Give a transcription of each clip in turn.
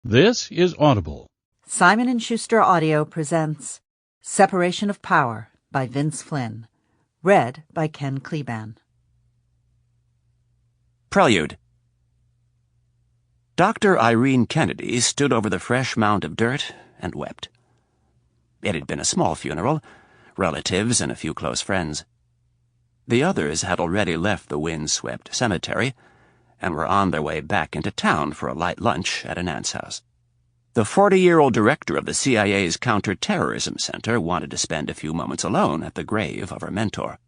This is Audible. Simon & Schuster Audio presents Separation of Power by Vince Flynn. Read by Ken Kleban. Prelude. Dr. Irene Kennedy stood over the fresh mound of dirt and wept. It had been a small funeral, relatives and a few close friends. The others had already left the wind-swept cemetery and were on their way back into town for a light lunch at an aunt's house. The 40-year-old director of the CIA's Counterterrorism Center wanted to spend a few moments alone at the grave of her mentor.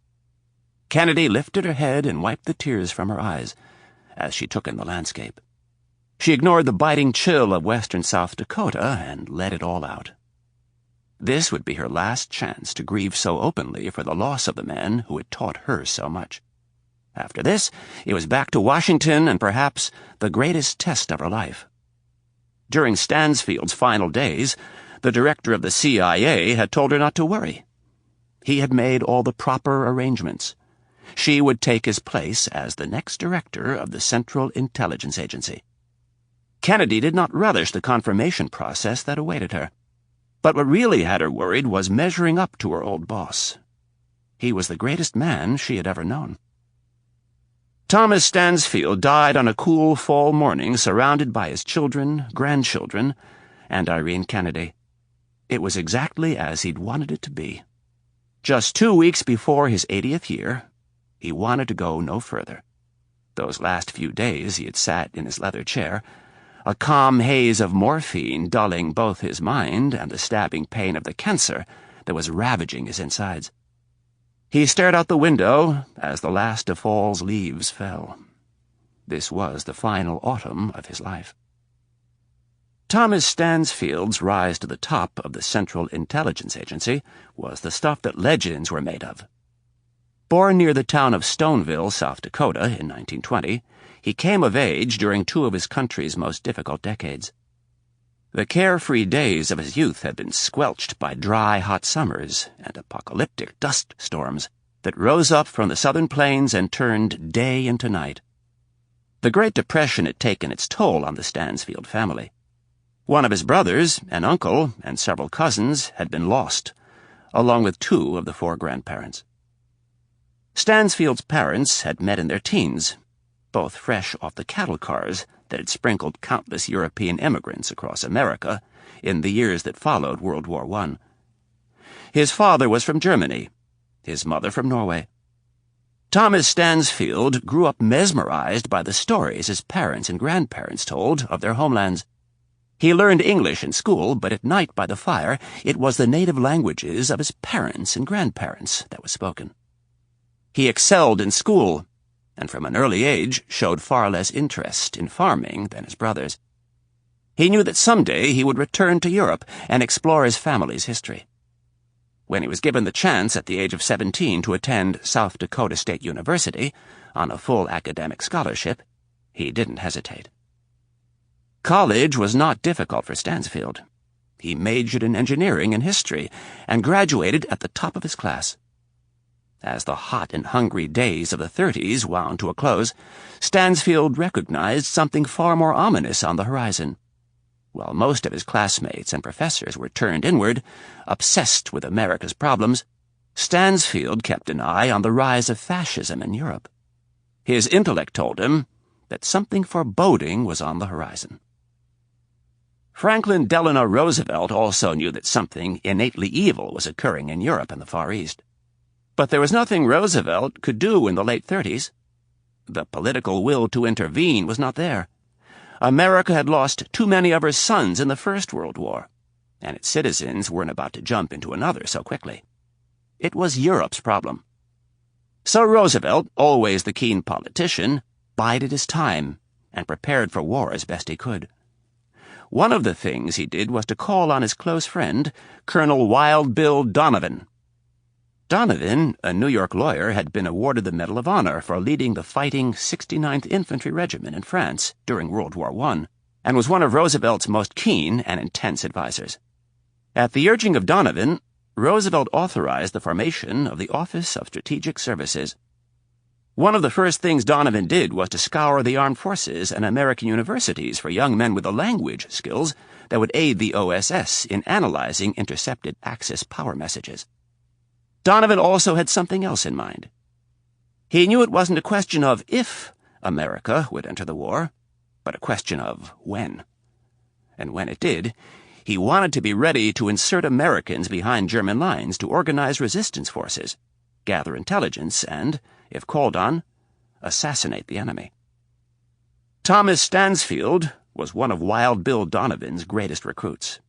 Kennedy lifted her head and wiped the tears from her eyes as she took in the landscape. She ignored the biting chill of western South Dakota and let it all out. This would be her last chance to grieve so openly for the loss of the man who had taught her so much. After this, it was back to Washington and perhaps the greatest test of her life. During Stansfield's final days, the director of the CIA had told her not to worry. He had made all the proper arrangements. She would take his place as the next director of the Central Intelligence Agency. Kennedy did not relish the confirmation process that awaited her. But what really had her worried was measuring up to her old boss. He was the greatest man she had ever known. Thomas Stansfield died on a cool fall morning surrounded by his children, grandchildren, and Irene Kennedy. It was exactly as he'd wanted it to be. Just 2 weeks before his 80th year, he wanted to go no further. Those last few days he had sat in his leather chair, a calm haze of morphine dulling both his mind and the stabbing pain of the cancer that was ravaging his insides. He stared out the window as the last of fall's leaves fell. This was the final autumn of his life. Thomas Stansfield's rise to the top of the Central Intelligence Agency was the stuff that legends were made of. Born near the town of Stoneville, South Dakota, in 1920, he came of age during 2 of his country's most difficult decades. The carefree days of his youth had been squelched by dry, hot summers and apocalyptic dust storms that rose up from the southern plains and turned day into night. The Great Depression had taken its toll on the Stansfield family. One of his brothers, an uncle, and several cousins had been lost, along with 2 of the 4 grandparents. Stansfield's parents had met in their teens, both fresh off the cattle cars that had sprinkled countless European immigrants across America in the years that followed World War I. His father was from Germany, his mother from Norway. Thomas Stansfield grew up mesmerized by the stories his parents and grandparents told of their homelands. He learned English in school, but at night by the fire it was the native languages of his parents and grandparents that was spoken. He excelled in school, and from an early age showed far less interest in farming than his brothers. He knew that someday he would return to Europe and explore his family's history. When he was given the chance at the age of 17 to attend South Dakota State University on a full academic scholarship, he didn't hesitate. College was not difficult for Stansfield. He majored in engineering and history and graduated at the top of his class. As the hot and hungry days of the 30s wound to a close, Stansfield recognized something far more ominous on the horizon. While most of his classmates and professors were turned inward, obsessed with America's problems, Stansfield kept an eye on the rise of fascism in Europe. His intellect told him that something foreboding was on the horizon. Franklin Delano Roosevelt also knew that something innately evil was occurring in Europe and the Far East. But there was nothing Roosevelt could do in the late 30s. The political will to intervene was not there. America had lost too many of her sons in the First World War, and its citizens weren't about to jump into another so quickly. It was Europe's problem. So Roosevelt, always the keen politician, bided his time and prepared for war as best he could. One of the things he did was to call on his close friend, Colonel Wild Bill Donovan. Donovan, a New York lawyer, had been awarded the Medal of Honor for leading the fighting 69th Infantry Regiment in France during World War I, and was one of Roosevelt's most keen and intense advisers. At the urging of Donovan, Roosevelt authorized the formation of the Office of Strategic Services. One of the first things Donovan did was to scour the armed forces and American universities for young men with the language skills that would aid the OSS in analyzing intercepted Axis power messages. Donovan also had something else in mind. He knew it wasn't a question of if America would enter the war, but a question of when. And when it did, he wanted to be ready to insert Americans behind German lines to organize resistance forces, gather intelligence, and, if called on, assassinate the enemy. Thomas Stansfield was one of Wild Bill Donovan's greatest recruits.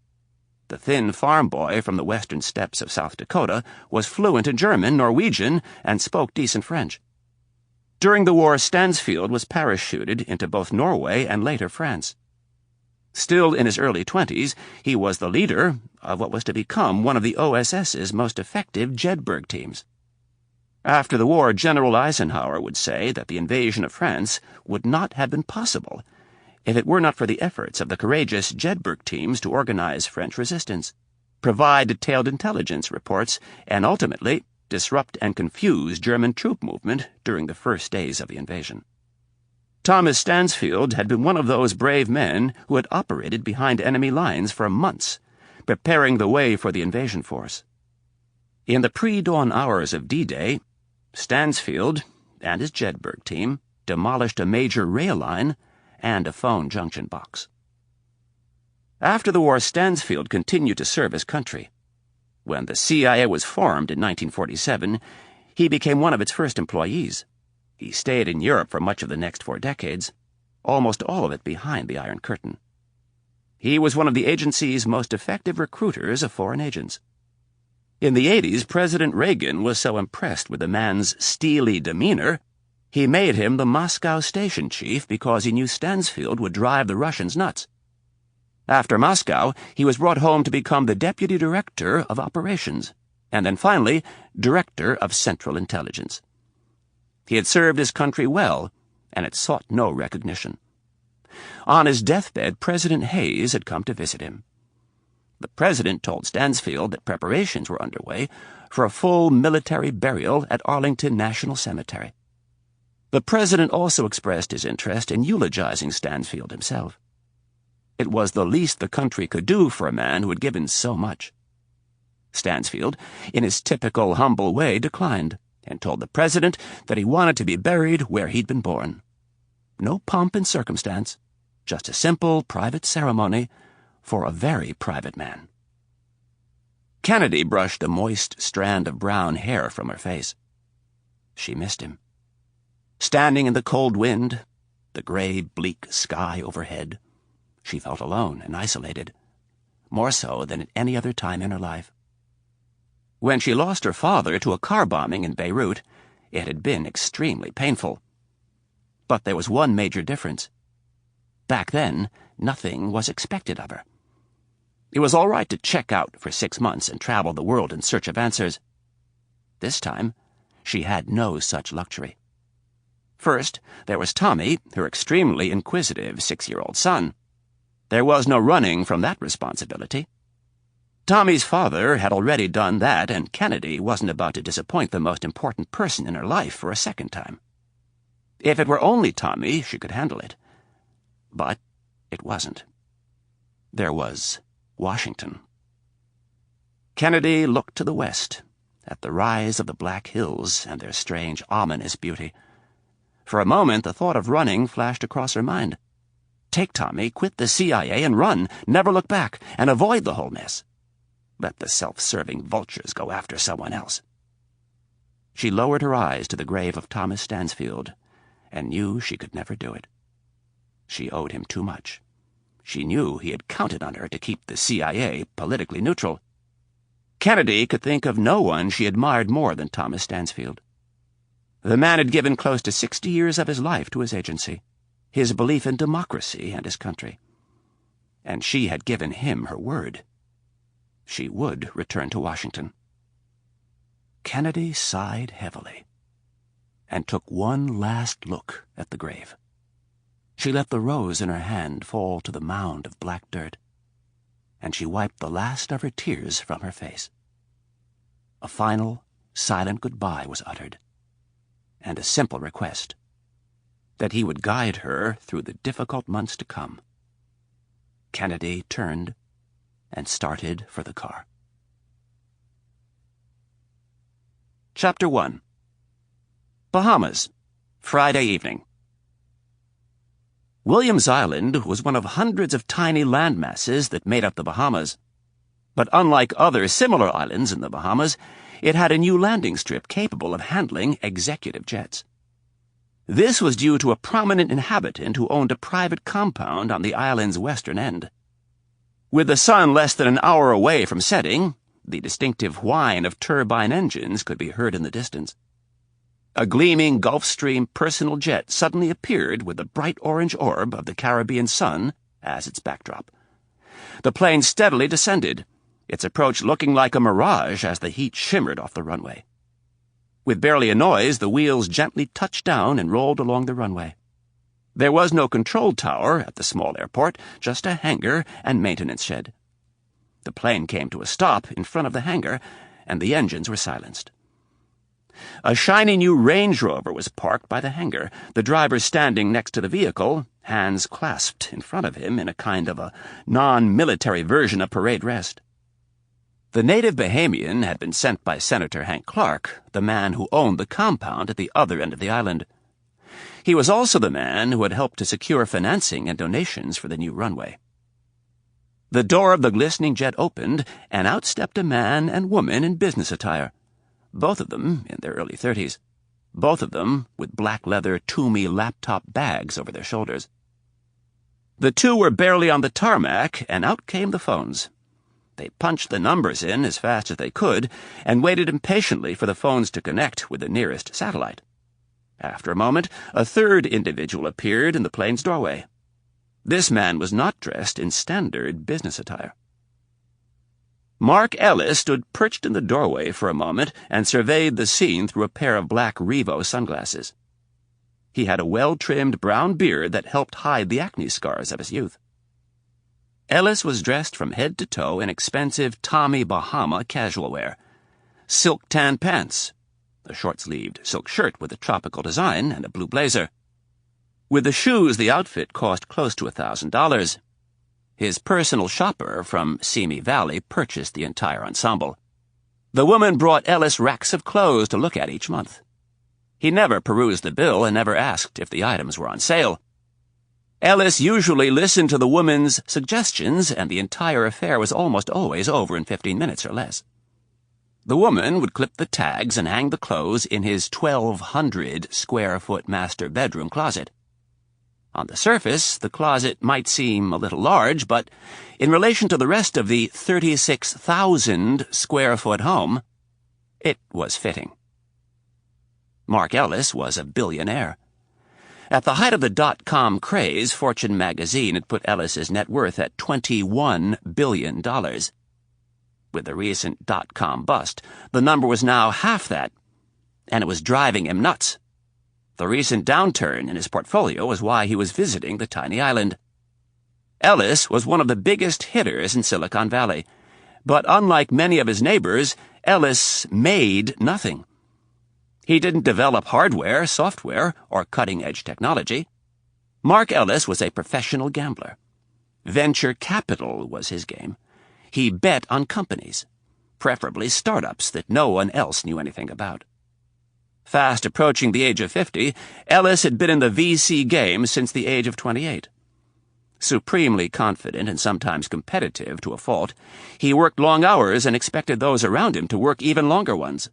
The thin farm boy from the western steppes of South Dakota was fluent in German, Norwegian, and spoke decent French. During the war, Stansfield was parachuted into both Norway and later France. Still in his early 20s, he was the leader of what was to become one of the OSS's most effective Jedburgh teams. After the war, General Eisenhower would say that the invasion of France would not have been possible if it were not for the efforts of the courageous Jedburgh teams to organize French resistance, provide detailed intelligence reports, and ultimately disrupt and confuse German troop movement during the first days of the invasion. Thomas Stansfield had been one of those brave men who had operated behind enemy lines for months, preparing the way for the invasion force. In the pre-dawn hours of D-Day, Stansfield and his Jedburgh team demolished a major rail line and a phone junction box. After the war, Stansfield continued to serve his country. When the CIA was formed in 1947, he became one of its first employees. He stayed in Europe for much of the next 4 decades, almost all of it behind the Iron Curtain. He was one of the agency's most effective recruiters of foreign agents. In the 80s, President Reagan was so impressed with the man's steely demeanor, he made him the Moscow station chief because he knew Stansfield would drive the Russians nuts. After Moscow, he was brought home to become the deputy director of operations, and then finally, director of Central Intelligence. He had served his country well, and had sought no recognition. On his deathbed, President Hayes had come to visit him. The president told Stansfield that preparations were underway for a full military burial at Arlington National Cemetery. The president also expressed his interest in eulogizing Stansfield himself. It was the least the country could do for a man who had given so much. Stansfield, in his typical humble way, declined, and told the president that he wanted to be buried where he'd been born. No pomp and circumstance, just a simple private ceremony for a very private man. Kennedy brushed a moist strand of brown hair from her face. She missed him. Standing in the cold wind, the gray, bleak sky overhead, she felt alone and isolated, more so than at any other time in her life. When she lost her father to a car bombing in Beirut, it had been extremely painful. But there was one major difference. Back then, nothing was expected of her. It was all right to check out for 6 months and travel the world in search of answers. This time, she had no such luxury. First, there was Tommy, her extremely inquisitive 6-year-old son. There was no running from that responsibility. Tommy's father had already done that, and Kennedy wasn't about to disappoint the most important person in her life for a second time. If it were only Tommy, she could handle it. But it wasn't. There was Washington. Kennedy looked to the west, at the rise of the Black Hills and their strange, ominous beauty. For a moment, the thought of running flashed across her mind. Take Tommy, quit the CIA, and run, never look back, and avoid the whole mess. Let the self-serving vultures go after someone else. She lowered her eyes to the grave of Thomas Stansfield, and knew she could never do it. She owed him too much. She knew he had counted on her to keep the CIA politically neutral. Kennedy could think of no one she admired more than Thomas Stansfield. The man had given close to 60 years of his life to his agency, his belief in democracy and his country. And she had given him her word. She would return to Washington. Kennedy sighed heavily and took one last look at the grave. She let the rose in her hand fall to the mound of black dirt, and she wiped the last of her tears from her face. A final, silent goodbye was uttered, and a simple request: that he would guide her through the difficult months to come. Kennedy turned and started for the car. Chapter 1. Bahamas, Friday evening. Williams Island was one of hundreds of tiny landmasses that made up the Bahamas. But unlike other similar islands in the Bahamas, it had a new landing strip capable of handling executive jets. This was due to a prominent inhabitant who owned a private compound on the island's western end. With the sun less than an hour away from setting, the distinctive whine of turbine engines could be heard in the distance. A gleaming Gulfstream personal jet suddenly appeared with the bright orange orb of the Caribbean sun as its backdrop. The plane steadily descended, its approach looking like a mirage as the heat shimmered off the runway. With barely a noise, the wheels gently touched down and rolled along the runway. There was no control tower at the small airport, just a hangar and maintenance shed. The plane came to a stop in front of the hangar, and the engines were silenced. A shiny new Range Rover was parked by the hangar, the driver standing next to the vehicle, hands clasped in front of him in a kind of a non-military version of parade rest. The native Bahamian had been sent by Senator Hank Clark, the man who owned the compound at the other end of the island. He was also the man who had helped to secure financing and donations for the new runway. The door of the glistening jet opened, and out stepped a man and woman in business attire, both of them in their early 30s, both of them with black leather Toomey laptop bags over their shoulders. The two were barely on the tarmac, and out came the phones. They punched the numbers in as fast as they could and waited impatiently for the phones to connect with the nearest satellite. After a moment, a third individual appeared in the plane's doorway. This man was not dressed in standard business attire. Mark Ellis stood perched in the doorway for a moment and surveyed the scene through a pair of black Revo sunglasses. He had a well-trimmed brown beard that helped hide the acne scars of his youth. Ellis was dressed from head to toe in expensive Tommy Bahama casual wear: silk tan pants, a short-sleeved silk shirt with a tropical design, and a blue blazer. With the shoes, the outfit cost close to $1,000. His personal shopper from Simi Valley purchased the entire ensemble. The woman brought Ellis racks of clothes to look at each month. He never perused the bill and never asked if the items were on sale. Ellis usually listened to the woman's suggestions, and the entire affair was almost always over in 15 minutes or less. The woman would clip the tags and hang the clothes in his 1,200-square-foot master bedroom closet. On the surface, the closet might seem a little large, but in relation to the rest of the 36,000-square-foot home, it was fitting. Mark Ellis was a billionaire. At the height of the dot-com craze, Fortune magazine had put Ellis's net worth at $21 billion. With the recent dot-com bust, the number was now half that, and it was driving him nuts. The recent downturn in his portfolio was why he was visiting the tiny island. Ellis was one of the biggest hitters in Silicon Valley, but unlike many of his neighbors, Ellis made nothing. He didn't develop hardware, software, or cutting-edge technology. Mark Ellis was a professional gambler. Venture capital was his game. He bet on companies, preferably startups that no one else knew anything about. Fast approaching the age of 50, Ellis had been in the VC game since the age of 28. Supremely confident and sometimes competitive to a fault, he worked long hours and expected those around him to work even longer ones.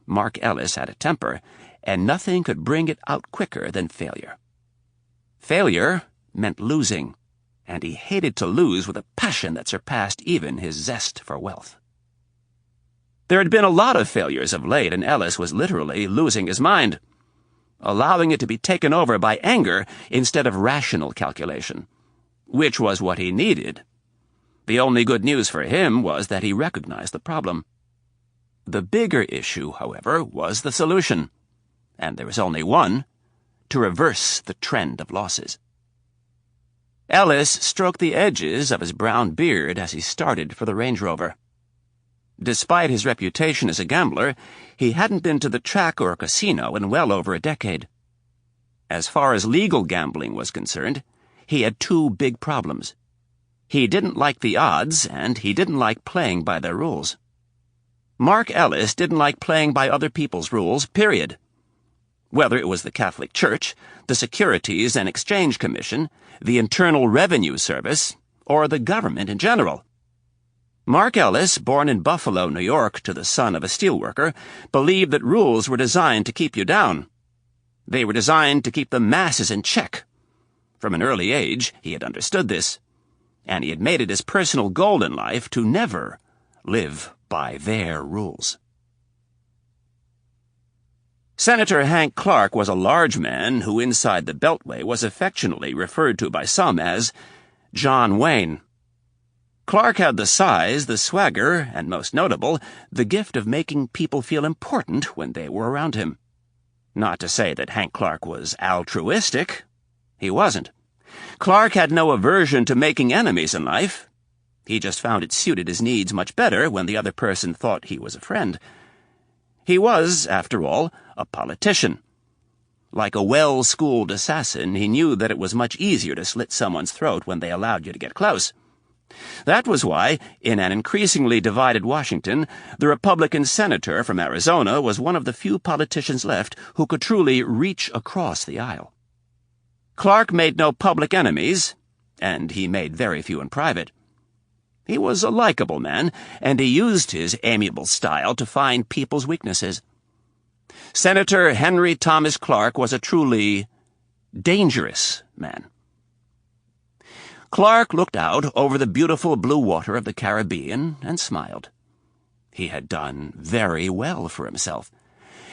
Mark Ellis had a temper, and nothing could bring it out quicker than failure. Failure meant losing, and he hated to lose with a passion that surpassed even his zest for wealth. There had been a lot of failures of late, and Ellis was literally losing his mind, allowing it to be taken over by anger instead of rational calculation, which was what he needed. The only good news for him was that he recognized the problem. The bigger issue, however, was the solution, and there was only one: to reverse the trend of losses. Ellis stroked the edges of his brown beard as he started for the Range Rover. Despite his reputation as a gambler, he hadn't been to the track or a casino in well over a decade. As far as legal gambling was concerned, he had two big problems. He didn't like the odds, and he didn't like playing by their rules. Mark Ellis didn't like playing by other people's rules, period. Whether it was the Catholic Church, the Securities and Exchange Commission, the Internal Revenue Service, or the government in general. Mark Ellis, born in Buffalo, New York, to the son of a steelworker, believed that rules were designed to keep you down. They were designed to keep the masses in check. From an early age, he had understood this, and he had made it his personal goal in life to never live by their rules. Senator Hank Clark was a large man who inside the Beltway was affectionately referred to by some as John Wayne. Clark had the size, the swagger, and most notable, the gift of making people feel important when they were around him. Not to say that Hank Clark was altruistic. He wasn't. Clark had no aversion to making enemies in life. He just found it suited his needs much better when the other person thought he was a friend. He was, after all, a politician. Like a well-schooled assassin, he knew that it was much easier to slit someone's throat when they allowed you to get close. That was why, in an increasingly divided Washington, the Republican senator from Arizona was one of the few politicians left who could truly reach across the aisle. Clark made no public enemies, and he made very few in private. He was a likable man, and he used his amiable style to find people's weaknesses. Senator Henry Thomas Clark was a truly dangerous man. Clark looked out over the beautiful blue water of the Caribbean and smiled. He had done very well for himself.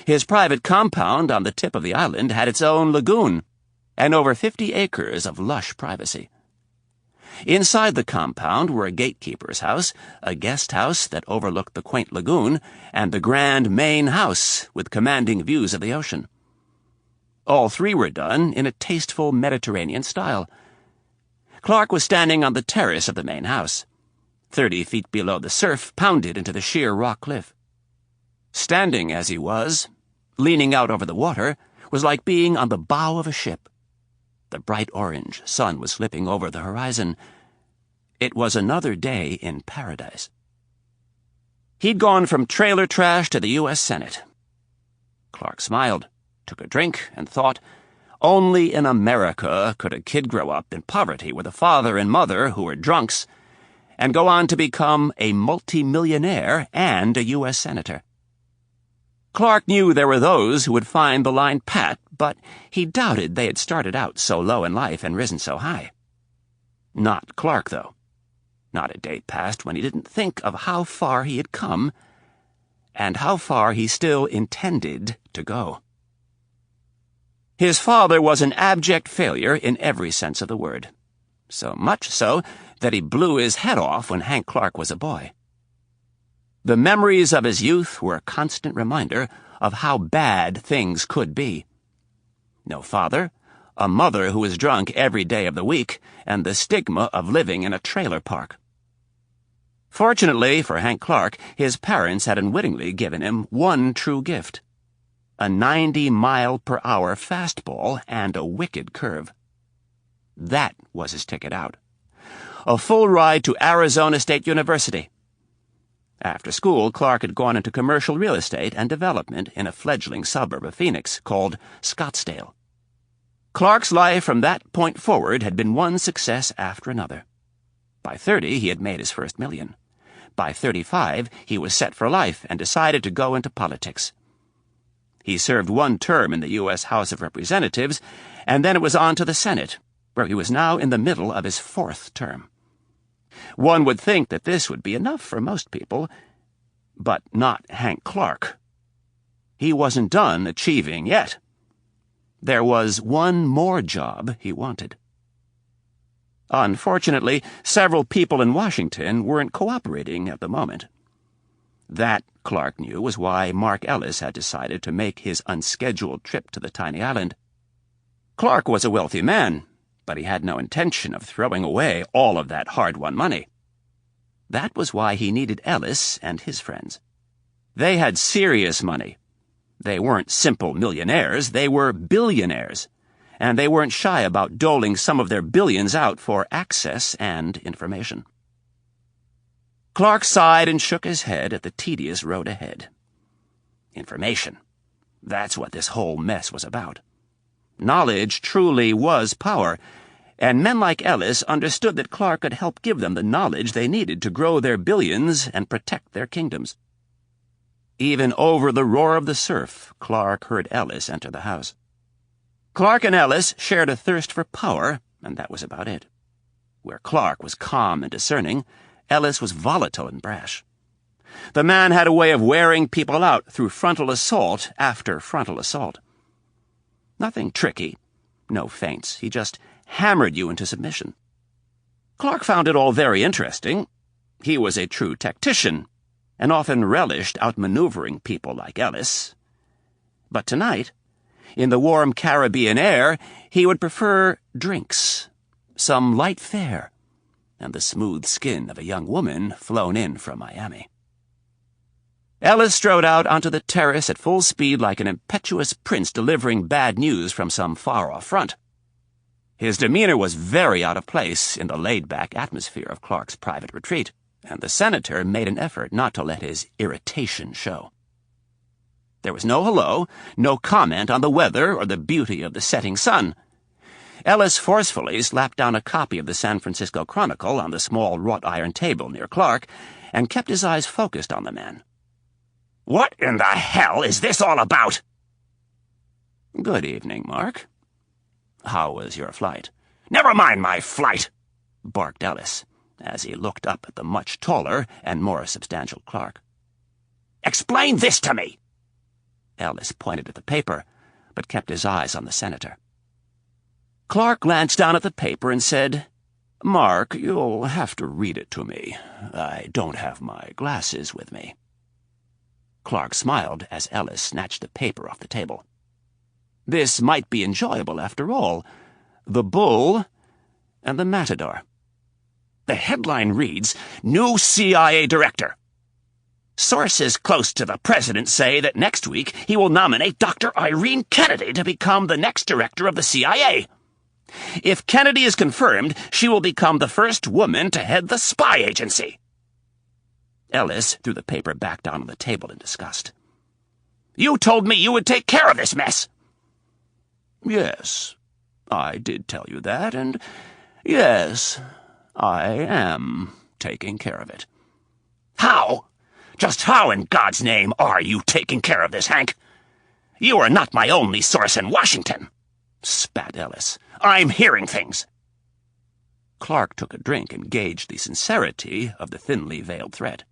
His private compound on the tip of the island had its own lagoon, and over 50 acres of lush privacy. Inside the compound were a gatekeeper's house, a guest house that overlooked the quaint lagoon, and the grand main house with commanding views of the ocean. All three were done in a tasteful Mediterranean style. Clark was standing on the terrace of the main house. 30 feet below the surf pounded into the sheer rock cliff. Standing as he was, leaning out over the water, was like being on the bow of a ship. The bright orange sun was slipping over the horizon. It was another day in paradise. He'd gone from trailer trash to the U.S. Senate. Clark smiled, took a drink, and thought, only in America could a kid grow up in poverty with a father and mother who were drunks and go on to become a multimillionaire and a U.S. Senator. Clark knew there were those who would find the line pat, but he doubted they had started out so low in life and risen so high. Not Clark, though. Not a day passed when he didn't think of how far he had come and how far he still intended to go. His father was an abject failure in every sense of the word, so much so that he blew his head off when Hank Clark was a boy. The memories of his youth were a constant reminder of how bad things could be. No father, a mother who was drunk every day of the week, and the stigma of living in a trailer park. Fortunately for Hank Clark, his parents had unwittingly given him one true gift: a 90-mile-per-hour fastball and a wicked curve. That was his ticket out. A full ride to Arizona State University. After school, Clark had gone into commercial real estate and development in a fledgling suburb of Phoenix called Scottsdale. Clark's life from that point forward had been one success after another. By 30, he had made his first million. By 35, he was set for life and decided to go into politics. He served one term in the U.S. House of Representatives, and then it was on to the Senate, where he was now in the middle of his 4th term. One would think that this would be enough for most people, but not Hank Clark. He wasn't done achieving yet. There was one more job he wanted. Unfortunately, several people in Washington weren't cooperating at the moment. That, Clark knew, was why Mark Ellis had decided to make his unscheduled trip to the tiny island. Clark was a wealthy man, but he had no intention of throwing away all of that hard-won money. That was why he needed Ellis and his friends. They had serious money. They weren't simple millionaires, they were billionaires, and they weren't shy about doling some of their billions out for access and information. Clark sighed and shook his head at the tedious road ahead. Information. That's what this whole mess was about. Knowledge truly was power, and men like Ellis understood that Clark could help give them the knowledge they needed to grow their billions and protect their kingdoms. Even over the roar of the surf, Clark heard Ellis enter the house. Clark and Ellis shared a thirst for power, and that was about it. Where Clark was calm and discerning, Ellis was volatile and brash. The man had a way of wearing people out through frontal assault after frontal assault. Nothing tricky, no feints. He just hammered you into submission. Clark found it all very interesting. He was a true tactician, and often relished outmaneuvering people like Ellis. But tonight, in the warm Caribbean air, he would prefer drinks, some light fare, and the smooth skin of a young woman flown in from Miami. Ellis strode out onto the terrace at full speed like an impetuous prince delivering bad news from some far-off front. His demeanor was very out of place in the laid-back atmosphere of Clark's private retreat, and the senator made an effort not to let his irritation show. There was no hello, no comment on the weather or the beauty of the setting sun. Ellis forcefully slapped down a copy of the San Francisco Chronicle on the small wrought-iron table near Clark and kept his eyes focused on the man. "What in the hell is this all about?" "Good evening, Mark. How was your flight?" "Never mind my flight," barked Ellis, as he looked up at the much taller and more substantial Clark. "Explain this to me!" Ellis pointed at the paper, but kept his eyes on the senator. Clark glanced down at the paper and said, "Mark, you'll have to read it to me. I don't have my glasses with me." Clark smiled as Ellis snatched the paper off the table. This might be enjoyable after all. The bull and the matador. The headline reads, "New CIA Director. Sources close to the president say that next week he will nominate Dr. Irene Kennedy to become the next director of the CIA. If Kennedy is confirmed, she will become the first woman to head the spy agency." Ellis threw the paper back down on the table in disgust. "You told me you would take care of this mess." "Yes, I did tell you that, and yes, I am taking care of it." "How? Just how in God's name are you taking care of this, Hank? You are not my only source in Washington," spat Ellis. "I'm hearing things." Clark took a drink and gauged the sincerity of the thinly veiled threat.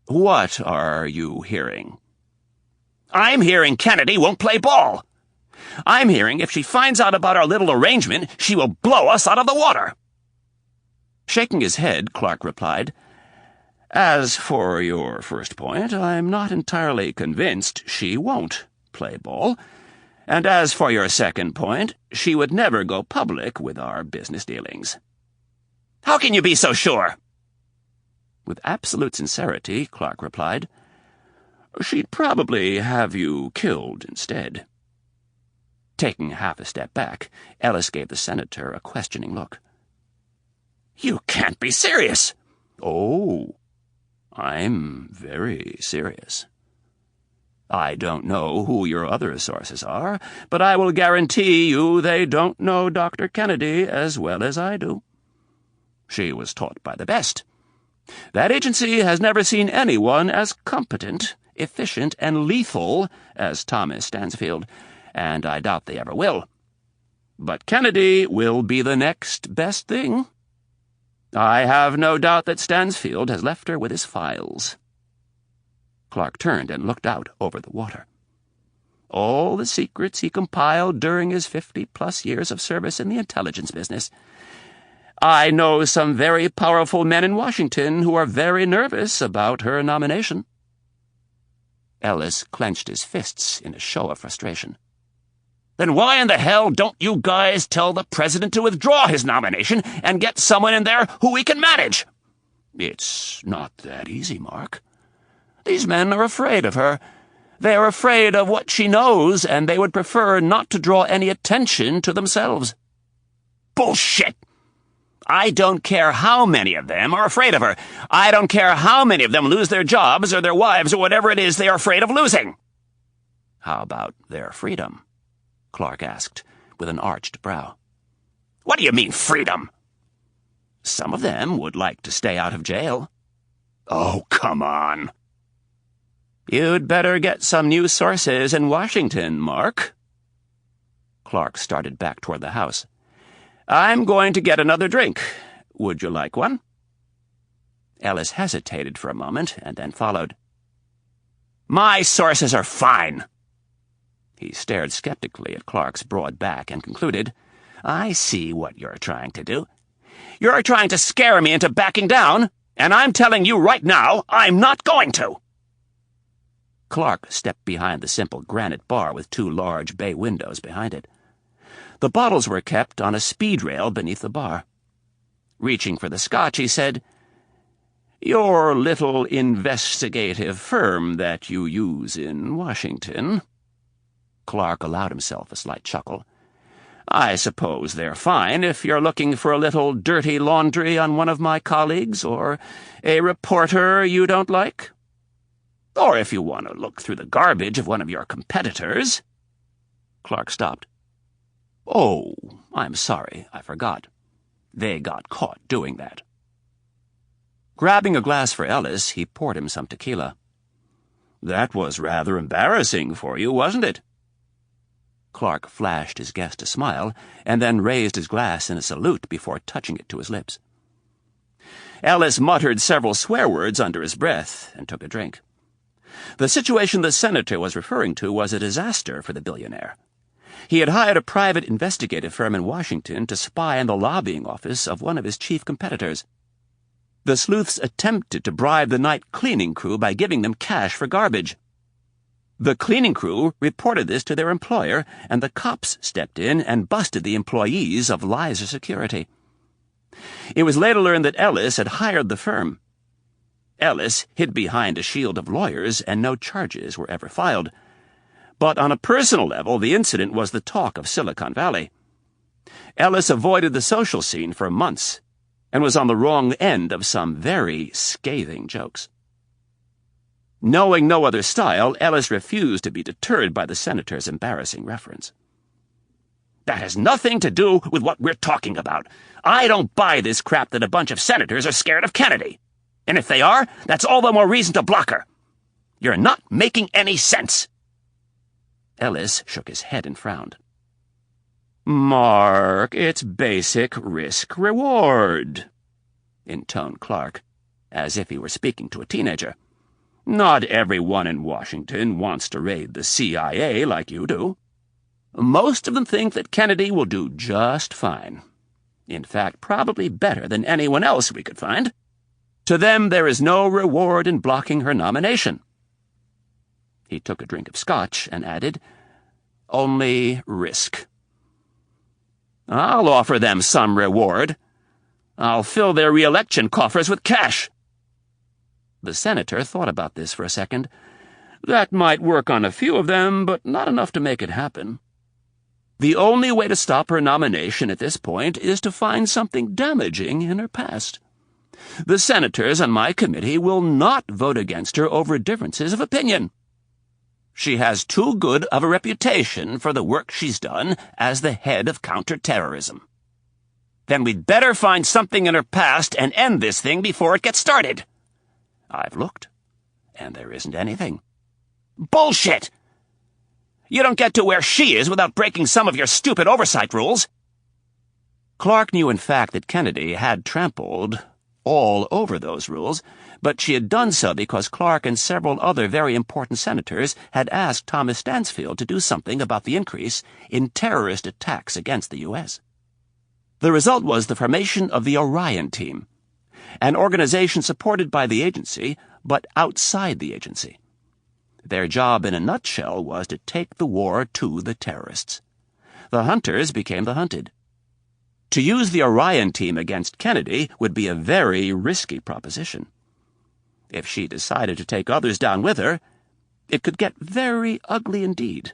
"What are you hearing?" "I'm hearing Kennedy won't play ball. I'm hearing if she finds out about our little arrangement, she will blow us out of the water." Shaking his head, Clark replied, "As for your first point, I'm not entirely convinced she won't play ball. And as for your second point, she would never go public with our business dealings." "How can you be so sure?" With absolute sincerity, Clark replied, "She'd probably have you killed instead." Taking half a step back, Ellis gave the senator a questioning look. "You can't be serious." "Oh, I'm very serious. I don't know who your other sources are, but I will guarantee you they don't know Dr. Kennedy as well as I do. She was taught by the best. That agency has never seen anyone as competent, efficient, and lethal as Thomas Stansfield, and I doubt they ever will. But Kennedy will be the next best thing. I have no doubt that Stansfield has left her with his files." Clark turned and looked out over the water. All the secrets he compiled during his 50-plus years of service in the intelligence business. I know some very powerful men in Washington who are very nervous about her nomination. Ellis clenched his fists in a show of frustration. "Then why in the hell don't you guys tell the president to withdraw his nomination and get someone in there who we can manage?" It's not that easy, Mark. These men are afraid of her. They are afraid of what she knows, and they would prefer not to draw any attention to themselves. Bullshit! I don't care how many of them are afraid of her. I don't care how many of them lose their jobs or their wives or whatever it is they are afraid of losing. How about their freedom? Clark asked, with an arched brow. What do you mean, freedom? Some of them would like to stay out of jail. Oh, come on. You'd better get some new sources in Washington, Mark. Clark started back toward the house. I'm going to get another drink. Would you like one? Ellis hesitated for a moment and then followed. My sources are fine. He stared skeptically at Clark's broad back and concluded, I see what you're trying to do. You're trying to scare me into backing down, and I'm telling you right now, I'm not going to. Clark stepped behind the simple granite bar with two large bay windows behind it. The bottles were kept on a speed rail beneath the bar. Reaching for the scotch, he said, Your little investigative firm that you use in Washington. Clark allowed himself a slight chuckle. I suppose they're fine if you're looking for a little dirty laundry on one of my colleagues, or a reporter you don't like. Or if you want to look through the garbage of one of your competitors. Clark stopped. Oh, I'm sorry, I forgot. They got caught doing that. Grabbing a glass for Ellis, he poured him some tequila. That was rather embarrassing for you, wasn't it? Clark flashed his guest a smile, and then raised his glass in a salute before touching it to his lips. Ellis muttered several swear words under his breath and took a drink. The situation the senator was referring to was a disaster for the billionaire. He had hired a private investigative firm in Washington to spy on the lobbying office of one of his chief competitors. The sleuths attempted to bribe the night cleaning crew by giving them cash for garbage. The cleaning crew reported this to their employer, and the cops stepped in and busted the employees of Liza Security. It was later learned that Ellis had hired the firm. Ellis hid behind a shield of lawyers, and no charges were ever filed. But on a personal level, the incident was the talk of Silicon Valley. Ellis avoided the social scene for months, and was on the wrong end of some very scathing jokes. Knowing no other style, Ellis refused to be deterred by the senator's embarrassing reference. That has nothing to do with what we're talking about. I don't buy this crap that a bunch of senators are scared of Kennedy. And if they are, that's all the more reason to block her. You're not making any sense. Ellis shook his head and frowned. Mark, it's basic risk-reward, intoned Clark, as if he were speaking to a teenager. Not everyone in Washington wants to raid the CIA like you do. Most of them think that Kennedy will do just fine. In fact, probably better than anyone else we could find. To them, there is no reward in blocking her nomination. He took a drink of scotch and added, Only risk. I'll offer them some reward. I'll fill their re-election coffers with cash. The senator thought about this for a second. That might work on a few of them, but not enough to make it happen. The only way to stop her nomination at this point is to find something damaging in her past. The senators on my committee will not vote against her over differences of opinion. She has too good of a reputation for the work she's done as the head of counterterrorism. Then we'd better find something in her past and end this thing before it gets started. I've looked, and there isn't anything. Bullshit! You don't get to where she is without breaking some of your stupid oversight rules. Clark knew in fact that Kennedy had trampled all over those rules, but she had done so because Clark and several other very important senators had asked Thomas Stansfield to do something about the increase in terrorist attacks against the U.S. The result was the formation of the Orion Team, an organization supported by the agency, but outside the agency. Their job in a nutshell was to take the war to the terrorists. The hunters became the hunted. To use the Orion team against Kennedy would be a very risky proposition. If she decided to take others down with her, it could get very ugly indeed.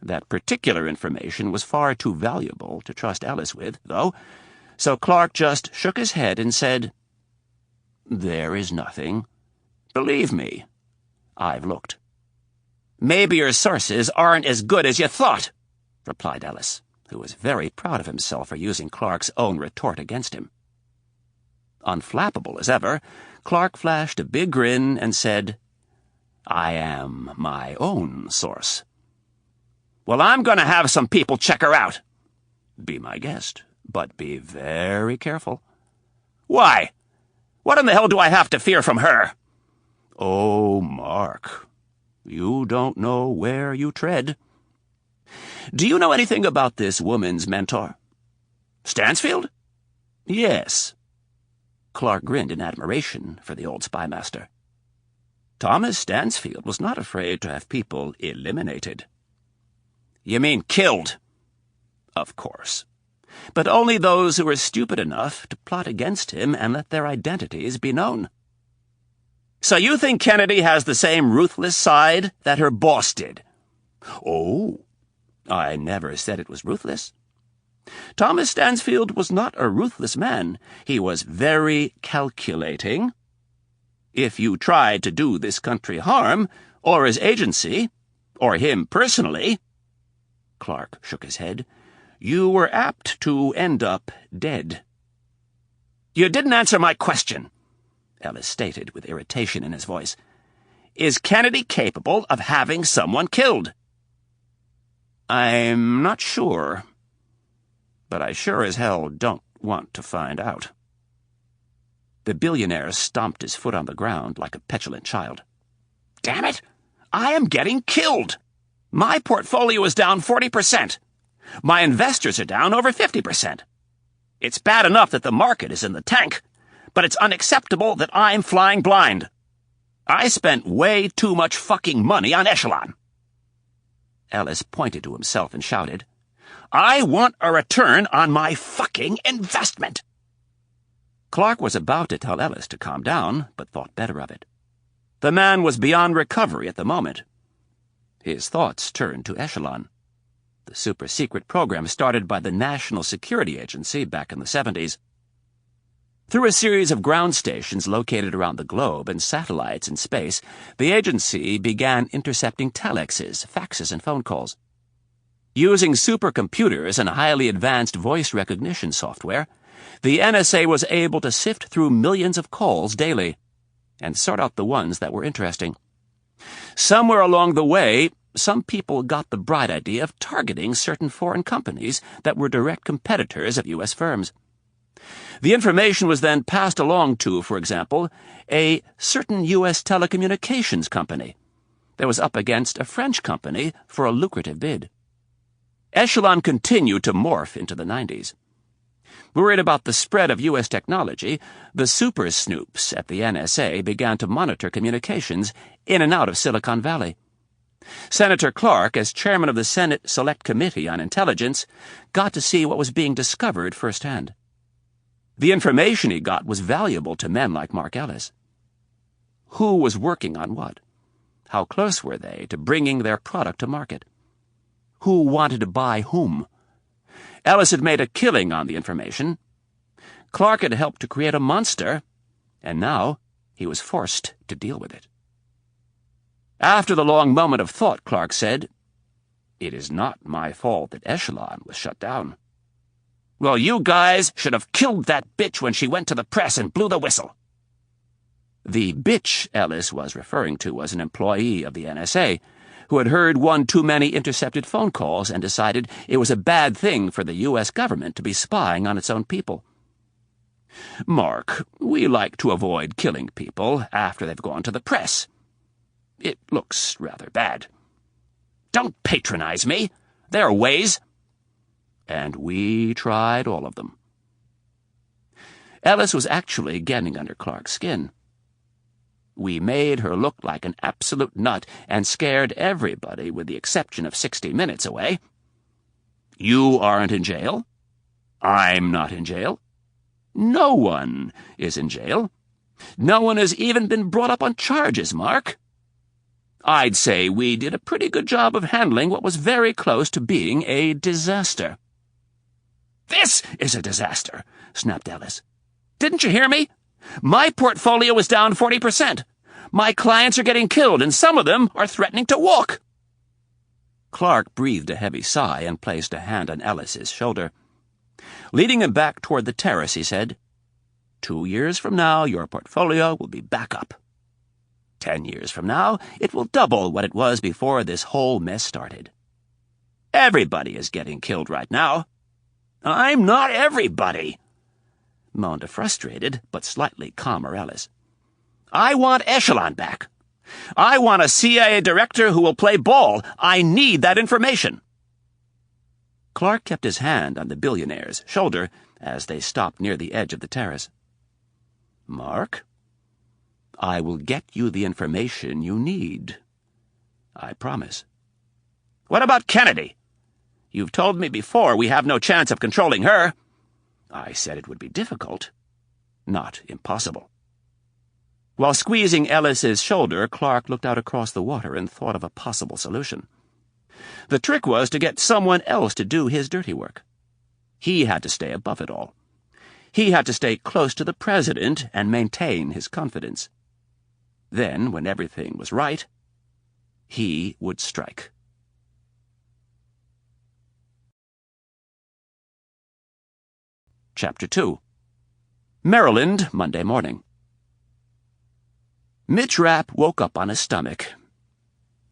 That particular information was far too valuable to trust Ellis with, though, so Clark just shook his head and said, "There is nothing. Believe me, I've looked." "Maybe your sources aren't as good as you thought," replied Ellis, who was very proud of himself for using Clark's own retort against him. Unflappable as ever, Clark flashed a big grin and said, "I am my own source." "Well, I'm going to have some people check her out." "Be my guest, but be very careful." "Why? What in the hell do I have to fear from her?" "Oh, Mark, you don't know where you tread." "Do you know anything about this woman's mentor?" "Stansfield?" "Yes." Clark grinned in admiration for the old spymaster. Thomas Stansfield was not afraid to have people eliminated. "You mean killed?" "Of course. But only those who were stupid enough to plot against him and let their identities be known." "So you think Kennedy has the same ruthless side that her boss did?" "Oh, I never said it was ruthless. Thomas Stansfield was not a ruthless man. He was very calculating. If you tried to do this country harm, or his agency, or him personally," Clark shook his head, "you were apt to end up dead." "You didn't answer my question," Ellis stated with irritation in his voice. "Is Kennedy capable of having someone killed?" "I'm not sure, but I sure as hell don't want to find out." The billionaire stomped his foot on the ground like a petulant child. "Damn it! I am getting killed! My portfolio is down 40%. My investors are down over 50%. It's bad enough that the market is in the tank, but it's unacceptable that I'm flying blind. I spent way too much fucking money on Echelon." Ellis pointed to himself and shouted, "I want a return on my fucking investment!" Clark was about to tell Ellis to calm down, but thought better of it. The man was beyond recovery at the moment. His thoughts turned to Echelon, the super-secret program started by the National Security Agency back in the 70s. Through a series of ground stations located around the globe and satellites in space, the agency began intercepting telexes, faxes, and phone calls. Using supercomputers and highly advanced voice recognition software, the NSA was able to sift through millions of calls daily and sort out the ones that were interesting. Somewhere along the way, some people got the bright idea of targeting certain foreign companies that were direct competitors of U.S. firms. The information was then passed along to, for example, a certain U.S. telecommunications company that was up against a French company for a lucrative bid. Echelon continued to morph into the 90s. Worried about the spread of U.S. technology, the super snoops at the NSA began to monitor communications in and out of Silicon Valley. Senator Clark, as chairman of the Senate Select Committee on Intelligence, got to see what was being discovered firsthand. The information he got was valuable to men like Mark Ellis. Who was working on what? How close were they to bringing their product to market? Who wanted to buy whom? Ellis had made a killing on the information. Clark had helped to create a monster, and now he was forced to deal with it. After the long moment of thought, Clark said, "It is not my fault that Echelon was shut down." "Well, you guys should have killed that bitch when she went to the press and blew the whistle." The bitch Ellis was referring to was an employee of the NSA, who had heard one too many intercepted phone calls and decided it was a bad thing for the U.S. government to be spying on its own people. "Mark, we like to avoid killing people after they've gone to the press. It looks rather bad." "Don't patronize me. There are ways." And we tried all of them. Ellis was actually getting under Clark's skin. We made her look like an absolute nut and scared everybody with the exception of 60 Minutes away. "You aren't in jail?" I'm not in jail. No one is in jail. No one has even been brought up on charges, Mark. I'd say we did a pretty good job of handling what was very close to being a disaster." "This is a disaster," snapped Ellis. "Didn't you hear me? My portfolio is down 40%. My clients are getting killed, and some of them are threatening to walk." Clark breathed a heavy sigh and placed a hand on Ellis's shoulder. Leading him back toward the terrace, he said, 2 years from now, your portfolio will be back up. 10 years from now, it will double what it was before this whole mess started. Everybody is getting killed right now." "I'm not everybody," moaned a frustrated but slightly calmer Ellis. "I want Echelon back. I want a CIA director who will play ball. I need that information." Clark kept his hand on the billionaire's shoulder as they stopped near the edge of the terrace. "Mark, I will get you the information you need. I promise." "What about Kennedy? You've told me before we have no chance of controlling her." "I said it would be difficult, not impossible." While squeezing Ellis's shoulder, Clark looked out across the water and thought of a possible solution. The trick was to get someone else to do his dirty work. He had to stay above it all. He had to stay close to the president and maintain his confidence. Then, when everything was right, he would strike. Chapter 2. Maryland, Monday morning. Mitch Rapp woke up on his stomach.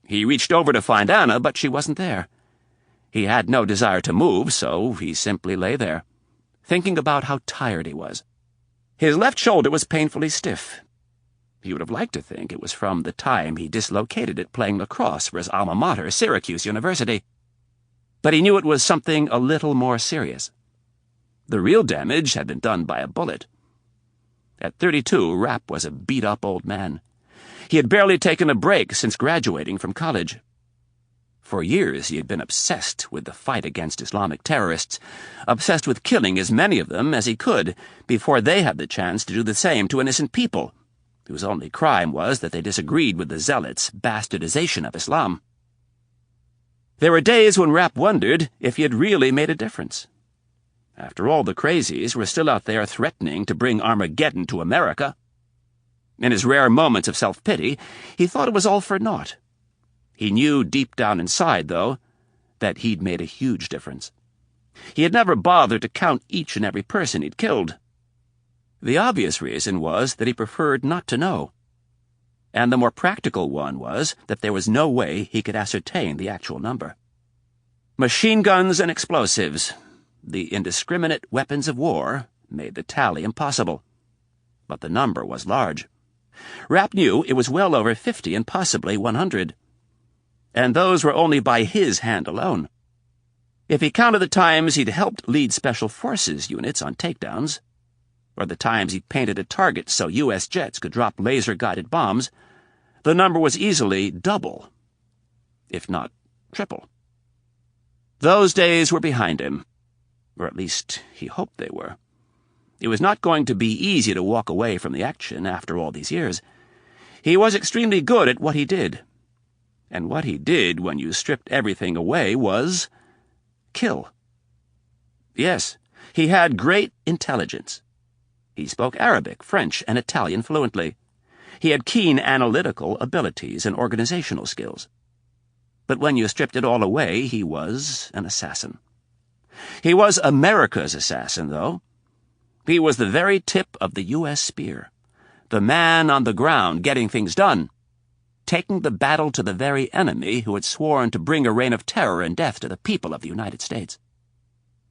He reached over to find Anna, but she wasn't there. He had no desire to move, so he simply lay there, thinking about how tired he was. His left shoulder was painfully stiff. He would have liked to think it was from the time he dislocated it playing lacrosse for his alma mater, Syracuse University. But he knew it was something a little more serious. The real damage had been done by a bullet. At 32, Rapp was a beat-up old man. He had barely taken a break since graduating from college. For years he had been obsessed with the fight against Islamic terrorists, obsessed with killing as many of them as he could before they had the chance to do the same to innocent people, whose only crime was that they disagreed with the zealots' bastardization of Islam. There were days when Rapp wondered if he had really made a difference. After all, the crazies were still out there threatening to bring Armageddon to America. In his rare moments of self-pity, he thought it was all for naught. He knew deep down inside, though, that he'd made a huge difference. He had never bothered to count each and every person he'd killed. The obvious reason was that he preferred not to know. And the more practical one was that there was no way he could ascertain the actual number. Machine guns and explosives, the indiscriminate weapons of war, made the tally impossible. But the number was large. Rapp knew it was well over 50 and possibly 100. And those were only by his hand alone. If he counted the times he'd helped lead Special Forces units on takedowns, or the times he'd painted a target so U.S. jets could drop laser-guided bombs, the number was easily double, if not triple. Those days were behind him, or at least he hoped they were. It was not going to be easy to walk away from the action after all these years. He was extremely good at what he did. And what he did when you stripped everything away was kill. Yes, he had great intelligence. He spoke Arabic, French, and Italian fluently. He had keen analytical abilities and organizational skills. But when you stripped it all away, he was an assassin. He was America's assassin, though. He was the very tip of the U.S. spear, the man on the ground getting things done, taking the battle to the very enemy who had sworn to bring a reign of terror and death to the people of the United States.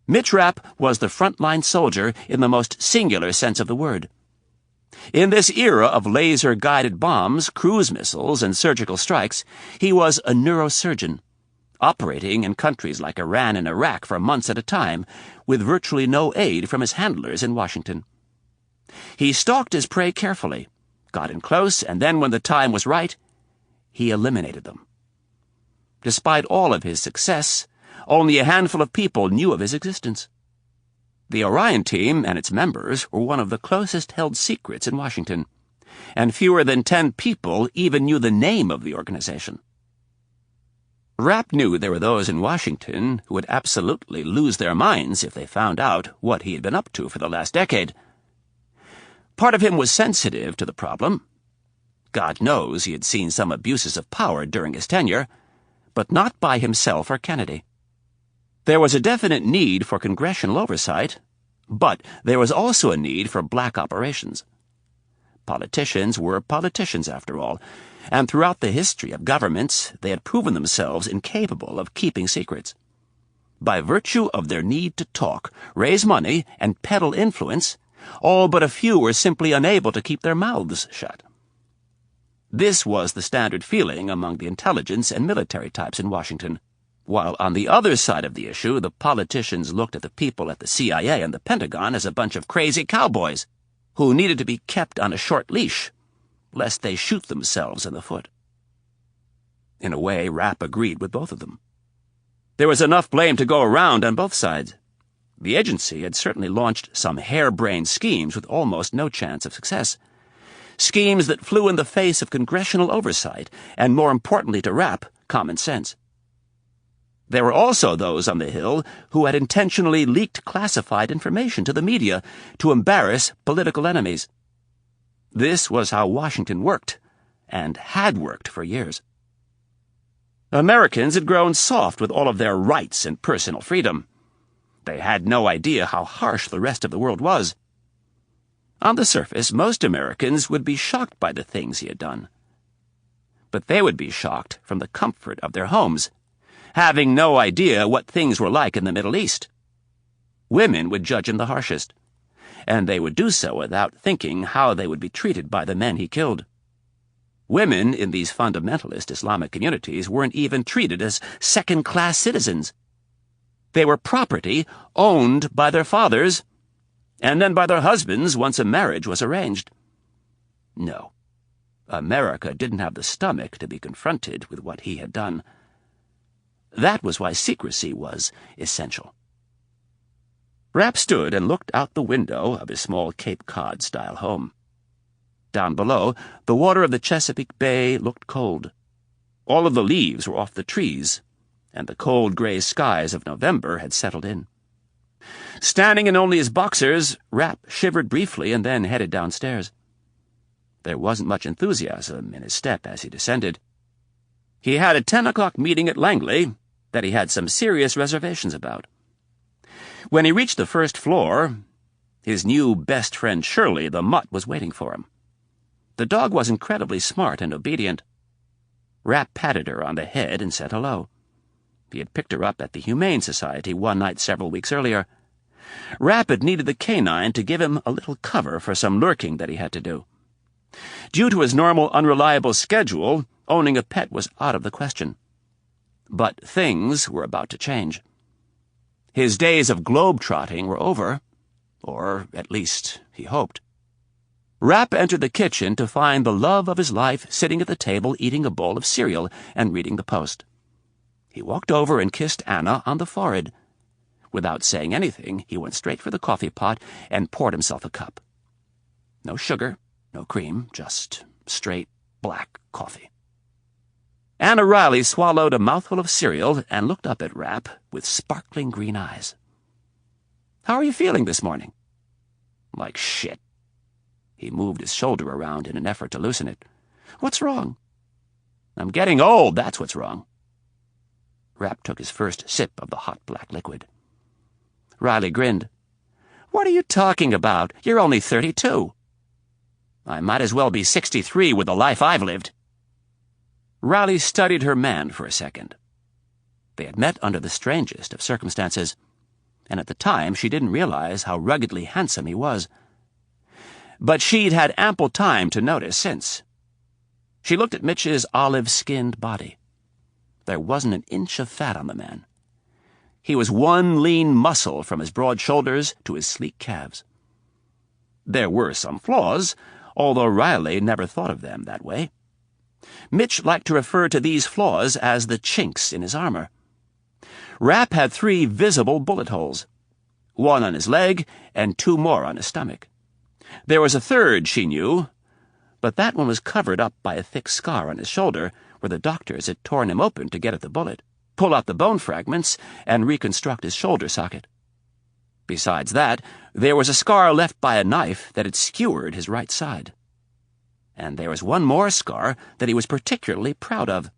Mitch Rapp was the frontline soldier in the most singular sense of the word. In this era of laser-guided bombs, cruise missiles, and surgical strikes, he was a neurosurgeon, operating in countries like Iran and Iraq for months at a time, with virtually no aid from his handlers in Washington. He stalked his prey carefully, got in close, and then when the time was right, he eliminated them. Despite all of his success, only a handful of people knew of his existence. The Orion team and its members were one of the closest-held secrets in Washington, and fewer than 10 people even knew the name of the organization. Rapp knew there were those in Washington who would absolutely lose their minds if they found out what he had been up to for the last decade. Part of him was sensitive to the problem. God knows he had seen some abuses of power during his tenure, but not by himself or Kennedy. There was a definite need for congressional oversight, but there was also a need for black operations. Politicians were politicians, after all, and throughout the history of governments, they had proven themselves incapable of keeping secrets. By virtue of their need to talk, raise money, and peddle influence, all but a few were simply unable to keep their mouths shut. This was the standard feeling among the intelligence and military types in Washington, while on the other side of the issue, the politicians looked at the people at the CIA and the Pentagon as a bunch of crazy cowboys who needed to be kept on a short leash, lest they shoot themselves in the foot. In a way, Rapp agreed with both of them. There was enough blame to go around on both sides. The agency had certainly launched some harebrained schemes with almost no chance of success. Schemes that flew in the face of congressional oversight, and more importantly to Rapp, common sense. There were also those on the Hill who had intentionally leaked classified information to the media to embarrass political enemies. This was how Washington worked, and had worked for years. Americans had grown soft with all of their rights and personal freedom. They had no idea how harsh the rest of the world was. On the surface, most Americans would be shocked by the things he had done. But they would be shocked from the comfort of their homes, having no idea what things were like in the Middle East. Women would judge him the harshest, and they would do so without thinking how they would be treated by the men he killed. Women in these fundamentalist Islamic communities weren't even treated as second-class citizens. They were property owned by their fathers, and then by their husbands once a marriage was arranged. No, America didn't have the stomach to be confronted with what he had done. That was why secrecy was essential. Rapp stood and looked out the window of his small Cape Cod-style home. Down below, the water of the Chesapeake Bay looked cold. All of the leaves were off the trees, and the cold gray skies of November had settled in. Standing in only his boxers, Rapp shivered briefly and then headed downstairs. There wasn't much enthusiasm in his step as he descended. He had a 10 o'clock meeting at Langley that he had some serious reservations about. When he reached the first floor, his new best friend Shirley, the mutt, was waiting for him. The dog was incredibly smart and obedient. Rapp patted her on the head and said hello. He had picked her up at the Humane Society one night several weeks earlier. Rapp had needed the canine to give him a little cover for some lurking that he had to do. Due to his normal unreliable schedule, owning a pet was out of the question. But things were about to change. His days of globe-trotting were over, or at least he hoped. Rapp entered the kitchen to find the love of his life sitting at the table eating a bowl of cereal and reading the Post. He walked over and kissed Anna on the forehead. Without saying anything, he went straight for the coffee pot and poured himself a cup. No sugar, no cream, just straight black coffee. Anna Riley swallowed a mouthful of cereal and looked up at Rapp with sparkling green eyes. "How are you feeling this morning?" "Like shit." He moved his shoulder around in an effort to loosen it. "What's wrong?" "I'm getting old, that's what's wrong." Rapp took his first sip of the hot black liquid. Riley grinned. "What are you talking about? You're only 32. I might as well be 63 with the life I've lived." Riley studied her man for a second. They had met under the strangest of circumstances, and at the time she didn't realize how ruggedly handsome he was. But she'd had ample time to notice since. She looked at Mitch's olive-skinned body. There wasn't an inch of fat on the man. He was one lean muscle from his broad shoulders to his sleek calves. There were some flaws, although Riley never thought of them that way. Mitch liked to refer to these flaws as the chinks in his armor. Rapp had 3 visible bullet holes. one on his leg and 2 more on his stomach. There was a third, she knew, but that one was covered up by a thick scar on his shoulder where the doctors had torn him open to get at the bullet, pull out the bone fragments, and reconstruct his shoulder socket. Besides that, there was a scar left by a knife that had skewered his right side. And there was one more scar that he was particularly proud of.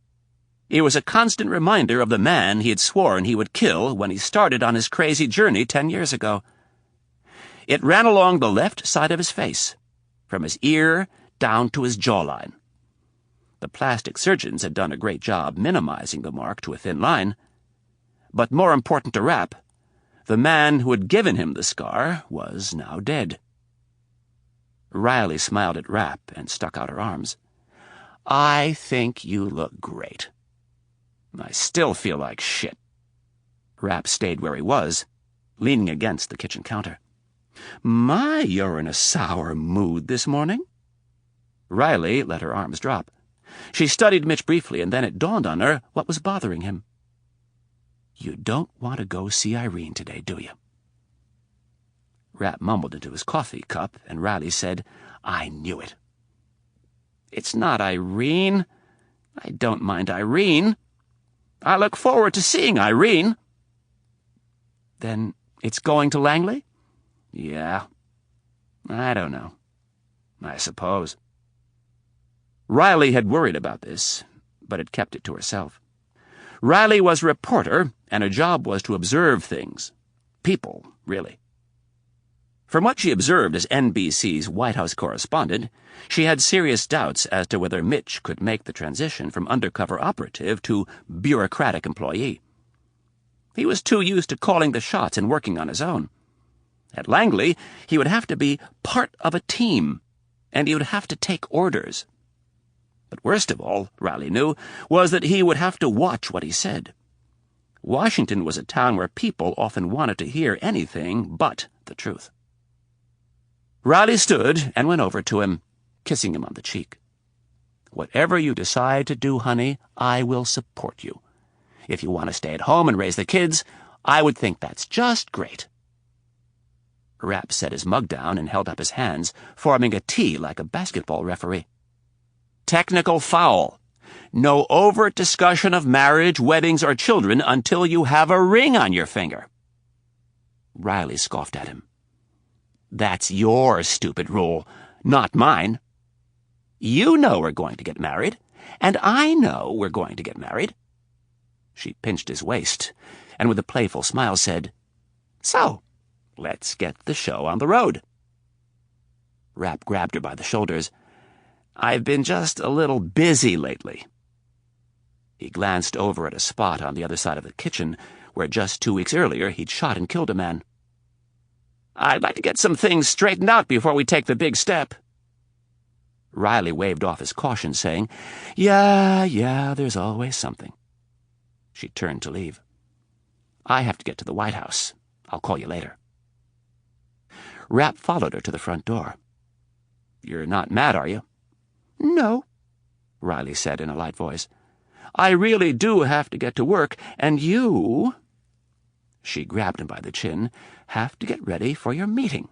It was a constant reminder of the man he had sworn he would kill when he started on his crazy journey 10 years ago. It ran along the left side of his face, from his ear down to his jawline. The plastic surgeons had done a great job minimizing the mark to a thin line. But more important to Rapp, the man who had given him the scar was now dead. Riley smiled at Rapp and stuck out her arms. "I think you look great. I still feel like shit." Rapp stayed where he was, leaning against the kitchen counter. "My, you're in a sour mood this morning." Riley let her arms drop. She studied Mitch briefly, and then it dawned on her what was bothering him. "You don't want to go see Irene today, do you?" Rapp mumbled into his coffee cup, and Riley said, "I knew it." "It's not Irene. I don't mind Irene. I look forward to seeing Irene." "Then it's going to Langley?" "Yeah. I don't know. I suppose." Riley had worried about this, but had kept it to herself. Riley was a reporter, and her job was to observe things. People, really. From what she observed as NBC's White House correspondent, she had serious doubts as to whether Mitch could make the transition from undercover operative to bureaucratic employee. He was too used to calling the shots and working on his own. At Langley, he would have to be part of a team, and he would have to take orders. But worst of all, Riley knew, was that he would have to watch what he said. Washington was a town where people often wanted to hear anything but the truth. Riley stood and went over to him, kissing him on the cheek. "Whatever you decide to do, honey, I will support you. If you want to stay at home and raise the kids, I would think that's just great." Rapp set his mug down and held up his hands, forming a T like a basketball referee. "Technical foul. No overt discussion of marriage, weddings, or children until you have a ring on your finger." Riley scoffed at him. "That's your stupid rule, not mine. You know we're going to get married, and I know we're going to get married." She pinched his waist, and with a playful smile said, "So, let's get the show on the road." Rapp grabbed her by the shoulders. "I've been just a little busy lately." He glanced over at a spot on the other side of the kitchen where just 2 weeks earlier he'd shot and killed a man. "I'd like to get some things straightened out before we take the big step." Riley waved off his caution, saying, Yeah, there's always something." She turned to leave. "I have to get to the White House. I'll call you later." Rapp followed her to the front door. "You're not mad, are you?" "No," Riley said in a light voice. "I really do have to get to work, and you—" She grabbed him by the chin. "Have to get ready for your meeting."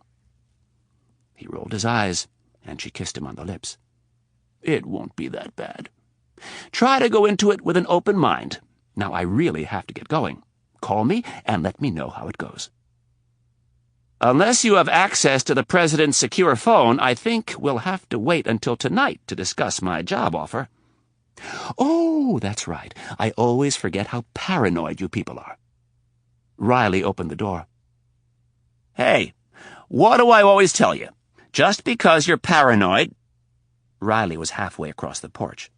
He rolled his eyes, and she kissed him on the lips. "It won't be that bad. Try to go into it with an open mind. Now I really have to get going. Call me and let me know how it goes." "Unless you have access to the president's secure phone, I think we'll have to wait until tonight to discuss my job offer." "Oh, that's right. I always forget how paranoid you people are." Riley opened the door. "Hey, what do I always tell you? Just because you're paranoid—" Riley was halfway across the porch.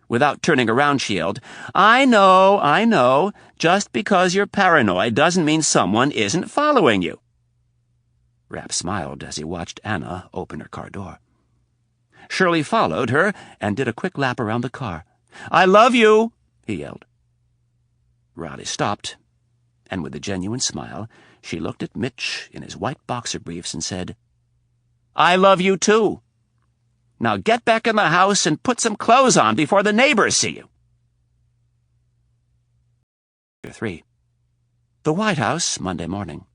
Without turning around, she yelled, I know. Just because you're paranoid doesn't mean someone isn't following you." Rapp smiled as he watched Anna open her car door. Shirley followed her and did a quick lap around the car. "I love you," he yelled. Riley stopped, and with a genuine smile, she looked at Mitch in his white boxer briefs and said, "I love you too. Now get back in the house and put some clothes on before the neighbors see you." 3. The White House, Monday morning.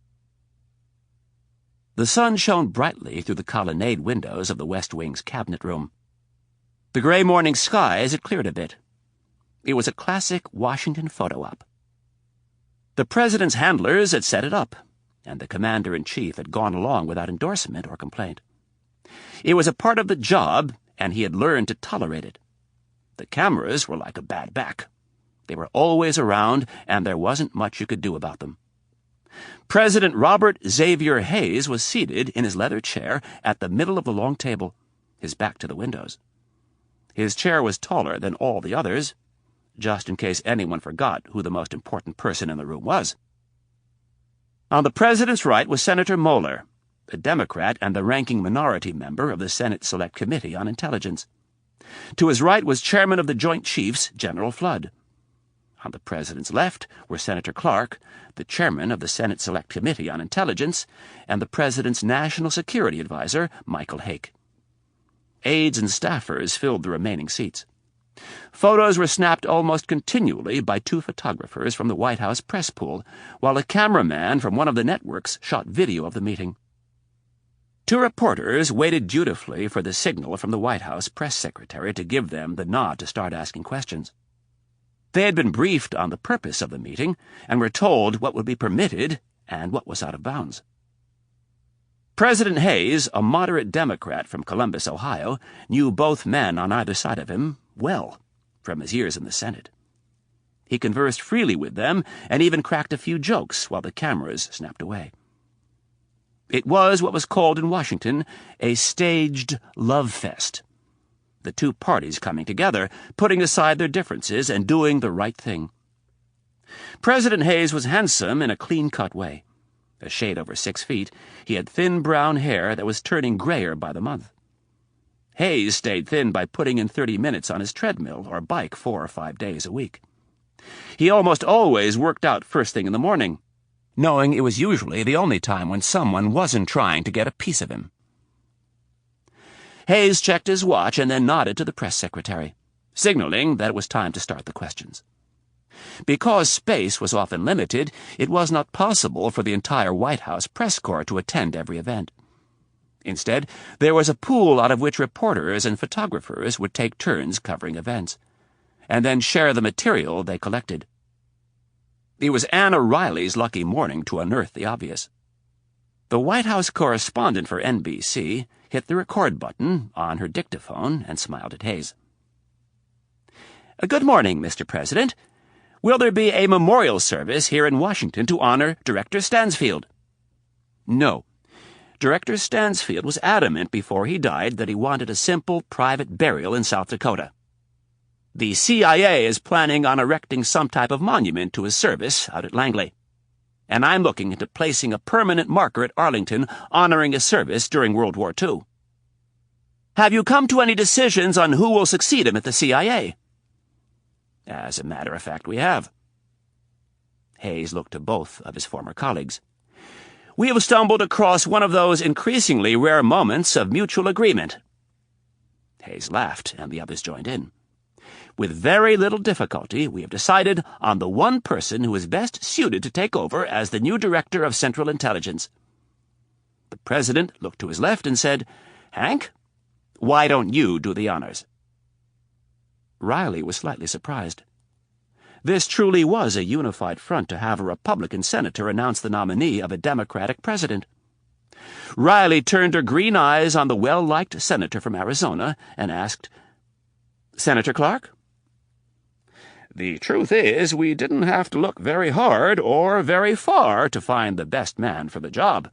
The sun shone brightly through the colonnade windows of the West Wing's cabinet room. The gray morning skies had cleared a bit. It was a classic Washington photo op. The president's handlers had set it up, and the commander-in-chief had gone along without endorsement or complaint. It was a part of the job, and he had learned to tolerate it. The cameras were like a bad back. They were always around, and there wasn't much you could do about them. President Robert Xavier Hayes was seated in his leather chair at the middle of the long table, his back to the windows. His chair was taller than all the others, just in case anyone forgot who the most important person in the room was. On the president's right was Senator Moeller, a Democrat and the ranking minority member of the Senate Select Committee on Intelligence. To his right was Chairman of the Joint Chiefs, General Flood. On the president's left were Senator Clark, the chairman of the Senate Select Committee on Intelligence, and the president's national security advisor, Michael Hake. Aides and staffers filled the remaining seats. Photos were snapped almost continually by two photographers from the White House press pool, while a cameraman from one of the networks shot video of the meeting. Two reporters waited dutifully for the signal from the White House press secretary to give them the nod to start asking questions. They had been briefed on the purpose of the meeting and were told what would be permitted and what was out of bounds. President Hayes, a moderate Democrat from Columbus, Ohio, knew both men on either side of him well from his years in the Senate. He conversed freely with them and even cracked a few jokes while the cameras snapped away. It was what was called in Washington a staged love fest. The two parties coming together, putting aside their differences and doing the right thing. President Hayes was handsome in a clean-cut way. A shade over 6 feet, he had thin brown hair that was turning grayer by the month. Hayes stayed thin by putting in 30 minutes on his treadmill or bike 4 or 5 days a week. He almost always worked out first thing in the morning, knowing it was usually the only time when someone wasn't trying to get a piece of him. Hayes checked his watch and then nodded to the press secretary, signaling that it was time to start the questions. Because space was often limited, it was not possible for the entire White House press corps to attend every event. Instead, there was a pool out of which reporters and photographers would take turns covering events, and then share the material they collected. It was Anna Riley's lucky morning to unearth the obvious. The White House correspondent for NBC hit the record button on her dictaphone and smiled at Hayes. "Good morning, Mr. President. Will there be a memorial service here in Washington to honor Director Stansfield?" "No. Director Stansfield was adamant before he died that he wanted a simple private burial in South Dakota. The CIA is planning on erecting some type of monument to his service out at Langley, and I'm looking into placing a permanent marker at Arlington honoring his service during World War II. Have you come to any decisions on who will succeed him at the CIA?" "As a matter of fact, we have." Hayes looked to both of his former colleagues. "We have stumbled across one of those increasingly rare moments of mutual agreement." Hayes laughed, and the others joined in. "With very little difficulty, we have decided on the one person who is best suited to take over as the new Director of Central Intelligence." The President looked to his left and said, "Hank, why don't you do the honors?" Riley was slightly surprised. This truly was a unified front to have a Republican senator announce the nominee of a Democratic president. Riley turned her green eyes on the well-liked senator from Arizona and asked, "Senator Clark?" "The truth is, we didn't have to look very hard or very far to find the best man for the job."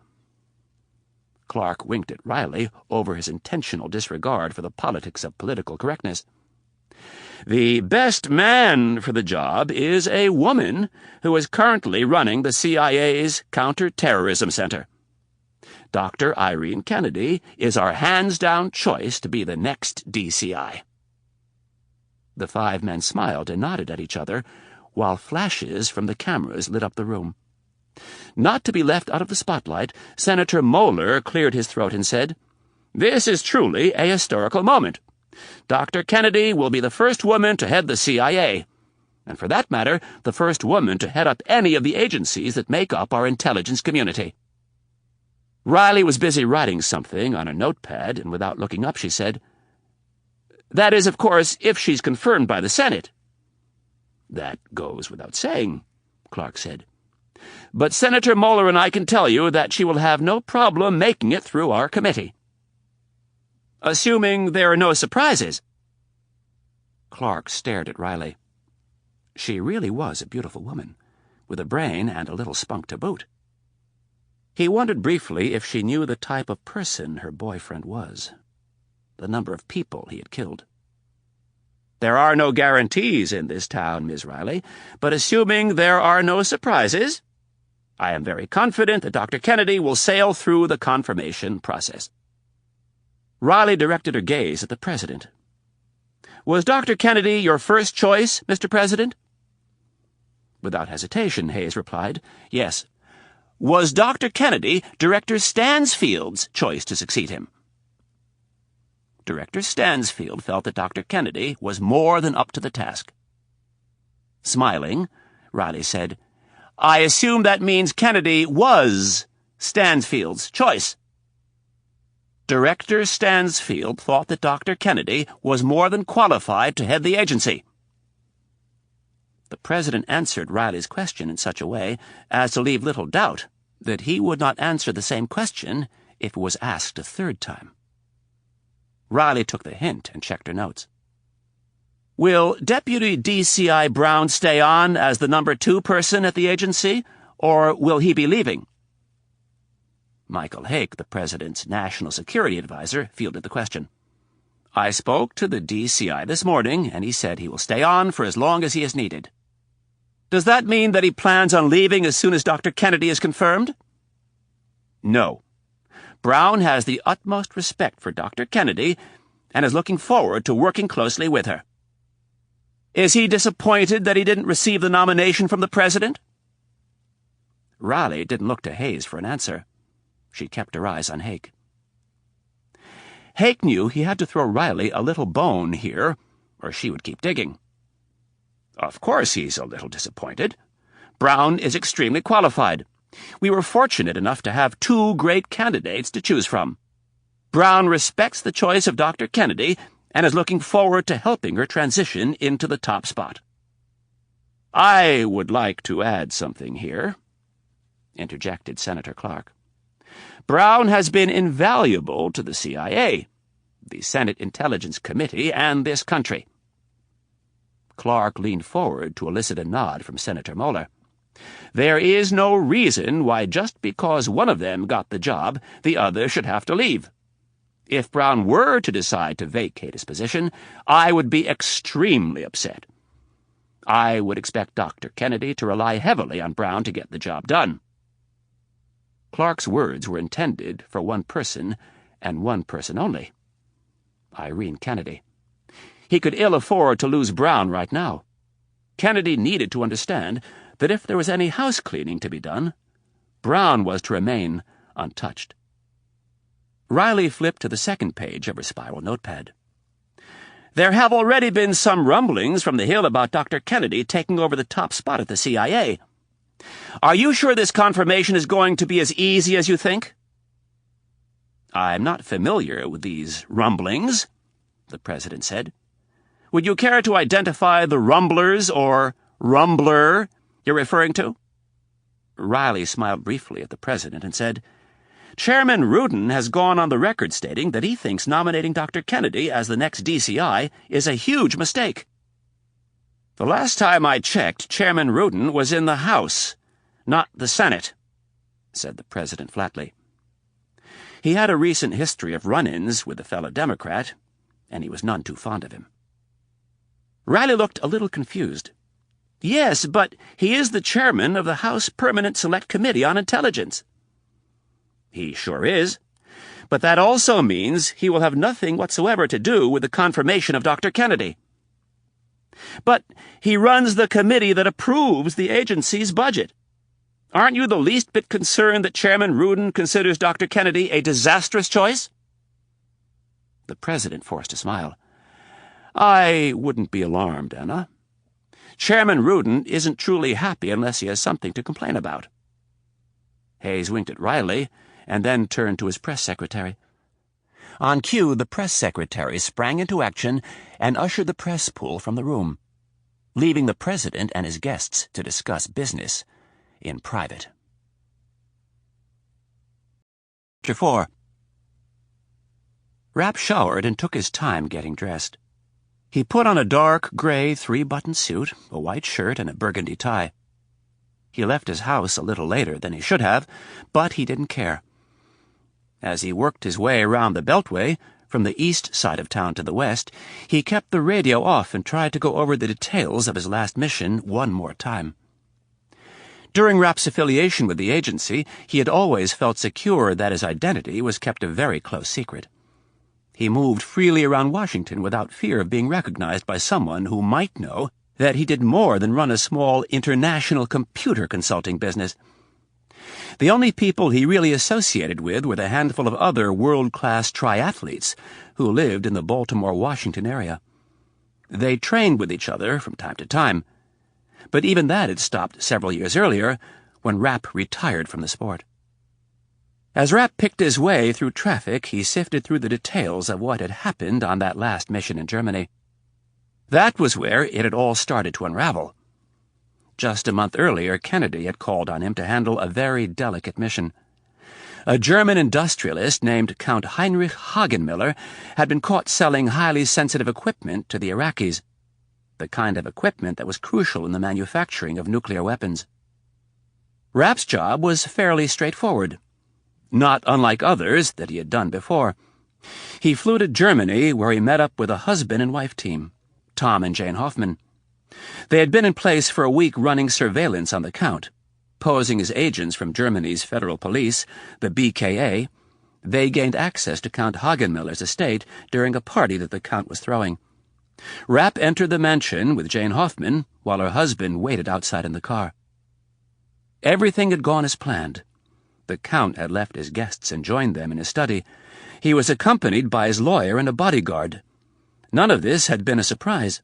Clark winked at Riley over his intentional disregard for the politics of political correctness. "The best man for the job is a woman who is currently running the CIA's Counterterrorism Center. Dr. Irene Kennedy is our hands-down choice to be the next DCI." The 5 men smiled and nodded at each other, while flashes from the cameras lit up the room. Not to be left out of the spotlight, Senator Moeller cleared his throat and said, "This is truly a historical moment. Dr. Kennedy will be the first woman to head the CIA, and for that matter, the first woman to head up any of the agencies that make up our intelligence community." Riley was busy writing something on a notepad, and without looking up, she said, "That is, of course, if she's confirmed by the Senate." "That goes without saying," Clark said. "But Senator Moeller and I can tell you that she will have no problem making it through our committee." "Assuming there are no surprises." Clark stared at Riley. She really was a beautiful woman, with a brain and a little spunk to boot. He wondered briefly if she knew the type of person her boyfriend was, the number of people he had killed. "There are no guarantees in this town, Ms. Riley, but assuming there are no surprises, I am very confident that Dr. Kennedy will sail through the confirmation process." Riley directed her gaze at the President. "Was Dr. Kennedy your first choice, Mr. President?" Without hesitation, Hayes replied, "Yes." "Was Dr. Kennedy Director Stansfield's choice to succeed him?" Director Stansfield felt that Dr. Kennedy was more than up to the task. Smiling, Riley said, "I assume that means Kennedy was Stansfield's choice." Director Stansfield thought that Dr. Kennedy was more than qualified to head the agency. The President answered Riley's question in such a way as to leave little doubt that he would not answer the same question if it was asked a third time. Riley took the hint and checked her notes. "Will Deputy DCI Brown stay on as the number 2 person at the agency, or will he be leaving?" Michael Hake, the President's National Security Advisor, fielded the question. "I spoke to the DCI this morning, and he said he will stay on for as long as he is needed." "Does that mean that he plans on leaving as soon as Dr. Kennedy is confirmed?" "No. Brown has the utmost respect for Dr. Kennedy and is looking forward to working closely with her." "Is he disappointed that he didn't receive the nomination from the President?" Riley didn't look to Hayes for an answer. She kept her eyes on Hake. Hake knew he had to throw Riley a little bone here, or she would keep digging. "Of course he's a little disappointed. Brown is extremely qualified. We were fortunate enough to have 2 great candidates to choose from. Brown respects the choice of Dr. Kennedy and is looking forward to helping her transition into the top spot." "I would like to add something here," interjected Senator Clark. "Brown has been invaluable to the CIA, the Senate Intelligence Committee, and this country." Clark leaned forward to elicit a nod from Senator Moeller. "There is no reason why just because one of them got the job, the other should have to leave. If Brown were to decide to vacate his position, I would be extremely upset. I would expect Dr. Kennedy to rely heavily on Brown to get the job done." Clark's words were intended for one person, and one person only: Irene Kennedy. He could ill afford to lose Brown right now. Kennedy needed to understand that if there was any house cleaning to be done, Brown was to remain untouched. Riley flipped to the second page of her spiral notepad. "There have already been some rumblings from the Hill about Dr. Kennedy taking over the top spot at the CIA. Are you sure this confirmation is going to be as easy as you think?" "I'm not familiar with these rumblings," the President said. "Would you care to identify the rumblers or rumbler you're referring to?" Riley smiled briefly at the President and said, "Chairman Rudin has gone on the record stating that he thinks nominating Dr. Kennedy as the next DCI is a huge mistake." "The last time I checked, Chairman Rudin was in the House, not the Senate," said the President flatly. He had a recent history of run-ins with a fellow Democrat, and he was none too fond of him. Riley looked a little confused. "Yes, but he is the chairman of the House Permanent Select Committee on Intelligence." "He sure is. But that also means he will have nothing whatsoever to do with the confirmation of Dr. Kennedy." "But he runs the committee that approves the agency's budget. Aren't you the least bit concerned that Chairman Rudin considers Dr. Kennedy a disastrous choice?" The President forced a smile. "I wouldn't be alarmed, Anna. Chairman Rudin isn't truly happy unless he has something to complain about." Hayes winked at Riley and then turned to his press secretary. On cue, the press secretary sprang into action and ushered the press pool from the room, leaving the president and his guests to discuss business in private. Chapter 4. Rapp showered and took his time getting dressed. He put on a dark gray 3-button suit, a white shirt, and a burgundy tie. He left his house a little later than he should have, but he didn't care. As he worked his way around the Beltway, from the east side of town to the west, he kept the radio off and tried to go over the details of his last mission one more time. During Rapp's affiliation with the agency, he had always felt secure that his identity was kept a very close secret. He moved freely around Washington without fear of being recognized by someone who might know that he did more than run a small international computer consulting business. The only people he really associated with were the handful of other world-class triathletes who lived in the Baltimore-Washington area. They trained with each other from time to time, but even that had stopped several years earlier when Rapp retired from the sport. As Rapp picked his way through traffic, he sifted through the details of what had happened on that last mission in Germany. That was where it had all started to unravel. Just a month earlier, Kennedy had called on him to handle a very delicate mission. A German industrialist named Count Heinrich Hagenmiller had been caught selling highly sensitive equipment to the Iraqis, the kind of equipment that was crucial in the manufacturing of nuclear weapons. Rapp's job was fairly straightforward, not unlike others that he had done before. He flew to Germany, where he met up with a husband and wife team, Tom and Jane Hoffman. They had been in place for a week running surveillance on the Count. Posing as agents from Germany's federal police, the BKA, they gained access to Count Hagenmiller's estate during a party that the Count was throwing. Rapp entered the mansion with Jane Hoffman, while her husband waited outside in the car. Everything had gone as planned. The Count had left his guests and joined them in his study. He was accompanied by his lawyer and a bodyguard. None of this had been a surprise.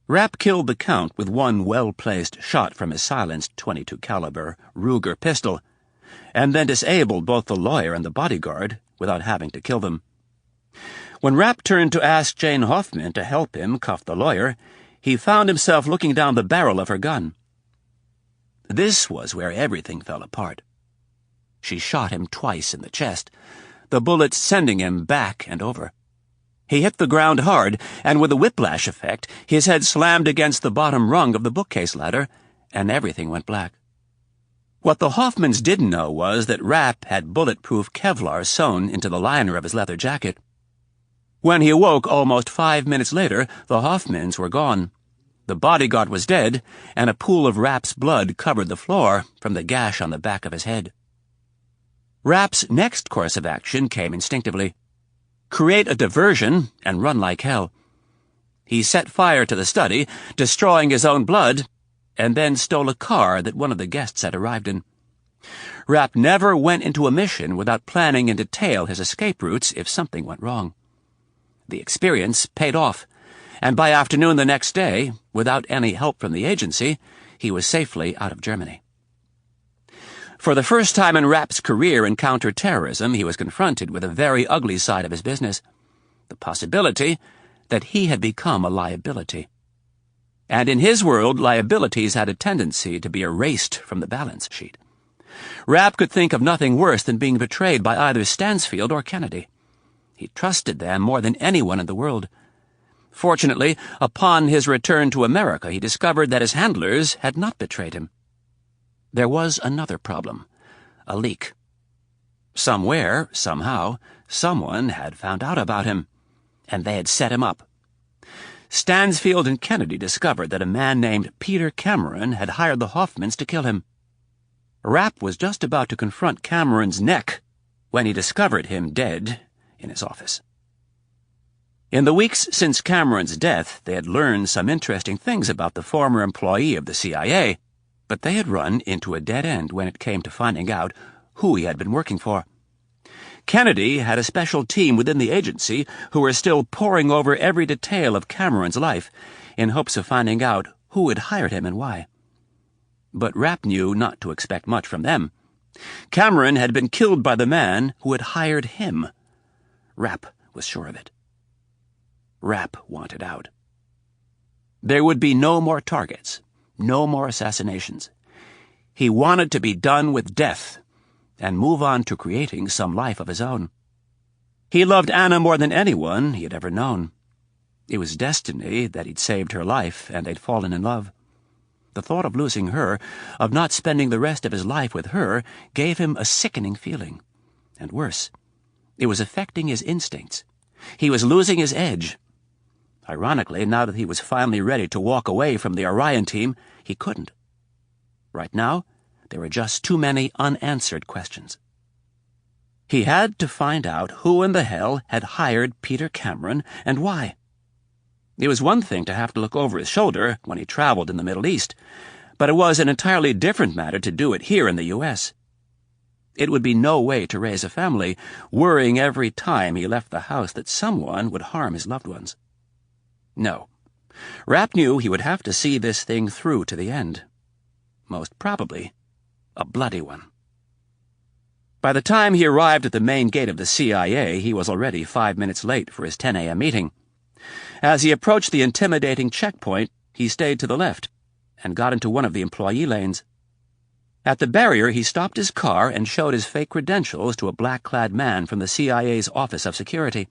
Rapp killed the Count with one well-placed shot from his silenced .22 caliber Ruger pistol, and then disabled both the lawyer and the bodyguard without having to kill them. When Rapp turned to ask Jane Hoffman to help him cuff the lawyer, he found himself looking down the barrel of her gun. This was where everything fell apart. She shot him twice in the chest, the bullets sending him back and over. He hit the ground hard, and with a whiplash effect, his head slammed against the bottom rung of the bookcase ladder, and everything went black. What the Hoffmans didn't know was that Rapp had bulletproof Kevlar sewn into the liner of his leather jacket. When he awoke almost 5 minutes later, the Hoffmans were gone. The bodyguard was dead, and a pool of Rapp's blood covered the floor from the gash on the back of his head. Rapp's next course of action came instinctively. Create a diversion and run like hell. He set fire to the study, destroying his own blood, and then stole a car that one of the guests had arrived in. Rapp never went into a mission without planning in detail his escape routes if something went wrong. The experience paid off, and by afternoon the next day, without any help from the agency, he was safely out of Germany. For the first time in Rapp's career in counterterrorism, he was confronted with a very ugly side of his business, the possibility that he had become a liability. And in his world, liabilities had a tendency to be erased from the balance sheet. Rapp could think of nothing worse than being betrayed by either Stansfield or Kennedy. He trusted them more than anyone in the world. Fortunately, upon his return to America, he discovered that his handlers had not betrayed him. There was another problem, a leak. Somewhere, somehow, someone had found out about him, and they had set him up. Stansfield and Kennedy discovered that a man named Peter Cameron had hired the Hoffmans to kill him. Rapp was just about to confront Cameron's neck when he discovered him dead in his office. In the weeks since Cameron's death, they had learned some interesting things about the former employee of the CIA, but they had run into a dead end when it came to finding out who he had been working for. Kennedy had a special team within the agency who were still poring over every detail of Cameron's life in hopes of finding out who had hired him and why. But Rapp knew not to expect much from them, Cameron had been killed by the man who had hired him. Rapp was sure of it. Rapp wanted out. There would be no more targets, no more assassinations. He wanted to be done with death and move on to creating some life of his own. He loved Anna more than anyone he had ever known. It was destiny that he'd saved her life and they'd fallen in love. The thought of losing her, of not spending the rest of his life with her, gave him a sickening feeling. And worse, it was affecting his instincts. He was losing his edge. Ironically, now that he was finally ready to walk away from the Orion team, he couldn't. Right now, there were just too many unanswered questions. He had to find out who in the hell had hired Peter Cameron and why. It was one thing to have to look over his shoulder when he traveled in the Middle East, but it was an entirely different matter to do it here in the U.S. It would be no way to raise a family, worrying every time he left the house that someone would harm his loved ones. No. Rapp knew he would have to see this thing through to the end. Most probably, a bloody one. By the time he arrived at the main gate of the CIA, he was already 5 minutes late for his 10 a.m. meeting. As he approached the intimidating checkpoint, he stayed to the left and got into one of the employee lanes. At the barrier, he stopped his car and showed his fake credentials to a black-clad man from the CIA's Office of Security.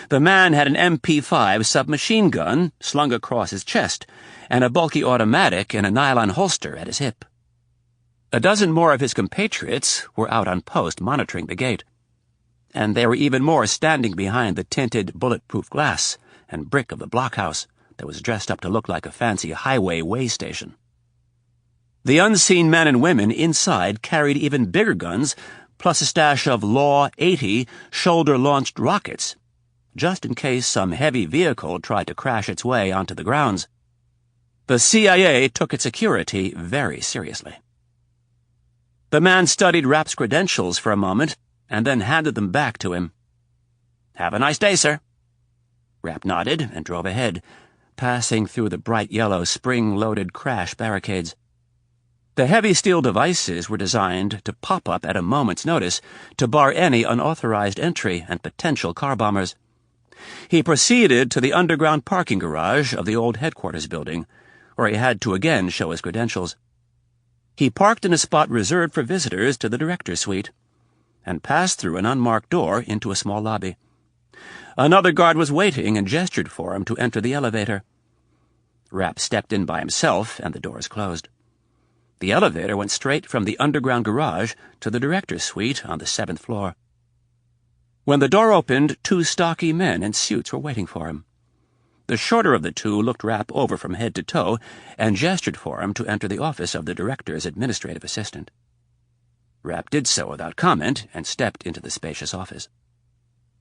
The man had an MP5 submachine gun slung across his chest and a bulky automatic in a nylon holster at his hip. A dozen more of his compatriots were out on post monitoring the gate, and there were even more standing behind the tinted bulletproof glass and brick of the blockhouse that was dressed up to look like a fancy highway way station. The unseen men and women inside carried even bigger guns, plus a stash of Law 80 shoulder-launched rockets, just in case some heavy vehicle tried to crash its way onto the grounds. The CIA took its security very seriously. The man studied Rapp's credentials for a moment and then handed them back to him. "Have a nice day, sir." Rapp nodded and drove ahead, passing through the bright yellow spring-loaded crash barricades. The heavy steel devices were designed to pop up at a moment's notice to bar any unauthorized entry and potential car bombers. He proceeded to the underground parking garage of the old headquarters building, where he had to again show his credentials. He parked in a spot reserved for visitors to the director's suite, and passed through an unmarked door into a small lobby. Another guard was waiting and gestured for him to enter the elevator. Rapp stepped in by himself, and the doors closed. The elevator went straight from the underground garage to the director's suite on the 7th floor. When the door opened, 2 stocky men in suits were waiting for him. The shorter of the two looked Rapp over from head to toe and gestured for him to enter the office of the director's administrative assistant. Rapp did so without comment and stepped into the spacious office.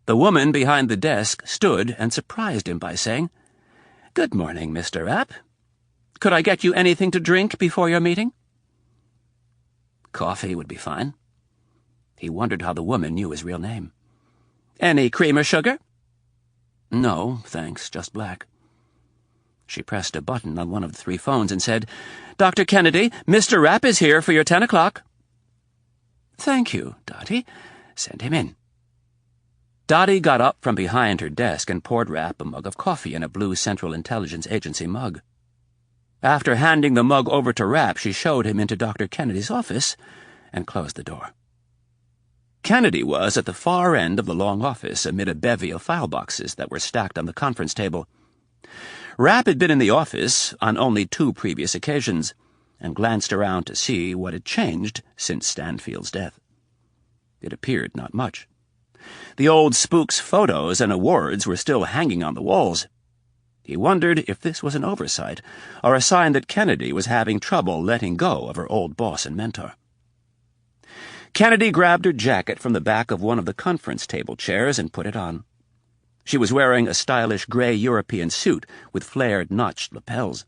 The woman behind the desk stood and surprised him by saying, "Good morning, Mr. Rapp. Could I get you anything to drink before your meeting?" Coffee would be fine. He wondered how the woman knew his real name. "Any cream or sugar?" "No, thanks, just black." She pressed a button on one of the 3 phones and said, "Dr. Kennedy, Mr. Rapp is here for your 10 o'clock. "Thank you, Dottie. Send him in." Dottie got up from behind her desk and poured Rapp a mug of coffee in a blue Central Intelligence Agency mug. After handing the mug over to Rapp, she showed him into Dr. Kennedy's office and closed the door. Kennedy was at the far end of the long office amid a bevy of file boxes that were stacked on the conference table. Rapp had been in the office on only 2 previous occasions and glanced around to see what had changed since Stanfield's death. It appeared not much. The old spook's photos and awards were still hanging on the walls. He wondered if this was an oversight or a sign that Kennedy was having trouble letting go of her old boss and mentor. Kennedy grabbed her jacket from the back of one of the conference table chairs and put it on. She was wearing a stylish gray European suit with flared, notched lapels.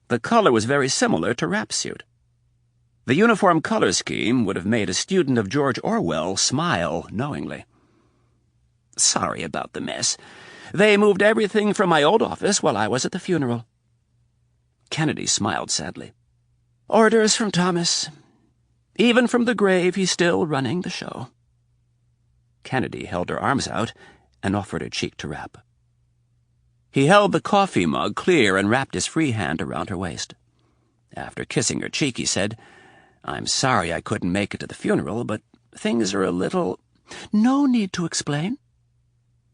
The color was very similar to Rapp's suit. The uniform color scheme would have made a student of George Orwell smile knowingly. "Sorry about the mess. They moved everything from my old office while I was at the funeral." Kennedy smiled sadly. "Orders from Thomas. Even from the grave, he's still running the show." Kennedy held her arms out and offered her cheek to Rapp. He held the coffee mug clear and wrapped his free hand around her waist. After kissing her cheek, he said, "I'm sorry I couldn't make it to the funeral, but things are a little—" "No need to explain."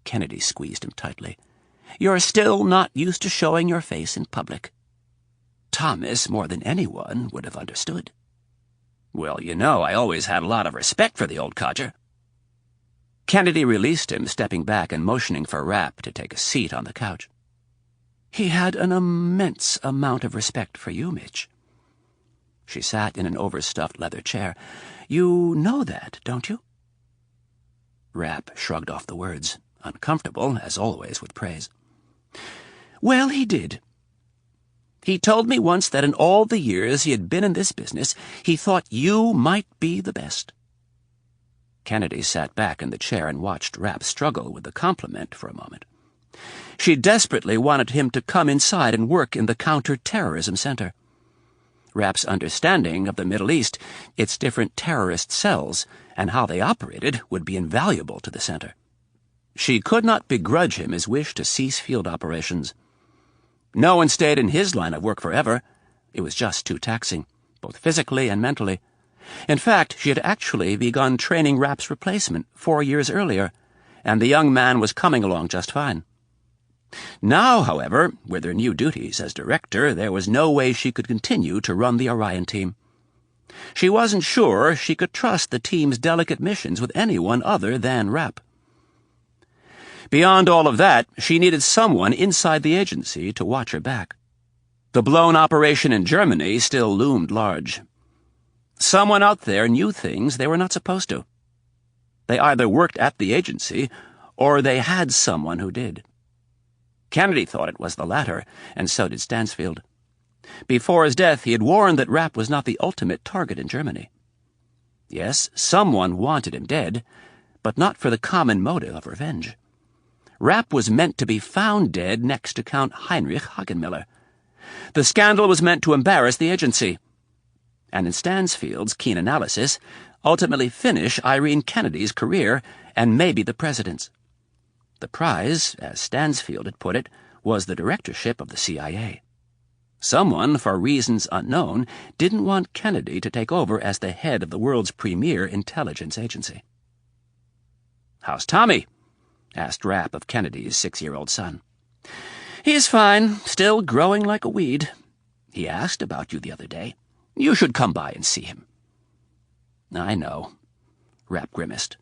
Kennedy squeezed him tightly. "You're still not used to showing your face in public. Thomas, more than anyone, would have understood." "Well, you know, I always had a lot of respect for the old codger." Kennedy released him, stepping back and motioning for Rapp to take a seat on the couch. "He had an immense amount of respect for you, Mitch." She sat in an overstuffed leather chair. "You know that, don't you?" Rapp shrugged off the words, uncomfortable, as always, with praise. "Well, he did. He told me once that in all the years he had been in this business, he thought you might be the best." Kennedy sat back in the chair and watched Rapp struggle with the compliment for a moment. She desperately wanted him to come inside and work in the counterterrorism center. Rapp's understanding of the Middle East, its different terrorist cells, and how they operated would be invaluable to the center. She could not begrudge him his wish to cease field operations. No one stayed in his line of work forever. It was just too taxing, both physically and mentally. In fact, she had actually begun training Rapp's replacement 4 years earlier, and the young man was coming along just fine. Now, however, with her new duties as director, there was no way she could continue to run the Orion team. She wasn't sure she could trust the team's delicate missions with anyone other than Rapp. Beyond all of that, she needed someone inside the agency to watch her back. The blown operation in Germany still loomed large. Someone out there knew things they were not supposed to. They either worked at the agency, or they had someone who did. Kennedy thought it was the latter, and so did Stansfield. Before his death, he had warned that Rapp was not the ultimate target in Germany. Yes, someone wanted him dead, but not for the common motive of revenge. Rapp was meant to be found dead next to Count Heinrich Hagenmiller. The scandal was meant to embarrass the agency, and in Stansfield's keen analysis, ultimately finish Irene Kennedy's career and maybe the president's. The prize, as Stansfield had put it, was the directorship of the CIA. Someone, for reasons unknown, didn't want Kennedy to take over as the head of the world's premier intelligence agency. "How's Tommy?" asked Rapp of Kennedy's 6-year-old son. "He's fine, still growing like a weed. He asked about you the other day. You should come by and see him." "I know," Rapp grimaced.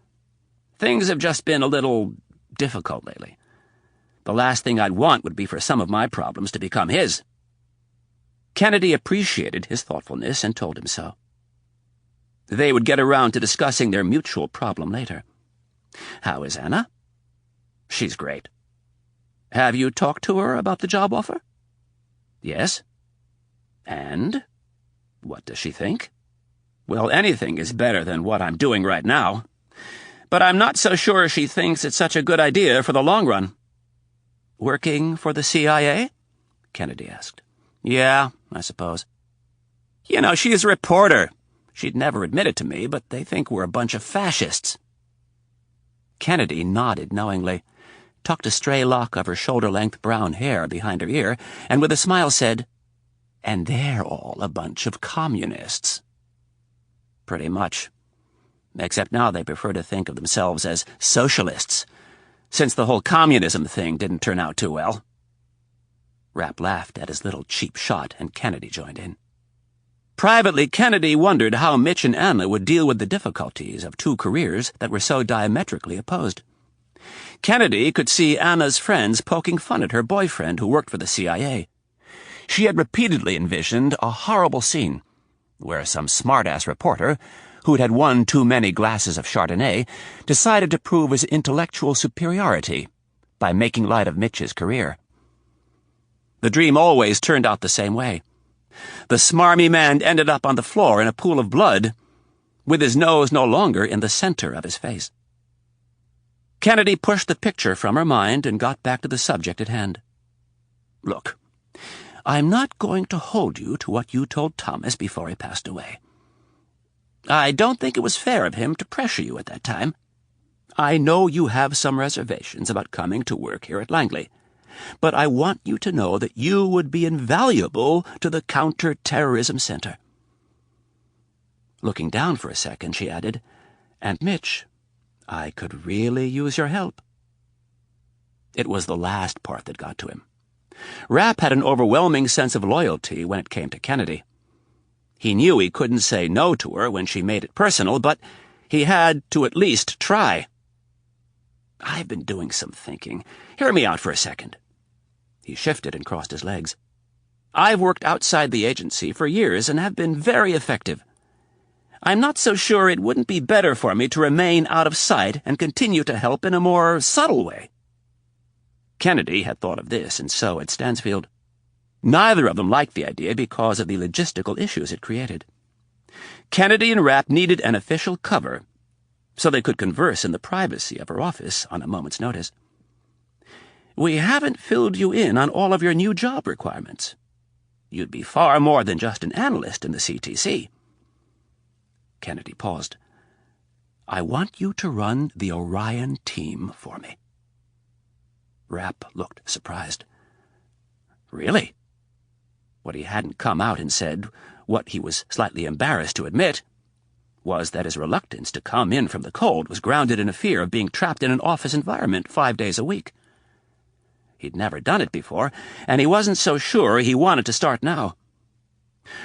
"Things have just been a little difficult lately. The last thing I'd want would be for some of my problems to become his." Kennedy appreciated his thoughtfulness and told him so. They would get around to discussing their mutual problem later. "How is Anna?" "She's great." "Have you talked to her about the job offer?" "Yes." "And? What does she think?" "Well, anything is better than what I'm doing right now. But I'm not so sure she thinks it's such a good idea for the long run." "Working for the CIA?" Kennedy asked. "Yeah, I suppose. You know, she's a reporter. She'd never admit it to me, but they think we're a bunch of fascists." Kennedy nodded knowingly, tucked a stray lock of her shoulder-length brown hair behind her ear, and with a smile said, "And they're all a bunch of communists." "Pretty much. Except now they prefer to think of themselves as socialists, since the whole communism thing didn't turn out too well." Rapp laughed at his little cheap shot, and Kennedy joined in. Privately, Kennedy wondered how Mitch and Anna would deal with the difficulties of two careers that were so diametrically opposed. Kennedy could see Anna's friends poking fun at her boyfriend who worked for the CIA. She had repeatedly envisioned a horrible scene where some smart-ass reporter, who'd had one too many glasses of Chardonnay, decided to prove his intellectual superiority by making light of Mitch's career. The dream always turned out the same way. The smarmy man ended up on the floor in a pool of blood, with his nose no longer in the center of his face. Kennedy pushed the picture from her mind and got back to the subject at hand. "Look, I'm not going to hold you to what you told Thomas before he passed away. I don't think it was fair of him to pressure you at that time. I know you have some reservations about coming to work here at Langley, but I want you to know that you would be invaluable to the Counterterrorism Center." Looking down for a second, she added, "And Mitch, I could really use your help." It was the last part that got to him. Rapp had an overwhelming sense of loyalty when it came to Kennedy. He knew he couldn't say no to her when she made it personal, but he had to at least try. "I've been doing some thinking. Hear me out for a second." He shifted and crossed his legs. "I've worked outside the agency for years and have been very effective. I'm not so sure it wouldn't be better for me to remain out of sight and continue to help in a more subtle way." Kennedy had thought of this, and so had Stansfield. Neither of them liked the idea because of the logistical issues it created. Kennedy and Rapp needed an official cover so they could converse in the privacy of her office on a moment's notice. "We haven't filled you in on all of your new job requirements. You'd be far more than just an analyst in the CTC." Kennedy paused. "I want you to run the Orion team for me." Rapp looked surprised. "Really?" What he hadn't come out and said, what he was slightly embarrassed to admit, was that his reluctance to come in from the cold was grounded in a fear of being trapped in an office environment 5 days a week. He'd never done it before, and he wasn't so sure he wanted to start now.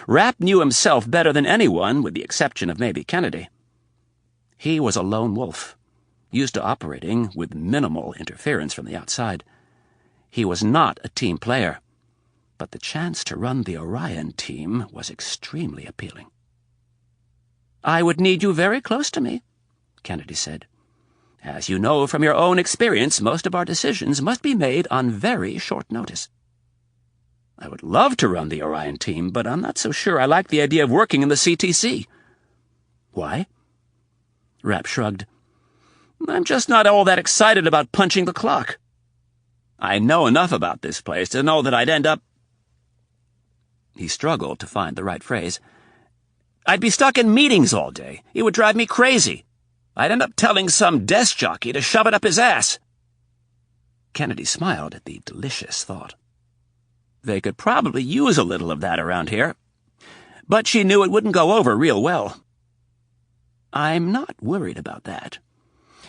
Rapp knew himself better than anyone, with the exception of maybe Kennedy. He was a lone wolf, used to operating with minimal interference from the outside. He was not a team player, but the chance to run the Orion team was extremely appealing. "I would need you very close to me," Kennedy said. "As you know from your own experience, most of our decisions must be made on very short notice." "I would love to run the Orion team, but I'm not so sure I like the idea of working in the CTC." "Why?" Rapp shrugged. "I'm just not all that excited about punching the clock. I know enough about this place to know that I'd end up—" He struggled to find the right phrase. "I'd be stuck in meetings all day. It would drive me crazy. I'd end up telling some desk jockey to shove it up his ass." Kennedy smiled at the delicious thought. They could probably use a little of that around here. But she knew it wouldn't go over real well. "I'm not worried about that.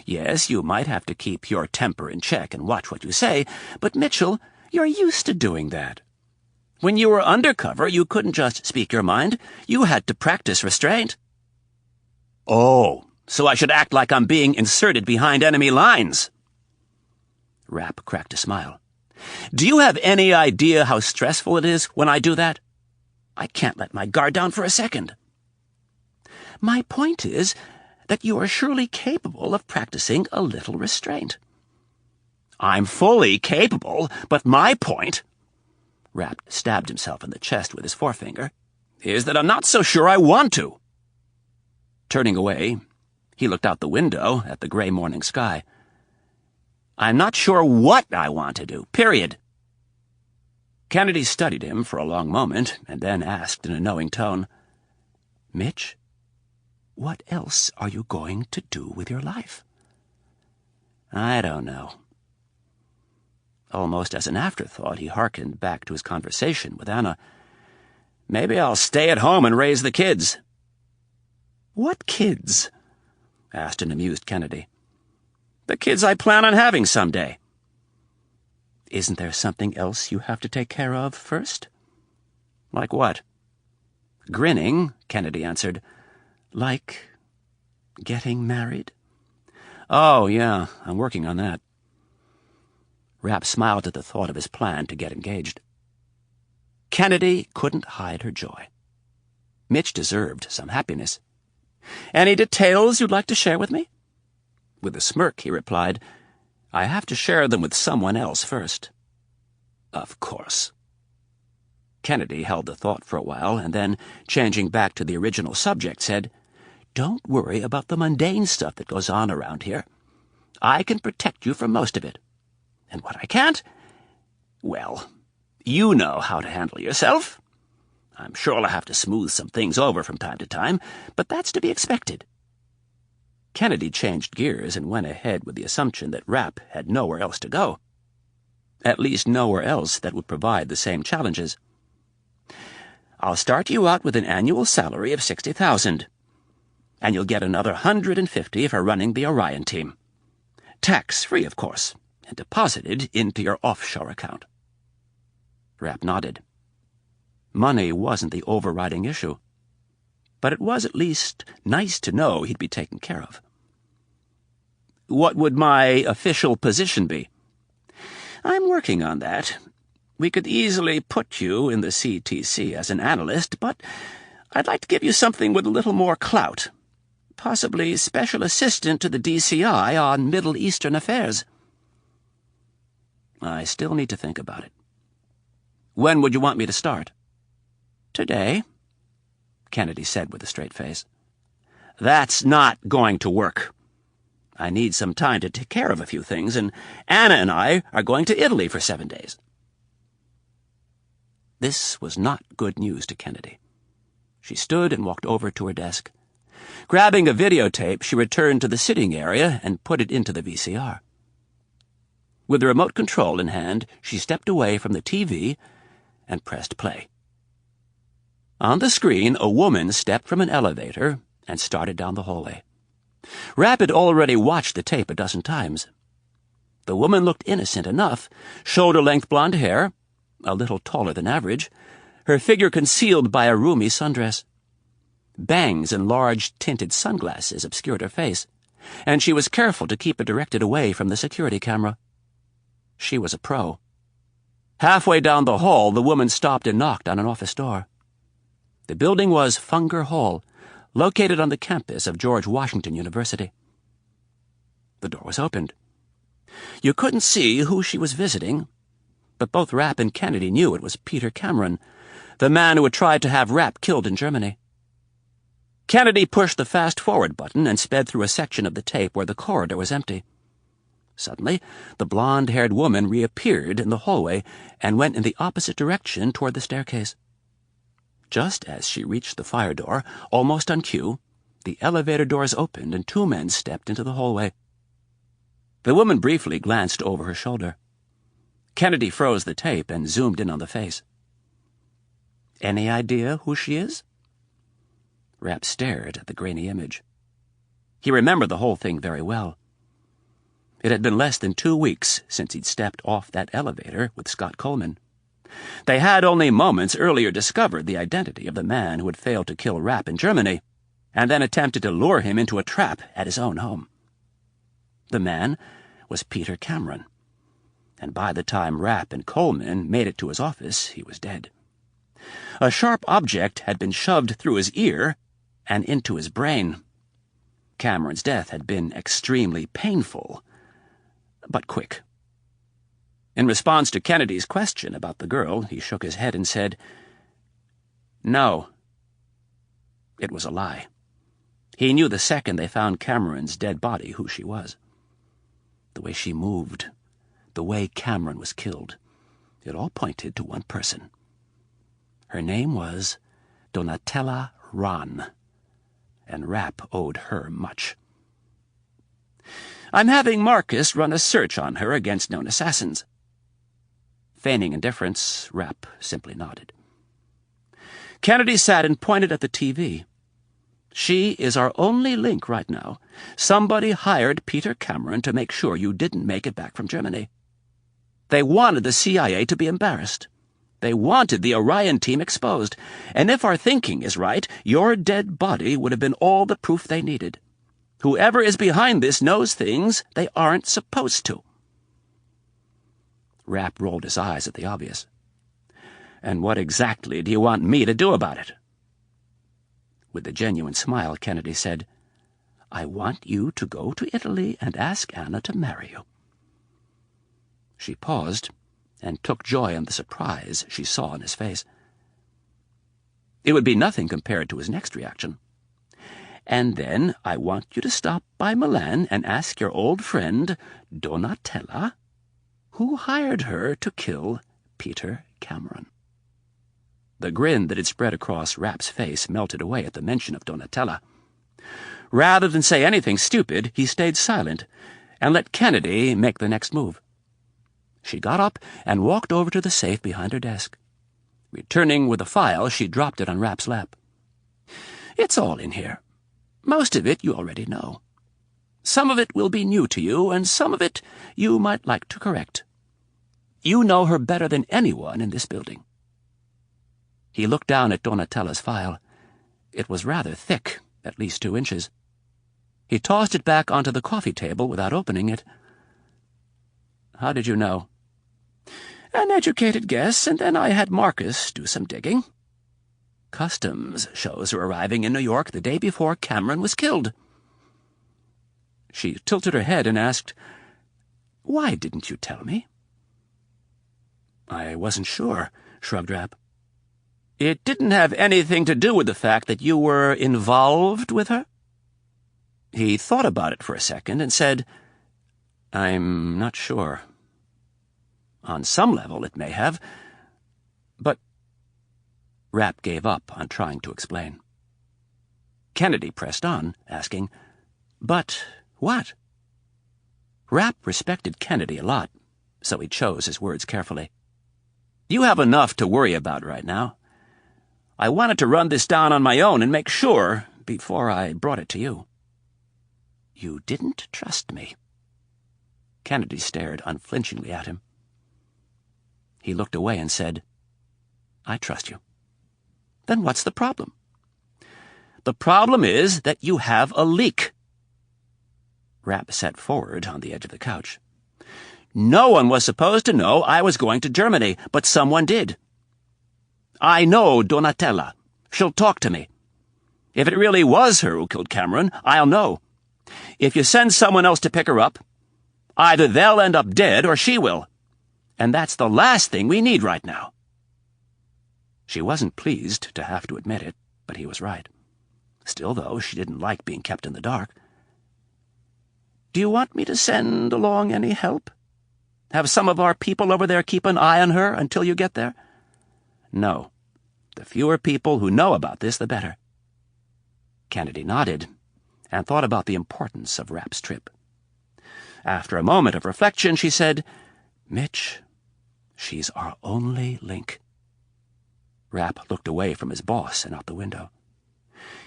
Yes, you might have to keep your temper in check and watch what you say, but Mitchell, you're used to doing that. When you were undercover, you couldn't just speak your mind. You had to practice restraint." "Oh, so I should act like I'm being inserted behind enemy lines." Rapp cracked a smile. "Do you have any idea how stressful it is when I do that? I can't let my guard down for a second." "My point is that you are surely capable of practicing a little restraint." "I'm fully capable, but my point," Rapp stabbed himself in the chest with his forefinger, "is that I'm not so sure I want to." Turning away, he looked out the window at the gray morning sky. "I'm not sure what I want to do, period." Kennedy studied him for a long moment, and then asked in a knowing tone, "Mitch, what else are you going to do with your life?" "I don't know." Almost as an afterthought, he hearkened back to his conversation with Anna. "Maybe I'll stay at home and raise the kids." "What kids?" asked an amused Kennedy. "The kids I plan on having someday." "Isn't there something else you have to take care of first?" "Like what?" Grinning, Kennedy answered, "Like getting married." "Oh, yeah, I'm working on that." Rapp smiled at the thought of his plan to get engaged. Kennedy couldn't hide her joy. Mitch deserved some happiness. "Any details you'd like to share with me?" With a smirk, he replied, "I have to share them with someone else first." "Of course." Kennedy held the thought for a while, and then, changing back to the original subject, said, "Don't worry about the mundane stuff that goes on around here. I can protect you from most of it. And what I can't, well, you know how to handle yourself. I'm sure I'll have to smooth some things over from time to time, but that's to be expected." Kennedy changed gears and went ahead with the assumption that Rapp had nowhere else to go. At least nowhere else that would provide the same challenges. "I'll start you out with an annual salary of $60,000, and you'll get another $150 for running the Orion team. Tax-free, of course, and deposited into your offshore account." Rapp nodded. Money wasn't the overriding issue, but it was at least nice to know he'd be taken care of. "What would my official position be?" "I'm working on that. We could easily put you in the CTC as an analyst, but I'd like to give you something with a little more clout. Possibly special assistant to the DCI on Middle Eastern affairs." "I still need to think about it." "When would you want me to start?" "Today," Kennedy said with a straight face. "That's not going to work. I need some time to take care of a few things, and Anna and I are going to Italy for 7 days." This was not good news to Kennedy. She stood and walked over to her desk. Grabbing a videotape, she returned to the sitting area and put it into the VCR. With the remote control in hand, she stepped away from the TV and pressed play. On the screen, a woman stepped from an elevator and started down the hallway. Rapp had already watched the tape a dozen times. The woman looked innocent enough, shoulder-length blonde hair, a little taller than average, her figure concealed by a roomy sundress. Bangs and large tinted sunglasses obscured her face, and she was careful to keep it directed away from the security camera. She was a pro. Halfway down the hall, the woman stopped and knocked on an office door. The building was Funger Hall, located on the campus of George Washington University. The door was opened. You couldn't see who she was visiting, but both Rapp and Kennedy knew it was Peter Cameron, the man who had tried to have Rapp killed in Germany. Kennedy pushed the fast-forward button and sped through a section of the tape where the corridor was empty. Suddenly, the blonde-haired woman reappeared in the hallway and went in the opposite direction toward the staircase. Just as she reached the fire door, almost on cue, the elevator doors opened and 2 men stepped into the hallway. The woman briefly glanced over her shoulder. Kennedy froze the tape and zoomed in on the face. "Any idea who she is?" Rapp stared at the grainy image. He remembered the whole thing very well. It had been less than 2 weeks since he'd stepped off that elevator with Scott Coleman. They had only moments earlier discovered the identity of the man who had failed to kill Rapp in Germany, and then attempted to lure him into a trap at his own home. The man was Peter Cameron, and by the time Rapp and Coleman made it to his office, he was dead. A sharp object had been shoved through his ear and into his brain. Cameron's death had been extremely painful, but quick. In response to Kennedy's question about the girl, he shook his head and said, "No." It was a lie. He knew the second they found Cameron's dead body who she was. The way she moved, the way Cameron was killed, it all pointed to one person. Her name was Donatella Rahn, and Rapp owed her much. "I'm having Marcus run a search on her against known assassins." Feigning indifference, Rapp simply nodded. Kennedy sat and pointed at the TV. "She is our only link right now. Somebody hired Peter Cameron to make sure you didn't make it back from Germany. They wanted the CIA to be embarrassed. They wanted the Orion team exposed. And if our thinking is right, your dead body would have been all the proof they needed. Whoever is behind this knows things they aren't supposed to." Rapp rolled his eyes at the obvious. "And what exactly do you want me to do about it?" With a genuine smile, Kennedy said, "I want you to go to Italy and ask Anna to marry you." She paused and took joy in the surprise she saw on his face. It would be nothing compared to his next reaction. "And then I want you to stop by Milan and ask your old friend, Donatella, who hired her to kill Peter Cameron." The grin that had spread across Rapp's face melted away at the mention of Donatella. Rather than say anything stupid, he stayed silent and let Kennedy make the next move. She got up and walked over to the safe behind her desk. Returning with a file, she dropped it on Rapp's lap. "It's all in here. Most of it you already know. Some of it will be new to you, and some of it you might like to correct. You know her better than anyone in this building." He looked down at Donatella's file. It was rather thick, at least 2 inches. He tossed it back onto the coffee table without opening it. "How did you know?" "An educated guess, and then I had Marcus do some digging. Customs shows her arriving in New York the day before Cameron was killed." She tilted her head and asked, "Why didn't you tell me?" "I wasn't sure," shrugged Rapp. "It didn't have anything to do with the fact that you were involved with her?" He thought about it for a second and said, "I'm not sure. On some level it may have, but—" Rapp gave up on trying to explain. Kennedy pressed on, asking, "But what?" Rapp respected Kennedy a lot, so he chose his words carefully. "You have enough to worry about right now. I wanted to run this down on my own and make sure before I brought it to you." "You didn't trust me." Kennedy stared unflinchingly at him. He looked away and said, "I trust you." "Then what's the problem?" "The problem is that you have a leak." Rapp sat forward on the edge of the couch. "No one was supposed to know I was going to Germany, but someone did. I know Donatella. She'll talk to me. If it really was her who killed Cameron, I'll know. If you send someone else to pick her up, either they'll end up dead or she will. And that's the last thing we need right now." She wasn't pleased to have to admit it, but he was right. Still, though, she didn't like being kept in the dark. "Do you want me to send along any help? Have some of our people over there keep an eye on her until you get there?" "No. The fewer people who know about this, the better." Kennedy nodded and thought about the importance of Rapp's trip. After a moment of reflection, she said, "Mitch, she's our only link." Rapp looked away from his boss and out the window.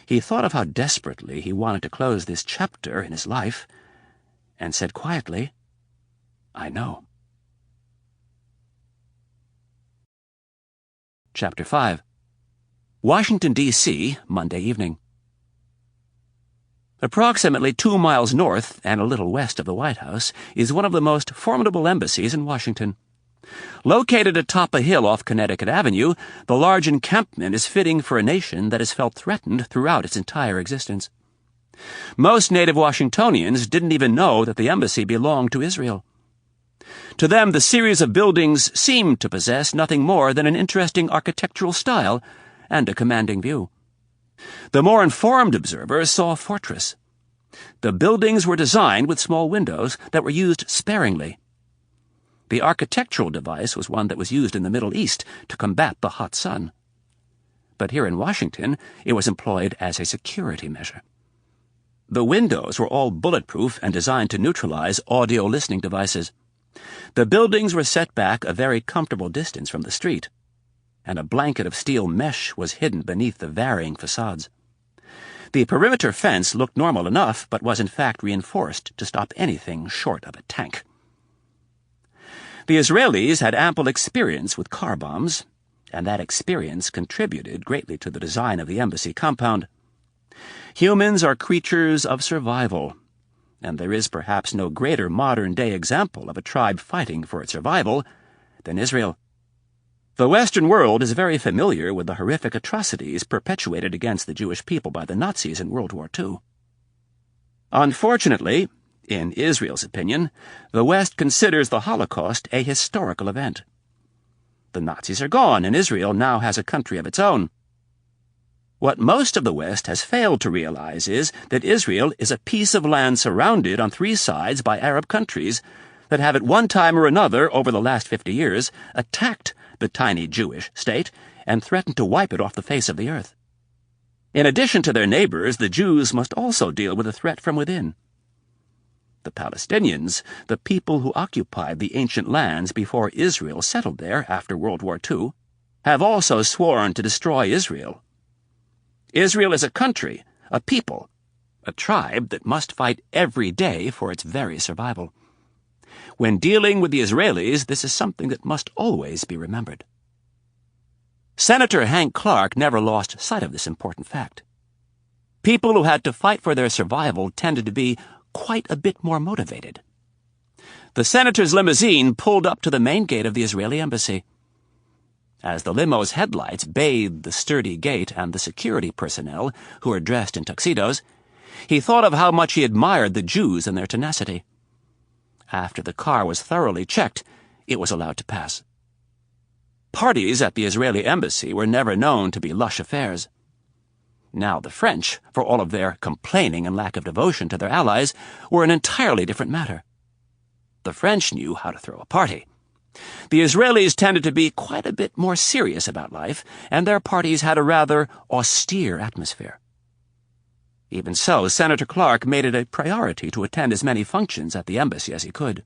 He thought of how desperately he wanted to close this chapter in his life, and said quietly, "I know." Chapter 5. Washington, D.C., Monday evening. Approximately 2 miles north and a little west of the White House is one of the most formidable embassies in Washington. Located atop a hill off Connecticut Avenue, the large encampment is fitting for a nation that has felt threatened throughout its entire existence. Most native Washingtonians didn't even know that the embassy belonged to Israel. To them, the series of buildings seemed to possess nothing more than an interesting architectural style and a commanding view. The more informed observer saw a fortress. The buildings were designed with small windows that were used sparingly. The architectural device was one that was used in the Middle East to combat the hot sun. But here in Washington, it was employed as a security measure. The windows were all bulletproof and designed to neutralize audio listening devices. The buildings were set back a very comfortable distance from the street, and a blanket of steel mesh was hidden beneath the varying facades. The perimeter fence looked normal enough, but was in fact reinforced to stop anything short of a tank. The Israelis had ample experience with car bombs, and that experience contributed greatly to the design of the embassy compound. Humans are creatures of survival, and there is perhaps no greater modern-day example of a tribe fighting for its survival than Israel. The Western world is very familiar with the horrific atrocities perpetuated against the Jewish people by the Nazis in World War II. Unfortunately, in Israel's opinion, the West considers the Holocaust a historical event. The Nazis are gone, and Israel now has a country of its own. What most of the West has failed to realize is that Israel is a piece of land surrounded on 3 sides by Arab countries that have at one time or another over the last 50 years attacked the tiny Jewish state and threatened to wipe it off the face of the earth. In addition to their neighbors, the Jews must also deal with a threat from within. The Palestinians, the people who occupied the ancient lands before Israel settled there after World War II, have also sworn to destroy Israel. Israel is a country, a people, a tribe that must fight every day for its very survival. When dealing with the Israelis, this is something that must always be remembered. Senator Hank Clark never lost sight of this important fact. People who had to fight for their survival tended to be quite a bit more motivated. The senator's limousine pulled up to the main gate of the Israeli embassy. As the limo's headlights bathed the sturdy gate and the security personnel, who were dressed in tuxedos, he thought of how much he admired the Jews and their tenacity. After the car was thoroughly checked, it was allowed to pass. Parties at the Israeli embassy were never known to be lush affairs. Now the French, for all of their complaining and lack of devotion to their allies, were an entirely different matter. The French knew how to throw a party. The Israelis tended to be quite a bit more serious about life, and their parties had a rather austere atmosphere. Even so, Senator Clark made it a priority to attend as many functions at the embassy as he could.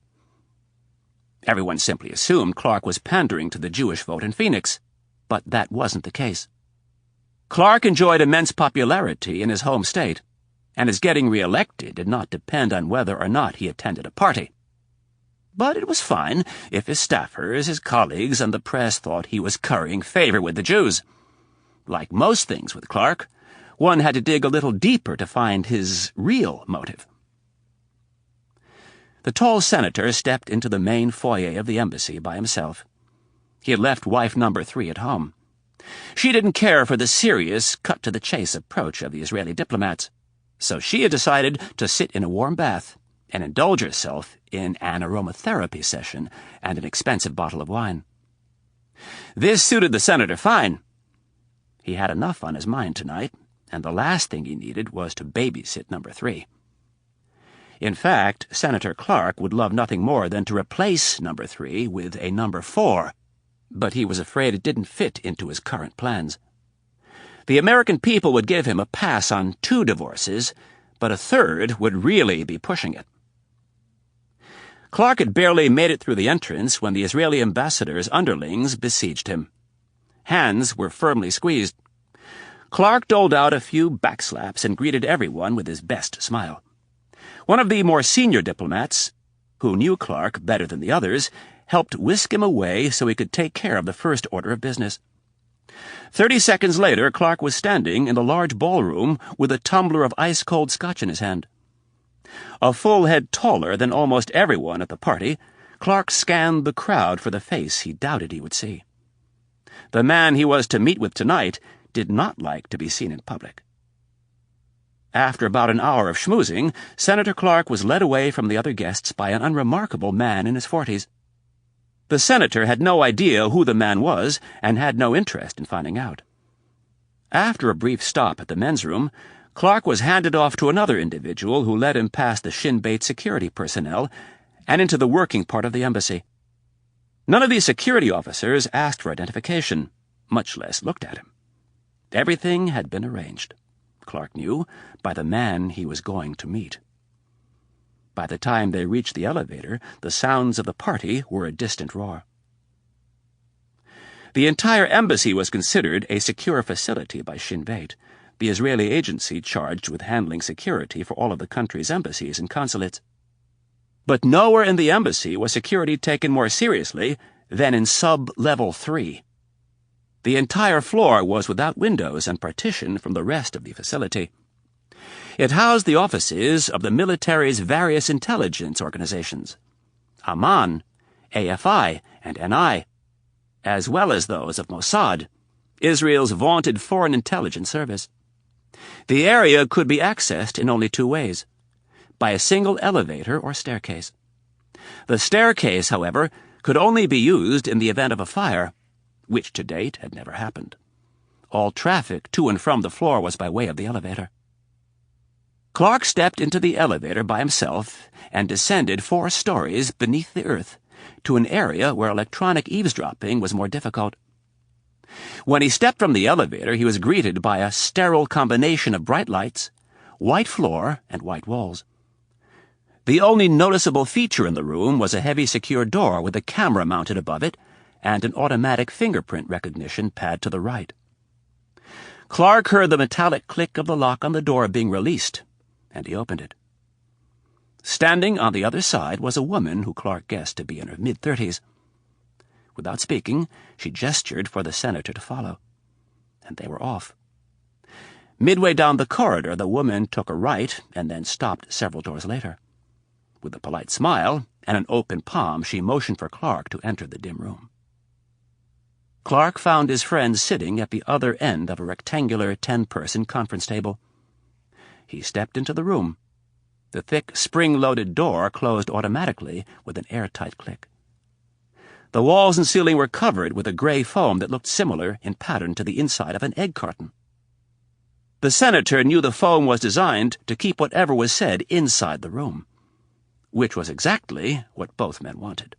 Everyone simply assumed Clark was pandering to the Jewish vote in Phoenix, but that wasn't the case. Clark enjoyed immense popularity in his home state, and his getting re-elected did not depend on whether or not he attended a party. But it was fine if his staffers, his colleagues, and the press thought he was currying favor with the Jews. Like most things with Clark, one had to dig a little deeper to find his real motive. The tall senator stepped into the main foyer of the embassy by himself. He had left wife number 3 at home. She didn't care for the serious, cut-to-the-chase approach of the Israeli diplomats, so she had decided to sit in a warm bath and indulge herself in an aromatherapy session and an expensive bottle of wine. This suited the senator fine. He had enough on his mind tonight, and the last thing he needed was to babysit number 3. In fact, Senator Clark would love nothing more than to replace number 3 with a number 4, but he was afraid it didn't fit into his current plans. The American people would give him a pass on 2 divorces, but a 3rd would really be pushing it. Clark had barely made it through the entrance when the Israeli ambassador's underlings besieged him. Hands were firmly squeezed. Clark doled out a few backslaps and greeted everyone with his best smile. One of the more senior diplomats, who knew Clark better than the others, helped whisk him away so he could take care of the first order of business. 30 seconds later, Clark was standing in the large ballroom with a tumbler of ice-cold scotch in his hand. A full head taller than almost everyone at the party, Clark scanned the crowd for the face he doubted he would see. The man he was to meet with tonight did not like to be seen in public. After about an hour of schmoozing, Senator Clark was led away from the other guests by an unremarkable man in his 40s. The senator had no idea who the man was and had no interest in finding out. After a brief stop at the men's room, Clark was handed off to another individual who led him past the shin-bait security personnel and into the working part of the embassy. None of these security officers asked for identification, much less looked at him. Everything had been arranged, Clark knew, by the man he was going to meet. By the time they reached the elevator, the sounds of the party were a distant roar. The entire embassy was considered a secure facility by Shin Bet, the Israeli agency charged with handling security for all of the country's embassies and consulates. But nowhere in the embassy was security taken more seriously than in Sub-Level 3. The entire floor was without windows and partitioned from the rest of the facility. It housed the offices of the military's various intelligence organizations, Amman, AFI, and NI, as well as those of Mossad, Israel's vaunted foreign intelligence service. The area could be accessed in only 2 ways, by a single elevator or staircase. The staircase, however, could only be used in the event of a fire, which to date had never happened. All traffic to and from the floor was by way of the elevator. Clark stepped into the elevator by himself and descended 4 stories beneath the earth to an area where electronic eavesdropping was more difficult. When he stepped from the elevator, he was greeted by a sterile combination of bright lights, white floor, and white walls. The only noticeable feature in the room was a heavy secure door with a camera mounted above it and an automatic fingerprint recognition pad to the right. Clark heard the metallic click of the lock on the door being released, and he opened it. Standing on the other side was a woman who Clark guessed to be in her mid-30s. Without speaking, she gestured for the senator to follow, and they were off. Midway down the corridor, the woman took a right and then stopped several doors later. With a polite smile and an open palm, she motioned for Clark to enter the dim room. Clark found his friend sitting at the other end of a rectangular 10-person conference table. He stepped into the room. The thick, spring-loaded door closed automatically with an airtight click. The walls and ceiling were covered with a gray foam that looked similar in pattern to the inside of an egg carton. The senator knew the foam was designed to keep whatever was said inside the room, which was exactly what both men wanted.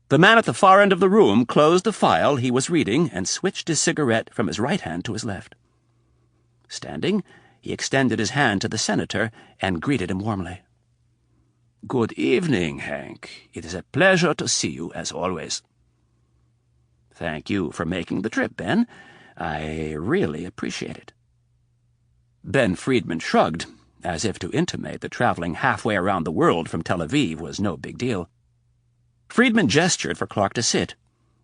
The man at the far end of the room closed the file he was reading and switched his cigarette from his right hand to his left. Standing, he extended his hand to the senator and greeted him warmly. "Good evening, Hank. It is a pleasure to see you, as always." "Thank you for making the trip, Ben. I really appreciate it." Ben Friedman shrugged, as if to intimate that traveling halfway around the world from Tel Aviv was no big deal. Friedman gestured for Clark to sit,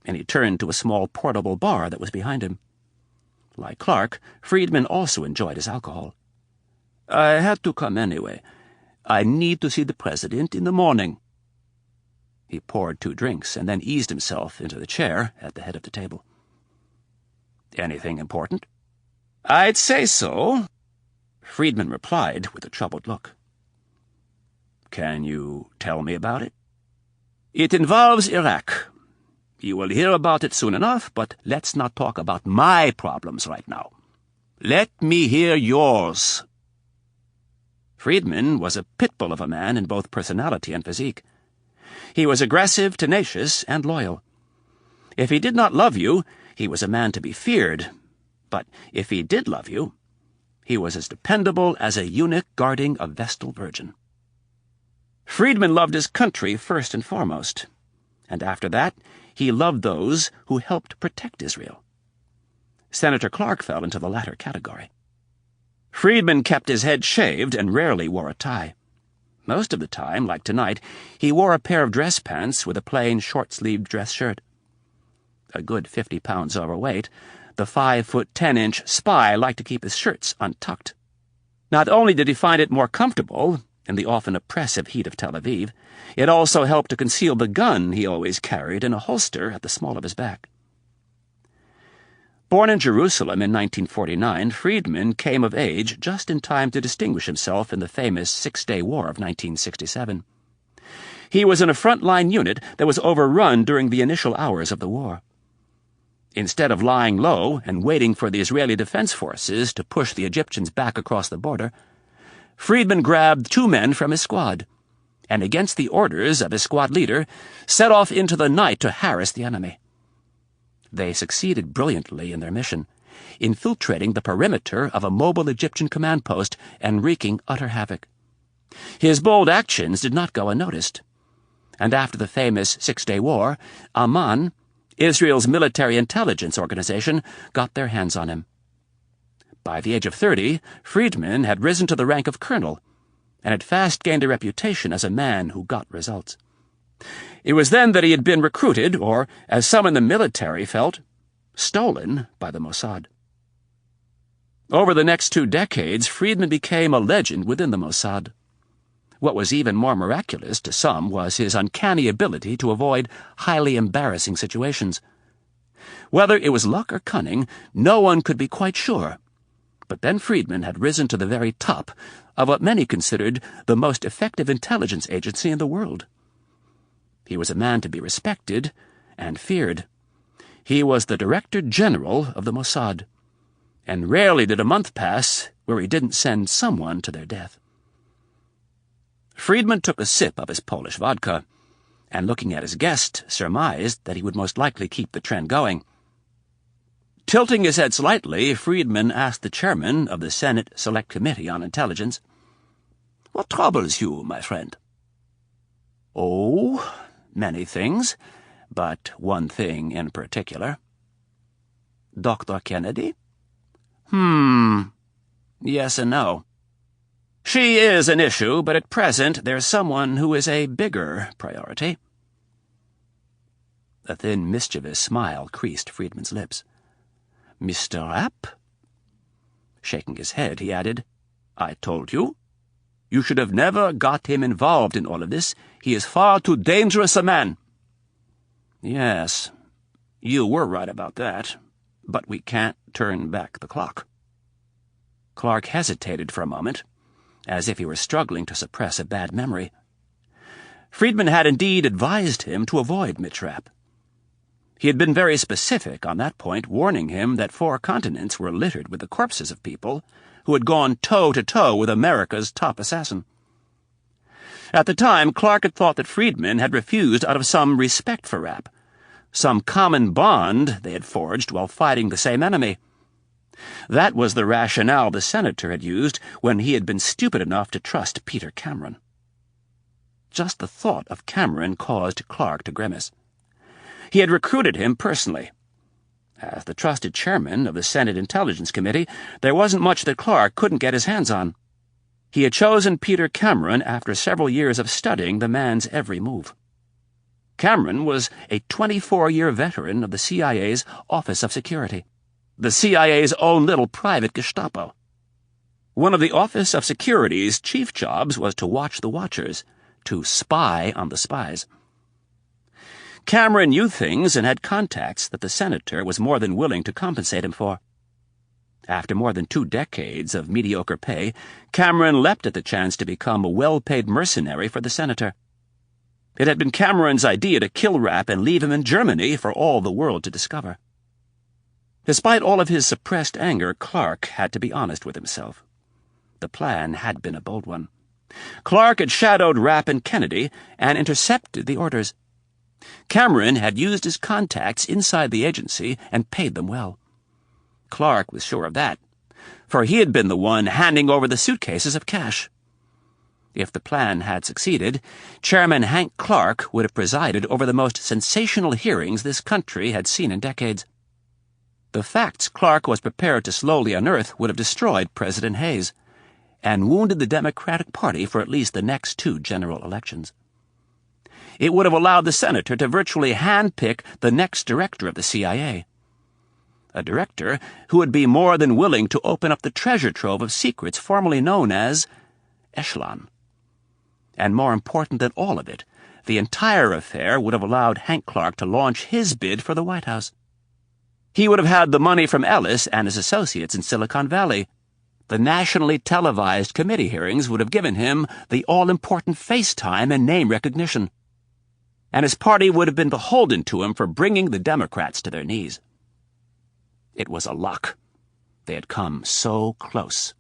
and he turned to a small portable bar that was behind him. Like Clark, Friedman also enjoyed his alcohol. "I had to come anyway. I need to see the president in the morning." He poured 2 drinks and then eased himself into the chair at the head of the table. "Anything important?" "I'd say so," Friedman replied with a troubled look. "Can you tell me about it?" "It involves Iraq. You will hear about it soon enough, but let's not talk about my problems right now. Let me hear yours." Friedman was a pit bull of a man in both personality and physique. He was aggressive, tenacious, and loyal. If he did not love you, he was a man to be feared. But if he did love you, he was as dependable as a eunuch guarding a Vestal virgin. Friedman loved his country first and foremost, and after that he loved those who helped protect Israel. Senator Clark fell into the latter category. Friedman kept his head shaved and rarely wore a tie. Most of the time, like tonight, he wore a pair of dress pants with a plain short-sleeved dress shirt. A good 50 pounds overweight, the 5'10" spy liked to keep his shirts untucked. Not only did he find it more comfortable, in the often oppressive heat of Tel Aviv, it also helped to conceal the gun he always carried in a holster at the small of his back. Born in Jerusalem in 1949, Friedman came of age just in time to distinguish himself in the famous Six-Day War of 1967. He was in a front-line unit that was overrun during the initial hours of the war. Instead of lying low and waiting for the Israeli Defense Forces to push the Egyptians back across the border, Friedman grabbed 2 men from his squad, and against the orders of his squad leader, set off into the night to harass the enemy. They succeeded brilliantly in their mission, infiltrating the perimeter of a mobile Egyptian command post and wreaking utter havoc. His bold actions did not go unnoticed, and after the famous Six-Day War, Amman, Israel's military intelligence organization, got their hands on him. By the age of 30, Friedman had risen to the rank of colonel, and had fast gained a reputation as a man who got results. It was then that he had been recruited, or, as some in the military felt, stolen by the Mossad. Over the next 2 decades, Friedman became a legend within the Mossad. What was even more miraculous to some was his uncanny ability to avoid highly embarrassing situations. Whether it was luck or cunning, no one could be quite sure. But then Friedman had risen to the very top of what many considered the most effective intelligence agency in the world. He was a man to be respected and feared. He was the Director General of the Mossad, and rarely did a month pass where he didn't send someone to their death. Friedman took a sip of his Polish vodka, and looking at his guest, surmised that he would most likely keep the trend going. Tilting his head slightly, Friedman asked the chairman of the Senate Select Committee on Intelligence, "What troubles you, my friend?" "Oh, many things, but one thing in particular." "Dr. Kennedy?" Yes and no. She is an issue, but at present there's someone who is a bigger priority." A thin, mischievous smile creased Friedman's lips. "Mr. Rapp?" Shaking his head, he added, "I told you. You should have never got him involved in all of this. He is far too dangerous a man." "Yes, you were right about that, but we can't turn back the clock." Clark hesitated for a moment, as if he were struggling to suppress a bad memory. Friedman had indeed advised him to avoid Mitch Rapp. He had been very specific on that point, warning him that 4 continents were littered with the corpses of people who had gone toe-to-toe with America's top assassin. At the time, Clark had thought that Friedman had refused out of some respect for Rapp, some common bond they had forged while fighting the same enemy. That was the rationale the senator had used when he had been stupid enough to trust Peter Cameron. Just the thought of Cameron caused Clark to grimace. He had recruited him personally. As the trusted chairman of the Senate Intelligence Committee, there wasn't much that Clark couldn't get his hands on. He had chosen Peter Cameron after several years of studying the man's every move. Cameron was a 24-year veteran of the CIA's Office of Security, the CIA's own little private Gestapo. One of the Office of Security's chief jobs was to watch the watchers, to spy on the spies. Cameron knew things and had contacts that the senator was more than willing to compensate him for. After more than 2 decades of mediocre pay, Cameron leapt at the chance to become a well-paid mercenary for the senator. It had been Cameron's idea to kill Rapp and leave him in Germany for all the world to discover. Despite all of his suppressed anger, Clark had to be honest with himself. The plan had been a bold one. Clark had shadowed Rapp and Kennedy and intercepted the orders. Cameron had used his contacts inside the agency and paid them well. Clark was sure of that, for he had been the one handing over the suitcases of cash. If the plan had succeeded, Chairman Hank Clark would have presided over the most sensational hearings this country had seen in decades. The facts Clark was prepared to slowly unearth would have destroyed President Hayes and wounded the Democratic Party for at least the next 2 general elections. It would have allowed the senator to virtually handpick the next director of the CIA, a director who would be more than willing to open up the treasure trove of secrets formerly known as Echelon. And more important than all of it, the entire affair would have allowed Hank Clark to launch his bid for the White House. He would have had the money from Ellis and his associates in Silicon Valley. The nationally televised committee hearings would have given him the all-important face time and name recognition. And his party would have been beholden to him for bringing the Democrats to their knees. It was a lock. They had come so close.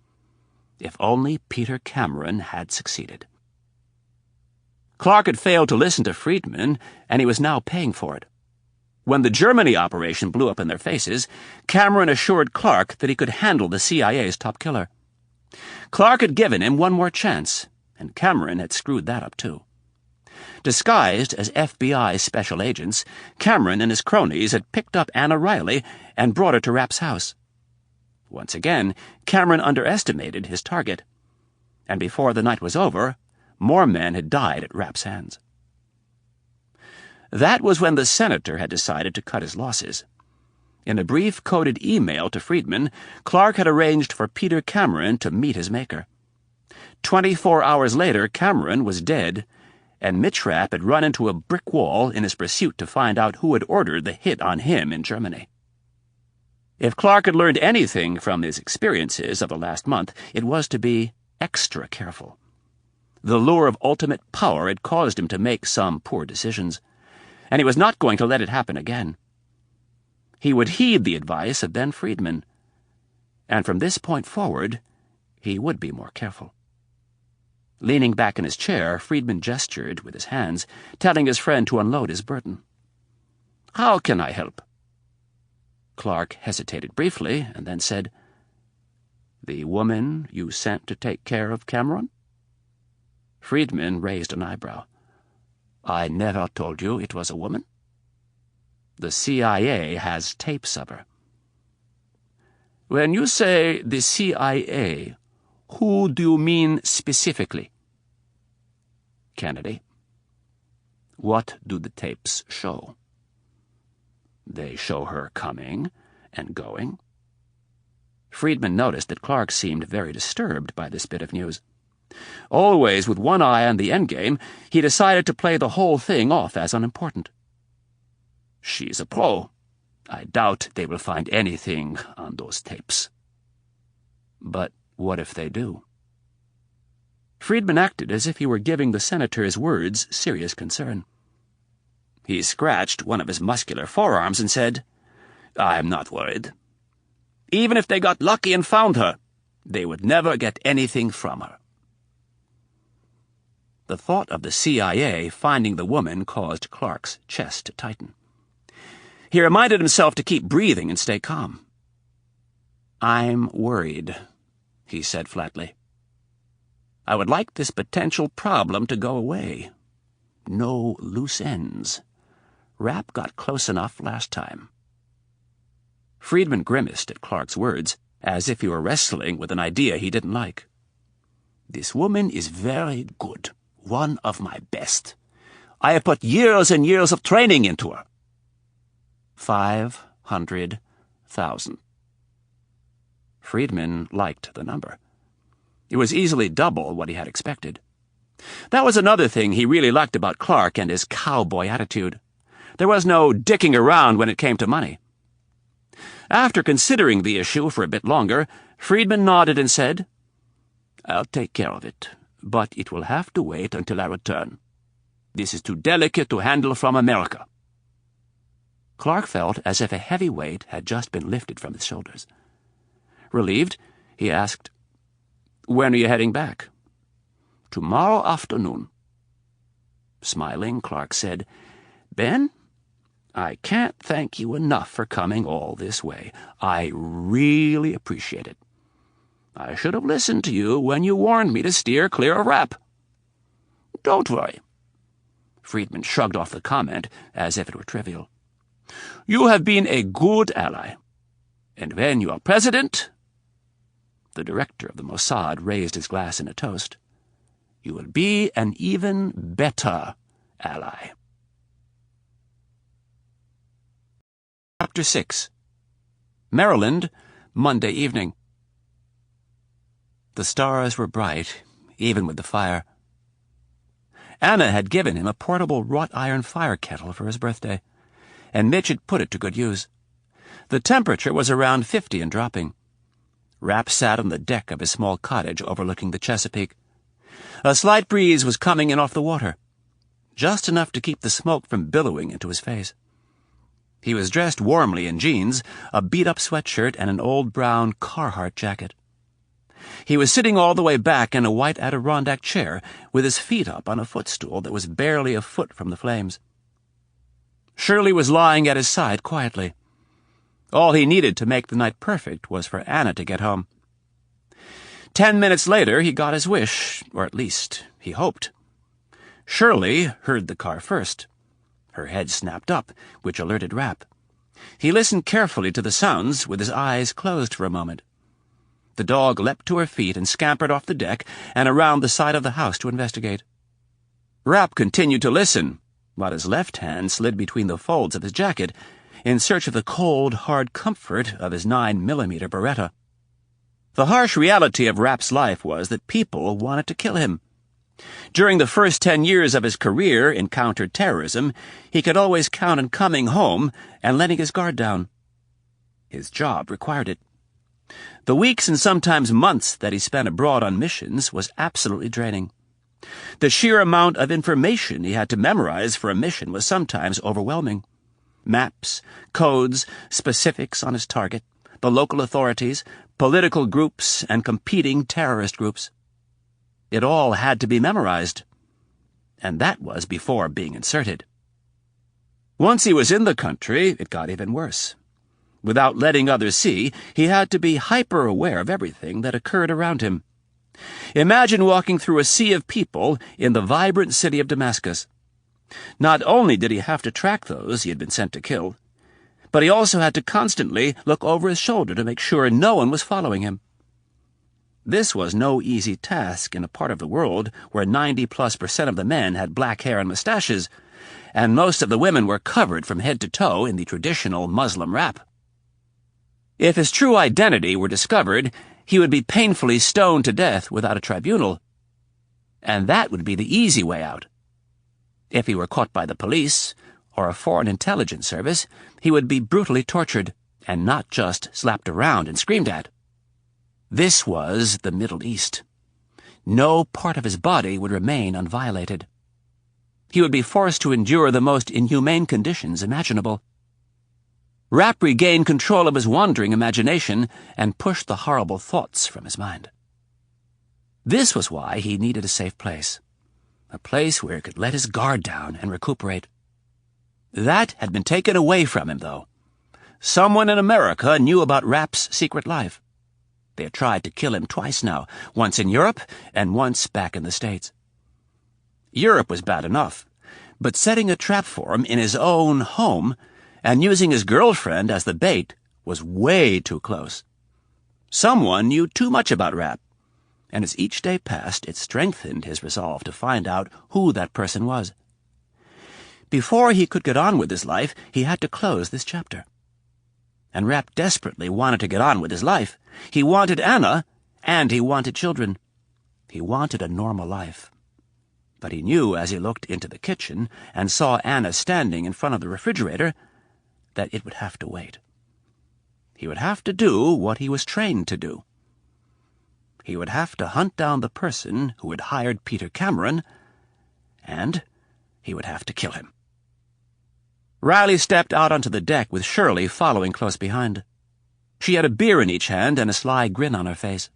If only Peter Cameron had succeeded. Clark had failed to listen to Friedman, and he was now paying for it. When the Germany operation blew up in their faces, Cameron assured Clark that he could handle the CIA's top killer. Clark had given him one more chance, and Cameron had screwed that up too. Disguised as FBI special agents, Cameron and his cronies had picked up Anna Riley and brought her to Rapp's house. Once again, Cameron underestimated his target, and before the night was over, more men had died at Rapp's hands. That was when the senator had decided to cut his losses. In a brief coded email to Friedman, Clark had arranged for Peter Cameron to meet his maker. 24 hours later, Cameron was dead, and Mitch Rapp had run into a brick wall in his pursuit to find out who had ordered the hit on him in Germany. If Clark had learned anything from his experiences of the last month, it was to be extra careful. The lure of ultimate power had caused him to make some poor decisions, and he was not going to let it happen again. He would heed the advice of Ben Friedman, and from this point forward, he would be more careful. Leaning back in his chair, Friedman gestured with his hands, telling his friend to unload his burden. "How can I help?" Clark hesitated briefly and then said, "The woman you sent to take care of Cameron?" Friedman raised an eyebrow. "I never told you it was a woman." "The CIA has tapes of her." "When you say the CIA, who do you mean specifically?" "Kennedy." "What do the tapes show?" "They show her coming and going." Friedman noticed that Clark seemed very disturbed by this bit of news. Always with one eye on the endgame, he decided to play the whole thing off as unimportant. "She's a pro. I doubt they will find anything on those tapes." "But what if they do?" Friedman acted as if he were giving the senator's words serious concern. He scratched one of his muscular forearms and said, "I'm not worried. Even if they got lucky and found her, they would never get anything from her." The thought of the CIA finding the woman caused Clark's chest to tighten. He reminded himself to keep breathing and stay calm. "I'm worried," he said flatly. "I would like this potential problem to go away. No loose ends. Rapp got close enough last time." Friedman grimaced at Clark's words, as if he were wrestling with an idea he didn't like. "This woman is very good. One of my best. I have put years and years of training into her." 500,000. Friedman liked the number. It was easily double what he had expected. That was another thing he really liked about Clark and his cowboy attitude. There was no dicking around when it came to money. After considering the issue for a bit longer, Friedman nodded and said, "I'll take care of it, but it will have to wait until I return. This is too delicate to handle from America." Clark felt as if a heavy weight had just been lifted from his shoulders. Relieved, he asked, "When are you heading back?" "Tomorrow afternoon." Smiling, Clark said, "Ben, I can't thank you enough for coming all this way. I really appreciate it. I should have listened to you when you warned me to steer clear of Rapp." "Don't worry." Friedman shrugged off the comment as if it were trivial. "You have been a good ally. And when you are president," the director of the Mossad raised his glass in a toast, "you will be an even better ally." Chapter 6. Maryland, Monday evening. The stars were bright, even with the fire. Anna had given him a portable wrought-iron fire kettle for his birthday, and Mitch had put it to good use. The temperature was around 50 and dropping. Rapp sat on the deck of his small cottage overlooking the Chesapeake. A slight breeze was coming in off the water, just enough to keep the smoke from billowing into his face. He was dressed warmly in jeans, a beat-up sweatshirt, and an old brown Carhartt jacket. He was sitting all the way back in a white Adirondack chair, with his feet up on a footstool that was barely a foot from the flames. Shirley was lying at his side quietly. All he needed to make the night perfect was for Anna to get home. 10 minutes later, he got his wish, or at least he hoped. Shirley heard the car first. Her head snapped up, which alerted Rapp. He listened carefully to the sounds, with his eyes closed for a moment. The dog leapt to her feet and scampered off the deck and around the side of the house to investigate. Rapp continued to listen, while his left hand slid between the folds of his jacket in search of the cold, hard comfort of his 9mm Beretta. The harsh reality of Rapp's life was that people wanted to kill him. During the first 10 years of his career in counterterrorism, he could always count on coming home and letting his guard down. His job required it. The weeks and sometimes months that he spent abroad on missions was absolutely draining. The sheer amount of information he had to memorize for a mission was sometimes overwhelming. Maps, codes, specifics on his target, the local authorities, political groups, and competing terrorist groups. It all had to be memorized. And that was before being inserted. Once he was in the country, it got even worse. Without letting others see, he had to be hyper-aware of everything that occurred around him. Imagine walking through a sea of people in the vibrant city of Damascus. Not only did he have to track those he had been sent to kill, but he also had to constantly look over his shoulder to make sure no one was following him. This was no easy task in a part of the world where 90+% of the men had black hair and mustaches, and most of the women were covered from head to toe in the traditional Muslim wrap. If his true identity were discovered, he would be painfully stoned to death without a tribunal, and that would be the easy way out. If he were caught by the police or a foreign intelligence service, he would be brutally tortured, and not just slapped around and screamed at. This was the Middle East. No part of his body would remain unviolated. He would be forced to endure the most inhumane conditions imaginable. Rapp regained control of his wandering imagination and pushed the horrible thoughts from his mind. This was why he needed a safe place. A place where he could let his guard down and recuperate. That had been taken away from him, though. Someone in America knew about Rapp's secret life. They had tried to kill him twice now, once in Europe and once back in the States. Europe was bad enough, but setting a trap for him in his own home and using his girlfriend as the bait was way too close. Someone knew too much about Rapp, and as each day passed, it strengthened his resolve to find out who that person was. Before he could get on with his life, he had to close this chapter. And Rapp desperately wanted to get on with his life. He wanted Anna, and he wanted children. He wanted a normal life. But he knew as he looked into the kitchen and saw Anna standing in front of the refrigerator that it would have to wait. He would have to do what he was trained to do. He would have to hunt down the person who had hired Peter Cameron, and he would have to kill him. Riley stepped out onto the deck with Shirley following close behind. She had a beer in each hand and a sly grin on her face.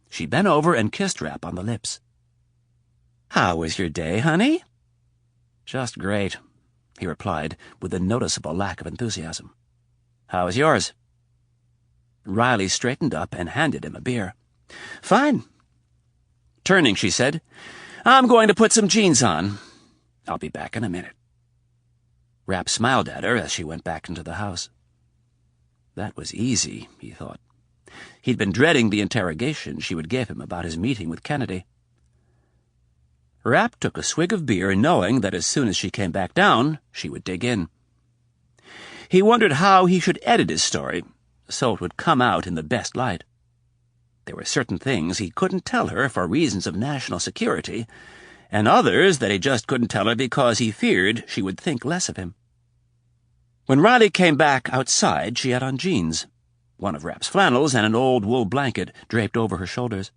She bent over and kissed Rapp on the lips. "How was your day, honey?" "Just great," he replied, with a noticeable lack of enthusiasm. "How was yours?" Riley straightened up and handed him a beer. "Fine." Turning, she said, "I'm going to put some jeans on. I'll be back in a minute." Rapp smiled at her as she went back into the house. That was easy, he thought. He'd been dreading the interrogation she would give him about his meeting with Kennedy. Rapp took a swig of beer, knowing that as soon as she came back down, she would dig in. He wondered how he should edit his story, so it would come out in the best light. There were certain things he couldn't tell her for reasons of national security, and others that he just couldn't tell her because he feared she would think less of him. When Riley came back outside, she had on jeans, one of Rapp's flannels and an old wool blanket draped over her shoulders.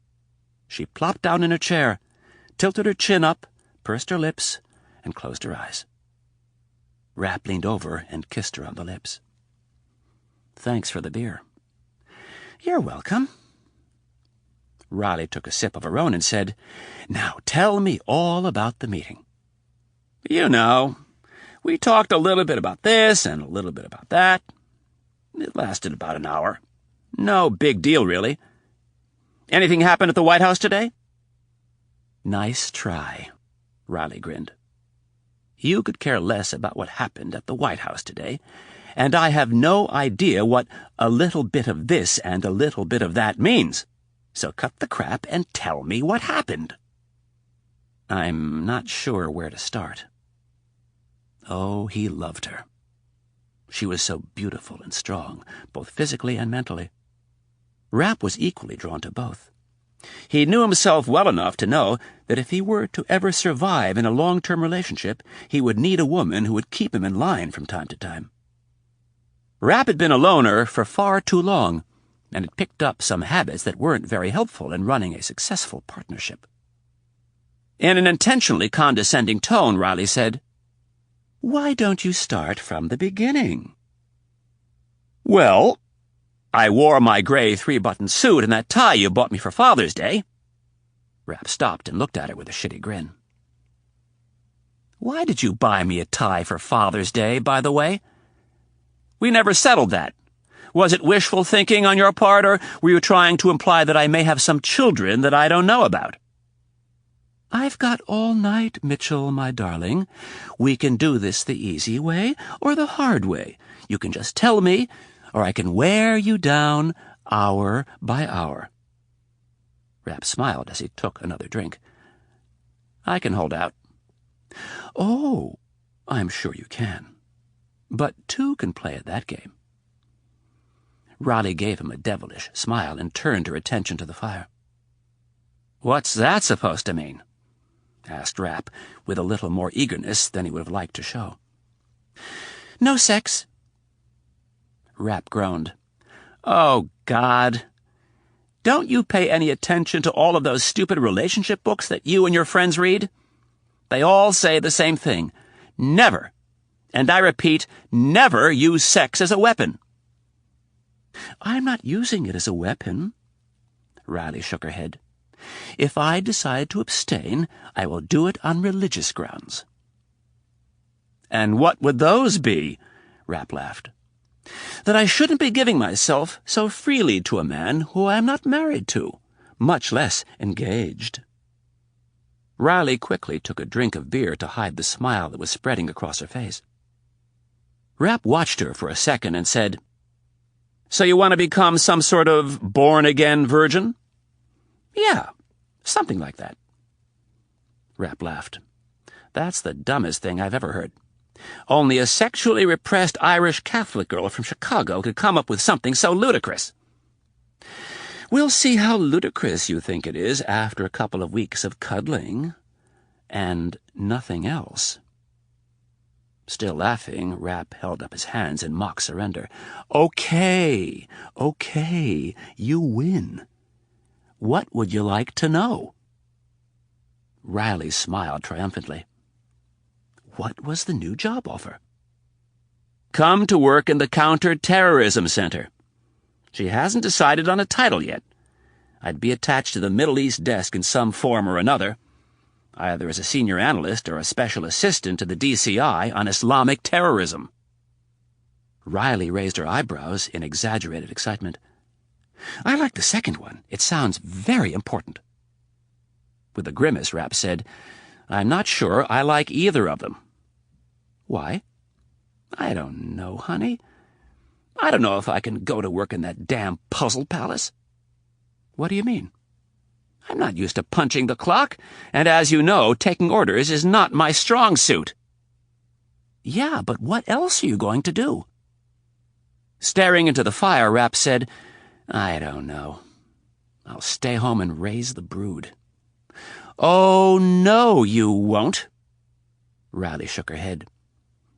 She plopped down in her chair, tilted her chin up, pursed her lips, and closed her eyes. Rapp leaned over and kissed her on the lips. "Thanks for the beer." "You're welcome." Riley took a sip of her own and said, "Now tell me all about the meeting." "You know, we talked a little bit about this and a little bit about that. It lasted about an hour. No big deal, really. Anything happen at the White House today?" "Nice try," Riley grinned. "You could care less about what happened at the White House today, and I have no idea what a little bit of this and a little bit of that means. So cut the crap and tell me what happened." "I'm not sure where to start." Oh, he loved her. She was so beautiful and strong, both physically and mentally. Rapp was equally drawn to both. He knew himself well enough to know that if he were to ever survive in a long-term relationship, he would need a woman who would keep him in line from time to time. Rapp had been a loner for far too long, and had picked up some habits that weren't very helpful in running a successful partnership. In an intentionally condescending tone, Riley said, "Why don't you start from the beginning?" "Well, I wore my gray 3-button suit and that tie you bought me for Father's Day." Rapp stopped and looked at her with a shitty grin. "Why did you buy me a tie for Father's Day, by the way? We never settled that. Was it wishful thinking on your part, or were you trying to imply that I may have some children that I don't know about? I've got all night, Mitchell, my darling. We can do this the easy way or the hard way. You can just tell me, or I can wear you down hour by hour. Rapp smiled as he took another drink. I can hold out. Oh, I'm sure you can. But two can play at that game. Riley gave him a devilish smile and turned her attention to the fire. What's that supposed to mean? Asked Rapp, with a little more eagerness than he would have liked to show. No sex. Rapp groaned. Oh, God. Don't you pay any attention to all of those stupid relationship books that you and your friends read? They all say the same thing. Never, and I repeat, never use sex as a weapon. I'm not using it as a weapon. Riley shook her head. If I decide to abstain, I will do it on religious grounds. And what would those be? Rapp laughed. That I shouldn't be giving myself so freely to a man who I am not married to, much less engaged. Riley quickly took a drink of beer to hide the smile that was spreading across her face. Rapp watched her for a second and said, So you want to become some sort of born-again virgin? Yeah, something like that. Rapp laughed. That's the dumbest thing I've ever heard. Only a sexually repressed Irish Catholic girl from Chicago could come up with something so ludicrous. We'll see how ludicrous you think it is after a couple of weeks of cuddling and nothing else. Still laughing, Rapp held up his hands in mock surrender. Okay, you win. What would you like to know? Riley smiled triumphantly. What was the new job offer? Come to work in the Counterterrorism Center. She hasn't decided on a title yet. I'd be attached to the Middle East desk in some form or another, either as a senior analyst or a special assistant to the DCI on Islamic terrorism. Riley raised her eyebrows in exaggerated excitement. I like the second one. It sounds very important. With a grimace, Rapp said, I'm not sure I like either of them. Why? I don't know, honey. I don't know if I can go to work in that damn puzzle palace. What do you mean? I'm not used to punching the clock, and as you know, taking orders is not my strong suit. Yeah, but what else are you going to do? Staring into the fire, Rapp said, I don't know. I'll stay home and raise the brood. Oh, no, you won't. Riley shook her head.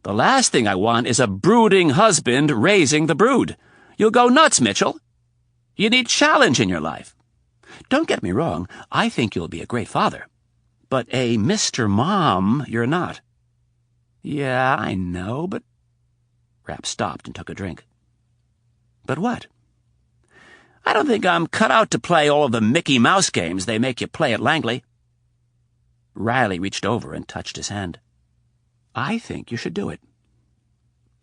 The last thing I want is a brooding husband raising the brood. You'll go nuts, Mitchell. You need challenge in your life. Don't get me wrong, I think you'll be a great father. But a Mr. Mom, you're not. Yeah, I know, but... Rapp stopped and took a drink. But what? I don't think I'm cut out to play all of the Mickey Mouse games they make you play at Langley. Riley reached over and touched his hand. I think you should do it.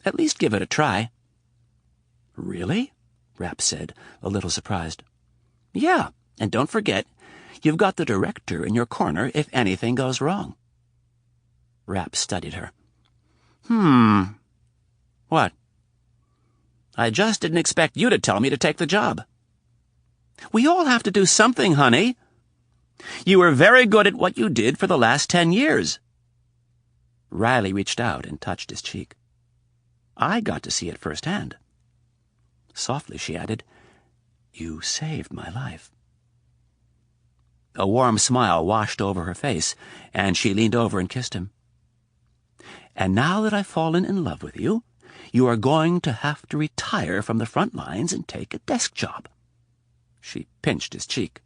At least give it a try. Really? Rapp said, a little surprised. Yeah, and don't forget, you've got the director in your corner if anything goes wrong. Rapp studied her. What? I just didn't expect you to tell me to take the job. We all have to do something, honey. You were very good at what you did for the last 10 years. Riley reached out and touched his cheek. I got to see it firsthand. Softly, she added, You saved my life. A warm smile washed over her face, and she leaned over and kissed him. And now that I've fallen in love with you, you are going to have to retire from the front lines and take a desk job. She pinched his cheek.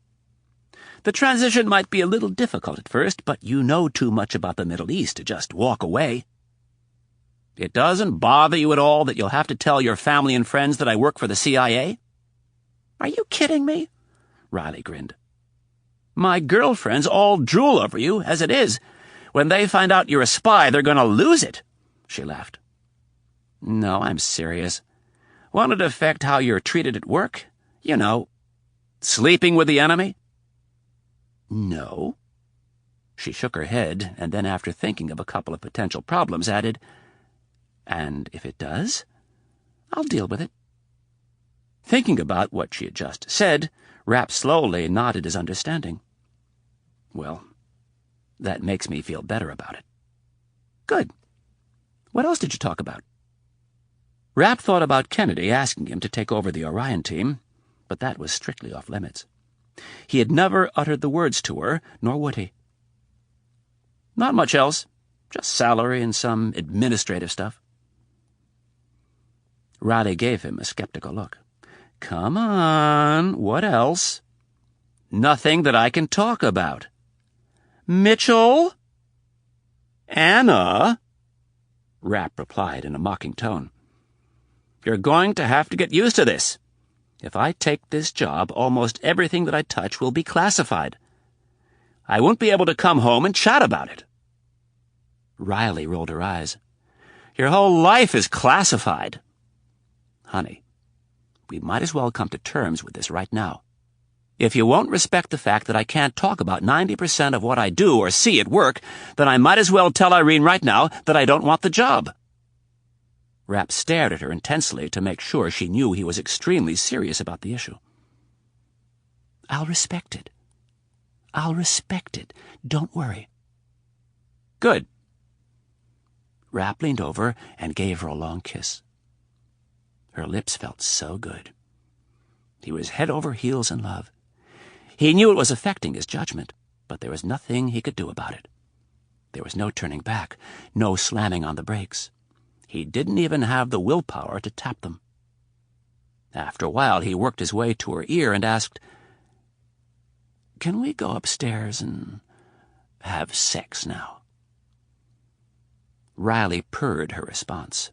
The transition might be a little difficult at first, but you know too much about the Middle East to just walk away. It doesn't bother you at all that you'll have to tell your family and friends that I work for the CIA? Are you kidding me? Riley grinned. My girlfriends all drool over you, as it is. When they find out you're a spy, they're going to lose it, she laughed. No, I'm serious. Won't it affect how you're treated at work? You know, sleeping with the enemy?" "No." She shook her head, and then, after thinking of a couple of potential problems, added, "And if it does, I'll deal with it." Thinking about what she had just said, Rapp slowly nodded his understanding. "Well, that makes me feel better about it." "Good. What else did you talk about?" Rapp thought about Kennedy asking him to take over the Orion team, but that was strictly off limits. He had never uttered the words to her, nor would he. "Not much else. Just salary and some administrative stuff." Riley gave him a skeptical look. "Come on, what else?" "Nothing that I can talk about." "Mitchell?" "Anna?" Rapp replied in a mocking tone. "You're going to have to get used to this. If I take this job, almost everything that I touch will be classified. I won't be able to come home and chat about it." Riley rolled her eyes. "Your whole life is classified." "Honey, we might as well come to terms with this right now. If you won't respect the fact that I can't talk about 90% of what I do or see at work, then I might as well tell Irene right now that I don't want the job." Rapp stared at her intensely to make sure she knew he was extremely serious about the issue. "I'll respect it. I'll respect it. Don't worry." "Good." Rapp leaned over and gave her a long kiss. Her lips felt so good. He was head over heels in love. He knew it was affecting his judgment, but there was nothing he could do about it. There was no turning back, no slamming on the brakes. He didn't even have the willpower to tap them. After a while, he worked his way to her ear and asked, "Can we go upstairs and have sex now?" Riley purred her response,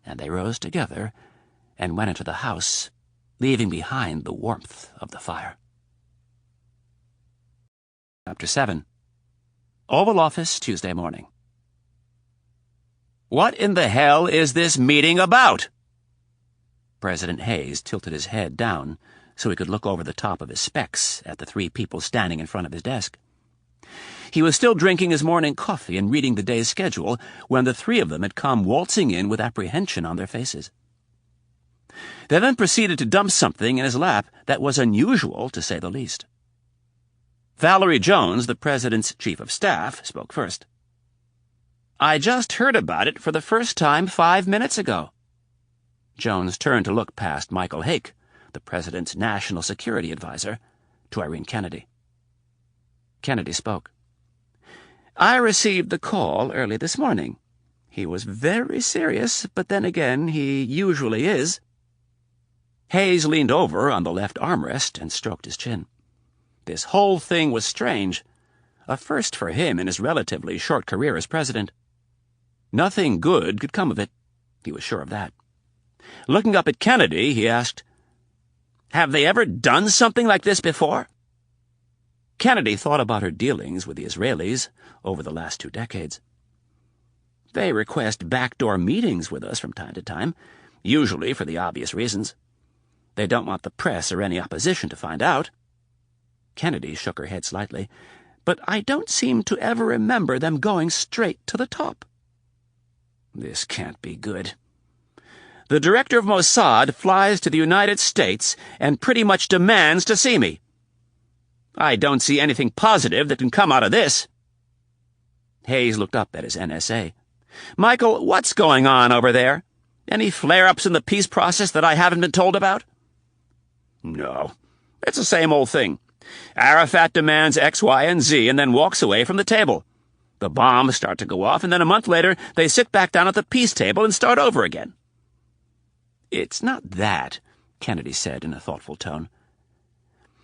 and they rose together and went into the house, leaving behind the warmth of the fire. Chapter 7. Oval Office, Tuesday morning. "What in the hell is this meeting about?" President Hayes tilted his head down so he could look over the top of his specs at the three people standing in front of his desk. He was still drinking his morning coffee and reading the day's schedule when the three of them had come waltzing in with apprehension on their faces. They then proceeded to dump something in his lap that was unusual, to say the least. Valerie Jones, the president's chief of staff, spoke first. "I just heard about it for the first time 5 minutes ago." Jones turned to look past Michael Hake, the president's national security advisor, to Irene Kennedy. Kennedy spoke. "I received the call early this morning. He was very serious, but then again, he usually is." Hayes leaned over on the left armrest and stroked his chin. This whole thing was strange, a first for him in his relatively short career as president. Nothing good could come of it. He was sure of that. Looking up at Kennedy, he asked, "Have they ever done something like this before?" Kennedy thought about her dealings with the Israelis over the last 2 decades. "They request backdoor meetings with us from time to time, usually for the obvious reasons. They don't want the press or any opposition to find out." Kennedy shook her head slightly. "But I don't seem to ever remember them going straight to the top." "This can't be good. The director of Mossad flies to the United States and pretty much demands to see me. I don't see anything positive that can come out of this." Hayes looked up at his NSA. "Michael, what's going on over there? Any flare-ups in the peace process that I haven't been told about?" "No. It's the same old thing. Arafat demands X, Y, and Z and then walks away from the table. The bombs start to go off, and then a month later they sit back down at the peace table and start over again." "It's not that," Kennedy said in a thoughtful tone.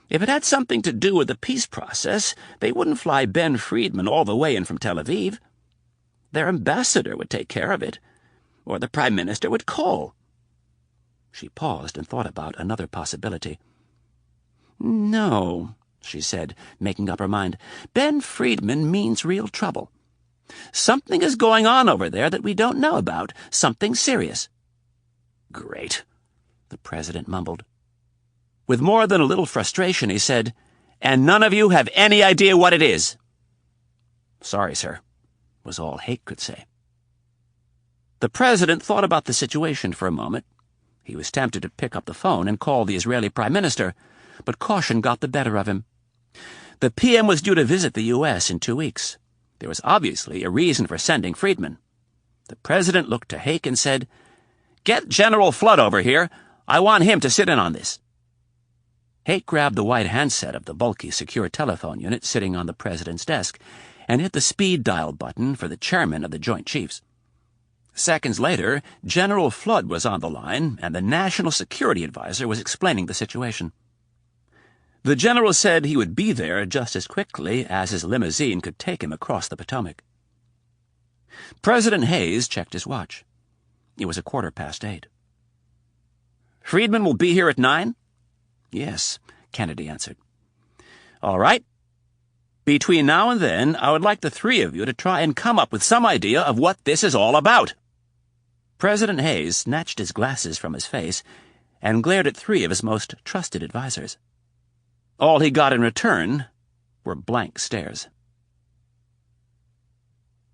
"If it had something to do with the peace process, they wouldn't fly Ben Friedman all the way in from Tel Aviv. Their ambassador would take care of it, or the prime minister would call." She paused and thought about another possibility. "No," she said, making up her mind. "Ben Friedman means real trouble. Something is going on over there that we don't know about, something serious." "Great. the president mumbled. With more than a little frustration, he said, "And none of you have any idea what it is." "Sorry, sir," was all Hake could say. The president thought about the situation for a moment. He was tempted to pick up the phone and call the Israeli prime minister, but caution got the better of him. The PM was due to visit the U.S. in 2 weeks. There was obviously a reason for sending Friedman. The president looked to Hake and said, "Get General Flood over here. I want him to sit in on this." Hake grabbed the white handset of the bulky secure telephone unit sitting on the president's desk and hit the speed dial button for the chairman of the Joint Chiefs. Seconds later, General Flood was on the line, and the National Security Advisor was explaining the situation. The general said he would be there just as quickly as his limousine could take him across the Potomac. President Hayes checked his watch. It was 8:15. "Friedman will be here at 9? "Yes," Kennedy answered. "All right. Between now and then, I would like the three of you to try and come up with some idea of what this is all about." President Hayes snatched his glasses from his face and glared at 3 of his most trusted advisers. All he got in return were blank stares.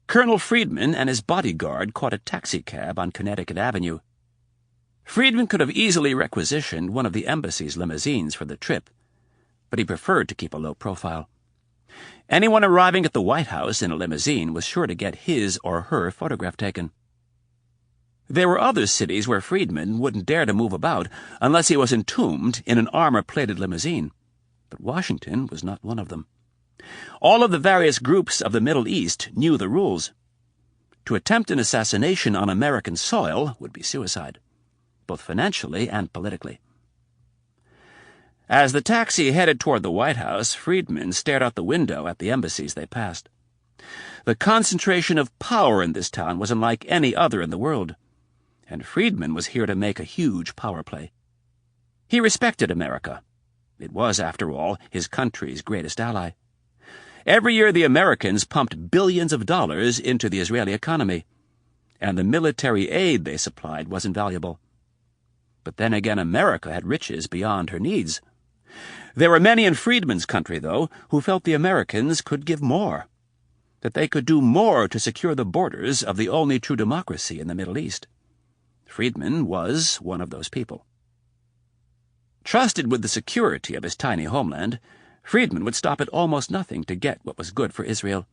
Colonel Friedman and his bodyguard caught a taxicab on Connecticut Avenue. Friedman could have easily requisitioned one of the embassy's limousines for the trip, but he preferred to keep a low profile. Anyone arriving at the White House in a limousine was sure to get his or her photograph taken. There were other cities where Friedman wouldn't dare to move about unless he was entombed in an armor-plated limousine, but Washington was not one of them. All of the various groups of the Middle East knew the rules. To attempt an assassination on American soil would be suicide, both financially and politically. As the taxi headed toward the White House, Friedman stared out the window at the embassies they passed. The concentration of power in this town was unlike any other in the world, and Friedman was here to make a huge power play. He respected America. It was, after all, his country's greatest ally. Every year the Americans pumped billions of dollars into the Israeli economy, and the military aid they supplied was invaluable. But then again, America had riches beyond her needs. There were many in Friedman's country, though, who felt the Americans could give more, that they could do more to secure the borders of the only true democracy in the Middle East. Friedman was one of those people. Trusted with the security of his tiny homeland, Friedman would stop at almost nothing to get what was good for Israel.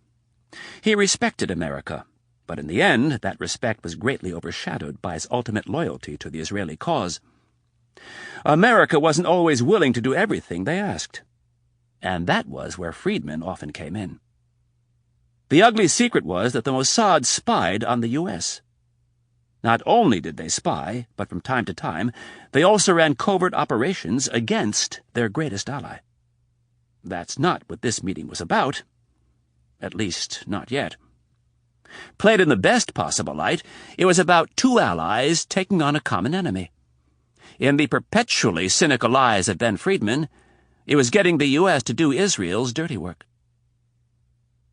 He respected America, but in the end that respect was greatly overshadowed by his ultimate loyalty to the Israeli cause. America wasn't always willing to do everything they asked, and that was where Friedman often came in. The ugly secret was that the Mossad spied on the U.S. Not only did they spy, but from time to time, they also ran covert operations against their greatest ally. That's not what this meeting was about. At least, not yet. Played in the best possible light, it was about 2 allies taking on a common enemy. In the perpetually cynical eyes of Ben Friedman, it was getting the U.S. to do Israel's dirty work.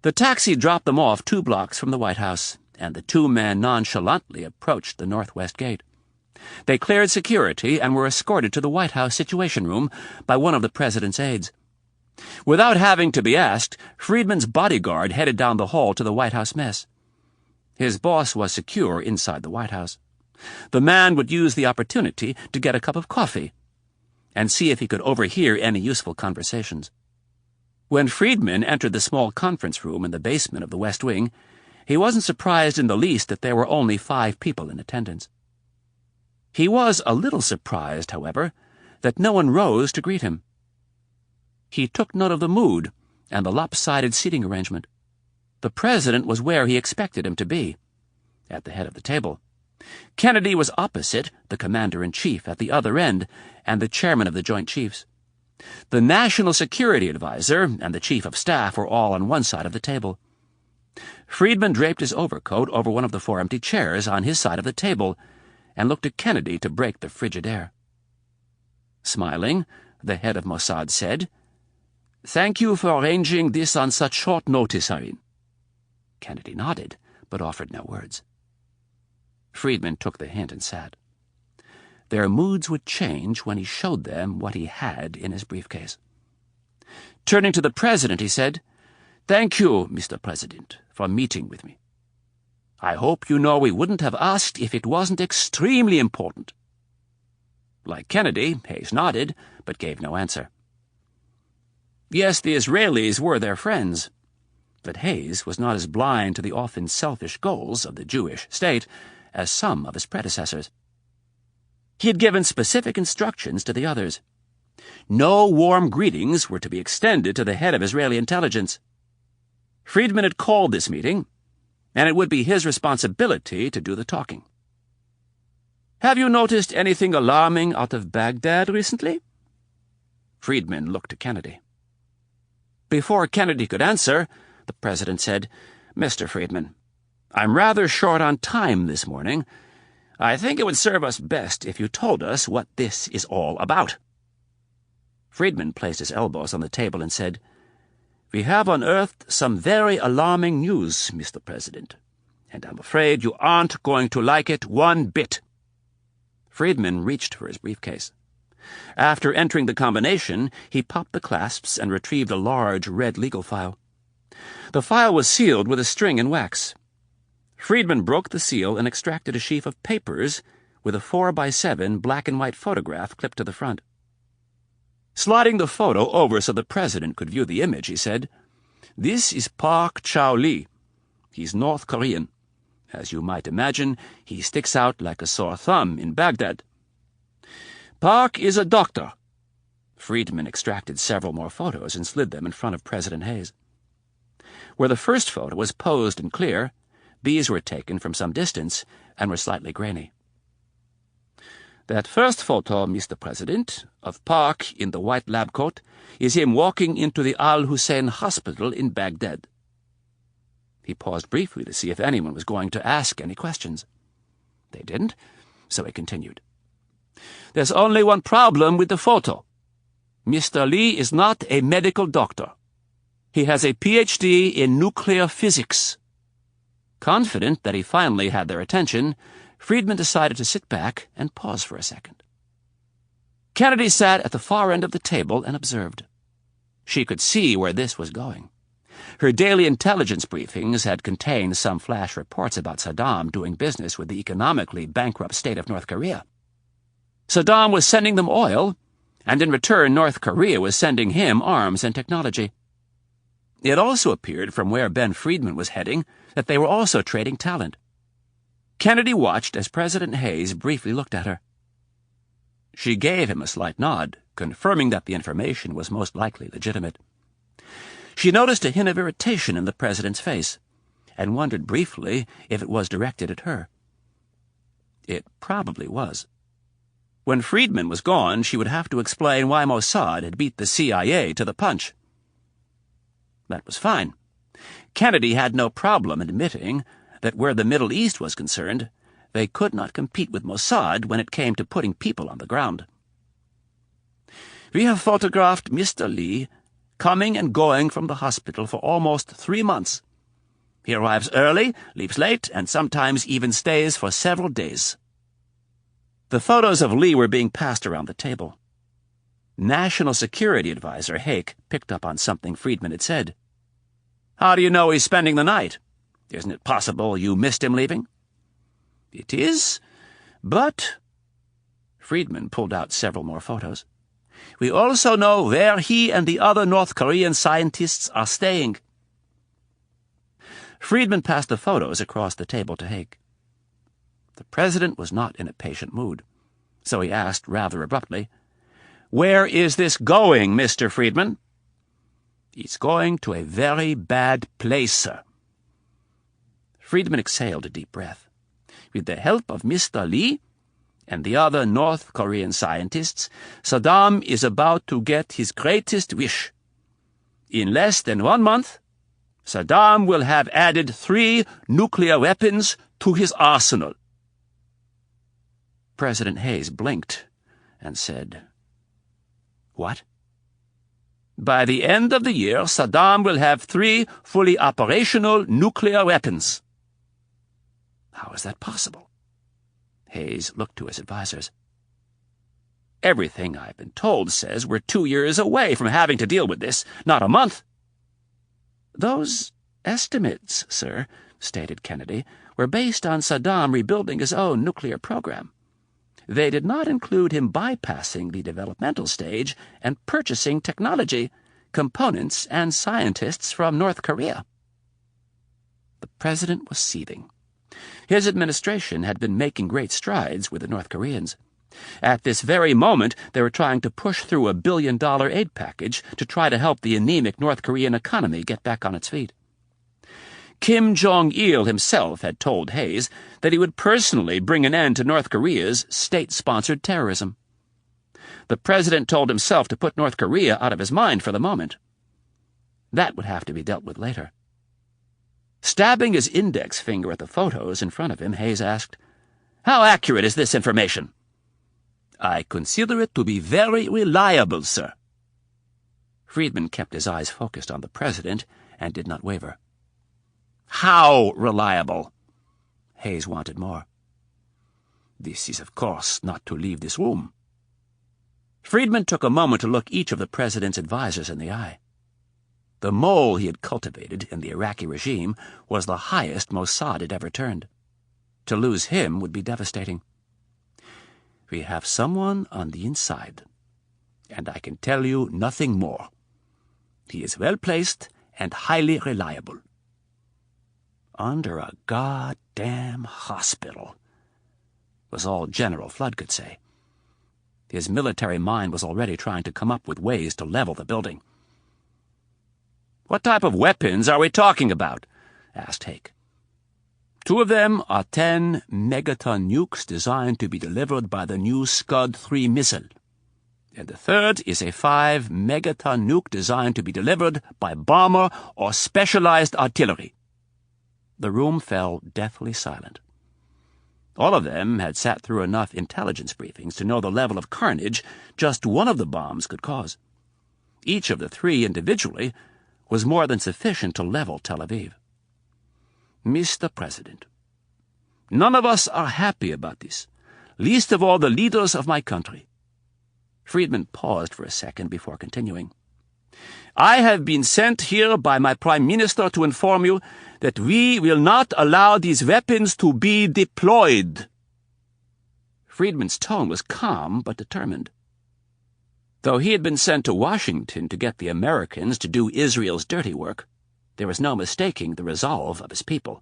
The taxi dropped them off 2 blocks from the White House, and the 2 men nonchalantly approached the northwest gate. They cleared security and were escorted to the White House Situation Room by one of the president's aides. Without having to be asked, Friedman's bodyguard headed down the hall to the White House mess. His boss was secure inside the White House. The man would use the opportunity to get a cup of coffee and see if he could overhear any useful conversations. When Friedman entered the small conference room in the basement of the West Wing, he wasn't surprised in the least that there were only 5 people in attendance. He was a little surprised, however, that no one rose to greet him. He took note of the mood and the lopsided seating arrangement. The president was where he expected him to be, at the head of the table. Kennedy was opposite, the commander-in-chief at the other end, and the chairman of the Joint Chiefs. The National Security Advisor and the Chief of Staff were all on one side of the table. Friedman draped his overcoat over one of the 4 empty chairs on his side of the table and looked at Kennedy to break the frigid air. Smiling, the head of Mossad said, "Thank you for arranging this on such short notice, Irene." Kennedy nodded, but offered no words. Friedman took the hint and sat. their moods would change when he showed them what he had in his briefcase. Turning to the president, he said, "Thank you, Mr. President, for meeting with me. I hope you know we wouldn't have asked if it wasn't extremely important." Like Kennedy, Hayes nodded, but gave no answer. Yes, the Israelis were their friends, but Hayes was not as blind to the often selfish goals of the Jewish state as some of his predecessors. He had given specific instructions to the others. No warm greetings were to be extended to the head of Israeli intelligence. Friedman had called this meeting, and it would be his responsibility to do the talking. "Have you noticed anything alarming out of Baghdad recently?" Friedman looked to Kennedy. Before Kennedy could answer, the president said, "Mr. Friedman, I'm rather short on time this morning. I think it would serve us best if you told us what this is all about." Friedman placed his elbows on the table and said, "We have unearthed some very alarming news, Mr. President, and I'm afraid you aren't going to like it one bit." Friedman reached for his briefcase. After entering the combination, he popped the clasps and retrieved a large red legal file. The file was sealed with a string and wax. Friedman broke the seal and extracted a sheaf of papers with a 4x7 black-and-white photograph clipped to the front. Sliding the photo over so the president could view the image, he said, "This is Park Chow-Lee. He's North Korean. As you might imagine, he sticks out like a sore thumb in Baghdad. Park is a doctor." Friedman extracted several more photos and slid them in front of President Hayes. Where the first photo was posed and clear, these were taken from some distance and were slightly grainy. "That first photo, Mr. President, of Park in the white lab coat, is him walking into the Al-Hussein Hospital in Baghdad." He paused briefly to see if anyone was going to ask any questions. They didn't, so he continued. "There's only one problem with the photo. Mr. Lee is not a medical doctor. He has a Ph.D. in nuclear physics." Confident that he finally had their attention, Friedman decided to sit back and pause for a second. Kennedy sat at the far end of the table and observed. She could see where this was going. Her daily intelligence briefings had contained some flash reports about Saddam doing business with the economically bankrupt state of North Korea. Saddam was sending them oil, and in return North Korea was sending him arms and technology. It also appeared from where Ben Friedman was heading that they were also trading talent. Kennedy watched as President Hayes briefly looked at her. She gave him a slight nod, confirming that the information was most likely legitimate. She noticed a hint of irritation in the president's face, and wondered briefly if it was directed at her. It probably was. When Friedman was gone, she would have to explain why Mossad had beat the CIA to the punch. That was fine. Kennedy had no problem admitting that where the Middle East was concerned, they could not compete with Mossad when it came to putting people on the ground. "We have photographed Mr. Lee coming and going from the hospital for almost 3 months. He arrives early, leaves late, and sometimes even stays for several days." The photos of Lee were being passed around the table. National Security Advisor Hake picked up on something Friedman had said. "How do you know he's spending the night? Isn't it possible you missed him leaving?" "It is, but—" Friedman pulled out several more photos. "We also know where he and the other North Korean scientists are staying." Friedman passed the photos across the table to Hake. The president was not in a patient mood, so he asked rather abruptly, "Where is this going, Mr. Friedman?" "It's going to a very bad place, sir." Friedman exhaled a deep breath. "With the help of Mr. Lee and the other North Korean scientists, Saddam is about to get his greatest wish. In less than 1 month, Saddam will have added 3 nuclear weapons to his arsenal." President Hayes blinked and said, "What?" "By the end of the year, Saddam will have 3 fully operational nuclear weapons." "How is that possible?" Hayes looked to his advisers. Everything I've been told says we're 2 years away from having to deal with this, not a month." "Those estimates, sir," stated Kennedy, "were based on Saddam rebuilding his own nuclear program. They did not include him bypassing the developmental stage and purchasing technology, components, and scientists from North Korea." The president was seething. His administration had been making great strides with the North Koreans. At this very moment, they were trying to push through a billion-dollar aid package to try to help the anemic North Korean economy get back on its feet. Kim Jong-il himself had told Hayes that he would personally bring an end to North Korea's state-sponsored terrorism. The president told himself to put North Korea out of his mind for the moment. That would have to be dealt with later. Stabbing his index finger at the photos in front of him, Hayes asked, "How accurate is this information?" "I consider it to be very reliable, sir." Friedman kept his eyes focused on the president and did not waver. "How reliable?" Hayes wanted more. "This is, of course, not to leave this room." Friedman took a moment to look each of the president's advisers in the eye. The mole he had cultivated in the Iraqi regime was the highest Mossad had ever turned. To lose him would be devastating. "We have someone on the inside, and I can tell you nothing more. He is well-placed and highly reliable." "Under a goddamn hospital," was all General Flood could say. His military mind was already trying to come up with ways to level the building. "What type of weapons are we talking about?" asked Hake. "2 of them are 10 megaton nukes designed to be delivered by the new Scud-3 missile. And the third is a 5 megaton nuke designed to be delivered by bomber or specialized artillery." The room fell deathly silent. All of them had sat through enough intelligence briefings to know the level of carnage just one of the bombs could cause. Each of the 3 individually was more than sufficient to level Tel Aviv. "Mr. President, none of us are happy about this, least of all the leaders of my country." Friedman paused for a second before continuing. "I have been sent here by my Prime Minister to inform you that we will not allow these weapons to be deployed." Friedman's tone was calm but determined. Though he had been sent to Washington to get the Americans to do Israel's dirty work, there was no mistaking the resolve of his people.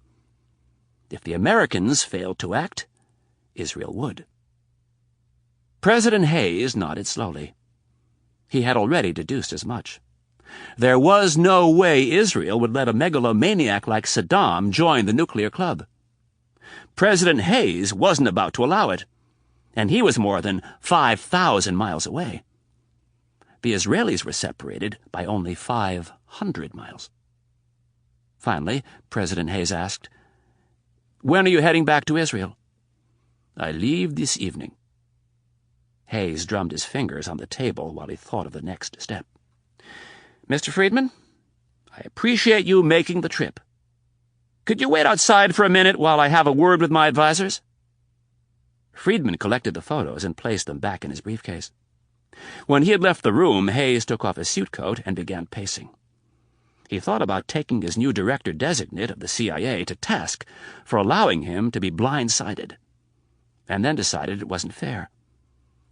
If the Americans failed to act, Israel would. President Hayes nodded slowly. He had already deduced as much. There was no way Israel would let a megalomaniac like Saddam join the nuclear club. President Hayes wasn't about to allow it, and he was more than 5,000 miles away. The Israelis were separated by only 500 miles. Finally, President Hayes asked, "When are you heading back to Israel?" "I leave this evening." Hayes drummed his fingers on the table while he thought of the next step. "Mr. Friedman, I appreciate you making the trip. Could you wait outside for a minute while I have a word with my advisers?" Friedman collected the photos and placed them back in his briefcase. When he had left the room, Hayes took off his suit coat and began pacing. He thought about taking his new director-designate of the CIA to task for allowing him to be blindsided, and then decided it wasn't fair,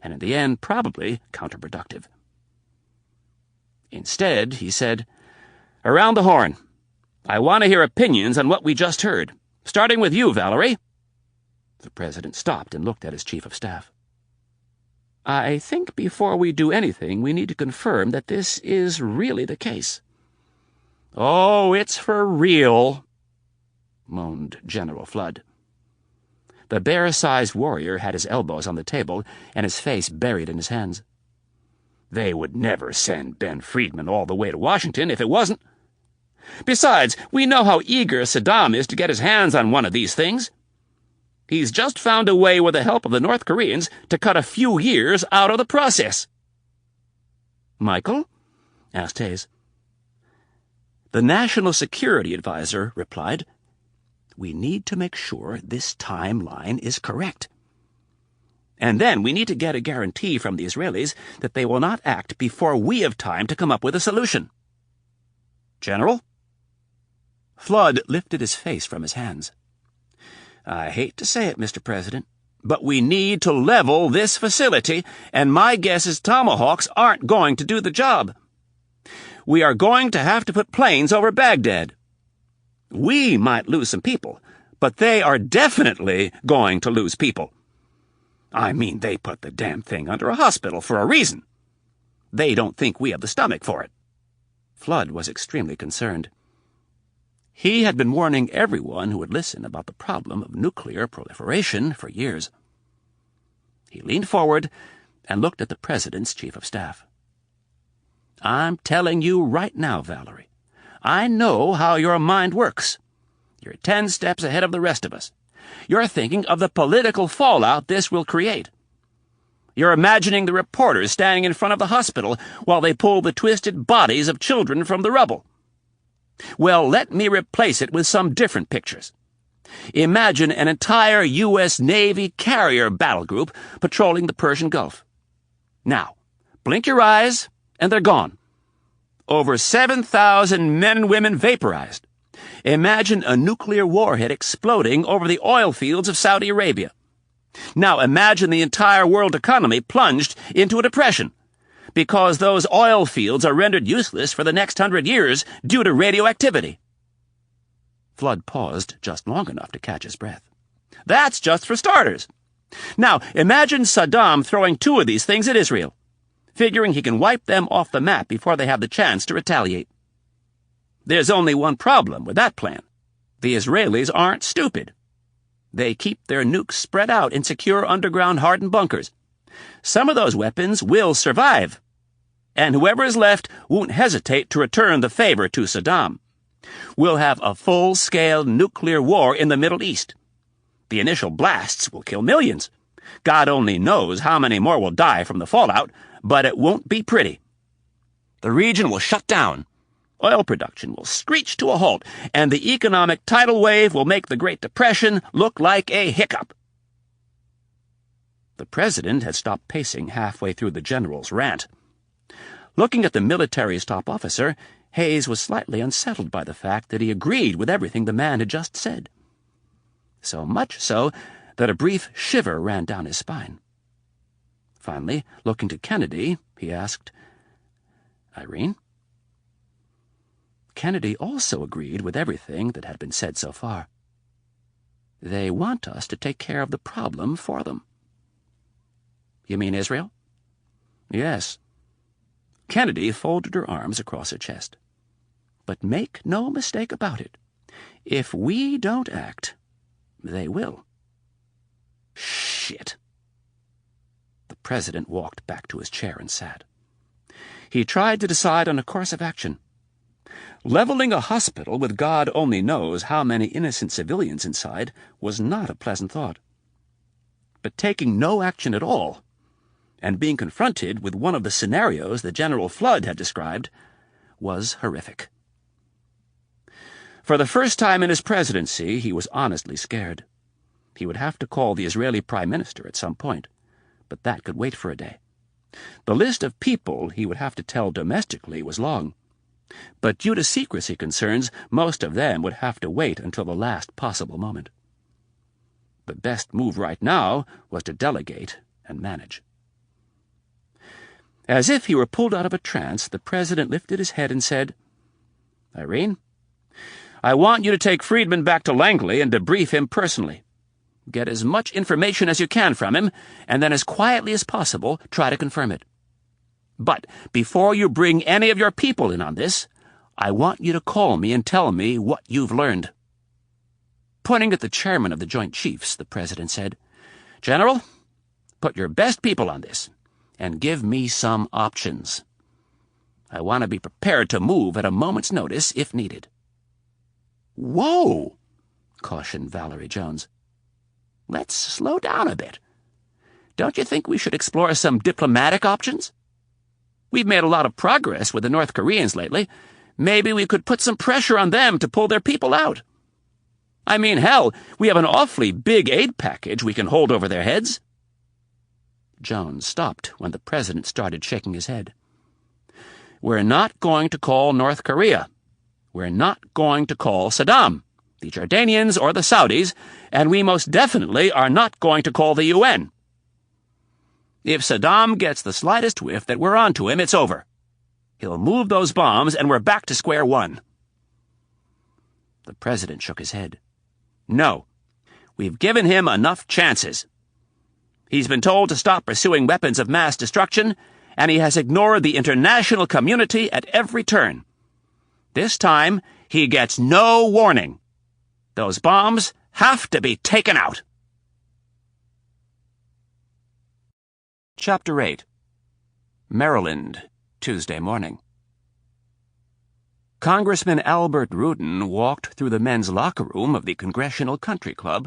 and in the end probably counterproductive. Instead, he said, "Around the horn. I want to hear opinions on what we just heard, starting with you, Valerie." The president stopped and looked at his chief of staff. "I think before we do anything, we need to confirm that this is really the case." "Oh, it's for real," moaned General Flood. The bear-sized warrior had his elbows on the table and his face buried in his hands. "They would never send Ben Friedman all the way to Washington if it wasn't. Besides, we know how eager Saddam is to get his hands on one of these things. He's just found a way, with the help of the North Koreans, to cut a few years out of the process." "Michael?" asked Hayes. The National Security Advisor replied, "We need to make sure this timeline is correct." And then we need to get a guarantee from the Israelis that they will not act before we have time to come up with a solution. General? Flood lifted his face from his hands. I hate to say it, Mr. President, but we need to level this facility, and my guess is Tomahawks aren't going to do the job. We are going to have to put planes over Baghdad. We might lose some people, but they are definitely going to lose people. I mean, they put the damn thing under a hospital for a reason. They don't think we have the stomach for it. Flood was extremely concerned. He had been warning everyone who would listen about the problem of nuclear proliferation for years. He leaned forward and looked at the President's Chief of Staff. I'm telling you right now, Valerie, I know how your mind works. You're 10 steps ahead of the rest of us. You're thinking of the political fallout this will create. You're imagining the reporters standing in front of the hospital while they pull the twisted bodies of children from the rubble. Well, let me replace it with some different pictures. Imagine an entire U.S. Navy carrier battle group patrolling the Persian Gulf. Now, blink your eyes, and they're gone. Over 7,000 men and women vaporized. Imagine a nuclear warhead exploding over the oil fields of Saudi Arabia. Now imagine the entire world economy plunged into a depression, because those oil fields are rendered useless for the next 100 years due to radioactivity. Flood paused just long enough to catch his breath. That's just for starters. Now, imagine Saddam throwing 2 of these things at Israel, figuring he can wipe them off the map before they have the chance to retaliate. There's only one problem with that plan. The Israelis aren't stupid. They keep their nukes spread out in secure underground hardened bunkers. Some of those weapons will survive, and whoever is left won't hesitate to return the favor to Saddam. We'll have a full-scale nuclear war in the Middle East. The initial blasts will kill millions. God only knows how many more will die from the fallout, but it won't be pretty. The region will shut down. Oil production will screech to a halt, and the economic tidal wave will make the Great Depression look like a hiccup. The President had stopped pacing halfway through the General's rant. Looking at the military's top officer, Hayes was slightly unsettled by the fact that he agreed with everything the man had just said. So much so that a brief shiver ran down his spine. Finally, looking to Kennedy, he asked, Irene? Kennedy also agreed with everything that had been said so far. They want us to take care of the problem for them. You mean Israel? Yes. Kennedy folded her arms across her chest. But make no mistake about it. If we don't act, they will. Shit. The President walked back to his chair and sat. He tried to decide on a course of action. Leveling a hospital with God only knows how many innocent civilians inside was not a pleasant thought. But taking no action at all, and being confronted with one of the scenarios that General Flood had described, was horrific. For the first time in his presidency, he was honestly scared. He would have to call the Israeli Prime Minister at some point, but that could wait for a day. The list of people he would have to tell domestically was long, but due to secrecy concerns, most of them would have to wait until the last possible moment. The best move right now was to delegate and manage. As if he were pulled out of a trance, the President lifted his head and said, Irene, I want you to take Friedman back to Langley and debrief him personally. Get as much information as you can from him, and then as quietly as possible try to confirm it. But before you bring any of your people in on this, I want you to call me and tell me what you've learned. Pointing at the chairman of the Joint Chiefs, the President said, General, put your best people on this, and give me some options. I want to be prepared to move at a moment's notice if needed. Whoa, cautioned Valerie Jones. Let's slow down a bit. Don't you think we should explore some diplomatic options? We've made a lot of progress with the North Koreans lately. Maybe we could put some pressure on them to pull their people out. I mean, hell, we have an awfully big aid package we can hold over their heads. Jones stopped when the president started shaking his head. "We're not going to call North Korea. We're not going to call Saddam, the Jordanians, or the Saudis, and we most definitely are not going to call the UN. If Saddam gets the slightest whiff that we're onto him, it's over. He'll move those bombs, and we're back to square one." The president shook his head. "No. We've given him enough chances. He's been told to stop pursuing weapons of mass destruction, and he has ignored the international community at every turn. This time, he gets no warning. Those bombs have to be taken out." Chapter 8. Maryland, Tuesday morning. Congressman Albert Rudin walked through the men's locker room of the Congressional Country Club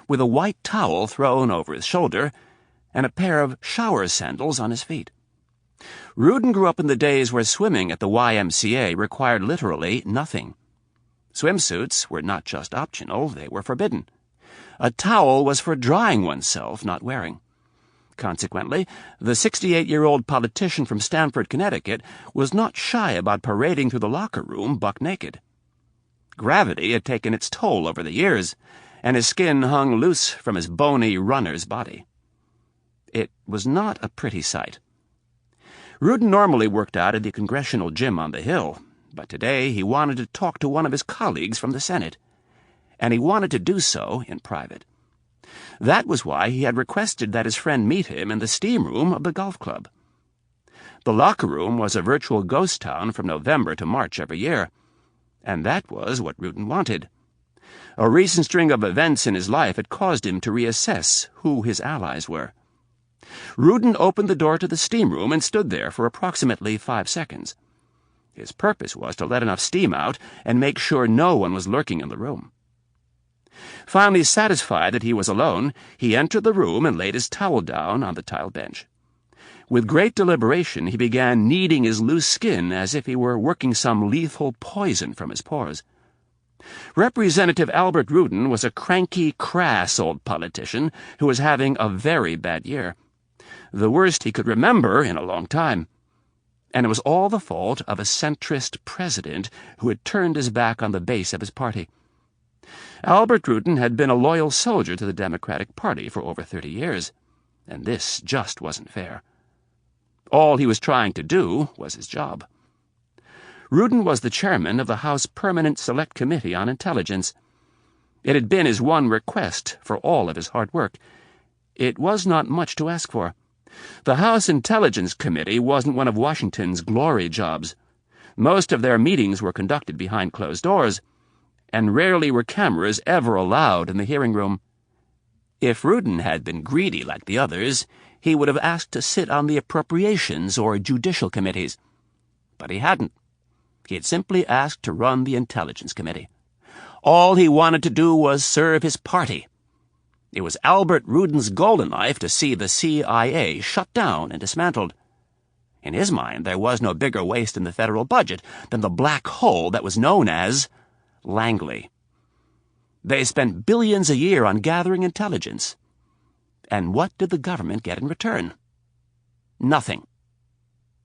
with a white towel thrown over his shoulder and a pair of shower sandals on his feet. Rudin grew up in the days where swimming at the YMCA required literally nothing. Swimsuits were not just optional, they were forbidden. A towel was for drying oneself, not wearing. Consequently, the 68-year-old politician from Stamford, Connecticut, was not shy about parading through the locker room buck naked. Gravity had taken its toll over the years, and his skin hung loose from his bony runner's body. It was not a pretty sight. Rudin normally worked out at the Congressional Gym on the Hill, but today he wanted to talk to one of his colleagues from the Senate, and he wanted to do so in private. That was why he had requested that his friend meet him in the steam room of the golf club. The locker room was a virtual ghost town from November to March every year, and that was what Rudin wanted. A recent string of events in his life had caused him to reassess who his allies were. Rudin opened the door to the steam room and stood there for approximately 5 seconds. His purpose was to let enough steam out and make sure no one was lurking in the room. Finally satisfied that he was alone, he entered the room and laid his towel down on the tile bench. With great deliberation, he began kneading his loose skin as if he were working some lethal poison from his pores. Representative Albert Rudin was a cranky, crass old politician who was having a very bad year, the worst he could remember in a long time. And it was all the fault of a centrist president who had turned his back on the base of his party. Albert Rudin had been a loyal soldier to the Democratic Party for over 30 years, and this just wasn't fair. All he was trying to do was his job. Rudin was the chairman of the House Permanent Select Committee on Intelligence. It had been his one request for all of his hard work. It was not much to ask for. The House Intelligence Committee wasn't one of Washington's glory jobs. Most of their meetings were conducted behind closed doors, and rarely were cameras ever allowed in the hearing room. If Rudin had been greedy like the others, he would have asked to sit on the appropriations or judicial committees. But he hadn't. He had simply asked to run the Intelligence Committee. All he wanted to do was serve his party. It was Albert Rudin's goal in life to see the CIA shut down and dismantled. In his mind, there was no bigger waste in the federal budget than the black hole that was known as Langley. They spent billions a year on gathering intelligence. And what did the government get in return? Nothing.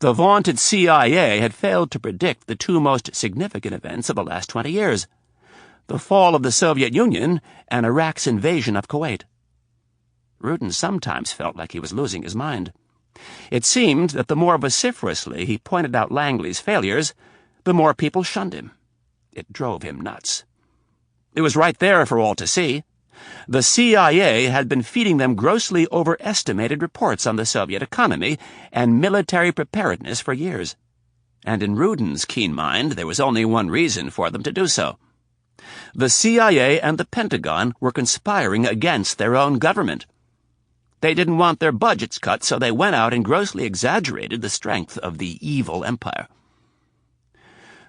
The vaunted CIA had failed to predict the two most significant events of the last 20 years, the fall of the Soviet Union and Iraq's invasion of Kuwait. Rudin sometimes felt like he was losing his mind. It seemed that the more vociferously he pointed out Langley's failures, the more people shunned him. It drove him nuts. It was right there for all to see. The CIA had been feeding them grossly overestimated reports on the Soviet economy and military preparedness for years. And in Rudin's keen mind, there was only one reason for them to do so. The CIA and the Pentagon were conspiring against their own government. They didn't want their budgets cut, so they went out and grossly exaggerated the strength of the evil empire.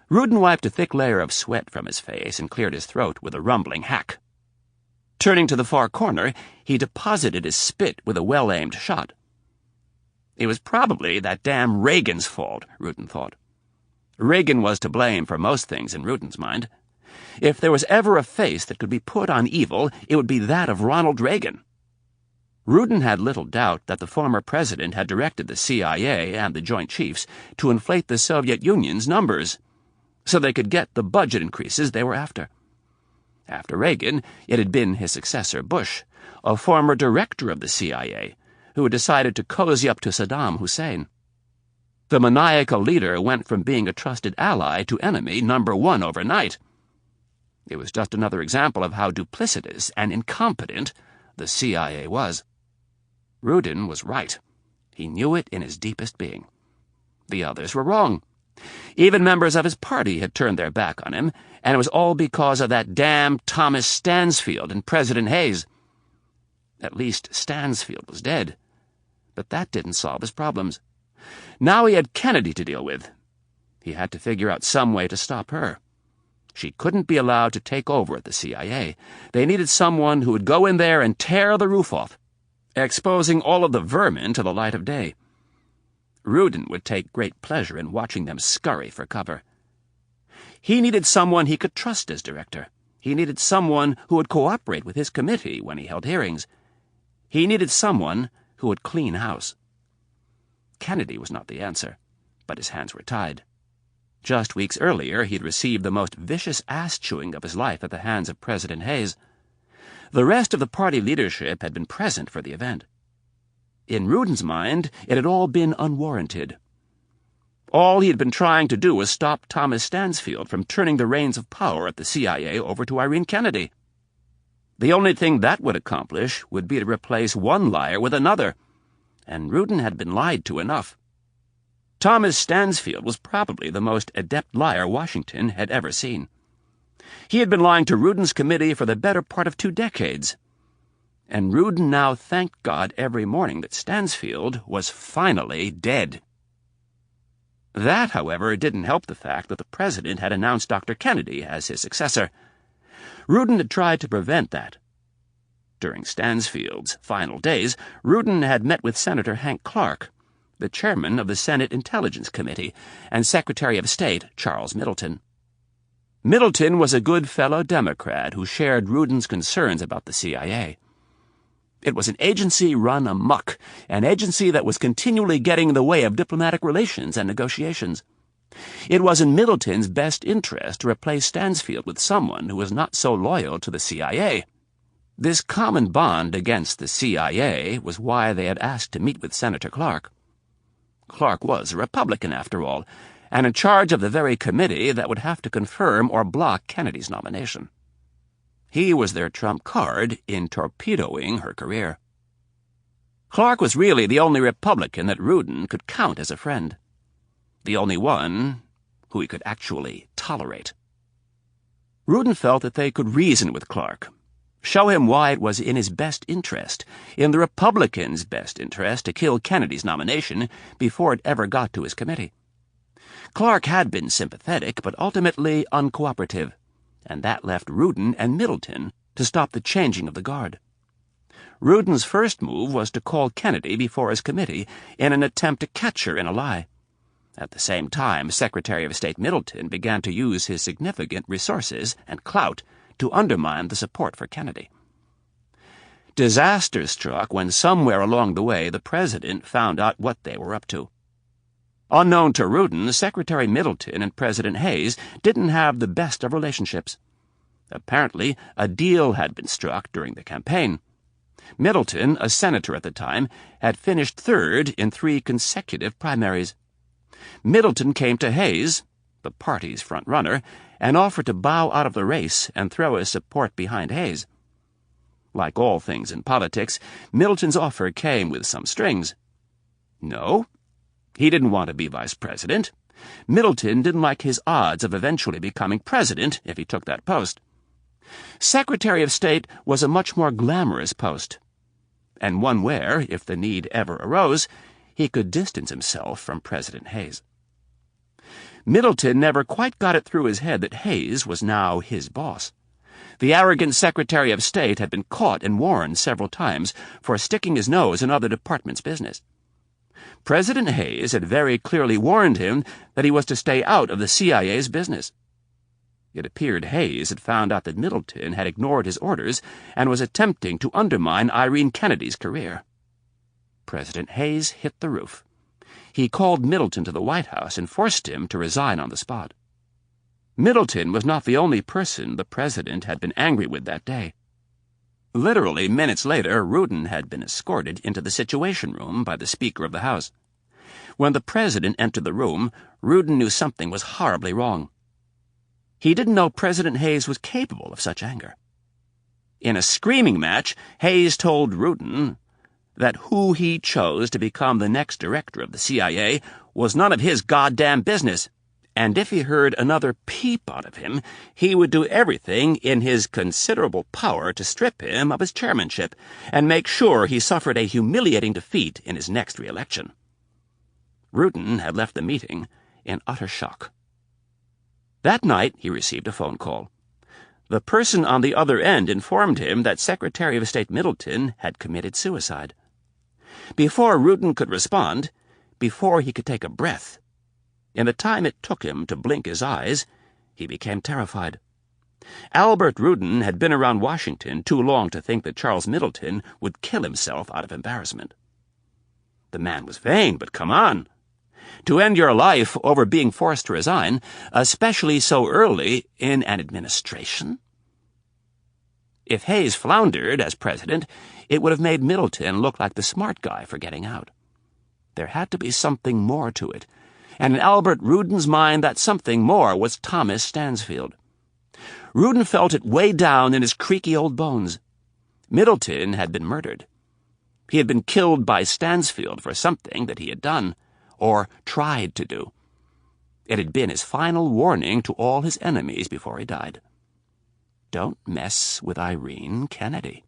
Rudin wiped a thick layer of sweat from his face and cleared his throat with a rumbling hack. Turning to the far corner, he deposited his spit with a well-aimed shot. It was probably that damn Reagan's fault, Rudin thought. Reagan was to blame for most things in Rudin's mind. If there was ever a face that could be put on evil, it would be that of Ronald Reagan. Rudin had little doubt that the former president had directed the CIA and the Joint Chiefs to inflate the Soviet Union's numbers so they could get the budget increases they were after. After Reagan, it had been his successor, Bush, a former director of the CIA, who had decided to cozy up to Saddam Hussein. The maniacal leader went from being a trusted ally to enemy number one overnight. It was just another example of how duplicitous and incompetent the CIA was. Rudin was right. He knew it in his deepest being. The others were wrong. Even members of his party had turned their back on him, and it was all because of that damn Thomas Stansfield and President Hayes. At least Stansfield was dead. But that didn't solve his problems. Now he had Kennedy to deal with. He had to figure out some way to stop her. She couldn't be allowed to take over at the CIA. They needed someone who would go in there and tear the roof off, exposing all of the vermin to the light of day. Rudin would take great pleasure in watching them scurry for cover. He needed someone he could trust as director. He needed someone who would cooperate with his committee when he held hearings. He needed someone who would clean house. Kennedy was not the answer, but his hands were tied. Just weeks earlier, he'd received the most vicious ass-chewing of his life at the hands of President Hayes. The rest of the party leadership had been present for the event. In Rudin's mind, it had all been unwarranted. All he had been trying to do was stop Thomas Stansfield from turning the reins of power at the CIA over to Irene Kennedy. The only thing that would accomplish would be to replace one liar with another, and Rudin had been lied to enough. Thomas Stansfield was probably the most adept liar Washington had ever seen. He had been lying to Rudin's committee for the better part of 2 decades. And Rudin now thanked God every morning that Stansfield was finally dead. That, however, didn't help the fact that the president had announced Dr. Kennedy as his successor. Rudin had tried to prevent that. During Stansfield's final days, Rudin had met with Senator Hank Clark, the chairman of the Senate Intelligence Committee, and Secretary of State Charles Middleton. Middleton was a good fellow Democrat who shared Rudin's concerns about the CIA. It was an agency run amok, an agency that was continually getting in the way of diplomatic relations and negotiations. It was in Middleton's best interest to replace Stansfield with someone who was not so loyal to the CIA. This common bond against the CIA was why they had asked to meet with Senator Clark. Clark was a Republican, after all, and in charge of the very committee that would have to confirm or block Kennedy's nomination. He was their trump card in torpedoing her career. Clark was really the only Republican that Rudin could count as a friend. The only one who he could actually tolerate. Rudin felt that they could reason with Clark, show him why it was in his best interest, in the Republicans' best interest, to kill Kennedy's nomination before it ever got to his committee. Clark had been sympathetic, but ultimately uncooperative, and that left Rudin and Middleton to stop the changing of the guard. Rudin's first move was to call Kennedy before his committee in an attempt to catch her in a lie. At the same time, Secretary of State Middleton began to use his significant resources and clout to undermine the support for Kennedy. Disaster struck when somewhere along the way the president found out what they were up to. Unknown to Rudin, Secretary Middleton and President Hayes didn't have the best of relationships. Apparently, a deal had been struck during the campaign. Middleton, a senator at the time, had finished third in 3 consecutive primaries. Middleton came to Hayes, the party's front-runner, and offered to bow out of the race and throw his support behind Hayes. Like all things in politics, Middleton's offer came with some strings. No, he didn't want to be vice president. Middleton didn't like his odds of eventually becoming president if he took that post. Secretary of State was a much more glamorous post, and one where, if the need ever arose, he could distance himself from President Hayes. Middleton never quite got it through his head that Hayes was now his boss. The arrogant Secretary of State had been caught and warned several times for sticking his nose in other departments' business. President Hayes had very clearly warned him that he was to stay out of the CIA's business. It appeared Hayes had found out that Middleton had ignored his orders and was attempting to undermine Irene Kennedy's career. President Hayes hit the roof. He called Middleton to the White House and forced him to resign on the spot. Middleton was not the only person the president had been angry with that day. Literally minutes later, Rudin had been escorted into the Situation Room by the Speaker of the House. When the president entered the room, Rudin knew something was horribly wrong. He didn't know President Hayes was capable of such anger. In a screaming match, Hayes told Rudin that who he chose to become the next director of the CIA was none of his goddamn business, and if he heard another peep out of him, he would do everything in his considerable power to strip him of his chairmanship and make sure he suffered a humiliating defeat in his next re-election. Rudin had left the meeting in utter shock. That night he received a phone call. The person on the other end informed him that Secretary of State Middleton had committed suicide. Before Rudin could respond, before he could take a breath, in the time it took him to blink his eyes, he became terrified. Albert Rudin had been around Washington too long to think that Charles Middleton would kill himself out of embarrassment. The man was vain, but come on. To end your life over being forced to resign, especially so early in an administration? If Hayes floundered as president, it would have made Middleton look like the smart guy for getting out. There had to be something more to it, and in Albert Rudin's mind that something more was Thomas Stansfield. Rudin felt it way down in his creaky old bones. Middleton had been murdered. He had been killed by Stansfield for something that he had done, or tried to do. It had been his final warning to all his enemies before he died. Don't mess with Irene Kennedy.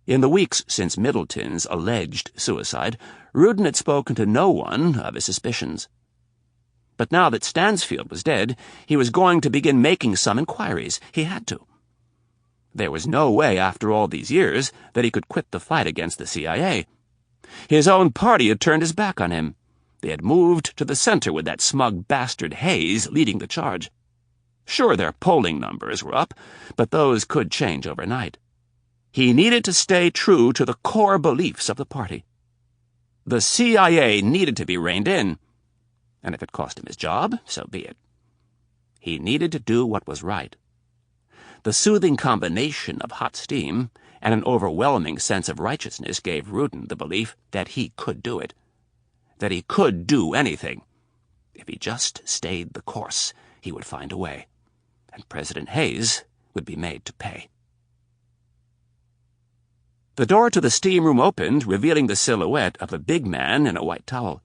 In the weeks since Middleton's alleged suicide, Rudin had spoken to no one of his suspicions. But now that Stansfield was dead, he was going to begin making some inquiries. He had to. There was no way, after all these years, that he could quit the fight against the CIA. His own party had turned his back on him. They had moved to the center with that smug bastard Hayes leading the charge. Sure, their polling numbers were up, but those could change overnight. He needed to stay true to the core beliefs of the party. The CIA needed to be reined in, and if it cost him his job, so be it. He needed to do what was right. The soothing combination of hot steam and an overwhelming sense of righteousness gave Rudin the belief that he could do it, that he could do anything. If he just stayed the course, he would find a way, and President Hayes would be made to pay. The door to the steam room opened, revealing the silhouette of a big man in a white towel.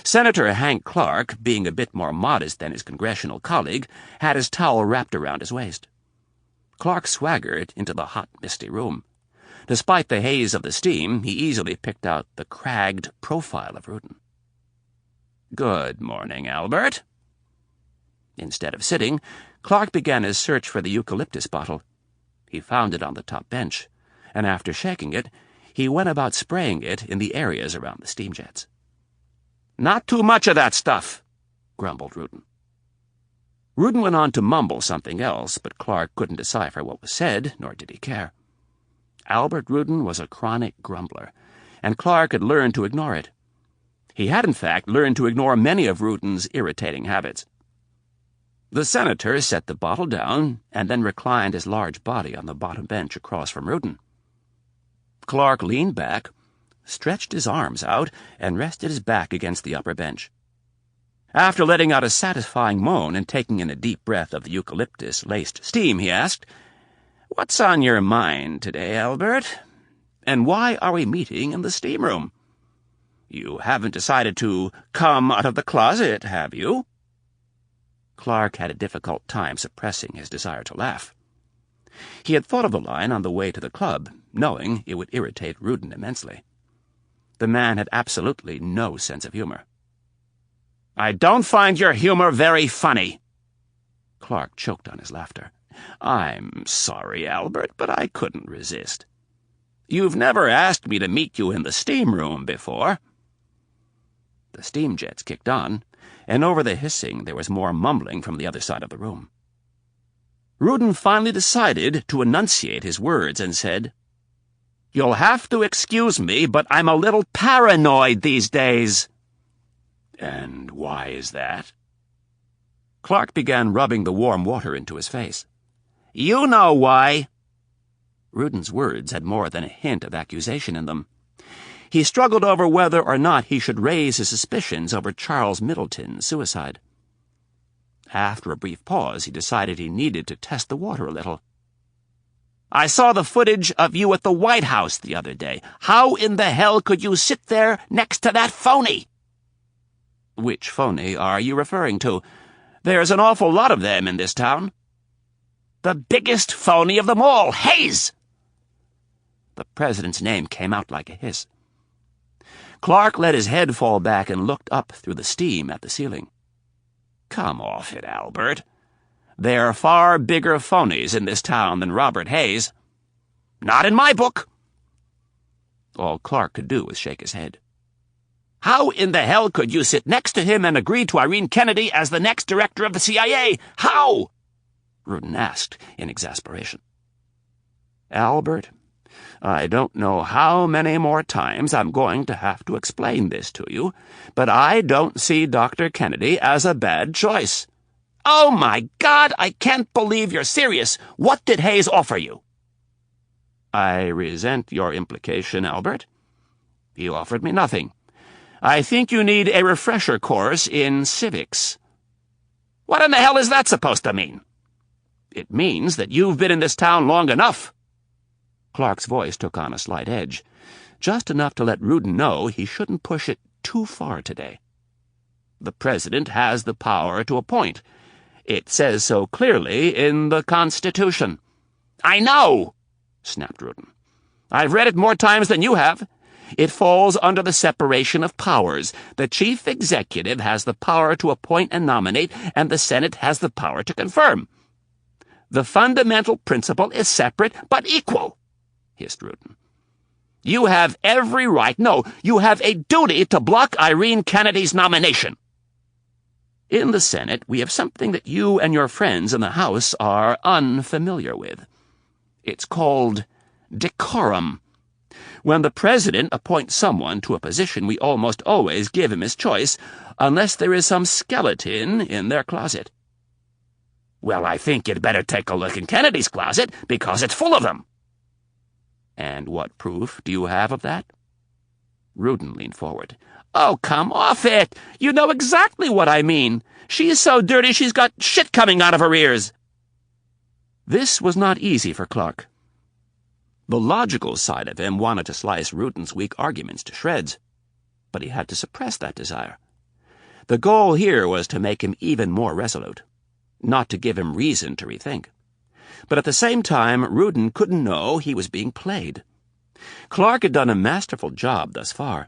Senator Hank Clark, being a bit more modest than his congressional colleague, had his towel wrapped around his waist. Clark swaggered into the hot, misty room. Despite the haze of the steam, he easily picked out the cragged profile of Rudin. "Good morning, Albert." Instead of sitting, Clark began his search for the eucalyptus bottle. He found it on the top bench, and after shaking it, he went about spraying it in the areas around the steam jets. "Not too much of that stuff," grumbled Rudin. Rudin went on to mumble something else, but Clark couldn't decipher what was said, nor did he care. Albert Rudin was a chronic grumbler, and Clark had learned to ignore it. He had, in fact, learned to ignore many of Rudin's irritating habits. The senator set the bottle down and then reclined his large body on the bottom bench across from Rudin. Clark leaned back, stretched his arms out, and rested his back against the upper bench. After letting out a satisfying moan and taking in a deep breath of the eucalyptus-laced steam, he asked, "What's on your mind today, Albert? And why are we meeting in the steam room? You haven't decided to come out of the closet, have you?" Clark had a difficult time suppressing his desire to laugh. He had thought of the line on the way to the club, knowing it would irritate Rudin immensely. The man had absolutely no sense of humor. "I don't find your humor very funny." Clark choked on his laughter. "I'm sorry, Albert, but I couldn't resist. You've never asked me to meet you in the steam room before." The steam jets kicked on, and over the hissing there was more mumbling from the other side of the room. Rudin finally decided to enunciate his words and said, "You'll have to excuse me, but I'm a little paranoid these days." "And why is that?" Clark began rubbing the warm water into his face. "You know why." Rudin's words had more than a hint of accusation in them. He struggled over whether or not he should raise his suspicions over Charles Middleton's suicide. After a brief pause, he decided he needed to test the water a little. "I saw the footage of you at the White House the other day. How in the hell could you sit there next to that phony?" "Which phony are you referring to? There's an awful lot of them in this town." "The biggest phony of them all, Hayes!" The president's name came out like a hiss. Clark let his head fall back and looked up through the steam at the ceiling. "Come off it, Albert. There are far bigger phonies in this town than Robert Hayes." "Not in my book." All Clark could do was shake his head. "How in the hell could you sit next to him and agree to Irene Kennedy as the next director of the CIA? How?" Rudin asked in exasperation. "Albert, I don't know how many more times I'm going to have to explain this to you, but I don't see Dr. Kennedy as a bad choice." "Oh, my God, I can't believe you're serious. What did Hayes offer you?" "I resent your implication, Albert. He offered me nothing. I think you need a refresher course in civics." "What in the hell is that supposed to mean?" "It means that you've been in this town long enough." Clark's voice took on a slight edge, just enough to let Rudin know he shouldn't push it too far today. "The president has the power to appoint. It says so clearly in the Constitution." "I know," snapped Rudin. "I've read it more times than you have. It falls under the separation of powers. The chief executive has the power to appoint and nominate, and the Senate has the power to confirm. The fundamental principle is separate but equal," hissed Rudin. "You have every right, no, you have a duty to block Irene Kennedy's nomination." "In the Senate, we have something that you and your friends in the House are unfamiliar with. It's called decorum. When the president appoints someone to a position, we almost always give him his choice, unless there is some skeleton in their closet." "Well, I think you'd better take a look in Kennedy's closet, because it's full of them." "And what proof do you have of that?" Rudin leaned forward. "Oh, come off it! You know exactly what I mean. She's so dirty she's got shit coming out of her ears." This was not easy for Clark. The logical side of him wanted to slice Rudin's weak arguments to shreds, but he had to suppress that desire. The goal here was to make him even more resolute, not to give him reason to rethink. But at the same time, Rudin couldn't know he was being played. Clark had done a masterful job thus far.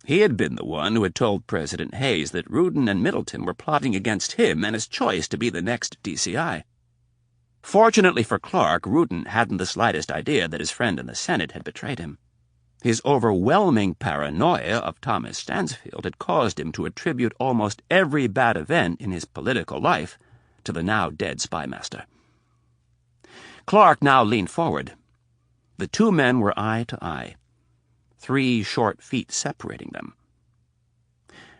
He had been the one who had told President Hayes that Rudin and Middleton were plotting against him and his choice to be the next DCI. Fortunately for Clark, Rudin hadn't the slightest idea that his friend in the Senate had betrayed him. His overwhelming paranoia of Thomas Stansfield had caused him to attribute almost every bad event in his political life to the now-dead spymaster. Clark now leaned forward. The two men were eye to eye, 3 short feet separating them.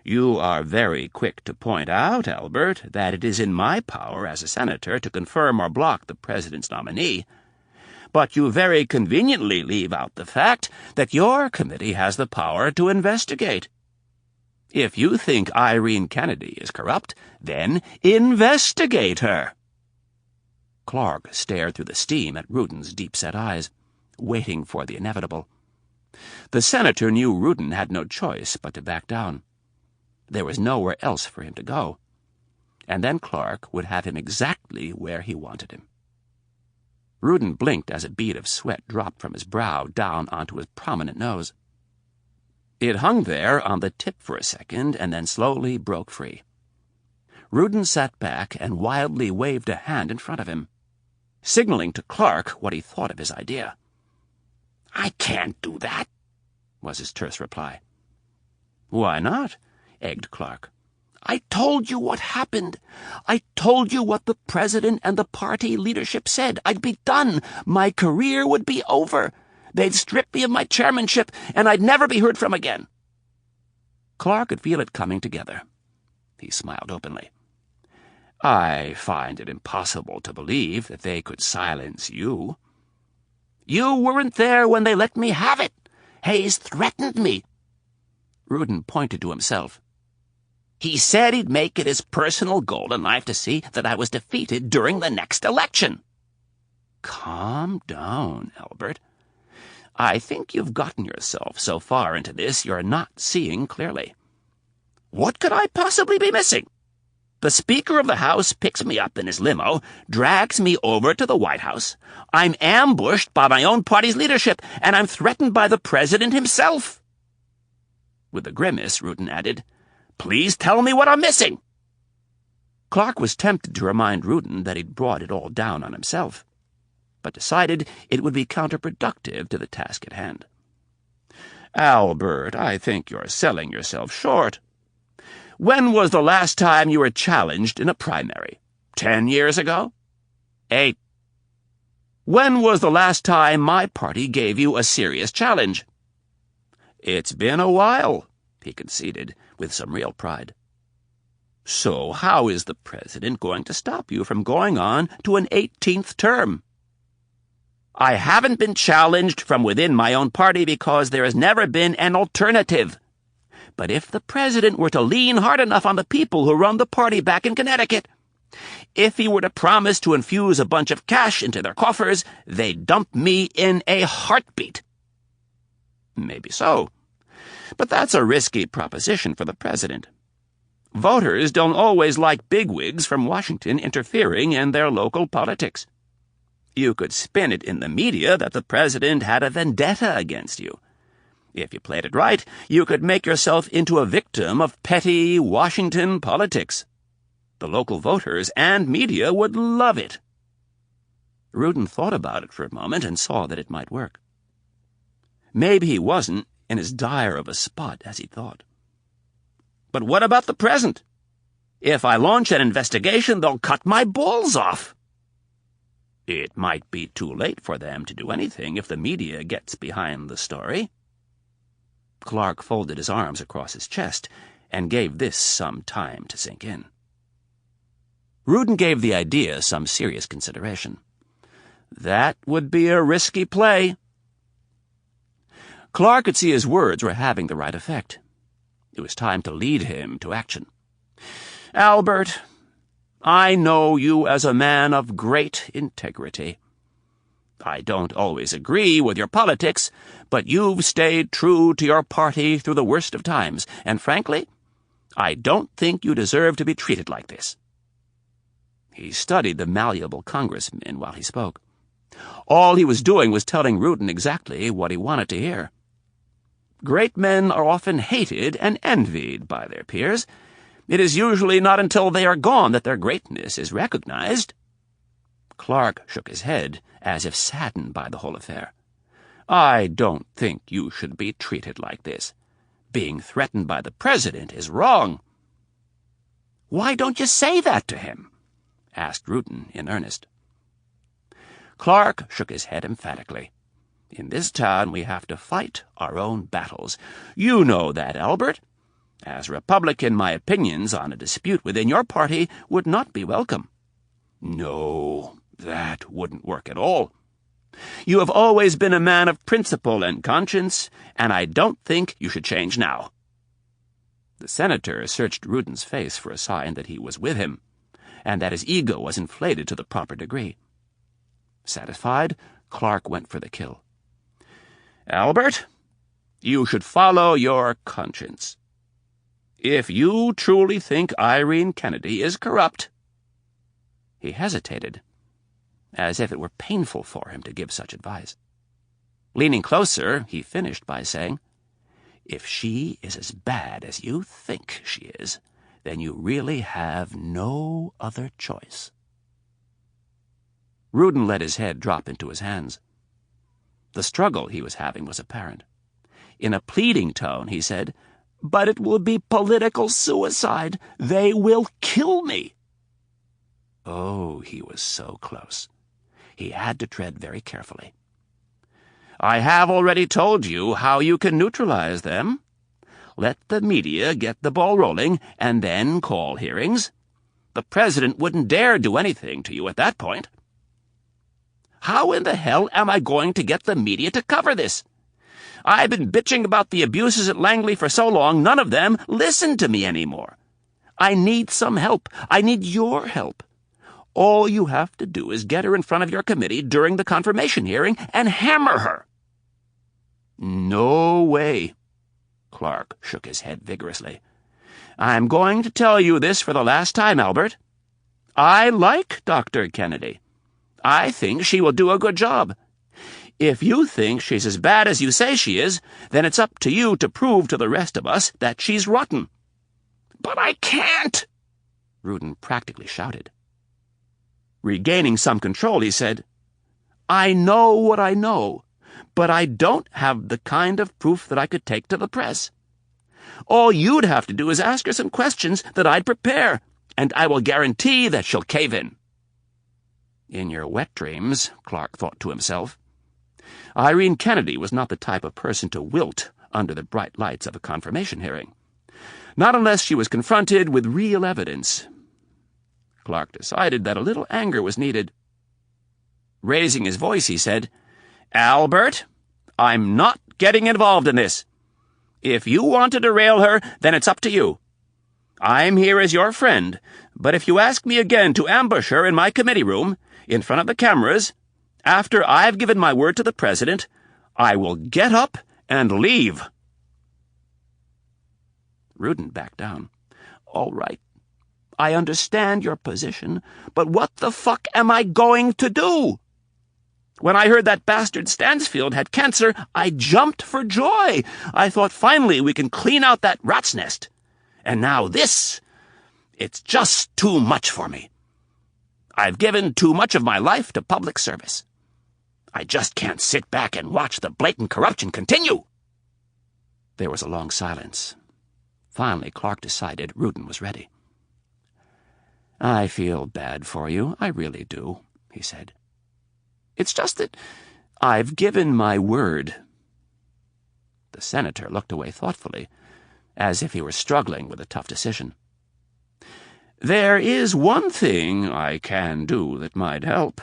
"You are very quick to point out, Albert, that it is in my power as a senator to confirm or block the president's nominee, but you very conveniently leave out the fact that your committee has the power to investigate. If you think Irene Kennedy is corrupt, then investigate her." Clark stared through the steam at Rudin's deep-set eyes, waiting for the inevitable. The senator knew Rudin had no choice but to back down. There was nowhere else for him to go, and then Clark would have him exactly where he wanted him. Rudin blinked as a bead of sweat dropped from his brow down onto his prominent nose. It hung there on the tip for a second and then slowly broke free. Rudin sat back and wildly waved a hand in front of him, signaling to Clark what he thought of his idea. "I can't do that," was his terse reply. "Why not?" egged Clark. I told you what happened. I told you what the president and the party leadership said. I'd be done. My career would be over. They'd strip me of my chairmanship, and I'd never be heard from again." Clark could feel it coming together. He smiled openly. "I find it impossible to believe that they could silence you." "You weren't there when they let me have it. Hayes threatened me." Rudin pointed to himself. "He said he'd make it his personal goal in life to see that I was defeated during the next election." "Calm down, Albert. I think you've gotten yourself so far into this you're not seeing clearly." "What could I possibly be missing? The Speaker of the House picks me up in his limo, drags me over to the White House. I'm ambushed by my own party's leadership, and I'm threatened by the President himself." With a grimace, Rudin added, "Please tell me what I'm missing." Clark was tempted to remind Rudin that he'd brought it all down on himself, but decided it would be counterproductive to the task at hand. "Albert, I think you're selling yourself short. When was the last time you were challenged in a primary? 10 years ago? 8. When was the last time my party gave you a serious challenge?" "It's been a while," he conceded, with some real pride. "So how is the president going to stop you from going on to an 18th term?" "I haven't been challenged from within my own party because there has never been an alternative. But if the president were to lean hard enough on the people who run the party back in Connecticut, if he were to promise to infuse a bunch of cash into their coffers, they'd dump me in a heartbeat." "Maybe so. But that's a risky proposition for the president. Voters don't always like bigwigs from Washington interfering in their local politics. You could spin it in the media that the president had a vendetta against you. If you played it right, you could make yourself into a victim of petty Washington politics. The local voters and media would love it." Rudin thought about it for a moment and saw that it might work. Maybe he wasn't in as dire of a spot as he thought. "But what about the present? If I launch an investigation, they'll cut my balls off." "It might be too late for them to do anything if the media gets behind the story." Clark folded his arms across his chest and gave this some time to sink in. Rudin gave the idea some serious consideration. "That would be a risky play." Clark could see his words were having the right effect. It was time to lead him to action. "Albert, I know you as a man of great integrity. I don't always agree with your politics, but you've stayed true to your party through the worst of times, and frankly, I don't think you deserve to be treated like this." He studied the malleable congressman while he spoke. All he was doing was telling Rudin exactly what he wanted to hear. Great men are often hated and envied by their peers. It is usually not until they are gone that their greatness is recognized. Clark shook his head, as if saddened by the whole affair. "I don't think you should be treated like this. Being threatened by the president is wrong." "Why don't you say that to him?" asked Rudin in earnest. Clark shook his head emphatically. "In this town we have to fight our own battles. You know that, Albert. As a Republican, my opinions on a dispute within your party would not be welcome." "No, that wouldn't work at all. You have always been a man of principle and conscience, and I don't think you should change now." The senator searched Rudin's face for a sign that he was with him, and that his ego was inflated to the proper degree. Satisfied, Clark went for the kill. "Albert, you should follow your conscience. If you truly think Irene Kennedy is corrupt—" He hesitated, as if it were painful for him to give such advice. Leaning closer, he finished by saying, "If she is as bad as you think she is, then you really have no other choice." Rudin let his head drop into his hands. The struggle he was having was apparent. In a pleading tone, he said, But it will be political suicide. They will kill me. Oh, he was so close. He had to tread very carefully. I have already told you how you can neutralize them. Let the media get the ball rolling, and then call hearings. The president wouldn't dare do anything to you at that point. How in the hell am I going to get the media to cover this? I've been bitching about the abuses at Langley for so long, none of them listen to me anymore. I need some help. I need your help. All you have to do is get her in front of your committee during the confirmation hearing and hammer her. No way. Clark shook his head vigorously. I'm going to tell you this for the last time, Albert. I like Dr. Kennedy. I think she will do a good job. If you think she's as bad as you say she is, then it's up to you to prove to the rest of us that she's rotten. But I can't! Rudin practically shouted. Regaining some control, he said, I know what I know, but I don't have the kind of proof that I could take to the press. All you'd have to do is ask her some questions that I'd prepare, and I will guarantee that she'll cave in. In your wet dreams, Clark thought to himself. Irene Kennedy was not the type of person to wilt under the bright lights of a confirmation hearing. Not unless she was confronted with real evidence. Clark decided that a little anger was needed. Raising his voice, he said, Albert, I'm not getting involved in this. If you want to derail her, then it's up to you. I'm here as your friend, but if you ask me again to ambush her in my committee room, in front of the cameras, after I've given my word to the president, I will get up and leave. Rudin backed down. All right. I understand your position, but what the fuck am I going to do? When I heard that bastard Stansfield had cancer, I jumped for joy. I thought finally we can clean out that rat's nest. And now this, it's just too much for me. I've given too much of my life to public service. I just can't sit back and watch the blatant corruption continue. There was a long silence. Finally, Clark decided Rudin was ready. I feel bad for you, I really do, he said. It's just that I've given my word. The senator looked away thoughtfully, as if he were struggling with a tough decision. There is one thing I can do that might help.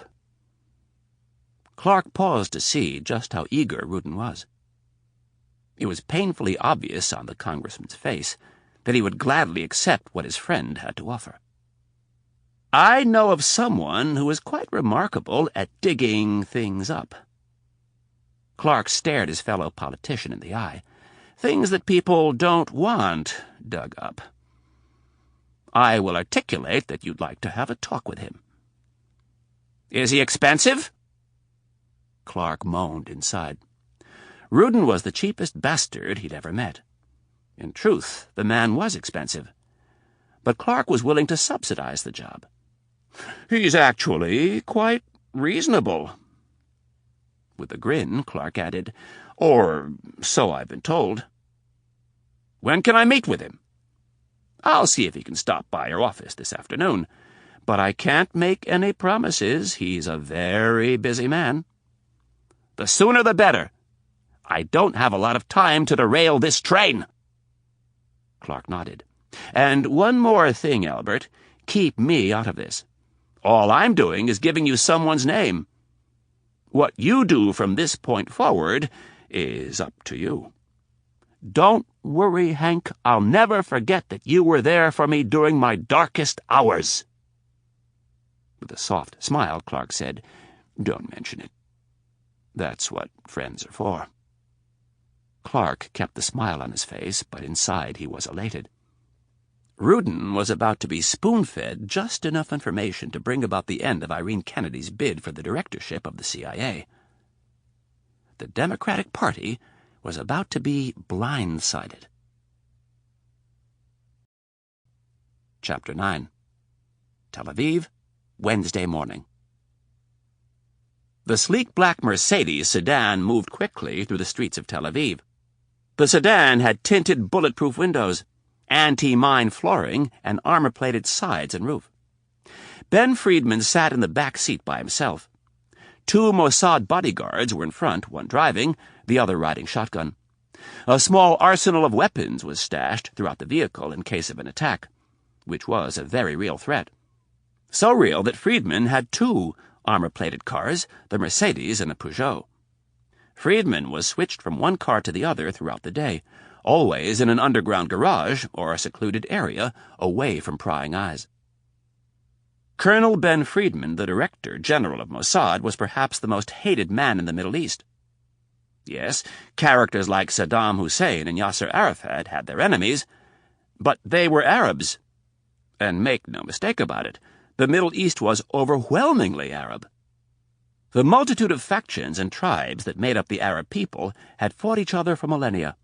Clark paused to see just how eager Rudin was. It was painfully obvious on the congressman's face that he would gladly accept what his friend had to offer. I know of someone who is quite remarkable at digging things up. Clark stared his fellow politician in the eye. Things that people don't want dug up. I will articulate that you'd like to have a talk with him. Is he expensive? Clark moaned inside. Rudin was the cheapest bastard he'd ever met. In truth, the man was expensive. But Clark was willing to subsidize the job. He's actually quite reasonable. With a grin, Clark added, or so I've been told. When can I meet with him? I'll see if he can stop by your office this afternoon, but I can't make any promises. He's a very busy man. The sooner the better. I don't have a lot of time to derail this train. Clark nodded. And one more thing, Albert. Keep me out of this. All I'm doing is giving you someone's name. What you do from this point forward is up to you. Don't worry, Hank. I'll never forget that you were there for me during my darkest hours. With a soft smile, Clark said, Don't mention it. That's what friends are for. Clark kept the smile on his face, but inside he was elated. Rudin was about to be spoon-fed just enough information to bring about the end of Irene Kennedy's bid for the directorship of the CIA. The Democratic Party was about to be blindsided. Chapter 9. Tel Aviv, Wednesday morning. The sleek black Mercedes sedan moved quickly through the streets of Tel Aviv. The sedan had tinted bulletproof windows, anti-mine flooring, and armor-plated sides and roof. Ben Friedman sat in the back seat by himself. 2 Mossad bodyguards were in front, one driving, the other riding shotgun. A small arsenal of weapons was stashed throughout the vehicle in case of an attack, which was a very real threat. So real that Friedman had 2 armor-plated cars, the Mercedes and the Peugeot. Friedman was switched from one car to the other throughout the day, always in an underground garage or a secluded area away from prying eyes. Colonel Ben Friedman, the Director General of Mossad, was perhaps the most hated man in the Middle East. Yes, characters like Saddam Hussein and Yasser Arafat had their enemies, but they were Arabs. And make no mistake about it, the Middle East was overwhelmingly Arab. The multitude of factions and tribes that made up the Arab people had fought each other for millennia.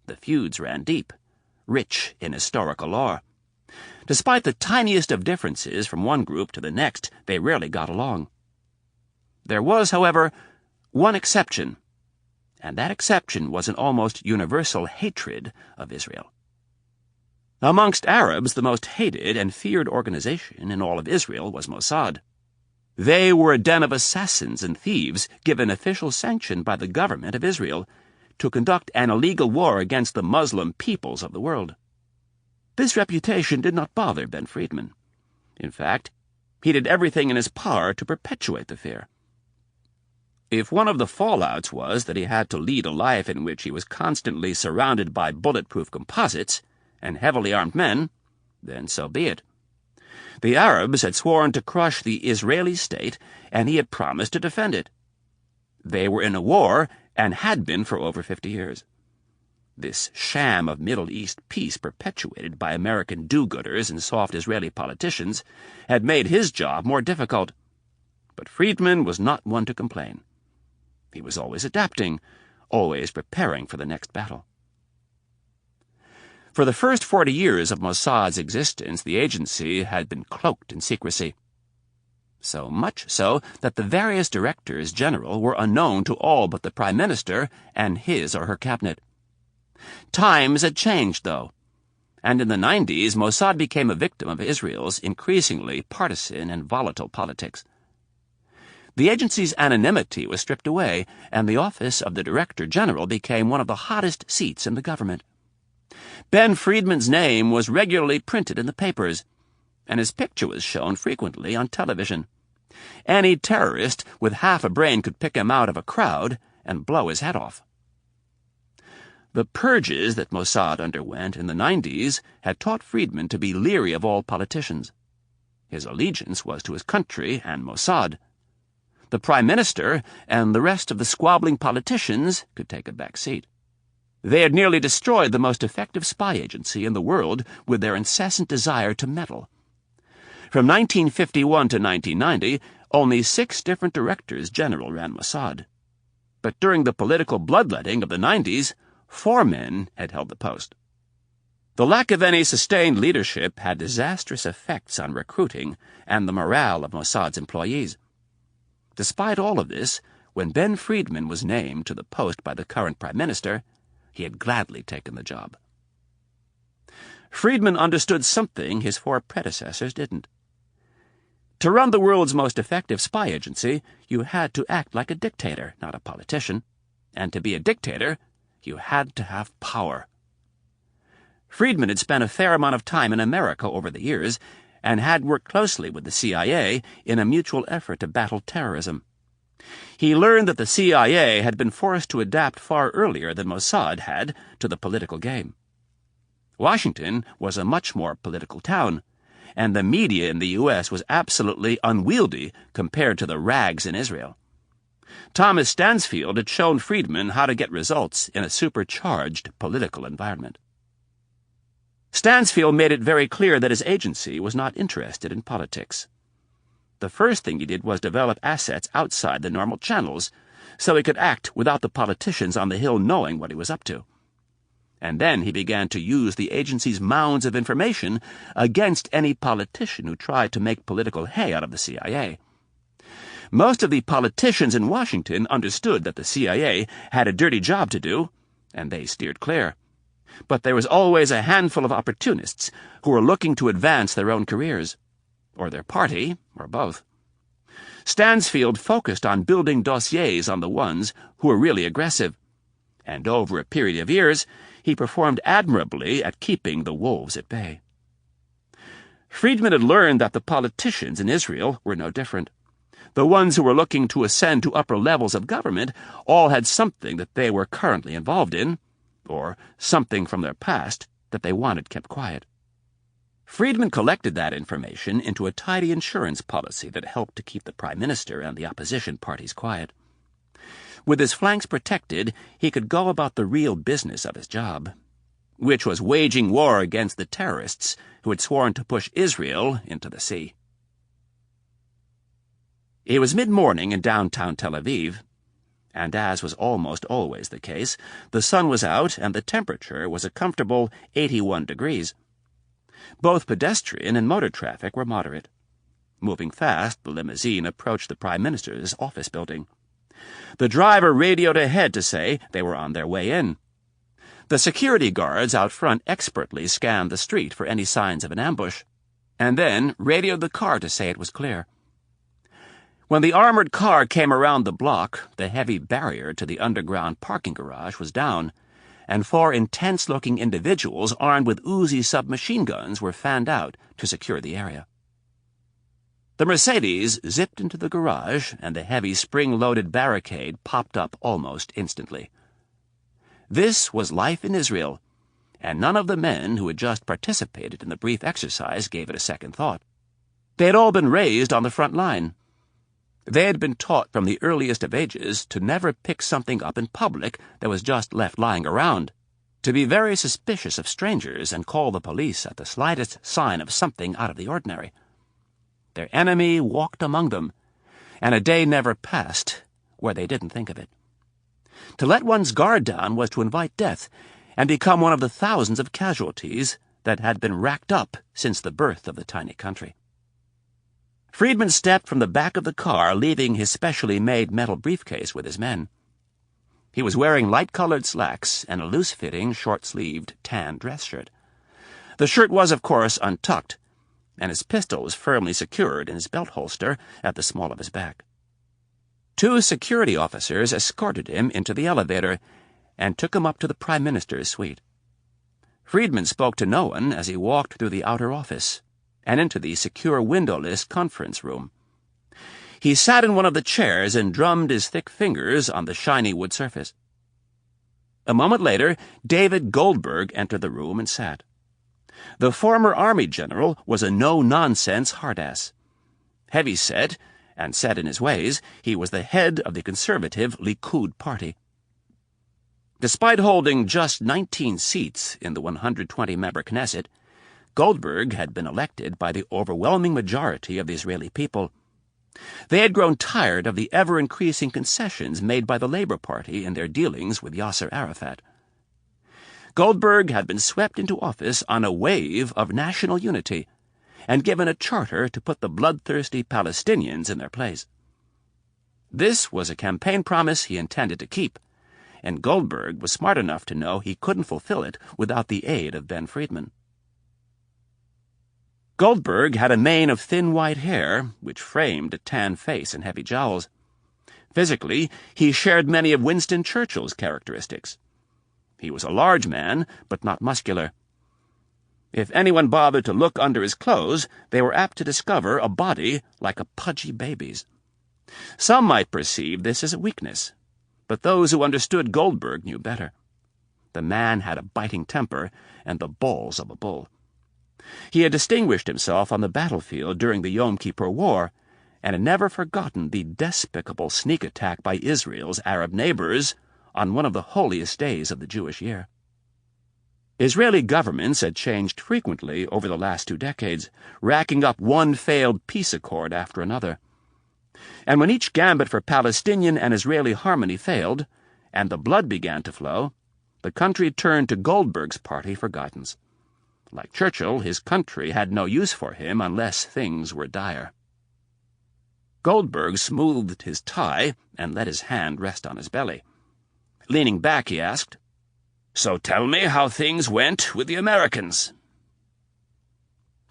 The feuds ran deep, rich in historical lore. Despite the tiniest of differences from one group to the next, they rarely got along. There was, however, one exception, and that exception was an almost universal hatred of Israel. Amongst Arabs, the most hated and feared organization in all of Israel was Mossad. They were a den of assassins and thieves given official sanction by the government of Israel to conduct an illegal war against the Muslim peoples of the world. This reputation did not bother Ben Friedman. In fact, he did everything in his power to perpetuate the fear. If one of the fallouts was that he had to lead a life in which he was constantly surrounded by bulletproof composites and heavily armed men, then so be it. The Arabs had sworn to crush the Israeli state, and he had promised to defend it. They were in a war, and had been for over 50 years. This sham of Middle East peace perpetuated by American do-gooders and soft Israeli politicians had made his job more difficult. But Friedman was not one to complain. He was always adapting, always preparing for the next battle. For the first 40 years of Mossad's existence, the agency had been cloaked in secrecy. So much so that the various directors general were unknown to all but the Prime Minister and his or her cabinet. Times had changed, though, and in the 90s Mossad became a victim of Israel's increasingly partisan and volatile politics. The agency's anonymity was stripped away, and the office of the Director General became one of the hottest seats in the government. Ben Friedman's name was regularly printed in the papers, and his picture was shown frequently on television. Any terrorist with half a brain could pick him out of a crowd and blow his head off. The purges that Mossad underwent in the 90s had taught Friedman to be leery of all politicians. His allegiance was to his country and Mossad. The Prime Minister and the rest of the squabbling politicians could take a back seat. They had nearly destroyed the most effective spy agency in the world with their incessant desire to meddle. From 1951 to 1990, only 6 different directors general ran Mossad. But during the political bloodletting of the 90s, 4 men had held the post. The lack of any sustained leadership had disastrous effects on recruiting and the morale of Mossad's employees. Despite all of this, when Ben Friedman was named to the post by the current Prime Minister, he had gladly taken the job. Friedman understood something his 4 predecessors didn't. To run the world's most effective spy agency, you had to act like a dictator, not a politician. And to be a dictator, you had to have power. Friedman had spent a fair amount of time in America over the years and had worked closely with the CIA in a mutual effort to battle terrorism. He learned that the CIA had been forced to adapt far earlier than Mossad had to the political game. Washington was a much more political town, and the media in the U.S. was absolutely unwieldy compared to the rags in Israel. Thomas Stansfield had shown Friedman how to get results in a supercharged political environment. Stansfield made it very clear that his agency was not interested in politics. The first thing he did was develop assets outside the normal channels, so he could act without the politicians on the Hill knowing what he was up to. And then he began to use the agency's mounds of information against any politician who tried to make political hay out of the CIA. Most of the politicians in Washington understood that the CIA had a dirty job to do, and they steered clear. But there was always a handful of opportunists who were looking to advance their own careers, or their party, or both. Stansfield focused on building dossiers on the ones who were really aggressive, and over a period of years he performed admirably at keeping the wolves at bay. Friedman had learned that the politicians in Israel were no different. The ones who were looking to ascend to upper levels of government all had something that they were currently involved in, or something from their past that they wanted kept quiet. Friedman collected that information into a tidy insurance policy that helped to keep the Prime Minister and the opposition parties quiet. With his flanks protected, he could go about the real business of his job, which was waging war against the terrorists who had sworn to push Israel into the sea. It was mid-morning in downtown Tel Aviv, and as was almost always the case, the sun was out and the temperature was a comfortable 81 degrees. Both pedestrian and motor traffic were moderate. Moving fast, the limousine approached the Prime Minister's office building. The driver radioed ahead to say they were on their way in. The security guards out front expertly scanned the street for any signs of an ambush, and then radioed the car to say it was clear. When the armored car came around the block, the heavy barrier to the underground parking garage was down, and 4 intense-looking individuals armed with Uzi submachine guns were fanned out to secure the area. The Mercedes zipped into the garage, and the heavy spring-loaded barricade popped up almost instantly. This was life in Israel, and none of the men who had just participated in the brief exercise gave it a second thought. They had all been raised on the front line. They had been taught from the earliest of ages to never pick something up in public that was just left lying around, to be very suspicious of strangers and call the police at the slightest sign of something out of the ordinary. Their enemy walked among them, and a day never passed where they didn't think of it. To let one's guard down was to invite death and become one of the thousands of casualties that had been racked up since the birth of the tiny country. Friedman stepped from the back of the car, leaving his specially made metal briefcase with his men. He was wearing light-colored slacks and a loose-fitting, short-sleeved tan dress shirt. The shirt was, of course, untucked, and his pistol was firmly secured in his belt holster at the small of his back. 2 security officers escorted him into the elevator and took him up to the Prime Minister's suite. Friedman spoke to no one as he walked through the outer office and into the secure windowless conference room. He sat in one of the chairs and drummed his thick fingers on the shiny wood surface. A moment later, David Goldberg entered the room and sat. The former Army general was a no-nonsense hard-ass. Heavy-set, and set in his ways, he was the head of the conservative Likud party. Despite holding just 19 seats in the 120-member Knesset, Goldberg had been elected by the overwhelming majority of the Israeli people. They had grown tired of the ever-increasing concessions made by the Labour Party in their dealings with Yasser Arafat. Goldberg had been swept into office on a wave of national unity and given a charter to put the bloodthirsty Palestinians in their place. This was a campaign promise he intended to keep, and Goldberg was smart enough to know he couldn't fulfill it without the aid of Ben Friedman. Goldberg had a mane of thin white hair, which framed a tan face and heavy jowls. Physically, he shared many of Winston Churchill's characteristics. He was a large man, but not muscular. If anyone bothered to look under his clothes, they were apt to discover a body like a pudgy baby's. Some might perceive this as a weakness, but those who understood Goldberg knew better. The man had a biting temper and the balls of a bull. He had distinguished himself on the battlefield during the Yom Kippur War, and had never forgotten the despicable sneak attack by Israel's Arab neighbors on one of the holiest days of the Jewish year. Israeli governments had changed frequently over the last 2 decades, racking up one failed peace accord after another. And when each gambit for Palestinian and Israeli harmony failed, and the blood began to flow, the country turned to Goldberg's party for guidance. Like Churchill, his country had no use for him unless things were dire. Goldberg smoothed his tie and let his hand rest on his belly. Leaning back, he asked, So tell me how things went with the Americans."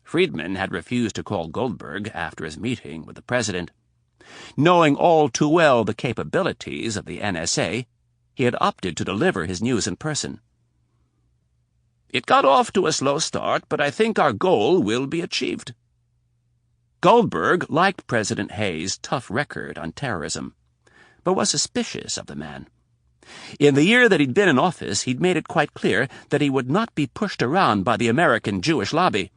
Friedman had refused to call Goldberg after his meeting with the president. Knowing all too well the capabilities of the NSA, he had opted to deliver his news in person. "It got off to a slow start, but I think our goal will be achieved." Goldberg liked President Hayes' tough record on terrorism, but was suspicious of the man. In the year that he'd been in office, he'd made it quite clear that he would not be pushed around by the American Jewish lobby.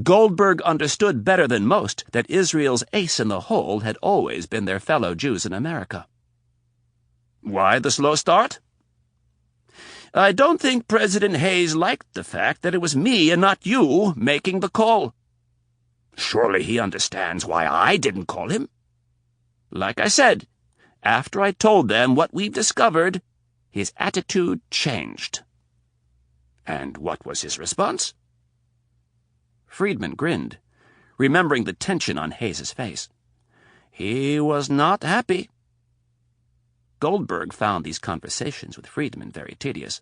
Goldberg understood better than most that Israel's ace in the hole had always been their fellow Jews in America. "Why the slow start?" "I don't think President Hayes liked the fact that it was me and not you making the call." "Surely he understands why I didn't call him." "Like I said, after I told them what we've discovered, his attitude changed." "And what was his response?" Friedman grinned, remembering the tension on Hayes's face. "He was not happy." Goldberg found these conversations with Friedman very tedious.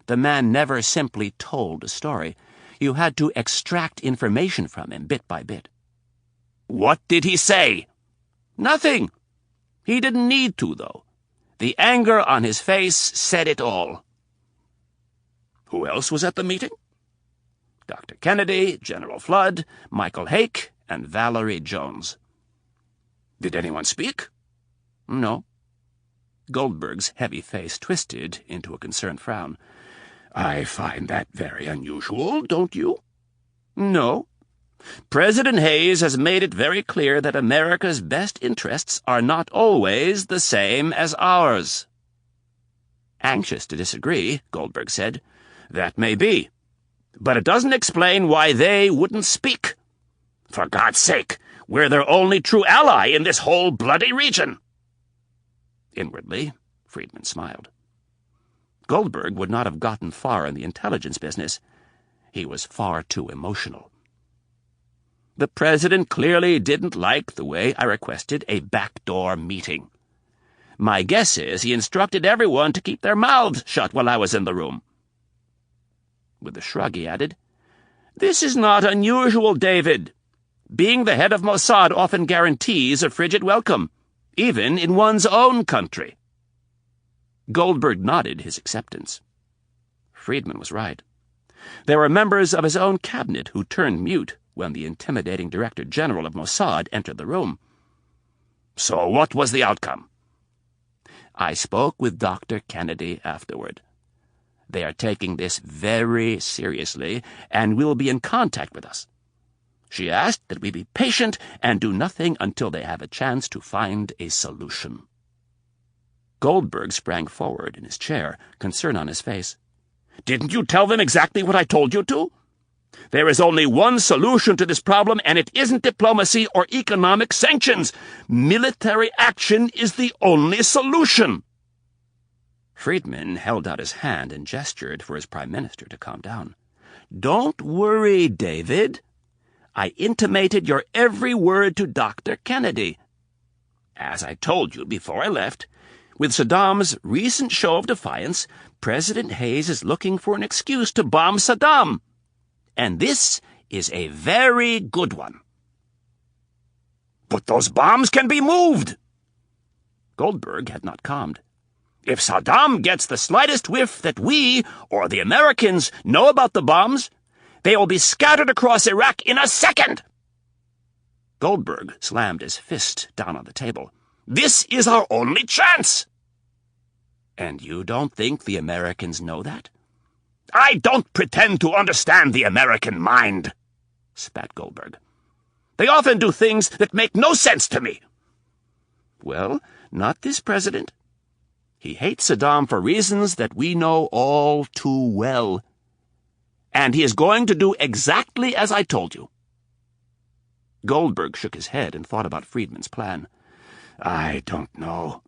The man never simply told a story. You had to extract information from him bit by bit. "What did he say?" "Nothing. He didn't need to, though. The anger on his face said it all." "Who else was at the meeting?" "Dr. Kennedy, General Flood, Michael Hake, and Valerie Jones." "Did anyone speak?" "No." Goldberg's heavy face twisted into a concerned frown. "I find that very unusual, don't you?" "No. President Hayes has made it very clear that America's best interests are not always the same as ours." Anxious to disagree, Goldberg said, "That may be. But it doesn't explain why they wouldn't speak. For God's sake, we're their only true ally in this whole bloody region." Inwardly, Friedman smiled. Goldberg would not have gotten far in the intelligence business. He was far too emotional. "The president clearly didn't like the way I requested a backdoor meeting. My guess is he instructed everyone to keep their mouths shut while I was in the room." With a shrug, he added, "This is not unusual, David. Being the head of Mossad often guarantees a frigid welcome, even in one's own country." Goldberg nodded his acceptance. Friedman was right. There were members of his own cabinet who turned mute when the intimidating Director General of Mossad entered the room. "So what was the outcome?" "I spoke with Dr. Kennedy afterward. They are taking this very seriously and will be in contact with us. She asked that we be patient and do nothing until they have a chance to find a solution." Goldberg sprang forward in his chair, concern on his face. "Didn't you tell them exactly what I told you to? There is only one solution to this problem, and it isn't diplomacy or economic sanctions. Military action is the only solution." Friedman held out his hand and gestured for his prime minister to calm down. "Don't worry, David. I intimated your every word to Dr. Kennedy. As I told you before I left, with Saddam's recent show of defiance, President Hayes is looking for an excuse to bomb Saddam. And this is a very good one." "But those bombs can be moved." Goldberg had not calmed. "If Saddam gets the slightest whiff that we, or the Americans, know about the bombs, they will be scattered across Iraq in a second." Goldberg slammed his fist down on the table. "This is our only chance." "And you don't think the Americans know that?" "I don't pretend to understand the American mind," spat Goldberg. "They often do things that make no sense to me." "Well, not this president. He hates Saddam for reasons that we know all too well. And he is going to do exactly as I told you." Goldberg shook his head and thought about Friedman's plan. "I don't know.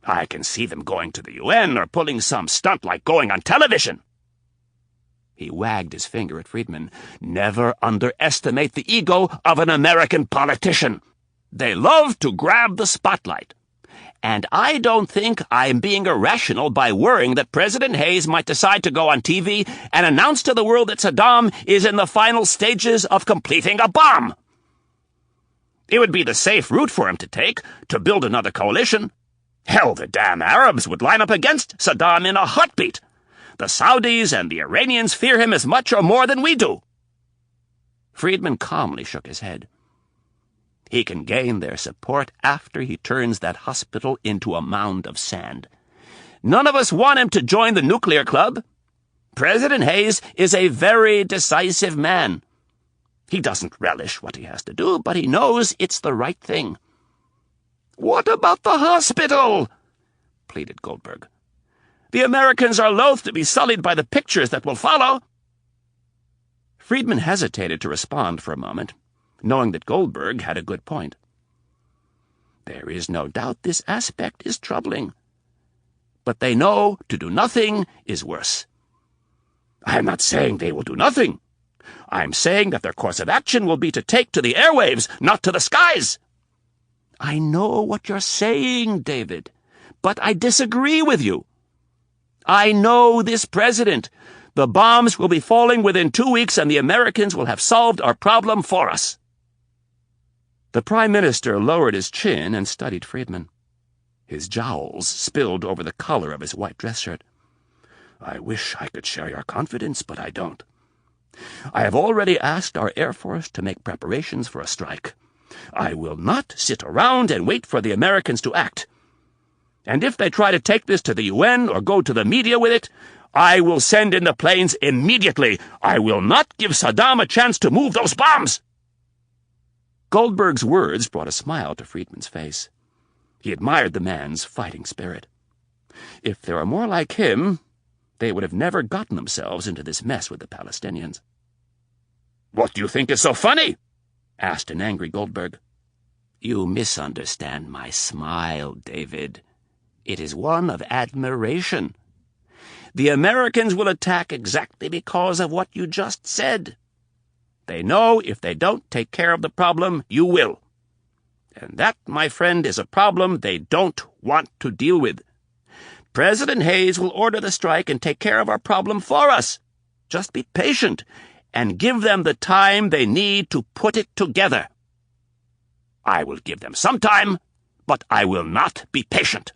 I can see them going to the UN or pulling some stunt like going on television." He wagged his finger at Friedman. "Never underestimate the ego of an American politician. They love to grab the spotlight. and I don't think I'm being irrational by worrying that President Hayes might decide to go on TV and announce to the world that Saddam is in the final stages of completing a bomb. It would be the safe route for him to take, to build another coalition. Hell, the damn Arabs would line up against Saddam in a heartbeat. The Saudis and the Iranians fear him as much or more than we do. Friedman calmly shook his head. He can gain their support after he turns that hospital into a mound of sand. None of us want him to join the nuclear club. President Hayes is a very decisive man. He doesn't relish what he has to do, but he knows it's the right thing. "What about the hospital?" pleaded Goldberg. "The Americans are loath to be sullied by the pictures that will follow." Friedman hesitated to respond for a moment, knowing that Goldberg had a good point. There is no doubt this aspect is troubling, but they know to do nothing is worse. I'm not saying they will do nothing. I'm saying that their course of action will be to take to the airwaves, not to the skies. I know what you're saying, David, but I disagree with you. I know this president. The bombs will be falling within 2 weeks, and the Americans will have solved our problem for us. The Prime Minister lowered his chin and studied Friedman. His jowls spilled over the collar of his white dress shirt. I wish I could share your confidence, but I don't. I have already asked our Air Force to make preparations for a strike. I will not sit around and wait for the Americans to act. And if they try to take this to the UN or go to the media with it, I will send in the planes immediately. I will not give Saddam a chance to move those bombs. Goldberg's words brought a smile to Friedman's face. He admired the man's fighting spirit. If there were more like him, they would have never gotten themselves into this mess with the Palestinians. "What do you think is so funny?" asked an angry Goldberg. "You misunderstand my smile, David. It is one of admiration. The Americans will attack exactly because of what you just said. They know if they don't take care of the problem, you will. And that, my friend, is a problem they don't want to deal with. President Hayes will order the strike and take care of our problem for us. Just be patient and give them the time they need to put it together. I will give them some time, but I will not be patient.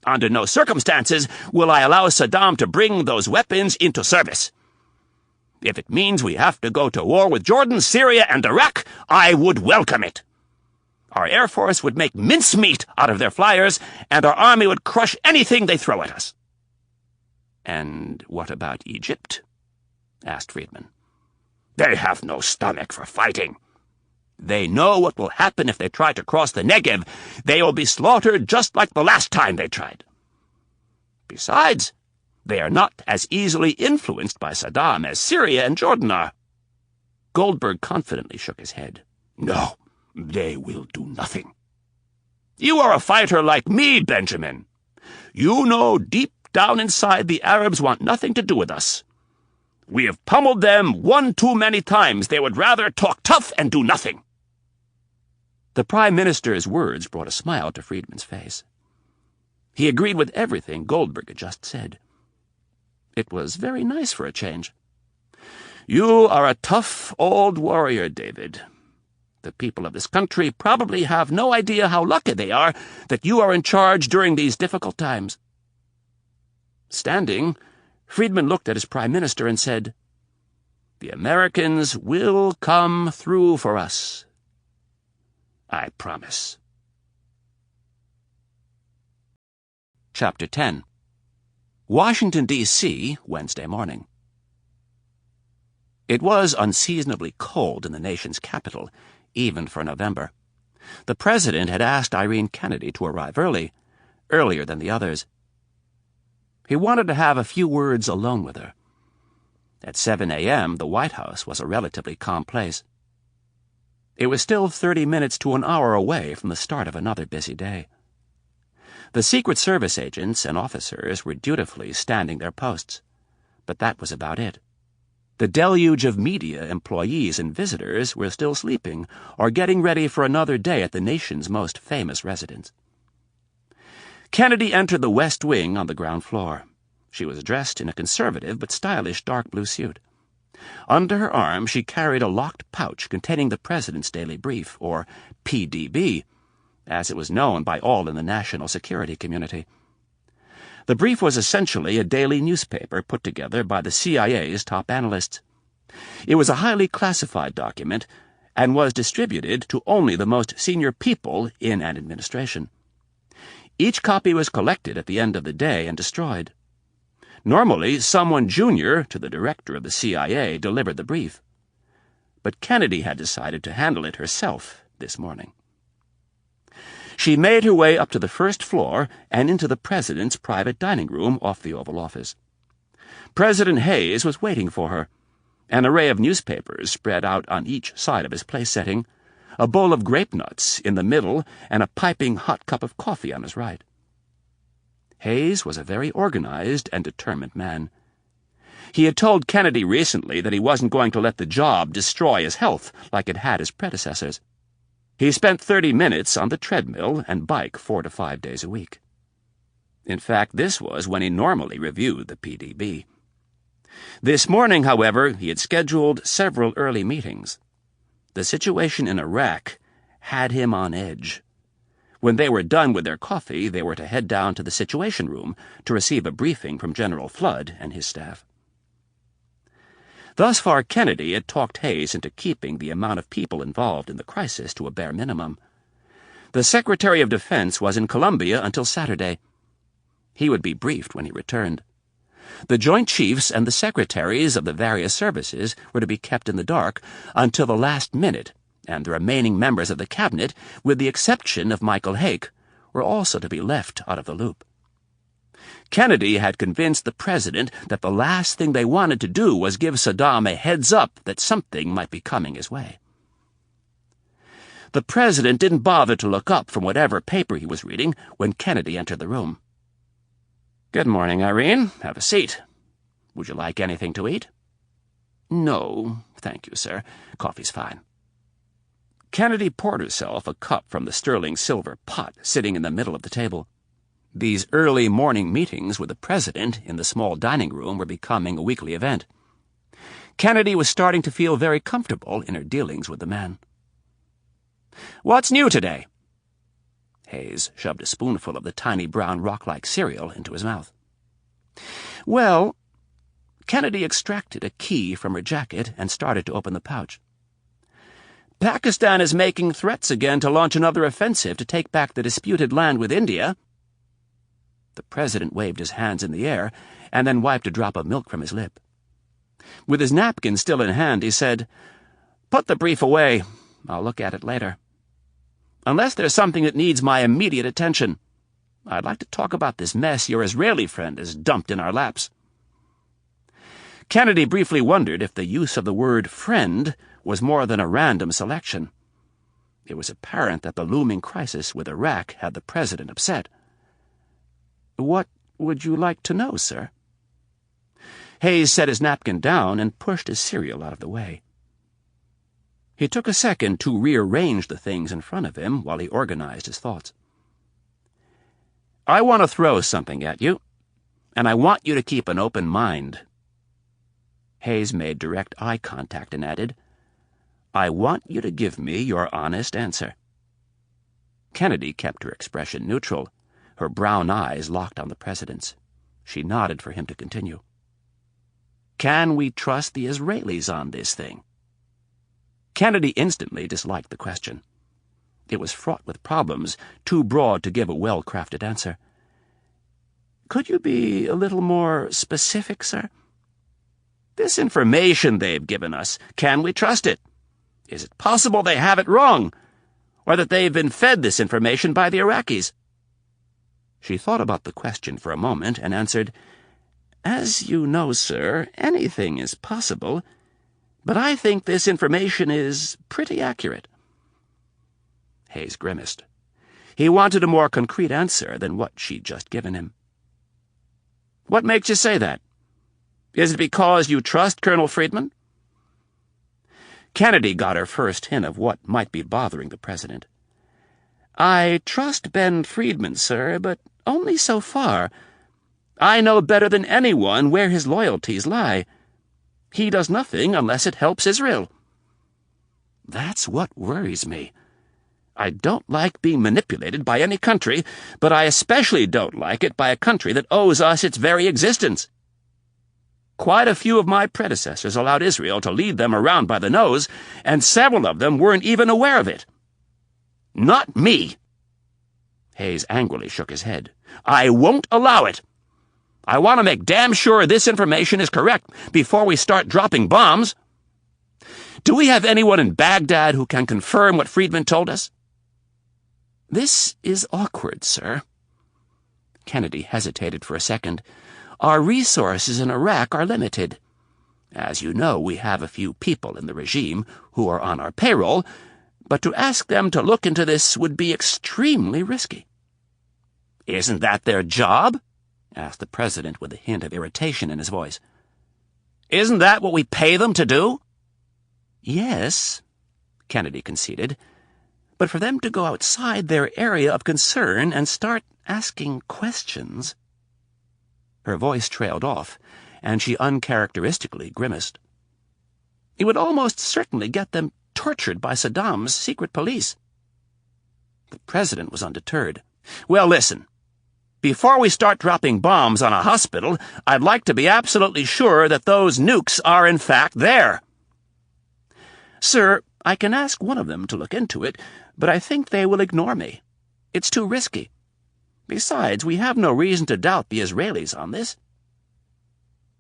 Under no circumstances will I allow Saddam to bring those weapons into service. If it means we have to go to war with Jordan, Syria, and Iraq, I would welcome it. Our Air Force would make mincemeat out of their flyers, and our Army would crush anything they throw at us." "And what about Egypt?" asked Friedman. "They have no stomach for fighting. They know what will happen if they try to cross the Negev. They will be slaughtered just like the last time they tried. Besides, they are not as easily influenced by Saddam as Syria and Jordan are." Goldberg confidently shook his head. "No, they will do nothing. You are a fighter like me, Benjamin. You know deep down inside the Arabs want nothing to do with us. We have pummeled them one too many times. They would rather talk tough and do nothing." The Prime Minister's words brought a smile to Friedman's face. He agreed with everything Goldberg had just said. It was very nice for a change. "You are a tough old warrior, David. The people of this country probably have no idea how lucky they are that you are in charge during these difficult times." Standing, Friedman looked at his Prime Minister and said, "The Americans will come through for us. I promise." Chapter 10. Washington, D.C., Wednesday morning. It was unseasonably cold in the nation's capital, even for November. The president had asked Irene Kennedy to arrive earlier than the others. He wanted to have a few words alone with her. At 7 a.m., the White House was a relatively calm place. It was still 30 minutes to an hour away from the start of another busy day. The Secret Service agents and officers were dutifully standing their posts, but that was about it. The deluge of media, employees, and visitors were still sleeping or getting ready for another day at the nation's most famous residence. Kennedy entered the West Wing on the ground floor. She was dressed in a conservative but stylish dark blue suit. Under her arm she carried a locked pouch containing the President's Daily Brief, or PDB, as it was known by all in the national security community. The brief was essentially a daily newspaper put together by the CIA's top analysts. It was a highly classified document and was distributed to only the most senior people in an administration. Each copy was collected at the end of the day and destroyed. Normally, someone junior to the director of the CIA delivered the brief. But Kennedy had decided to handle it herself this morning. She made her way up to the first floor and into the President's private dining room off the Oval Office. President Hayes was waiting for her. An array of newspapers spread out on each side of his place setting, a bowl of grape nuts in the middle, and a piping hot cup of coffee on his right. Hayes was a very organized and determined man. He had told Kennedy recently that he wasn't going to let the job destroy his health like it had his predecessors. He spent 30 minutes on the treadmill and bike 4 to 5 days a week. In fact, this was when he normally reviewed the PDB. This morning, however, he had scheduled several early meetings. The situation in Iraq had him on edge. When they were done with their coffee, they were to head down to the Situation Room to receive a briefing from General Flood and his staff. Thus far, Kennedy had talked Hayes into keeping the amount of people involved in the crisis to a bare minimum. The Secretary of Defense was in Columbia until Saturday. He would be briefed when he returned. The Joint Chiefs and the secretaries of the various services were to be kept in the dark until the last minute, and the remaining members of the cabinet, with the exception of Michael Hake, were also to be left out of the loop. Kennedy had convinced the President that the last thing they wanted to do was give Saddam a heads-up that something might be coming his way. The President didn't bother to look up from whatever paper he was reading when Kennedy entered the room. "Good morning, Irene. Have a seat. Would you like anything to eat?" "No, thank you, sir. Coffee's fine." Kennedy poured herself a cup from the sterling silver pot sitting in the middle of the table. These early morning meetings with the President in the small dining room were becoming a weekly event. Kennedy was starting to feel very comfortable in her dealings with the man. "What's new today?" Hayes shoved a spoonful of the tiny brown rock-like cereal into his mouth. "Well," Kennedy extracted a key from her jacket and started to open the pouch. "Pakistan is making threats again to launch another offensive to take back the disputed land with India." The President waved his hands in the air and then wiped a drop of milk from his lip. With his napkin still in hand, he said, "Put the brief away. I'll look at it later. Unless there's something that needs my immediate attention. I'd like to talk about this mess your Israeli friend has dumped in our laps." Kennedy briefly wondered if the use of the word friend was more than a random selection. It was apparent that the looming crisis with Iraq had the President upset. "What would you like to know, sir?" Hayes set his napkin down and pushed his cereal out of the way. He took a second to rearrange the things in front of him while he organized his thoughts. "I want to throw something at you, and I want you to keep an open mind." Hayes made direct eye contact and added, "I want you to give me your honest answer." Kennedy kept her expression neutral, her brown eyes locked on the President's. She nodded for him to continue. "Can we trust the Israelis on this thing?" Kennedy instantly disliked the question. It was fraught with problems, too broad to give a well-crafted answer. "Could you be a little more specific, sir?" "This information they've given us, can we trust it? Is it possible they have it wrong, or that they've been fed this information by the Iraqis?" She thought about the question for a moment and answered, "As you know, sir, anything is possible, but I think this information is pretty accurate." Hayes grimaced. He wanted a more concrete answer than what she'd just given him. "What makes you say that? Is it because you trust Colonel Friedman?" Kennedy got her first hint of what might be bothering the President. "I trust Ben Friedman, sir, but only so far. I know better than anyone where his loyalties lie. He does nothing unless it helps Israel. That's what worries me. I don't like being manipulated by any country, but I especially don't like it by a country that owes us its very existence. Quite a few of my predecessors allowed Israel to lead them around by the nose, and several of them weren't even aware of it. Not me. Hayes angrily shook his head. I won't allow it. I want to make damn sure this information is correct before we start dropping bombs. Do we have anyone in Baghdad who can confirm what Friedman told us? This is awkward, sir. Kennedy hesitated for a second. Our resources in Iraq are limited. As you know, we have a few people in the regime who are on our payroll, but to ask them to look into this would be extremely risky. Isn't that their job? Asked the President with a hint of irritation in his voice. Isn't that what we pay them to do? Yes, Kennedy conceded, but for them to go outside their area of concern and start asking questions... Her voice trailed off, and she uncharacteristically grimaced. It would almost certainly get them tortured by Saddam's secret police. The President was undeterred. Well, listen. Before we start dropping bombs on a hospital, I'd like to be absolutely sure that those nukes are in fact there. Sir, I can ask one of them to look into it, but I think they will ignore me. It's too risky. Besides, we have no reason to doubt the Israelis on this.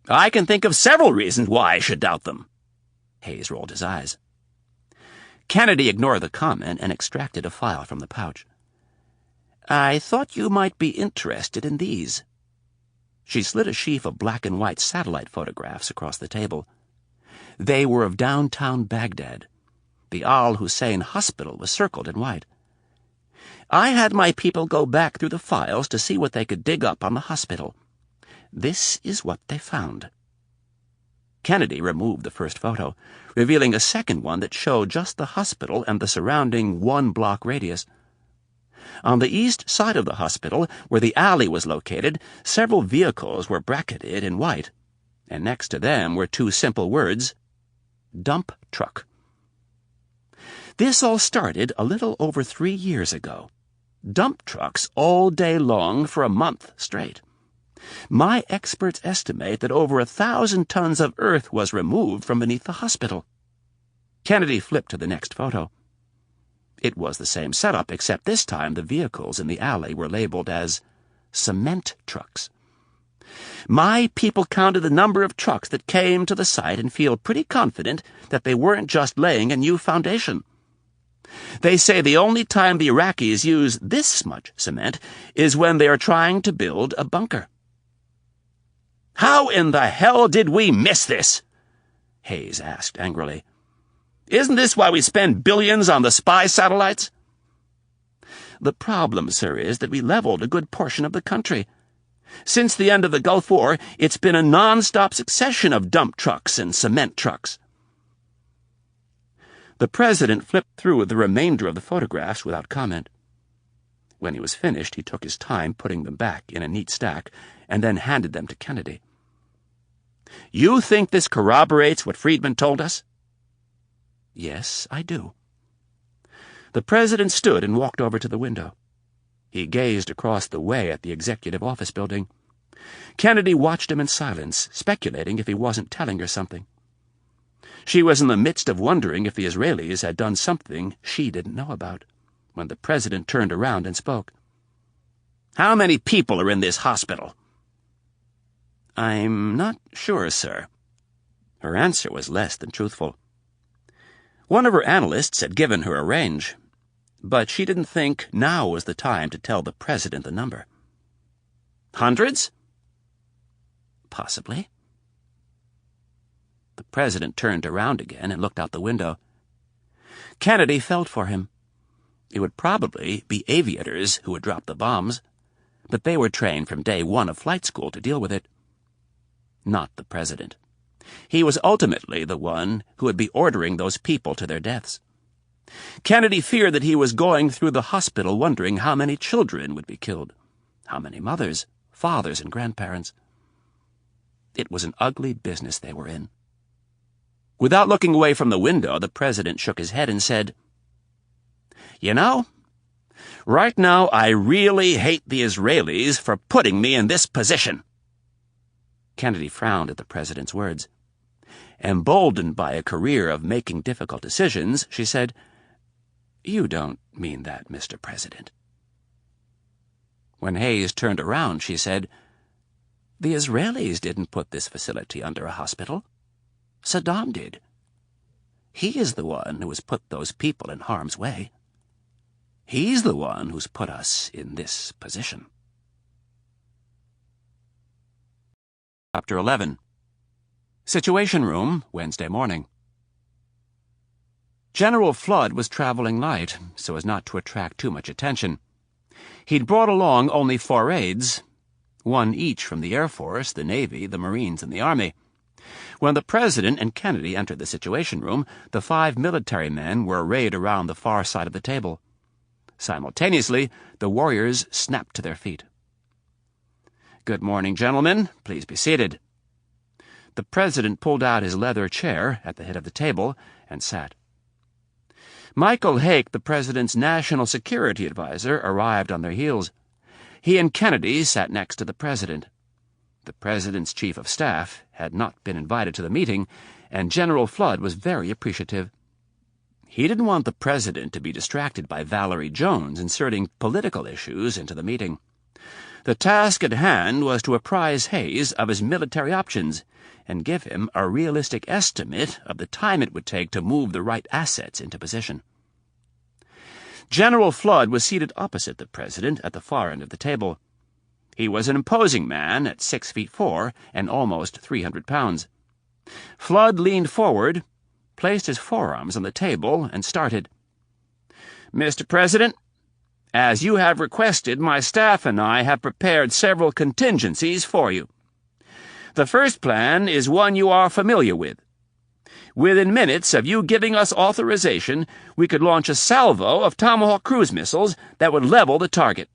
I can think of several reasons why I should doubt them. Hayes rolled his eyes. Kennedy ignored the comment and extracted a file from the pouch. I thought you might be interested in these. She slid a sheaf of black and white satellite photographs across the table. They were of downtown Baghdad. The Al-Hussein Hospital was circled in white. I had my people go back through the files to see what they could dig up on the hospital. This is what they found. Kennedy removed the first photo, revealing a second one that showed just the hospital and the surrounding one-block radius. On the east side of the hospital, where the alley was located, several vehicles were bracketed in white, and next to them were two simple words, dump truck. This all started a little over 3 years ago. Dump trucks all day long for a month straight. My experts estimate that over 1,000 tons of earth was removed from beneath the hospital. Kennedy flipped to the next photo. It was the same setup, except this time the vehicles in the alley were labeled as cement trucks. My people counted the number of trucks that came to the site and feel pretty confident that they weren't just laying a new foundation. They say the only time the Iraqis use this much cement is when they are trying to build a bunker. How in the hell did we miss this? Hayes asked angrily. Isn't this why we spend billions on the spy satellites? The problem, sir, is that we leveled a good portion of the country. Since the end of the Gulf War, it's been a non-stop succession of dump trucks and cement trucks. The President flipped through the remainder of the photographs without comment. When he was finished, he took his time putting them back in a neat stack and then handed them to Kennedy. You think this corroborates what Friedman told us? Yes, I do. The President stood and walked over to the window. He gazed across the way at the executive office building. Kennedy watched him in silence, speculating if he wasn't telling her something. She was in the midst of wondering if the Israelis had done something she didn't know about, when the President turned around and spoke. How many people are in this hospital? I'm not sure, sir. Her answer was less than truthful. One of her analysts had given her a range, but she didn't think now was the time to tell the President the number. Hundreds? Possibly. The President turned around again and looked out the window. Kennedy felt for him. It would probably be aviators who would drop the bombs, but they were trained from day one of flight school to deal with it. Not the President. He was ultimately the one who would be ordering those people to their deaths. Kennedy feared that he was going through the hospital wondering how many children would be killed, How many mothers, fathers, and grandparents? It was an ugly business they were in. Without looking away from the window, the president shook his head and said, "You know, right now I really hate the Israelis for putting me in this position." Kennedy frowned at the president's words. Emboldened by a career of making difficult decisions, she said, "You don't mean that, Mr. President." When Hayes turned around, she said, "The Israelis didn't put this facility under a hospital. Saddam did. He is the one who has put those people in harm's way. He's the one who's put us in this position." Chapter 11. Situation Room, Wednesday morning. General Flood was traveling light, so as not to attract too much attention. He'd brought along only 4 aides, one each from the Air Force, the Navy, the Marines, and the Army. When the President and Kennedy entered the Situation Room, the 5 military men were arrayed around the far side of the table. Simultaneously, the warriors snapped to their feet. "Good morning, gentlemen. Please be seated." The President pulled out his leather chair at the head of the table and sat. Michael Hake, the President's National Security Advisor, arrived on their heels. He and Kennedy sat next to the President. The President's Chief of Staff had not been invited to the meeting, and General Flood was very appreciative. He didn't want the President to be distracted by Valerie Jones inserting political issues into the meeting. The task at hand was to apprise Hayes of his military options and give him a realistic estimate of the time it would take to move the right assets into position. General Flood was seated opposite the President at the far end of the table. He was an imposing man at 6'4" and almost 300 pounds. Flood leaned forward, placed his forearms on the table, and started. "Mr. President, as you have requested, my staff and I have prepared several contingencies for you. The first plan is one you are familiar with. Within minutes of you giving us authorization, we could launch a salvo of Tomahawk cruise missiles that would level the target.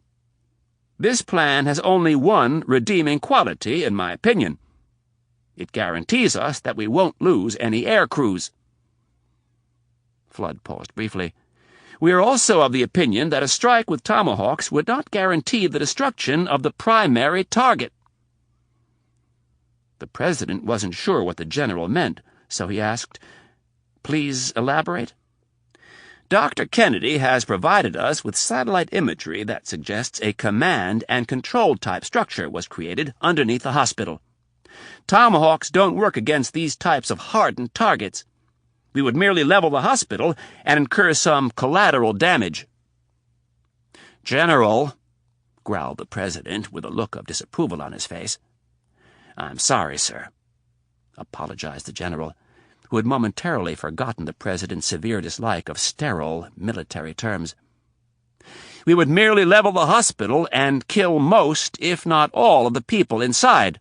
This plan has only one redeeming quality, in my opinion. It guarantees us that we won't lose any air crews." Flood paused briefly. "We are also of the opinion that a strike with Tomahawks would not guarantee the destruction of the primary target." The President wasn't sure what the General meant, so he asked, "Please elaborate?" "Dr. Kennedy has provided us with satellite imagery that suggests a command and control type structure was created underneath the hospital. Tomahawks don't work against these types of hardened targets. We would merely level the hospital and incur some collateral damage." "General," growled the President with a look of disapproval on his face. "I'm sorry, sir," apologized the General, who had momentarily forgotten the President's severe dislike of sterile military terms. "We would merely level the hospital and kill most, if not all, of the people inside.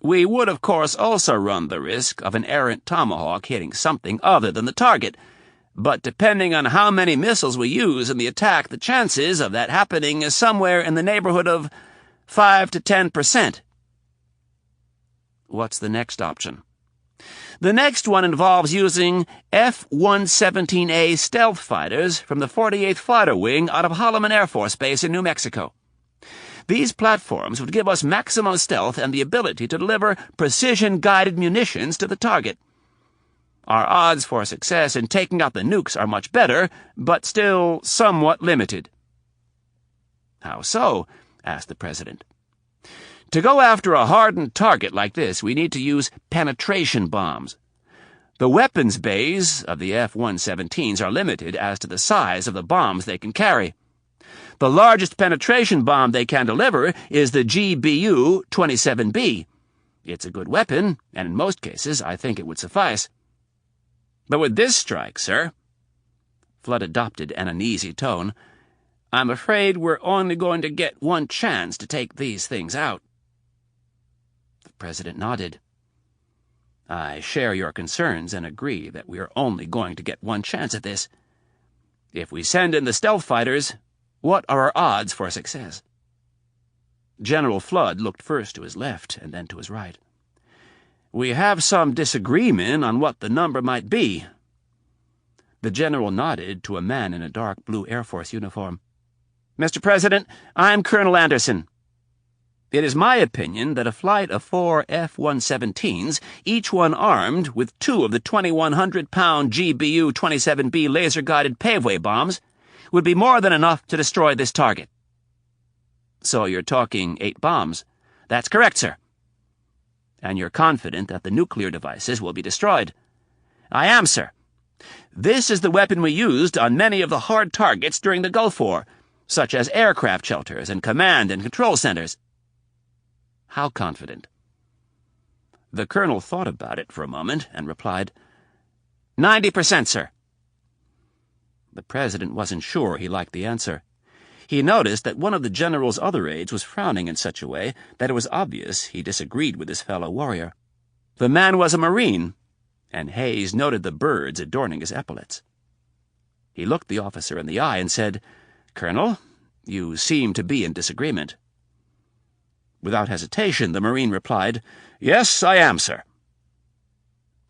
We would, of course, also run the risk of an errant Tomahawk hitting something other than the target, but depending on how many missiles we use in the attack, the chances of that happening is somewhere in the neighborhood of 5 to 10%. "What's the next option?" "The next one involves using F-117A stealth fighters from the 48th Fighter Wing out of Holloman Air Force Base in New Mexico. These platforms would give us maximum stealth and the ability to deliver precision-guided munitions to the target. Our odds for success in taking out the nukes are much better, but still somewhat limited." "How so?" asked the President. "To go after a hardened target like this, we need to use penetration bombs. The weapons bays of the F-117s are limited as to the size of the bombs they can carry. The largest penetration bomb they can deliver is the GBU-27B. It's a good weapon, and in most cases I think it would suffice. But with this strike, sir," Flood adopted an uneasy tone, "I'm afraid we're only going to get one chance to take these things out." The President nodded. "I share your concerns and agree that we are only going to get one chance at this. If we send in the stealth fighters, what are our odds for success?" General Flood looked first to his left and then to his right. "We have some disagreement on what the number might be." The general nodded to a man in a dark blue Air Force uniform. "Mr. President, I'm Colonel Anderson. It is my opinion that a flight of 4 F-117s, each one armed with 2 of the 2,100-pound GBU-27B laser-guided paveway bombs, would be more than enough to destroy this target." "So you're talking 8 bombs?" "That's correct, sir." "And you're confident that the nuclear devices will be destroyed?" "I am, sir. This is the weapon we used on many of the hard targets during the Gulf War, such as aircraft shelters and command and control centers." "How confident?" The colonel thought about it for a moment and replied, 90%, sir." The president wasn't sure he liked the answer. He noticed that one of the general's other aides was frowning in such a way that it was obvious he disagreed with his fellow warrior. The man was a Marine, and Hayes noted the birds adorning his epaulets. He looked the officer in the eye and said, "Colonel, you seem to be in disagreement." Without hesitation, the Marine replied, "Yes, I am, sir."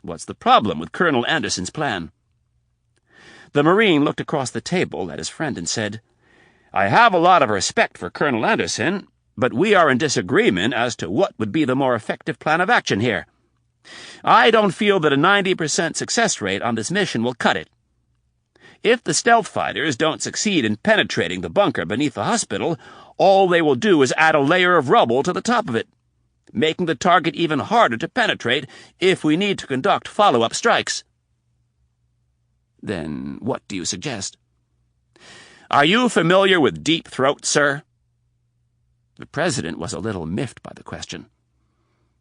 "What's the problem with Colonel Anderson's plan?" The Marine looked across the table at his friend and said, "I have a lot of respect for Colonel Anderson, but we are in disagreement as to what would be the more effective plan of action here. I don't feel that a 90% success rate on this mission will cut it. If the stealth fighters don't succeed in penetrating the bunker beneath the hospital, all they will do is add a layer of rubble to the top of it, making the target even harder to penetrate if we need to conduct follow-up strikes." "Then what do you suggest?" "Are you familiar with deep throat, sir?" The president was a little miffed by the question.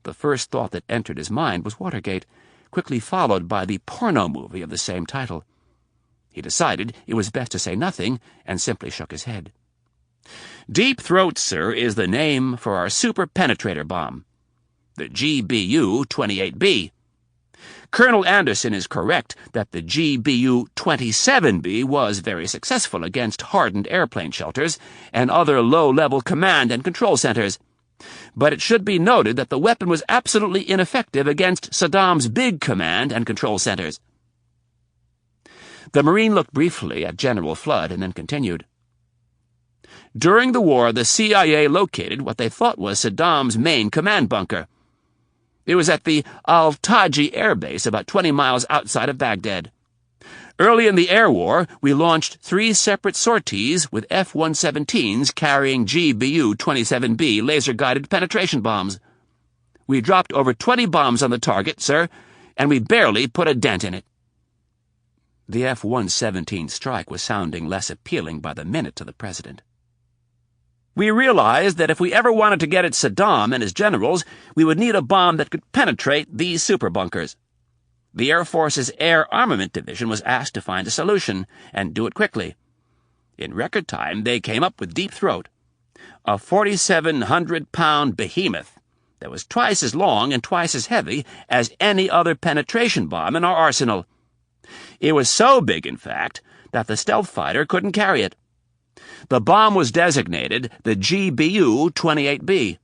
The first thought that entered his mind was Watergate, quickly followed by the porno movie of the same title. He decided it was best to say nothing and simply shook his head. "Deep throat, sir, is the name for our super penetrator bomb, the GBU-28B. Colonel Anderson is correct that the GBU-27B was very successful against hardened airplane shelters and other low-level command and control centers. But it should be noted that the weapon was absolutely ineffective against Saddam's big command and control centers." The Marine looked briefly at General Flood and then continued. "During the war, the CIA located what they thought was Saddam's main command bunker. It was at the Al-Taji Air Base about 20 miles outside of Baghdad. Early in the air war, we launched 3 separate sorties with F-117s carrying GBU-27B laser-guided penetration bombs. We dropped over 20 bombs on the target, sir, and we barely put a dent in it." The F-117 strike was sounding less appealing by the minute to the president. "We realized that if we ever wanted to get at Saddam and his generals, we would need a bomb that could penetrate these superbunkers. The Air Force's Air Armament Division was asked to find a solution, and do it quickly. In record time, they came up with Deep Throat, a 4,700-pound behemoth that was twice as long and twice as heavy as any other penetration bomb in our arsenal. It was so big, in fact, that the stealth fighter couldn't carry it. The bomb was designated the GBU-28B.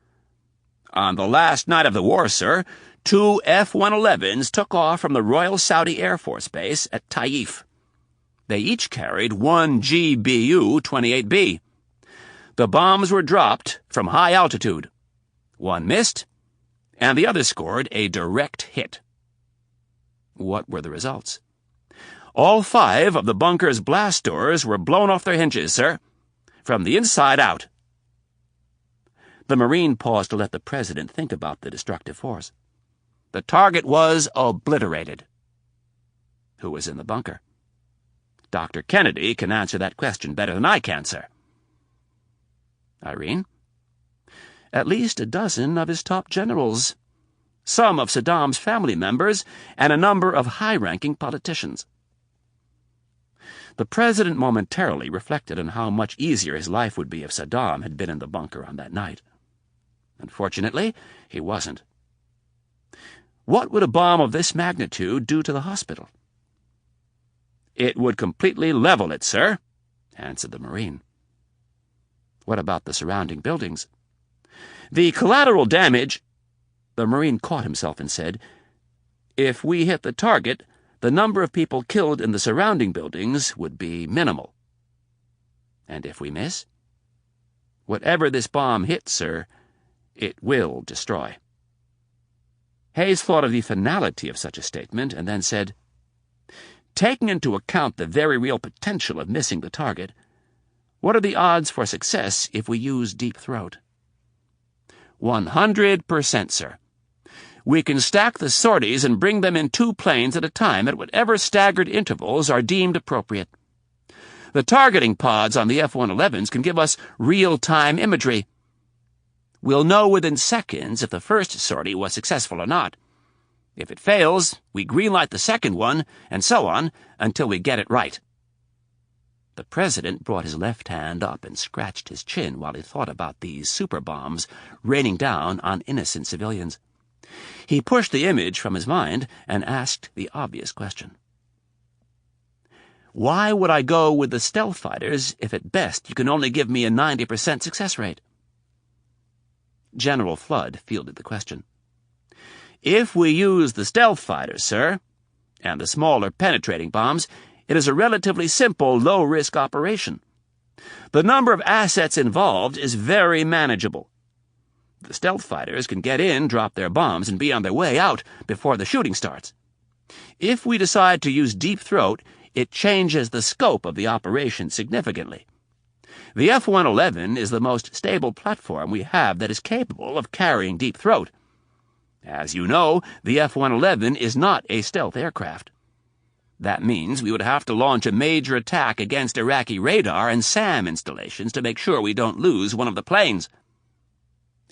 On the last night of the war, sir, 2 F-111s took off from the Royal Saudi Air Force Base at Taif. They each carried 1 GBU-28B. The bombs were dropped from high altitude. One missed, and the other scored a direct hit." "What were the results?" "All 5 of the bunker's blast doors were blown off their hinges, sir, from the inside out." The Marine paused to let the president think about the destructive force. "The target was obliterated." "Who was in the bunker?" "Dr. Kennedy can answer that question better than I can, sir." "Irene?" "At least a dozen of his top generals, some of Saddam's family members, and a number of high-ranking politicians." The president momentarily reflected on how much easier his life would be if Saddam had been in the bunker on that night. Unfortunately, he wasn't. What would a bomb of this magnitude do to the hospital? "It would completely level it, sir," answered the Marine. "What about the surrounding buildings?" The collateral damage—" The Marine caught himself and said, "If we hit the target, the number of people killed in the surrounding buildings would be minimal." "And if we miss?" "Whatever this bomb hits, sir, it will destroy." Hayes thought of the finality of such a statement and then said, "Taking into account the very real potential of missing the target, what are the odds for success if we use Deep Throat?" 100%, sir. We can stack the sorties and bring them in 2 planes at a time at whatever staggered intervals are deemed appropriate. The targeting pods on the F-111s can give us real-time imagery. We'll know within seconds if the first sortie was successful or not. If it fails, we greenlight the second one, and so on, until we get it right." The President brought his left hand up and scratched his chin while he thought about these super bombs raining down on innocent civilians. He pushed the image from his mind and asked the obvious question. "Why would I go with the stealth fighters if at best you can only give me a 90% success rate?" General Flood fielded the question. "If we use the stealth fighters, sir, and the smaller penetrating bombs, it is a relatively simple, low-risk operation. The number of assets involved is very manageable. The stealth fighters can get in, drop their bombs, and be on their way out before the shooting starts. If we decide to use Deep Throat, it changes the scope of the operation significantly. The F-111 is the most stable platform we have that is capable of carrying Deep Throat. As you know, the F-111 is not a stealth aircraft. That means we would have to launch a major attack against Iraqi radar and SAM installations to make sure we don't lose one of the planes.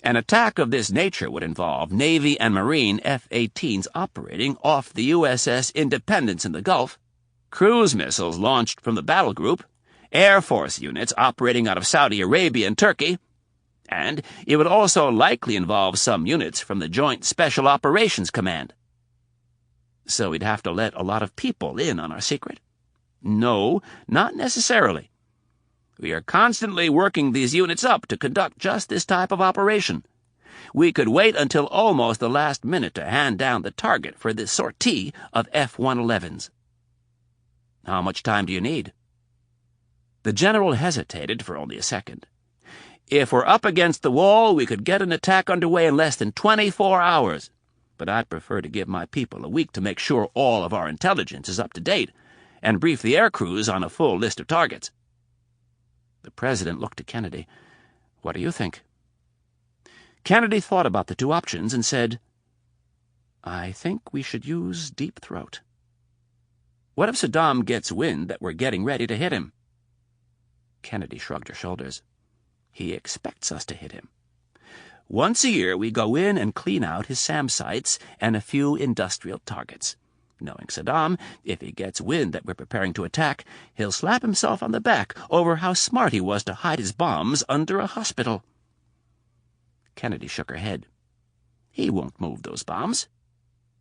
An attack of this nature would involve Navy and Marine F-18s operating off the USS Independence in the Gulf, cruise missiles launched from the battle group, Air Force units operating out of Saudi Arabia and Turkey, and it would also likely involve some units from the Joint Special Operations Command. So we'd have to let a lot of people in on our secret? No, not necessarily. We are constantly working these units up to conduct just this type of operation. We could wait until almost the last minute to hand down the target for this sortie of F-111s. How much time do you need?" The general hesitated for only a second. "If we're up against the wall, we could get an attack underway in less than 24 hours. But I'd prefer to give my people a week to make sure all of our intelligence is up to date, and brief the air crews on a full list of targets." The President looked to Kennedy. "What do you think?" Kennedy thought about the 2 options and said, "I think we should use Deep Throat. What if Saddam gets wind that we're getting ready to hit him?" Kennedy shrugged her shoulders. "He expects us to hit him. Once a year we go in and clean out his SAM sites and a few industrial targets. Knowing Saddam, if he gets wind that we're preparing to attack, he'll slap himself on the back over how smart he was to hide his bombs under a hospital." Kennedy shook her head. "He won't move those bombs.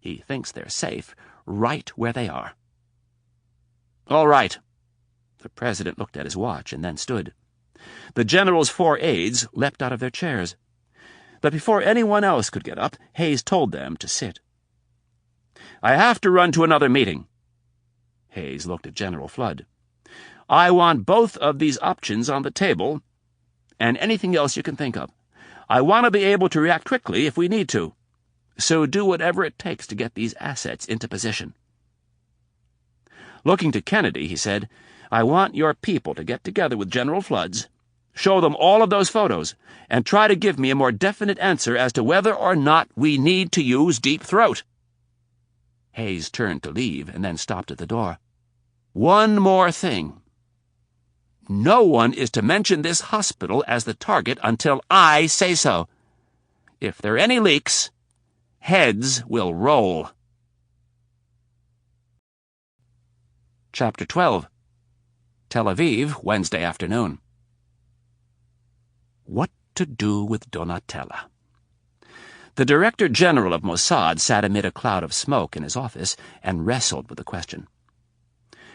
He thinks they're safe right where they are." "All right." The President looked at his watch and then stood. The General's 4 aides leapt out of their chairs. But before anyone else could get up, Hayes told them to sit. "I have to run to another meeting." Hayes looked at General Flood. "I want both of these options on the table, and anything else you can think of. I want to be able to react quickly if we need to. So do whatever it takes to get these assets into position." Looking to Kennedy, he said, "I want your people to get together with General Flood's, show them all of those photos, and try to give me a more definite answer as to whether or not we need to use Deep Throat." Hayes turned to leave and then stopped at the door. "One more thing. No one is to mention this hospital as the target until I say so. If there are any leaks, heads will roll." Chapter 12. Tel Aviv, Wednesday afternoon. What to do with Donatella? The Director General of Mossad sat amid a cloud of smoke in his office and wrestled with the question.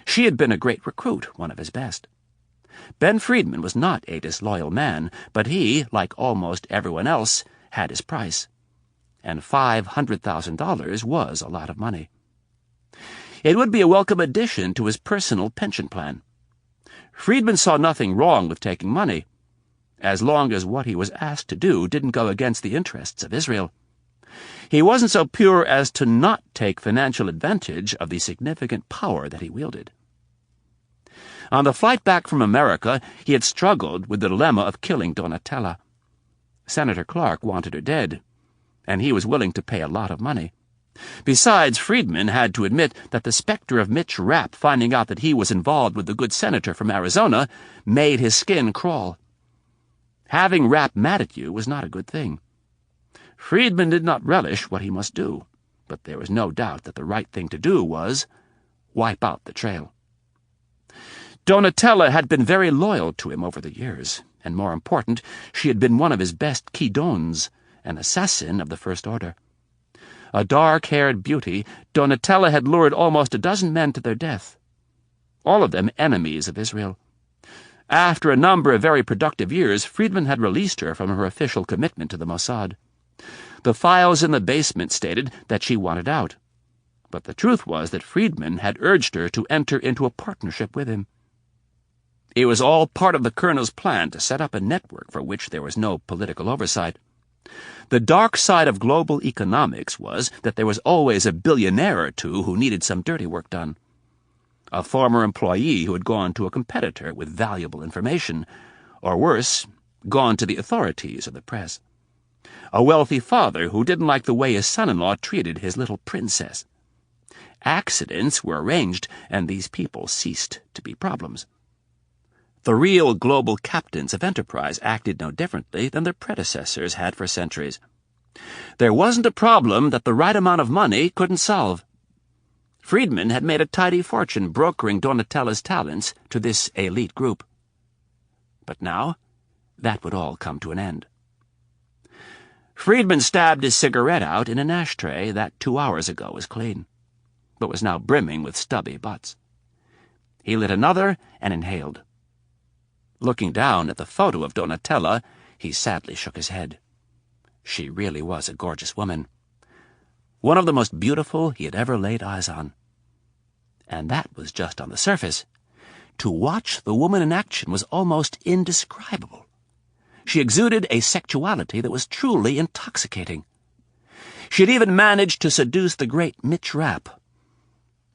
She had been a great recruit, one of his best. Ben Friedman was not a disloyal man, but he, like almost everyone else, had his price, and $500,000 was a lot of money. It would be a welcome addition to his personal pension plan. Friedman saw nothing wrong with taking money, as long as what he was asked to do didn't go against the interests of Israel. He wasn't so pure as to not take financial advantage of the significant power that he wielded. On the flight back from America, he had struggled with the dilemma of killing Donatella. Senator Clark wanted her dead, and he was willing to pay a lot of money. Besides, Friedman had to admit that the specter of Mitch Rapp finding out that he was involved with the good senator from Arizona made his skin crawl. Having Rapp mad at you was not a good thing. Friedman did not relish what he must do, but there was no doubt that the right thing to do was wipe out the trail. Donatella had been very loyal to him over the years, and more important, she had been one of his best quidons, an assassin of the First Order. A dark-haired beauty, Donatella had lured almost a dozen men to their death, all of them enemies of Israel. After a number of very productive years, Friedman had released her from her official commitment to the Mossad. The files in the basement stated that she wanted out, but the truth was that Friedman had urged her to enter into a partnership with him. It was all part of the colonel's plan to set up a network for which there was no political oversight. The dark side of global economics was that there was always a billionaire or two who needed some dirty work done. A former employee who had gone to a competitor with valuable information, or worse, gone to the authorities or the press. A wealthy father who didn't like the way his son-in-law treated his little princess. Accidents were arranged, and these people ceased to be problems. The real global captains of enterprise acted no differently than their predecessors had for centuries. There wasn't a problem that the right amount of money couldn't solve. Friedman had made a tidy fortune brokering Donatella's talents to this elite group. But now, that would all come to an end. Friedman stabbed his cigarette out in an ashtray that 2 hours ago was clean, but was now brimming with stubby butts. He lit another and inhaled. Looking down at the photo of Donatella, he sadly shook his head. She really was a gorgeous woman. One of the most beautiful he had ever laid eyes on. And that was just on the surface. To watch the woman in action was almost indescribable. She exuded a sexuality that was truly intoxicating. She had even managed to seduce the great Mitch Rapp,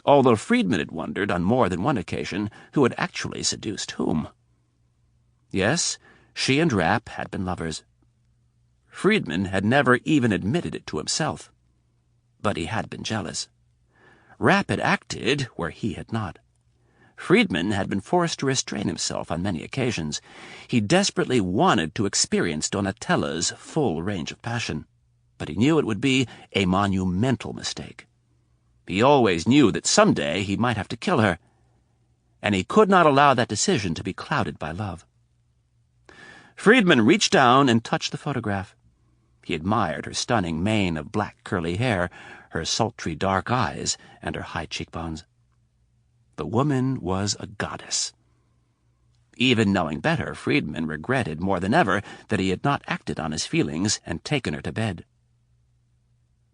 although Friedman had wondered on more than one occasion who had actually seduced whom. Yes, she and Rapp had been lovers. Friedman had never even admitted it to himself, but he had been jealous. Rapp had acted where he had not. Friedman had been forced to restrain himself on many occasions. He desperately wanted to experience Donatella's full range of passion, but he knew it would be a monumental mistake. He always knew that someday he might have to kill her, and he could not allow that decision to be clouded by love. Friedman reached down and touched the photograph. He admired her stunning mane of black curly hair, her sultry dark eyes, and her high cheekbones. The woman was a goddess. Even knowing better, Friedman regretted more than ever that he had not acted on his feelings and taken her to bed.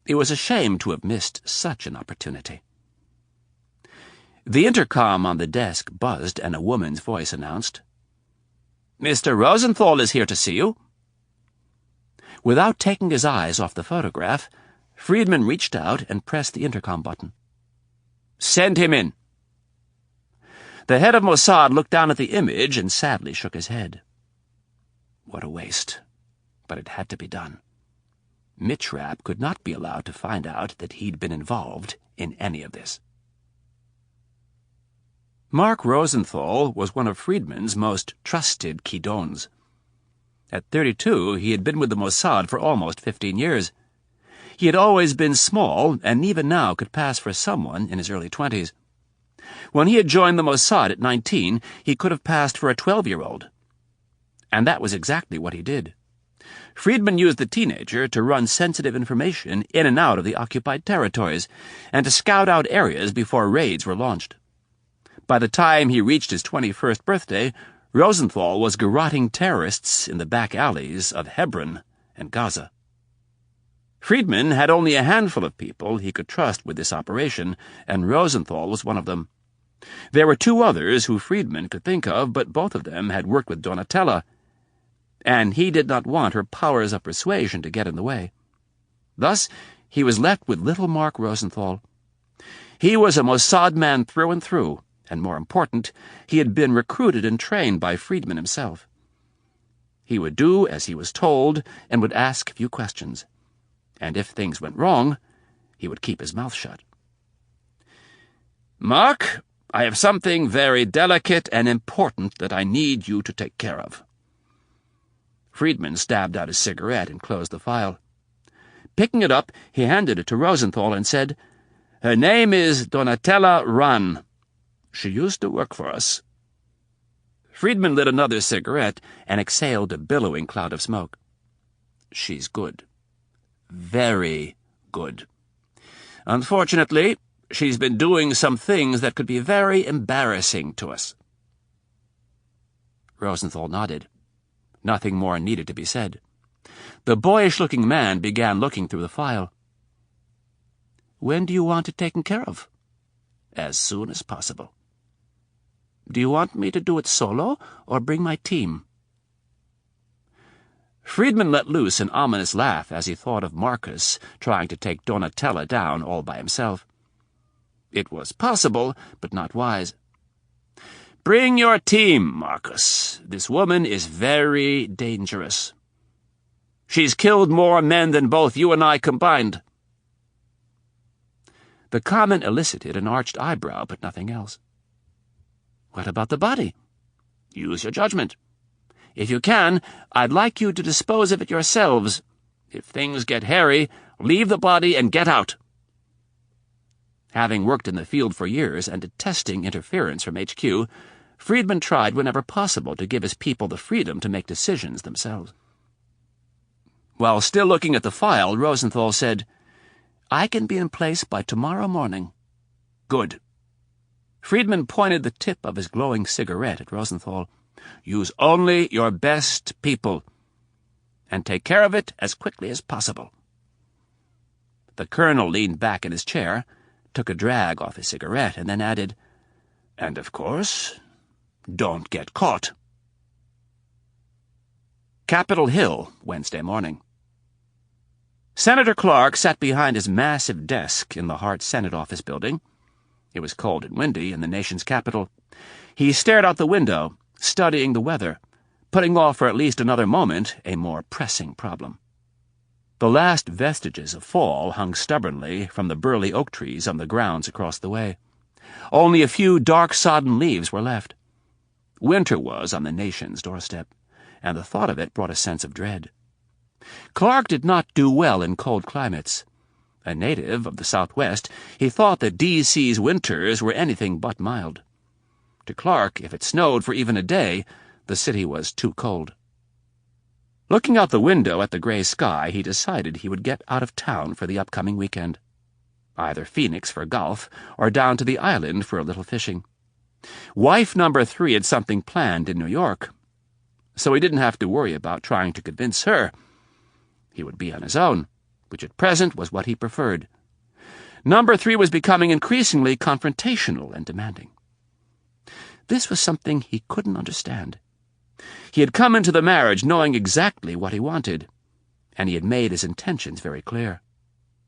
It was a shame to have missed such an opportunity. The intercom on the desk buzzed, and a woman's voice announced, "Mr. Rosenthal is here to see you." Without taking his eyes off the photograph, Friedman reached out and pressed the intercom button. "Send him in." The head of Mossad looked down at the image and sadly shook his head. What a waste. But it had to be done. Mitch Rapp could not be allowed to find out that he'd been involved in any of this. Mark Rosenthal was one of Friedman's most trusted quidons. At 32, he had been with the Mossad for almost 15 years. He had always been small, and even now could pass for someone in his early 20s. When he had joined the Mossad at 19, he could have passed for a 12-year-old. And that was exactly what he did. Friedman used the teenager to run sensitive information in and out of the occupied territories, and to scout out areas before raids were launched. By the time he reached his 21st birthday, Rosenthal was garroting terrorists in the back alleys of Hebron and Gaza. Friedman had only a handful of people he could trust with this operation, and Rosenthal was one of them. There were two others who Friedman could think of, but both of them had worked with Donatella, and he did not want her powers of persuasion to get in the way. Thus, he was left with little Mark Rosenthal. He was a Mossad man through and through, and more important, he had been recruited and trained by Friedman himself. He would do as he was told and would ask few questions, and if things went wrong, he would keep his mouth shut. "Mark, I have something very delicate and important that I need you to take care of." Friedman stabbed out his cigarette and closed the file. Picking it up, he handed it to Rosenthal and said, "Her name is Donatella Runn. She used to work for us." Friedman lit another cigarette and exhaled a billowing cloud of smoke. "She's good. Very good. Unfortunately, she's been doing some things that could be very embarrassing to us." Rosenthal nodded. Nothing more needed to be said. The boyish-looking man began looking through the file. "When do you want it taken care of?" "As soon as possible." "Do you want me to do it solo, or bring my team?" Friedman let loose an ominous laugh as he thought of Marcus trying to take Donatella down all by himself. It was possible, but not wise. "Bring your team, Marcus. This woman is very dangerous. She's killed more men than both you and I combined." The comment elicited an arched eyebrow, but nothing else. "What about the body?" "Use your judgment. If you can, I'd like you to dispose of it yourselves. If things get hairy, leave the body and get out." Having worked in the field for years and detesting interference from HQ, Friedman tried whenever possible to give his people the freedom to make decisions themselves. While still looking at the file, Rosenthal said, "I can be in place by tomorrow morning." "Good." Friedman pointed the tip of his glowing cigarette at Rosenthal. "Use only your best people, and take care of it as quickly as possible." The colonel leaned back in his chair, took a drag off his cigarette, and then added, "And of course, don't get caught." Capitol Hill, Wednesday morning. Senator Clark sat behind his massive desk in the Hart Senate office building. It was cold and windy in the nation's capital. He stared out the window, studying the weather, putting off for at least another moment a more pressing problem. The last vestiges of fall hung stubbornly from the burly oak trees on the grounds across the way. Only a few dark sodden leaves were left. Winter was on the nation's doorstep, and the thought of it brought a sense of dread. Clark did not do well in cold climates. A native of the Southwest, he thought that D.C.'s winters were anything but mild. To Clark, if it snowed for even a day, the city was too cold. Looking out the window at the gray sky, he decided he would get out of town for the upcoming weekend. Either Phoenix for golf, or down to the island for a little fishing. Wife number 3 had something planned in New York, so he didn't have to worry about trying to convince her. He would be on his own, which at present was what he preferred. Number 3 was becoming increasingly confrontational and demanding. This was something he couldn't understand. He had come into the marriage knowing exactly what he wanted, and he had made his intentions very clear.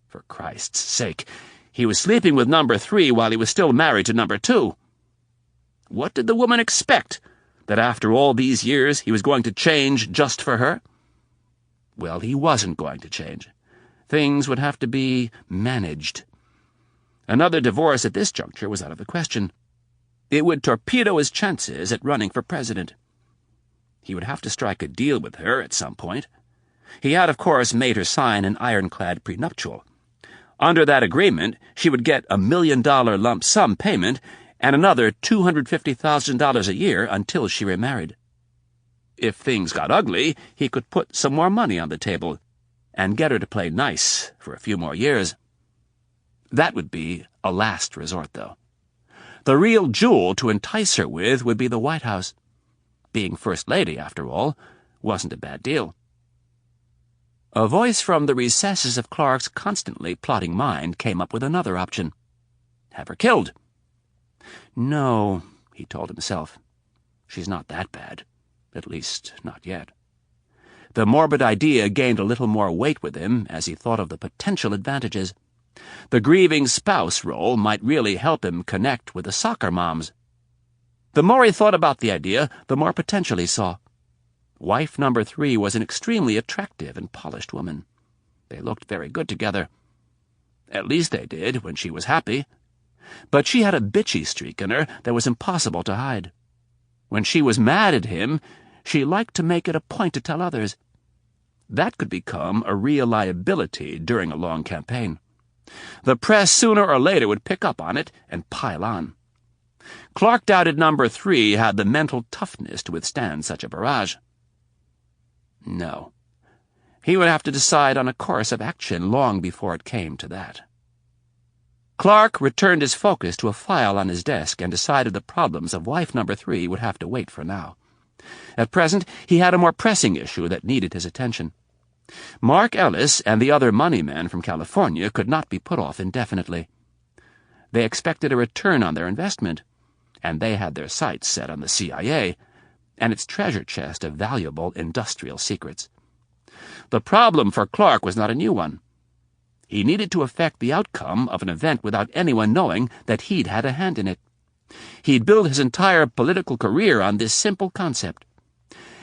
For Christ's sake, he was sleeping with number 3 while he was still married to number 2. What did the woman expect? That after all these years he was going to change just for her? Well, he wasn't going to change. Things would have to be managed. Another divorce at this juncture was out of the question. It would torpedo his chances at running for president. He would have to strike a deal with her at some point. He had, of course, made her sign an ironclad prenuptial. Under that agreement, she would get $1 million lump sum payment and another $250,000 a year until she remarried. If things got ugly, he could put some more money on the table and get her to play nice for a few more years. That would be a last resort, though. The real jewel to entice her with would be the White House. Being First Lady, after all, wasn't a bad deal. A voice from the recesses of Clark's constantly plotting mind came up with another option. Have her killed. No, he told himself. She's not that bad. At least, not yet. The morbid idea gained a little more weight with him as he thought of the potential advantages. The grieving spouse role might really help him connect with the soccer moms. The more he thought about the idea, the more potential he saw. Wife number 3 was an extremely attractive and polished woman. They looked very good together. At least they did when she was happy. But she had a bitchy streak in her that was impossible to hide. When she was mad at him, she liked to make it a point to tell others. That could become a real liability during a long campaign. The press sooner or later would pick up on it and pile on. Clark doubted number 3 had the mental toughness to withstand such a barrage. No. He would have to decide on a course of action long before it came to that. Clark returned his focus to a file on his desk and decided the problems of wife number 3 would have to wait for now. At present, he had a more pressing issue that needed his attention. Mark Ellis and the other money men from California could not be put off indefinitely. They expected a return on their investment, and they had their sights set on the CIA and its treasure chest of valuable industrial secrets. The problem for Clark was not a new one. He needed to affect the outcome of an event without anyone knowing that he'd had a hand in it. He'd built his entire political career on this simple concept.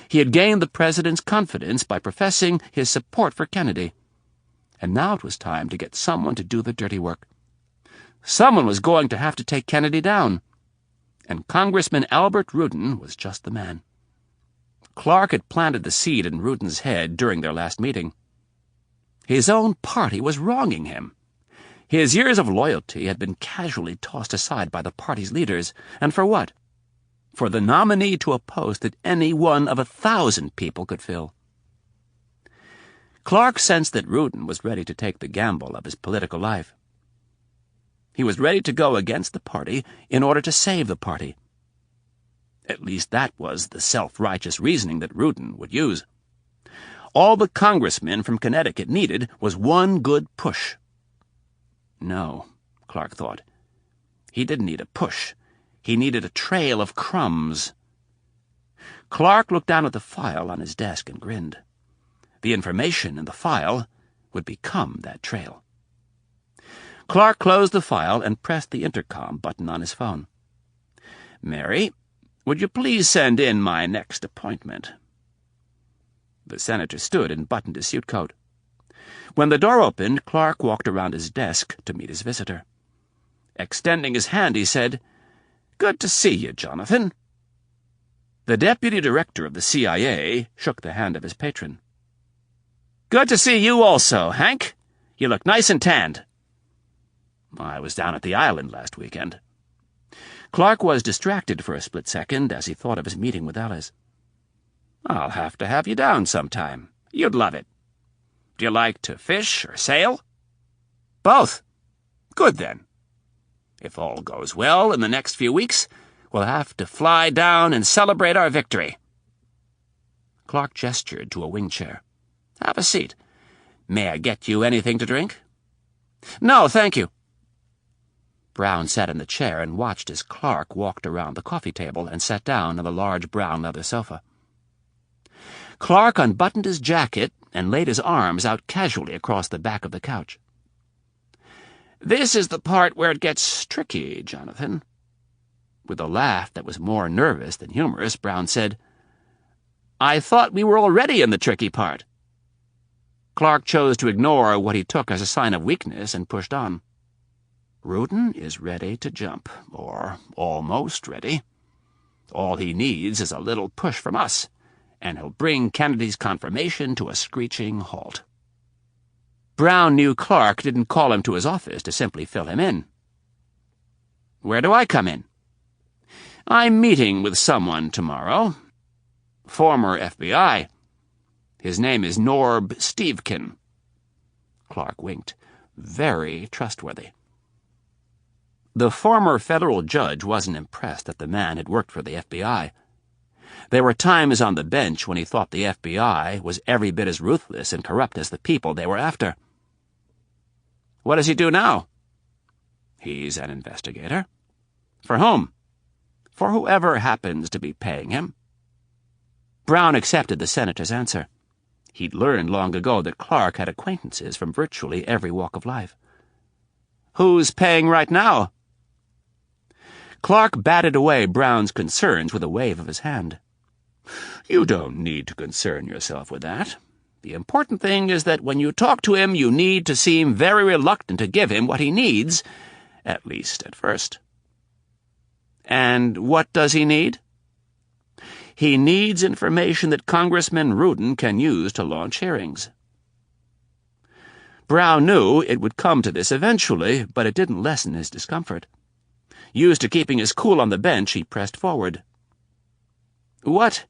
He had gained the president's confidence by professing his support for Kennedy. And now it was time to get someone to do the dirty work. Someone was going to have to take Kennedy down. And Congressman Albert Rudin was just the man. Clark had planted the seed in Rudin's head during their last meeting. His own party was wronging him. His years of loyalty had been casually tossed aside by the party's leaders, and for what? For the nominee to a post that any one of 1,000 people could fill. Clark sensed that Rudin was ready to take the gamble of his political life. He was ready to go against the party in order to save the party. At least that was the self-righteous reasoning that Rudin would use. All the congressmen from Connecticut needed was one good push. No, Clark thought. He didn't need a push. He needed a trail of crumbs. Clark looked down at the file on his desk and grinned. The information in the file would become that trail. Clark closed the file and pressed the intercom button on his phone. "Mary, would you please send in my next appointment?" The senator stood and buttoned his suit coat. When the door opened, Clark walked around his desk to meet his visitor. Extending his hand, he said, "Good to see you, Jonathan." The deputy director of the CIA shook the hand of his patron. "Good to see you also, Hank. You look nice and tanned." "I was down at the island last weekend." Clark was distracted for a split second as he thought of his meeting with Ellis. "I'll have to have you down sometime. You'd love it. Do you like to fish or sail?" "Both." "Good, then. If all goes well in the next few weeks, we'll have to fly down and celebrate our victory." Clark gestured to a wing chair. "Have a seat. May I get you anything to drink?" "No, thank you." Brown sat in the chair and watched as Clark walked around the coffee table and sat down on the large brown leather sofa. Clark unbuttoned his jacket and laid his arms out casually across the back of the couch. "This is the part where it gets tricky, Jonathan." With a laugh that was more nervous than humorous, Brown said, "I thought we were already in the tricky part." Clark chose to ignore what he took as a sign of weakness and pushed on. "Rudin is ready to jump, or almost ready. All he needs is a little push from us, and he'll bring Kennedy's confirmation to a screeching halt." Brown knew Clark didn't call him to his office to simply fill him in. "Where do I come in?" "I'm meeting with someone tomorrow. Former FBI. His name is Norb Stevekin." Clark winked. Very trustworthy. The former federal judge wasn't impressed that the man had worked for the FBI. There were times on the bench when he thought the FBI was every bit as ruthless and corrupt as the people they were after. What does he do now? He's an investigator. For whom? For whoever happens to be paying him. Brown accepted the senator's answer. He'd learned long ago that Clark had acquaintances from virtually every walk of life. Who's paying right now? Clark batted away Brown's concerns with a wave of his hand. You don't need to concern yourself with that. The important thing is that when you talk to him, you need to seem very reluctant to give him what he needs, at least at first. And what does he need? He needs information that Congressman Rudin can use to launch hearings. Brown knew it would come to this eventually, but it didn't lessen his discomfort. Used to keeping his cool on the bench, he pressed forward. What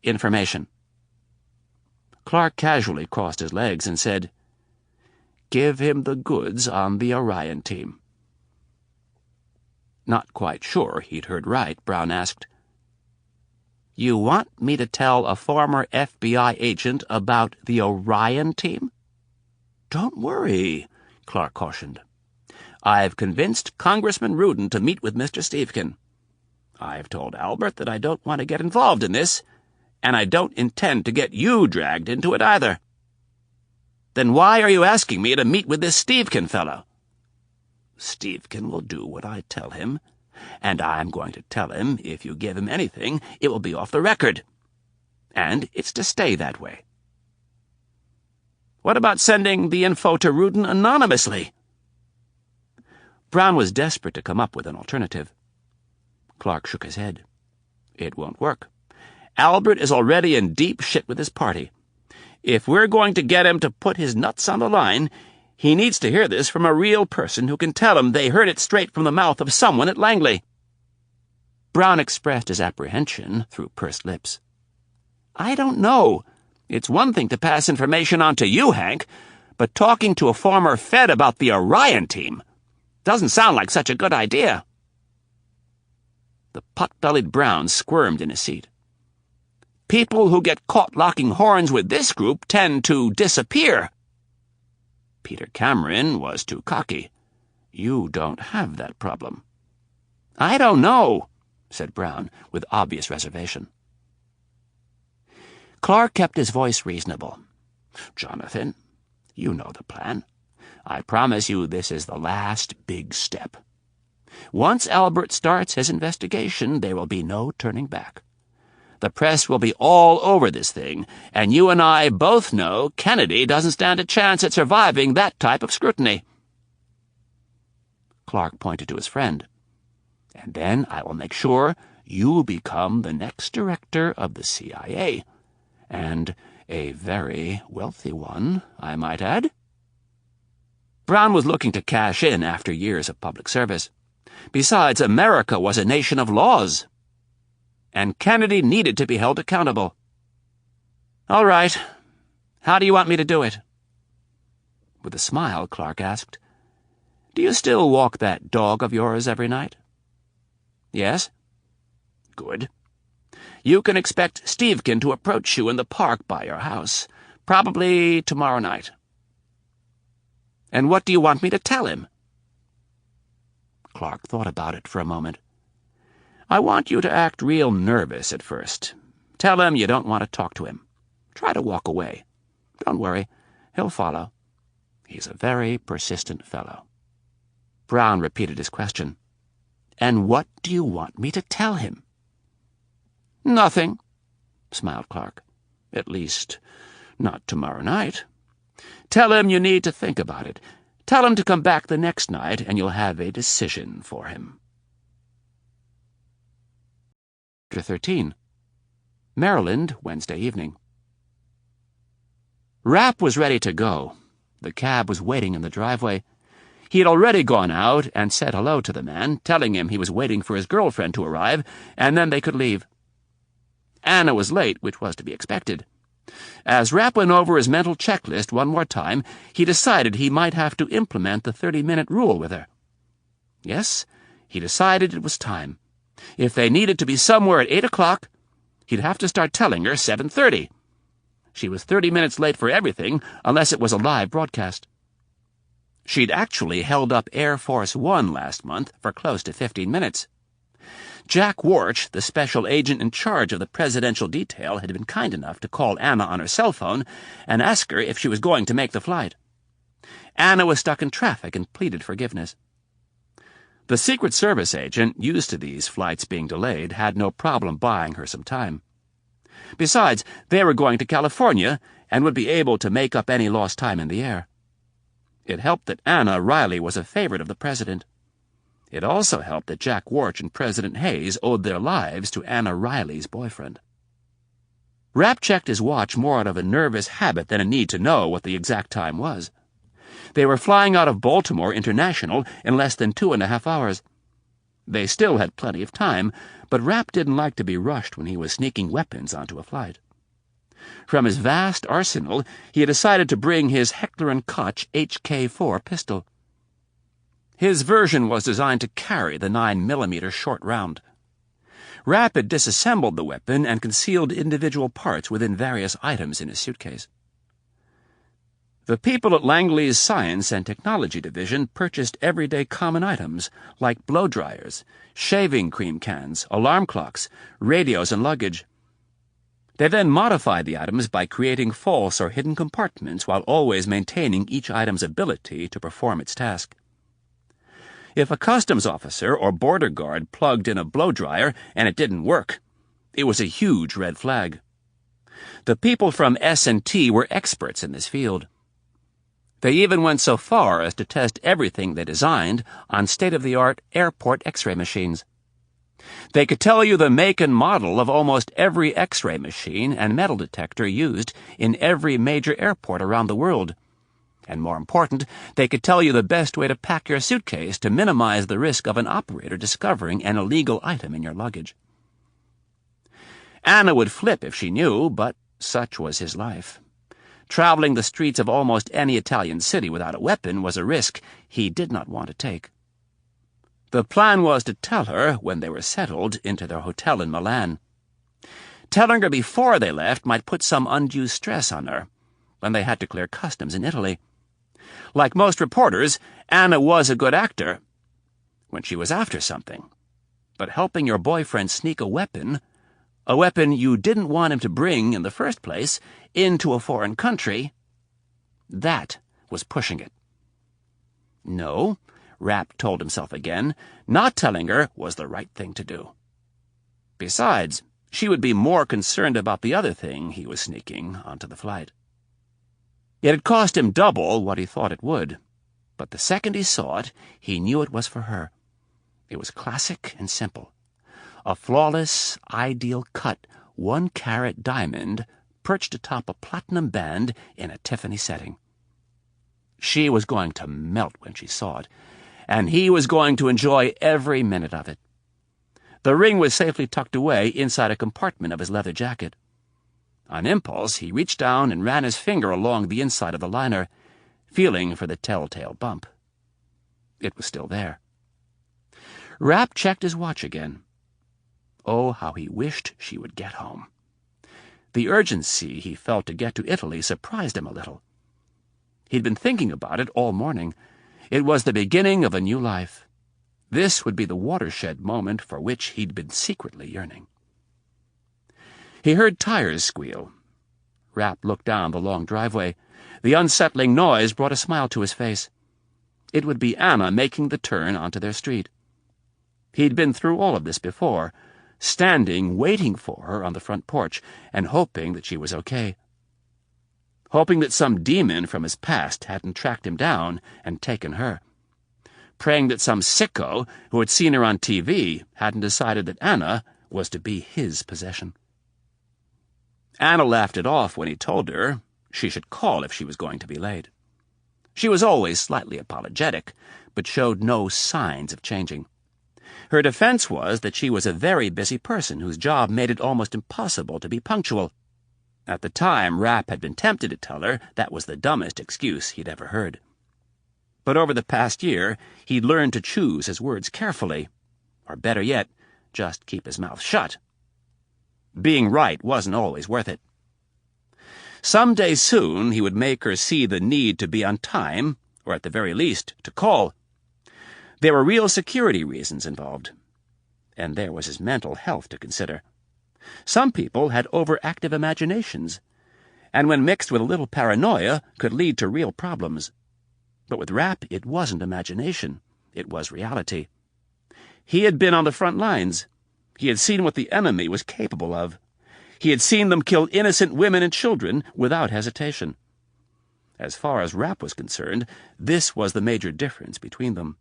information? Clark casually crossed his legs and said, Give him the goods on the Orion team. Not quite sure he'd heard right, Brown asked, You want me to tell a former FBI agent about the Orion team? Don't worry, Clark cautioned. I've convinced Congressman Rudin to meet with Mr. Stevkin. I've told Albert that I don't want to get involved in this, and I don't intend to get you dragged into it either. Then why are you asking me to meet with this Stevkin fellow? Stevkin will do what I tell him, and I'm going to tell him if you give him anything, it will be off the record. And it's to stay that way. What about sending the info to Rudin anonymously? Brown was desperate to come up with an alternative. Clark shook his head. It won't work. Albert is already in deep shit with his party. If we're going to get him to put his nuts on the line, he needs to hear this from a real person who can tell him they heard it straight from the mouth of someone at Langley. Brown expressed his apprehension through pursed lips. I don't know. It's one thing to pass information on to you, Hank, but talking to a former Fed about the Orion team doesn't sound like such a good idea. The pot-bellied Brown squirmed in his seat. People who get caught locking horns with this group tend to disappear. Peter Cameron was too cocky. You don't have that problem. I don't know, said Brown, with obvious reservation. Clark kept his voice reasonable. Jonathan, you know the plan. I promise you this is the last big step. Once Albert starts his investigation, there will be no turning back. The press will be all over this thing, and you and I both know Kennedy doesn't stand a chance at surviving that type of scrutiny. Clark pointed to his friend. And then I will make sure you become the next director of the CIA. And a very wealthy one, I might add. Brown was looking to cash in after years of public service. Besides, America was a nation of laws, and Kennedy needed to be held accountable. All right. How do you want me to do it? With a smile, Clark asked, Do you still walk that dog of yours every night? Yes? Good. You can expect Stevkin to approach you in the park by your house, probably tomorrow night. And what do you want me to tell him? Clark thought about it for a moment. I want you to act real nervous at first. Tell him you don't want to talk to him. Try to walk away. Don't worry, he'll follow. He's a very persistent fellow. Brown repeated his question. And what do you want me to tell him? Nothing, smiled Clark. At least, not tomorrow night. Tell him you need to think about it. Tell him to come back the next night, and you'll have a decision for him. Chapter 13. Maryland, Wednesday evening. Rapp was ready to go. The cab was waiting in the driveway. He had already gone out and said hello to the man, telling him he was waiting for his girlfriend to arrive, and then they could leave. Anna was late, which was to be expected. As Rapp went over his mental checklist one more time, he decided he might have to implement the 30-minute rule with her. Yes, he decided it was time. If they needed to be somewhere at 8 o'clock, He'd have to start telling her 7:30. She was 30 minutes late for everything, unless it was a live broadcast. She'd actually held up Air Force One last month for close to 15 minutes. Jack Warch, the special agent in charge of the presidential detail, had been kind enough to call Anna on her cell phone and ask her if she was going to make the flight. Anna was stuck in traffic and pleaded forgiveness. The Secret Service agent, used to these flights being delayed, had no problem buying her some time. Besides, they were going to California and would be able to make up any lost time in the air. It helped that Anna Riley was a favorite of the president. It also helped that Jack Warch and President Hayes owed their lives to Anna Riley's boyfriend. Rapp checked his watch more out of a nervous habit than a need to know what the exact time was. They were flying out of Baltimore International in less than 2.5 hours. They still had plenty of time, but Rapp didn't like to be rushed when he was sneaking weapons onto a flight. From his vast arsenal, he had decided to bring his Heckler & Koch HK-4 pistol. His version was designed to carry the 9mm short round. Rapp had disassembled the weapon and concealed individual parts within various items in his suitcase. The people at Langley's Science and Technology Division purchased everyday common items like blow dryers, shaving cream cans, alarm clocks, radios, and luggage. They then modified the items by creating false or hidden compartments while always maintaining each item's ability to perform its task. If a customs officer or border guard plugged in a blow dryer and it didn't work, it was a huge red flag. The people from S&T were experts in this field. They even went so far as to test everything they designed on state-of-the-art airport X-ray machines. They could tell you the make and model of almost every X-ray machine and metal detector used in every major airport around the world. And more important, they could tell you the best way to pack your suitcase to minimize the risk of an operator discovering an illegal item in your luggage. Anna would flip if she knew, but such was his life. Traveling the streets of almost any Italian city without a weapon was a risk he did not want to take. The plan was to tell her when they were settled into their hotel in Milan. Telling her before they left might put some undue stress on her when they had to clear customs in Italy. Like most reporters, Anna was a good actor when she was after something. But helping your boyfriend sneak a weapon you didn't want him to bring in the first place, into a foreign country, that was pushing it. No, Rapp told himself again, not telling her was the right thing to do. Besides, she would be more concerned about the other thing he was sneaking onto the flight. It had cost him double what he thought it would, but the second he saw it, he knew it was for her. It was classic and simple. A flawless, ideal-cut 1-carat diamond perched atop a platinum band in a Tiffany setting. She was going to melt when she saw it, and he was going to enjoy every minute of it. The ring was safely tucked away inside a compartment of his leather jacket. On impulse, he reached down and ran his finger along the inside of the liner, feeling for the telltale bump. It was still there. Rapp checked his watch again. Oh, how he wished she would get home. The urgency he felt to get to Italy surprised him a little. He'd been thinking about it all morning. It was the beginning of a new life. This would be the watershed moment for which he'd been secretly yearning. He heard tires squeal. Rapp looked down the long driveway. The unsettling noise brought a smile to his face. It would be Anna making the turn onto their street. He'd been through all of this before, standing, waiting for her on the front porch, and hoping that she was okay. Hoping that some demon from his past hadn't tracked him down and taken her. Praying that some sicko who had seen her on TV hadn't decided that Anna was to be his possession. Anna laughed it off when he told her she should call if she was going to be late. She was always slightly apologetic, but showed no signs of changing. Her defense was that she was a very busy person whose job made it almost impossible to be punctual. At the time, Rapp had been tempted to tell her that was the dumbest excuse he'd ever heard. But over the past year, he'd learned to choose his words carefully, or better yet, just keep his mouth shut. Being right wasn't always worth it. Some day soon he would make her see the need to be on time, or at the very least, to call. There were real security reasons involved. And there was his mental health to consider. Some people had overactive imaginations, and when mixed with a little paranoia, could lead to real problems. But with Rapp, it wasn't imagination. It was reality. He had been on the front lines. He had seen what the enemy was capable of. He had seen them kill innocent women and children without hesitation. As far as Rapp was concerned, this was the major difference between them.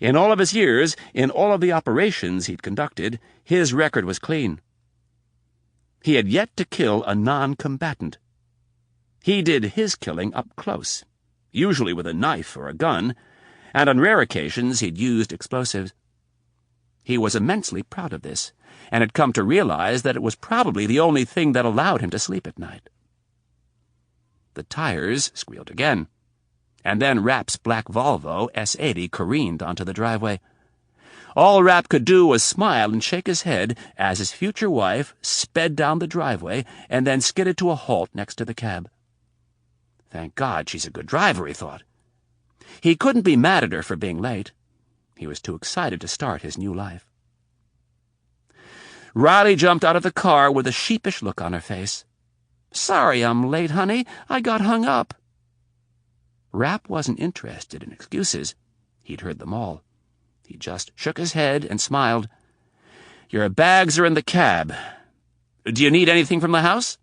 In all of his years, in all of the operations he'd conducted, his record was clean. He had yet to kill a non-combatant. He did his killing up close, usually with a knife or a gun, and on rare occasions he'd used explosives. He was immensely proud of this, and had come to realize that it was probably the only thing that allowed him to sleep at night. The tires squealed again, and then Rapp's black Volvo S80 careened onto the driveway. All Rapp could do was smile and shake his head as his future wife sped down the driveway and then skidded to a halt next to the cab. Thank God she's a good driver, he thought. He couldn't be mad at her for being late. He was too excited to start his new life. Riley jumped out of the car with a sheepish look on her face. "Sorry I'm late, honey. I got hung up." Rapp wasn't interested in excuses. He'd heard them all. He just shook his head and smiled. "Your bags are in the cab. Do you need anything from the house?"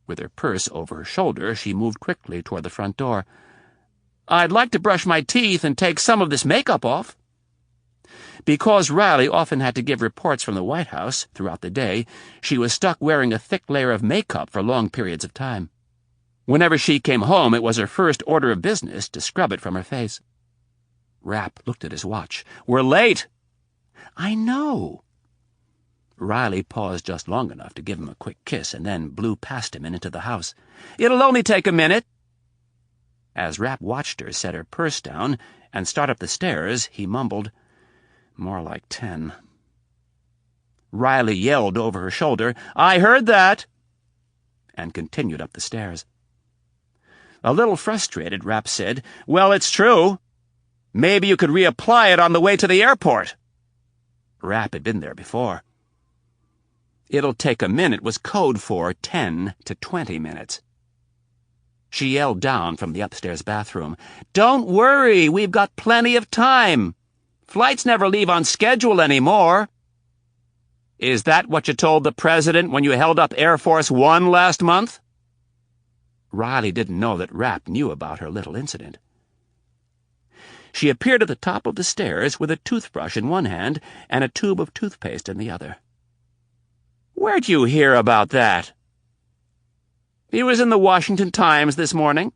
With her purse over her shoulder, she moved quickly toward the front door. "I'd like to brush my teeth and take some of this makeup off." Because Riley often had to give reports from the White House throughout the day, she was stuck wearing a thick layer of makeup for long periods of time. Whenever she came home, it was her first order of business to scrub it from her face. Rapp looked at his watch. "We're late." "I know." Riley paused just long enough to give him a quick kiss and then blew past him and into the house. "It'll only take a minute." As Rapp watched her set her purse down and start up the stairs, he mumbled, "More like 10. Riley yelled over her shoulder, "I heard that!" and continued up the stairs. A little frustrated, Rapp said, "Well, it's true. Maybe you could reapply it on the way to the airport." Rapp had been there before. "It'll take a minute" was code for 10 to 20 minutes. She yelled down from the upstairs bathroom, "Don't worry, we've got plenty of time. Flights never leave on schedule anymore." "Is that what you told the president when you held up Air Force One last month?" Riley didn't know that Rapp knew about her little incident. She appeared at the top of the stairs with a toothbrush in one hand and a tube of toothpaste in the other. "Where'd you hear about that?" "He was in the Washington Times this morning."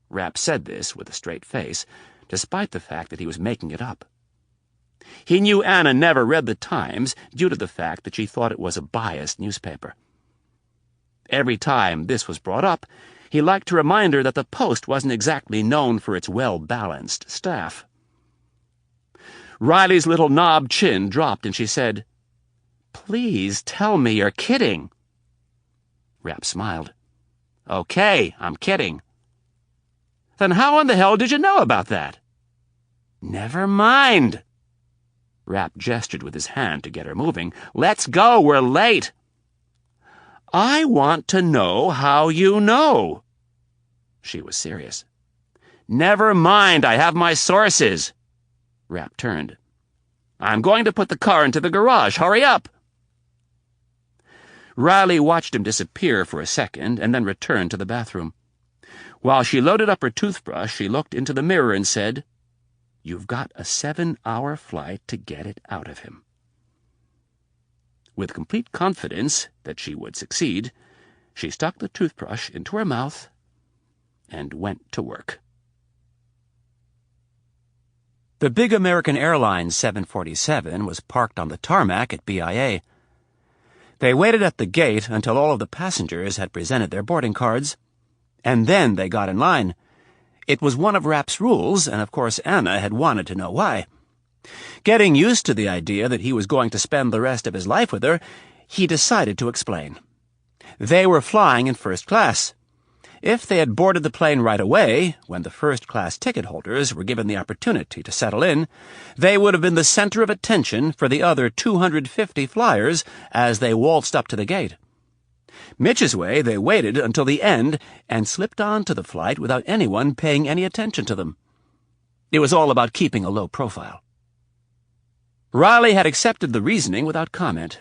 Rapp said this with a straight face, despite the fact that he was making it up. He knew Anna never read the Times due to the fact that she thought it was a biased newspaper. Every time this was brought up, he liked to remind her that the Post wasn't exactly known for its well-balanced staff. Riley's little knob chin dropped and she said, "Please tell me you're kidding." Rapp smiled. "Okay, I'm kidding." "Then how in the hell did you know about that?" "Never mind." Rapp gestured with his hand to get her moving. "Let's go, we're late." "I want to know how you know." She was serious. "Never mind, I have my sources." Rapp turned. "I'm going to put the car into the garage. Hurry up." Riley watched him disappear for a second and then returned to the bathroom. While she loaded up her toothbrush, she looked into the mirror and said, "You've got a 7-hour flight to get it out of him." With complete confidence that she would succeed, she stuck the toothbrush into her mouth and went to work. The big American Airlines 747 was parked on the tarmac at BIA. They waited at the gate until all of the passengers had presented their boarding cards, and then they got in line. It was one of Rapp's rules, and of course Anna had wanted to know why. Getting used to the idea that he was going to spend the rest of his life with her, he decided to explain. They were flying in first class. If they had boarded the plane right away, when the first-class ticket holders were given the opportunity to settle in, they would have been the center of attention for the other 250 flyers as they waltzed up to the gate. Mitch's way, they waited until the end and slipped on to the flight without anyone paying any attention to them. It was all about keeping a low profile. Riley had accepted the reasoning without comment.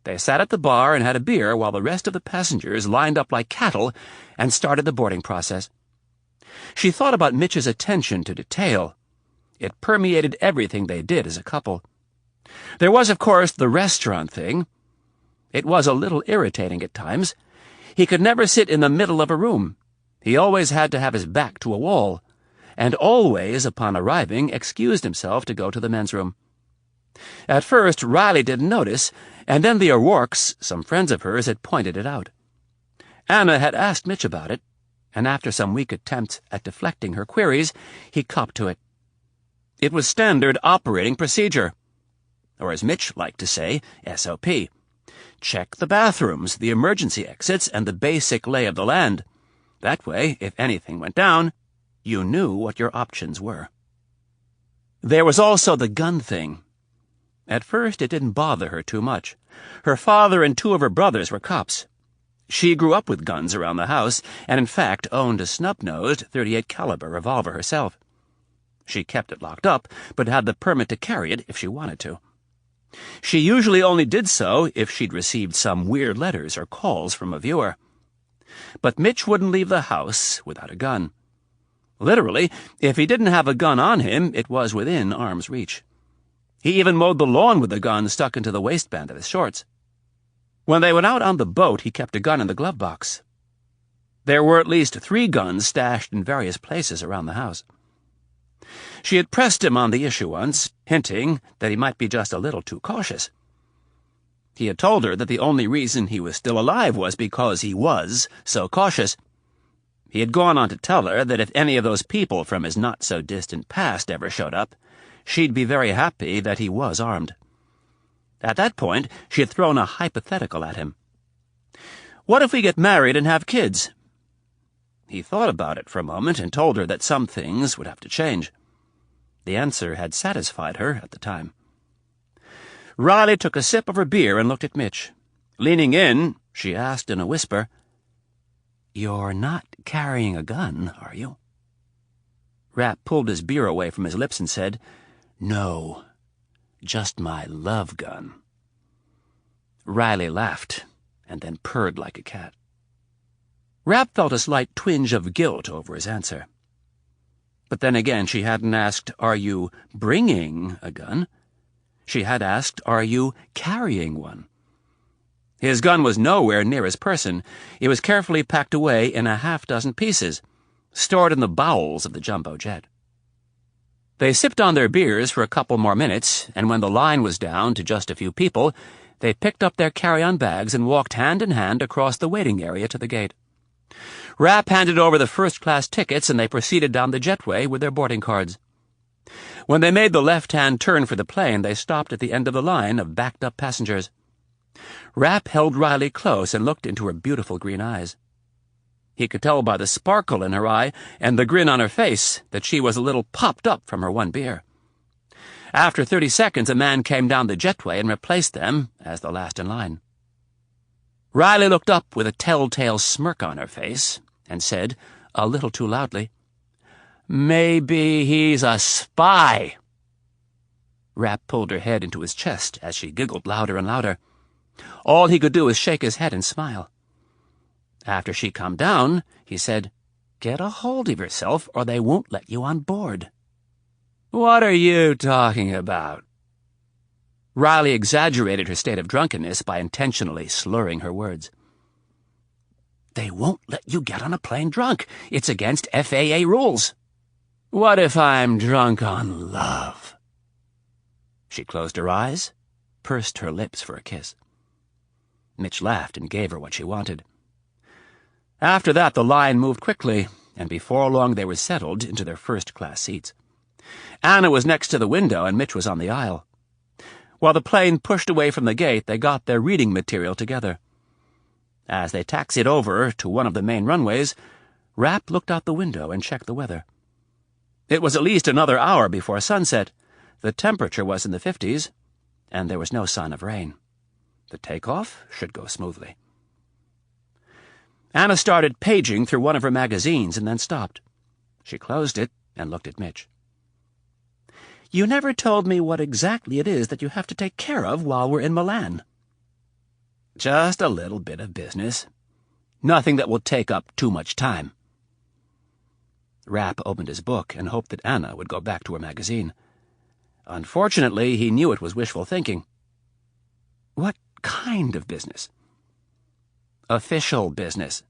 They sat at the bar and had a beer while the rest of the passengers lined up like cattle and started the boarding process. She thought about Mitch's attention to detail. It permeated everything they did as a couple. There was, of course, the restaurant thing. It was a little irritating at times. He could never sit in the middle of a room. He always had to have his back to a wall, and always, upon arriving, excused himself to go to the men's room. At first, Riley didn't notice, and then the O'Rourkes, some friends of hers, had pointed it out. Anna had asked Mitch about it, and after some weak attempts at deflecting her queries, he copped to it. It was standard operating procedure, or as Mitch liked to say, SOP. Check the bathrooms, the emergency exits, and the basic lay of the land. That way, if anything went down, you knew what your options were. There was also the gun thing. At first, it didn't bother her too much. Her father and two of her brothers were cops. She grew up with guns around the house, and in fact owned a snub-nosed .38 caliber revolver herself. She kept it locked up, but had the permit to carry it if she wanted to. She usually only did so if she'd received some weird letters or calls from a viewer. But Mitch wouldn't leave the house without a gun. Literally, if he didn't have a gun on him, it was within arm's reach. He even mowed the lawn with the gun stuck into the waistband of his shorts. When they went out on the boat, he kept a gun in the glove box. There were at least 3 guns stashed in various places around the house. She had pressed him on the issue once, hinting that he might be just a little too cautious. He had told her that the only reason he was still alive was because he was so cautious. He had gone on to tell her that if any of those people from his not-so-distant past ever showed up, she'd be very happy that he was armed. At that point, she had thrown a hypothetical at him. "What if we get married and have kids?" He thought about it for a moment and told her that some things would have to change. The answer had satisfied her at the time. Riley took a sip of her beer and looked at Mitch. Leaning in, she asked in a whisper, "You're not carrying a gun, are you?" Rapp pulled his beer away from his lips and said, "No, just my love gun." Riley laughed, and then purred like a cat. Rapp felt a slight twinge of guilt over his answer. But then again, she hadn't asked, "Are you bringing a gun?" She had asked, "Are you carrying one?" His gun was nowhere near his person. It was carefully packed away in a half-dozen pieces, stored in the bowels of the jumbo jet. They sipped on their beers for a couple more minutes, and when the line was down to just a few people, they picked up their carry-on bags and walked hand in hand across the waiting area to the gate. Rapp handed over the first-class tickets, and they proceeded down the jetway with their boarding cards. When they made the left-hand turn for the plane, they stopped at the end of the line of backed-up passengers. Rapp held Riley close and looked into her beautiful green eyes. He could tell by the sparkle in her eye and the grin on her face that she was a little popped up from her one beer. After 30 seconds, a man came down the jetway and replaced them as the last in line. Riley looked up with a telltale smirk on her face and said, a little too loudly, "Maybe he's a spy." Rapp pulled her head into his chest as she giggled louder and louder. All he could do was shake his head and smile. After she calmed down, he said, "Get a hold of yourself or they won't let you on board." "What are you talking about?" Riley exaggerated her state of drunkenness by intentionally slurring her words. "They won't let you get on a plane drunk. It's against FAA rules." "What if I'm drunk on love?" She closed her eyes, pursed her lips for a kiss. Mitch laughed and gave her what she wanted. After that, the line moved quickly, and before long they were settled into their first-class seats. Anna was next to the window and Mitch was on the aisle. While the plane pushed away from the gate, they got their reading material together. As they taxied over to one of the main runways, Rapp looked out the window and checked the weather. It was at least another hour before sunset. The temperature was in the 50s, and there was no sign of rain. The takeoff should go smoothly. Anna started paging through one of her magazines and then stopped. She closed it and looked at Mitch. "You never told me what exactly it is that you have to take care of while we're in Milan." "Just a little bit of business. Nothing that will take up too much time." Rapp opened his book and hoped that Anna would go back to her magazine. Unfortunately, he knew it was wishful thinking. "What kind of business?" "Official business."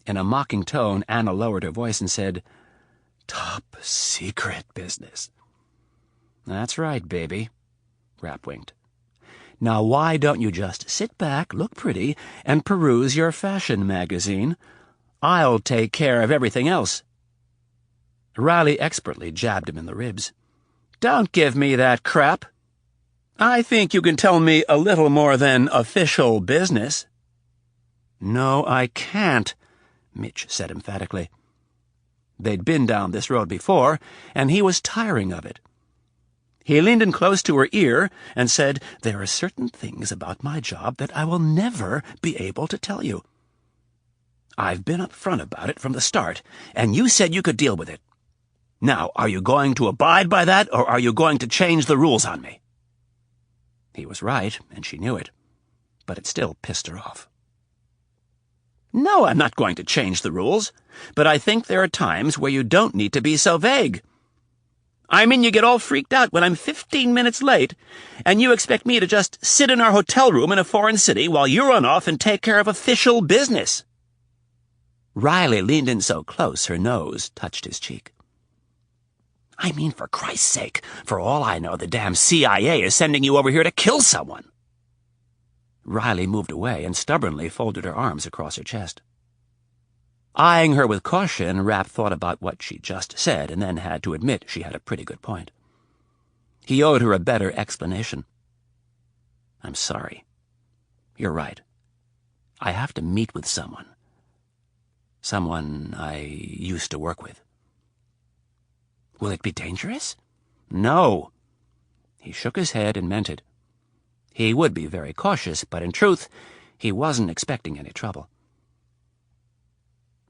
In a mocking tone, Anna lowered her voice and said, "Top secret business." "That's right, baby," Rapp winked. "Now why don't you just sit back, look pretty, and peruse your fashion magazine? I'll take care of everything else." Riley expertly jabbed him in the ribs. "Don't give me that crap. I think you can tell me a little more than official business." "No, I can't," Mitch said emphatically. They'd been down this road before, and he was tiring of it. He leaned in close to her ear and said, "There are certain things about my job that I will never be able to tell you. I've been up front about it from the start, and you said you could deal with it. Now, are you going to abide by that, or are you going to change the rules on me?" He was right, and she knew it, but it still pissed her off. "No, I'm not going to change the rules, but I think there are times where you don't need to be so vague. I mean, you get all freaked out when I'm 15 minutes late, and you expect me to just sit in our hotel room in a foreign city while you run off and take care of official business." Riley leaned in so close her nose touched his cheek. "I mean, for Christ's sake, for all I know, the damn CIA is sending you over here to kill someone." Riley moved away and stubbornly folded her arms across her chest. Eyeing her with caution, Rapp thought about what she just said and then had to admit she had a pretty good point. He owed her a better explanation. "I'm sorry. You're right. I have to meet with someone. Someone I used to work with." "Will it be dangerous?" "No." He shook his head and meant it. He would be very cautious, but in truth, he wasn't expecting any trouble.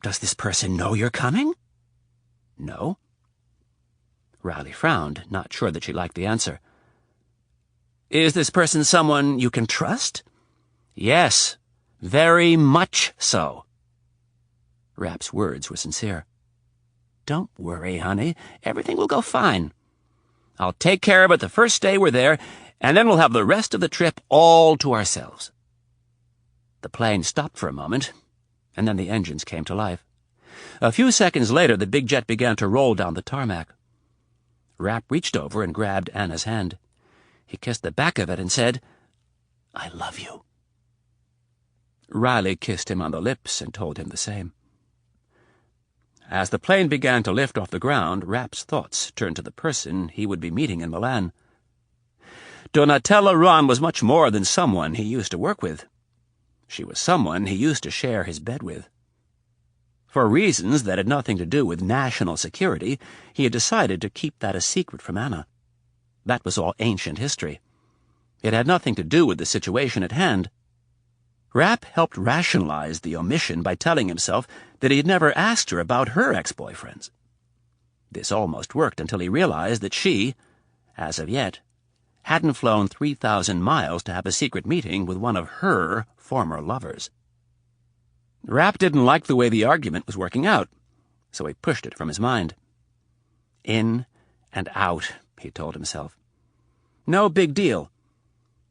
"Does this person know you're coming?" "No." Riley frowned, not sure that she liked the answer. "Is this person someone you can trust?" "Yes, very much so." Rapp's words were sincere. "Don't worry, honey. Everything will go fine. I'll take care of it the first day we're there, and then we'll have the rest of the trip all to ourselves." The plane stopped for a moment, and then the engines came to life. A few seconds later, the big jet began to roll down the tarmac. Rapp reached over and grabbed Anna's hand. He kissed the back of it and said, "I love you." Riley kissed him on the lips and told him the same. As the plane began to lift off the ground, Rapp's thoughts turned to the person he would be meeting in Milan. Donatella Ron was much more than someone he used to work with. She was someone he used to share his bed with. For reasons that had nothing to do with national security, he had decided to keep that a secret from Anna. That was all ancient history. It had nothing to do with the situation at hand. Rapp helped rationalize the omission by telling himself that he had never asked her about her ex-boyfriends. This almost worked until he realized that she, as of yet, hadn't flown 3,000 miles to have a secret meeting with one of her former lovers. Rapp didn't like the way the argument was working out, so he pushed it from his mind. In and out, he told himself. No big deal.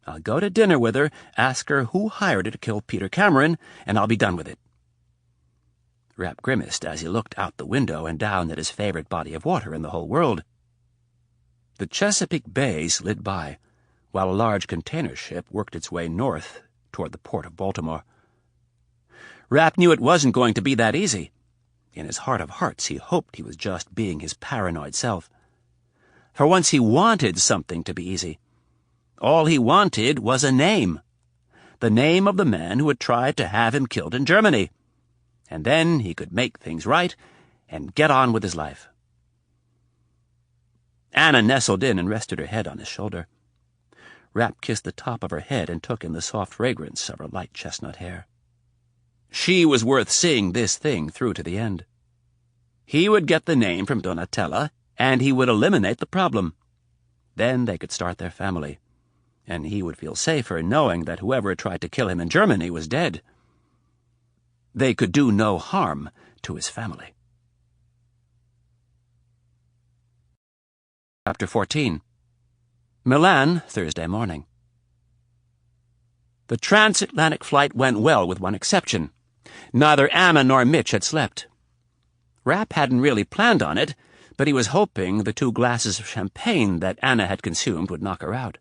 I'll go to dinner with her, ask her who hired her to kill Peter Cameron, and I'll be done with it. Rapp grimaced as he looked out the window and down at his favorite body of water in the whole world. The Chesapeake Bay slid by, while a large container ship worked its way north toward the port of Baltimore. Rapp knew it wasn't going to be that easy. In his heart of hearts, he hoped he was just being his paranoid self. For once he wanted something to be easy. All he wanted was a name. The name of the man who had tried to have him killed in Germany. And then he could make things right and get on with his life. Anna nestled in and rested her head on his shoulder. Rapp kissed the top of her head and took in the soft fragrance of her light chestnut hair. She was worth seeing this thing through to the end. He would get the name from Donatella, and he would eliminate the problem. Then they could start their family, and he would feel safer knowing that whoever tried to kill him in Germany was dead. They could do no harm to his family. Chapter 14. Milan, Thursday morning. The transatlantic flight went well with one exception. Neither Anna nor Mitch had slept. Rapp hadn't really planned on it, but he was hoping the 2 glasses of champagne that Anna had consumed would knock her out.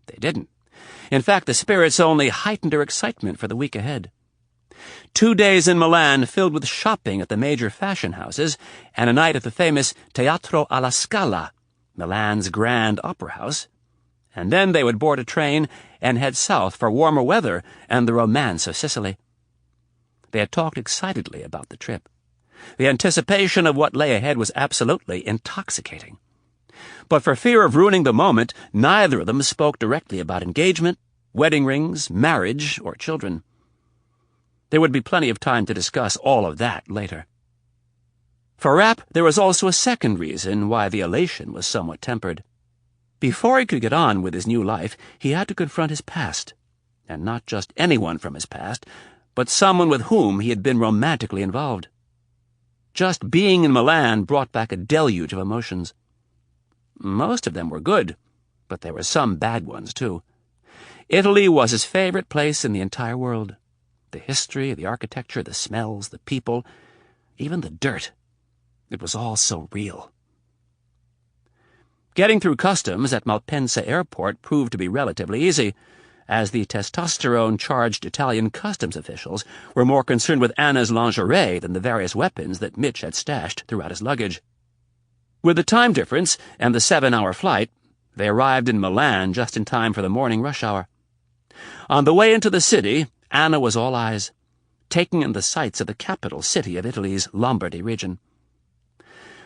They didn't. In fact, the spirits only heightened her excitement for the week ahead. 2 days in Milan filled with shopping at the major fashion houses and a night at the famous Teatro alla Scala, Milan's grand opera house, and then they would board a train and head south for warmer weather and the romance of Sicily. They had talked excitedly about the trip. The anticipation of what lay ahead was absolutely intoxicating. But for fear of ruining the moment, neither of them spoke directly about engagement, wedding rings, marriage, or children. There would be plenty of time to discuss all of that later. For Rapp, there was also a second reason why the elation was somewhat tempered. Before he could get on with his new life, he had to confront his past, and not just anyone from his past, but someone with whom he had been romantically involved. Just being in Milan brought back a deluge of emotions. Most of them were good, but there were some bad ones, too. Italy was his favorite place in the entire world. The history, the architecture, the smells, the people, even the dirt. It was all so real. Getting through customs at Malpensa Airport proved to be relatively easy, as the testosterone-charged Italian customs officials were more concerned with Anna's lingerie than the various weapons that Mitch had stashed throughout his luggage. With the time difference and the 7-hour flight, they arrived in Milan just in time for the morning rush hour. On the way into the city, Anna was all eyes, taking in the sights of the capital city of Italy's Lombardy region.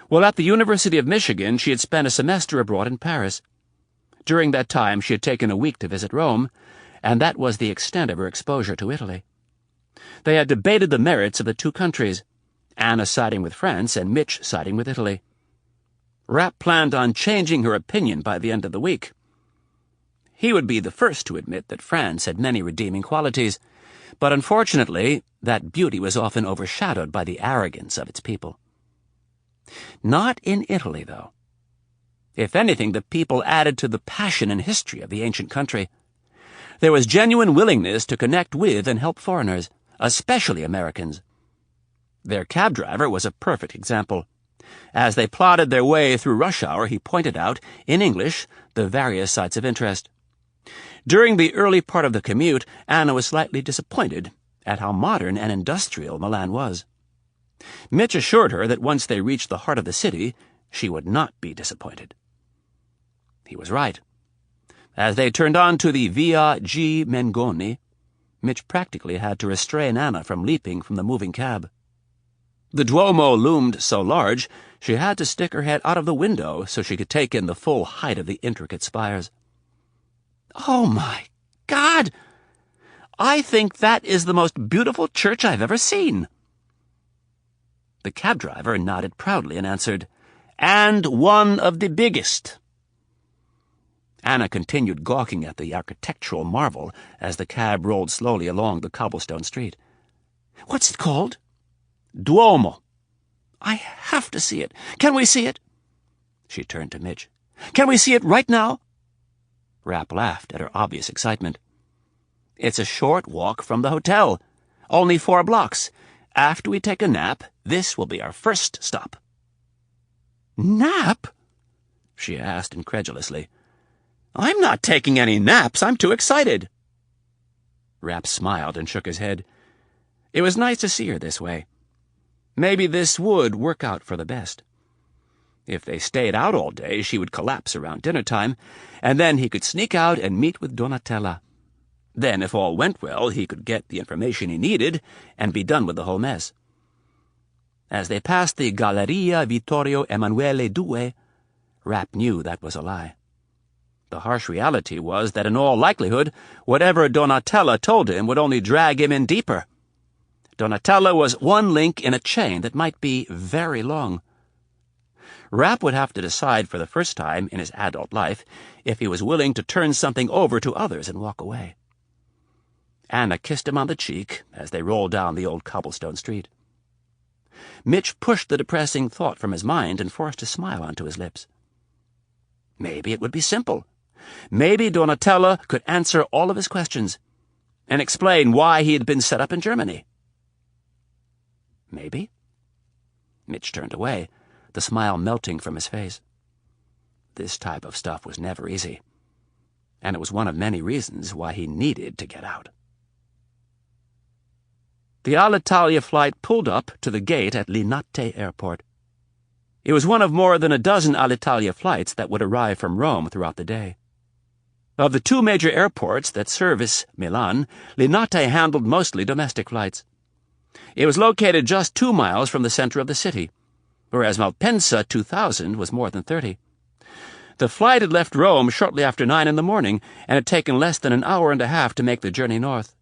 While at the University of Michigan, she had spent a semester abroad in Paris. During that time, she had taken a week to visit Rome, and that was the extent of her exposure to Italy. They had debated the merits of the 2 countries, Anna siding with France and Mitch siding with Italy. Rapp planned on changing her opinion by the end of the week. He would be the first to admit that France had many redeeming qualities, but unfortunately, that beauty was often overshadowed by the arrogance of its people. Not in Italy, though. If anything, the people added to the passion and history of the ancient country. There was genuine willingness to connect with and help foreigners, especially Americans. Their cab driver was a perfect example. As they plodded their way through rush hour, he pointed out, in English, the various sites of interest. During the early part of the commute, Anna was slightly disappointed at how modern and industrial Milan was. Mitch assured her that once they reached the heart of the city, she would not be disappointed. He was right. As they turned on to the Via G. Mengoni, Mitch practically had to restrain Anna from leaping from the moving cab. The Duomo loomed so large, she had to stick her head out of the window so she could take in the full height of the intricate spires. "Oh, my God! I think that is the most beautiful church I've ever seen." The cab driver nodded proudly and answered, "And one of the biggest." Anna continued gawking at the architectural marvel as the cab rolled slowly along the cobblestone street. "What's it called?" "Duomo." "I have to see it. Can we see it?" She turned to Mitch. "Can we see it right now?" Rapp laughed at her obvious excitement. "It's a short walk from the hotel. Only 4 blocks. After we take a nap, this will be our first stop." "Nap?" she asked incredulously. "I'm not taking any naps. I'm too excited." Rapp smiled and shook his head. It was nice to see her this way. Maybe this would work out for the best. If they stayed out all day, she would collapse around dinner time, and then he could sneak out and meet with Donatella. Then, if all went well, he could get the information he needed and be done with the whole mess. As they passed the Galleria Vittorio Emanuele II, Rapp knew that was a lie. The harsh reality was that in all likelihood, whatever Donatella told him would only drag him in deeper. Donatella was one link in a chain that might be very long. Rapp would have to decide for the first time in his adult life if he was willing to turn something over to others and walk away. Anna kissed him on the cheek as they rolled down the old cobblestone street. Mitch pushed the depressing thought from his mind and forced a smile onto his lips. Maybe it would be simple. Maybe Donatella could answer all of his questions and explain why he had been set up in Germany. Maybe? Mitch turned away, the smile melting from his face. This type of stuff was never easy, and it was one of many reasons why he needed to get out. The Alitalia flight pulled up to the gate at Linate Airport. It was one of more than a dozen Alitalia flights that would arrive from Rome throughout the day. Of the two major airports that service Milan, Linate handled mostly domestic flights. It was located just 2 miles from the center of the city, whereas Malpensa 2000 was more than 30. The flight had left Rome shortly after 9 in the morning and had taken less than an hour and a half to make the journey north.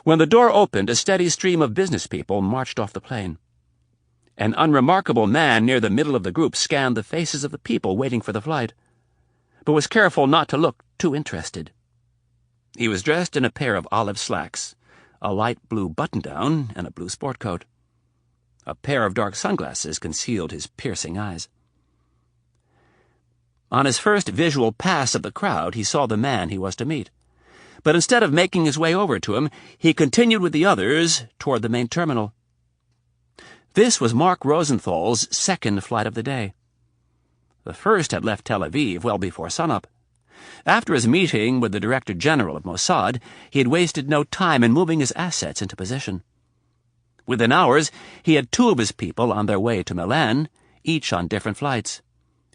When the door opened, a steady stream of business people marched off the plane. An unremarkable man near the middle of the group scanned the faces of the people waiting for the flight, but was careful not to look too interested. He was dressed in a pair of olive slacks, a light blue button-down, and a blue sport coat. A pair of dark sunglasses concealed his piercing eyes. On his first visual pass of the crowd, he saw the man he was to meet. But instead of making his way over to him, he continued with the others toward the main terminal. This was Mark Rosenthal's second flight of the day. The first had left Tel Aviv well before sunup. After his meeting with the Director General of Mossad, he had wasted no time in moving his assets into position. Within hours, he had 2 of his people on their way to Milan, each on different flights,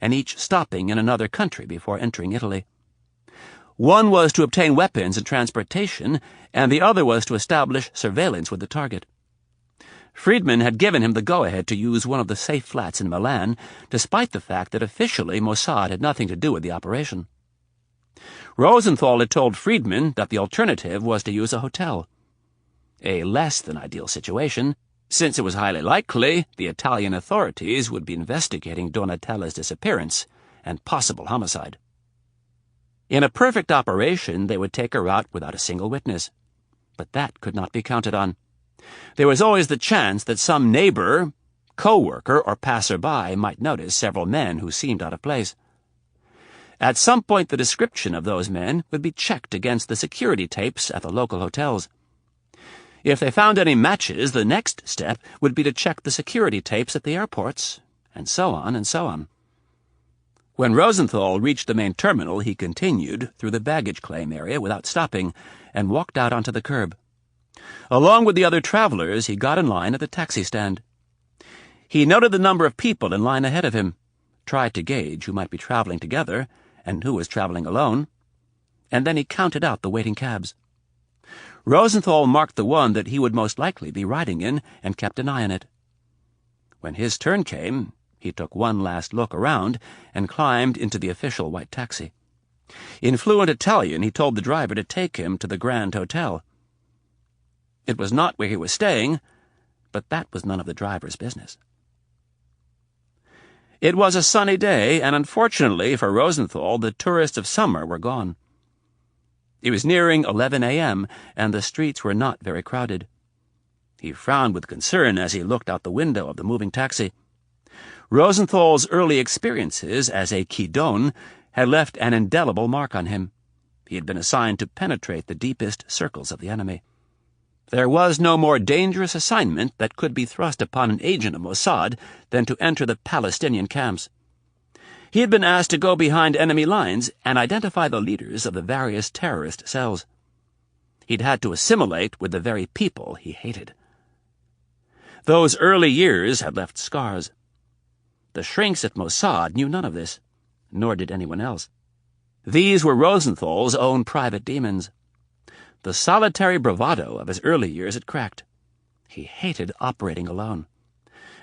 and each stopping in another country before entering Italy. One was to obtain weapons and transportation, and the other was to establish surveillance with the target. Friedman had given him the go-ahead to use one of the safe flats in Milan, despite the fact that officially Mossad had nothing to do with the operation. Rosenthal had told Friedman that the alternative was to use a hotel. A less than ideal situation, since it was highly likely the Italian authorities would be investigating Donatella's disappearance and possible homicide. In a perfect operation, they would take her out without a single witness. But that could not be counted on. There was always the chance that some neighbor, co-worker, or passer-by might notice several men who seemed out of place. At some point, the description of those men would be checked against the security tapes at the local hotels. If they found any matches, the next step would be to check the security tapes at the airports, and so on and so on. When Rosenthal reached the main terminal, he continued through the baggage claim area without stopping and walked out onto the curb. Along with the other travelers, he got in line at the taxi stand. He noted the number of people in line ahead of him, tried to gauge who might be traveling together and who was traveling alone, and then he counted out the waiting cabs. Rosenthal marked the one that he would most likely be riding in and kept an eye on it. When his turn came, he took one last look around and climbed into the official white taxi. In fluent Italian, he told the driver to take him to the Grand Hotel. It was not where he was staying, but that was none of the driver's business. It was a sunny day, and unfortunately for Rosenthal, the tourists of summer were gone. It was nearing 11 a.m., and the streets were not very crowded. He frowned with concern as he looked out the window of the moving taxi. Rosenthal's early experiences as a Kidon had left an indelible mark on him. He had been assigned to penetrate the deepest circles of the enemy. There was no more dangerous assignment that could be thrust upon an agent of Mossad than to enter the Palestinian camps. He had been asked to go behind enemy lines and identify the leaders of the various terrorist cells. He'd had to assimilate with the very people he hated. Those early years had left scars. The shrinks at Mossad knew none of this, nor did anyone else. These were Rosenthal's own private demons. The solitary bravado of his early years had cracked. He hated operating alone.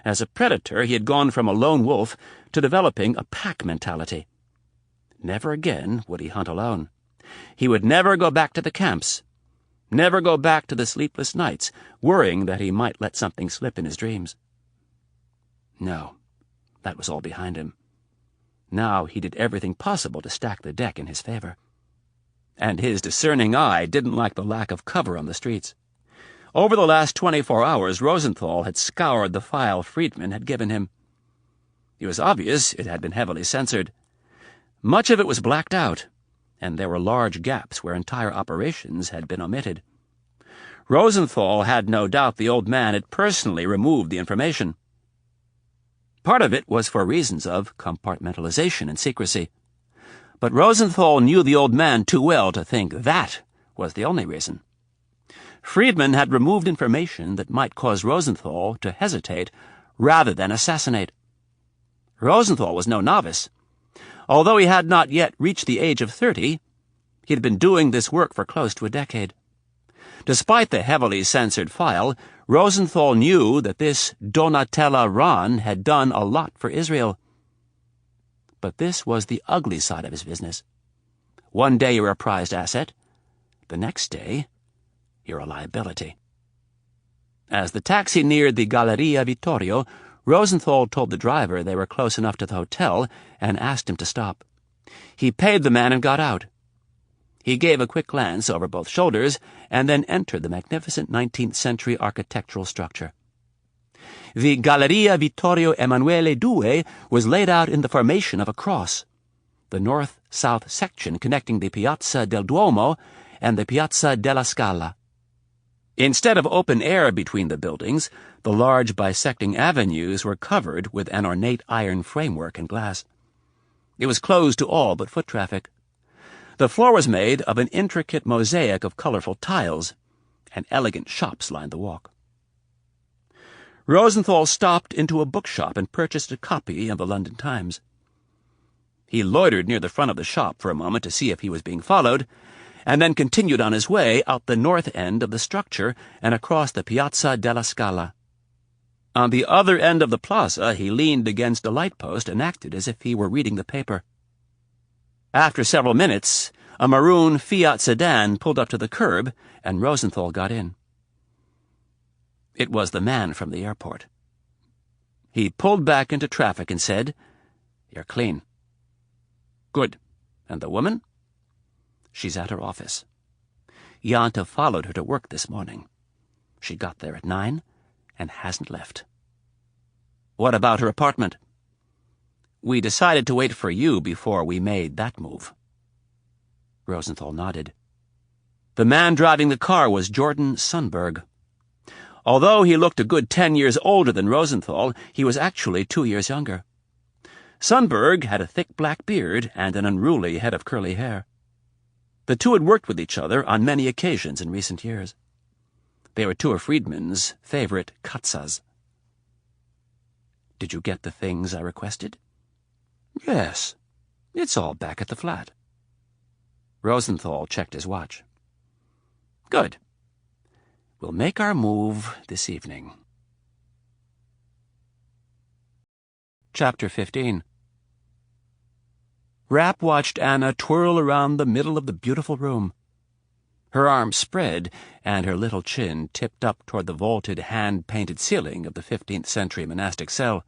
As a predator, he had gone from a lone wolf to developing a pack mentality. Never again would he hunt alone. He would never go back to the camps, never go back to the sleepless nights, worrying that he might let something slip in his dreams. No, that was all behind him. Now he did everything possible to stack the deck in his favor. And his discerning eye didn't like the lack of cover on the streets. Over the last 24 hours, Rosenthal had scoured the file Friedman had given him. It was obvious it had been heavily censored. Much of it was blacked out, and there were large gaps where entire operations had been omitted. Rosenthal had no doubt the old man had personally removed the information. Part of it was for reasons of compartmentalization and secrecy. But Rosenthal knew the old man too well to think that was the only reason. Friedman had removed information that might cause Rosenthal to hesitate rather than assassinate. Rosenthal was no novice. Although he had not yet reached the age of 30, he had been doing this work for close to a decade. Despite the heavily censored file, Rosenthal knew that this Donatella Rahn had done a lot for Israel. But this was the ugly side of his business. One day you're a prized asset, the next day you're a liability. As the taxi neared the Galleria Vittorio, Rosenthal told the driver they were close enough to the hotel and asked him to stop. He paid the man and got out. He gave a quick glance over both shoulders and then entered the magnificent 19th-century architectural structure. The Galleria Vittorio Emanuele II was laid out in the formation of a cross, the north-south section connecting the Piazza del Duomo and the Piazza della Scala. Instead of open air between the buildings, the large bisecting avenues were covered with an ornate iron framework and glass. It was closed to all but foot traffic. The floor was made of an intricate mosaic of colorful tiles, and elegant shops lined the walk. Rosenthal stopped into a bookshop and purchased a copy of the London Times. He loitered near the front of the shop for a moment to see if he was being followed, and then continued on his way out the north end of the structure and across the Piazza della Scala. On the other end of the plaza, he leaned against a light post and acted as if he were reading the paper. After several minutes, a maroon Fiat sedan pulled up to the curb, and Rosenthal got in. It was the man from the airport. He pulled back into traffic and said, "You're clean." "Good. And the woman?" "She's at her office. Janta followed her to work this morning. She got there at 9 and hasn't left." "What about her apartment?" "We decided to wait for you before we made that move." Rosenthal nodded. The man driving the car was Jordan Sundberg. Although he looked a good 10 years older than Rosenthal, he was actually 2 years younger. Sundberg had a thick black beard and an unruly head of curly hair. The two had worked with each other on many occasions in recent years. They were two of Friedman's favorite katzas. "Did you get the things I requested?" "Yes. It's all back at the flat." Rosenthal checked his watch. "Good. We'll make our move this evening." Chapter 15. Rapp watched Anna twirl around the middle of the beautiful room. Her arms spread, and her little chin tipped up toward the vaulted, hand-painted ceiling of the 15th-century monastic cell.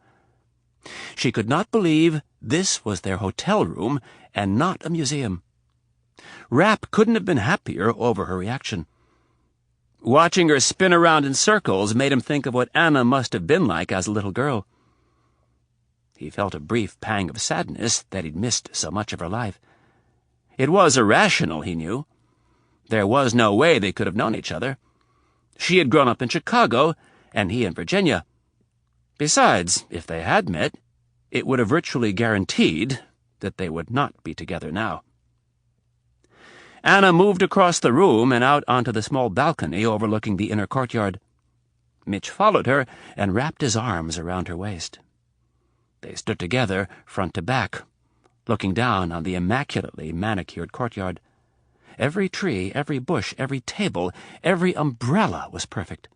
She could not believe this was their hotel room and not a museum. Rapp couldn't have been happier over her reaction. Watching her spin around in circles made him think of what Anna must have been like as a little girl. He felt a brief pang of sadness that he'd missed so much of her life. It was irrational, he knew. There was no way they could have known each other. She had grown up in Chicago, and he in Virginia. Besides, if they had met, it would have virtually guaranteed that they would not be together now. Anna moved across the room and out onto the small balcony overlooking the inner courtyard. Mitch followed her and wrapped his arms around her waist. They stood together, front to back, looking down on the immaculately manicured courtyard. Every tree, every bush, every table, every umbrella was perfect.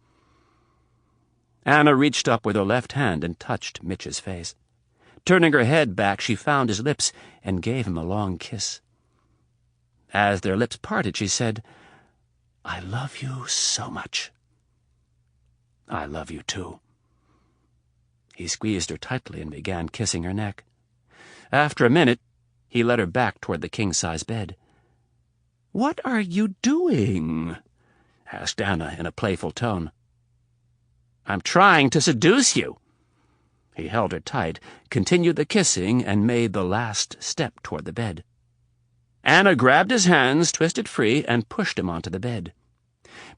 Anna reached up with her left hand and touched Mitch's face. Turning her head back, she found his lips and gave him a long kiss. As their lips parted, she said, "I love you so much." "I love you too." He squeezed her tightly and began kissing her neck. After a minute, he led her back toward the king-size bed. "What are you doing?" asked Anna in a playful tone. "I'm trying to seduce you." He held her tight, continued the kissing, and made the last step toward the bed. Anna grabbed his hands, twisted free, and pushed him onto the bed.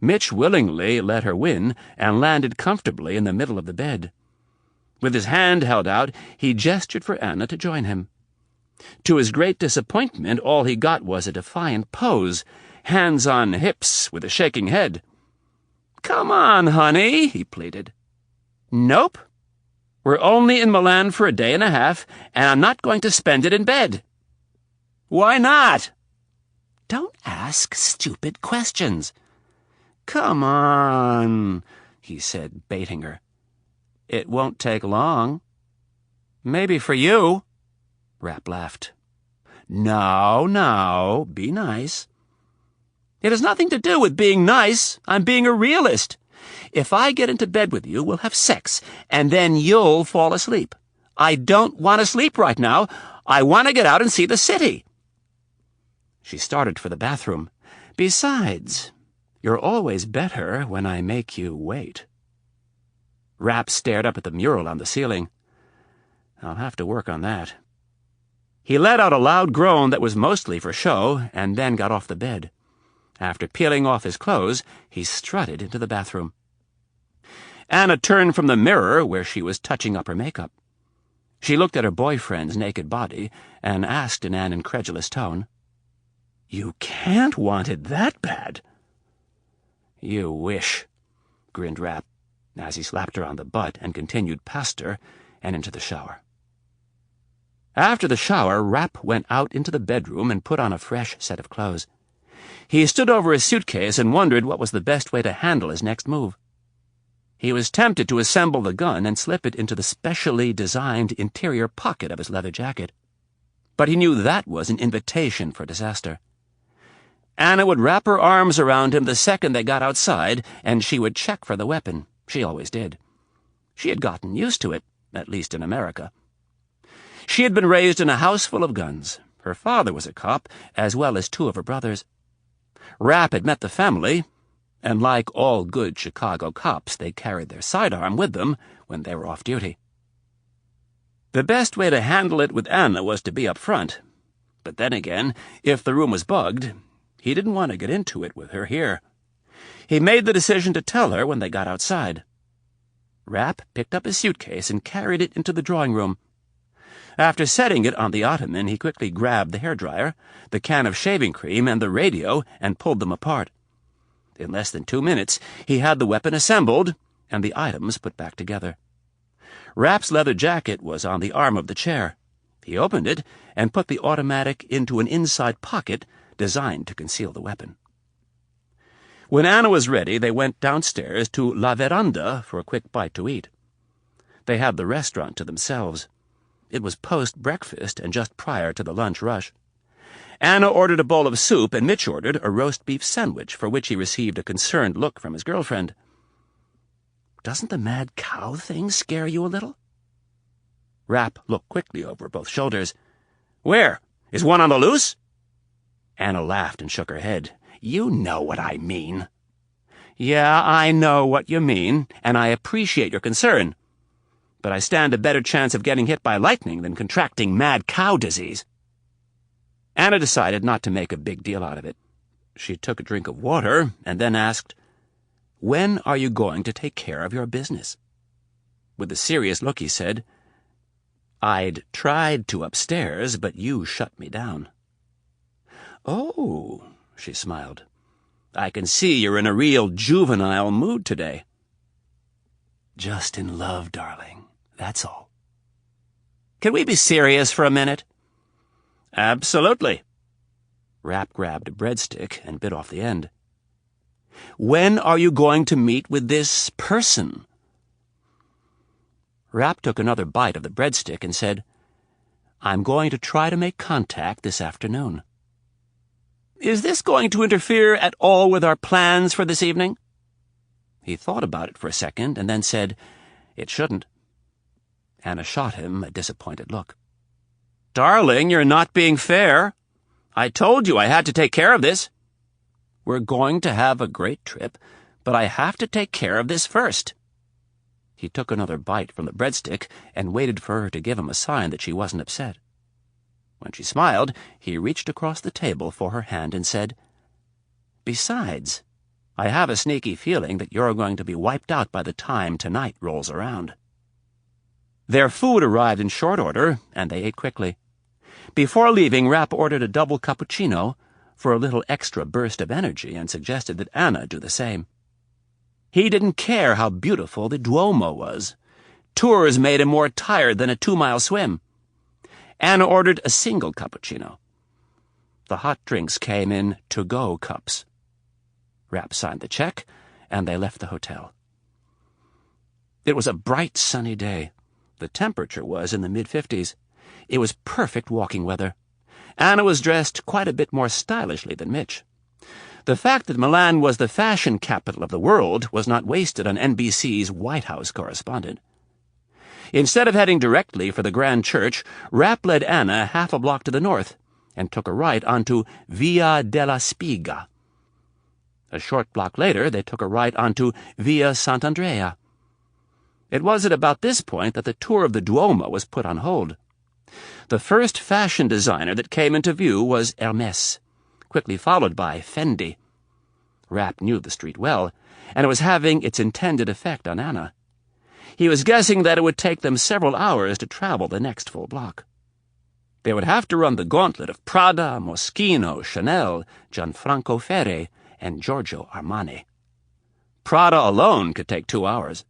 Mitch willingly let her win and landed comfortably in the middle of the bed. With his hand held out, he gestured for Anna to join him. To his great disappointment, all he got was a defiant pose, hands on hips with a shaking head. "Come on, honey," he pleaded. "Nope. We're only in Milan for a day and a half, and I'm not going to spend it in bed." "Why not?" "Don't ask stupid questions." "Come on," he said, baiting her. "It won't take long." "Maybe for you." Rapp laughed. No, be nice." "It has nothing to do with being nice. I'm being a realist. If I get into bed with you, we'll have sex, and then you'll fall asleep. I don't want to sleep right now. I want to get out and see the city." She started for the bathroom. "Besides, you're always better when I make you wait." Rapp stared up at the mural on the ceiling. "I'll have to work on that." He let out a loud groan that was mostly for show, and then got off the bed. After peeling off his clothes, he strutted into the bathroom. Anna turned from the mirror where she was touching up her makeup. She looked at her boyfriend's naked body and asked in an incredulous tone, "You can't want it that bad." "You wish," grinned Rapp, as he slapped her on the butt and continued past her and into the shower. After the shower, Rapp went out into the bedroom and put on a fresh set of clothes. He stood over his suitcase and wondered what was the best way to handle his next move. He was tempted to assemble the gun and slip it into the specially designed interior pocket of his leather jacket. But he knew that was an invitation for disaster. Anna would wrap her arms around him the second they got outside, and she would check for the weapon. She always did. She had gotten used to it, at least in America. She had been raised in a house full of guns. Her father was a cop, as well as two of her brothers. Rapp had met the family, and like all good Chicago cops, they carried their sidearm with them when they were off duty. The best way to handle it with Anna was to be up front. But then again, if the room was bugged, he didn't want to get into it with her here. He made the decision to tell her when they got outside. Rapp picked up his suitcase and carried it into the drawing room. After setting it on the ottoman, he quickly grabbed the hairdryer, the can of shaving cream, and the radio and pulled them apart. In less than 2 minutes, he had the weapon assembled and the items put back together. Rapp's leather jacket was on the arm of the chair. He opened it and put the automatic into an inside pocket designed to conceal the weapon. When Anna was ready, they went downstairs to La Veranda for a quick bite to eat. They had the restaurant to themselves. It was post-breakfast and just prior to the lunch rush. Anna ordered a bowl of soup, and Mitch ordered a roast beef sandwich, for which he received a concerned look from his girlfriend. "Doesn't the mad cow thing scare you a little?" Rapp looked quickly over both shoulders. "Where? Is one on the loose?" Anna laughed and shook her head. "You know what I mean." "Yeah, I know what you mean, and I appreciate your concern. But I stand a better chance of getting hit by lightning than contracting mad cow disease." Anna decided not to make a big deal out of it. She took a drink of water and then asked, "When are you going to take care of your business?" With a serious look, he said, "I'd tried to upstairs, but you shut me down." "Oh," she smiled. "I can see you're in a real juvenile mood today." Just in love, darling. That's all. Can we be serious for a minute? Absolutely. Rapp grabbed a breadstick and bit off the end. When are you going to meet with this person? Rapp took another bite of the breadstick and said, I'm going to try to make contact this afternoon. Is this going to interfere at all with our plans for this evening? He thought about it for a second and then said, It shouldn't. Anna shot him a disappointed look. Darling, you're not being fair. I told you I had to take care of this. We're going to have a great trip, but I have to take care of this first. He took another bite from the breadstick and waited for her to give him a sign that she wasn't upset. When she smiled, he reached across the table for her hand and said, Besides, I have a sneaky feeling that you're going to be wiped out by the time tonight rolls around. Their food arrived in short order, and they ate quickly. Before leaving, Rapp ordered a double cappuccino for a little extra burst of energy and suggested that Anna do the same. He didn't care how beautiful the Duomo was. Tours made him more tired than a 2-mile swim. Anna ordered a single cappuccino. The hot drinks came in to-go cups. Rapp signed the check, and they left the hotel. It was a bright, sunny day. The temperature was in the mid-50s. It was perfect walking weather. Anna was dressed quite a bit more stylishly than Mitch. The fact that Milan was the fashion capital of the world was not wasted on NBC's White House correspondent. Instead of heading directly for the Grand Church, Rapp led Anna half a block to the north and took a right onto Via della Spiga. A short block later, they took a right onto Via Sant'Andrea. It was at about this point that the tour of the Duomo was put on hold. The first fashion designer that came into view was Hermès, quickly followed by Fendi. Rapp knew the street well, and it was having its intended effect on Anna. He was guessing that it would take them several hours to travel the next full block. They would have to run the gauntlet of Prada, Moschino, Chanel, Gianfranco Ferré, and Giorgio Armani. Prada alone could take 2 hours.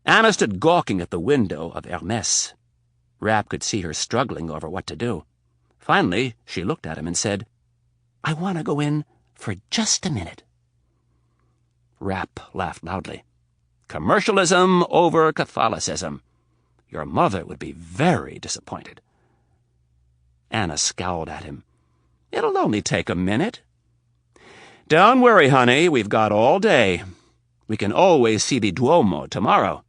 Anna stood gawking at the window of Hermès. Rapp could see her struggling over what to do. Finally, she looked at him and said, I want to go in for just a minute. Rapp laughed loudly. Commercialism over Catholicism. Your mother would be very disappointed. Anna scowled at him. It'll only take a minute. Don't worry, honey, we've got all day. We can always see the Duomo tomorrow.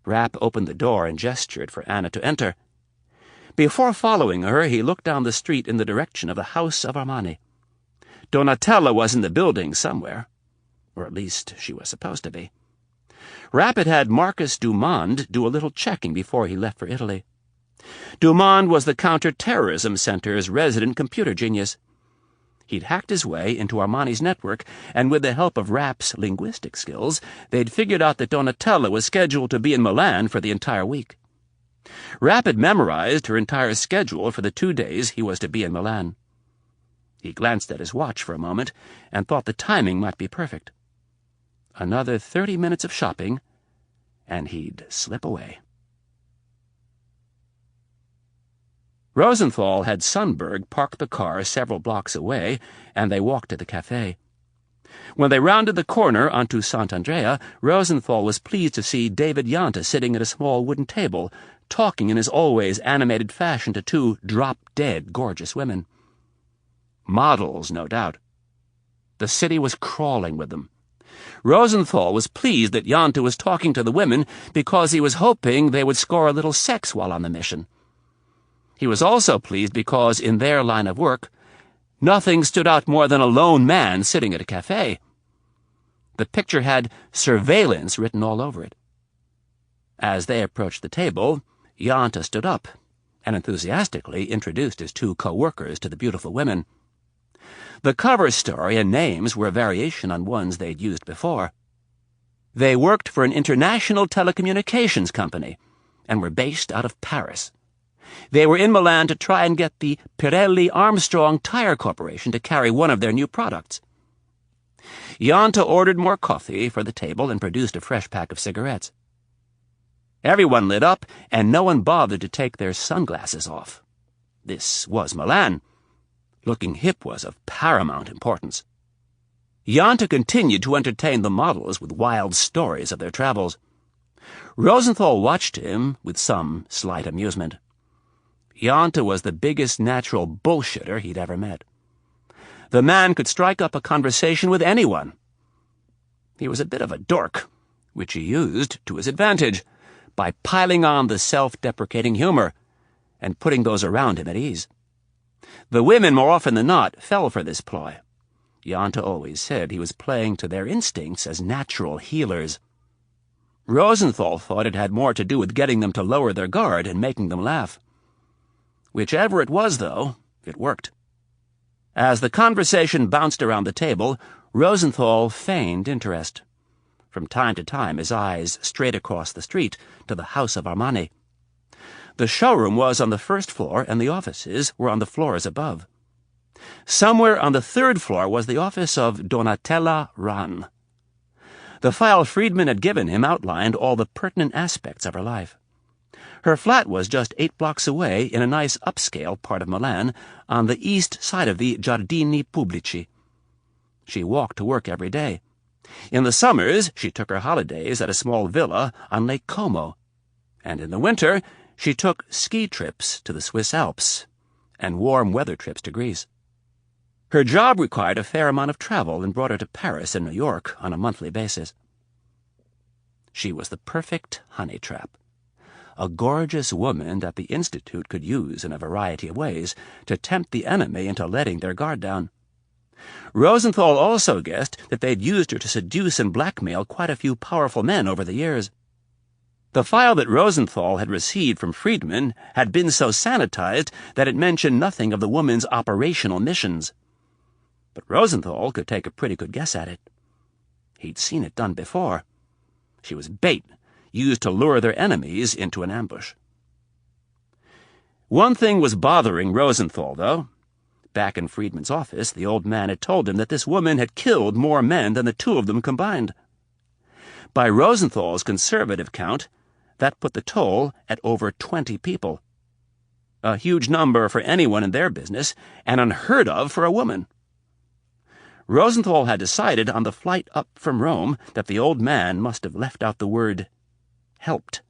Rapp opened the door and gestured for Anna to enter. Before following her, he looked down the street in the direction of the house of Armani. Donatella was in the building somewhere, or at least she was supposed to be. Rapp had had Marcus Dumond do a little checking before he left for Italy. Dumond was the counterterrorism center's resident computer genius. He'd hacked his way into Armani's network, and with the help of Rapp's linguistic skills, they'd figured out that Donatella was scheduled to be in Milan for the entire week. Rapp had memorized her entire schedule for the 2 days he was to be in Milan. He glanced at his watch for a moment and thought the timing might be perfect. Another 30 minutes of shopping, and he'd slip away. Rosenthal had Sundberg park the car several blocks away, and they walked to the cafe. When they rounded the corner onto Sant'Andrea, Rosenthal was pleased to see David Yanta sitting at a small wooden table, talking in his always animated fashion to 2 drop-dead gorgeous women. Models, no doubt. The city was crawling with them. Rosenthal was pleased that Yanta was talking to the women because he was hoping they would score a little sex while on the mission. He was also pleased because, in their line of work, nothing stood out more than a lone man sitting at a cafe. The picture had surveillance written all over it. As they approached the table, Yanta stood up and enthusiastically introduced his 2 co-workers to the beautiful women. The cover story and names were a variation on ones they'd used before. They worked for an international telecommunications company and were based out of Paris. They were in Milan to try and get the Pirelli Armstrong Tire Corporation to carry one of their new products. Jante ordered more coffee for the table and produced a fresh pack of cigarettes. Everyone lit up, and no one bothered to take their sunglasses off. This was Milan. Looking hip was of paramount importance. Jante continued to entertain the models with wild stories of their travels. Rosenthal watched him with some slight amusement. Jante was the biggest natural bullshitter he'd ever met. The man could strike up a conversation with anyone. He was a bit of a dork, which he used to his advantage, by piling on the self-deprecating humor and putting those around him at ease. The women, more often than not, fell for this ploy. Jante always said he was playing to their instincts as natural healers. Rosenthal thought it had more to do with getting them to lower their guard and making them laugh. Whichever it was, though, it worked. As the conversation bounced around the table, Rosenthal feigned interest. From time to time his eyes strayed across the street to the house of Armani. The showroom was on the first floor, and the offices were on the floors above. Somewhere on the third floor was the office of Donatella Rahn. The file Friedman had given him outlined all the pertinent aspects of her life. Her flat was just 8 blocks away in a nice upscale part of Milan on the east side of the Giardini Pubblici. She walked to work every day. In the summers, she took her holidays at a small villa on Lake Como, and in the winter, she took ski trips to the Swiss Alps and warm weather trips to Greece. Her job required a fair amount of travel and brought her to Paris and New York on a monthly basis. She was the perfect honey trap, a gorgeous woman that the Institute could use in a variety of ways to tempt the enemy into letting their guard down. Rosenthal also guessed that they'd used her to seduce and blackmail quite a few powerful men over the years. The file that Rosenthal had received from Friedman had been so sanitized that it mentioned nothing of the woman's operational missions. But Rosenthal could take a pretty good guess at it. He'd seen it done before. She was bait, used to lure their enemies into an ambush. One thing was bothering Rosenthal, though. Back in Friedman's office, the old man had told him that this woman had killed more men than the two of them combined. By Rosenthal's conservative count, that put the toll at over 20 people. A huge number for anyone in their business, and unheard of for a woman. Rosenthal had decided on the flight up from Rome that the old man must have left out the word helped.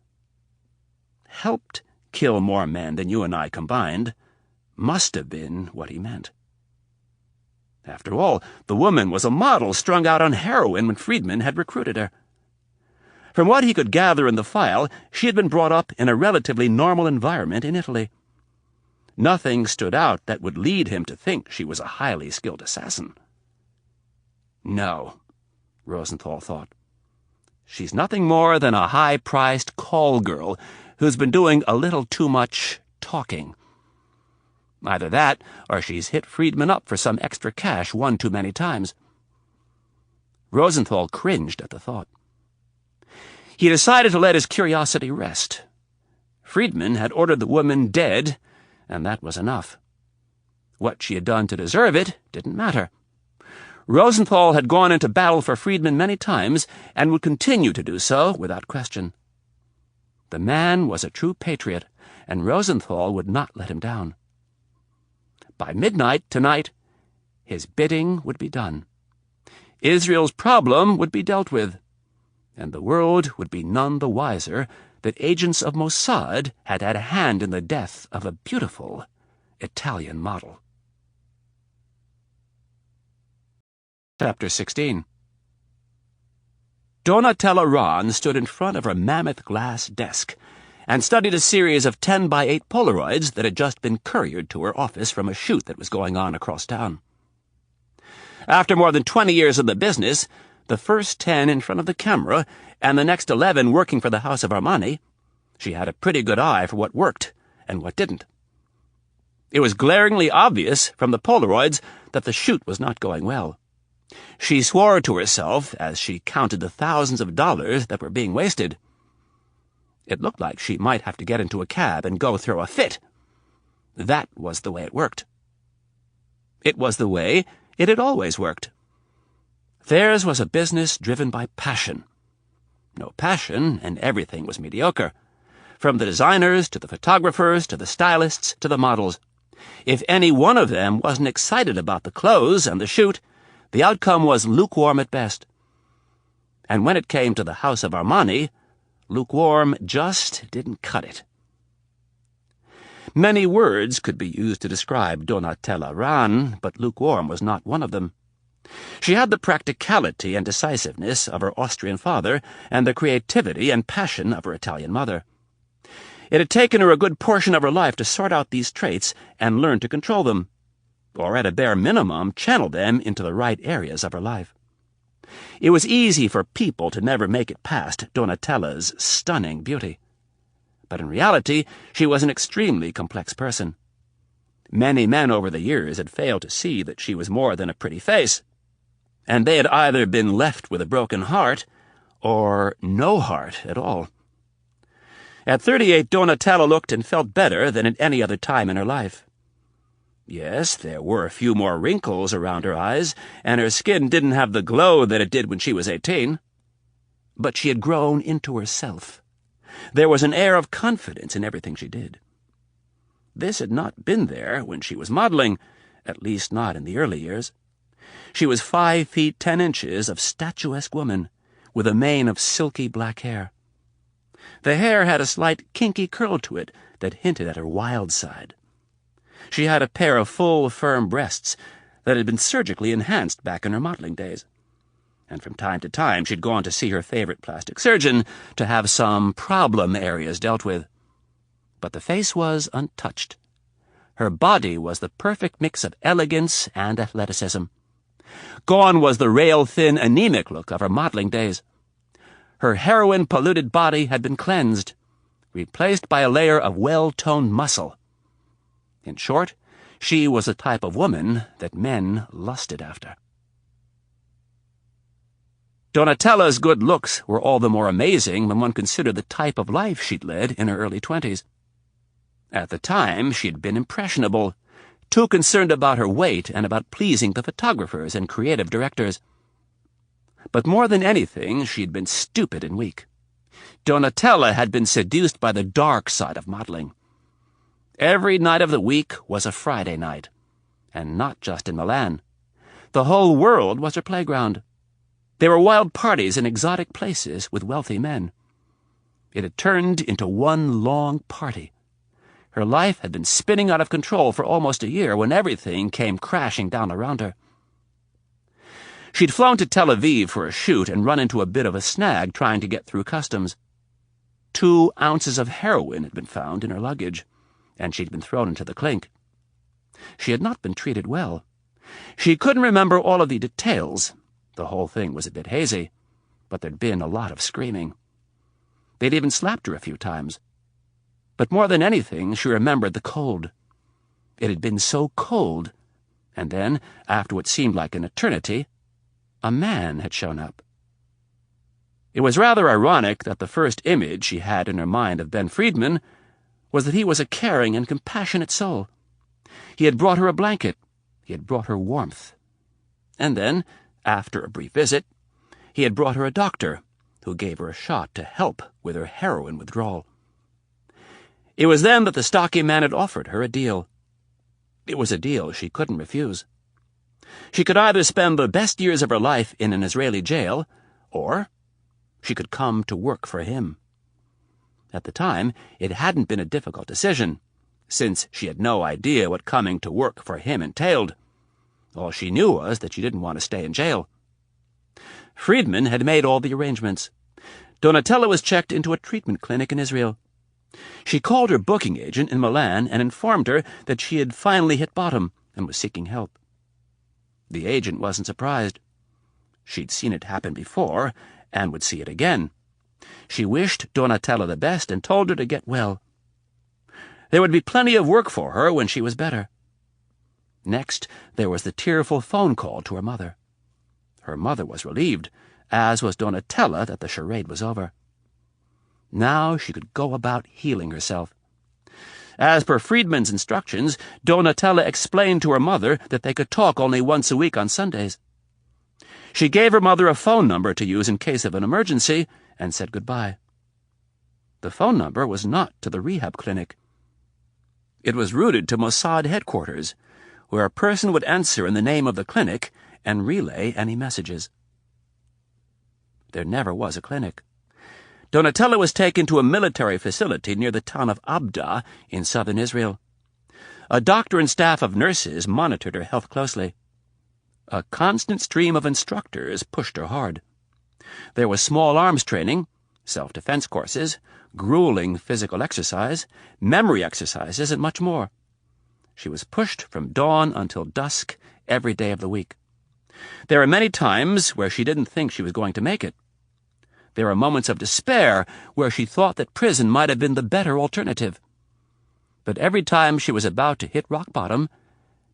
Helped kill more men than you and I combined must have been what he meant. After all, the woman was a model strung out on heroin when Friedman had recruited her. From what he could gather in the file, she had been brought up in a relatively normal environment in Italy. Nothing stood out that would lead him to think she was a highly skilled assassin. No, Rosenthal thought. She's nothing more than a high-priced call girl who's been doing a little too much talking. Either that, or she's hit Friedman up for some extra cash one too many times. Rosenthal cringed at the thought. He decided to let his curiosity rest. Friedman had ordered the woman dead, and that was enough. What she had done to deserve it didn't matter. Rosenthal had gone into battle for Friedman many times, and would continue to do so without question. The man was a true patriot, and Rosenthal would not let him down. By midnight tonight, his bidding would be done. Israel's problem would be dealt with, and the world would be none the wiser that agents of Mossad had had a hand in the death of a beautiful Italian model. Chapter 16. Donatella Rahn stood in front of her mammoth glass desk and studied a series of 10x8 Polaroids that had just been couriered to her office from a shoot that was going on across town. After more than 20 years in the business, the first 10 in front of the camera and the next 11 working for the House of Armani, she had a pretty good eye for what worked and what didn't. It was glaringly obvious from the Polaroids that the shoot was not going well. She swore to herself as she counted the thousands of dollars that were being wasted. It looked like she might have to get into a cab and go throw a fit. That was the way it worked. It was the way it had always worked. Theirs was a business driven by passion. No passion, and everything was mediocre. From the designers, to the photographers, to the stylists, to the models. If any one of them wasn't excited about the clothes and the shoot, the outcome was lukewarm at best. And when it came to the House of Armani, lukewarm just didn't cut it. Many words could be used to describe Donatella Ran, but lukewarm was not one of them. She had the practicality and decisiveness of her Austrian father and the creativity and passion of her Italian mother. It had taken her a good portion of her life to sort out these traits and learn to control them, or at a bare minimum channel them into the right areas of her life. It was easy for people to never make it past Donatella's stunning beauty. But in reality, she was an extremely complex person. Many men over the years had failed to see that she was more than a pretty face, and they had either been left with a broken heart or no heart at all. At 38, Donatella looked and felt better than at any other time in her life. Yes, there were a few more wrinkles around her eyes, and her skin didn't have the glow that it did when she was 18. But she had grown into herself. There was an air of confidence in everything she did. This had not been there when she was modeling, at least not in the early years. She was 5 feet 10 inches of statuesque woman, with a mane of silky black hair. The hair had a slight kinky curl to it that hinted at her wild side. She had a pair of full, firm breasts that had been surgically enhanced back in her modeling days. And from time to time she'd gone to see her favorite plastic surgeon to have some problem areas dealt with. But the face was untouched. Her body was the perfect mix of elegance and athleticism. Gone was the rail-thin, anemic look of her modeling days. Her heroin-polluted body had been cleansed, replaced by a layer of well-toned muscle. In short, she was the type of woman that men lusted after. Donatella's good looks were all the more amazing when one considered the type of life she'd led in her early 20s. At the time, she'd been impressionable, too concerned about her weight and about pleasing the photographers and creative directors. But more than anything, she'd been stupid and weak. Donatella had been seduced by the dark side of modeling. Every night of the week was a Friday night, and not just in Milan. The whole world was her playground. There were wild parties in exotic places with wealthy men. It had turned into one long party. Her life had been spinning out of control for almost a year when everything came crashing down around her. She'd flown to Tel Aviv for a shoot and run into a bit of a snag trying to get through customs. 2 ounces of heroin had been found in her luggage, and she'd been thrown into the clink. She had not been treated well. She couldn't remember all of the details. The whole thing was a bit hazy, but there'd been a lot of screaming. They'd even slapped her a few times. But more than anything, she remembered the cold. It had been so cold, and then, after what seemed like an eternity, a man had shown up. It was rather ironic that the first image she had in her mind of Ben Friedman was that he was a caring and compassionate soul. He had brought her a blanket. He had brought her warmth. And then, after a brief visit, he had brought her a doctor who gave her a shot to help with her heroin withdrawal. It was then that the stocky man had offered her a deal. It was a deal she couldn't refuse. She could either spend the best years of her life in an Israeli jail, or she could come to work for him. At the time, it hadn't been a difficult decision, since she had no idea what coming to work for him entailed. All she knew was that she didn't want to stay in jail. Friedman had made all the arrangements. Donatella was checked into a treatment clinic in Israel. She called her booking agent in Milan and informed her that she had finally hit bottom and was seeking help. The agent wasn't surprised. She'd seen it happen before, and would see it again. She wished Donatella the best and told her to get well. There would be plenty of work for her when she was better. Next, there was the tearful phone call to her mother. Her mother was relieved, as was Donatella, that the charade was over. Now she could go about healing herself. As per Friedman's instructions, Donatella explained to her mother that they could talk only once a week on Sundays. She gave her mother a phone number to use in case of an emergency and said goodbye. The phone number was not to the rehab clinic. It was routed to Mossad headquarters, where a person would answer in the name of the clinic and relay any messages. There never was a clinic. Donatella was taken to a military facility near the town of Abda in southern Israel. A doctor and staff of nurses monitored her health closely. A constant stream of instructors pushed her hard. There was small arms training, self-defense courses, grueling physical exercise, memory exercises, and much more. She was pushed from dawn until dusk every day of the week. There were many times where she didn't think she was going to make it. There were moments of despair where she thought that prison might have been the better alternative. But every time she was about to hit rock bottom,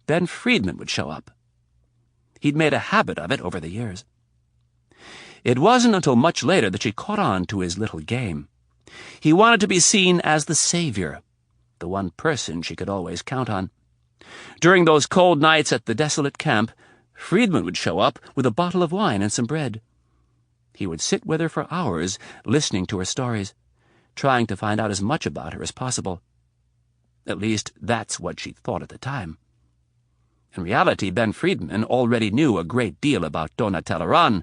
Ben Friedman would show up. He'd made a habit of it over the years. It wasn't until much later that she caught on to his little game. He wanted to be seen as the savior, the one person she could always count on. During those cold nights at the desolate camp, Friedman would show up with a bottle of wine and some bread. He would sit with her for hours, listening to her stories, trying to find out as much about her as possible. At least, that's what she thought at the time. In reality, Ben Friedman already knew a great deal about Donatella Ron.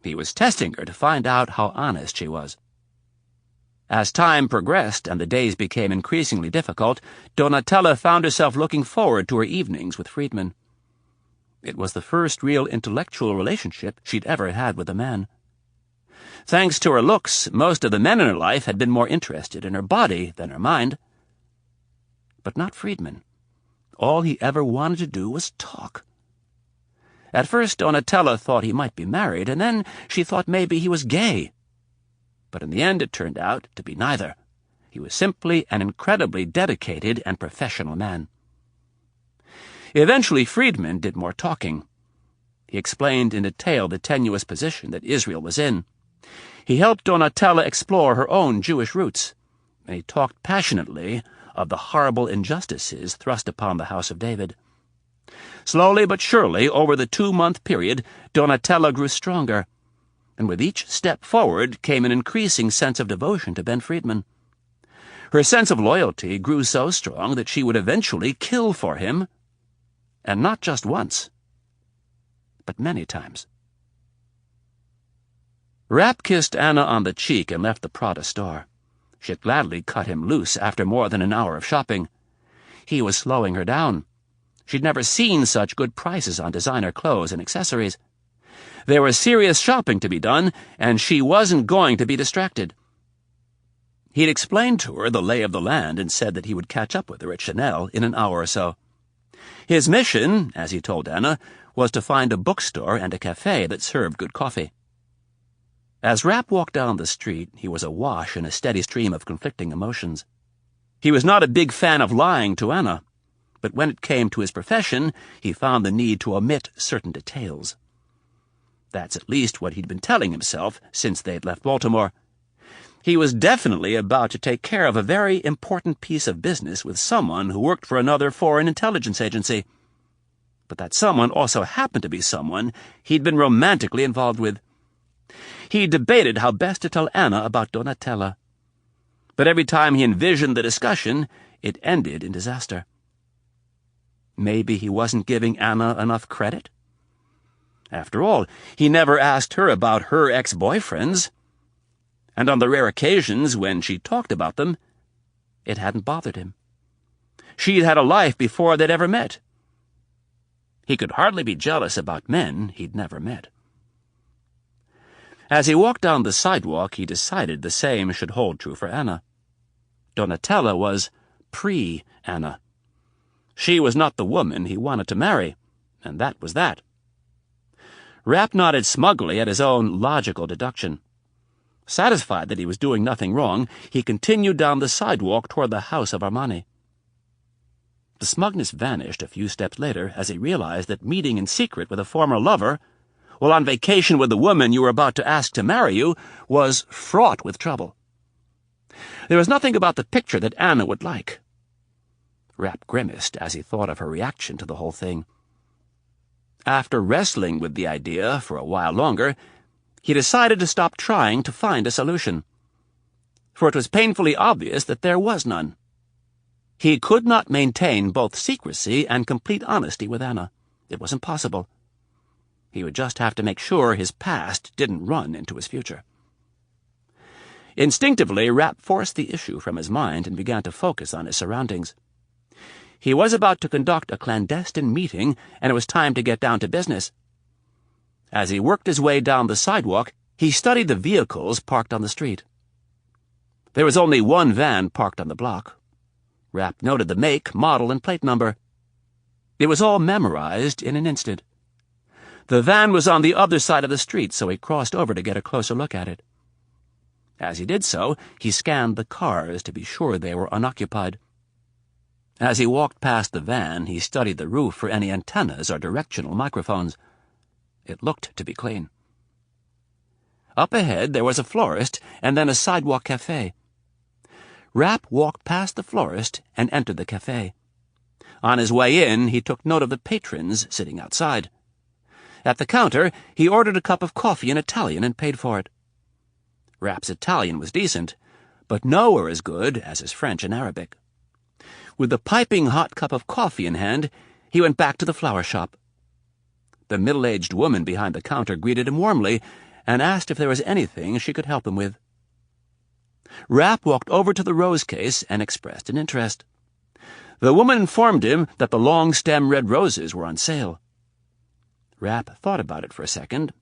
He was testing her to find out how honest she was. As time progressed and the days became increasingly difficult, Donatella found herself looking forward to her evenings with Friedman. It was the first real intellectual relationship she'd ever had with a man. Thanks to her looks, most of the men in her life had been more interested in her body than her mind. But not Friedman. All he ever wanted to do was talk. At first, Donatella thought he might be married, and then she thought maybe he was gay. But in the end it turned out to be neither. He was simply an incredibly dedicated and professional man. Eventually, Friedman did more talking. He explained in detail the tenuous position that Israel was in. He helped Donatella explore her own Jewish roots, and he talked passionately of the horrible injustices thrust upon the house of David. Slowly but surely, over the 2-month period, Donatella grew stronger, and with each step forward came an increasing sense of devotion to Ben Friedman. Her sense of loyalty grew so strong that she would eventually kill for him, and not just once, but many times. Rapp kissed Anna on the cheek and left the Prada store. She had gladly cut him loose after more than an hour of shopping. He was slowing her down. She'd never seen such good prices on designer clothes and accessories. There was serious shopping to be done, and she wasn't going to be distracted. He'd explained to her the lay of the land and said that he would catch up with her at Chanel in an hour or so. His mission, as he told Anna, was to find a bookstore and a cafe that served good coffee. As Rapp walked down the street, he was awash in a steady stream of conflicting emotions. He was not a big fan of lying to Anna, but when it came to his profession, he found the need to omit certain details. That's at least what he'd been telling himself since they'd left Baltimore. He was definitely about to take care of a very important piece of business with someone who worked for another foreign intelligence agency. But that someone also happened to be someone he'd been romantically involved with. He debated how best to tell Anna about Donatella. But every time he envisioned the discussion, it ended in disaster. Maybe he wasn't giving Anna enough credit? After all, he never asked her about her ex-boyfriends. And on the rare occasions when she talked about them, it hadn't bothered him. She'd had a life before they'd ever met. He could hardly be jealous about men he'd never met. As he walked down the sidewalk, he decided the same should hold true for Anna. Donatella was pre-Anna. She was not the woman he wanted to marry, and that was that. Rapp nodded smugly at his own logical deduction. Satisfied that he was doing nothing wrong, he continued down the sidewalk toward the house of Armani. The smugness vanished a few steps later as he realized that meeting in secret with a former lover, while on vacation with the woman you were about to ask to marry you, was fraught with trouble. There was nothing about the picture that Anna would like. Rapp grimaced as he thought of her reaction to the whole thing. After wrestling with the idea for a while longer, he decided to stop trying to find a solution, for it was painfully obvious that there was none. He could not maintain both secrecy and complete honesty with Anna. It was impossible. He would just have to make sure his past didn't run into his future. Instinctively, Rapp forced the issue from his mind and began to focus on his surroundings. He was about to conduct a clandestine meeting, and it was time to get down to business. As he worked his way down the sidewalk, he studied the vehicles parked on the street. There was only one van parked on the block. Rapp noted the make, model, and plate number. It was all memorized in an instant. The van was on the other side of the street, so he crossed over to get a closer look at it. As he did so, he scanned the cars to be sure they were unoccupied. As he walked past the van, he studied the roof for any antennas or directional microphones. It looked to be clean. Up ahead, there was a florist and then a sidewalk cafe. Rapp walked past the florist and entered the cafe. On his way in, he took note of the patrons sitting outside. At the counter, he ordered a cup of coffee in Italian and paid for it. Rapp's Italian was decent, but nowhere as good as his French and Arabic. With the piping hot cup of coffee in hand, he went back to the flower shop. The middle-aged woman behind the counter greeted him warmly and asked if there was anything she could help him with. Rapp walked over to the rose case and expressed an interest. The woman informed him that the long-stem red roses were on sale. Rapp thought about it for a second,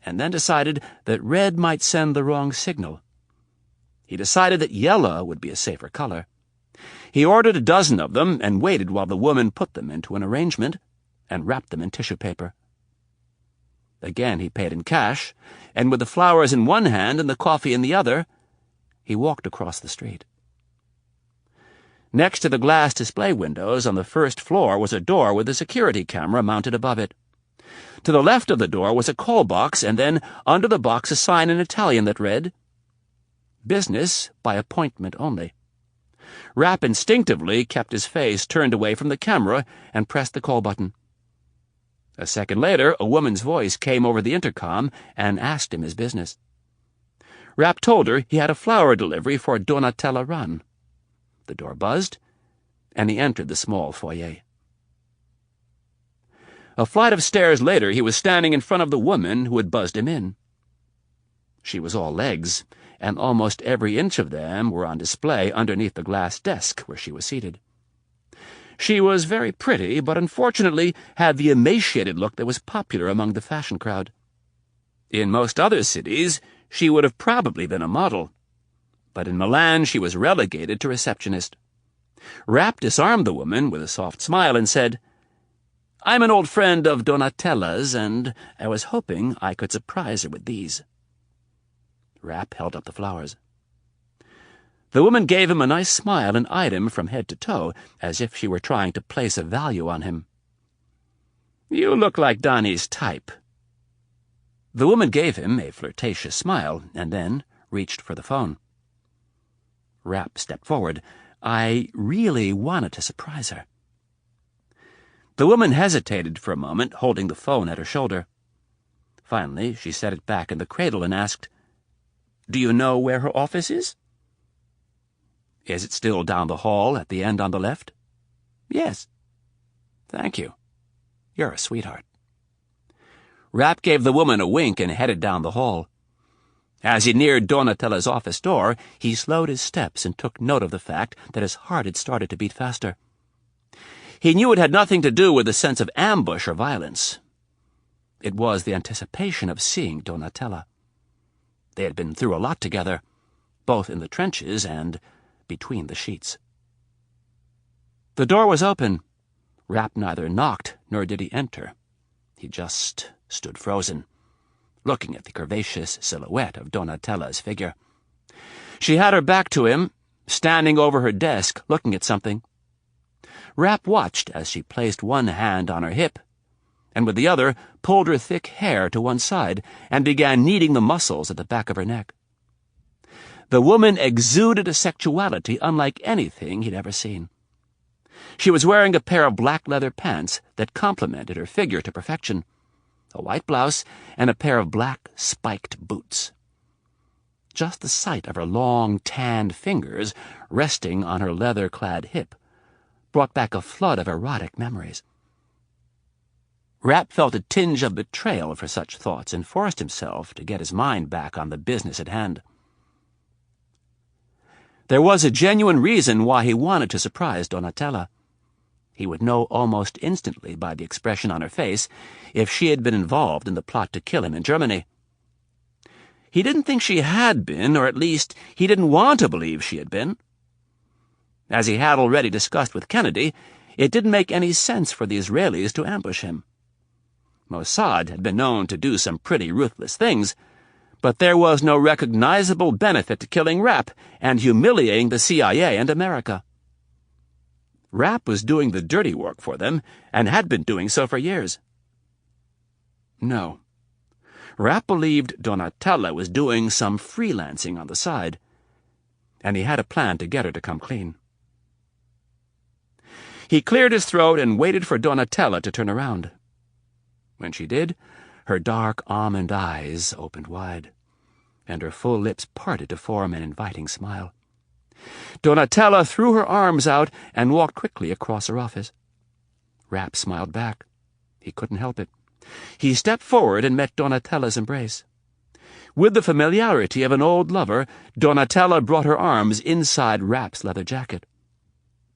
and then decided that red might send the wrong signal. He decided that yellow would be a safer color. He ordered a dozen of them and waited while the woman put them into an arrangement and wrapped them in tissue paper. Again he paid in cash, and with the flowers in one hand and the coffee in the other, he walked across the street. Next to the glass display windows on the first floor was a door with a security camera mounted above it. To the left of the door was a call box, and then, under the box, a sign in Italian that read, "Business by appointment only." Rapp instinctively kept his face turned away from the camera and pressed the call button. A second later, a woman's voice came over the intercom and asked him his business. Rapp told her he had a flower delivery for Donatella Run. The door buzzed, and he entered the small foyer. A flight of stairs later, he was standing in front of the woman who had buzzed him in. She was all legs, and almost every inch of them were on display underneath the glass desk where she was seated. She was very pretty, but unfortunately had the emaciated look that was popular among the fashion crowd. In most other cities, she would have probably been a model, but in Milan she was relegated to receptionist. Rapp disarmed the woman with a soft smile and said, "I'm an old friend of Donatella's, and I was hoping I could surprise her with these." Rapp held up the flowers. The woman gave him a nice smile and eyed him from head to toe, as if she were trying to place a value on him. "You look like Donnie's type." The woman gave him a flirtatious smile, and then reached for the phone. Rapp stepped forward. "I really wanted to surprise her." The woman hesitated for a moment, holding the phone at her shoulder. Finally, she set it back in the cradle and asked, "Do you know where her office is?" "Is it still down the hall at the end on the left?" "Yes." "Thank you. You're a sweetheart." Rapp gave the woman a wink and headed down the hall. As he neared Donatella's office door, he slowed his steps and took note of the fact that his heart had started to beat faster. He knew it had nothing to do with a sense of ambush or violence. It was the anticipation of seeing Donatella. They had been through a lot together, both in the trenches and between the sheets. The door was open. Rapp neither knocked nor did he enter. He just stood frozen, looking at the curvaceous silhouette of Donatella's figure. She had her back to him, standing over her desk, looking at something. Rapp watched as she placed one hand on her hip, and with the other pulled her thick hair to one side and began kneading the muscles at the back of her neck. The woman exuded a sexuality unlike anything he'd ever seen. She was wearing a pair of black leather pants that complemented her figure to perfection, a white blouse, and a pair of black spiked boots. Just the sight of her long, tanned fingers resting on her leather-clad hip brought back a flood of erotic memories. Rapp felt a tinge of betrayal for such thoughts and forced himself to get his mind back on the business at hand. There was a genuine reason why he wanted to surprise Donatella. He would know almost instantly by the expression on her face if she had been involved in the plot to kill him in Germany. He didn't think she had been, or at least he didn't want to believe she had been. As he had already discussed with Kennedy, it didn't make any sense for the Israelis to ambush him. Mossad had been known to do some pretty ruthless things, but there was no recognizable benefit to killing Rapp and humiliating the CIA and America. Rapp was doing the dirty work for them and had been doing so for years. No. Rapp believed Donatella was doing some freelancing on the side, and he had a plan to get her to come clean. He cleared his throat and waited for Donatella to turn around. When she did, her dark almond eyes opened wide, and her full lips parted to form an inviting smile. Donatella threw her arms out and walked quickly across her office. Rapp smiled back. He couldn't help it. He stepped forward and met Donatella's embrace. With the familiarity of an old lover, Donatella brought her arms inside Rapp's leather jacket.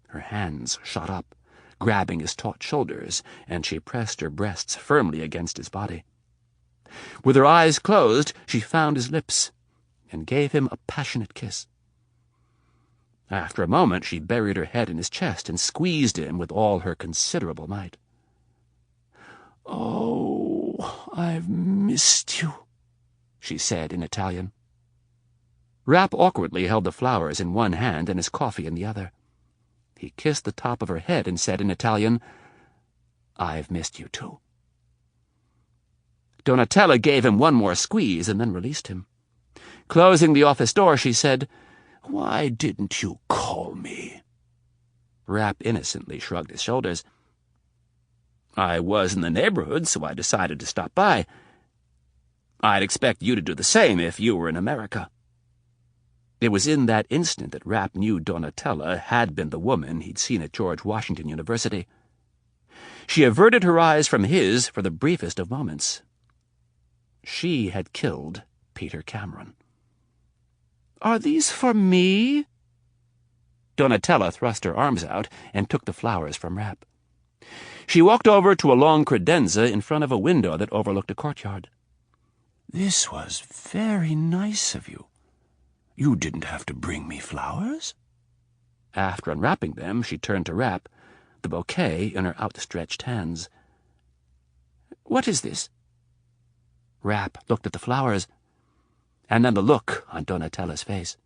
Her hands shot up, grabbing his taut shoulders, and she pressed her breasts firmly against his body. With her eyes closed, she found his lips and gave him a passionate kiss. After a moment, she buried her head in his chest and squeezed him with all her considerable might. "Oh, I've missed you," she said in Italian. Rapp awkwardly held the flowers in one hand and his coffee in the other. He kissed the top of her head and said in Italian, "I've missed you too." Donatella gave him one more squeeze and then released him. Closing the office door, she said, "Why didn't you call me?" Rapp innocently shrugged his shoulders. "I was in the neighborhood, so I decided to stop by. I'd expect you to do the same if you were in America." It was in that instant that Rapp knew Donatella had been the woman he'd seen at George Washington University. She averted her eyes from his for the briefest of moments. She had killed Peter Cameron. "Are these for me?" Donatella thrust her arms out and took the flowers from Rapp. She walked over to a long credenza in front of a window that overlooked a courtyard. "This was very nice of you. You didn't have to bring me flowers." After unwrapping them, she turned to Rapp, the bouquet in her outstretched hands. "What is this?" Rapp looked at the flowers, and then the look on Donatella's face.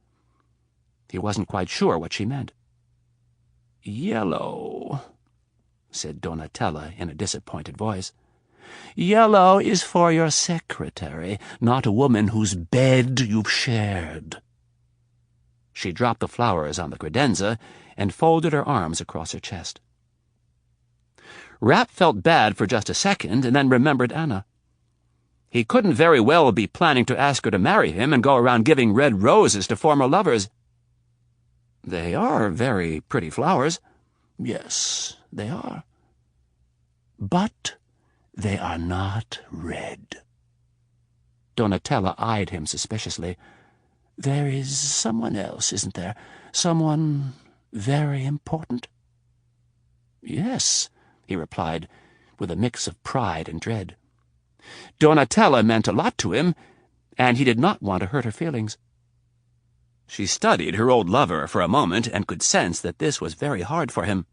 He wasn't quite sure what she meant. "Yellow," said Donatella in a disappointed voice. "Yellow is for your secretary, not a woman whose bed you've shared." She dropped the flowers on the credenza and folded her arms across her chest. Rapp felt bad for just a second and then remembered Anna. He couldn't very well be planning to ask her to marry him and go around giving red roses to former lovers. "They are very pretty flowers." "Yes, they are. But they are not red." Donatella eyed him suspiciously. "There is someone else, isn't there? Someone very important?" "Yes," he replied, with a mix of pride and dread. Donatella meant a lot to him, and he did not want to hurt her feelings. She studied her old lover for a moment and could sense that this was very hard for him.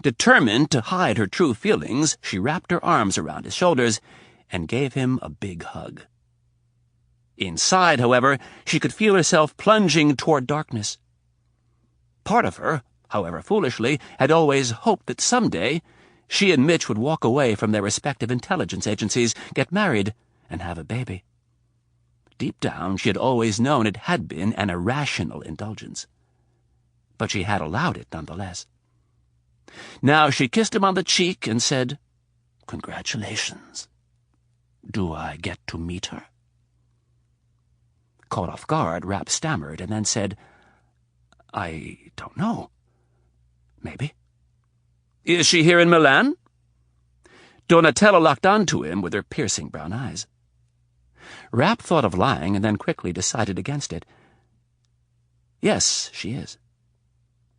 Determined to hide her true feelings, she wrapped her arms around his shoulders and gave him a big hug. Inside, however, she could feel herself plunging toward darkness. Part of her, however foolishly, had always hoped that someday she and Mitch would walk away from their respective intelligence agencies, get married, and have a baby. Deep down, she had always known it had been an irrational indulgence. But she had allowed it nonetheless. Now she kissed him on the cheek and said, "Congratulations. Do I get to meet her?" Caught off guard, Rapp stammered and then said, "I don't know. Maybe." "Is she here in Milan?" Donatella locked onto him with her piercing brown eyes. Rapp thought of lying and then quickly decided against it. "Yes, she is."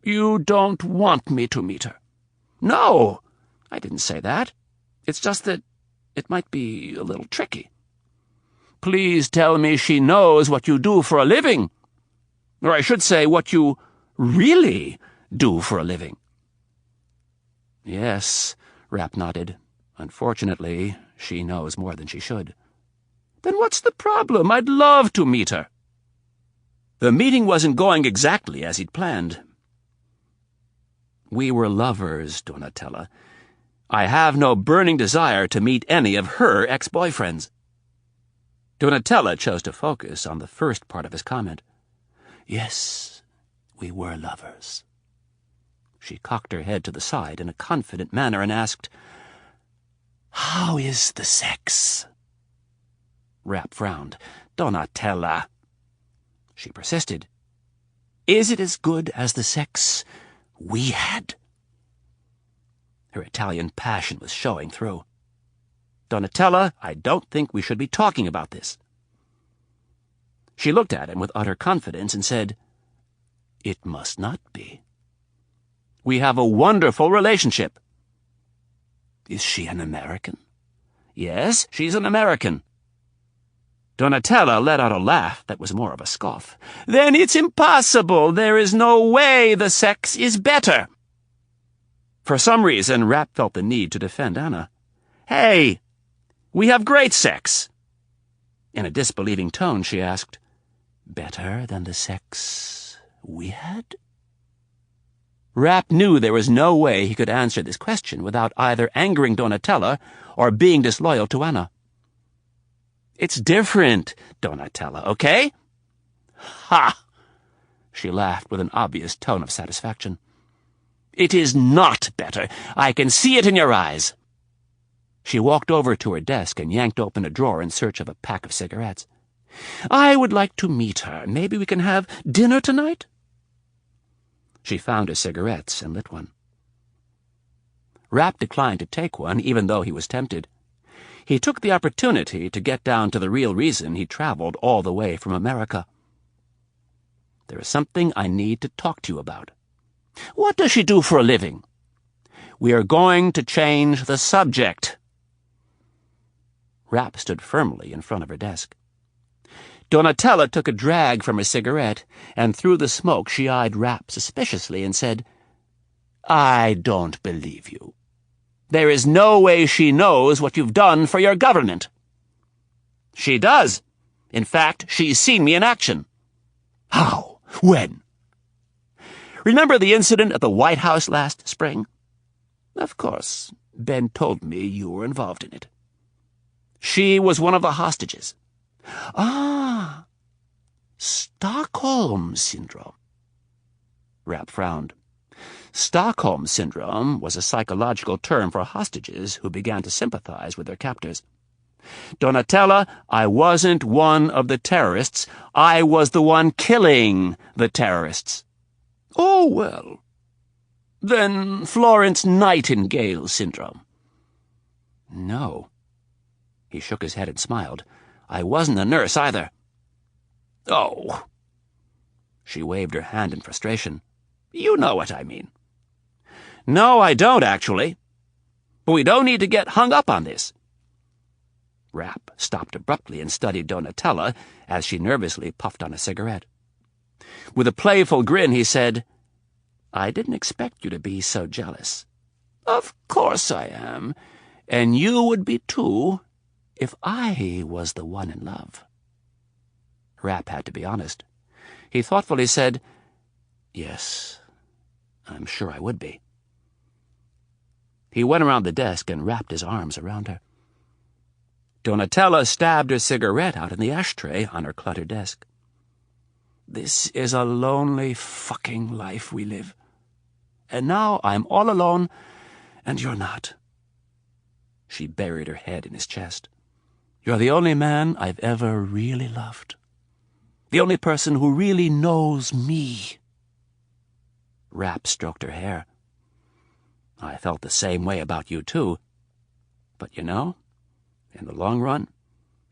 "You don't want me to meet her?" "No, I didn't say that. It's just that it might be a little tricky." "Please tell me she knows what you do for a living. Or I should say, what you really do for a living." "Yes," Rapp nodded. "Unfortunately, she knows more than she should." "Then what's the problem? I'd love to meet her." The meeting wasn't going exactly as he'd planned. "We were lovers, Donatella. I have no burning desire to meet any of her ex-boyfriends." Donatella chose to focus on the first part of his comment. "Yes, we were lovers." She cocked her head to the side in a confident manner and asked, "How is the sex?" Rapp frowned. "Donatella." She persisted. "Is it as good as the sex we had?" Her Italian passion was showing through. "Donatella, I don't think we should be talking about this." She looked at him with utter confidence and said, "It must not be. We have a wonderful relationship." "Is she an American?" "Yes, she's an American." Donatella let out a laugh that was more of a scoff. "Then it's impossible. There is no way the sex is better." For some reason, Rapp felt the need to defend Anna. "Hey, we have great sex." In a disbelieving tone, she asked, "Better than the sex we had?" Rapp knew there was no way he could answer this question without either angering Donatella or being disloyal to Anna. "It's different, Donatella, okay?" "Ha!" She laughed with an obvious tone of satisfaction. "It is not better. I can see it in your eyes." She walked over to her desk and yanked open a drawer in search of a pack of cigarettes. "I would like to meet her. Maybe we can have dinner tonight?" She found her cigarettes and lit one. Rapp declined to take one, even though he was tempted. He took the opportunity to get down to the real reason he traveled all the way from America. "There is something I need to talk to you about." "What does she do for a living?" "We are going to change the subject." Rapp stood firmly in front of her desk. Donatella took a drag from her cigarette, and through the smoke she eyed Rapp suspiciously and said, "I don't believe you. There is no way she knows what you've done for your government." "She does. In fact, she's seen me in action." "How? When?" "Remember the incident at the White House last spring?" "Of course. Ben told me you were involved in it." "She was one of the hostages." "Ah, Stockholm Syndrome." Rapp frowned. Stockholm Syndrome was a psychological term for hostages who began to sympathize with their captors. "Donatella, I wasn't one of the terrorists. I was the one killing the terrorists." "Oh, well. Then Florence Nightingale Syndrome." "No." He shook his head and smiled. "I wasn't a nurse either." "Oh." She waved her hand in frustration. "You know what I mean." "No, I don't, actually. But we don't need to get hung up on this." Rapp stopped abruptly and studied Donatella as she nervously puffed on a cigarette. With a playful grin, he said, "I didn't expect you to be so jealous." "Of course I am. And you would be too, if I was the one in love." Rapp had to be honest. He thoughtfully said, "Yes, I'm sure I would be." He went around the desk and wrapped his arms around her. Donatella stabbed her cigarette out in the ashtray on her cluttered desk. "This is a lonely fucking life we live. and now I'm all alone, and you're not." She buried her head in his chest. "You're the only man I've ever really loved. The only person who really knows me." Rapp stroked her hair. "I felt the same way about you, too. But you know, in the long run,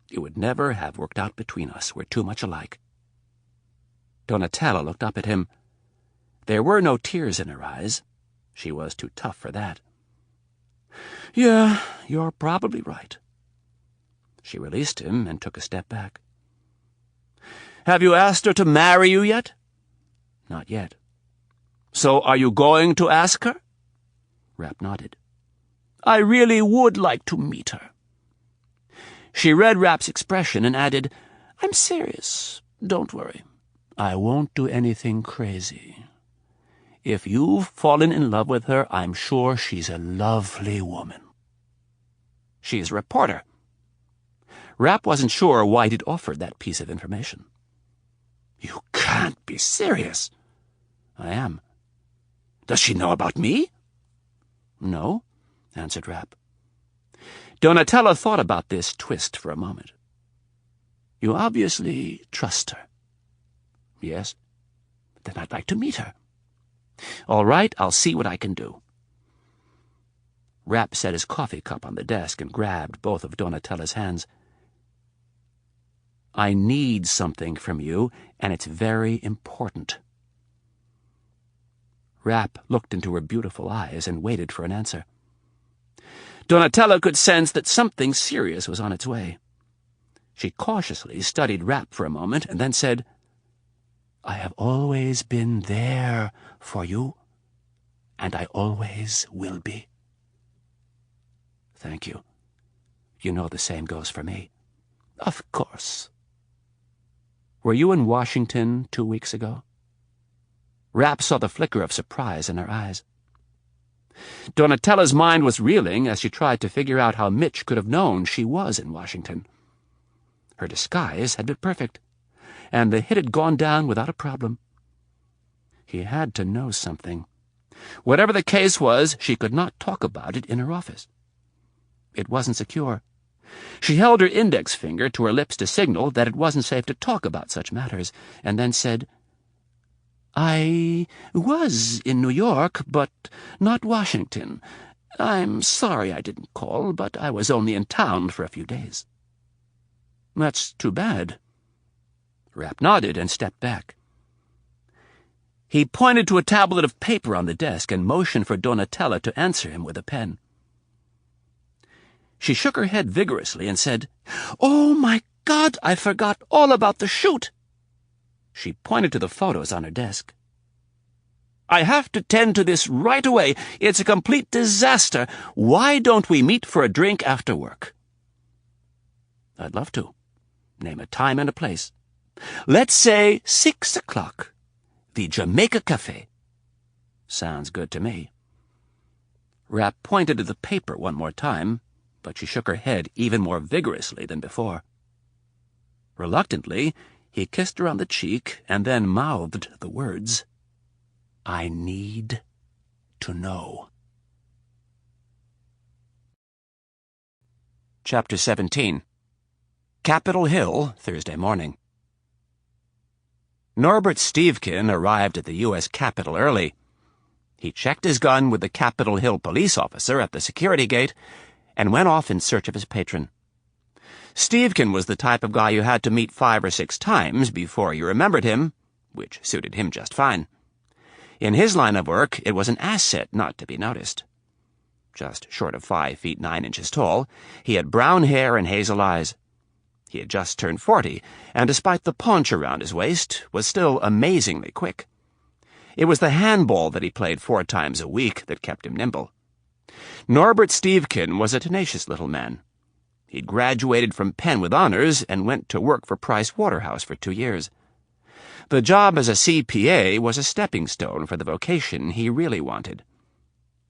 it would never have worked out between us. We're too much alike." Donatella looked up at him. There were no tears in her eyes. She was too tough for that. "Yeah, you're probably right." She released him and took a step back. "Have you asked her to marry you yet?" "Not yet." "So are you going to ask her?" Rapp nodded. "I really would like to meet her." She read Rapp's expression and added, "I'm serious. Don't worry. I won't do anything crazy. If you've fallen in love with her, I'm sure she's a lovely woman." "She's a reporter." Rapp wasn't sure why he'd offered that piece of information. "You can't be serious." "I am." "Does she know about me?" "No," answered Rapp. Donatella thought about this twist for a moment. "You obviously trust her." "Yes." "Then I'd like to meet her." "All right, I'll see what I can do." Rapp set his coffee cup on the desk and grabbed both of Donatella's hands. "I need something from you, and it's very important." Rapp looked into her beautiful eyes and waited for an answer. Donatella could sense that something serious was on its way. She cautiously studied Rapp for a moment and then said, "I have always been there for you, and I always will be." "Thank you. You know the same goes for me." "Of course." "Were you in Washington 2 weeks ago?" Rapp saw the flicker of surprise in her eyes. Donatella's mind was reeling as she tried to figure out how Mitch could have known she was in Washington. Her disguise had been perfect, and the hit had gone down without a problem. He had to know something. Whatever the case was, she could not talk about it in her office. It wasn't secure. She held her index finger to her lips to signal that it wasn't safe to talk about such matters, and then said, "I was in New York, but not Washington. I'm sorry I didn't call, but I was only in town for a few days." "That's too bad." Rapp nodded and stepped back. He pointed to a tablet of paper on the desk and motioned for Donatella to answer him with a pen. She shook her head vigorously and said, "Oh, my God, I forgot all about the shoot." She pointed to the photos on her desk. "I have to tend to this right away. It's a complete disaster. Why don't we meet for a drink after work?" "I'd love to. Name a time and a place." "Let's say 6 o'clock. The Jamaica Cafe." "Sounds good to me." Rapp pointed to the paper one more time, but she shook her head even more vigorously than before. Reluctantly, he kissed her on the cheek and then mouthed the words, "I need to know." Chapter 17. Capitol Hill, Thursday morning. Norbert Stevkin arrived at the U.S. Capitol early. He checked his gun with the Capitol Hill police officer at the security gate and went off in search of his patron. Stevkin was the type of guy you had to meet 5 or 6 times before you remembered him, which suited him just fine. In his line of work, it was an asset not to be noticed. Just short of 5 feet 9 inches tall, he had brown hair and hazel eyes. He had just turned 40, and despite the paunch around his waist, was still amazingly quick. It was the handball that he played 4 times a week that kept him nimble. Norbert Stevkin was a tenacious little man. He'd graduated from Penn with honors and went to work for Price Waterhouse for 2 years. The job as a CPA was a stepping stone for the vocation he really wanted.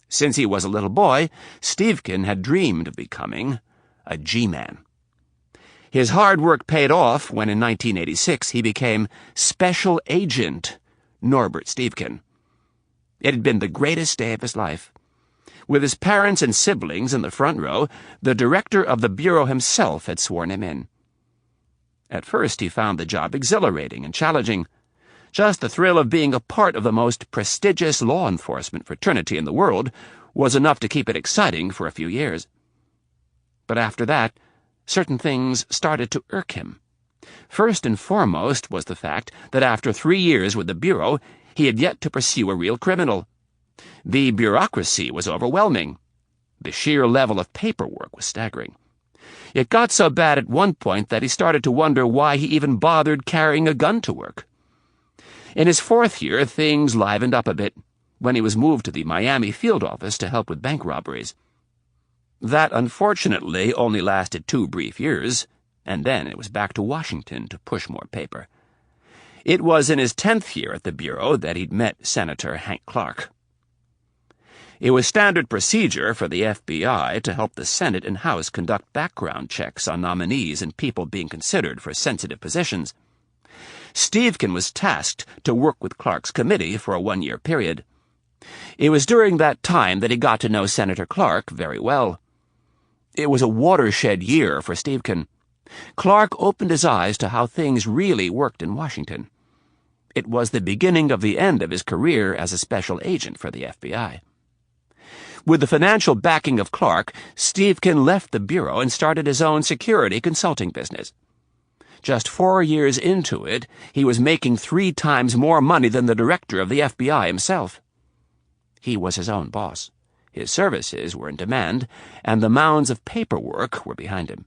Since he was a little boy, Stevkin had dreamed of becoming a G-man. His hard work paid off when in 1986 he became Special Agent Norbert Stevkin. It had been the greatest day of his life. With his parents and siblings in the front row, the director of the Bureau himself had sworn him in. At first he found the job exhilarating and challenging. Just the thrill of being a part of the most prestigious law enforcement fraternity in the world was enough to keep it exciting for a few years. But after that, certain things started to irk him. First and foremost was the fact that after 3 years with the Bureau, he had yet to pursue a real criminal. The bureaucracy was overwhelming. The sheer level of paperwork was staggering. It got so bad at one point that he started to wonder why he even bothered carrying a gun to work. In his 4th year, things livened up a bit when he was moved to the Miami field office to help with bank robberies. That, unfortunately, only lasted 2 brief years, and then it was back to Washington to push more paper. It was in his 10th year at the Bureau that he'd met Senator Hank Clark. It was standard procedure for the FBI to help the Senate and House conduct background checks on nominees and people being considered for sensitive positions. Stevekin was tasked to work with Clark's committee for a 1-year period. It was during that time that he got to know Senator Clark very well. It was a watershed year for Stevekin. Clark opened his eyes to how things really worked in Washington. It was the beginning of the end of his career as a special agent for the FBI. With the financial backing of Clark, Stevekin left the Bureau and started his own security consulting business. Just 4 years into it, he was making 3 times more money than the director of the FBI himself. He was his own boss. His services were in demand, and the mounds of paperwork were behind him.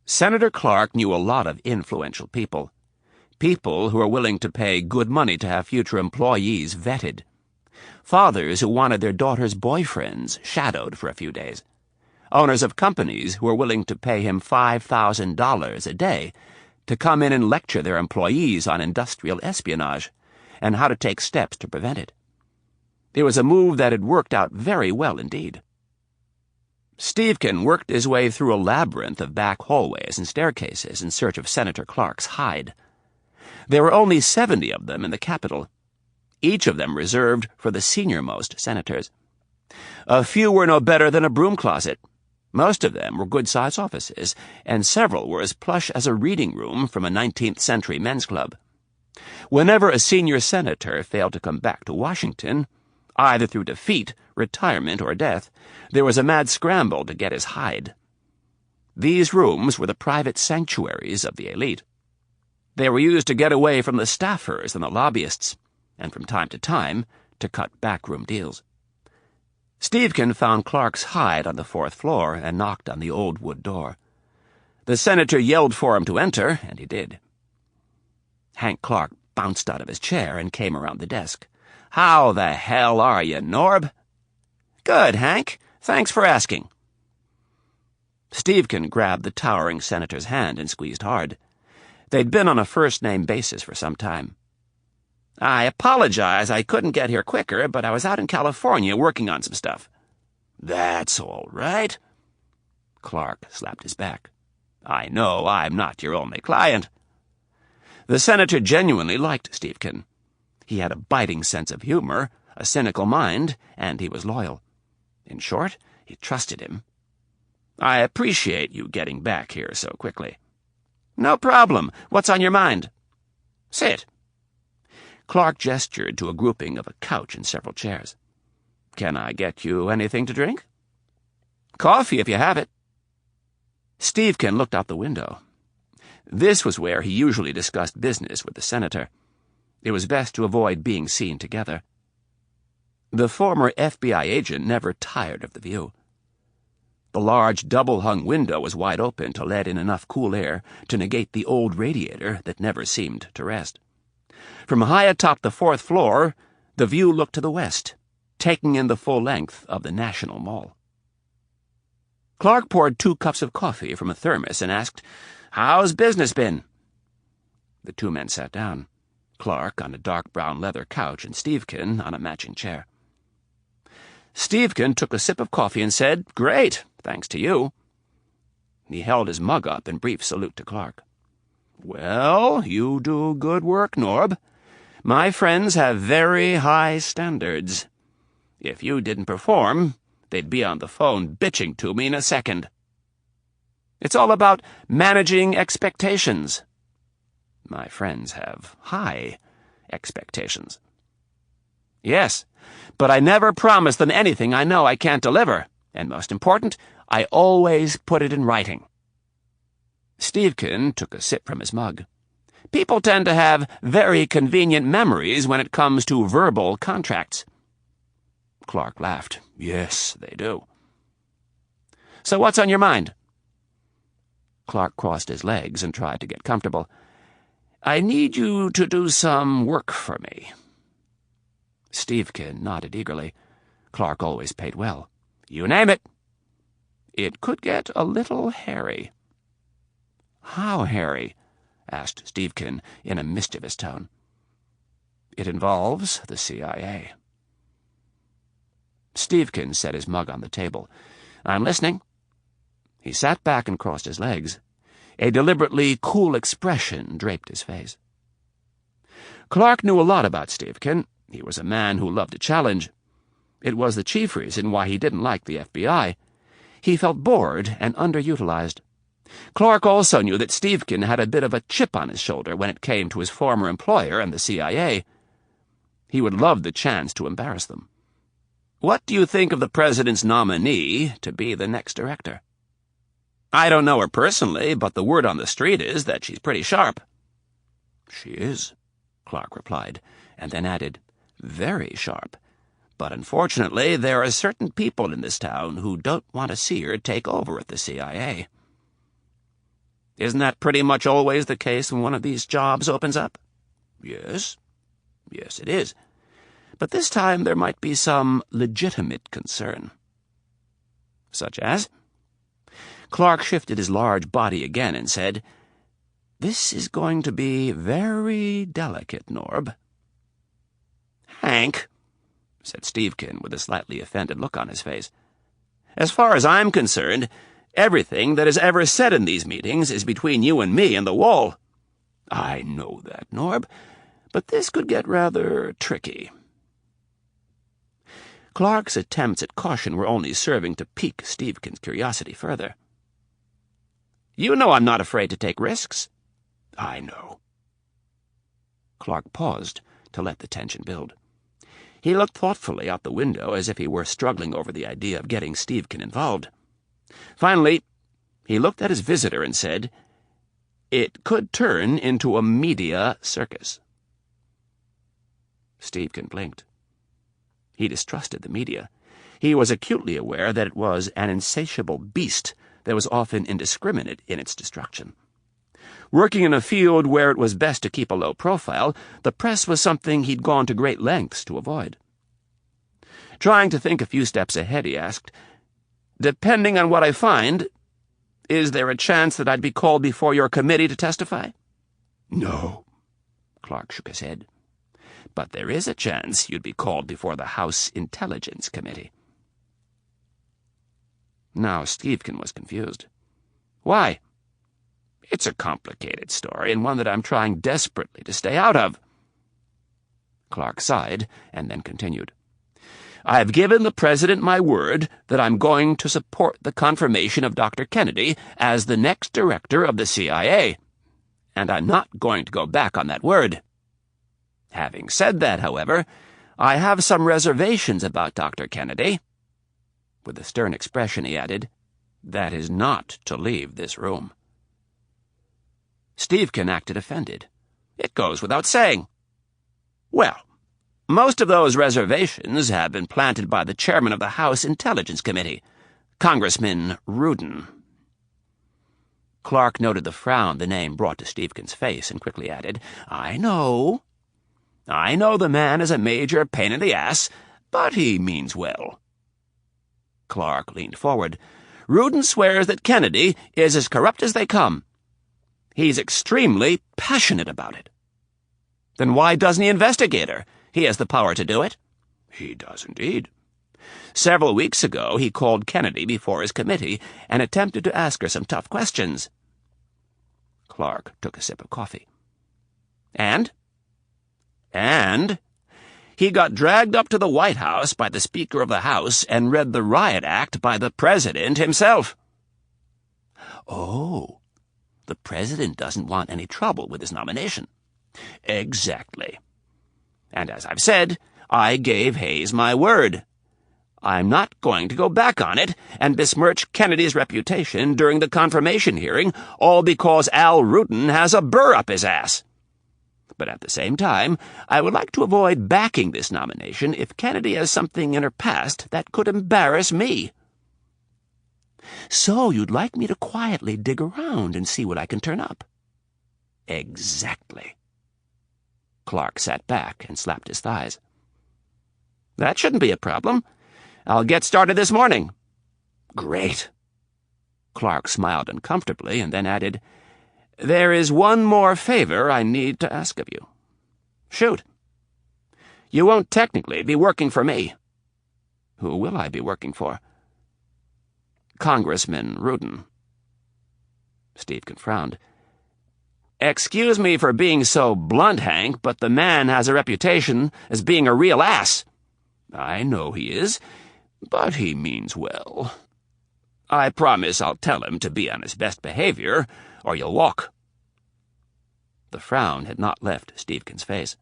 Senator Clark knew a lot of influential people. People who were willing to pay good money to have future employees vetted. Fathers who wanted their daughters' boyfriends shadowed for a few days. Owners of companies who were willing to pay him $5,000 a day to come in and lecture their employees on industrial espionage and how to take steps to prevent it. It was a move that had worked out very well indeed. Stevekin worked his way through a labyrinth of back hallways and staircases in search of Senator Clark's hide. There were only 70 of them in the Capitol, each of them reserved for the senior-most senators. A few were no better than a broom closet. Most of them were good-sized offices, and several were as plush as a reading room from a 19th-century men's club. Whenever a senior senator failed to come back to Washington, either through defeat, retirement, or death, there was a mad scramble to get his hide. These rooms were the private sanctuaries of the elite. They were used to get away from the staffers and the lobbyists, and from time to time to cut backroom deals. Stevekin found Clark's hide on the 4th floor and knocked on the old wood door. The senator yelled for him to enter, and he did. Hank Clark bounced out of his chair and came around the desk. "How the hell are you, Norb?" "Good, Hank. Thanks for asking." Stevekin grabbed the towering senator's hand and squeezed hard. They'd been on a first-name basis for some time. "I apologize I couldn't get here quicker, but I was out in California working on some stuff." "That's all right." Clark slapped his back. "I know I'm not your only client." The senator genuinely liked Stevekin. He had a biting sense of humor, a cynical mind, and he was loyal. In short, he trusted him. "I appreciate you getting back here so quickly." "No problem. What's on your mind?" "Sit." Clark gestured to a grouping of a couch and several chairs. "Can I get you anything to drink?" "Coffee, if you have it." Stevekin looked out the window. This was where he usually discussed business with the senator. It was best to avoid being seen together. The former FBI agent never tired of the view. The large double-hung window was wide open to let in enough cool air to negate the old radiator that never seemed to rest. From high atop the 4th floor, the view looked to the west, taking in the full length of the National Mall. Clark poured 2 cups of coffee from a thermos and asked, "How's business been?" The 2 men sat down, Clark on a dark brown leather couch and Stevekin on a matching chair. Stevekin took a sip of coffee and said, "Great, thanks to you." He held his mug up in brief salute to Clark. "Well, you do good work, Norb. My friends have very high standards. If you didn't perform, they'd be on the phone bitching to me in a second. It's all about managing expectations. My friends have high expectations. Yes, but I never promise them anything I know I can't deliver, and most important, I always put it in writing. Stevkin took a sip from his mug. People tend to have very convenient memories when it comes to verbal contracts. Clark laughed. Yes, they do. So what's on your mind? Clark crossed his legs and tried to get comfortable. I need you to do some work for me. Stevkin nodded eagerly. Clark always paid well. You name it. It could get a little hairy. How hairy? Asked Stevkin in a mischievous tone. It involves the CIA. Stevkin set his mug on the table. I'm listening. He sat back and crossed his legs. A deliberately cool expression draped his face. Clark knew a lot about Stevkin. He was a man who loved a challenge. It was the chief reason why he didn't like the FBI. He felt bored and underutilized. Clark also knew that Stevkin had a bit of a chip on his shoulder when it came to his former employer and the CIA. He would love the chance to embarrass them. What do you think of the president's nominee to be the next director? I don't know her personally, but the word on the street is that she's pretty sharp. She is, Clark replied, and then added, very sharp. But unfortunately, there are certain people in this town who don't want to see her take over at the CIA. Isn't that pretty much always the case when one of these jobs opens up? Yes. Yes, it is. But this time there might be some legitimate concern. Such as? Clark shifted his large body again and said, This is going to be very delicate, Norb. Hank, said Stevkin with a slightly offended look on his face. As far as I'm concerned, everything that is ever said in these meetings is between you and me and the wall. I know that, Norb, but this could get rather tricky. Clark's attempts at caution were only serving to pique Stevkin's curiosity further. You know I'm not afraid to take risks. I know. Clark paused to let the tension build. He looked thoughtfully out the window as if he were struggling over the idea of getting Stevkin involved. Finally, he looked at his visitor and said, It could turn into a media circus. Stevkin blinked. He distrusted the media. He was acutely aware that it was an insatiable beast that was often indiscriminate in its destruction. Working in a field where it was best to keep a low profile, the press was something he'd gone to great lengths to avoid. Trying to think a few steps ahead, he asked, Depending on what I find, is there a chance that I'd be called before your committee to testify? No. Clark shook his head. But there is a chance you'd be called before the House Intelligence Committee. Now Stevkin was confused. Why? It's a complicated story, and one that I'm trying desperately to stay out of. Clark sighed, and then continued. I've given the President my word that I'm going to support the confirmation of Dr. Kennedy as the next director of the CIA, and I'm not going to go back on that word. Having said that, however, I have some reservations about Dr. Kennedy. With a stern expression, he added, That is not to leave this room. Stevkin acted offended. It goes without saying. Well, most of those reservations have been planted by the chairman of the House Intelligence Committee, Congressman Rudin. Clark noted the frown the name brought to Stevkin's face and quickly added, I know the man is a major pain in the ass, but he means well. Clark leaned forward. Rudin swears that Kennedy is as corrupt as they come. He's extremely passionate about it. Then why doesn't he investigate her? He has the power to do it. He does indeed. Several weeks ago, he called Kennedy before his committee and attempted to ask her some tough questions. Clark took a sip of coffee. And? And he got dragged up to the White House by the Speaker of the House and read the riot act by the President himself. Oh, the President doesn't want any trouble with his nomination. Exactly. And as I've said, I gave Hayes my word. I'm not going to go back on it and besmirch Kennedy's reputation during the confirmation hearing, all because Al Rudin has a burr up his ass. But at the same time, I would like to avoid backing this nomination if Kennedy has something in her past that could embarrass me. So you'd like me to quietly dig around and see what I can turn up? Exactly. Clark sat back and slapped his thighs. That shouldn't be a problem. I'll get started this morning. Great. Clark smiled uncomfortably and then added, There is one more favor I need to ask of you. Shoot. You won't technically be working for me. Who will I be working for? Congressman Rudin. Stephen frowned. Excuse me for being so blunt, Hank, but the man has a reputation as being a real ass. I know he is, but he means well. I promise I'll tell him to be on his best behavior, or you'll walk. The frown had not left Stevkin's face.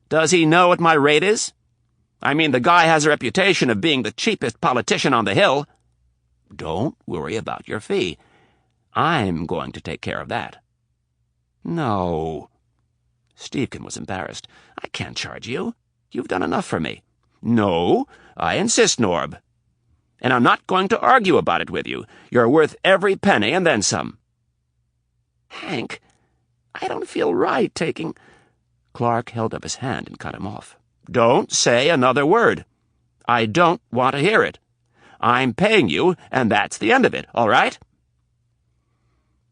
Does he know what my rate is? I mean, the guy has a reputation of being the cheapest politician on the Hill. Don't worry about your fee. I'm going to take care of that. No. Stephen was embarrassed. I can't charge you. You've done enough for me. No, I insist, Norb. And I'm not going to argue about it with you. You're worth every penny and then some. Hank, I don't feel right taking... Clark held up his hand and cut him off. Don't say another word. I don't want to hear it. I'm paying you, and that's the end of it, all right?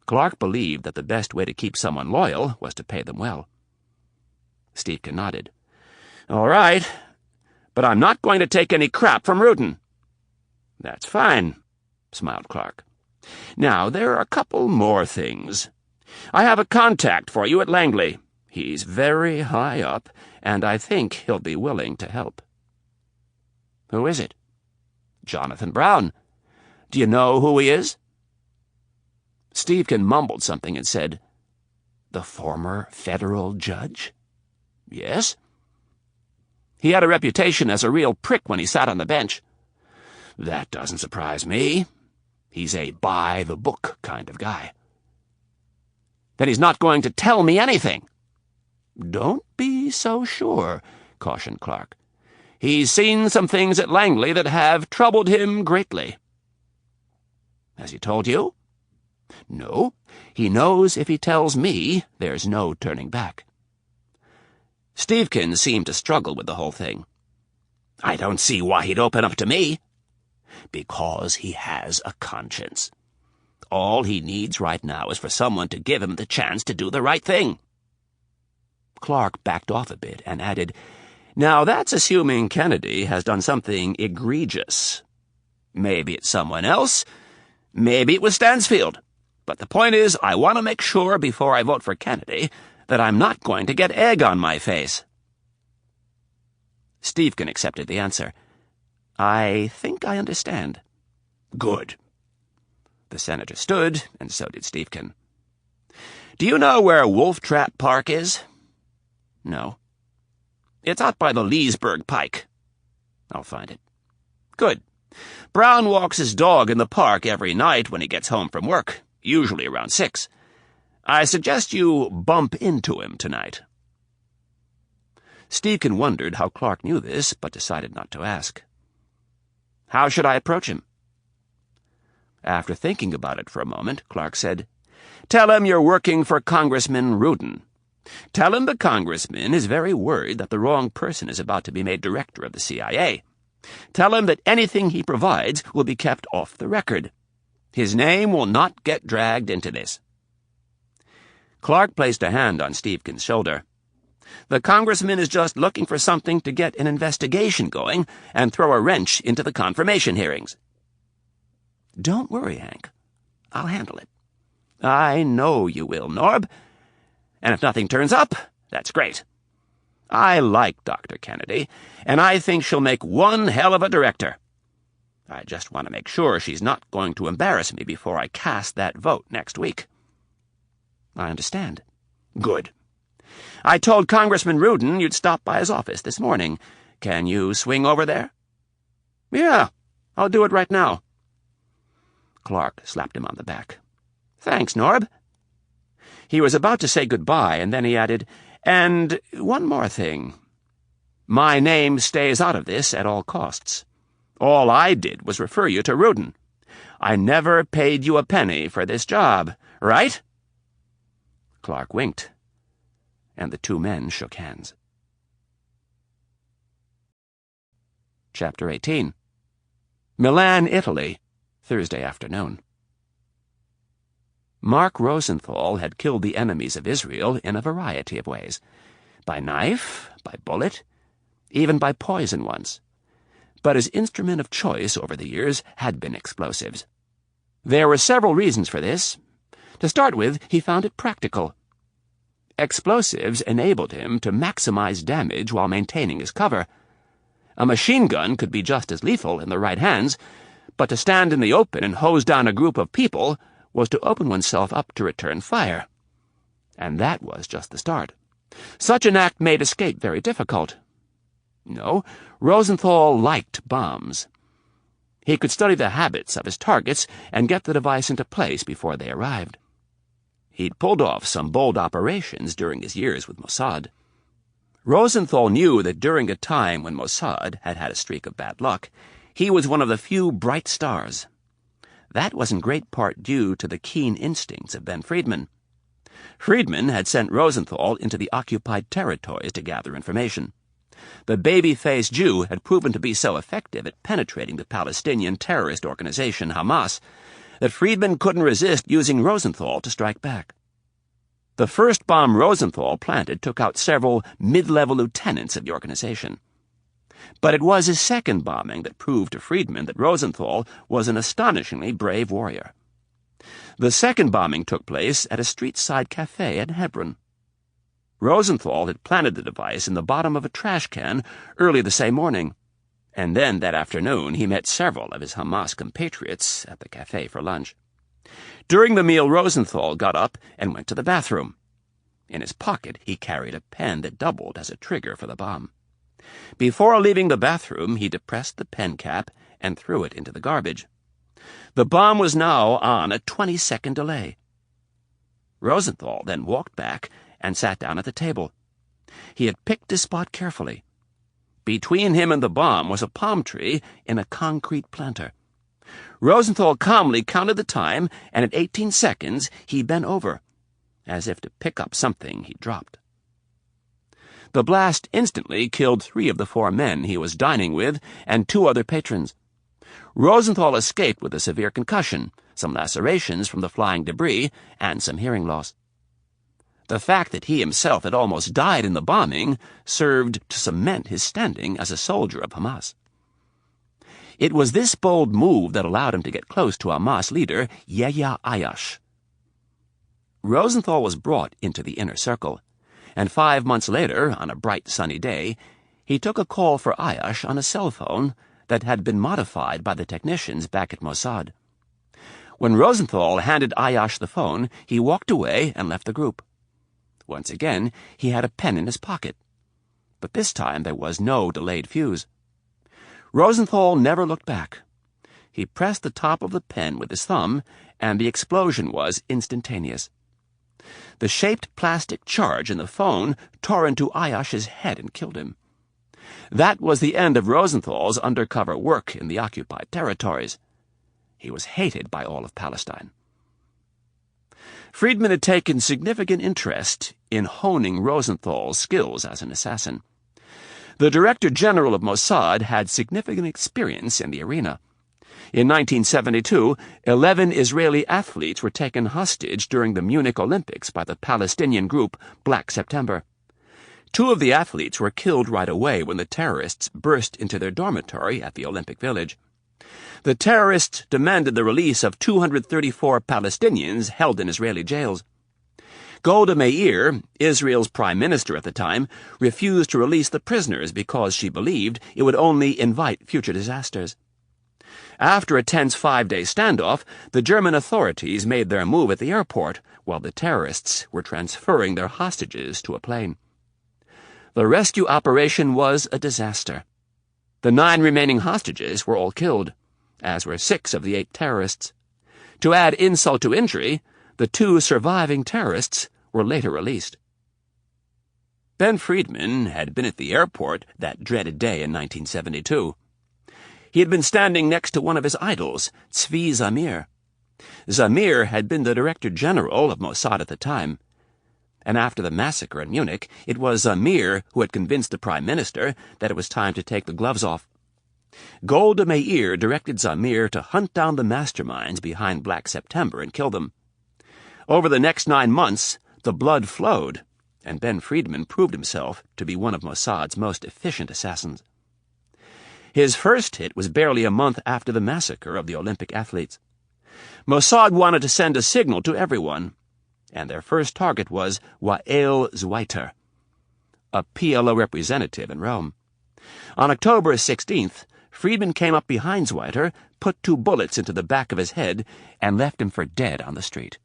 Clark believed that the best way to keep someone loyal was to pay them well. Stephen nodded. All right, but I'm not going to take any crap from Rudin. That's fine, smiled Clark. Now, there are a couple more things. I have a contact for you at Langley. He's very high up, and I think he'll be willing to help. Who is it? Jonathan Brown. Do you know who he is? Stephen mumbled something and said, The former federal judge? Yes. He had a reputation as a real prick when he sat on the bench. That doesn't surprise me. He's a by-the-book kind of guy. Then he's not going to tell me anything. Don't be so sure, cautioned Clark. He's seen some things at Langley that have troubled him greatly. Has he told you? No. He knows if he tells me, there's no turning back. Stephen seemed to struggle with the whole thing. I don't see why he'd open up to me. Because he has a conscience. All he needs right now is for someone to give him the chance to do the right thing. Clark backed off a bit and added, Now that's assuming Kennedy has done something egregious. Maybe it's someone else. Maybe it was Stansfield. But the point is, I want to make sure before I vote for Kennedy that I'm not going to get egg on my face. Stephen accepted the answer. I think I understand. Good. The senator stood, and so did Stephen. Do you know where Wolf Trap Park is? No. It's out by the Leesburg Pike. I'll find it. Good. Brown walks his dog in the park every night when he gets home from work, usually around 6. I suggest you bump into him tonight. Stephen wondered how Clark knew this, but decided not to ask. How should I approach him? After thinking about it for a moment, Clark said, Tell him you're working for Congressman Rudin. Tell him the congressman is very worried that the wrong person is about to be made director of the CIA. Tell him that anything he provides will be kept off the record. His name will not get dragged into this. Clark placed a hand on Stephen's shoulder. The congressman is just looking for something to get an investigation going and throw a wrench into the confirmation hearings. Don't worry, Hank. I'll handle it. I know you will, Norb. And if nothing turns up, that's great. I like Dr. Kennedy, and I think she'll make one hell of a director. I just want to make sure she's not going to embarrass me before I cast that vote next week." "I understand." "Good. I told Congressman Rudin you'd stop by his office this morning. Can you swing over there?" "Yeah, I'll do it right now." Clark slapped him on the back. "Thanks, Norb." He was about to say goodbye, and then he added, "And one more thing. My name stays out of this at all costs. All I did was refer you to Rudin. I never paid you a penny for this job, right?" Clark winked, and the two men shook hands. Chapter 18. Milan, Italy, Thursday afternoon. Mark Rosenthal had killed the enemies of Israel in a variety of ways. By knife, by bullet, even by poison once. But his instrument of choice over the years had been explosives. There were several reasons for this. To start with, he found it practical. Explosives enabled him to maximize damage while maintaining his cover. A machine gun could be just as lethal in the right hands, but to stand in the open and hose down a group of people was to open oneself up to return fire. And that was just the start. Such an act made escape very difficult. No, Rosenthal liked bombs. He could study the habits of his targets and get the device into place before they arrived. He'd pulled off some bold operations during his years with Mossad. Rosenthal knew that during a time when Mossad had had a streak of bad luck, he was one of the few bright stars. That was in great part due to the keen instincts of Ben Friedman. Friedman had sent Rosenthal into the occupied territories to gather information. The baby-faced Jew had proven to be so effective at penetrating the Palestinian terrorist organization Hamas that Friedman couldn't resist using Rosenthal to strike back. The first bomb Rosenthal planted took out several mid-level lieutenants of the organization. But it was his second bombing that proved to Friedman that Rosenthal was an astonishingly brave warrior. The second bombing took place at a street-side cafe in Hebron. Rosenthal had planted the device in the bottom of a trash can early the same morning, and then that afternoon he met several of his Hamas compatriots at the cafe for lunch. During the meal, Rosenthal got up and went to the bathroom. In his pocket he carried a pen that doubled as a trigger for the bomb. Before leaving the bathroom, he depressed the pen cap and threw it into the garbage. The bomb was now on a 20-second delay. Rosenthal then walked back and sat down at the table. He had picked his spot carefully. Between him and the bomb was a palm tree in a concrete planter. Rosenthal calmly counted the time, and at 18 seconds he bent over, as if to pick up something he'd dropped. The blast instantly killed 3 of the 4 men he was dining with and 2 other patrons. Rosenthal escaped with a severe concussion, some lacerations from the flying debris, and some hearing loss. The fact that he himself had almost died in the bombing served to cement his standing as a soldier of Hamas. It was this bold move that allowed him to get close to Hamas leader Yehia Ayash. Rosenthal was brought into the inner circle, and 5 months later, on a bright sunny day, he took a call for Ayash on a cell phone that had been modified by the technicians back at Mossad. When Rosenthal handed Ayash the phone, he walked away and left the group. Once again, he had a pen in his pocket, but this time there was no delayed fuse. Rosenthal never looked back. He pressed the top of the pen with his thumb, and the explosion was instantaneous. The shaped plastic charge in the phone tore into Ayash's head and killed him. That was the end of Rosenthal's undercover work in the occupied territories. He was hated by all of Palestine. Friedman had taken significant interest in honing Rosenthal's skills as an assassin. The Director General of Mossad had significant experience in the arena. In 1972, 11 Israeli athletes were taken hostage during the Munich Olympics by the Palestinian group Black September. 2 of the athletes were killed right away when the terrorists burst into their dormitory at the Olympic Village. The terrorists demanded the release of 234 Palestinians held in Israeli jails. Golda Meir, Israel's prime minister at the time, refused to release the prisoners because she believed it would only invite future disasters. After a tense 5-day standoff, the German authorities made their move at the airport, while the terrorists were transferring their hostages to a plane. The rescue operation was a disaster. The 9 remaining hostages were all killed, as were 6 of the 8 terrorists. To add insult to injury, the 2 surviving terrorists were later released. Ben Friedman had been at the airport that dreaded day in 1972. He had been standing next to one of his idols, Tzvi Zamir. Zamir had been the Director General of Mossad at the time, and after the massacre in Munich, it was Zamir who had convinced the Prime Minister that it was time to take the gloves off. Golda Meir directed Zamir to hunt down the masterminds behind Black September and kill them. Over the next 9 months, the blood flowed, and Ben Friedman proved himself to be one of Mossad's most efficient assassins. His first hit was barely a month after the massacre of the Olympic athletes. Mossad wanted to send a signal to everyone, and their first target was Wael Zweiter, a PLO representative in Rome. On October 16th, Friedman came up behind Zweiter, put 2 bullets into the back of his head, and left him for dead on the street.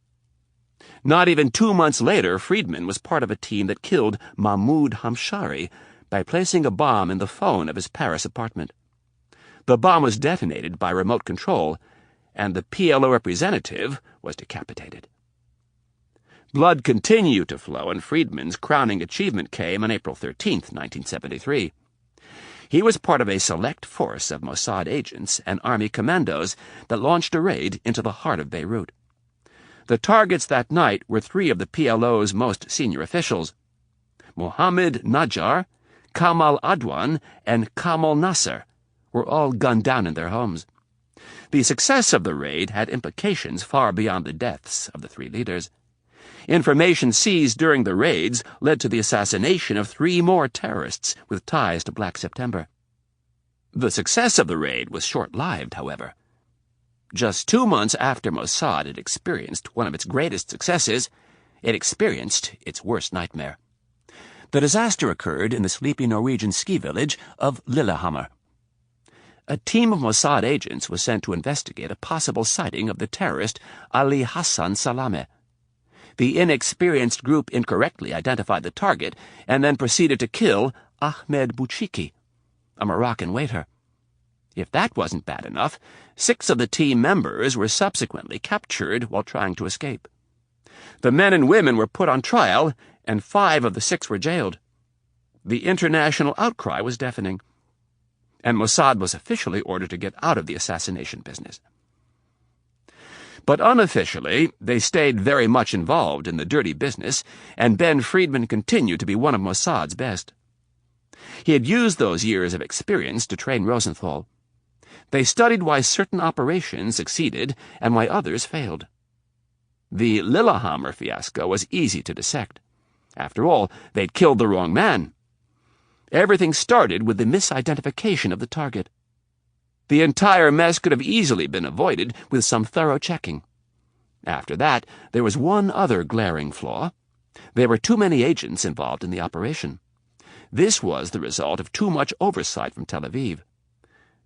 Not even 2 months later, Friedman was part of a team that killed Mahmoud Hamshari by placing a bomb in the phone of his Paris apartment. The bomb was detonated by remote control, and the PLO representative was decapitated. Blood continued to flow, and Friedman's crowning achievement came on April 13, 1973. He was part of a select force of Mossad agents and army commandos that launched a raid into the heart of Beirut. The targets that night were 3 of the PLO's most senior officials: Mohammed Najjar, Kamal Adwan, and Kamal Nasser were all gunned down in their homes. The success of the raid had implications far beyond the deaths of the 3 leaders. Information seized during the raids led to the assassination of 3 more terrorists with ties to Black September. The success of the raid was short-lived, however. Just 2 months after Mossad had experienced one of its greatest successes, it experienced its worst nightmare. The disaster occurred in the sleepy Norwegian ski village of Lillehammer. A team of Mossad agents was sent to investigate a possible sighting of the terrorist Ali Hassan Salameh. The inexperienced group incorrectly identified the target and then proceeded to kill Ahmed Bouchiki, a Moroccan waiter. If that wasn't bad enough, 6 of the team members were subsequently captured while trying to escape. The men and women were put on trial, and 5 of the 6 were jailed. The international outcry was deafening, and Mossad was officially ordered to get out of the assassination business. But unofficially, they stayed very much involved in the dirty business, and Ben Friedman continued to be one of Mossad's best. He had used those years of experience to train Rosenthal. They studied why certain operations succeeded and why others failed. The Lillehammer fiasco was easy to dissect. After all, they'd killed the wrong man. Everything started with the misidentification of the target. The entire mess could have easily been avoided with some thorough checking. After that, there was one other glaring flaw. There were too many agents involved in the operation. This was the result of too much oversight from Tel Aviv.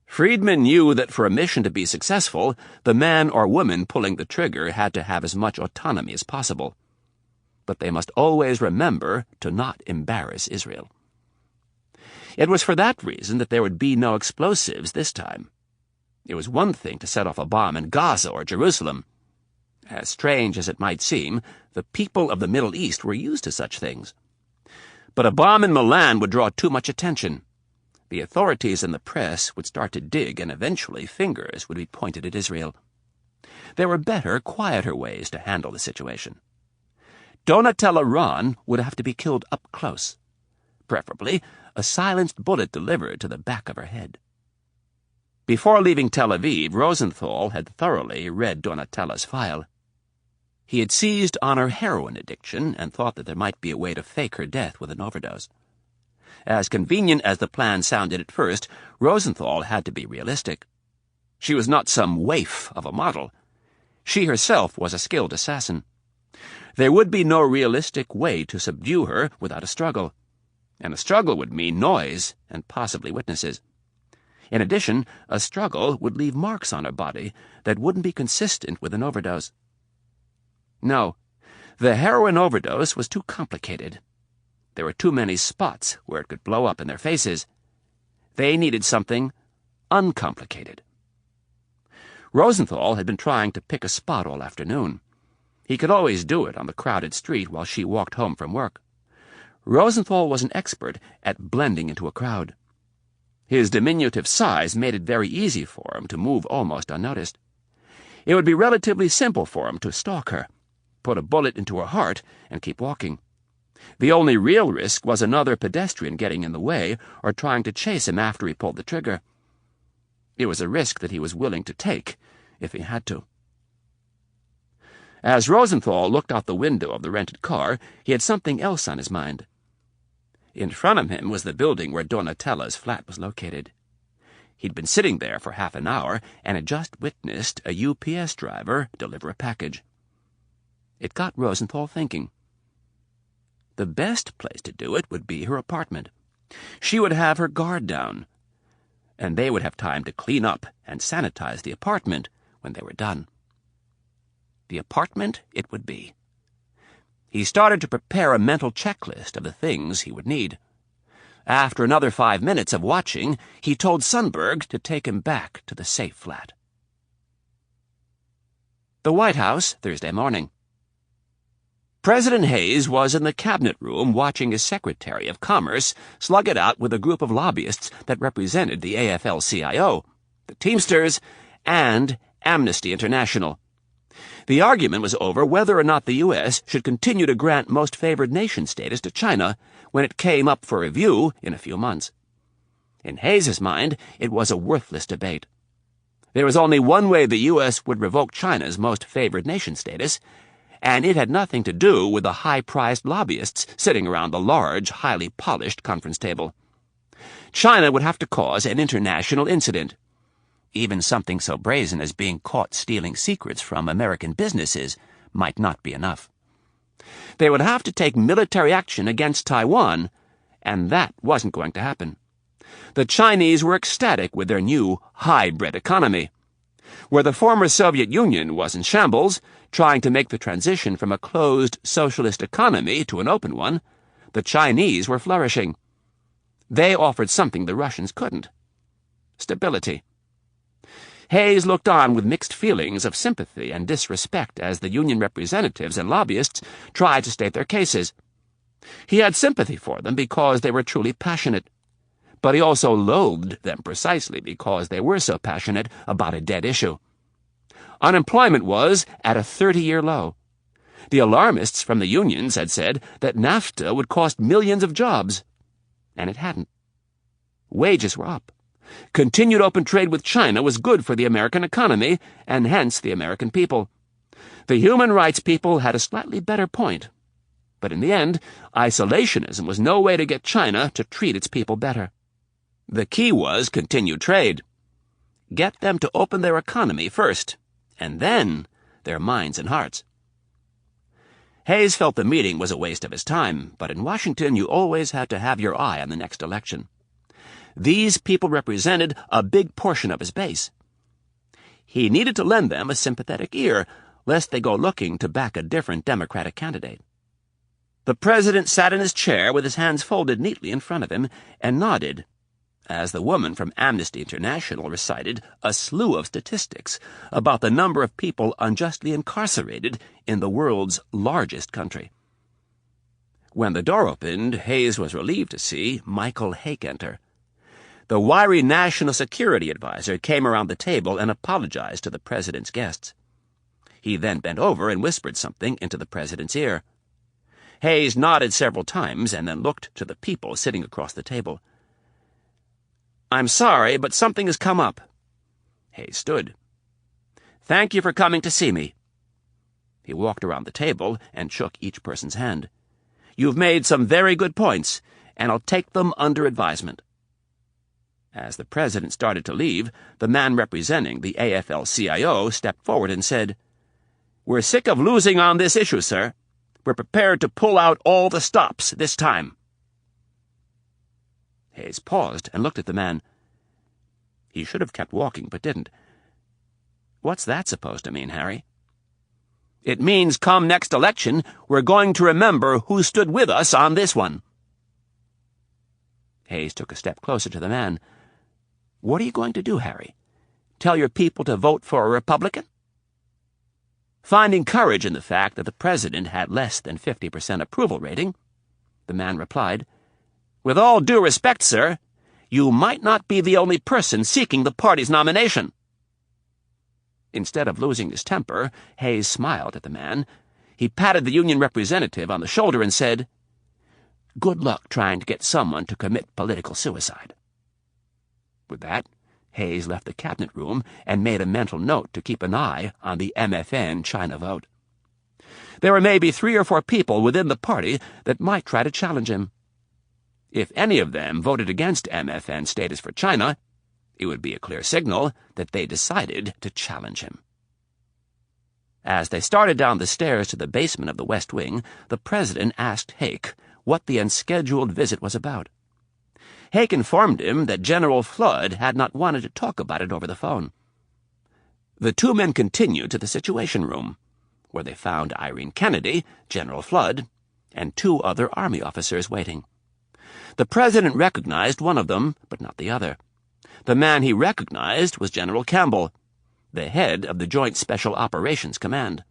Friedman knew that for a mission to be successful, the man or woman pulling the trigger had to have as much autonomy as possible. But they must always remember to not embarrass Israel. It was for that reason that there would be no explosives this time. It was one thing to set off a bomb in Gaza or Jerusalem. As strange as it might seem, the people of the Middle East were used to such things. But a bomb in Milan would draw too much attention. The authorities and the press would start to dig, and eventually fingers would be pointed at Israel. There were better, quieter ways to handle the situation. Donatella Ron would have to be killed up close. Preferably, a silenced bullet delivered to the back of her head. Before leaving Tel Aviv, Rosenthal had thoroughly read Donatella's file. He had seized on her heroin addiction and thought that there might be a way to fake her death with an overdose. As convenient as the plan sounded at first, Rosenthal had to be realistic. She was not some waif of a model. She herself was a skilled assassin. There would be no realistic way to subdue her without a struggle, and a struggle would mean noise and possibly witnesses. In addition, a struggle would leave marks on her body that wouldn't be consistent with an overdose. No, the heroin overdose was too complicated. There were too many spots where it could blow up in their faces. They needed something uncomplicated. Rosenthal had been trying to pick a spot all afternoon. He could always do it on the crowded street while she walked home from work. Rosenthal was an expert at blending into a crowd. His diminutive size made it very easy for him to move almost unnoticed. It would be relatively simple for him to stalk her, put a bullet into her heart, and keep walking. The only real risk was another pedestrian getting in the way or trying to chase him after he pulled the trigger. It was a risk that he was willing to take if he had to. As Rosenthal looked out the window of the rented car, he had something else on his mind. In front of him was the building where Donatella's flat was located. He'd been sitting there for half an hour and had just witnessed a UPS driver deliver a package. It got Rosenthal thinking. The best place to do it would be her apartment. She would have her guard down, and they would have time to clean up and sanitize the apartment when they were done. The apartment it would be. He started to prepare a mental checklist of the things he would need. After another 5 minutes of watching, he told Sundberg to take him back to the safe flat. The White House, Thursday morning. President Hayes was in the cabinet room watching his Secretary of Commerce slug it out with a group of lobbyists that represented the AFL-CIO, the Teamsters, and Amnesty International. The argument was over whether or not the U.S. should continue to grant most favored nation status to China when it came up for review in a few months. In Hayes's mind, it was a worthless debate. There was only one way the U.S. would revoke China's most favored nation status, and it had nothing to do with the high-priced lobbyists sitting around the large, highly polished conference table. China would have to cause an international incident. Even something so brazen as being caught stealing secrets from American businesses might not be enough. They would have to take military action against Taiwan, and that wasn't going to happen. The Chinese were ecstatic with their new hybrid economy. Where the former Soviet Union was in shambles, trying to make the transition from a closed socialist economy to an open one, the Chinese were flourishing. They offered something the Russians couldn't: stability. Hayes looked on with mixed feelings of sympathy and disrespect as the union representatives and lobbyists tried to state their cases. He had sympathy for them because they were truly passionate, but he also loathed them precisely because they were so passionate about a dead issue. Unemployment was at a 30-year low. The alarmists from the unions had said that NAFTA would cost millions of jobs, and it hadn't. Wages were up. Continued open trade with China was good for the American economy, and hence the American people. The human rights people had a slightly better point. But in the end, isolationism was no way to get China to treat its people better. The key was continued trade. Get them to open their economy first, and then their minds and hearts. Hayes felt the meeting was a waste of his time, but in Washington you always had to have your eye on the next election. These people represented a big portion of his base. He needed to lend them a sympathetic ear, lest they go looking to back a different Democratic candidate. The president sat in his chair with his hands folded neatly in front of him and nodded, as the woman from Amnesty International recited a slew of statistics about the number of people unjustly incarcerated in the world's largest country. When the door opened, Hayes was relieved to see Michael Hake enter. The wiry National Security Advisor came around the table and apologized to the president's guests. He then bent over and whispered something into the president's ear. Hayes nodded several times and then looked to the people sitting across the table. "I'm sorry, but something has come up." Hayes stood. "Thank you for coming to see me." He walked around the table and shook each person's hand. "You've made some very good points, and I'll take them under advisement." As the president started to leave, the man representing the AFL-CIO stepped forward and said, "We're sick of losing on this issue, sir. We're prepared to pull out all the stops this time." Hayes paused and looked at the man. He should have kept walking, but didn't. "What's that supposed to mean, Harry?" "It means come next election, we're going to remember who stood with us on this one." Hayes took a step closer to the man. "What are you going to do, Harry? Tell your people to vote for a Republican?" Finding courage in the fact that the president had less than 50% approval rating, the man replied, "With all due respect, sir, you might not be the only person seeking the party's nomination." Instead of losing his temper, Hayes smiled at the man. He patted the union representative on the shoulder and said, "Good luck trying to get someone to commit political suicide." With that, Hayes left the cabinet room and made a mental note to keep an eye on the MFN China vote. There were maybe 3 or 4 people within the party that might try to challenge him. If any of them voted against MFN status for China, it would be a clear signal that they decided to challenge him. As they started down the stairs to the basement of the West Wing, the president asked Hake what the unscheduled visit was about. Hake informed him that General Flood had not wanted to talk about it over the phone. The 2 men continued to the Situation Room, where they found Irene Kennedy, General Flood, and 2 other Army officers waiting. The president recognized one of them, but not the other. The man he recognized was General Campbell, the head of the Joint Special Operations Command.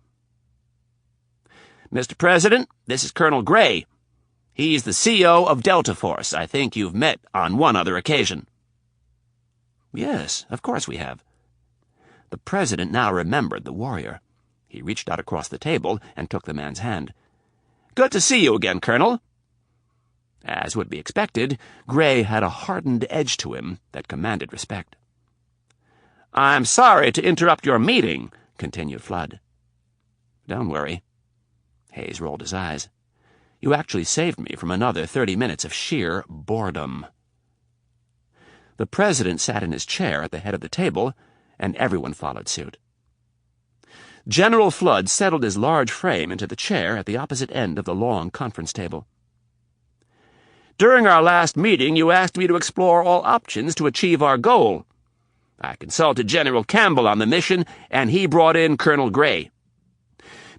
"Mr. President, this is Colonel Gray. He's the CO of Delta Force. I think you've met on one other occasion." "Yes, of course we have." The president now remembered the warrior. He reached out across the table and took the man's hand. "Good to see you again, Colonel." As would be expected, Gray had a hardened edge to him that commanded respect. "I'm sorry to interrupt your meeting," continued Flood. "Don't worry." Hayes rolled his eyes. "You actually saved me from another 30 minutes of sheer boredom." The president sat in his chair at the head of the table, and everyone followed suit. General Flood settled his large frame into the chair at the opposite end of the long conference table. "During our last meeting, you asked me to explore all options to achieve our goal. I consulted General Campbell on the mission, and he brought in Colonel Gray.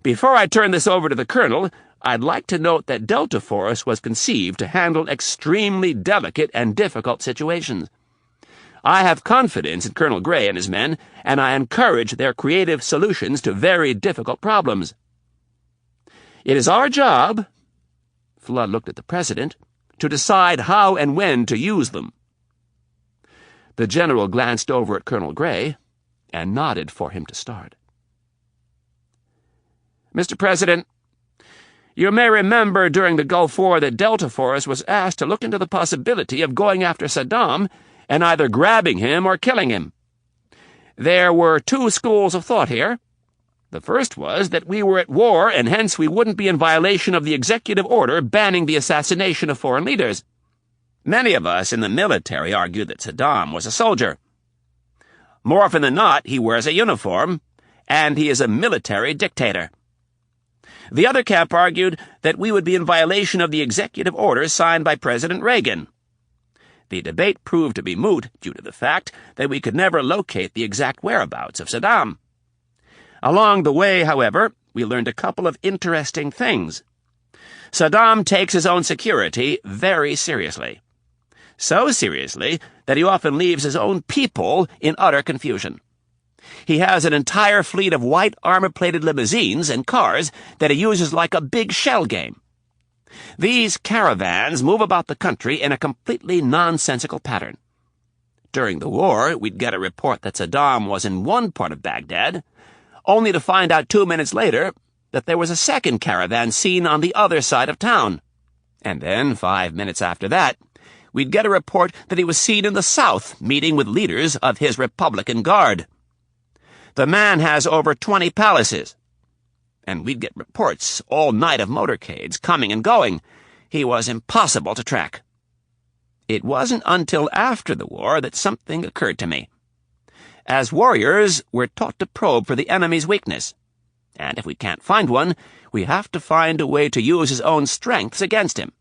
Before I turn this over to the Colonel, I'd like to note that Delta Force was conceived to handle extremely delicate and difficult situations. I have confidence in Colonel Gray and his men, and I encourage their creative solutions to very difficult problems. It is our job," Flood looked at the president, "to decide how and when to use them." The general glanced over at Colonel Gray and nodded for him to start. "Mr. President, you may remember during the Gulf War that Delta Force was asked to look into the possibility of going after Saddam and either grabbing him or killing him. There were 2 schools of thought here. The first was that we were at war and hence we wouldn't be in violation of the executive order banning the assassination of foreign leaders. Many of us in the military argued that Saddam was a soldier. More often than not, he wears a uniform, and he is a military dictator. The other camp argued that we would be in violation of the executive orders signed by President Reagan. The debate proved to be moot due to the fact that we could never locate the exact whereabouts of Saddam. Along the way, however, we learned a couple of interesting things. Saddam takes his own security very seriously. So seriously that he often leaves his own people in utter confusion. He has an entire fleet of white armor-plated limousines and cars that he uses like a big shell game. These caravans move about the country in a completely nonsensical pattern. During the war, we'd get a report that Saddam was in one part of Baghdad, only to find out 2 minutes later that there was a second caravan seen on the other side of town. And then, 5 minutes after that, we'd get a report that he was seen in the south meeting with leaders of his Republican Guard. The man has over 20 palaces. And we'd get reports all night of motorcades coming and going. He was impossible to track. It wasn't until after the war that something occurred to me. As warriors, we're taught to probe for the enemy's weakness. And if we can't find one, we have to find a way to use his own strengths against him.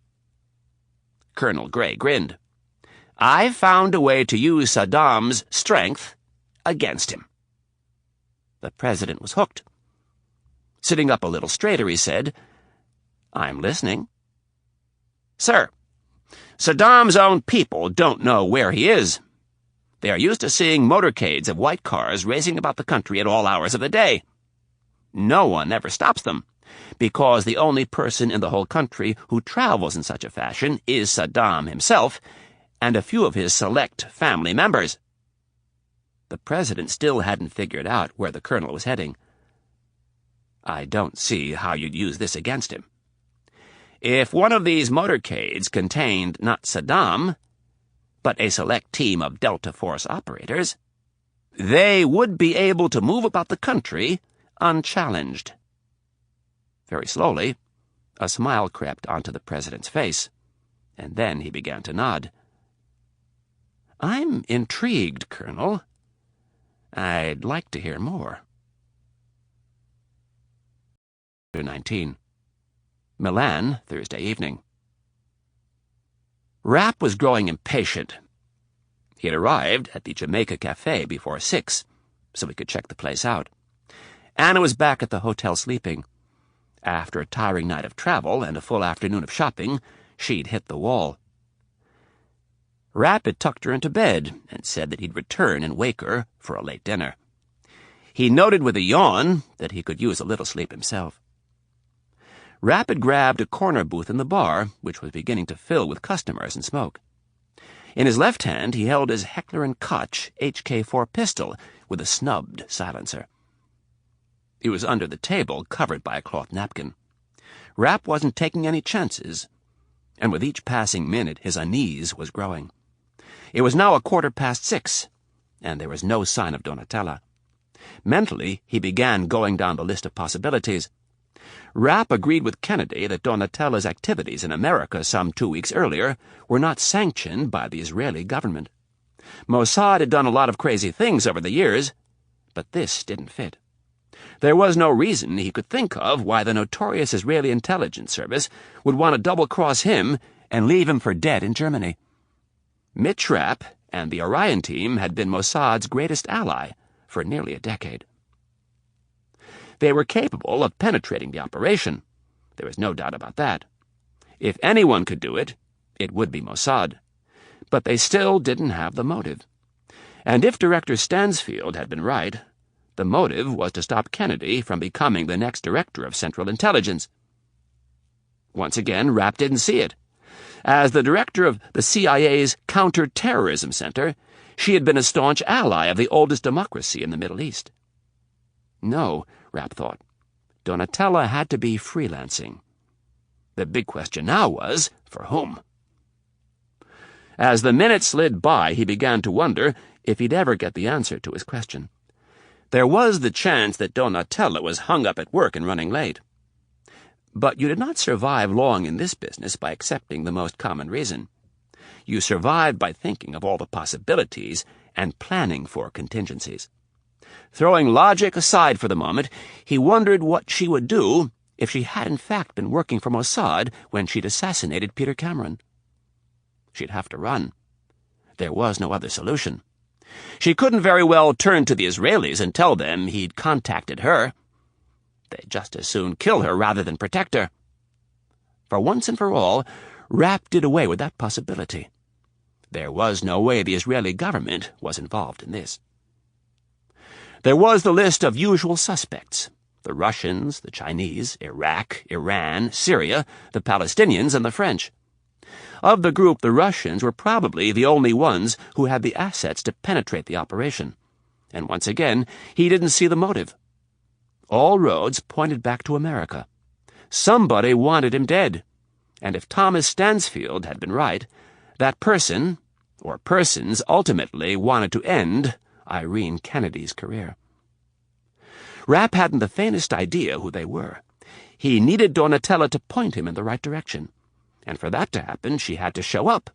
Colonel Gray grinned. I've found a way to use Saddam's strength against him. The president was hooked. Sitting up a little straighter, he said, I'm listening. Sir, Saddam's own people don't know where he is. They are used to seeing motorcades of white cars racing about the country at all hours of the day. No one ever stops them, because the only person in the whole country who travels in such a fashion is Saddam himself and a few of his select family members. The president still hadn't figured out where the colonel was heading. I don't see how you'd use this against him. If one of these motorcades contained not Saddam, but a select team of Delta Force operators, they would be able to move about the country unchallenged. Very slowly, a smile crept onto the president's face, and then he began to nod. I'm intrigued, Colonel. I'd like to hear more. Chapter 19. Milan, Thursday evening. Rapp was growing impatient. He had arrived at the Jamaica Cafe before 6, so he could check the place out. Anna was back at the hotel sleeping. After a tiring night of travel and a full afternoon of shopping, she'd hit the wall. Rapp had tucked her into bed and said that he'd return and wake her for a late dinner. He noted with a yawn that he could use a little sleep himself. Rapp had grabbed a corner booth in the bar, which was beginning to fill with customers and smoke. In his left hand he held his Heckler & Koch HK-4 pistol with a snubbed silencer. It was under the table, covered by a cloth napkin. Rapp wasn't taking any chances, and with each passing minute his unease was growing. It was now 6:15, and there was no sign of Donatella. Mentally, he began going down the list of possibilities. Rapp agreed with Kennedy that Donatella's activities in America some 2 weeks earlier were not sanctioned by the Israeli government. Mossad had done a lot of crazy things over the years, but this didn't fit. There was no reason he could think of why the notorious Israeli intelligence service would want to double-cross him and leave him for dead in Germany. Mitch Rapp and the Orion team had been Mossad's greatest ally for nearly a decade. They were capable of penetrating the operation. There was no doubt about that. If anyone could do it, it would be Mossad. But they still didn't have the motive. And if Director Stansfield had been right, the motive was to stop Kennedy from becoming the next director of Central Intelligence. Once again, Rapp didn't see it. As the director of the CIA's Counterterrorism Center, she had been a staunch ally of the oldest democracy in the Middle East. No, Rapp thought. Donatella had to be freelancing. The big question now was, for whom? As the minutes slid by, he began to wonder if he'd ever get the answer to his question. There was the chance that Donatella was hung up at work and running late. But you did not survive long in this business by accepting the most common reason. You survived by thinking of all the possibilities and planning for contingencies. Throwing logic aside for the moment, he wondered what she would do if she had in fact been working for Mossad when she'd assassinated Peter Cameron. She'd have to run. There was no other solution. She couldn't very well turn to the Israelis and tell them he'd contacted her. They'd just as soon kill her rather than protect her. For once and for all, Rapp did away with that possibility. There was no way the Israeli government was involved in this. There was the list of usual suspects: the Russians, the Chinese, Iraq, Iran, Syria, the Palestinians, and the French. Of the group, the Russians were probably the only ones who had the assets to penetrate the operation. And once again, he didn't see the motive. All roads pointed back to America. Somebody wanted him dead. And if Thomas Stansfield had been right, that person, or persons, ultimately wanted to end Irene Kennedy's career. Rapp hadn't the faintest idea who they were. He needed Donatella to point him in the right direction. And for that to happen, she had to show up.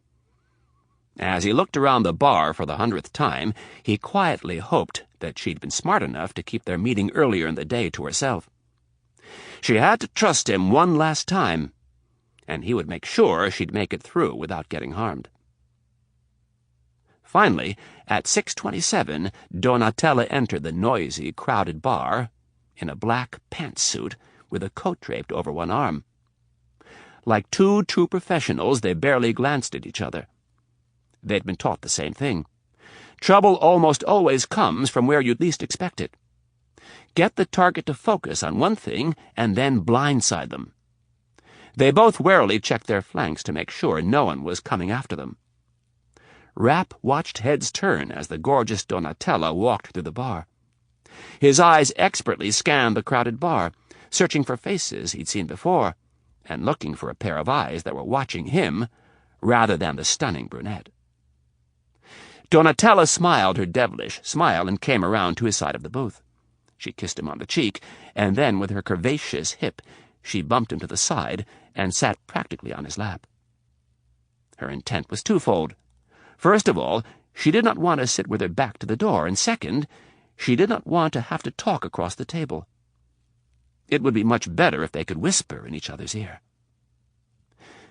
As he looked around the bar for the 100th time, he quietly hoped that she'd been smart enough to keep their meeting earlier in the day to herself. She had to trust him one last time, and he would make sure she'd make it through without getting harmed. Finally, at 6:27, Donatella entered the noisy, crowded bar in a black pantsuit with a coat draped over one arm. Like two true professionals, they barely glanced at each other. They'd been taught the same thing. Trouble almost always comes from where you'd least expect it. Get the target to focus on one thing and then blindside them. They both warily checked their flanks to make sure no one was coming after them. Rapp watched heads turn as the gorgeous Donatella walked through the bar. His eyes expertly scanned the crowded bar, searching for faces he'd seen before, and looking for a pair of eyes that were watching him rather than the stunning brunette. Donatella smiled her devilish smile and came around to his side of the booth. She kissed him on the cheek, and then with her curvaceous hip she bumped him to the side and sat practically on his lap. Her intent was twofold. First of all, she did not want to sit with her back to the door, and second, she did not want to have to talk across the table. It would be much better if they could whisper in each other's ear.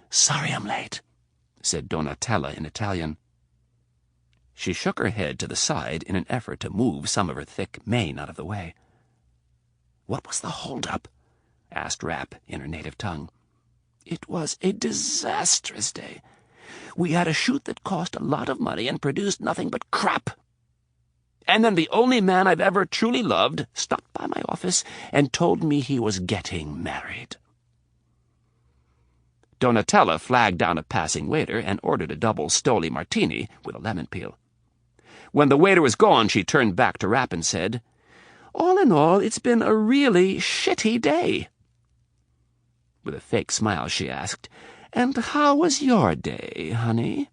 "Sorry I'm late," said Donatella in Italian. She shook her head to the side in an effort to move some of her thick mane out of the way. "What was the hold-up?" asked Rapp in her native tongue. "It was a disastrous day. We had a shoot that cost a lot of money and produced nothing but crap. And then the only man I've ever truly loved stopped by my office and told me he was getting married." Donatella flagged down a passing waiter and ordered a double Stoli martini with a lemon peel. When the waiter was gone, she turned back to Rapp and said, "All in all, it's been a really shitty day." With a fake smile, she asked, "And how was your day, honey?"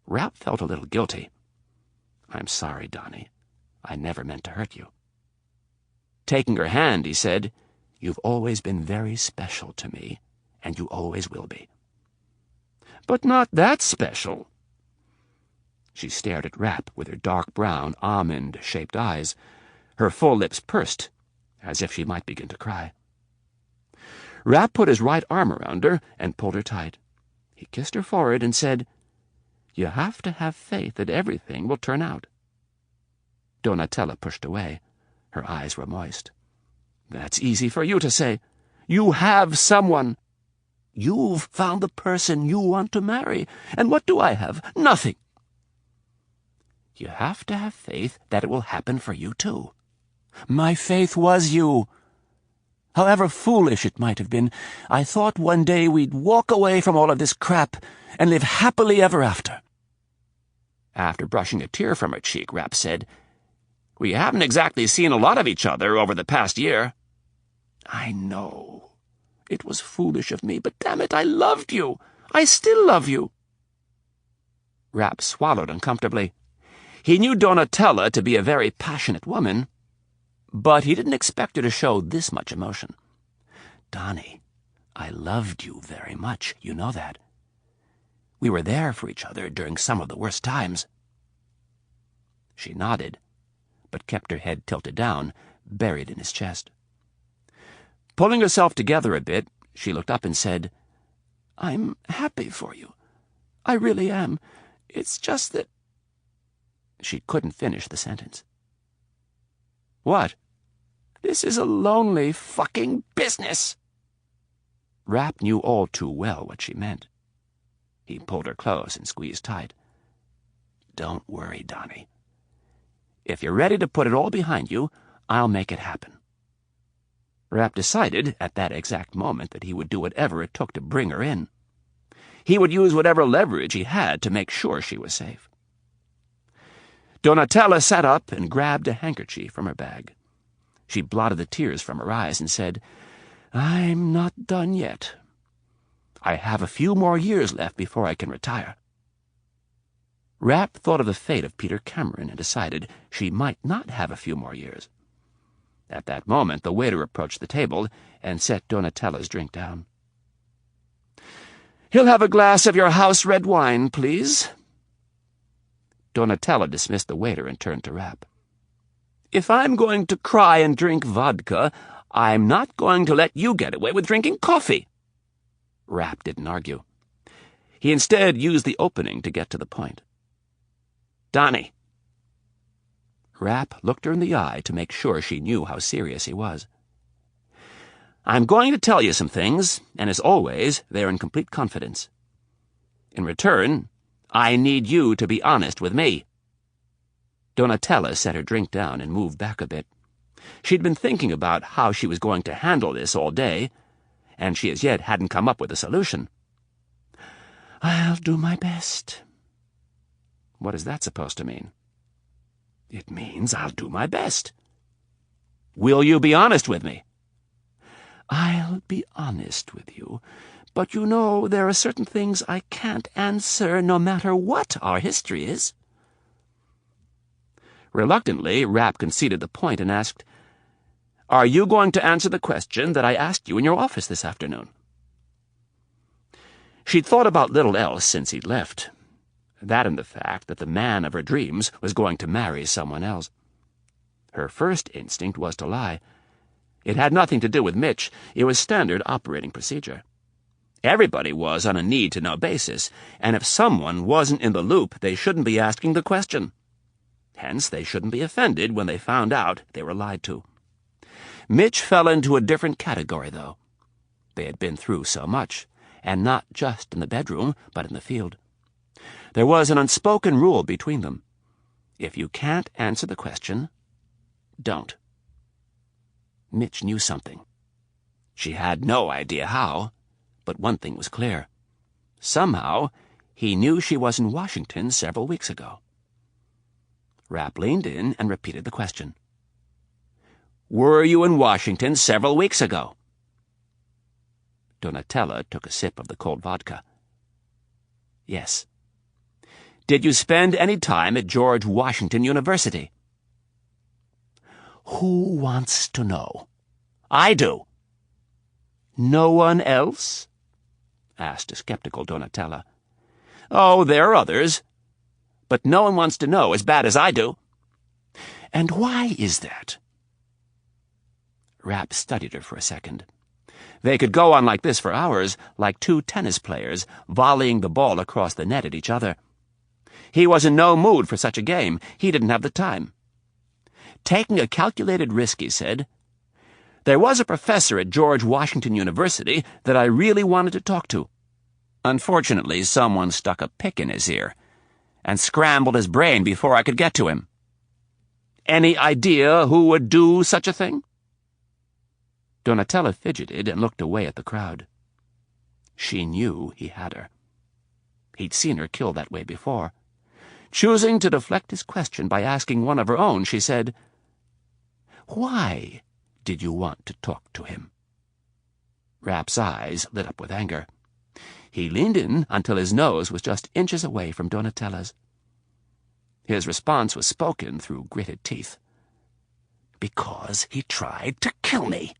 Rapp felt a little guilty. "I'm sorry, Donnie. I never meant to hurt you." Taking her hand, he said, "You've always been very special to me, and you always will be." "But not that special." She stared at Rapp with her dark brown, almond-shaped eyes. Her full lips pursed, as if she might begin to cry. Rapp put his right arm around her and pulled her tight. He kissed her forehead and said, "You have to have faith that everything will turn out." Donatella pushed away. Her eyes were moist. "That's easy for you to say. You have someone. You've found the person you want to marry. And what do I have? Nothing." "You have to have faith that it will happen for you, too." "My faith was you. However foolish it might have been, I thought one day we'd walk away from all of this crap and live happily ever after." After brushing a tear from her cheek, Rapp said, "We haven't exactly seen a lot of each other over the past year." "I know. It was foolish of me, but damn it, I loved you. I still love you." Rapp swallowed uncomfortably. He knew Donatella to be a very passionate woman, but he didn't expect her to show this much emotion. "Donnie, I loved you very much, you know that. We were there for each other during some of the worst times." She nodded, but kept her head tilted down, buried in his chest. Pulling herself together a bit, she looked up and said, "I'm happy for you. I really am. It's just that—" She couldn't finish the sentence. "What?" "This is a lonely fucking business." Rapp knew all too well what she meant. He pulled her close and squeezed tight. "Don't worry, Donnie. If you're ready to put it all behind you, I'll make it happen." Rapp decided at that exact moment that he would do whatever it took to bring her in. He would use whatever leverage he had to make sure she was safe. Donatella sat up and grabbed a handkerchief from her bag. She blotted the tears from her eyes and said, "I'm not done yet. I have a few more years left before I can retire." Rapp thought of the fate of Peter Cameron and decided she might not have a few more years. At that moment, the waiter approached the table and set Donatella's drink down. "He'll have a glass of your house red wine, please." Donatella dismissed the waiter and turned to Rapp. "If I'm going to cry and drink vodka, I'm not going to let you get away with drinking coffee." Rapp didn't argue. He instead used the opening to get to the point. "Donnie." Rapp looked her in the eye to make sure she knew how serious he was. "I'm going to tell you some things, and as always, they're in complete confidence. In return, I need you to be honest with me." Donatella set her drink down and moved back a bit. She'd been thinking about how she was going to handle this all day, and she as yet hadn't come up with a solution. "I'll do my best." What is that supposed to mean? It means I'll do my best. "Will you be honest with me?" "I'll be honest with you, but you know there are certain things I can't answer no matter what our history is." Reluctantly, Rapp conceded the point and asked, "Are you going to answer the question that I asked you in your office this afternoon?" She'd thought about little else since he'd left. That and the fact that the man of her dreams was going to marry someone else. Her first instinct was to lie. It had nothing to do with Mitch. It was standard operating procedure. Everybody was on a need-to-know basis, and if someone wasn't in the loop, they shouldn't be asking the question. Hence, they shouldn't be offended when they found out they were lied to. Mitch fell into a different category, though. They had been through so much, and not just in the bedroom, but in the field. There was an unspoken rule between them. If you can't answer the question, don't. Mitch knew something. She had no idea how, but one thing was clear. Somehow, he knew she was in Washington several weeks ago. Rapp leaned in and repeated the question. "Were you in Washington several weeks ago?" Donatella took a sip of the cold vodka. "Yes." "Did you spend any time at George Washington University?" "Who wants to know?" "I do." "No one else?" asked a skeptical Donatella. "Oh, there are others. But no one wants to know as bad as I do." "And why is that?" Rapp studied her for a second. They could go on like this for hours, like two tennis players volleying the ball across the net at each other. He was in no mood for such a game. He didn't have the time. Taking a calculated risk, he said, "There was a professor at George Washington University that I really wanted to talk to. Unfortunately, someone stuck a pick in his ear and scrambled his brain before I could get to him. Any idea who would do such a thing?" Donatella fidgeted and looked away at the crowd. She knew he had her. He'd seen her kill that way before. Choosing to deflect his question by asking one of her own, she said, "Why did you want to talk to him?" Rapp's eyes lit up with anger. He leaned in until his nose was just inches away from Donatella's. His response was spoken through gritted teeth. "Because he tried to kill me."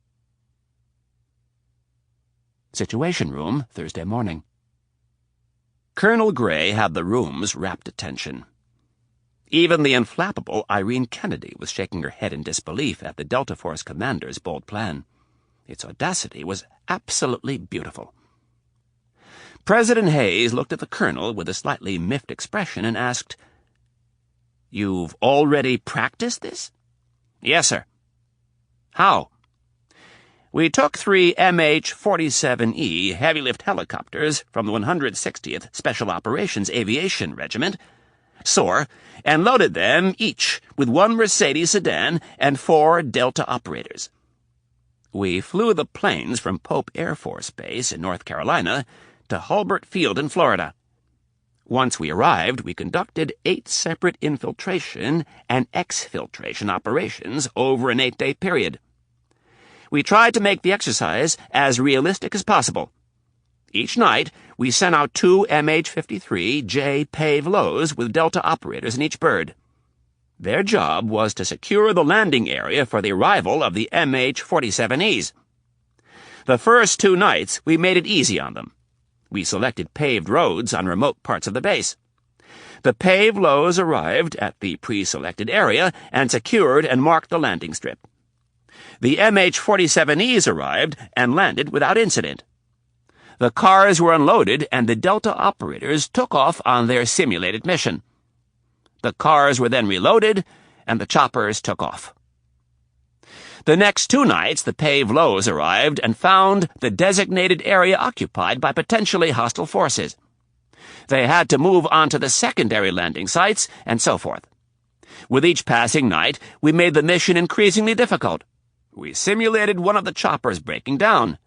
Situation Room, Thursday morning. Colonel Gray had the room's rapt attention. Even the inflappable Irene Kennedy was shaking her head in disbelief at the Delta Force commander's bold plan. Its audacity was absolutely beautiful. President Hayes looked at the colonel with a slightly miffed expression and asked, "You've already practiced this?" "Yes, sir." "How?" "We took 3 MH-47E heavy-lift helicopters from the 160th Special Operations Aviation Regiment, SOAR, and loaded them each with 1 Mercedes sedan and 4 Delta operators. We flew the planes from Pope Air Force Base in North Carolina to Hulbert Field in Florida. Once we arrived, we conducted 8 separate infiltration and exfiltration operations over an 8-day period. We tried to make the exercise as realistic as possible. Each night, we sent out 2 MH-53J PAVE lows with Delta operators in each bird. Their job was to secure the landing area for the arrival of the MH-47Es. The first 2 nights, we made it easy on them. We selected paved roads on remote parts of the base. The PAVE lows arrived at the pre-selected area and secured and marked the landing strip. The MH-47Es arrived and landed without incident. The cars were unloaded and the Delta operators took off on their simulated mission. The cars were then reloaded and the choppers took off. The next 2 nights, the PAVE Lows arrived and found the designated area occupied by potentially hostile forces. They had to move on to the secondary landing sites, and so forth. With each passing night, we made the mission increasingly difficult. We simulated one of the choppers breaking down.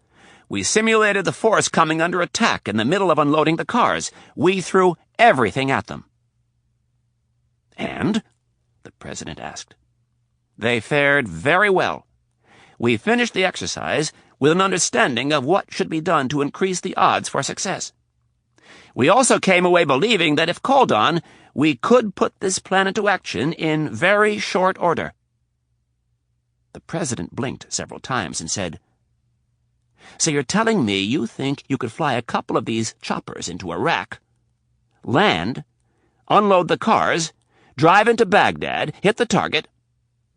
We simulated the force coming under attack in the middle of unloading the cars. We threw everything at them. "And?" the President asked. "They fared very well. We finished the exercise with an understanding of what should be done to increase the odds for success. We also came away believing that if called on, we could put this plan into action in very short order." The President blinked several times and said, "So you're telling me you think you could fly a couple of these choppers into Iraq, land, unload the cars, drive into Baghdad, hit the target,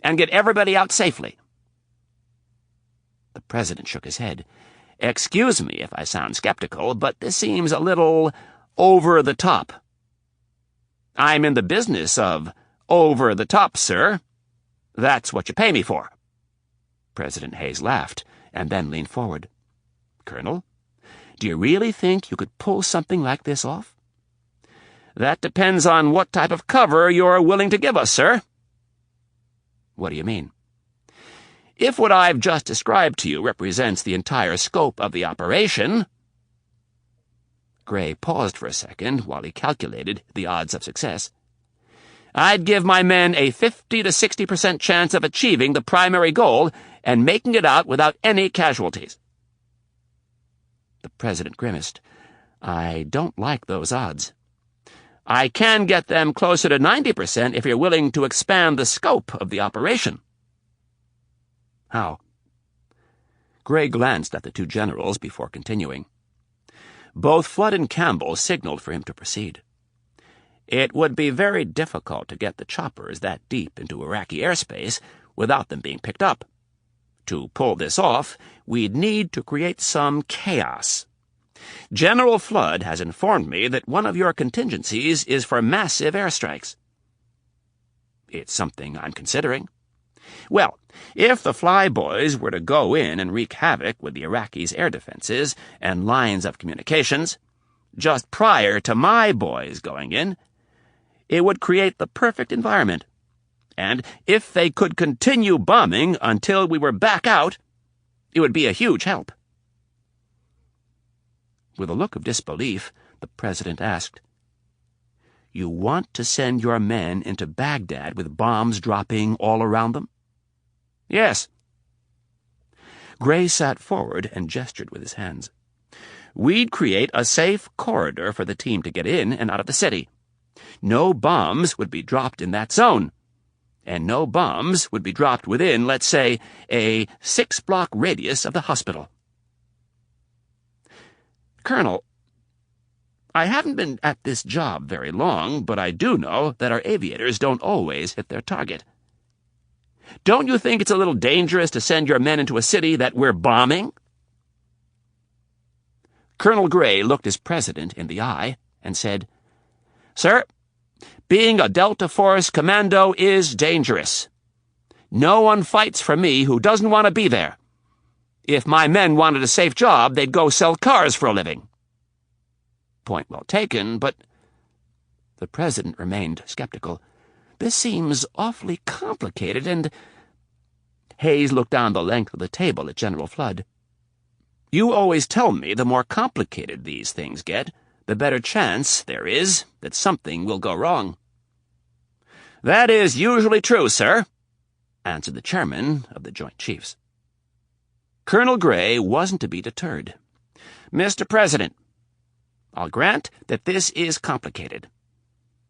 and get everybody out safely?" The President shook his head. "Excuse me if I sound skeptical, but this seems a little over the top." "I'm in the business of over the top, sir. That's what you pay me for." President Hayes laughed and then leaned forward. "Colonel, do you really think you could pull something like this off?" "That depends on what type of cover you're willing to give us, sir." "What do you mean?" "If what I've just described to you represents the entire scope of the operation—" Gray paused for a second while he calculated the odds of success. "I'd give my men a 50 to 60% chance of achieving the primary goal and making it out without any casualties." The President grimaced. "I don't like those odds." "I can get them closer to 90% if you're willing to expand the scope of the operation." "How?" Gray glanced at the 2 generals before continuing. Both Flood and Campbell signaled for him to proceed. "It would be very difficult to get the choppers that deep into Iraqi airspace without them being picked up. To pull this off, we'd need to create some chaos. General Flood has informed me that one of your contingencies is for massive airstrikes." "It's something I'm considering." "Well, if the flyboys were to go in and wreak havoc with the Iraqis' air defenses and lines of communications, just prior to my boys going in, it would create the perfect environment. And if they could continue bombing until we were back out, it would be a huge help." With a look of disbelief, the President asked, "You want to send your men into Baghdad with bombs dropping all around them?" "Yes." Gray sat forward and gestured with his hands. "We'd create a safe corridor for the team to get in and out of the city. No bombs would be dropped in that zone, and no bombs would be dropped within, let's say, a 6-block radius of the hospital." "Colonel, I haven't been at this job very long, but I do know that our aviators don't always hit their target. Don't you think it's a little dangerous to send your men into a city that we're bombing?" Colonel Gray looked his President in the eye and said, "Sir, being a Delta Force commando is dangerous. No one fights for me who doesn't want to be there. If my men wanted a safe job, they'd go sell cars for a living." "Point well taken, but—" The President remained skeptical. "This seems awfully complicated and—" Hayes looked down the length of the table at General Flood. "You always tell me the more complicated these things get, the better chance there is that something will go wrong." "That is usually true, sir," answered the chairman of the Joint Chiefs. Colonel Gray wasn't to be deterred. "Mr. President, I'll grant that this is complicated,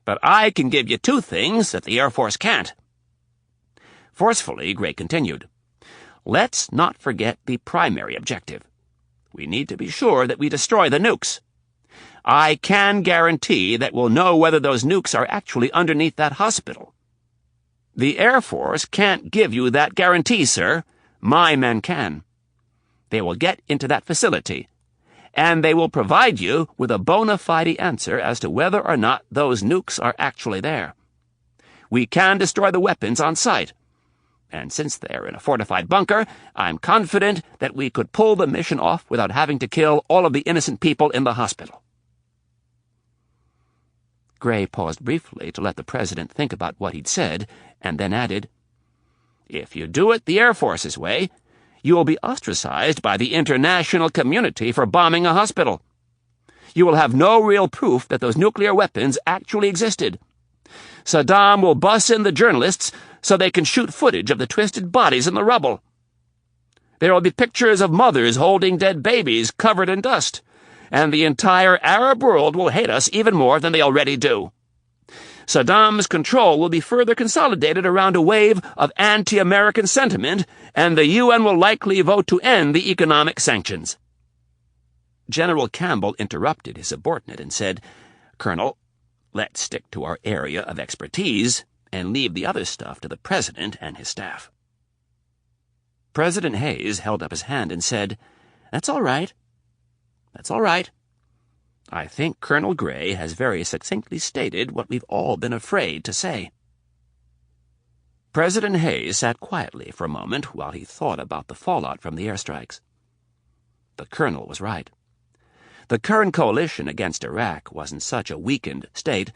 but I can give you 2 things that the Air Force can't." Forcefully, Gray continued, "Let's not forget the primary objective. We need to be sure that we destroy the nukes. I can guarantee that we'll know whether those nukes are actually underneath that hospital. The Air Force can't give you that guarantee, sir, My men can. They will get into that facility, and they will provide you with a bona fide answer as to whether or not those nukes are actually there. We can destroy the weapons on site, and since they're in a fortified bunker, I'm confident that we could pull the mission off without having to kill all of the innocent people in the hospital." Gray paused briefly to let the president think about what he'd said, and then added, "If you do it the Air Force's way, you will be ostracized by the international community for bombing a hospital. You will have no real proof that those nuclear weapons actually existed. Saddam will bus in the journalists so they can shoot footage of the twisted bodies in the rubble. There will be pictures of mothers holding dead babies covered in dust, and the entire Arab world will hate us even more than they already do. Saddam's control will be further consolidated around a wave of anti-American sentiment, and the UN will likely vote to end the economic sanctions." General Campbell interrupted his subordinate and said, "Colonel, let's stick to our area of expertise and leave the other stuff to the president and his staff." President Hayes held up his hand and said, "That's all right. That's all right. I think Colonel Gray has very succinctly stated what we've all been afraid to say." President Hayes sat quietly for a moment while he thought about the fallout from the airstrikes. The colonel was right. The current coalition against Iraq was in such a weakened state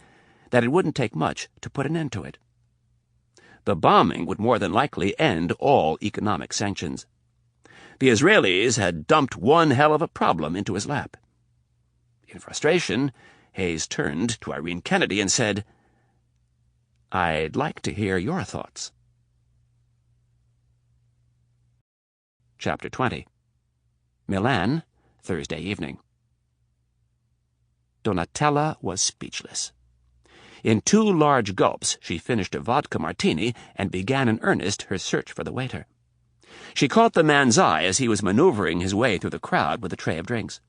that it wouldn't take much to put an end to it. The bombing would more than likely end all economic sanctions. The Israelis had dumped one hell of a problem into his lap. In frustration, Hayes turned to Irene Kennedy and said, "I'd like to hear your thoughts." Chapter 20. Milan, Thursday evening. Donatella was speechless. In 2 large gulps, she finished a vodka martini and began in earnest her search for the waiter. She caught the man's eye as he was maneuvering his way through the crowd with a tray of drinks.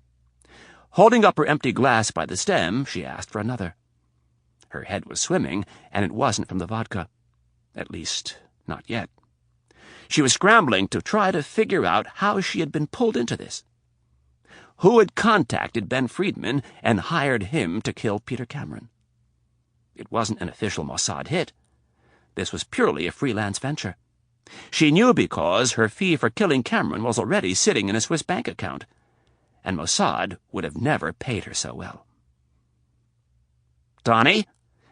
Holding up her empty glass by the stem, she asked for another. Her head was swimming, and it wasn't from the vodka. At least, not yet. She was scrambling to try to figure out how she had been pulled into this. Who had contacted Ben Friedman and hired him to kill Peter Cameron? It wasn't an official Mossad hit. This was purely a freelance venture. She knew because her fee for killing Cameron was already sitting in a Swiss bank account, and Mossad would have never paid her so well. "Donnie,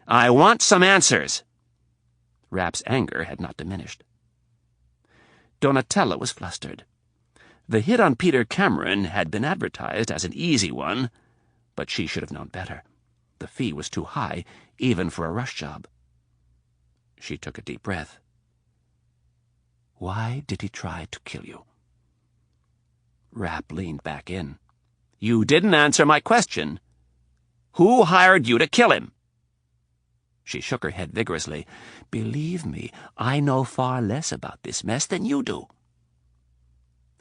I want some answers." Rapp's anger had not diminished. Donatella was flustered. The hit on Peter Cameron had been advertised as an easy one, but she should have known better. The fee was too high, even for a rush job. She took a deep breath. "Why did he try to kill you?" Rapp leaned back in. "You didn't answer my question. Who hired you to kill him?" She shook her head vigorously. "Believe me, I know far less about this mess than you do."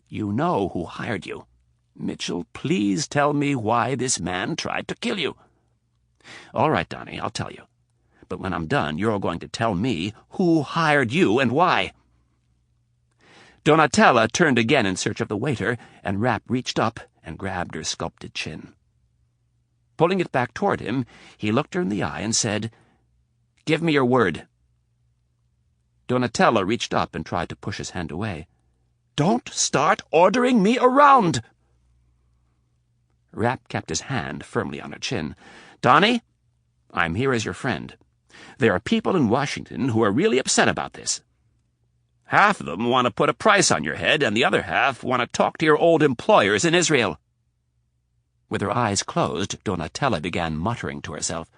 "You know who hired you. Mitchell, please tell me why this man tried to kill you." "All right, Donnie, I'll tell you. But when I'm done, you're going to tell me who hired you and why." Donatella turned again in search of the waiter, and Rapp reached up and grabbed her sculpted chin. Pulling it back toward him, he looked her in the eye and said, "Give me your word." Donatella reached up and tried to push his hand away. "Don't start ordering me around!" Rapp kept his hand firmly on her chin. "Donnie, I'm here as your friend. There are people in Washington who are really upset about this. Half of them want to put a price on your head, and the other half want to talk to your old employers in Israel." With her eyes closed, Donatella began muttering to herself.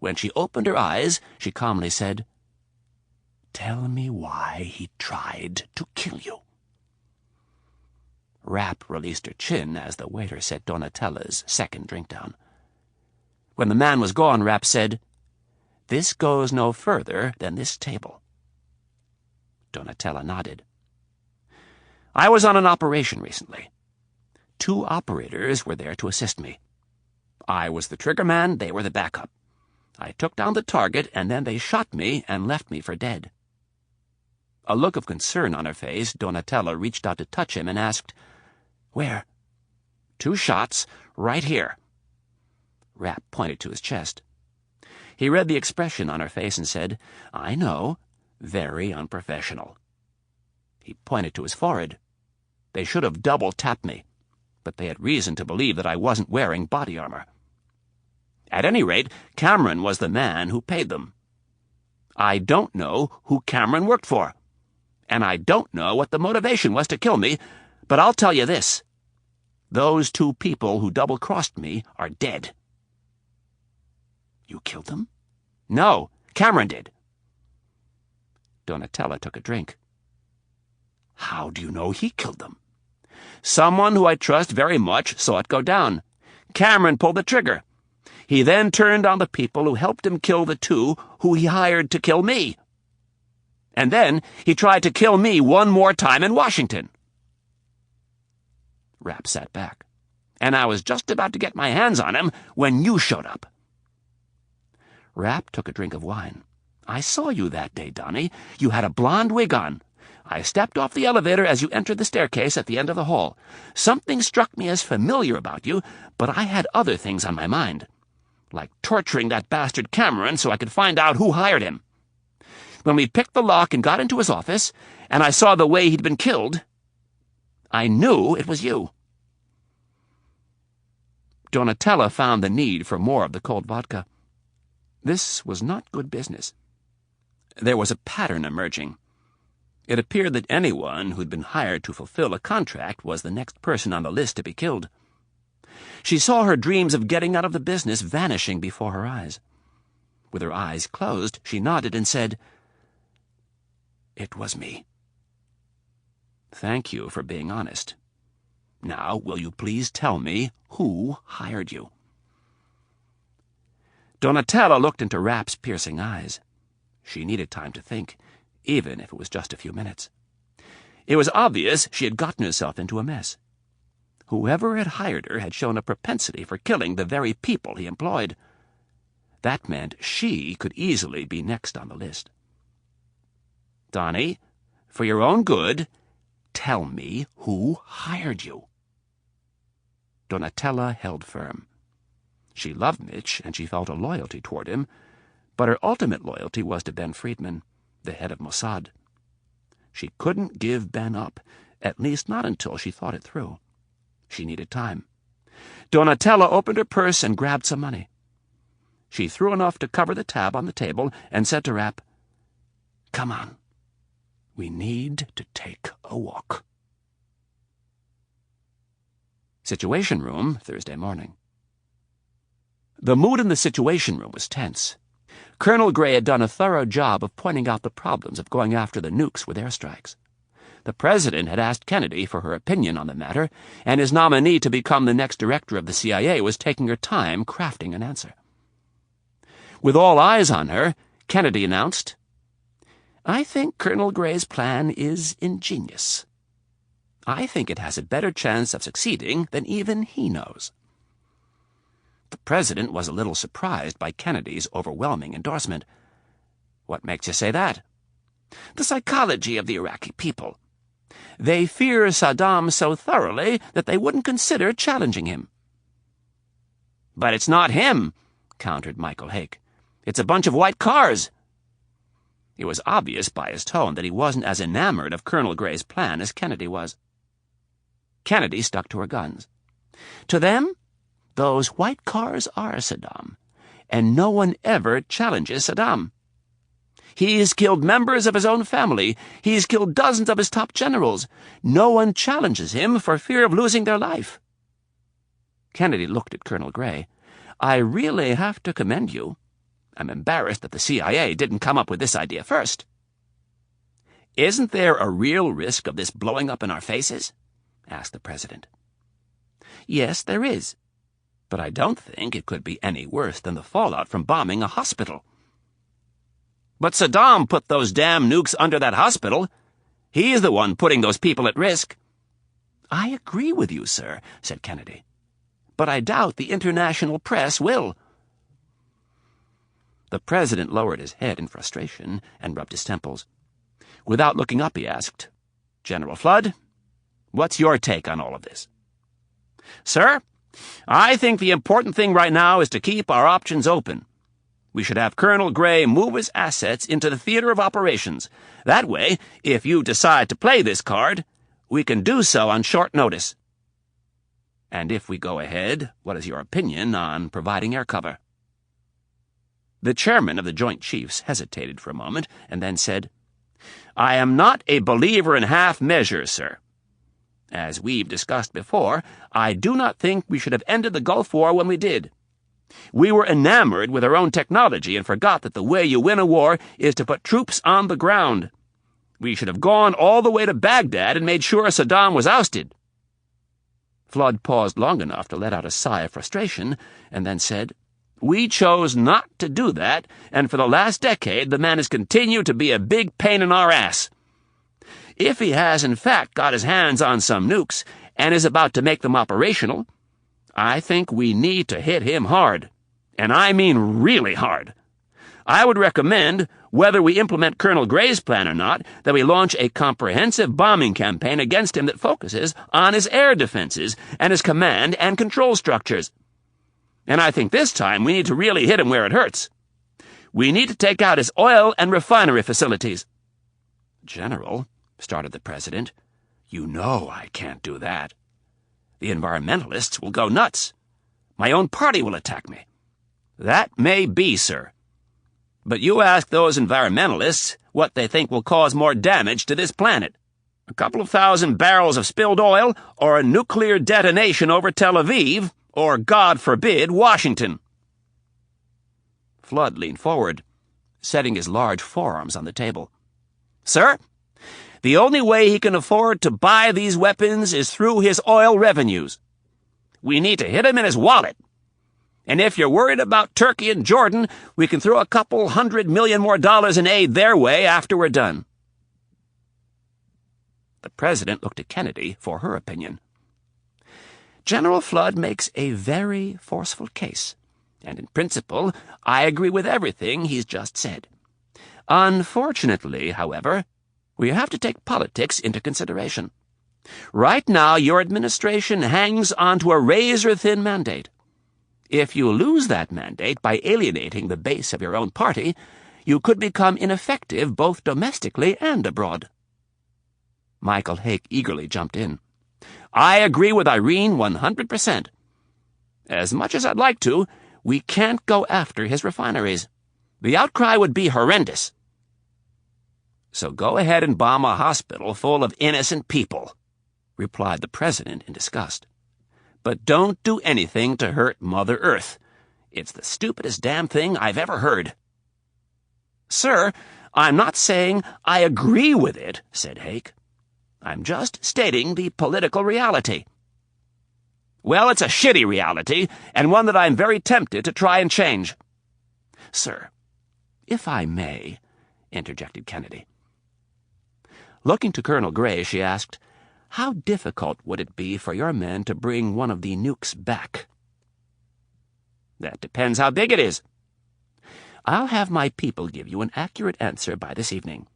When she opened her eyes, she calmly said, "Tell me why he tried to kill you." Rapp released her chin as the waiter set Donatella's second drink down. When the man was gone, Rapp said, "This goes no further than this table." Donatella nodded. "I was on an operation recently. 2 operators were there to assist me. I was the triggerman, they were the backup. I took down the target, and then they shot me and left me for dead. A look of concern on her face, Donatella reached out to touch him and asked, "Where?" "2 shots, right here." Rapp pointed to his chest. He read the expression on her face and said, "I know, very unprofessional." He pointed to his forehead. "They should have double-tapped me, but they had reason to believe that I wasn't wearing body armor. At any rate, Cameron was the man who paid them. I don't know who Cameron worked for, and I don't know what the motivation was to kill me, but I'll tell you this. Those 2 people who double-crossed me are dead." "You killed them?" "No, Cameron did." Donatella took a drink. "How do you know he killed them?" "Someone who I trust very much saw it go down. Cameron pulled the trigger. He then turned on the people who helped him kill the 2 who he hired to kill me. And then he tried to kill me one more time in Washington." Rapp sat back. "And I was just about to get my hands on him when you showed up." Rapp took a drink of wine. "I saw you that day, Donnie. You had a blonde wig on. I stepped off the elevator as you entered the staircase at the end of the hall. Something struck me as familiar about you, but I had other things on my mind, like torturing that bastard Cameron so I could find out who hired him. When we picked the lock and got into his office, and I saw the way he'd been killed, I knew it was you." Donatella found the need for more of the cold vodka. This was not good business. There was a pattern emerging. It appeared that anyone who'd been hired to fulfill a contract was the next person on the list to be killed. She saw her dreams of getting out of the business vanishing before her eyes. With her eyes closed, she nodded and said, "It was me." "Thank you for being honest. Now, will you please tell me who hired you?" Donatella looked into Rapp's piercing eyes. She needed time to think, even if it was just a few minutes. It was obvious she had gotten herself into a mess. Whoever had hired her had shown a propensity for killing the very people he employed. That meant she could easily be next on the list. "Donnie, for your own good, tell me who hired you." Donatella held firm. She loved Mitch, and she felt a loyalty toward him, but her ultimate loyalty was to Ben Friedman, the head of Mossad. She couldn't give Ben up, at least not until she thought it through. She needed time. Donatella opened her purse and grabbed some money. She threw enough to cover the tab on the table and said to Rapp, "Come on. We need to take a walk." Situation Room, Thursday morning. The mood in the Situation Room was tense. Colonel Gray had done a thorough job of pointing out the problems of going after the nukes with airstrikes. The President had asked Kennedy for her opinion on the matter, and his nominee to become the next director of the CIA was taking her time crafting an answer. With all eyes on her, Kennedy announced, "I think Colonel Gray's plan is ingenious. I think it has a better chance of succeeding than even he knows." The President was a little surprised by Kennedy's overwhelming endorsement. "What makes you say that?" "The psychology of the Iraqi people. They fear Saddam so thoroughly that they wouldn't consider challenging him." "But it's not him," countered Michael Hake. "It's a bunch of white cars." It was obvious by his tone that he wasn't as enamored of Colonel Gray's plan as Kennedy was. Kennedy stuck to her guns. "To them, those white cars are Saddam, and no one ever challenges Saddam. He's killed members of his own family. He's killed dozens of his top generals. No one challenges him for fear of losing their life." Kennedy looked at Colonel Gray. "I really have to commend you. I'm embarrassed that the CIA didn't come up with this idea first." "Isn't there a real risk of this blowing up in our faces?" asked the President. "Yes, there is. But I don't think it could be any worse than the fallout from bombing a hospital." "But Saddam put those damn nukes under that hospital. He's the one putting those people at risk." "I agree with you, sir," said Kennedy. "But I doubt the international press will." The President lowered his head in frustration and rubbed his temples. Without looking up, he asked, "General Flood, what's your take on all of this?" "Sir, I think the important thing right now is to keep our options open. We should have Colonel Gray move his assets into the theater of operations. That way, if you decide to play this card, we can do so on short notice." "And if we go ahead, what is your opinion on providing air cover?" The chairman of the Joint Chiefs hesitated for a moment and then said, "I am not a believer in half measures, sir. As we've discussed before, I do not think we should have ended the Gulf War when we did. We were enamored with our own technology and forgot that the way you win a war is to put troops on the ground. We should have gone all the way to Baghdad and made sure Saddam was ousted." Flood paused long enough to let out a sigh of frustration and then said, "We chose not to do that, and for the last decade the man has continued to be a big pain in our ass. If he has in fact got his hands on some nukes and is about to make them operational, I think we need to hit him hard, and I mean really hard. I would recommend, whether we implement Colonel Gray's plan or not, that we launch a comprehensive bombing campaign against him that focuses on his air defenses and his command and control structures. And I think this time we need to really hit him where it hurts. We need to take out his oil and refinery facilities." "General," started the president, "you know I can't do that. The environmentalists will go nuts. My own party will attack me." "That may be, sir. But you ask those environmentalists what they think will cause more damage to this planet. A couple of thousand barrels of spilled oil, or a nuclear detonation over Tel Aviv, or, God forbid, Washington." Flood leaned forward, setting his large forearms on the table. "Sir, the only way he can afford to buy these weapons is through his oil revenues. We need to hit him in his wallet. And if you're worried about Turkey and Jordan, we can throw a couple $100 million more in aid their way after we're done." The president looked at Kennedy for her opinion. "General Flood makes a very forceful case, and in principle, I agree with everything he's just said. Unfortunately, however, we have to take politics into consideration. Right now, your administration hangs onto a razor-thin mandate. If you lose that mandate by alienating the base of your own party, you could become ineffective both domestically and abroad." Michael Hake eagerly jumped in. "I agree with Irene 100%. As much as I'd like to, we can't go after his refineries. The outcry would be horrendous." "So go ahead and bomb a hospital full of innocent people," replied the president in disgust. "But don't do anything to hurt Mother Earth. It's the stupidest damn thing I've ever heard." "Sir, I'm not saying I agree with it," said Hake. "I'm just stating the political reality." "Well, it's a shitty reality, and one that I'm very tempted to try and change." "Sir, if I may," interjected Kennedy. Looking to Colonel Gray, she asked, "How difficult would it be for your men to bring one of the nukes back?" "That depends how big it is." "I'll have my people give you an accurate answer by this evening.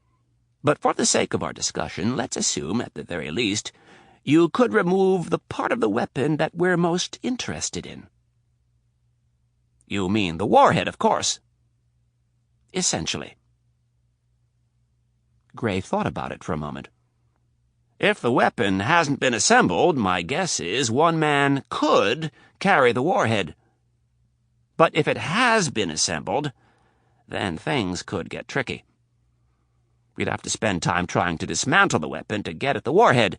But for the sake of our discussion, let's assume, at the very least, you could remove the part of the weapon that we're most interested in." "You mean the warhead, of course." "Essentially." Gray thought about it for a moment. "If the weapon hasn't been assembled, my guess is one man could carry the warhead. But if it has been assembled, then things could get tricky. We'd have to spend time trying to dismantle the weapon to get at the warhead,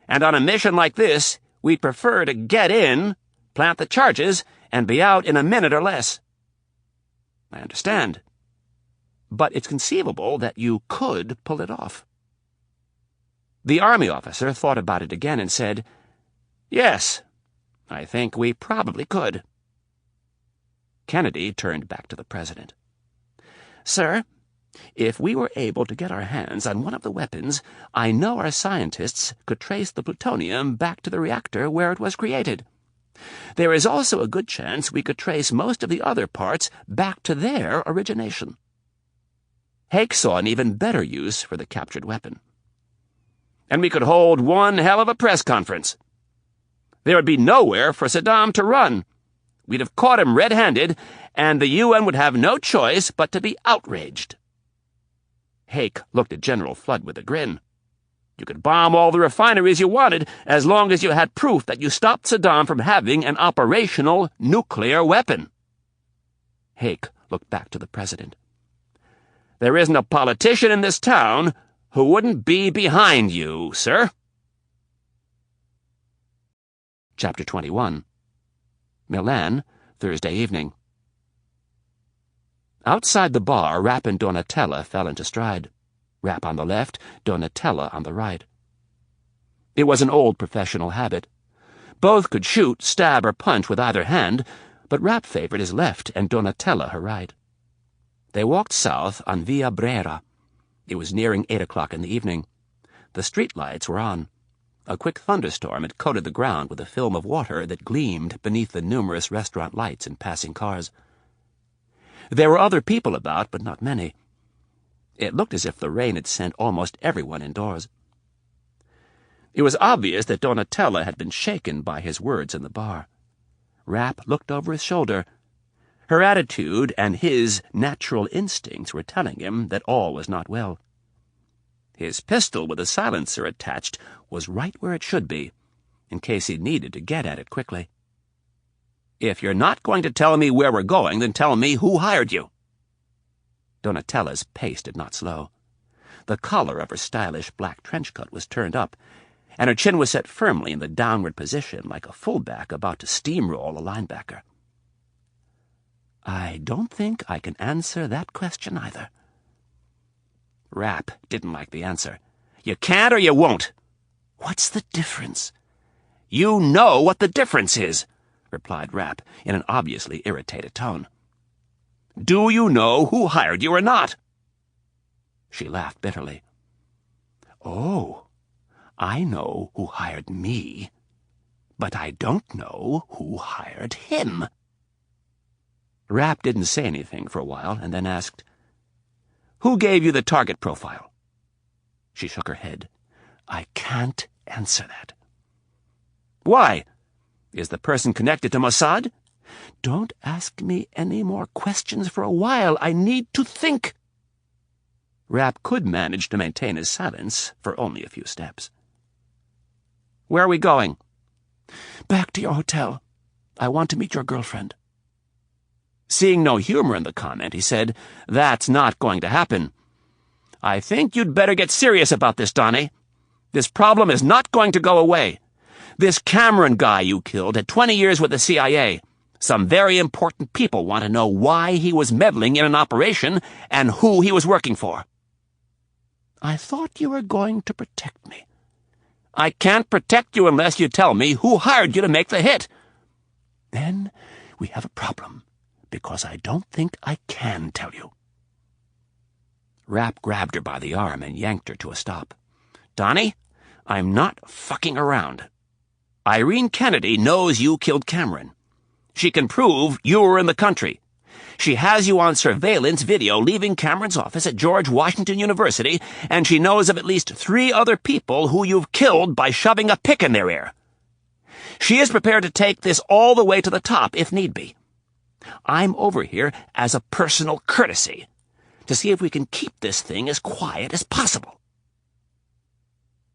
and on a mission like this, we'd prefer to get in, plant the charges, and be out in a minute or less." "I understand. But it's conceivable that you could pull it off." The Army officer thought about it again and said, "Yes, I think we probably could." Kennedy turned back to the president. "Sir, if we were able to get our hands on one of the weapons, I know our scientists could trace the plutonium back to the reactor where it was created. There is also a good chance we could trace most of the other parts back to their origination." Hake saw an even better use for the captured weapon. And we could hold one hell of a press conference. There would be nowhere for Saddam to run. We'd have caught him red-handed, and the UN would have no choice but to be outraged. Hake looked at General Flood with a grin. You could bomb all the refineries you wanted, as long as you had proof that you stopped Saddam from having an operational nuclear weapon. Hake looked back to the president. There isn't a politician in this town who wouldn't be behind you, sir. Chapter 21. Milan, Thursday evening. Outside the bar, Rapp and Donatella fell into stride. Rapp on the left, Donatella on the right. It was an old professional habit. Both could shoot, stab, or punch with either hand, but Rapp favored his left and Donatella her right. They walked south on Via Brera. It was nearing 8 o'clock in the evening. The street lights were on. A quick thunderstorm had coated the ground with a film of water that gleamed beneath the numerous restaurant lights and passing cars. There were other people about, but not many. It looked as if the rain had sent almost everyone indoors. It was obvious that Donatella had been shaken by his words in the bar. Rapp looked over his shoulder. Her attitude and his natural instincts were telling him that all was not well. His pistol with a silencer attached was right where it should be, in case he needed to get at it quickly. If you're not going to tell me where we're going, then tell me who hired you. Donatella's pace did not slow. The collar of her stylish black trench coat was turned up, and her chin was set firmly in the downward position like a fullback about to steamroll a linebacker. I don't think I can answer that question either. Rapp didn't like the answer. You can't or you won't. What's the difference? You know what the difference is, replied Rapp in an obviously irritated tone. Do you know who hired you or not? She laughed bitterly. Oh, I know who hired me, but I don't know who hired him. Rapp didn't say anything for a while and then asked, Who gave you the target profile? She shook her head. I can't answer that. Why? Is the person connected to Mossad? Don't ask me any more questions for a while. I need to think. Rapp could manage to maintain his silence for only a few steps. Where are we going? Back to your hotel. I want to meet your girlfriend. Seeing no humor in the comment, he said, That's not going to happen. I think you'd better get serious about this, Donnie. This problem is not going to go away. This Cameron guy you killed had 20 years with the CIA. Some very important people want to know why he was meddling in an operation and who he was working for. I thought you were going to protect me. I can't protect you unless you tell me who hired you to make the hit. Then we have a problem, because I don't think I can tell you. Rapp grabbed her by the arm and yanked her to a stop. Donnie, I'm not fucking around. Irene Kennedy knows you killed Cameron. She can prove you were in the country. She has you on surveillance video leaving Cameron's office at George Washington University, and she knows of at least 3 other people who you've killed by shoving a pick in their ear. She is prepared to take this all the way to the top, if need be. I'm over here as a personal courtesy, to see if we can keep this thing as quiet as possible.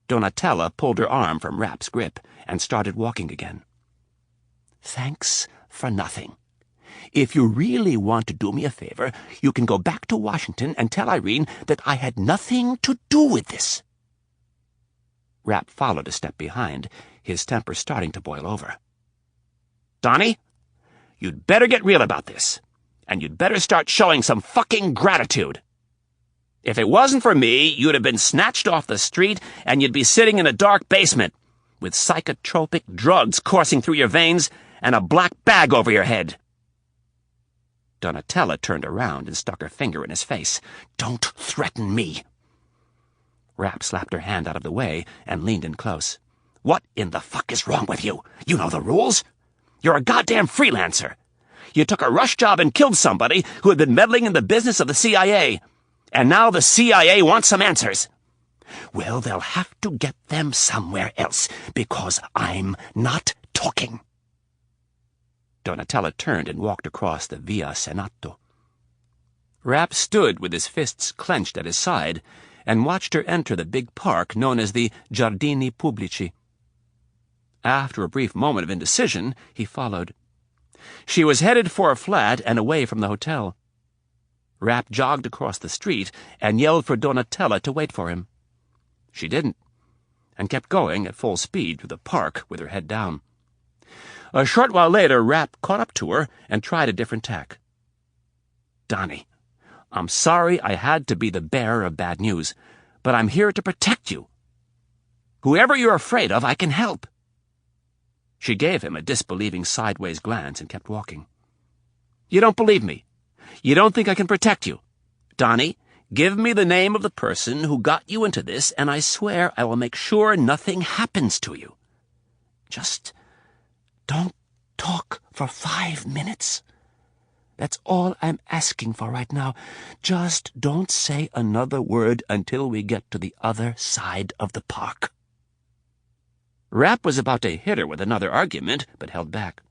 Donatella pulled her arm from Rapp's grip and started walking again. Thanks for nothing. If you really want to do me a favor, you can go back to Washington and tell Irene that I had nothing to do with this. Rapp followed a step behind, his temper starting to boil over. Donnie, you'd better get real about this, and you'd better start showing some fucking gratitude. If it wasn't for me, you'd have been snatched off the street and you'd be sitting in a dark basement with psychotropic drugs coursing through your veins and a black bag over your head. Donatella turned around and stuck her finger in his face. Don't threaten me. Rapp slapped her hand out of the way and leaned in close. What in the fuck is wrong with you? You know the rules. You're a goddamn freelancer. You took a rush job and killed somebody who had been meddling in the business of the CIA. And now the CIA wants some answers. Well, they'll have to get them somewhere else, because I'm not talking. Donatella turned and walked across the Via Senato. Rapp stood with his fists clenched at his side and watched her enter the big park known as the Giardini Pubblici. After a brief moment of indecision, he followed. She was headed for a flat and away from the hotel. Rapp jogged across the street and yelled for Donatella to wait for him. She didn't, and kept going at full speed through the park with her head down. A short while later, Rapp caught up to her and tried a different tack. "Donnie, I'm sorry I had to be the bearer of bad news, but I'm here to protect you. Whoever you're afraid of, I can help." She gave him a disbelieving sideways glance and kept walking. "You don't believe me. You don't think I can protect you. Donnie, give me the name of the person who got you into this, and I swear I will make sure nothing happens to you. Just don't talk for 5 minutes. That's all I'm asking for right now. Just don't say another word until we get to the other side of the park." Rapp was about to hit her with another argument, but held back.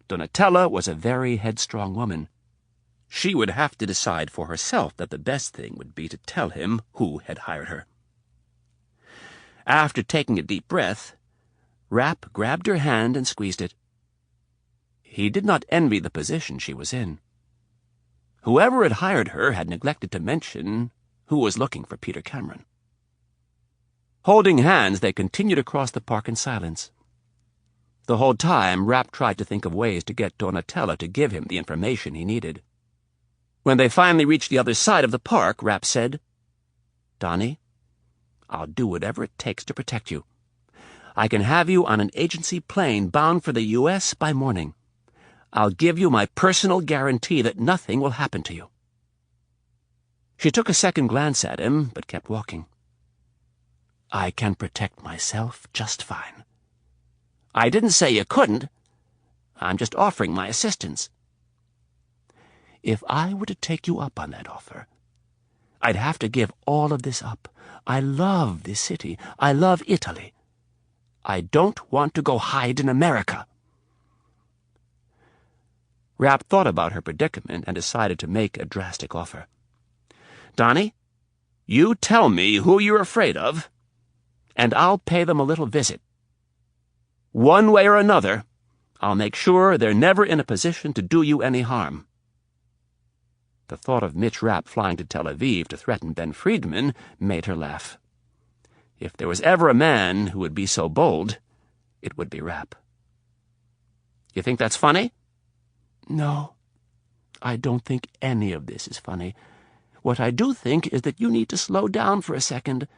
Donatella was a very headstrong woman. She would have to decide for herself that the best thing would be to tell him who had hired her. After taking a deep breath, Rapp grabbed her hand and squeezed it. He did not envy the position she was in. Whoever had hired her had neglected to mention who was looking for Peter Cameron. Holding hands, they continued across the park in silence. The whole time, Rapp tried to think of ways to get Donatella to give him the information he needed. When they finally reached the other side of the park, Rapp said, "Donnie, I'll do whatever it takes to protect you. I can have you on an agency plane bound for the U.S. by morning. I'll give you my personal guarantee that nothing will happen to you." She took a second glance at him, but kept walking. "I can protect myself just fine. I didn't say you couldn't. I'm just offering my assistance. If I were to take you up on that offer, I'd have to give all of this up. I love this city. I love Italy. I don't want to go hide in America." Rapp thought about her predicament and decided to make a drastic offer. "Donnie, you tell me who you're afraid of, and I'll pay them a little visit. One way or another, I'll make sure they're never in a position to do you any harm." The thought of Mitch Rapp flying to Tel Aviv to threaten Ben Friedman made her laugh. If there was ever a man who would be so bold, it would be Rapp. "You think that's funny?" "No, I don't think any of this is funny. What I do think is that you need to slow down for a second.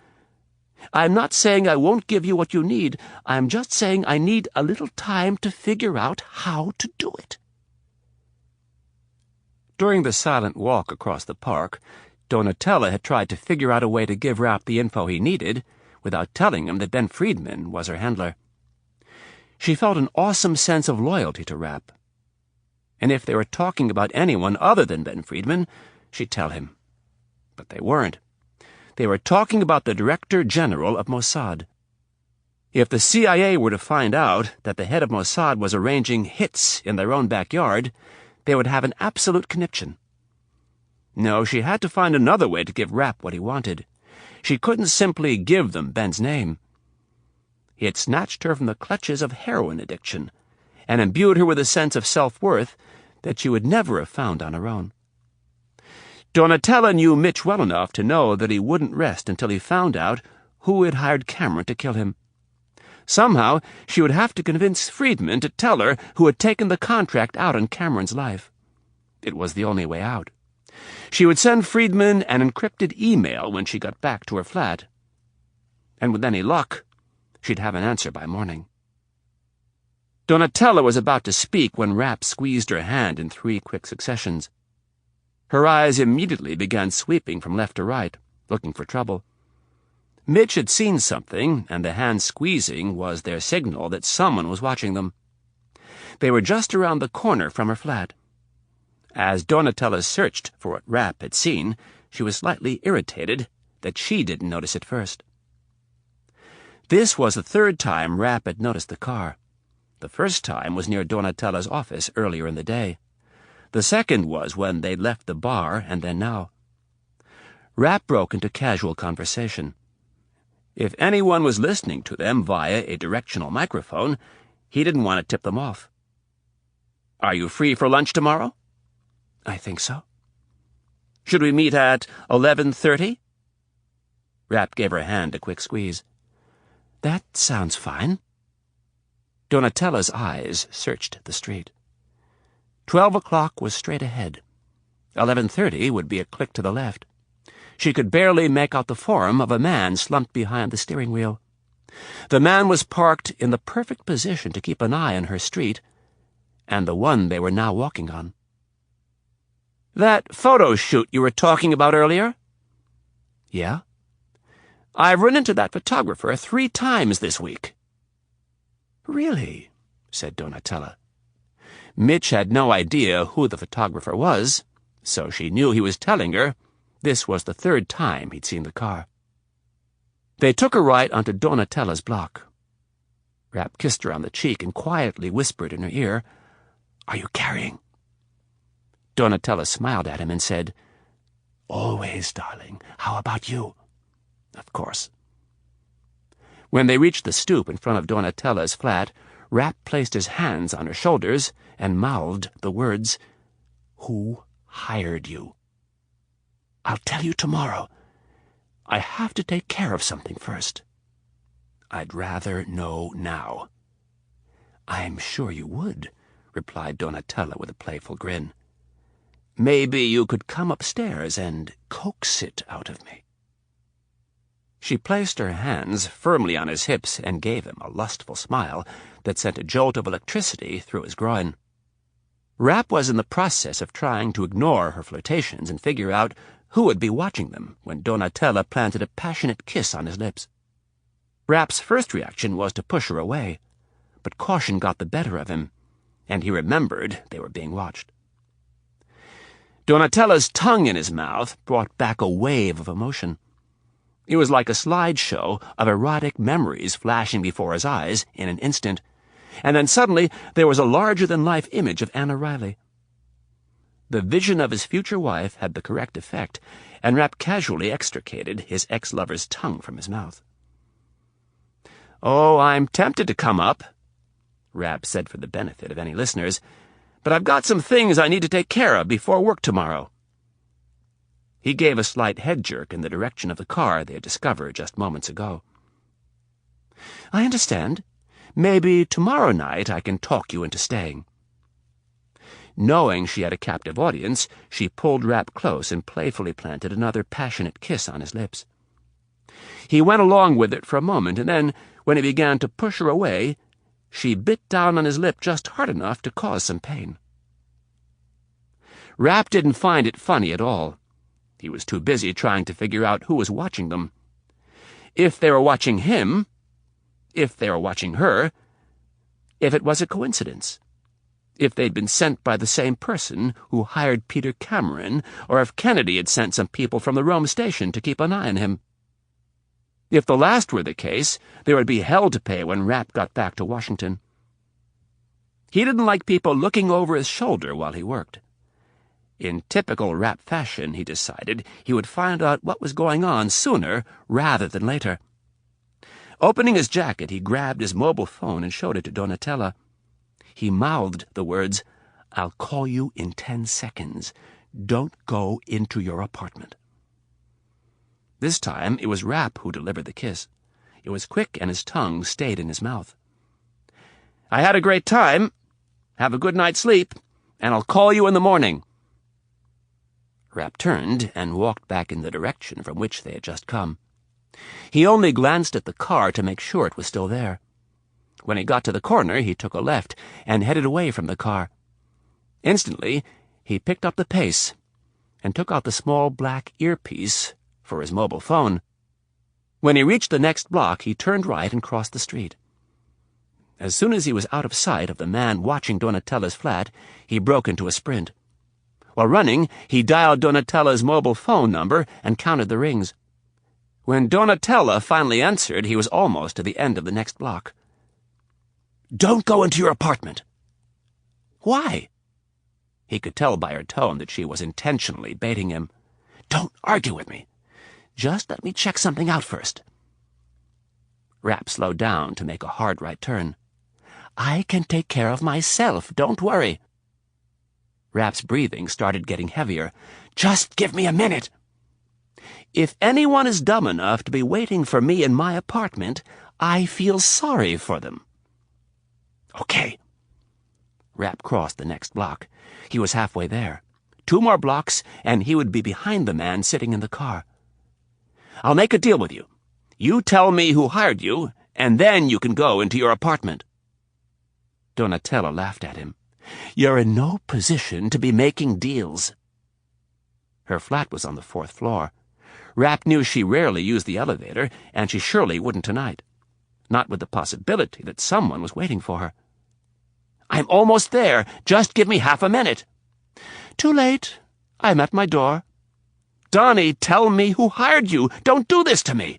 I'm not saying I won't give you what you need. I'm just saying I need a little time to figure out how to do it." During the silent walk across the park, Donatella had tried to figure out a way to give Rapp the info he needed without telling him that Ben Friedman was her handler. She felt an awesome sense of loyalty to Rapp. And if they were talking about anyone other than Ben Friedman, she'd tell him. But they weren't. They were talking about the Director General of Mossad. If the CIA were to find out that the head of Mossad was arranging hits in their own backyard, they would have an absolute conniption. No, she had to find another way to give Rapp what he wanted. She couldn't simply give them Ben's name. He had snatched her from the clutches of heroin addiction and imbued her with a sense of self-worth that she would never have found on her own. Donatella knew Mitch well enough to know that he wouldn't rest until he found out who had hired Cameron to kill him. Somehow, she would have to convince Friedman to tell her who had taken the contract out on Cameron's life. It was the only way out. She would send Friedman an encrypted email when she got back to her flat. And with any luck, she'd have an answer by morning. Donatella was about to speak when Rapp squeezed her hand in 3 quick successions. Her eyes immediately began sweeping from left to right, looking for trouble. Mitch had seen something, and the hand squeezing was their signal that someone was watching them. They were just around the corner from her flat. As Donatella searched for what Rapp had seen, she was slightly irritated that she didn't notice it first. This was the third time Rapp had noticed the car. The first time was near Donatella's office earlier in the day. The second was when they'd left the bar, and then now. Rapp broke into casual conversation. If anyone was listening to them via a directional microphone, he didn't want to tip them off. "Are you free for lunch tomorrow?" "I think so." "Should we meet at 11:30? Rapp gave her hand a quick squeeze. "That sounds fine." Donatella's eyes searched the street. 12 o'clock was straight ahead. 11:30 would be a click to the left. She could barely make out the form of a man slumped behind the steering wheel. The man was parked in the perfect position to keep an eye on her street, and the one they were now walking on. "That photo shoot you were talking about earlier?" "Yeah?" "I've run into that photographer 3 times this week." "Really?" said Donatella. Mitch had no idea who the photographer was, so she knew he was telling her this was the 3rd time he'd seen the car. They took a right onto Donatella's block. Rapp kissed her on the cheek and quietly whispered in her ear, "Are you carrying?" Donatella smiled at him and said, "Always, darling. How about you?" "Of course." When they reached the stoop in front of Donatella's flat, Rapp placed his hands on her shoulders and mouthed the words, "Who hired you?" "I'll tell you tomorrow. I have to take care of something first." "I'd rather know now." "I'm sure you would," replied Donatella with a playful grin. "Maybe you could come upstairs and coax it out of me." She placed her hands firmly on his hips and gave him a lustful smile that sent a jolt of electricity through his groin. Rapp was in the process of trying to ignore her flirtations and figure out who would be watching them when Donatella planted a passionate kiss on his lips. Rapp's first reaction was to push her away, but caution got the better of him, and he remembered they were being watched. Donatella's tongue in his mouth brought back a wave of emotion. It was like a slideshow of erotic memories flashing before his eyes in an instant, and then suddenly there was a larger-than-life image of Anna Riley. The vision of his future wife had the correct effect, and Rapp casually extricated his ex-lover's tongue from his mouth. "Oh, I'm tempted to come up," Rapp said for the benefit of any listeners, "but I've got some things I need to take care of before work tomorrow." He gave a slight head jerk in the direction of the car they had discovered just moments ago. "I understand. Maybe tomorrow night I can talk you into staying." Knowing she had a captive audience, she pulled Rapp close and playfully planted another passionate kiss on his lips. He went along with it for a moment, and then, when he began to push her away, she bit down on his lip just hard enough to cause some pain. Rapp didn't find it funny at all. He was too busy trying to figure out who was watching them. If they were watching him, if they were watching her, if it was a coincidence, if they'd been sent by the same person who hired Peter Cameron, or if Kennedy had sent some people from the Rome station to keep an eye on him. If the last were the case, there would be hell to pay when Rapp got back to Washington. He didn't like people looking over his shoulder while he worked. In typical Rapp fashion, he decided he would find out what was going on sooner rather than later. Opening his jacket, he grabbed his mobile phone and showed it to Donatella. He mouthed the words, "I'll call you in 10 seconds. Don't go into your apartment." This time, it was Rapp who delivered the kiss. It was quick, and his tongue stayed in his mouth. "I had a great time. Have a good night's sleep, and I'll call you in the morning." Rapp turned and walked back in the direction from which they had just come. He only glanced at the car to make sure it was still there. When he got to the corner, he took a left and headed away from the car. Instantly, he picked up the pace and took out the small black earpiece for his mobile phone. When he reached the next block, he turned right and crossed the street. As soon as he was out of sight of the man watching Donatella's flat, he broke into a sprint. While running, he dialed Donatella's mobile phone number and counted the rings. When Donatella finally answered, he was almost to the end of the next block. "Don't go into your apartment." "Why?" He could tell by her tone that she was intentionally baiting him. "Don't argue with me. Just let me check something out first." Rapp slowed down to make a hard right turn. "I can take care of myself, don't worry." Rapp's breathing started getting heavier. "Just give me a minute." "If anyone is dumb enough to be waiting for me in my apartment, I feel sorry for them." "Okay." Rapp crossed the next block. He was halfway there. 2 more blocks, and he would be behind the man sitting in the car. "I'll make a deal with you. You tell me who hired you, and then you can go into your apartment." Donatella laughed at him. "You're in no position to be making deals." Her flat was on the 4th floor. Rapp knew she rarely used the elevator, and she surely wouldn't tonight. Not with the possibility that someone was waiting for her. "I'm almost there. Just give me half a minute." "Too late. I'm at my door." "Donnie, tell me who hired you. Don't do this to me."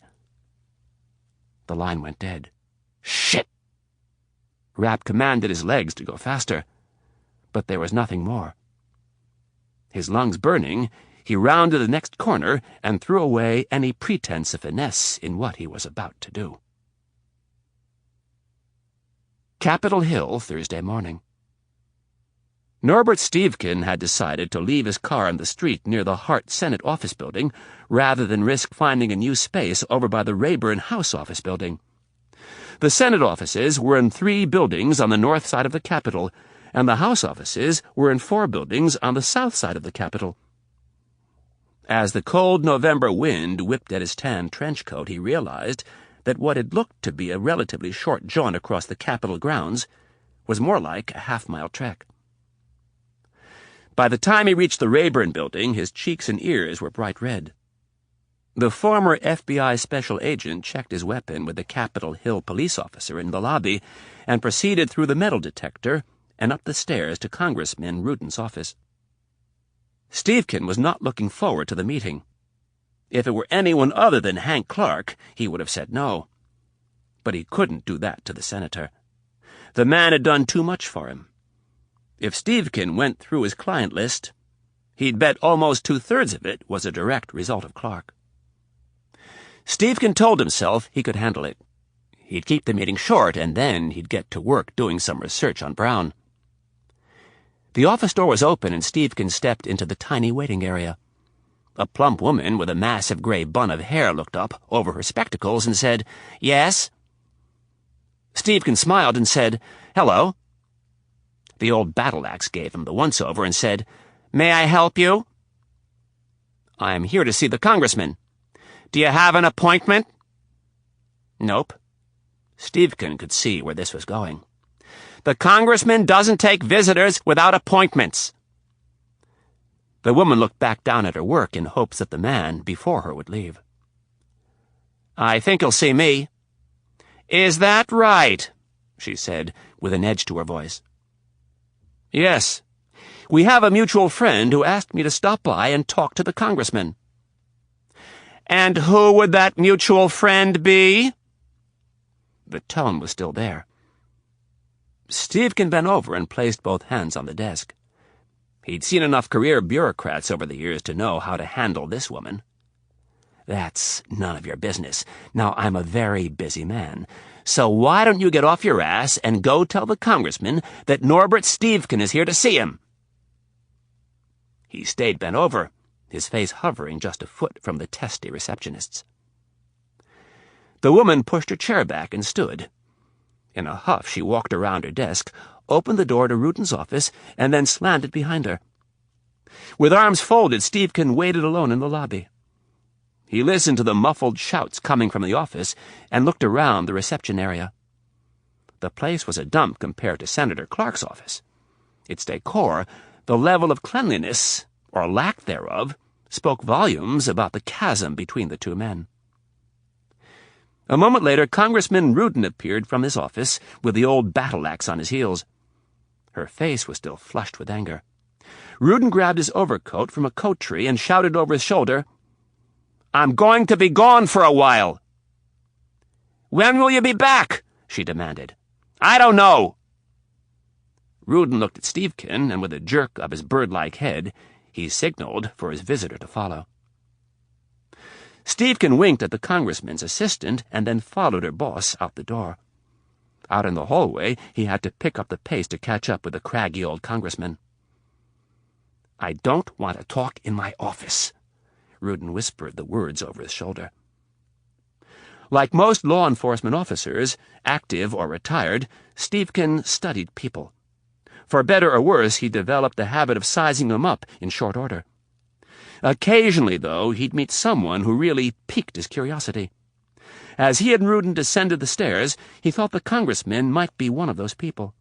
The line went dead. "Shit!" Rapp commanded his legs to go faster, but there was nothing more. His lungs burning, he rounded the next corner and threw away any pretense of finesse in what he was about to do. Capitol Hill, Thursday morning. Norbert Stevkin had decided to leave his car in the street near the Hart Senate office building rather than risk finding a new space over by the Rayburn House office building. The Senate offices were in 3 buildings on the north side of the Capitol, and the House offices were in 4 buildings on the south side of the Capitol. As the cold November wind whipped at his tan trench coat, he realized that what had looked to be a relatively short jaunt across the Capitol grounds was more like a half-mile trek. By the time he reached the Rayburn building, his cheeks and ears were bright red. The former FBI special agent checked his weapon with the Capitol Hill police officer in the lobby and proceeded through the metal detector and up the stairs to Congressman Rudin's office. Stevkin was not looking forward to the meeting. If it were anyone other than Hank Clark, he would have said no. But he couldn't do that to the senator. The man had done too much for him. If Stevkin went through his client list, he'd bet almost 2/3 of it was a direct result of Clark. Stevkin told himself he could handle it. He'd keep the meeting short, and then he'd get to work doing some research on Brown. The office door was open, and Stevkin stepped into the tiny waiting area. A plump woman with a massive gray bun of hair looked up over her spectacles and said, "Yes?" Stevkin smiled and said, "Hello." The old battle-axe gave him the once-over and said, "May I help you?" "I'm here to see the congressman." "Do you have an appointment?" "Nope." Stevkin could see where this was going. "The congressman doesn't take visitors without appointments." The woman looked back down at her work in hopes that the man before her would leave. "I think he'll see me." "Is that right?" she said, with an edge to her voice. "Yes. We have a mutual friend who asked me to stop by and talk to the congressman." "And who would that mutual friend be?" The tone was still there. Stevkin bent over and placed both hands on the desk. He'd seen enough career bureaucrats over the years to know how to handle this woman. "That's none of your business. Now, I'm a very busy man. So why don't you get off your ass and go tell the congressman that Norbert Stevkin is here to see him?" He stayed bent over, his face hovering just a foot from the testy receptionist's. The woman pushed her chair back and stood. In a huff, she walked around her desk, opened the door to Rudin's office, and then slammed it behind her. With arms folded, Stevkin waited alone in the lobby. He listened to the muffled shouts coming from the office and looked around the reception area. The place was a dump compared to Senator Clark's office. Its decor, the level of cleanliness, or lack thereof, spoke volumes about the chasm between the two men. A moment later, Congressman Rudin appeared from his office with the old battle-axe on his heels. Her face was still flushed with anger. Rudin grabbed his overcoat from a coat tree and shouted over his shoulder, "I'm going to be gone for a while." "When will you be back?" she demanded. "I don't know." Rudin looked at Stevkin, and with a jerk of his bird-like head, he signaled for his visitor to follow. Stevkin winked at the congressman's assistant and then followed her boss out the door. Out in the hallway, he had to pick up the pace to catch up with the craggy old congressman. "I don't want to talk in my office," Rudin whispered the words over his shoulder. Like most law enforcement officers, active or retired, Stevkin studied people. For better or worse, he developed the habit of sizing them up in short order. Occasionally, though, he'd meet someone who really piqued his curiosity. As he and Rudin descended the stairs, he thought the congressman might be one of those people.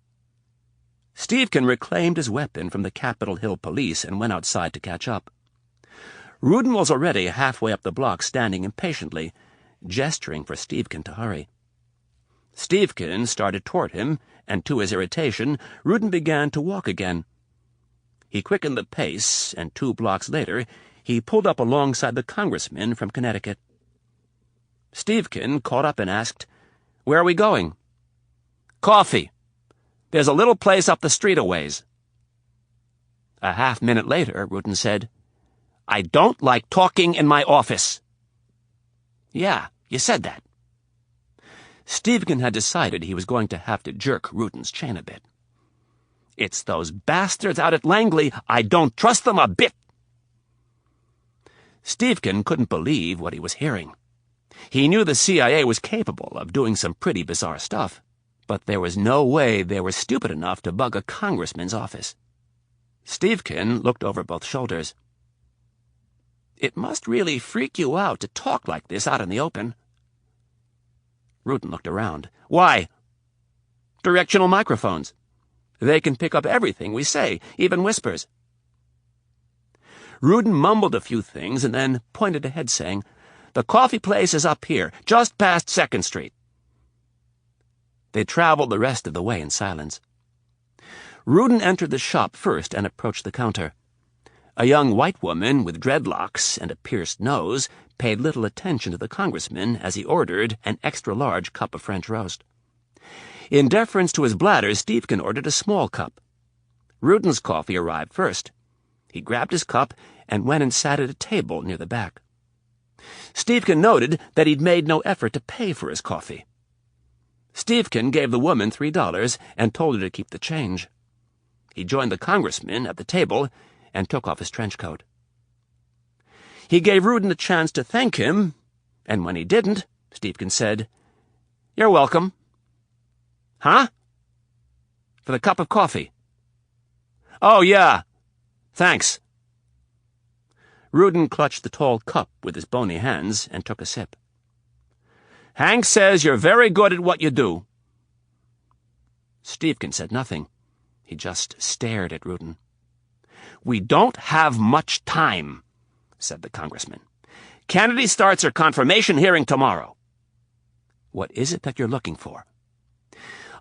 Stevkin reclaimed his weapon from the Capitol Hill police and went outside to catch up. Rudin was already halfway up the block, standing impatiently, gesturing for Stevkin to hurry. Stevkin started toward him, and to his irritation, Rudin began to walk again. He quickened the pace, and 2 blocks later, he pulled up alongside the congressman from Connecticut. Stevkin caught up and asked, "Where are we going?" "Coffee. There's a little place up the street a ways." A half-minute later, Rudin said, "I don't like talking in my office." "Yeah, you said that." Stevkin had decided he was going to have to jerk Rudin's chain a bit. "It's those bastards out at Langley. I don't trust them a bit." Stevkin couldn't believe what he was hearing. He knew the CIA was capable of doing some pretty bizarre stuff, but there was no way they were stupid enough to bug a congressman's office. Stevkin looked over both shoulders. "It must really freak you out to talk like this out in the open." Rudin looked around. "Why?" "Directional microphones. They can pick up everything we say, even whispers." Rudin mumbled a few things and then pointed ahead, saying, "The coffee place is up here, just past 2nd Street. They traveled the rest of the way in silence. Rudin entered the shop first and approached the counter. A young white woman with dreadlocks and a pierced nose paid little attention to the congressman as he ordered an extra-large cup of French roast. In deference to his bladder, Stevkin ordered a small cup. Rudin's coffee arrived first. He grabbed his cup and went and sat at a table near the back. Stevkin noted that he'd made no effort to pay for his coffee. Stevkin gave the woman $3 and told her to keep the change. He joined the congressman at the table and took off his trench coat. He gave Rudin a chance to thank him, and when he didn't, Stevkin said, "You're welcome." "Huh?" "For the cup of coffee." "Oh, yeah. Thanks." Rudin clutched the tall cup with his bony hands and took a sip. "Hank says you're very good at what you do." Stevkin said nothing. He just stared at Rudin. "We don't have much time," said the congressman. "Kennedy starts her confirmation hearing tomorrow." "What is it that you're looking for?"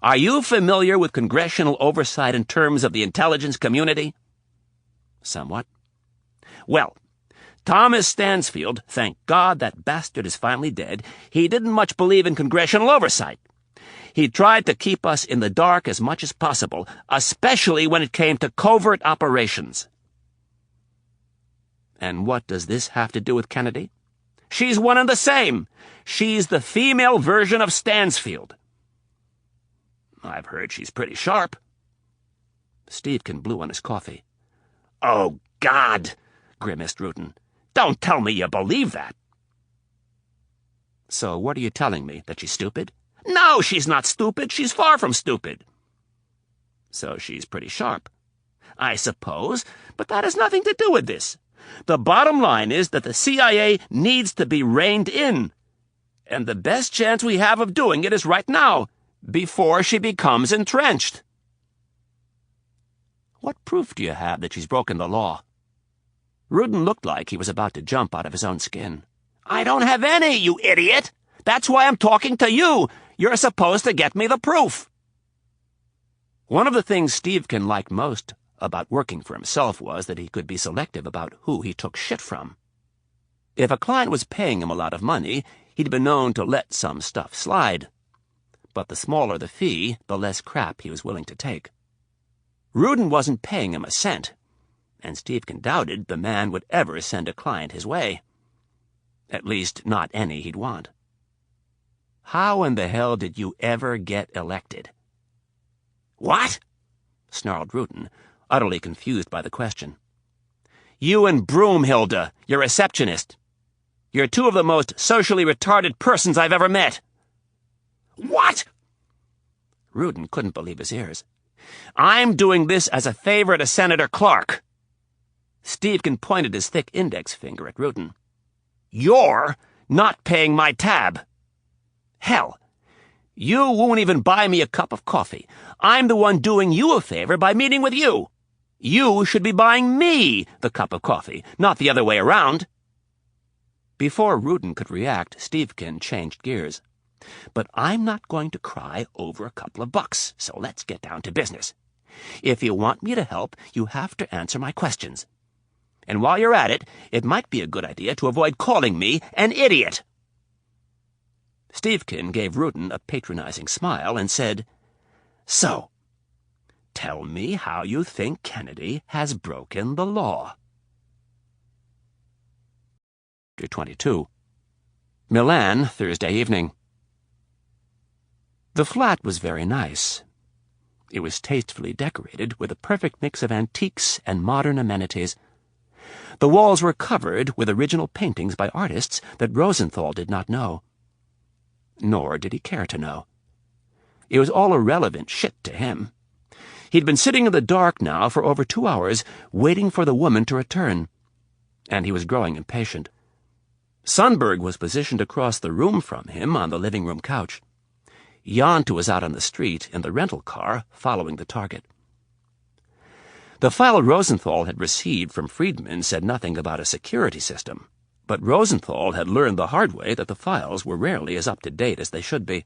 "Are you familiar with congressional oversight in terms of the intelligence community?" "Somewhat." "Well, Thomas Stansfield, thank God that bastard is finally dead, he didn't much believe in congressional oversight. He tried to keep us in the dark as much as possible, especially when it came to covert operations." "And what does this have to do with Kennedy?" "She's one and the same. She's the female version of Stansfield." "I've heard she's pretty sharp." Stevkin blew on his coffee. "Oh, God," grimaced Rudin. "Don't tell me you believe that." "So what are you telling me, that she's stupid?" "No, she's not stupid. She's far from stupid." "So she's pretty sharp." "I suppose, but that has nothing to do with this. The bottom line is that the CIA needs to be reined in, and the best chance we have of doing it is right now, before she becomes entrenched." "What proof do you have that she's broken the law?" Rudin looked like he was about to jump out of his own skin. "I don't have any, you idiot! That's why I'm talking to you! You're supposed to get me the proof!" One of the things Stevkin liked most about working for himself was that he could be selective about who he took shit from. If a client was paying him a lot of money, he'd been known to let some stuff slide. But the smaller the fee, the less crap he was willing to take. Rudin wasn't paying him a cent, and Stevkin doubted the man would ever send a client his way. At least, not any he'd want. How in the hell did you ever get elected? What? Snarled Rudin, utterly confused by the question. You and Broomhilda, your receptionist. You're two of the most socially retarded persons I've ever met. What? Rudin couldn't believe his ears. I'm doing this as a favor to Senator Clark. Stevkin pointed his thick index finger at Rudin. You're not paying my tab. Hell, you won't even buy me a cup of coffee. I'm the one doing you a favor by meeting with you. You should be buying me the cup of coffee, not the other way around. Before Rudin could react, Stevkin changed gears. But I'm not going to cry over a couple of bucks, so let's get down to business. If you want me to help, you have to answer my questions. And while you're at it, it might be a good idea to avoid calling me an idiot. Stevkin gave Rudin a patronizing smile and said, So, tell me how you think Kennedy has broken the law. Chapter 22. Milan, Thursday evening. The flat was very nice. It was tastefully decorated with a perfect mix of antiques and modern amenities. The walls were covered with original paintings by artists that Rosenthal did not know. Nor did he care to know. It was all irrelevant shit to him. He'd been sitting in the dark now for over 2 hours, waiting for the woman to return, and he was growing impatient. Sundberg was positioned across the room from him on the living room couch. Jante was out on the street in the rental car, following the target. The file Rosenthal had received from Friedman said nothing about a security system, but Rosenthal had learned the hard way that the files were rarely as up-to-date as they should be.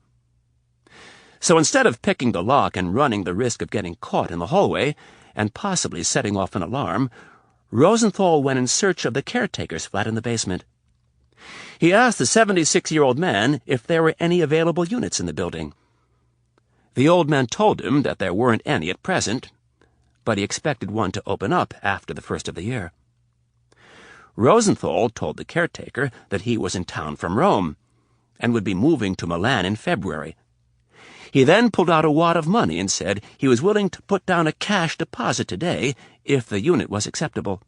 So instead of picking the lock and running the risk of getting caught in the hallway, and possibly setting off an alarm, Rosenthal went in search of the caretaker's flat in the basement. He asked the 76-year-old man if there were any available units in the building. The old man told him that there weren't any at present, but he expected one to open up after the first of the year. Rosenthal told the caretaker that he was in town from Rome, and would be moving to Milan in February. He then pulled out a wad of money and said he was willing to put down a cash deposit today if the unit was acceptable.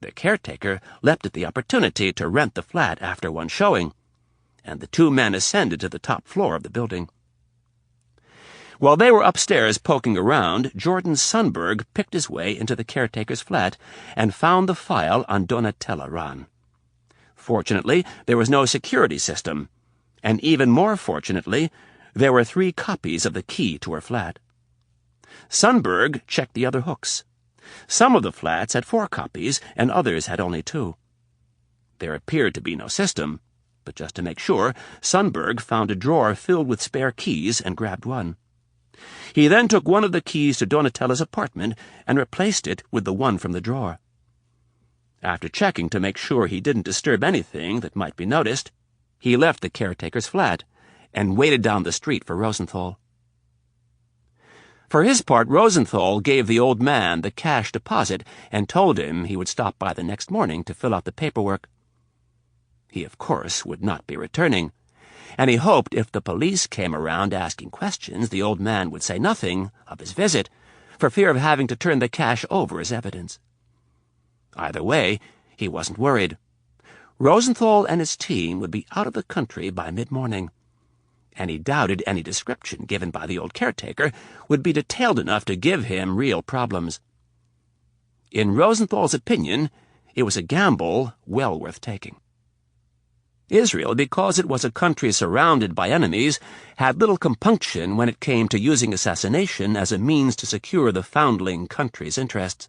The caretaker leapt at the opportunity to rent the flat after one showing, and the two men ascended to the top floor of the building. While they were upstairs poking around, Jordan Sundberg picked his way into the caretaker's flat and found the file on Donatella Rahn. Fortunately, there was no security system, and even more fortunately, there were 3 copies of the key to her flat. Sundberg checked the other hooks. Some of the flats had 4 copies, and others had only 2. There appeared to be no system, but just to make sure, Sundberg found a drawer filled with spare keys and grabbed one. He then took one of the keys to Donatella's apartment and replaced it with the one from the drawer. After checking to make sure he didn't disturb anything that might be noticed, he left the caretaker's flat and waited down the street for Rosenthal. For his part, Rosenthal gave the old man the cash deposit and told him he would stop by the next morning to fill out the paperwork. He, of course, would not be returning, and he hoped if the police came around asking questions, the old man would say nothing of his visit, for fear of having to turn the cash over as evidence. Either way, he wasn't worried. Rosenthal and his team would be out of the country by mid-morning, and he doubted any description given by the old caretaker would be detailed enough to give him real problems. In Rosenthal's opinion, it was a gamble well worth taking. Israel, because it was a country surrounded by enemies, had little compunction when it came to using assassination as a means to secure the foundling country's interests.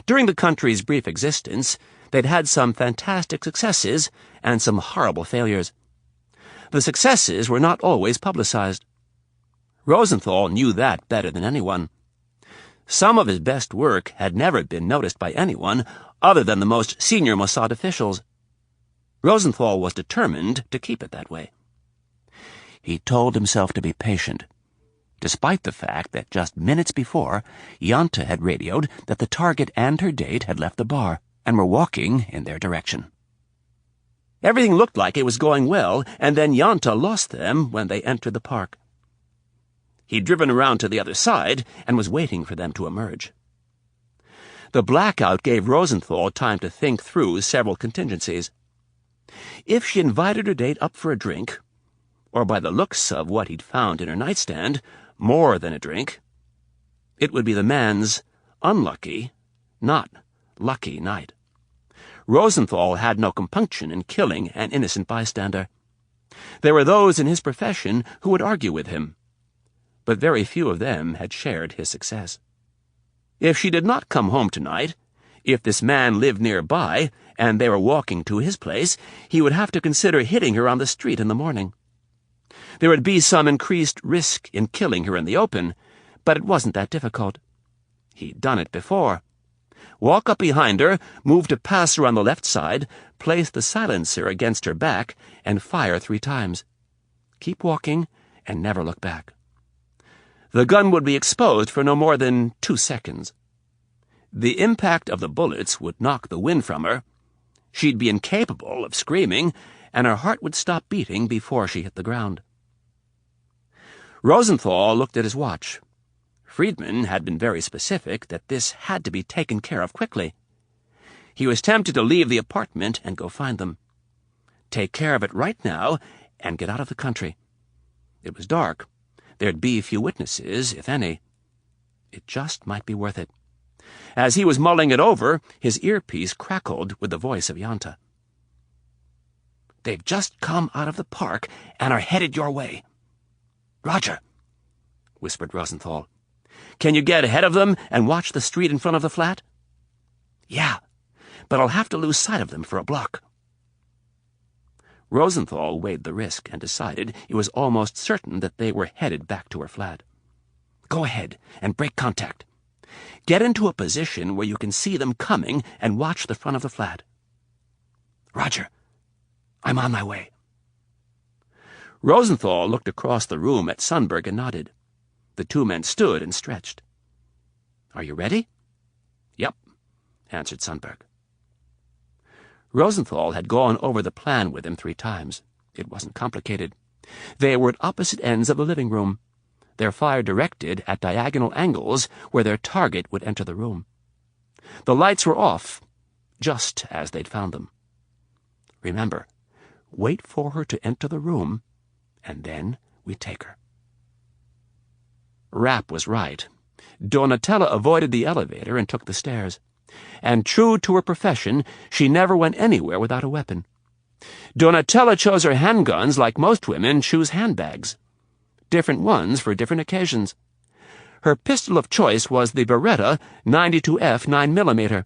During the country's brief existence, they'd had some fantastic successes and some horrible failures. The successes were not always publicized. Rosenthal knew that better than anyone. Some of his best work had never been noticed by anyone other than the most senior Mossad officials. Rosenthal was determined to keep it that way. He told himself to be patient, despite the fact that just minutes before, Yanta had radioed that the target and her date had left the bar and were walking in their direction. Everything looked like it was going well, and then Yanta lost them when they entered the park. He'd driven around to the other side and was waiting for them to emerge. The blackout gave Rosenthal time to think through several contingencies. If she invited her date up for a drink, or by the looks of what he'd found in her nightstand, more than a drink, it would be the man's unlucky, not lucky night. Rosenthal had no compunction in killing an innocent bystander. There were those in his profession who would argue with him, but very few of them had shared his success. If she did not come home tonight, if this man lived nearby and they were walking to his place, he would have to consider hitting her on the street in the morning. There would be some increased risk in killing her in the open, but it wasn't that difficult. He'd done it before. Walk up behind her, move to pass her on the left side, place the silencer against her back, and fire 3 times. Keep walking and never look back. The gun would be exposed for no more than 2 seconds. The impact of the bullets would knock the wind from her. She'd be incapable of screaming, and her heart would stop beating before she hit the ground. Rosenthal looked at his watch. Friedman had been very specific that this had to be taken care of quickly. He was tempted to leave the apartment and go find them. Take care of it right now and get out of the country. It was dark. There'd be few witnesses, if any. It just might be worth it. As he was mulling it over, his earpiece crackled with the voice of Yanta. "They've just come out of the park and are headed your way." "Roger," whispered Rosenthal. "Can you get ahead of them and watch the street in front of the flat?" "Yeah, but I'll have to lose sight of them for a block." Rosenthal weighed the risk and decided it was almost certain that they were headed back to her flat. "Go ahead and break contact. Get into a position where you can see them coming and watch the front of the flat." "Roger. I'm on my way." Rosenthal looked across the room at Sundberg and nodded. The 2 men stood and stretched. "Are you ready?" "Yep," answered Sundberg. Rosenthal had gone over the plan with him 3 times. It wasn't complicated. They were at opposite ends of the living room, their fire directed at diagonal angles where their target would enter the room. The lights were off, just as they'd found them. Remember, wait for her to enter the room, and then we take her. Rapp was right. Donatella avoided the elevator and took the stairs. And true to her profession, she never went anywhere without a weapon. Donatella chose her handguns like most women choose handbags. Different ones for different occasions. Her pistol of choice was the Beretta 92F 9mm.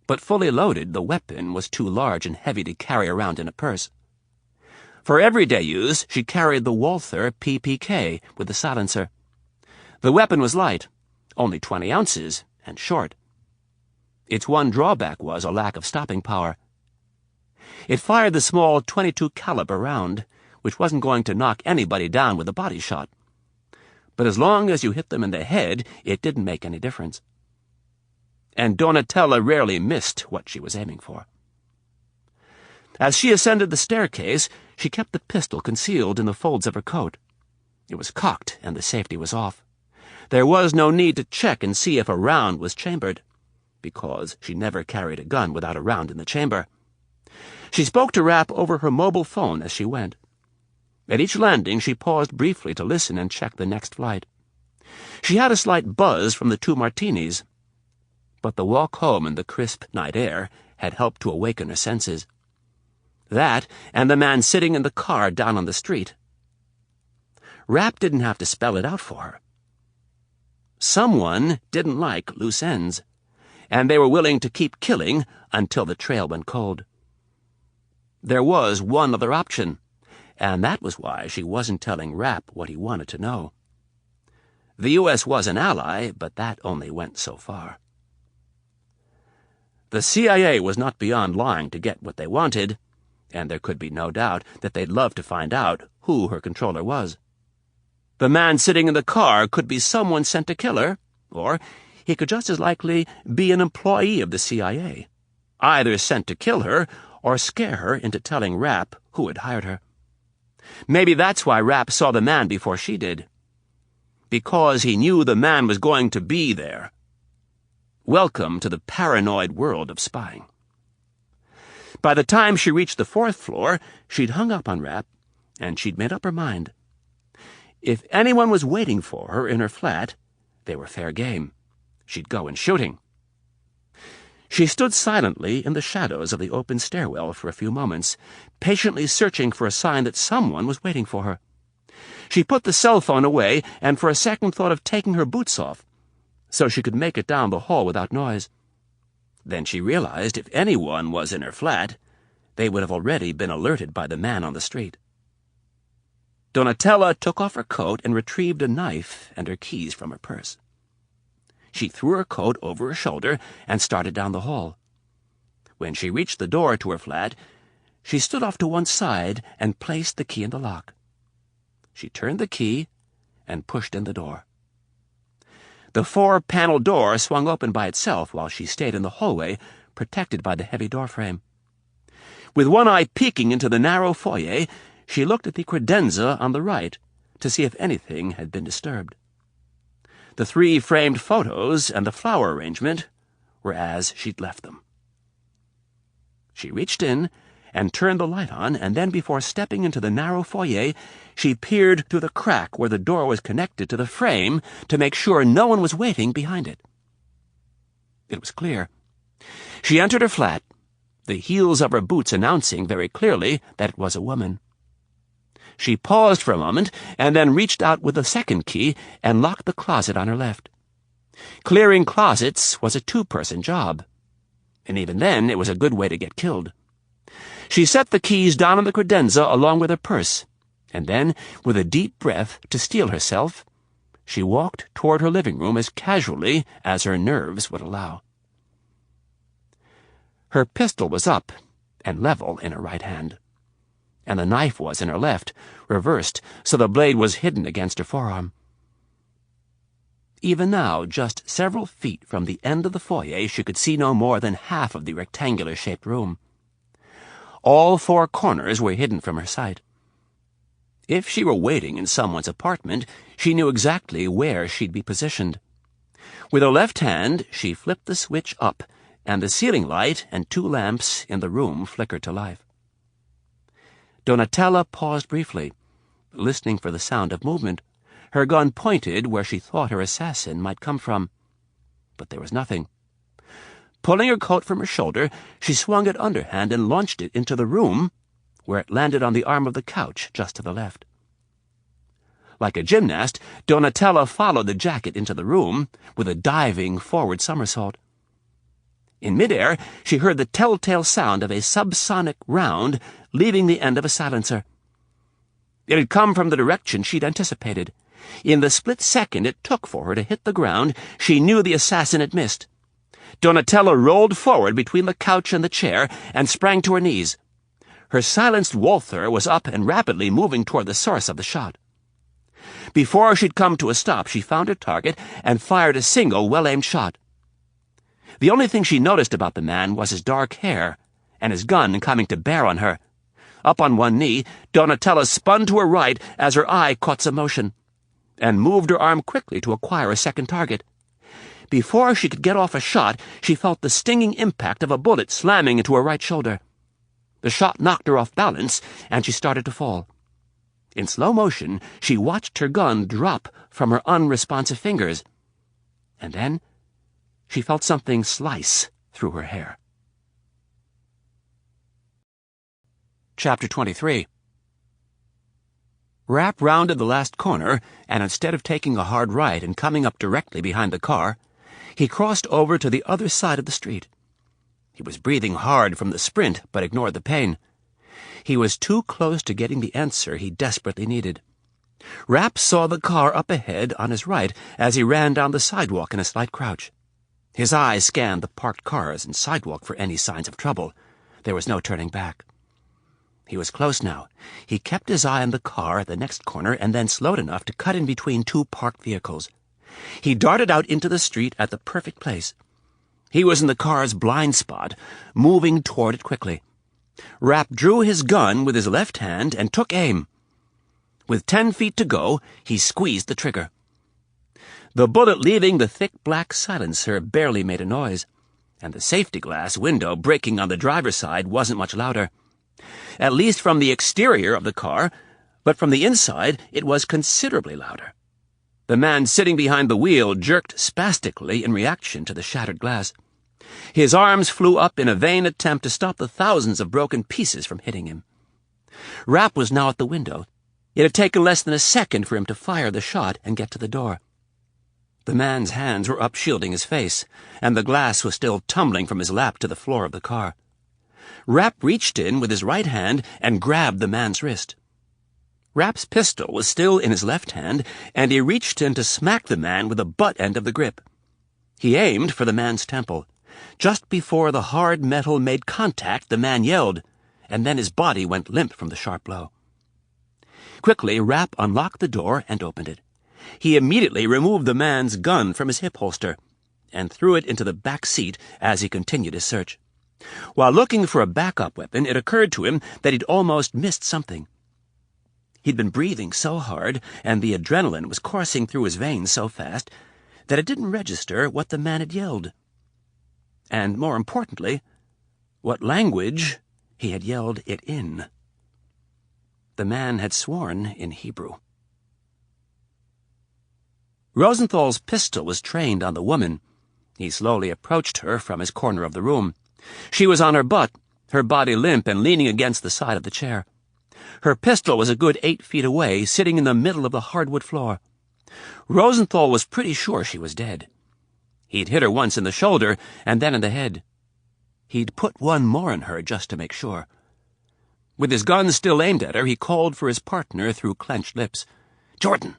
But fully loaded, the weapon was too large and heavy to carry around in a purse. For everyday use, she carried the Walther PPK with the silencer. The weapon was light, only 20 ounces, and short. Its one drawback was a lack of stopping power. It fired the small .22 caliber round, which wasn't going to knock anybody down with a body shot. But as long as you hit them in the head, it didn't make any difference. And Donatella rarely missed what she was aiming for. As she ascended the staircase, she kept the pistol concealed in the folds of her coat. It was cocked, and the safety was off. There was no need to check and see if a round was chambered, because she never carried a gun without a round in the chamber. She spoke to Rapp over her mobile phone as she went. At each landing, she paused briefly to listen and check the next flight. She had a slight buzz from the 2 martinis, but the walk home in the crisp night air had helped to awaken her senses. That, and the man sitting in the car down on the street. Rapp didn't have to spell it out for her. Someone didn't like loose ends, and they were willing to keep killing until the trail went cold. There was one other option, and that was why she wasn't telling Rapp what he wanted to know. The U.S. was an ally, but that only went so far. The CIA was not beyond lying to get what they wanted, and there could be no doubt that they'd love to find out who her controller was. The man sitting in the car could be someone sent to kill her, or he could just as likely be an employee of the CIA, either sent to kill her or scare her into telling Rapp who had hired her. Maybe that's why Rapp saw the man before she did. Because he knew the man was going to be there. Welcome to the paranoid world of spying. By the time she reached the 4th floor, she'd hung up on Rapp, and she'd made up her mind. If anyone was waiting for her in her flat, they were fair game. She'd go in shooting. She stood silently in the shadows of the open stairwell for a few moments, patiently searching for a sign that someone was waiting for her. She put the cell phone away and for a second thought of taking her boots off, so she could make it down the hall without noise. Then she realized if anyone was in her flat, they would have already been alerted by the man on the street. Donatella took off her coat and retrieved a knife and her keys from her purse. She threw her coat over her shoulder and started down the hall. When she reached the door to her flat, she stood off to one side and placed the key in the lock. She turned the key and pushed in the door. The 4-panel door swung open by itself while she stayed in the hallway, protected by the heavy doorframe. With one eye peeking into the narrow foyer, she looked at the credenza on the right to see if anything had been disturbed. The 3 framed photos and the flower arrangement were as she'd left them. She reached in and turned the light on, and then before stepping into the narrow foyer, she peered through the crack where the door was connected to the frame to make sure no one was waiting behind it. It was clear. She entered her flat, the heels of her boots announcing very clearly that it was a woman. She paused for a moment and then reached out with the second key and locked the closet on her left. Clearing closets was a 2-person job, and even then it was a good way to get killed. She set the keys down on the credenza along with her purse, and then, with a deep breath to steel herself, she walked toward her living room as casually as her nerves would allow. Her pistol was up and level in her right hand, and the knife was in her left, reversed so the blade was hidden against her forearm. Even now, just several feet from the end of the foyer, she could see no more than half of the rectangular-shaped room. All 4 corners were hidden from her sight. If she were waiting in someone's apartment, she knew exactly where she'd be positioned. With her left hand, she flipped the switch up, and the ceiling light and 2 lamps in the room flickered to life. Donatella paused briefly, listening for the sound of movement, her gun pointed where she thought her assassin might come from. But there was nothing. Pulling her coat from her shoulder, she swung it underhand and launched it into the room, where it landed on the arm of the couch just to the left. Like a gymnast, Donatella followed the jacket into the room with a diving forward somersault. In midair, she heard the telltale sound of a subsonic round leaving the end of a silencer. It had come from the direction she'd anticipated. In the split second it took for her to hit the ground, she knew the assassin had missed. Donatella rolled forward between the couch and the chair and sprang to her knees. Her silenced Walther was up and rapidly moving toward the source of the shot. Before she'd come to a stop, she found her target and fired a single well-aimed shot. The only thing she noticed about the man was his dark hair and his gun coming to bear on her. Up on one knee, Donatella spun to her right as her eye caught some motion, and moved her arm quickly to acquire a second target. Before she could get off a shot, she felt the stinging impact of a bullet slamming into her right shoulder. The shot knocked her off balance, and she started to fall. In slow motion, she watched her gun drop from her unresponsive fingers, and then she felt something slice through her hair. Chapter 23. Rapp rounded the last corner, and instead of taking a hard right and coming up directly behind the car, he crossed over to the other side of the street. He was breathing hard from the sprint, but ignored the pain. He was too close to getting the answer he desperately needed. Rapp saw the car up ahead on his right as he ran down the sidewalk in a slight crouch. His eyes scanned the parked cars and sidewalk for any signs of trouble. There was no turning back. He was close now. He kept his eye on the car at the next corner and then slowed enough to cut in between two parked vehicles. He darted out into the street at the perfect place. He was in the car's blind spot, moving toward it quickly. Rapp drew his gun with his left hand and took aim. With 10 feet to go, he squeezed the trigger. The bullet leaving the thick black silencer barely made a noise, and the safety glass window breaking on the driver's side wasn't much louder. At least from the exterior of the car, but from the inside it was considerably louder. The man sitting behind the wheel jerked spastically in reaction to the shattered glass. His arms flew up in a vain attempt to stop the thousands of broken pieces from hitting him. Rapp was now at the window. It had taken less than a second for him to fire the shot and get to the door. The man's hands were up shielding his face, and the glass was still tumbling from his lap to the floor of the car. Rapp reached in with his right hand and grabbed the man's wrist. Rapp's pistol was still in his left hand, and he reached in to smack the man with the butt end of the grip. He aimed for the man's temple. Just before the hard metal made contact, the man yelled, and then his body went limp from the sharp blow. Quickly, Rapp unlocked the door and opened it. He immediately removed the man's gun from his hip holster and threw it into the back seat as he continued his search. While looking for a backup weapon, it occurred to him that he'd almost missed something. He'd been breathing so hard, and the adrenaline was coursing through his veins so fast, that it didn't register what the man had yelled. And, more importantly, what language he had yelled it in. The man had sworn in Hebrew. Rosenthal's pistol was trained on the woman. He slowly approached her from his corner of the room. She was on her butt, her body limp and leaning against the side of the chair. Her pistol was a good 8 feet away, sitting in the middle of the hardwood floor. Rosenthal was pretty sure she was dead. He'd hit her once in the shoulder and then in the head. He'd put one more in her just to make sure. With his gun still aimed at her, he called for his partner through clenched lips. "Jordan!"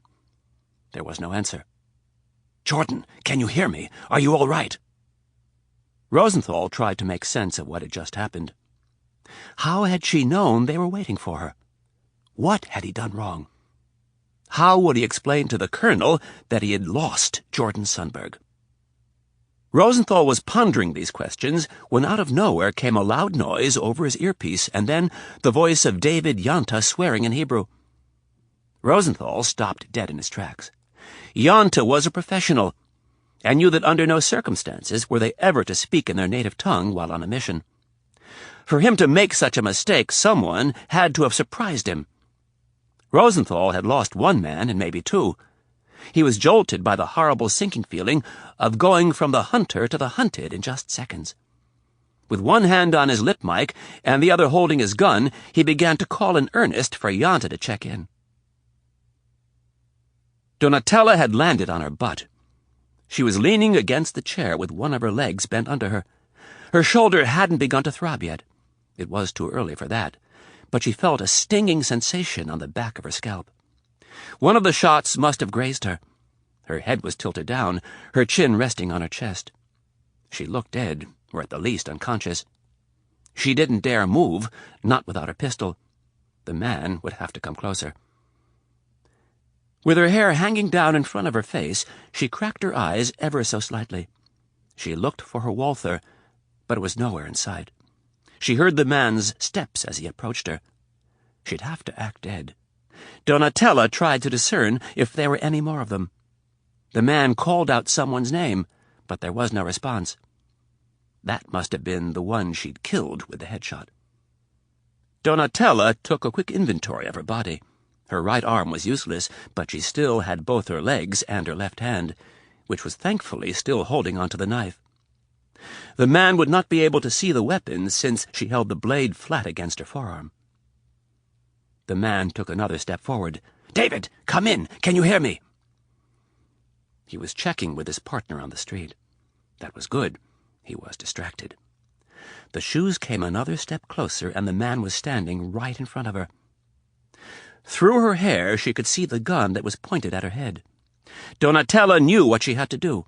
There was no answer. "Jordan, can you hear me? Are you all right?" Rosenthal tried to make sense of what had just happened. How had she known they were waiting for her? What had he done wrong? How would he explain to the colonel that he had lost Jordan Sundberg? Rosenthal was pondering these questions when out of nowhere came a loud noise over his earpiece, and then the voice of David Yonta swearing in Hebrew. Rosenthal stopped dead in his tracks. Yonta was a professional, and knew that under no circumstances were they ever to speak in their native tongue while on a mission. For him to make such a mistake, someone had to have surprised him. Rosenthal had lost one man and maybe two. He was jolted by the horrible sinking feeling of going from the hunter to the hunted in just seconds. With one hand on his lip mic and the other holding his gun, he began to call in earnest for Yonta to check in. Donatella had landed on her butt. She was leaning against the chair with one of her legs bent under her. Her shoulder hadn't begun to throb yet. It was too early for that, but she felt a stinging sensation on the back of her scalp. One of the shots must have grazed her. Her head was tilted down, her chin resting on her chest. She looked dead, or at the least unconscious. She didn't dare move, not without her pistol. The man would have to come closer. With her hair hanging down in front of her face, she cracked her eyes ever so slightly. She looked for her Walther, but it was nowhere in sight. She heard the man's steps as he approached her. She'd have to act dead. Donatella tried to discern if there were any more of them. The man called out someone's name, but there was no response. That must have been the one she'd killed with the headshot. Donatella took a quick inventory of her body. Her right arm was useless, but she still had both her legs and her left hand, which was thankfully still holding onto the knife. The man would not be able to see the weapon since she held the blade flat against her forearm. The man took another step forward. "David, come in! Can you hear me?" He was checking with his partner on the street. That was good. He was distracted. The shoes came another step closer, and the man was standing right in front of her. Through her hair she could see the gun that was pointed at her head. Donatella knew what she had to do.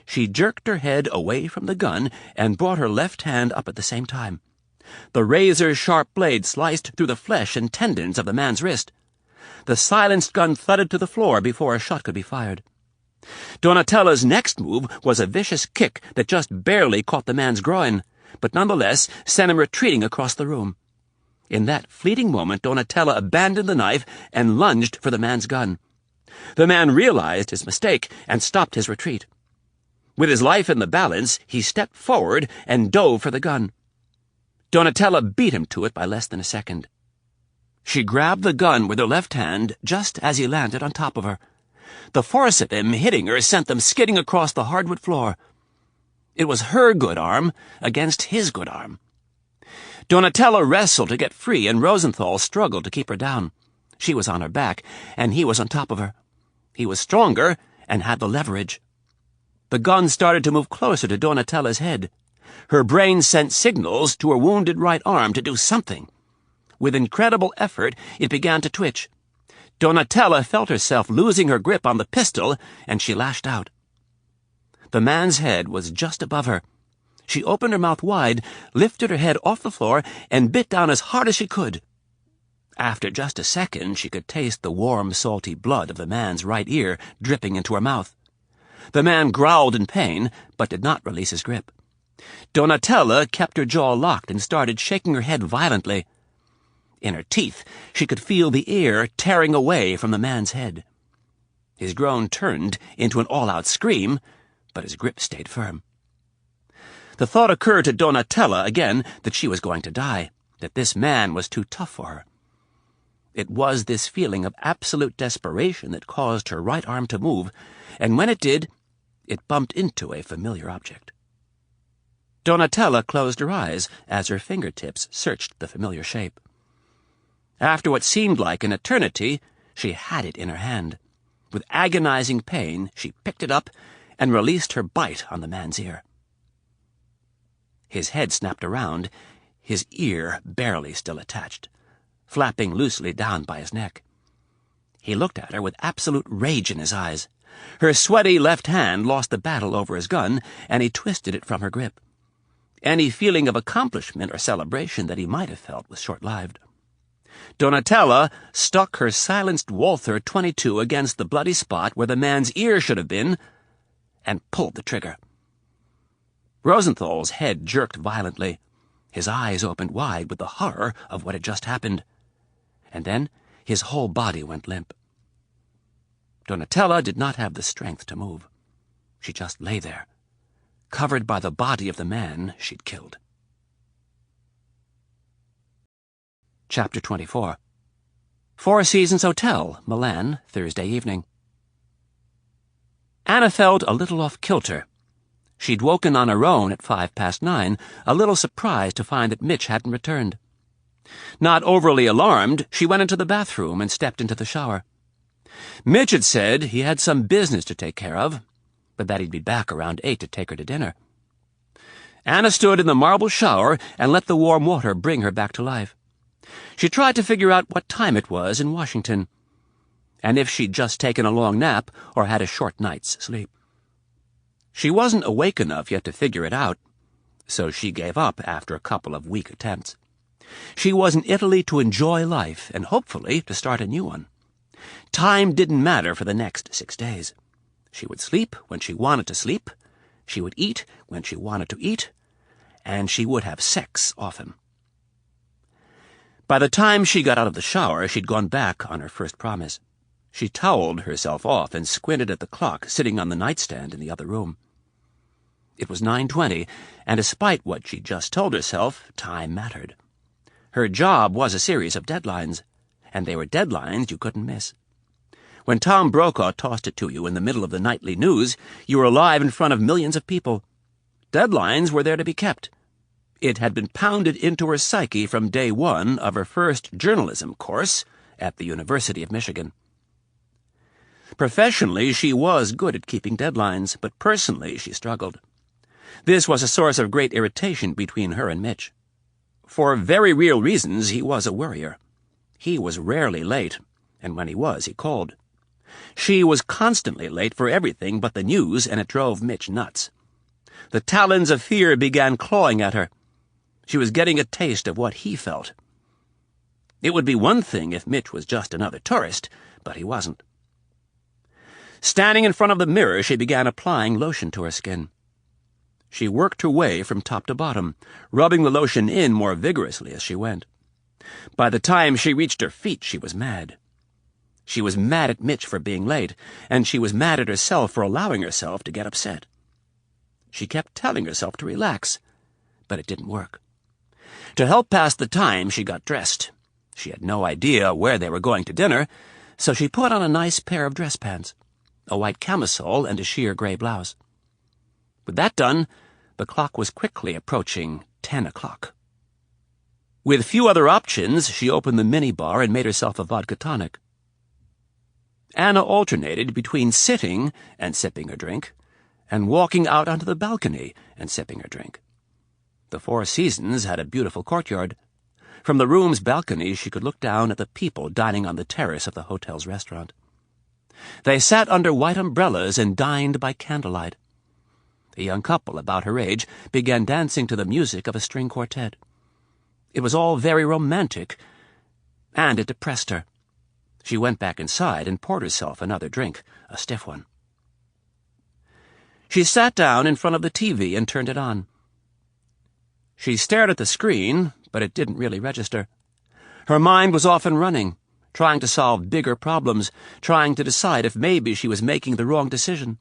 She jerked her head away from the gun and brought her left hand up at the same time. The razor-sharp blade sliced through the flesh and tendons of the man's wrist. The silenced gun thudded to the floor before a shot could be fired. Donatella's next move was a vicious kick that just barely caught the man's groin, but nonetheless sent him retreating across the room. In that fleeting moment, Donatella abandoned the knife and lunged for the man's gun. The man realized his mistake and stopped his retreat. With his life in the balance, he stepped forward and dove for the gun. Donatella beat him to it by less than a second. She grabbed the gun with her left hand just as he landed on top of her. The force of him hitting her sent them skidding across the hardwood floor. It was her good arm against his good arm. Donatella wrestled to get free, and Rosenthal struggled to keep her down. She was on her back, and he was on top of her. He was stronger and had the leverage. The gun started to move closer to Donatella's head. Her brain sent signals to her wounded right arm to do something. With incredible effort, it began to twitch. Donatella felt herself losing her grip on the pistol, and she lashed out. The man's head was just above her. She opened her mouth wide, lifted her head off the floor, and bit down as hard as she could. After just a second, she could taste the warm, salty blood of the man's right ear dripping into her mouth. The man growled in pain, but did not release his grip. Donatella kept her jaw locked and started shaking her head violently. In her teeth, she could feel the ear tearing away from the man's head. His groan turned into an all-out scream, but his grip stayed firm. The thought occurred to Donatella again that she was going to die, that this man was too tough for her. It was this feeling of absolute desperation that caused her right arm to move, and when it did, it bumped into a familiar object. Donatella closed her eyes as her fingertips searched the familiar shape. After what seemed like an eternity, she had it in her hand. With agonizing pain, she picked it up and released her bite on the man's ear. His head snapped around, his ear barely still attached, flapping loosely down by his neck. He looked at her with absolute rage in his eyes. Her sweaty left hand lost the battle over his gun, and he twisted it from her grip. Any feeling of accomplishment or celebration that he might have felt was short-lived. Donatella stuck her silenced Walther 22 against the bloody spot where the man's ear should have been, and pulled the trigger. Rosenthal's head jerked violently. His eyes opened wide with the horror of what had just happened. And then his whole body went limp. Donatella did not have the strength to move. She just lay there, covered by the body of the man she'd killed. Chapter 24. Four Seasons Hotel, Milan, Thursday evening. Anna felt a little off-kilter. She'd woken on her own at 9:05, a little surprised to find that Mitch hadn't returned. Not overly alarmed, she went into the bathroom and stepped into the shower. Mitch had said he had some business to take care of, but that he'd be back around 8 to take her to dinner. Anna stood in the marble shower and let the warm water bring her back to life. She tried to figure out what time it was in Washington, and if she'd just taken a long nap or had a short night's sleep. She wasn't awake enough yet to figure it out, so she gave up after a couple of weak attempts. She was in Italy to enjoy life and hopefully to start a new one. Time didn't matter for the next 6 days. She would sleep when she wanted to sleep, she would eat when she wanted to eat, and she would have sex often. By the time she got out of the shower, she'd gone back on her first promise. She toweled herself off and squinted at the clock sitting on the nightstand in the other room. It was 9:20, and despite what she'd just told herself, time mattered. Her job was a series of deadlines, and they were deadlines you couldn't miss. When Tom Brokaw tossed it to you in the middle of the nightly news, you were alive in front of millions of people. Deadlines were there to be kept. It had been pounded into her psyche from day one of her first journalism course at the University of Michigan. Professionally, she was good at keeping deadlines, but personally she struggled. This was a source of great irritation between her and Mitch. For very real reasons, he was a worrier. He was rarely late, and when he was, he called. She was constantly late for everything but the news, and it drove Mitch nuts. The talons of fear began clawing at her. She was getting a taste of what he felt. It would be one thing if Mitch was just another tourist, but he wasn't. Standing in front of the mirror, she began applying lotion to her skin. She worked her way from top to bottom, rubbing the lotion in more vigorously as she went. By the time she reached her feet, she was mad. She was mad at Mitch for being late, and she was mad at herself for allowing herself to get upset. She kept telling herself to relax, but it didn't work. To help pass the time, she got dressed. She had no idea where they were going to dinner, so she put on a nice pair of dress pants, a white camisole, and a sheer gray blouse. With that done, the clock was quickly approaching 10 o'clock. With few other options, she opened the minibar and made herself a vodka tonic. Anna alternated between sitting and sipping her drink, and walking out onto the balcony and sipping her drink. The Four Seasons had a beautiful courtyard. From the room's balcony she could look down at the people dining on the terrace of the hotel's restaurant. They sat under white umbrellas and dined by candlelight. A young couple about her age began dancing to the music of a string quartet. It was all very romantic, and it depressed her. She went back inside and poured herself another drink, a stiff one. She sat down in front of the TV and turned it on. She stared at the screen, but it didn't really register. Her mind was often running, trying to solve bigger problems, trying to decide if maybe she was making the wrong decision.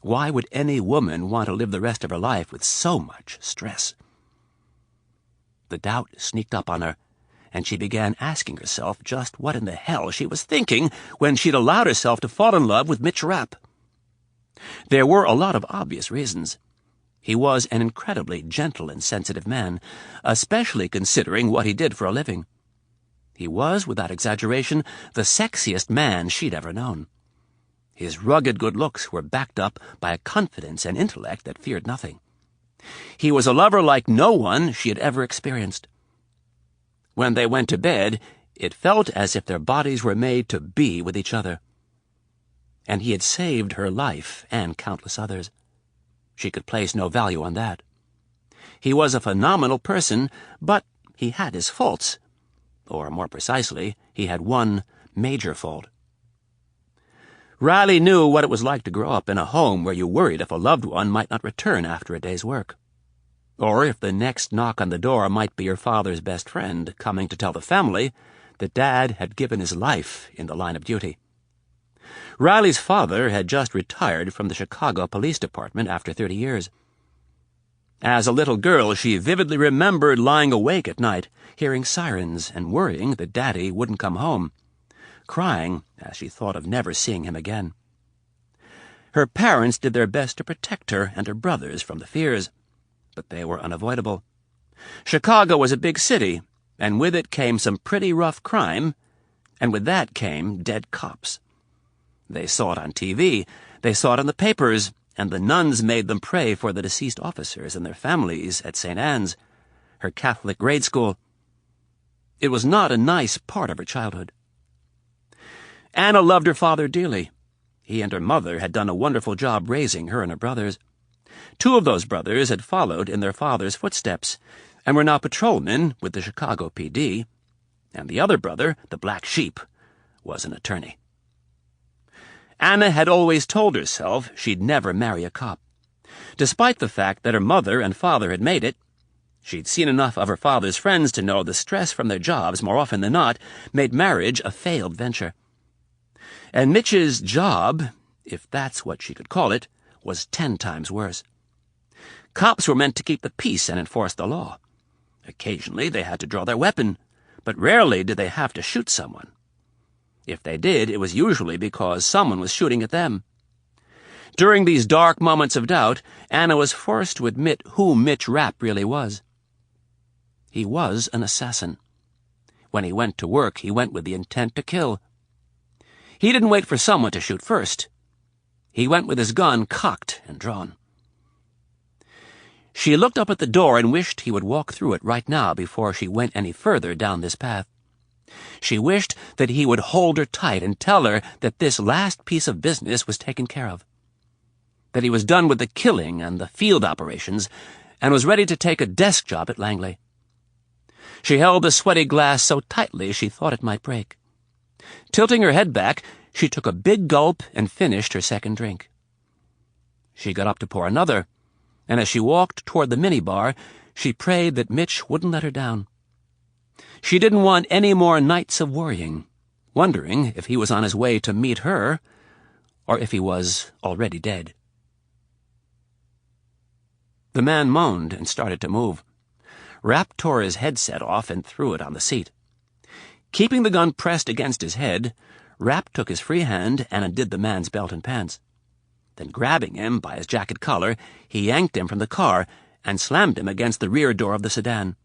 Why would any woman want to live the rest of her life with so much stress? The doubt sneaked up on her, and she began asking herself just what in the hell she was thinking when she'd allowed herself to fall in love with Mitch Rapp. There were a lot of obvious reasons. He was an incredibly gentle and sensitive man, especially considering what he did for a living. He was, without exaggeration, the sexiest man she'd ever known. His rugged good looks were backed up by a confidence and intellect that feared nothing. He was a lover like no one she had ever experienced. When they went to bed, it felt as if their bodies were made to be with each other. And he had saved her life and countless others. She could place no value on that. He was a phenomenal person, but he had his faults. Or, more precisely, he had one major fault. Riley knew what it was like to grow up in a home where you worried if a loved one might not return after a day's work, or if the next knock on the door might be your father's best friend coming to tell the family that Dad had given his life in the line of duty. Riley's father had just retired from the Chicago Police Department after 30 years. As a little girl, she vividly remembered lying awake at night, hearing sirens and worrying that Daddy wouldn't come home, crying as she thought of never seeing him again. Her parents did their best to protect her and her brothers from the fears, but they were unavoidable. Chicago was a big city, and with it came some pretty rough crime, and with that came dead cops. They saw it on TV, they saw it in the papers, and the nuns made them pray for the deceased officers and their families at St. Anne's, her Catholic grade school. It was not a nice part of her childhood. Anna loved her father dearly. He and her mother had done a wonderful job raising her and her brothers. Two of those brothers had followed in their father's footsteps and were now patrolmen with the Chicago PD, and the other brother, the black sheep, was an attorney. Anna had always told herself she'd never marry a cop. Despite the fact that her mother and father had made it, she'd seen enough of her father's friends to know the stress from their jobs, more often than not, made marriage a failed venture. And Mitch's job, if that's what she could call it, was 10 times worse. Cops were meant to keep the peace and enforce the law. Occasionally they had to draw their weapon, but rarely did they have to shoot someone. If they did, it was usually because someone was shooting at them. During these dark moments of doubt, Anna was forced to admit who Mitch Rapp really was. He was an assassin. When he went to work, he went with the intent to kill. He didn't wait for someone to shoot first. He went with his gun cocked and drawn. She looked up at the door and wished he would walk through it right now before she went any further down this path. She wished that he would hold her tight and tell her that this last piece of business was taken care of, that he was done with the killing and the field operations and was ready to take a desk job at Langley. She held the sweaty glass so tightly she thought it might break. Tilting her head back, she took a big gulp and finished her second drink. She got up to pour another, and as she walked toward the minibar, she prayed that Mitch wouldn't let her down. She didn't want any more nights of worrying, wondering if he was on his way to meet her, or if he was already dead. The man moaned and started to move. Rapp tore his headset off and threw it on the seat. Keeping the gun pressed against his head, Rapp took his free hand and undid the man's belt and pants. Then, grabbing him by his jacket collar, he yanked him from the car and slammed him against the rear door of the sedan.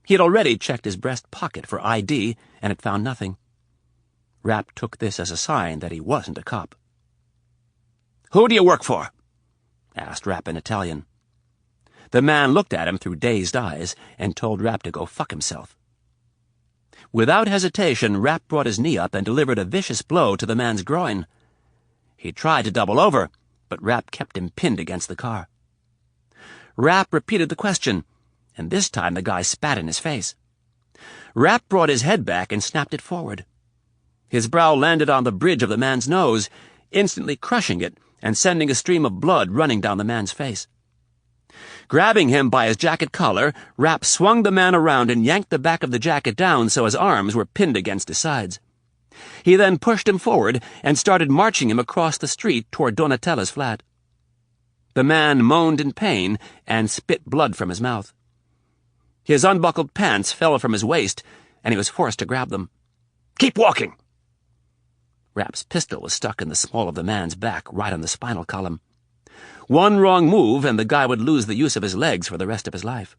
He had already checked his breast pocket for ID and had found nothing. Rapp took this as a sign that he wasn't a cop. "Who do you work for?" asked Rapp in Italian. The man looked at him through dazed eyes and told Rapp to go fuck himself. Without hesitation, Rapp brought his knee up and delivered a vicious blow to the man's groin. He tried to double over, but Rapp kept him pinned against the car. Rapp repeated the question, and this time the guy spat in his face. Rapp brought his head back and snapped it forward. His brow landed on the bridge of the man's nose, instantly crushing it and sending a stream of blood running down the man's face. Grabbing him by his jacket collar, Rapp swung the man around and yanked the back of the jacket down so his arms were pinned against his sides. He then pushed him forward and started marching him across the street toward Donatella's flat. The man moaned in pain and spit blood from his mouth. His unbuckled pants fell from his waist, and he was forced to grab them. "Keep walking!" Rapp's pistol was stuck in the small of the man's back, right on the spinal column. One wrong move, and the guy would lose the use of his legs for the rest of his life.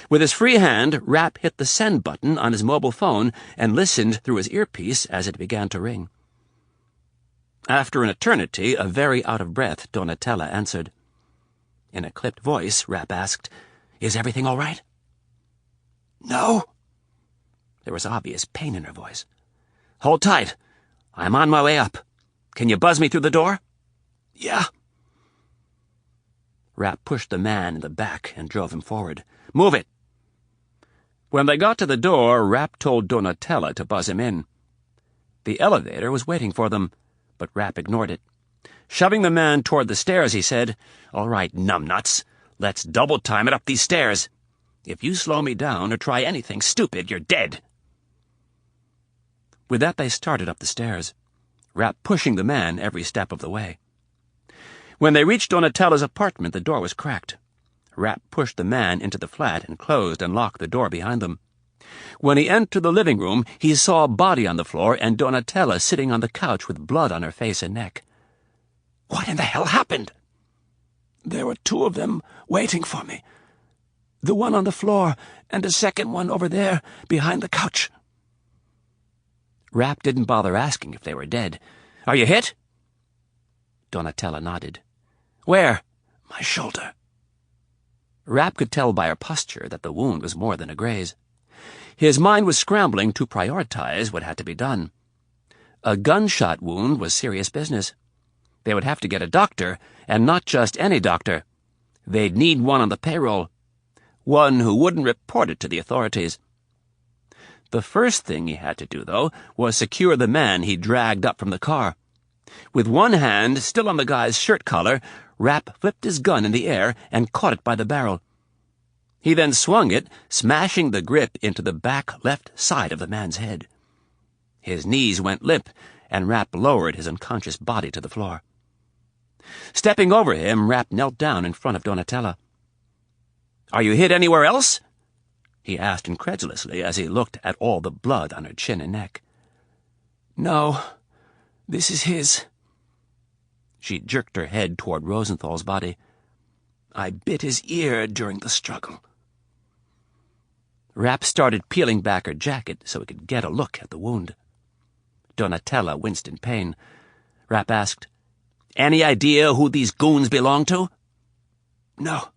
With his free hand, Rapp hit the send button on his mobile phone and listened through his earpiece as it began to ring. After an eternity, a very out-of-breath Donatella answered. In a clipped voice, Rapp asked, "Is everything all right?" "No." There was obvious pain in her voice. "Hold tight. I'm on my way up. Can you buzz me through the door?" "Yeah." Rapp pushed the man in the back and drove him forward. "Move it!" When they got to the door, Rapp told Donatella to buzz him in. The elevator was waiting for them, but Rapp ignored it. Shoving the man toward the stairs, he said, "All right, numbnuts, let's double-time it up these stairs. If you slow me down or try anything stupid, you're dead." With that, they started up the stairs, Rapp pushing the man every step of the way. When they reached Donatella's apartment, the door was cracked. Rapp pushed the man into the flat and closed and locked the door behind them. When he entered the living room, he saw a body on the floor and Donatella sitting on the couch with blood on her face and neck. "What in the hell happened?" "There were two of them waiting for me. The one on the floor and a second one over there behind the couch." Rapp didn't bother asking if they were dead. "Are you hit?" Donatella nodded. "Where?" "My shoulder." Rapp could tell by her posture that the wound was more than a graze. His mind was scrambling to prioritize what had to be done. A gunshot wound was serious business. They would have to get a doctor, and not just any doctor. They'd need one on the payroll. One who wouldn't report it to the authorities. The first thing he had to do, though, was secure the man he dragged up from the car. With one hand still on the guy's shirt collar, Rapp flipped his gun in the air and caught it by the barrel. He then swung it, smashing the grip into the back left side of the man's head. His knees went limp, and Rapp lowered his unconscious body to the floor. Stepping over him, Rapp knelt down in front of Donatella. "Are you hit anywhere else?" he asked incredulously as he looked at all the blood on her chin and neck. "No, this is his." She jerked her head toward Rosenthal's body. "I bit his ear during the struggle." Rapp started peeling back her jacket so he could get a look at the wound. Donatella winced in pain. Rapp asked, "Any idea who these goons belong to?" "No."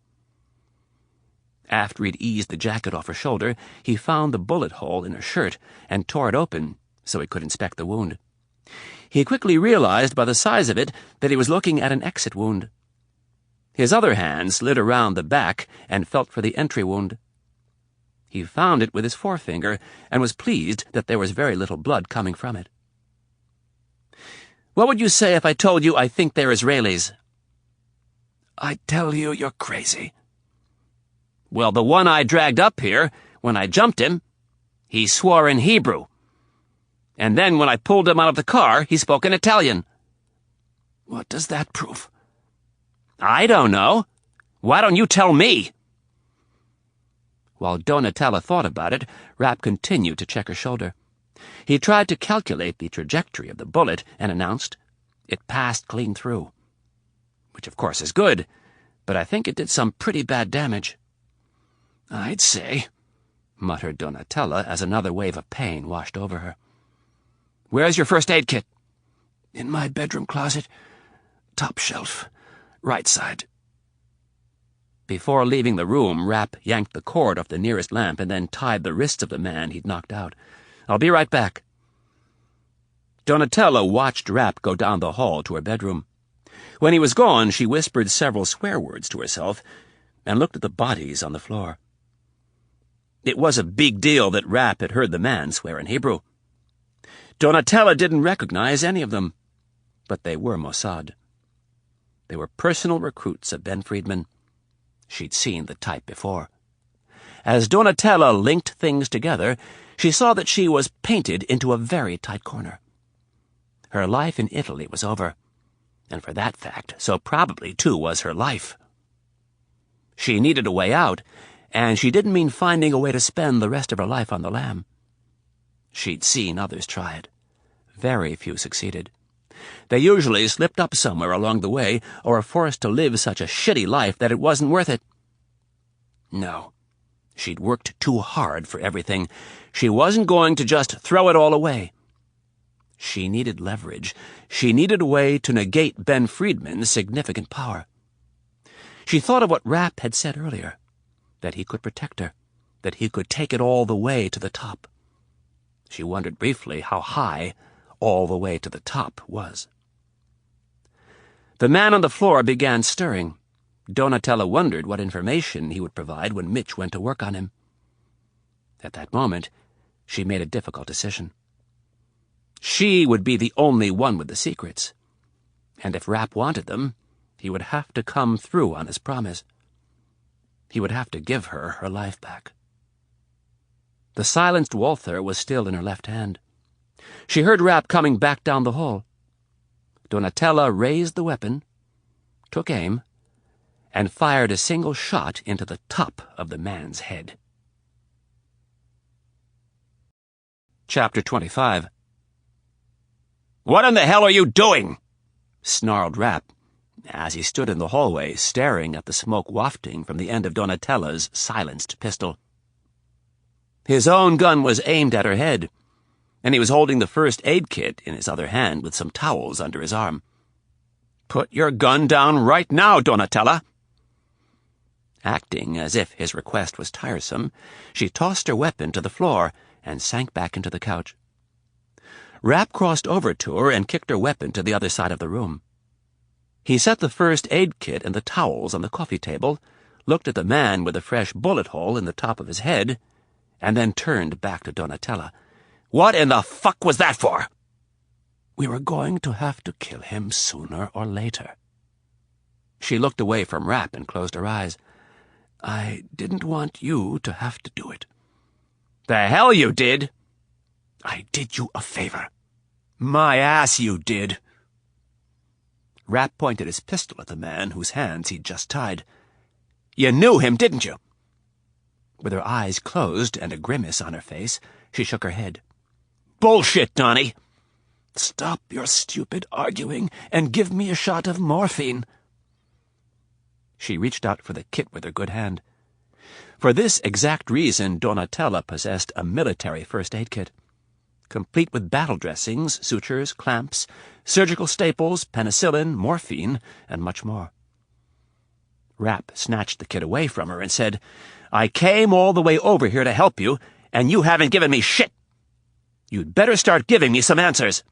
After he'd eased the jacket off her shoulder, he found the bullet hole in her shirt and tore it open so he could inspect the wound. He quickly realized by the size of it that he was looking at an exit wound. His other hand slid around the back and felt for the entry wound. He found it with his forefinger and was pleased that there was very little blood coming from it. "What would you say if I told you I think they're Israelis?" "I'd tell you you're crazy." "Well, the one I dragged up here, when I jumped him, he swore in Hebrew. And then when I pulled him out of the car, he spoke in Italian." "What does that prove?" "I don't know. Why don't you tell me?" While Donatella thought about it, Rapp continued to check her shoulder. He tried to calculate the trajectory of the bullet and announced, "It passed clean through." Which of course is good, but I think it did some pretty bad damage. "I'd say," muttered Donatella as another wave of pain washed over her. "Where's your first aid kit?" "In my bedroom closet. Top shelf. Right side." Before leaving the room, Rapp yanked the cord off the nearest lamp and then tied the wrists of the man he'd knocked out. "I'll be right back." Donatella watched Rapp go down the hall to her bedroom. When he was gone, she whispered several swear words to herself and looked at the bodies on the floor. It was a big deal that Rapp had heard the man swear in Hebrew. Donatella didn't recognize any of them, but they were Mossad. They were personal recruits of Ben Friedman. She'd seen the type before. As Donatella linked things together, she saw that she was painted into a very tight corner. Her life in Italy was over, and for that fact, so probably, too, was her life. She needed a way out, and she didn't mean finding a way to spend the rest of her life on the lam. She'd seen others try it. Very few succeeded. They usually slipped up somewhere along the way or were forced to live such a shitty life that it wasn't worth it. No, she'd worked too hard for everything. She wasn't going to just throw it all away. She needed leverage. She needed a way to negate Ben Friedman's significant power. She thought of what Rapp had said earlier, that he could protect her, that he could take it all the way to the top. She wondered briefly how high all the way to the top was. The man on the floor began stirring. Donatella wondered what information he would provide when Mitch went to work on him. At that moment, she made a difficult decision. She would be the only one with the secrets, and if Rapp wanted them, he would have to come through on his promise. He would have to give her her life back. The silenced Walther was still in her left hand. She heard Rapp coming back down the hall. Donatella raised the weapon, took aim, and fired a single shot into the top of the man's head. Chapter 25. "What in the hell are you doing?" snarled Rapp, as he stood in the hallway staring at the smoke wafting from the end of Donatella's silenced pistol. His own gun was aimed at her head, and he was holding the first aid kit in his other hand with some towels under his arm. "Put your gun down right now, Donatella." Acting as if his request was tiresome, she tossed her weapon to the floor and sank back into the couch. Rapp crossed over to her and kicked her weapon to the other side of the room. He set the first aid kit and the towels on the coffee table, looked at the man with the fresh bullet hole in the top of his head, and then turned back to Donatella. "What in the fuck was that for?" "We were going to have to kill him sooner or later." She looked away from Rapp and closed her eyes. "I didn't want you to have to do it." "The hell you did!" "I did you a favor." "My ass you did." Rapp pointed his pistol at the man whose hands he'd just tied. "You knew him, didn't you?" With her eyes closed and a grimace on her face, she shook her head. "Bullshit, Donnie!" "Stop your stupid arguing and give me a shot of morphine." She reached out for the kit with her good hand. For this exact reason, Donatella possessed a military first aid kit, complete with battle dressings, sutures, clamps, surgical staples, penicillin, morphine, and much more. Rapp snatched the kid away from her and said, "I came all the way over here to help you, and you haven't given me shit. You'd better start giving me some answers."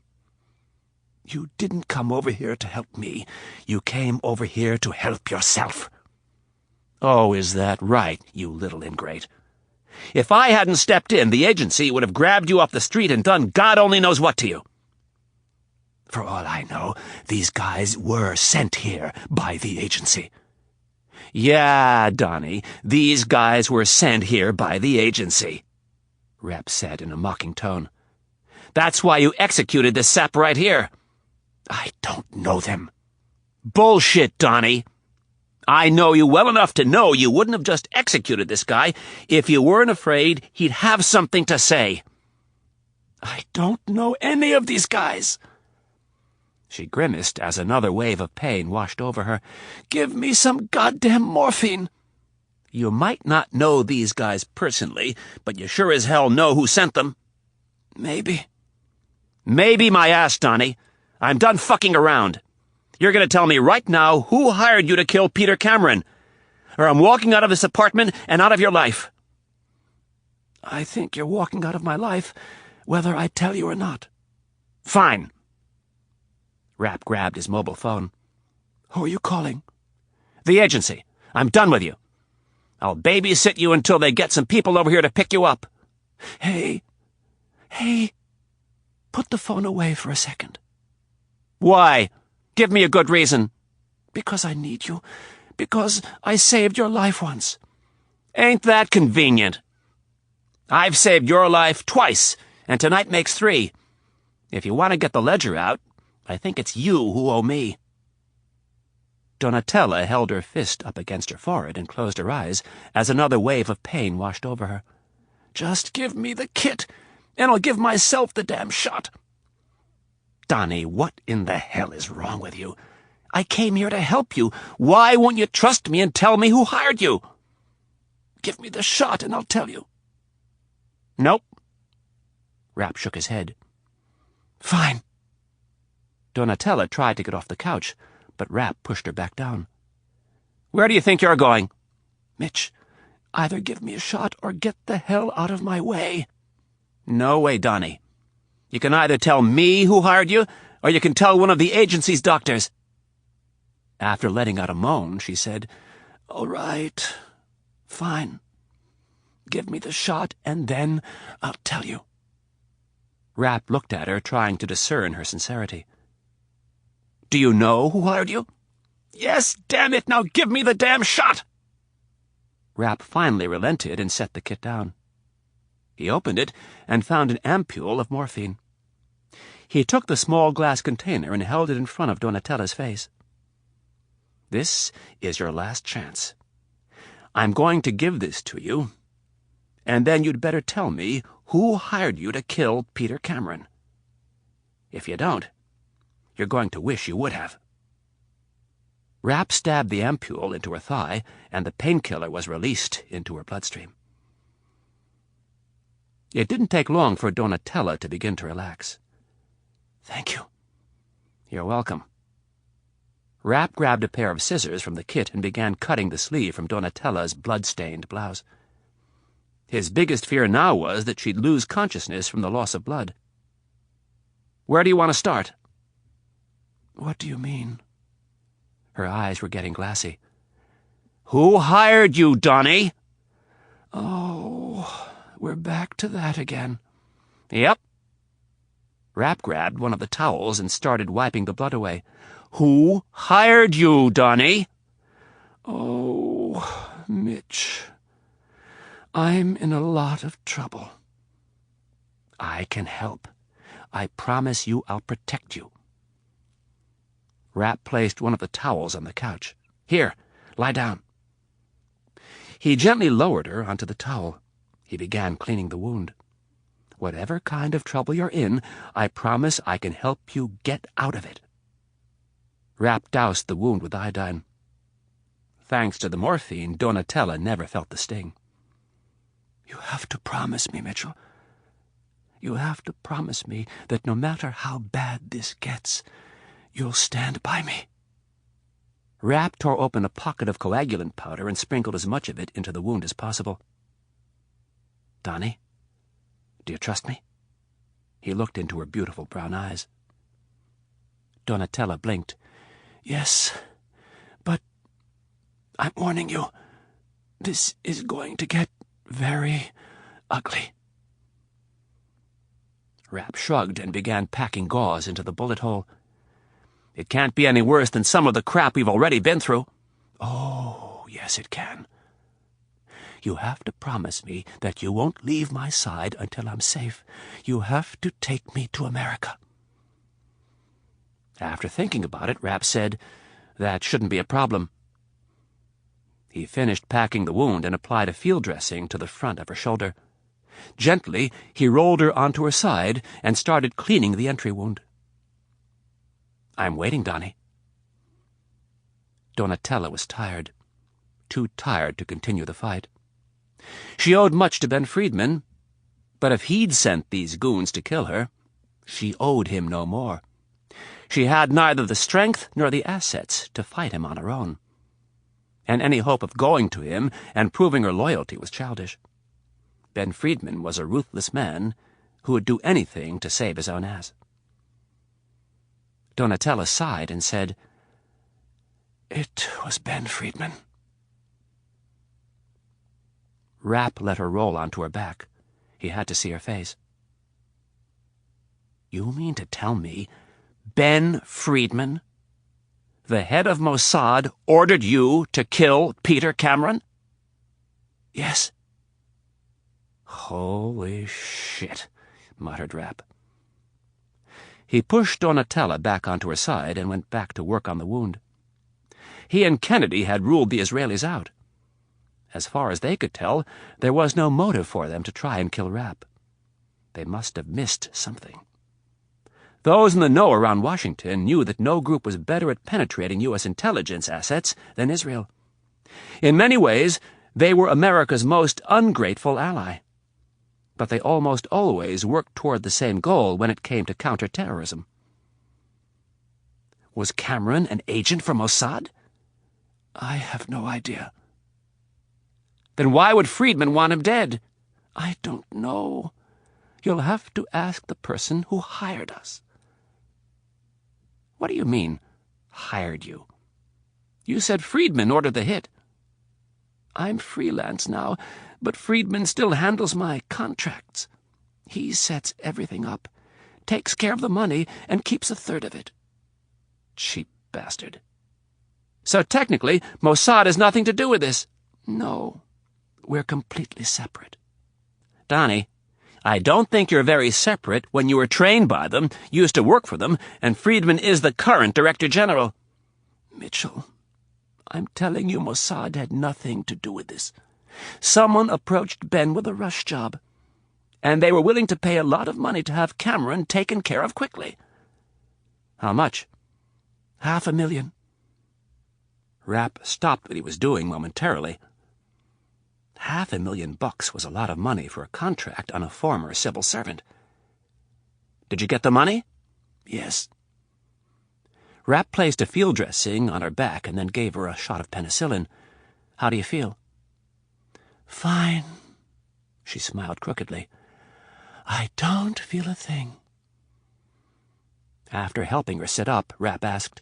You didn't come over here to help me. You came over here to help yourself. Oh, is that right, you little ingrate? If I hadn't stepped in, the agency would have grabbed you off the street and done God only knows what to you. For all I know, these guys were sent here by the agency. Yeah, Donnie, these guys were sent here by the agency, Rapp said in a mocking tone. That's why you executed this sap right here. I don't know them. Bullshit, Donnie. I know you well enough to know you wouldn't have just executed this guy if you weren't afraid he'd have something to say. I don't know any of these guys. She grimaced as another wave of pain washed over her. Give me some goddamn morphine. You might not know these guys personally, but you sure as hell know who sent them. Maybe. Maybe my ass, Donnie. I'm done fucking around. You're going to tell me right now who hired you to kill Peter Cameron, or I'm walking out of this apartment and out of your life. I think you're walking out of my life, whether I tell you or not. Fine. Rapp grabbed his mobile phone. Who are you calling? The agency. I'm done with you. I'll babysit you until they get some people over here to pick you up. Hey, put the phone away for a second. Why? Give me a good reason. Because I need you. Because I saved your life once. Ain't that convenient? I've saved your life twice, and tonight makes 3. If you want to get the ledger out, I think it's you who owe me. Donatella held her fist up against her forehead and closed her eyes as another wave of pain washed over her. Just give me the kit, and I'll give myself the damn shot. Donnie, what in the hell is wrong with you? I came here to help you. Why won't you trust me and tell me who hired you? Give me the shot and I'll tell you. Nope. Rapp shook his head. Fine. Donatella tried to get off the couch, but Rapp pushed her back down. Where do you think you're going? Mitch, either give me a shot or get the hell out of my way. No way, Donnie. You can either tell me who hired you, or you can tell one of the agency's doctors. After letting out a moan, she said, All right. Fine. Give me the shot, and then I'll tell you. Rapp looked at her, trying to discern her sincerity. Do you know who hired you? Yes, damn it, now give me the damn shot! Rapp finally relented and set the kit down. He opened it and found an ampule of morphine. He took the small glass container and held it in front of Donatella's face. This is your last chance. I'm going to give this to you, and then you'd better tell me who hired you to kill Peter Cameron. If you don't, you're going to wish you would have. Rapp stabbed the ampule into her thigh, and the painkiller was released into her bloodstream. It didn't take long for Donatella to begin to relax. Thank you. You're welcome. Rapp grabbed a pair of scissors from the kit and began cutting the sleeve from Donatella's blood-stained blouse. His biggest fear now was that she'd lose consciousness from the loss of blood. Where do you want to start? What do you mean? Her eyes were getting glassy. Who hired you, Donnie? Oh, we're back to that again. Yep. Rapp grabbed one of the towels and started wiping the blood away. Who hired you, Donnie? Oh, Mitch. I'm in a lot of trouble. I can help. I promise you I'll protect you. Rapp placed one of the towels on the couch. Here, lie down. He gently lowered her onto the towel. He began cleaning the wound. Whatever kind of trouble you're in, I promise I can help you get out of it. Rapp doused the wound with iodine. Thanks to the morphine, Donatella never felt the sting. You have to promise me, Mitchell. You have to promise me that no matter how bad this gets, you'll stand by me. Rapp tore open a pocket of coagulant powder and sprinkled as much of it into the wound as possible. "Donnie, do you trust me?" He looked into her beautiful brown eyes. Donatella blinked. "Yes, but I'm warning you, this is going to get very ugly." Rapp shrugged and began packing gauze into the bullet hole. "It can't be any worse than some of the crap we've already been through." "Oh, yes it can. You have to promise me that you won't leave my side until I'm safe. You have to take me to America." After thinking about it, Rapp said, "That shouldn't be a problem." He finished packing the wound and applied a field dressing to the front of her shoulder. Gently, he rolled her onto her side and started cleaning the entry wound. "I'm waiting, Donnie." Donatella was tired, too tired to continue the fight. She owed much to Ben Friedman, but if he'd sent these goons to kill her, she owed him no more. She had neither the strength nor the assets to fight him on her own, and any hope of going to him and proving her loyalty was childish. Ben Friedman was a ruthless man who would do anything to save his own ass. Donatella sighed and said, "It was Ben Friedman." Rapp let her roll onto her back. He had to see her face. "You mean to tell me Ben Friedman, the head of Mossad, ordered you to kill Peter Cameron?" "Yes." "Holy shit," muttered Rapp. He pushed Donatella back onto her side and went back to work on the wound. He and Kennedy had ruled the Israelis out. As far as they could tell, there was no motive for them to try and kill Rapp. They must have missed something. Those in the know around Washington knew that no group was better at penetrating U.S. intelligence assets than Israel. In many ways, they were America's most ungrateful ally. But they almost always worked toward the same goal when it came to counterterrorism. Was Cameron an agent for Mossad? "I have no idea." Then why would Friedman want him dead? "I don't know. You'll have to ask the person who hired us." "What do you mean, hired you? You said Friedman ordered the hit." "I'm freelance now, but Friedman still handles my contracts. He sets everything up, takes care of the money, and keeps a third of it." Cheap bastard. "So technically, Mossad has nothing to do with this?" "No. We're completely separate." "Donnie, I don't think you're very separate when you were trained by them, used to work for them, and Friedman is the current Director General." "Mitchell, I'm telling you Mossad had nothing to do with this. Someone approached Ben with a rush job, and they were willing to pay a lot of money to have Cameron taken care of quickly." "How much?" $500,000. Rapp stopped what he was doing momentarily. $500,000 was a lot of money for a contract on a former civil servant. "Did you get the money?" "Yes." Rapp placed a field dressing on her back and then gave her a shot of penicillin. "How do you feel?" "Fine." She smiled crookedly. "I don't feel a thing." After helping her sit up, Rapp asked,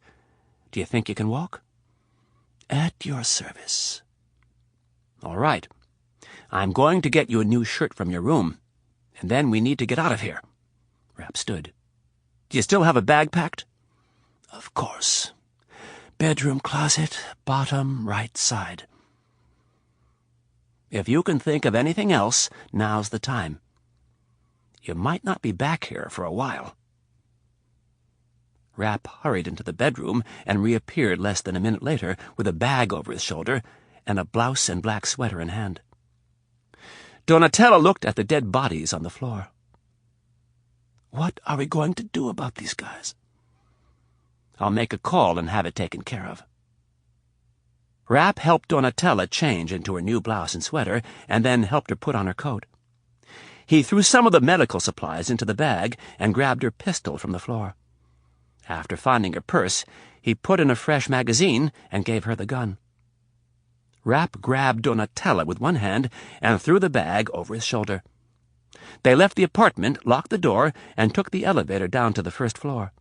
"Do you think you can walk?" "At your service." "All right. I'm going to get you a new shirt from your room, and then we need to get out of here." Rapp stood. "Do you still have a bag packed?" "Of course. Bedroom closet, bottom right side." "If you can think of anything else, now's the time. You might not be back here for a while." Rapp hurried into the bedroom and reappeared less than a minute later with a bag over his shoulder and a blouse and black sweater in hand. Donatella looked at the dead bodies on the floor. "What are we going to do about these guys?" "I'll make a call and have it taken care of." Rapp helped Donatella change into her new blouse and sweater, and then helped her put on her coat. He threw some of the medical supplies into the bag and grabbed her pistol from the floor. After finding her purse, he put in a fresh magazine and gave her the gun. Rapp grabbed Donatella with one hand and threw the bag over his shoulder. They left the apartment, locked the door, and took the elevator down to the first floor.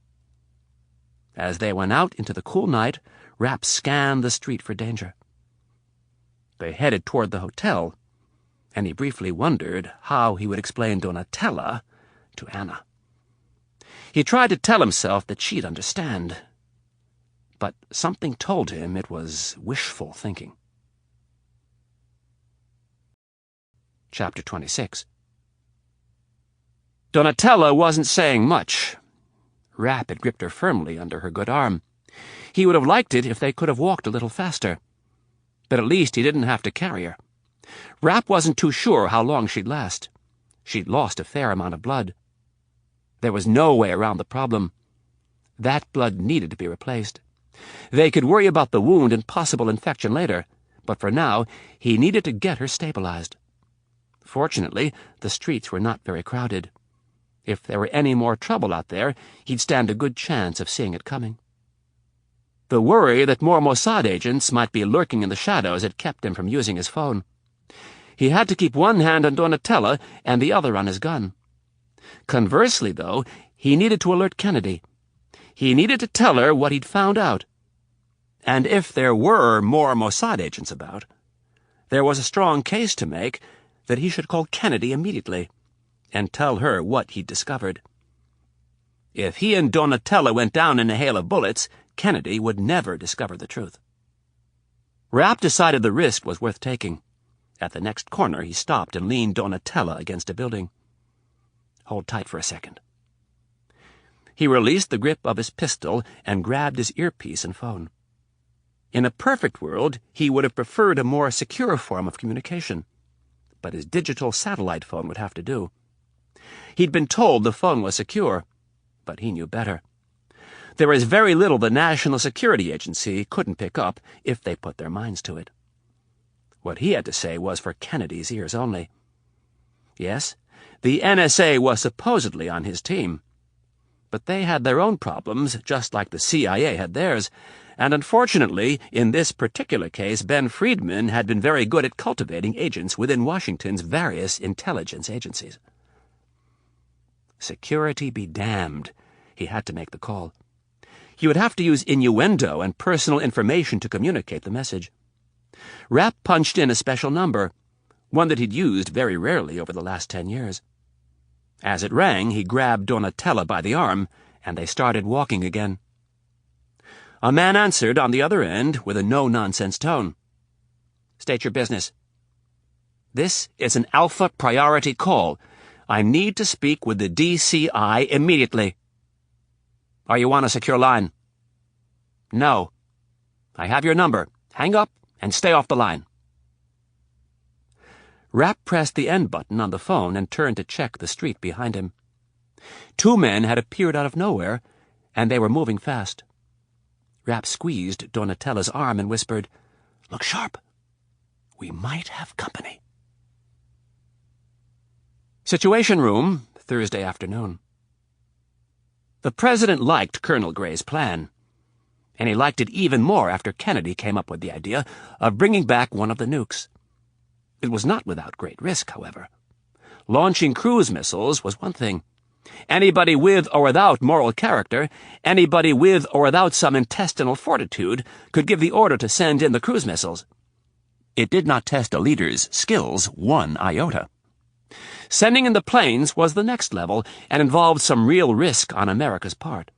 As they went out into the cool night, Rapp scanned the street for danger. They headed toward the hotel, and he briefly wondered how he would explain Donatella to Anna. He tried to tell himself that she'd understand, but something told him it was wishful thinking. Chapter 26. Donatella wasn't saying much. Rapp had gripped her firmly under her good arm. He would have liked it if they could have walked a little faster, but at least he didn't have to carry her. Rapp wasn't too sure how long she'd last. She'd lost a fair amount of blood. There was no way around the problem. That blood needed to be replaced. They could worry about the wound and possible infection later, but for now, he needed to get her stabilized. Fortunately, the streets were not very crowded. If there were any more trouble out there, he'd stand a good chance of seeing it coming. The worry that more Mossad agents might be lurking in the shadows had kept him from using his phone. He had to keep one hand on Donatella and the other on his gun. Conversely, though, he needed to alert Kennedy. He needed to tell her what he'd found out. And if there were more Mossad agents about, there was a strong case to make that he should call Kennedy immediately and tell her what he'd discovered. If he and Donatella went down in a hail of bullets, Kennedy would never discover the truth. Rapp decided the risk was worth taking. At the next corner, he stopped and leaned Donatella against a building. "Hold tight for a second." He released the grip of his pistol and grabbed his earpiece and phone. In a perfect world, he would have preferred a more secure form of communication, but his digital satellite phone would have to do. He'd been told the phone was secure, but he knew better. There was very little the National Security Agency couldn't pick up if they put their minds to it. What he had to say was for Kennedy's ears only. Yes, the NSA was supposedly on his team, but they had their own problems, just like the CIA had theirs, and unfortunately, in this particular case, Ben Friedman had been very good at cultivating agents within Washington's various intelligence agencies. Security be damned. He had to make the call. He would have to use innuendo and personal information to communicate the message. Rapp punched in a special number, one that he'd used very rarely over the last 10 years. As it rang, he grabbed Donatella by the arm, and they started walking again. A man answered on the other end with a no-nonsense tone. "State your business." "This is an Alpha priority call. I need to speak with the DCI immediately." "Are you on a secure line?" "No." "I have your number. Hang up and stay off the line." Rapp pressed the end button on the phone and turned to check the street behind him. 2 men had appeared out of nowhere, and they were moving fast. Rapp squeezed Donatella's arm and whispered, "Look sharp. We might have company." Situation Room, Thursday afternoon. The president liked Colonel Gray's plan, and he liked it even more after Kennedy came up with the idea of bringing back one of the nukes. It was not without great risk, however. Launching cruise missiles was one thing. Anybody with or without moral character, anybody with or without some intestinal fortitude, could give the order to send in the cruise missiles. It did not test a leader's skills one iota. Sending in the planes was the next level and involved some real risk on America's part.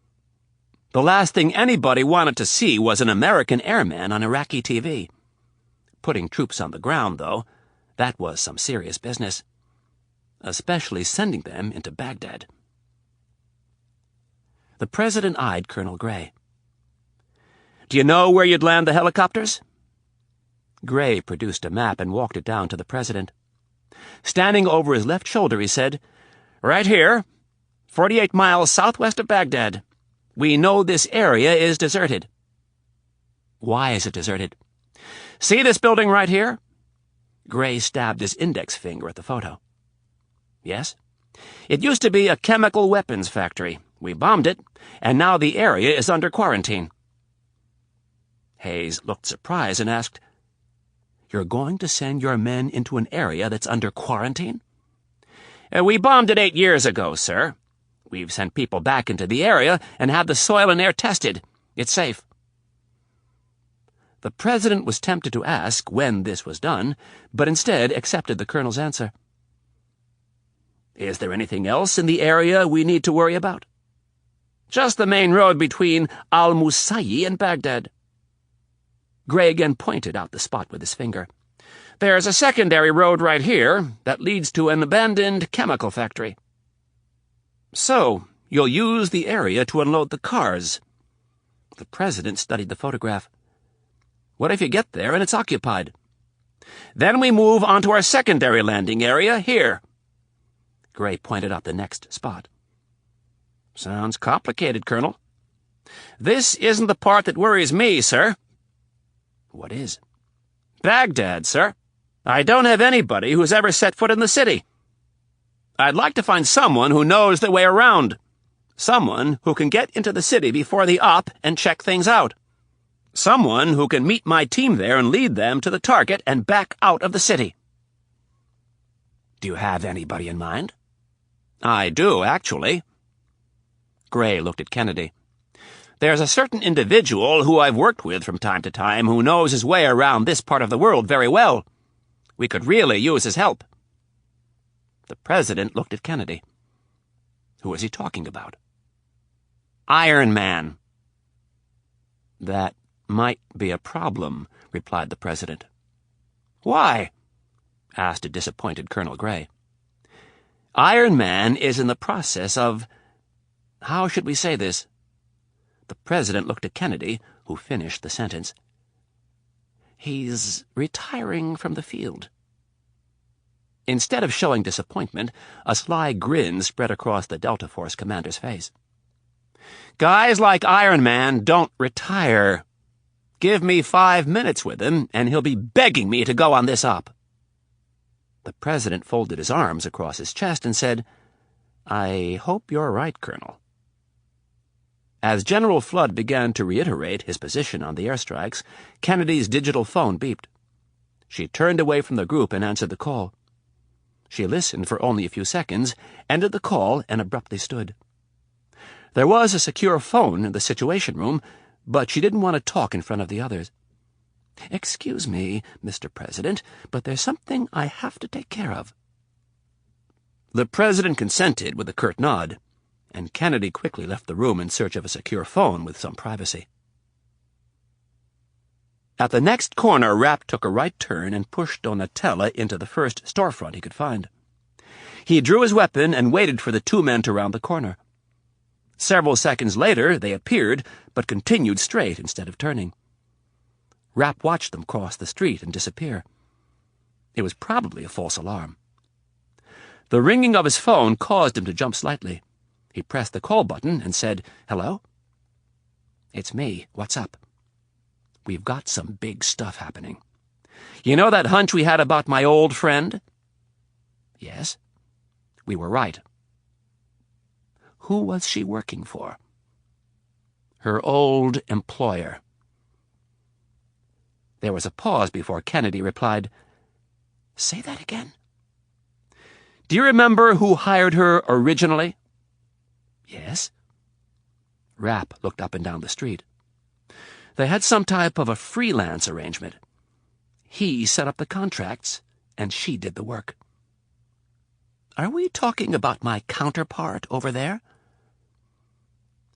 The last thing anybody wanted to see was an American airman on Iraqi TV. Putting troops on the ground, though, that was some serious business, especially sending them into Baghdad. The president eyed Colonel Gray. "Do you know where you'd land the helicopters?" Gray produced a map and walked it down to the president. Standing over his left shoulder, he said, "Right here, 48 miles southwest of Baghdad. We know this area is deserted." "Why is it deserted?" "See this building right here?" Gray stabbed his index finger at the photo. "Yes?" "It used to be a chemical weapons factory. We bombed it, and now the area is under quarantine." Hayes looked surprised and asked, "You're going to send your men into an area that's under quarantine?" "We bombed it 8 years ago, sir. We've sent people back into the area and had the soil and air tested. It's safe." The president was tempted to ask when this was done, but instead accepted the colonel's answer. "Is there anything else in the area we need to worry about?" "Just the main road between Al-Musayi and Baghdad." Gray again pointed out the spot with his finger. "There's a secondary road right here that leads to an abandoned chemical factory." "So, you'll use the area to unload the cars." The president studied the photograph. "What if you get there and it's occupied?" "Then we move on to our secondary landing area here." Gray pointed out the next spot. "Sounds complicated, Colonel." "This isn't the part that worries me, sir." "What is?" "Baghdad, sir. I don't have anybody who's ever set foot in the city. I'd like to find someone who knows their way around. Someone who can get into the city before the op and check things out. Someone who can meet my team there and lead them to the target and back out of the city." "Do you have anybody in mind?" "I do, actually." Gray looked at Kennedy. "There's a certain individual who I've worked with from time to time who knows his way around this part of the world very well. We could really use his help." The president looked at Kennedy. Who was he talking about? "Iron Man." "That might be a problem," replied the president. "Why?" asked a disappointed Colonel Gray. "Iron Man is in the process of— how should we say this?" The president looked at Kennedy, who finished the sentence. "He's retiring from the field." Instead of showing disappointment, a sly grin spread across the Delta Force commander's face. "Guys like Iron Man don't retire. Give me 5 minutes with him, and he'll be begging me to go on this op." The president folded his arms across his chest and said, "I hope you're right, Colonel." As General Flood began to reiterate his position on the airstrikes, Kennedy's digital phone beeped. She turned away from the group and answered the call. She listened for only a few seconds, ended the call, and abruptly stood. There was a secure phone in the Situation Room, but she didn't want to talk in front of the others. "Excuse me, Mr. President, but there's something I have to take care of." The president consented with a curt nod, and Kennedy quickly left the room in search of a secure phone with some privacy. At the next corner, Rapp took a right turn and pushed Donatella into the first storefront he could find. He drew his weapon and waited for the 2 men to round the corner. Several seconds later, they appeared, but continued straight instead of turning. Rapp watched them cross the street and disappear. It was probably a false alarm. The ringing of his phone caused him to jump slightly. He pressed the call button and said, "Hello?" "It's me. What's up?" "We've got some big stuff happening." "You know that hunch we had about my old friend?" "Yes." "We were right." "Who was she working for?" "Her old employer." There was a pause before Kennedy replied, "Say that again." "Do you remember who hired her originally?" "Yes." Rapp looked up and down the street. "They had some type of a freelance arrangement. He set up the contracts, and she did the work." "Are we talking about my counterpart over there?"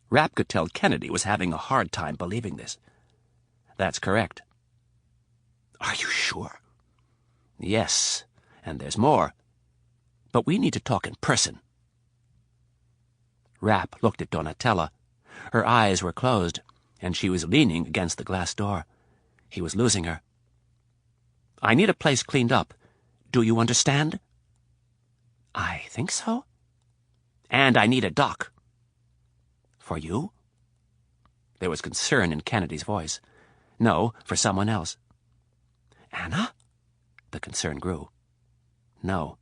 Rapp could tell Kennedy was having a hard time believing this. "That's correct." "Are you sure?" "Yes, and there's more. But we need to talk in person." Rapp looked at Donatella. Her eyes were closed, and she was leaning against the glass door. He was losing her. "I need a place cleaned up. Do you understand?" "I think so." "And I need a dock." "For you?" There was concern in Kennedy's voice. "No, for someone else." "Anna?" The concern grew. "No,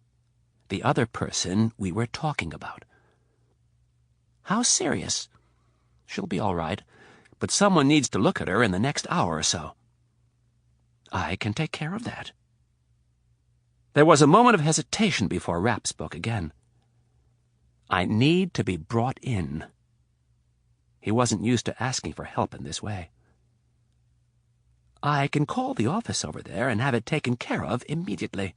the other person we were talking about." How serious? She'll be all right, but someone needs to look at her in the next hour or so. I can take care of that. There was a moment of hesitation before Rapp spoke again. I need to be brought in. He wasn't used to asking for help in this way. I can call the office over there and have it taken care of immediately.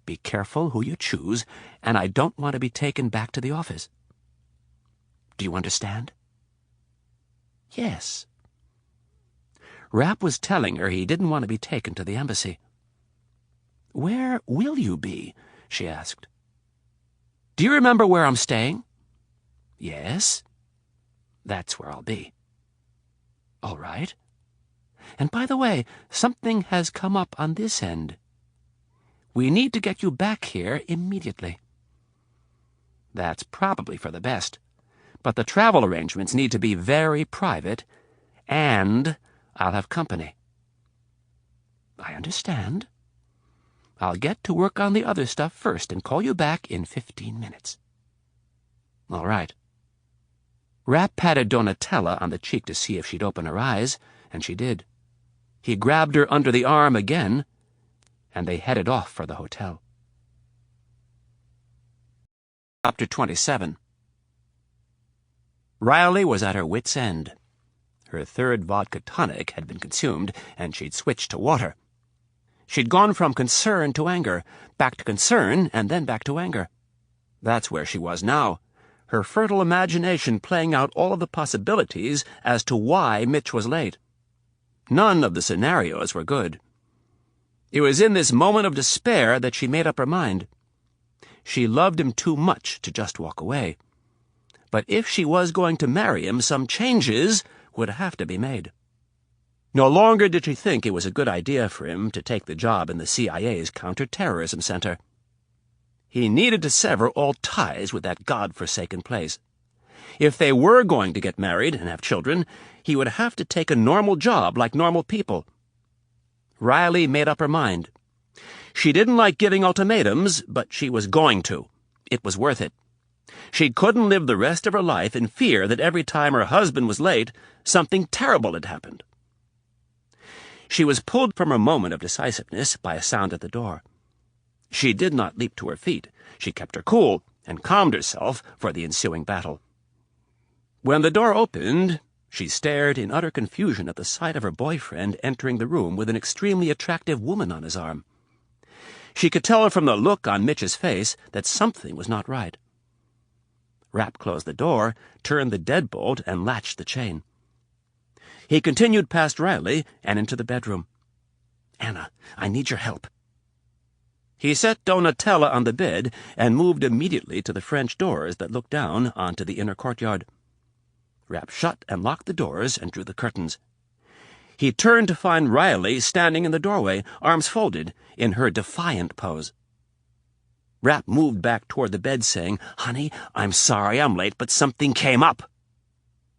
Be careful who you choose, and I don't want to be taken back to the office. Do you understand? Yes. Rapp was telling her he didn't want to be taken to the embassy. Where will you be? She asked. Do you remember where I'm staying? Yes. That's where I'll be. All right. And by the way, something has come up on this end. We need to get you back here immediately. That's probably for the best, but the travel arrangements need to be very private, and I'll have company. I understand. I'll get to work on the other stuff first and call you back in 15 minutes. All right. Rapp patted Donatella on the cheek to see if she'd open her eyes, and she did. He grabbed her under the arm again, and they headed off for the hotel. Chapter 27. Riley was at her wit's end. Her third vodka tonic had been consumed, and she'd switched to water. She'd gone from concern to anger, back to concern, and then back to anger. That's where she was now, her fertile imagination playing out all of the possibilities as to why Mitch was late. None of the scenarios were good. It was in this moment of despair that she made up her mind. She loved him too much to just walk away. But if she was going to marry him, some changes would have to be made. No longer did she think it was a good idea for him to take the job in the CIA's counterterrorism center. He needed to sever all ties with that God-forsaken place. If they were going to get married and have children, he would have to take a normal job like normal people. Riley made up her mind. She didn't like giving ultimatums, but she was going to. It was worth it. She couldn't live the rest of her life in fear that every time her husband was late, something terrible had happened. She was pulled from her moment of decisiveness by a sound at the door. She did not leap to her feet. She kept her cool and calmed herself for the ensuing battle. When the door opened, she stared in utter confusion at the sight of her boyfriend entering the room with an extremely attractive woman on his arm. She could tell from the look on Mitch's face that something was not right. Rapp closed the door, turned the deadbolt, and latched the chain. He continued past Riley and into the bedroom. "Anna, I need your help." He set Donatella on the bed and moved immediately to the French doors that looked down onto the inner courtyard. Rapp shut and locked the doors and drew the curtains. He turned to find Riley standing in the doorway, arms folded, in her defiant pose. Rapp moved back toward the bed, saying, "Honey, I'm sorry I'm late, but something came up."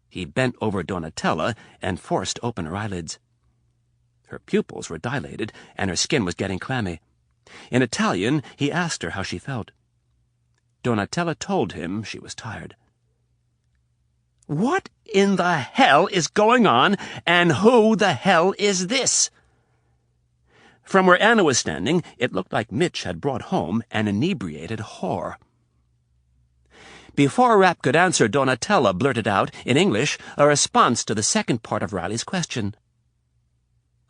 He bent over Donatella and forced open her eyelids. Her pupils were dilated, and her skin was getting clammy. In Italian, he asked her how she felt. Donatella told him she was tired. "What in the hell is going on, and who the hell is this?" From where Anna was standing, it looked like Mitch had brought home an inebriated whore. Before Rapp could answer, Donatella blurted out, in English, a response to the second part of Riley's question.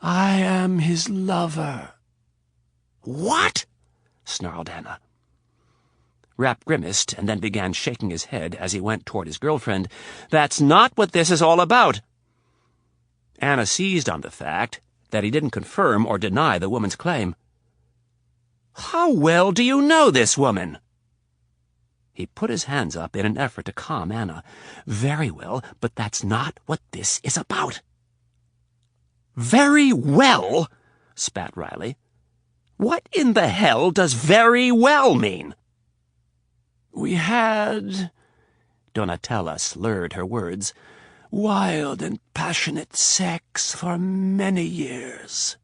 "I am his lover." "What?" snarled Anna. Rapp grimaced and then began shaking his head as he went toward his girlfriend. "That's not what this is all about." Anna seized on the fact that he didn't confirm or deny the woman's claim. "How well do you know this woman?" He put his hands up in an effort to calm Anna. "Very well, but that's not what this is about." "Very well?" spat Riley. "What in the hell does very well mean?" "We had," Donatella slurred her words, "wild and passionate sex for many years."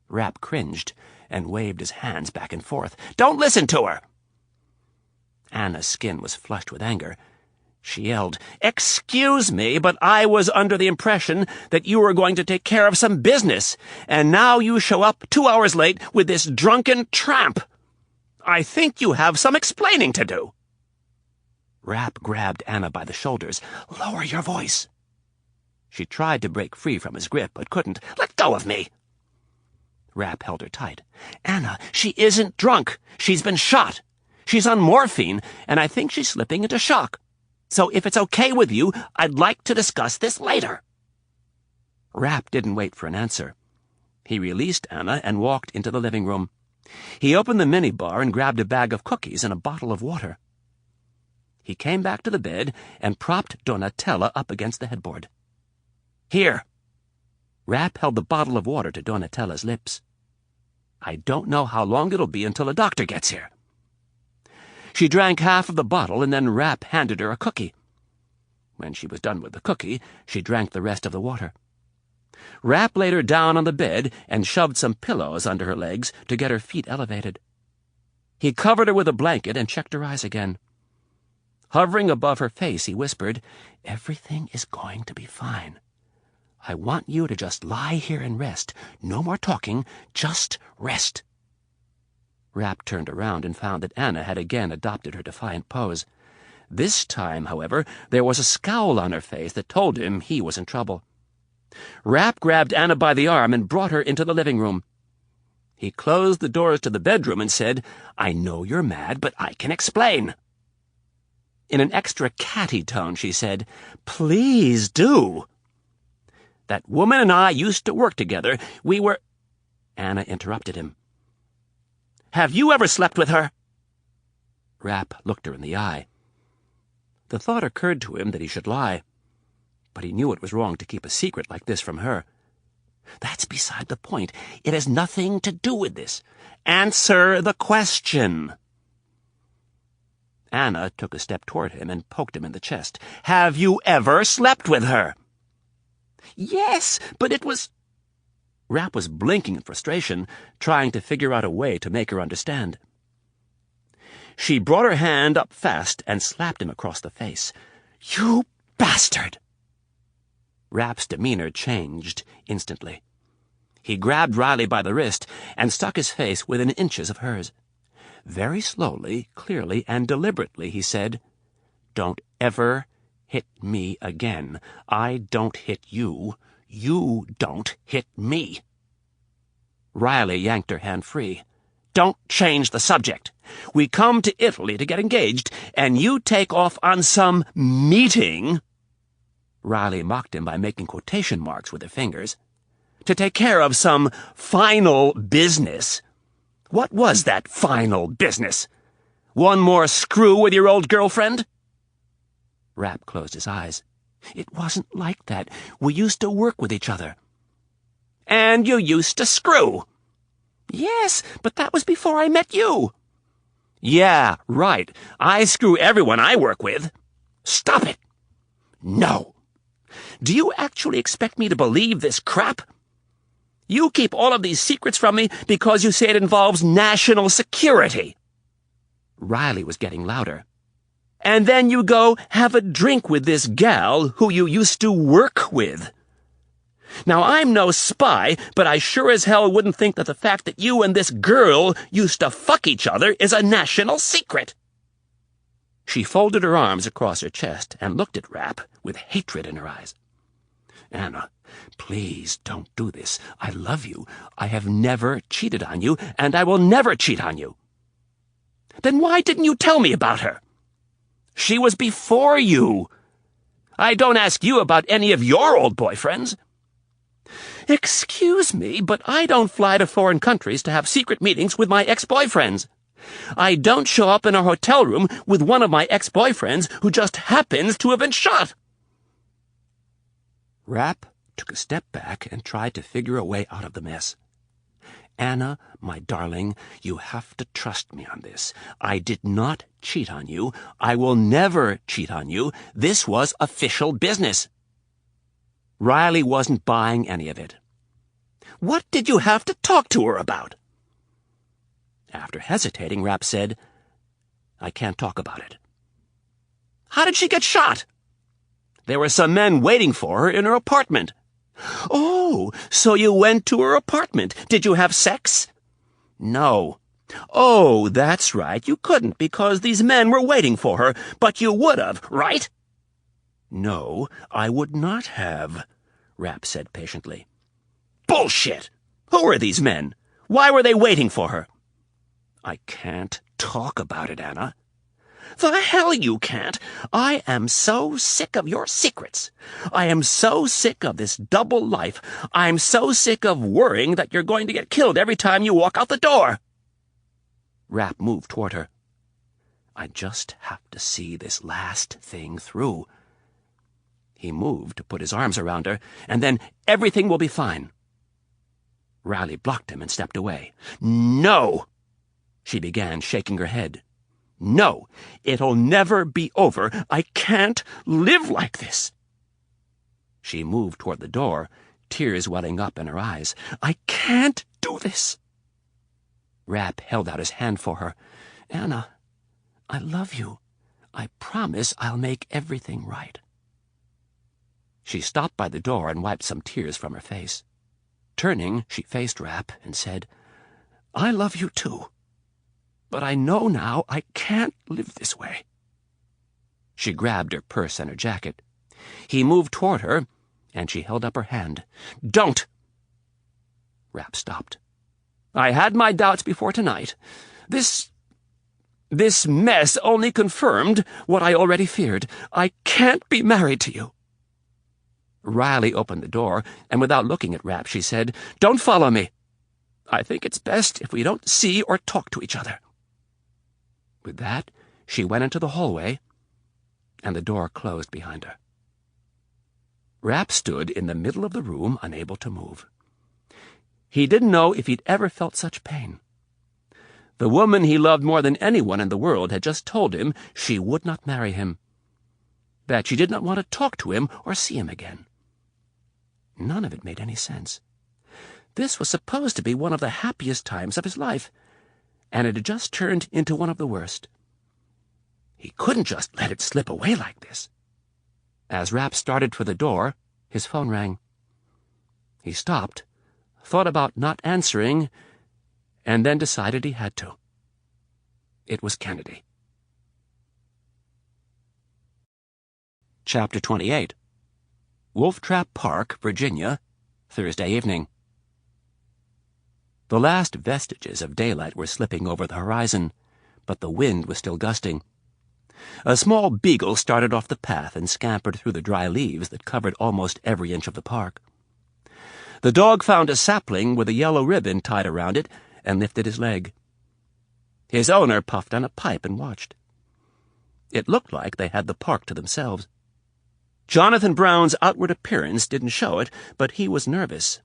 Rapp cringed and waved his hands back and forth. "Don't listen to her!" Anna's skin was flushed with anger. She yelled, "Excuse me, but I was under the impression that you were going to take care of some business, and now you show up 2 hours late with this drunken tramp. I think you have some explaining to do." Rapp grabbed Anna by the shoulders. "Lower your voice." She tried to break free from his grip, but couldn't. "Let go of me." Rapp held her tight. "Anna, she isn't drunk. She's been shot. She's on morphine, and I think she's slipping into shock. So if it's okay with you, I'd like to discuss this later." Rapp didn't wait for an answer. He released Anna and walked into the living room. He opened the minibar and grabbed a bag of cookies and a bottle of water. He came back to the bed and propped Donatella up against the headboard. "Here." Rapp held the bottle of water to Donatella's lips. "I don't know how long it'll be until a doctor gets here." She drank half of the bottle, and then Rapp handed her a cookie. When she was done with the cookie, she drank the rest of the water. Rapp laid her down on the bed and shoved some pillows under her legs to get her feet elevated. He covered her with a blanket and checked her eyes again. Hovering above her face, he whispered, "Everything is going to be fine. I want you to just lie here and rest. No more talking, just rest." Rapp turned around and found that Anna had again adopted her defiant pose. This time, however, there was a scowl on her face that told him he was in trouble. Rapp grabbed Anna by the arm and brought her into the living room. He closed the doors to the bedroom and said, "I know you're mad, but I can explain." In an extra catty tone, she said, "Please do." "That woman and I used to work together. We were—" Anna interrupted him. "Have you ever slept with her?" Rapp looked her in the eye. The thought occurred to him that he should lie, but he knew it was wrong to keep a secret like this from her. "That's beside the point. It has nothing to do with this. Answer the question." Anna took a step toward him and poked him in the chest. "Have you ever slept with her?" "Yes, but it was—" Rapp was blinking in frustration, trying to figure out a way to make her understand. She brought her hand up fast and slapped him across the face. "You bastard!" Rapp's demeanor changed instantly. He grabbed Riley by the wrist and stuck his face within inches of hers. Very slowly, clearly, and deliberately, he said, "Don't ever hit me again. I don't hit you. You don't hit me." Riley yanked her hand free. "Don't change the subject. We come to Italy to get engaged, and you take off on some meeting—" Riley mocked him by making quotation marks with her fingers. "To take care of some final business. What was that final business? One more screw with your old girlfriend?" Rapp closed his eyes. "It wasn't like that. We used to work with each other." "And you used to screw?" "Yes, but that was before I met you." "Yeah, right. I screw everyone I work with." "Stop it." "No. Do you actually expect me to believe this crap? You keep all of these secrets from me because you say it involves national security." Riley was getting louder. "And then you go have a drink with this gal who you used to work with. Now, I'm no spy, but I sure as hell wouldn't think that the fact that you and this girl used to fuck each other is a national secret." She folded her arms across her chest and looked at Rapp with hatred in her eyes. "Anna, please don't do this. I love you. I have never cheated on you, and I will never cheat on you." "Then why didn't you tell me about her?" "She was before you. I don't ask you about any of your old boyfriends." "Excuse me, but I don't fly to foreign countries to have secret meetings with my ex-boyfriends. I don't show up in a hotel room with one of my ex-boyfriends who just happens to have been shot." Rapp took a step back and tried to figure a way out of the mess. "Anna, my darling, you have to trust me on this. I did not cheat on you. I will never cheat on you. This was official business." Riley wasn't buying any of it. "What did you have to talk to her about?" After hesitating, Rapp said, I can't talk about it. How did she get shot? There were some men waiting for her in her apartment. Oh, so you went to her apartment. Did you have sex? No. Oh, that's right. You couldn't because these men were waiting for her, but you would have, right? No, I would not have, Rapp said patiently. Bullshit! Who were these men? Why were they waiting for her? I can't talk about it, Anna. The hell you can't! I am so sick of your secrets. I am so sick of this double life. I'm so sick of worrying that you're going to get killed every time you walk out the door. Rapp moved toward her. I just have to see this last thing through. He moved to put his arms around her, and then everything will be fine. Riley blocked him and stepped away. No! She began, shaking her head. No, it'll never be over. I can't live like this. She moved toward the door, tears welling up in her eyes. I can't do this. Rapp held out his hand for her. Anna, I love you. I promise I'll make everything right. She stopped by the door and wiped some tears from her face. Turning, she faced Rapp and said, I love you too. But I know now I can't live this way. She grabbed her purse and her jacket. He moved toward her, and she held up her hand. Don't! Rapp stopped. I had my doubts before tonight. This mess only confirmed what I already feared. I can't be married to you. Riley opened the door, and without looking at Rapp, she said, Don't follow me. I think it's best if we don't see or talk to each other. With that, she went into the hallway, and the door closed behind her. Rapp stood in the middle of the room, unable to move. He didn't know if he'd ever felt such pain. The woman he loved more than anyone in the world had just told him she would not marry him, that she did not want to talk to him or see him again. None of it made any sense. This was supposed to be one of the happiest times of his life, and it had just turned into one of the worst. He couldn't just let it slip away like this. As Rapp started for the door, his phone rang. He stopped, thought about not answering, and then decided he had to. It was Kennedy. Chapter 28. Wolf Trap Park, Virginia, Thursday evening. The last vestiges of daylight were slipping over the horizon, but the wind was still gusting. A small beagle started off the path and scampered through the dry leaves that covered almost every inch of the park. The dog found a sapling with a yellow ribbon tied around it and lifted his leg. His owner puffed on a pipe and watched. It looked like they had the park to themselves. Jonathan Brown's outward appearance didn't show it, but he was nervous.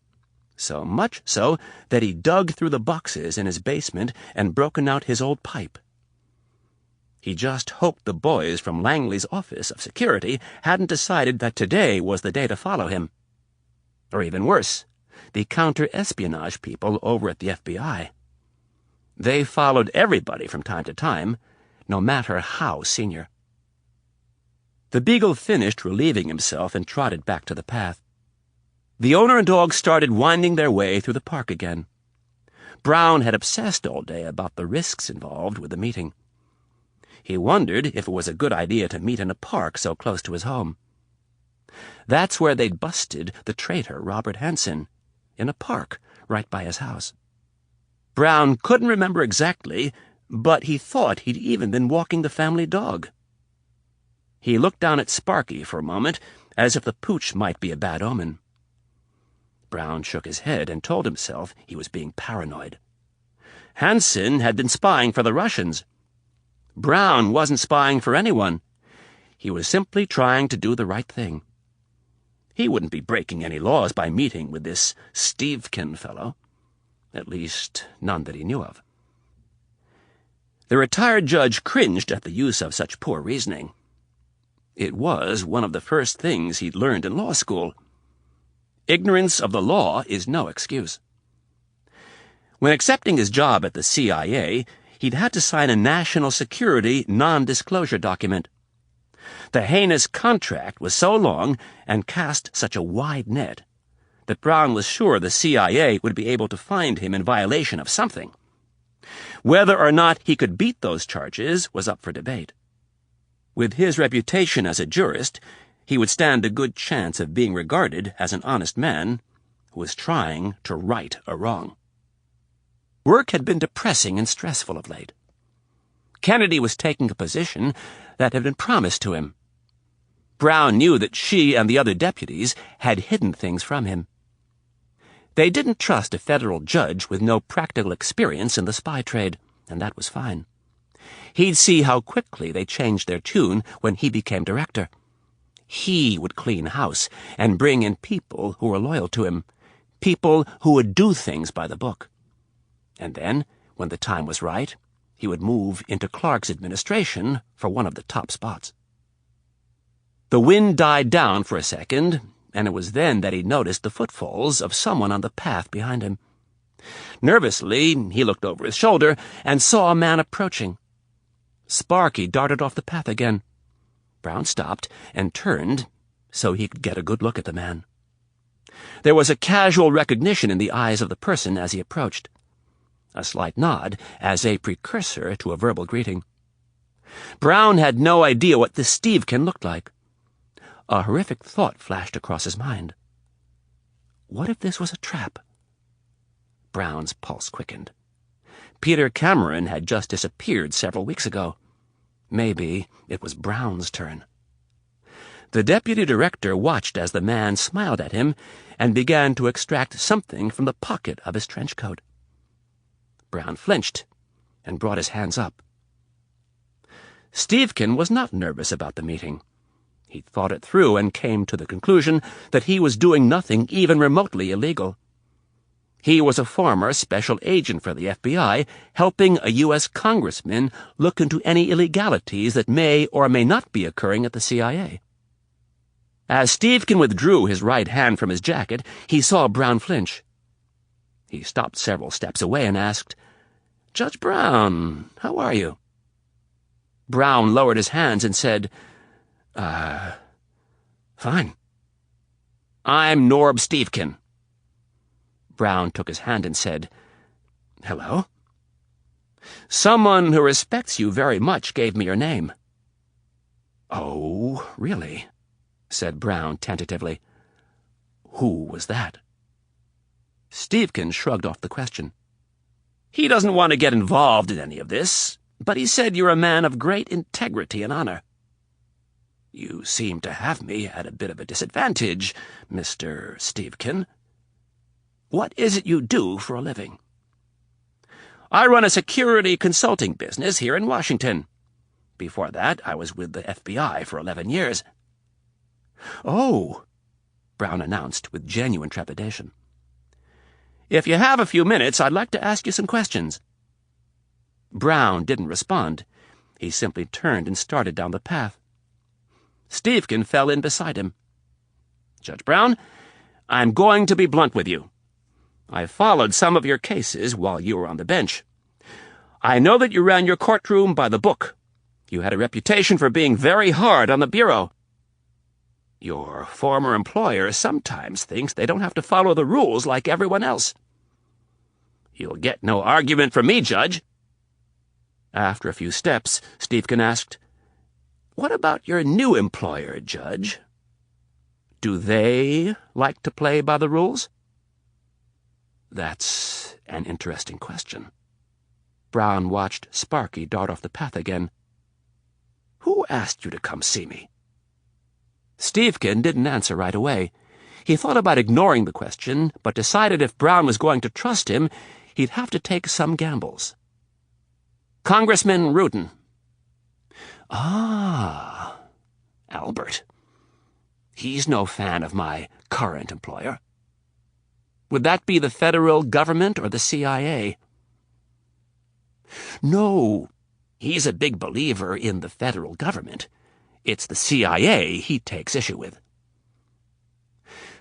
So much so that he dug through the boxes in his basement and broken out his old pipe. He just hoped the boys from Langley's office of security hadn't decided that today was the day to follow him. Or even worse, the counter-espionage people over at the FBI. They followed everybody from time to time, no matter how senior. The beagle finished relieving himself and trotted back to the path. The owner and dog started winding their way through the park again. Brown had obsessed all day about the risks involved with the meeting. He wondered if it was a good idea to meet in a park so close to his home. That's where they'd busted the traitor Robert Hansen, in a park right by his house. Brown couldn't remember exactly, but he thought he'd even been walking the family dog. He looked down at Sparky for a moment, as if the pooch might be a bad omen. Brown shook his head and told himself he was being paranoid. Hansen had been spying for the Russians. Brown wasn't spying for anyone. He was simply trying to do the right thing. He wouldn't be breaking any laws by meeting with this Stevkin fellow. At least, none that he knew of. The retired judge cringed at the use of such poor reasoning. It was one of the first things he'd learned in law school. Ignorance of the law is no excuse. When accepting his job at the CIA, he'd had to sign a national security non-disclosure document. The heinous contract was so long and cast such a wide net that Brown was sure the CIA would be able to find him in violation of something. Whether or not he could beat those charges was up for debate. With his reputation as a jurist, he would stand a good chance of being regarded as an honest man who was trying to right a wrong. Work had been depressing and stressful of late. Kennedy was taking a position that had been promised to him. Brown knew that she and the other deputies had hidden things from him. They didn't trust a federal judge with no practical experience in the spy trade, and that was fine. He'd see how quickly they changed their tune when he became director. He would clean house and bring in people who were loyal to him, people who would do things by the book. And then, when the time was right, he would move into Clark's administration for one of the top spots. The wind died down for a second, and it was then that he noticed the footfalls of someone on the path behind him. Nervously, he looked over his shoulder and saw a man approaching. Sparky darted off the path again. Brown stopped and turned so he could get a good look at the man. There was a casual recognition in the eyes of the person as he approached. A slight nod as a precursor to a verbal greeting. Brown had no idea what this Stevkin looked like. A horrific thought flashed across his mind. What if this was a trap? Brown's pulse quickened. Peter Cameron had just disappeared several weeks ago. Maybe it was Brown's turn. The deputy director watched as the man smiled at him and began to extract something from the pocket of his trench coat. Brown flinched and brought his hands up. Stevkin was not nervous about the meeting. He thought it through and came to the conclusion that he was doing nothing even remotely illegal. He was a former special agent for the FBI, helping a U.S. congressman look into any illegalities that may or may not be occurring at the CIA. As Stevkin withdrew his right hand from his jacket, he saw Brown flinch. He stopped several steps away and asked, "Judge Brown, how are you?" Brown lowered his hands and said, Fine. "I'm Norb Stevkin." Brown took his hand and said, "Hello." "Someone who respects you very much gave me your name." "Oh, really?" said Brown tentatively. "Who was that?" Stevkin shrugged off the question. "He doesn't want to get involved in any of this, but he said you're a man of great integrity and honor." "You seem to have me at a bit of a disadvantage, Mr. Stevkin. What is it you do for a living?" "I run a security consulting business here in Washington. Before that, I was with the FBI for 11 years. "Oh," Brown announced with genuine trepidation. "If you have a few minutes, I'd like to ask you some questions." Brown didn't respond. He simply turned and started down the path. Stevkin fell in beside him. "Judge Brown, I'm going to be blunt with you. I followed some of your cases while you were on the bench. I know that you ran your courtroom by the book. You had a reputation for being very hard on the Bureau. Your former employer sometimes thinks they don't have to follow the rules like everyone else. You'll get no argument from me, Judge." After a few steps, Stevkin asked, "What about your new employer, Judge? Do they like to play by the rules?" "That's an interesting question." Brown watched Sparky dart off the path again. "Who asked you to come see me?" Stevkin didn't answer right away. He thought about ignoring the question, but decided if Brown was going to trust him, he'd have to take some gambles. "Congressman Rudin." "Ah, Albert. He's no fan of my current employer." "Would that be the federal government or the CIA?" "No, he's a big believer in the federal government. It's the CIA he takes issue with."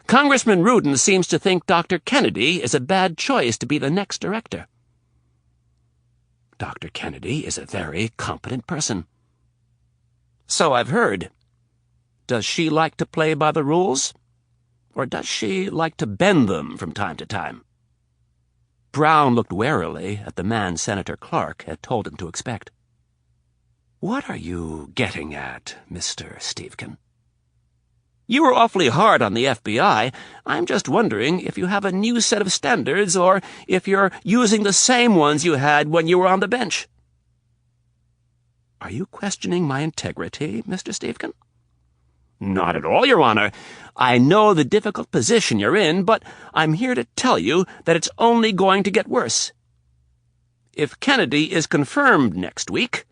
"Congressman Rudin seems to think Dr. Kennedy is a bad choice to be the next director." Dr. Kennedy is a very competent person." "So I've heard. Does she like to play by the rules? Or does she like to bend them from time to time?" Brown looked warily at the man Senator Clark had told him to expect. "What are you getting at, Mr. Stevkin?" "You were awfully hard on the FBI. I'm just wondering if you have a new set of standards or if you're using the same ones you had when you were on the bench." "Are you questioning my integrity, Mr. Stevkin?" "Not at all, Your Honor. I know the difficult position you're in, but I'm here to tell you that it's only going to get worse. If Kennedy is confirmed next week,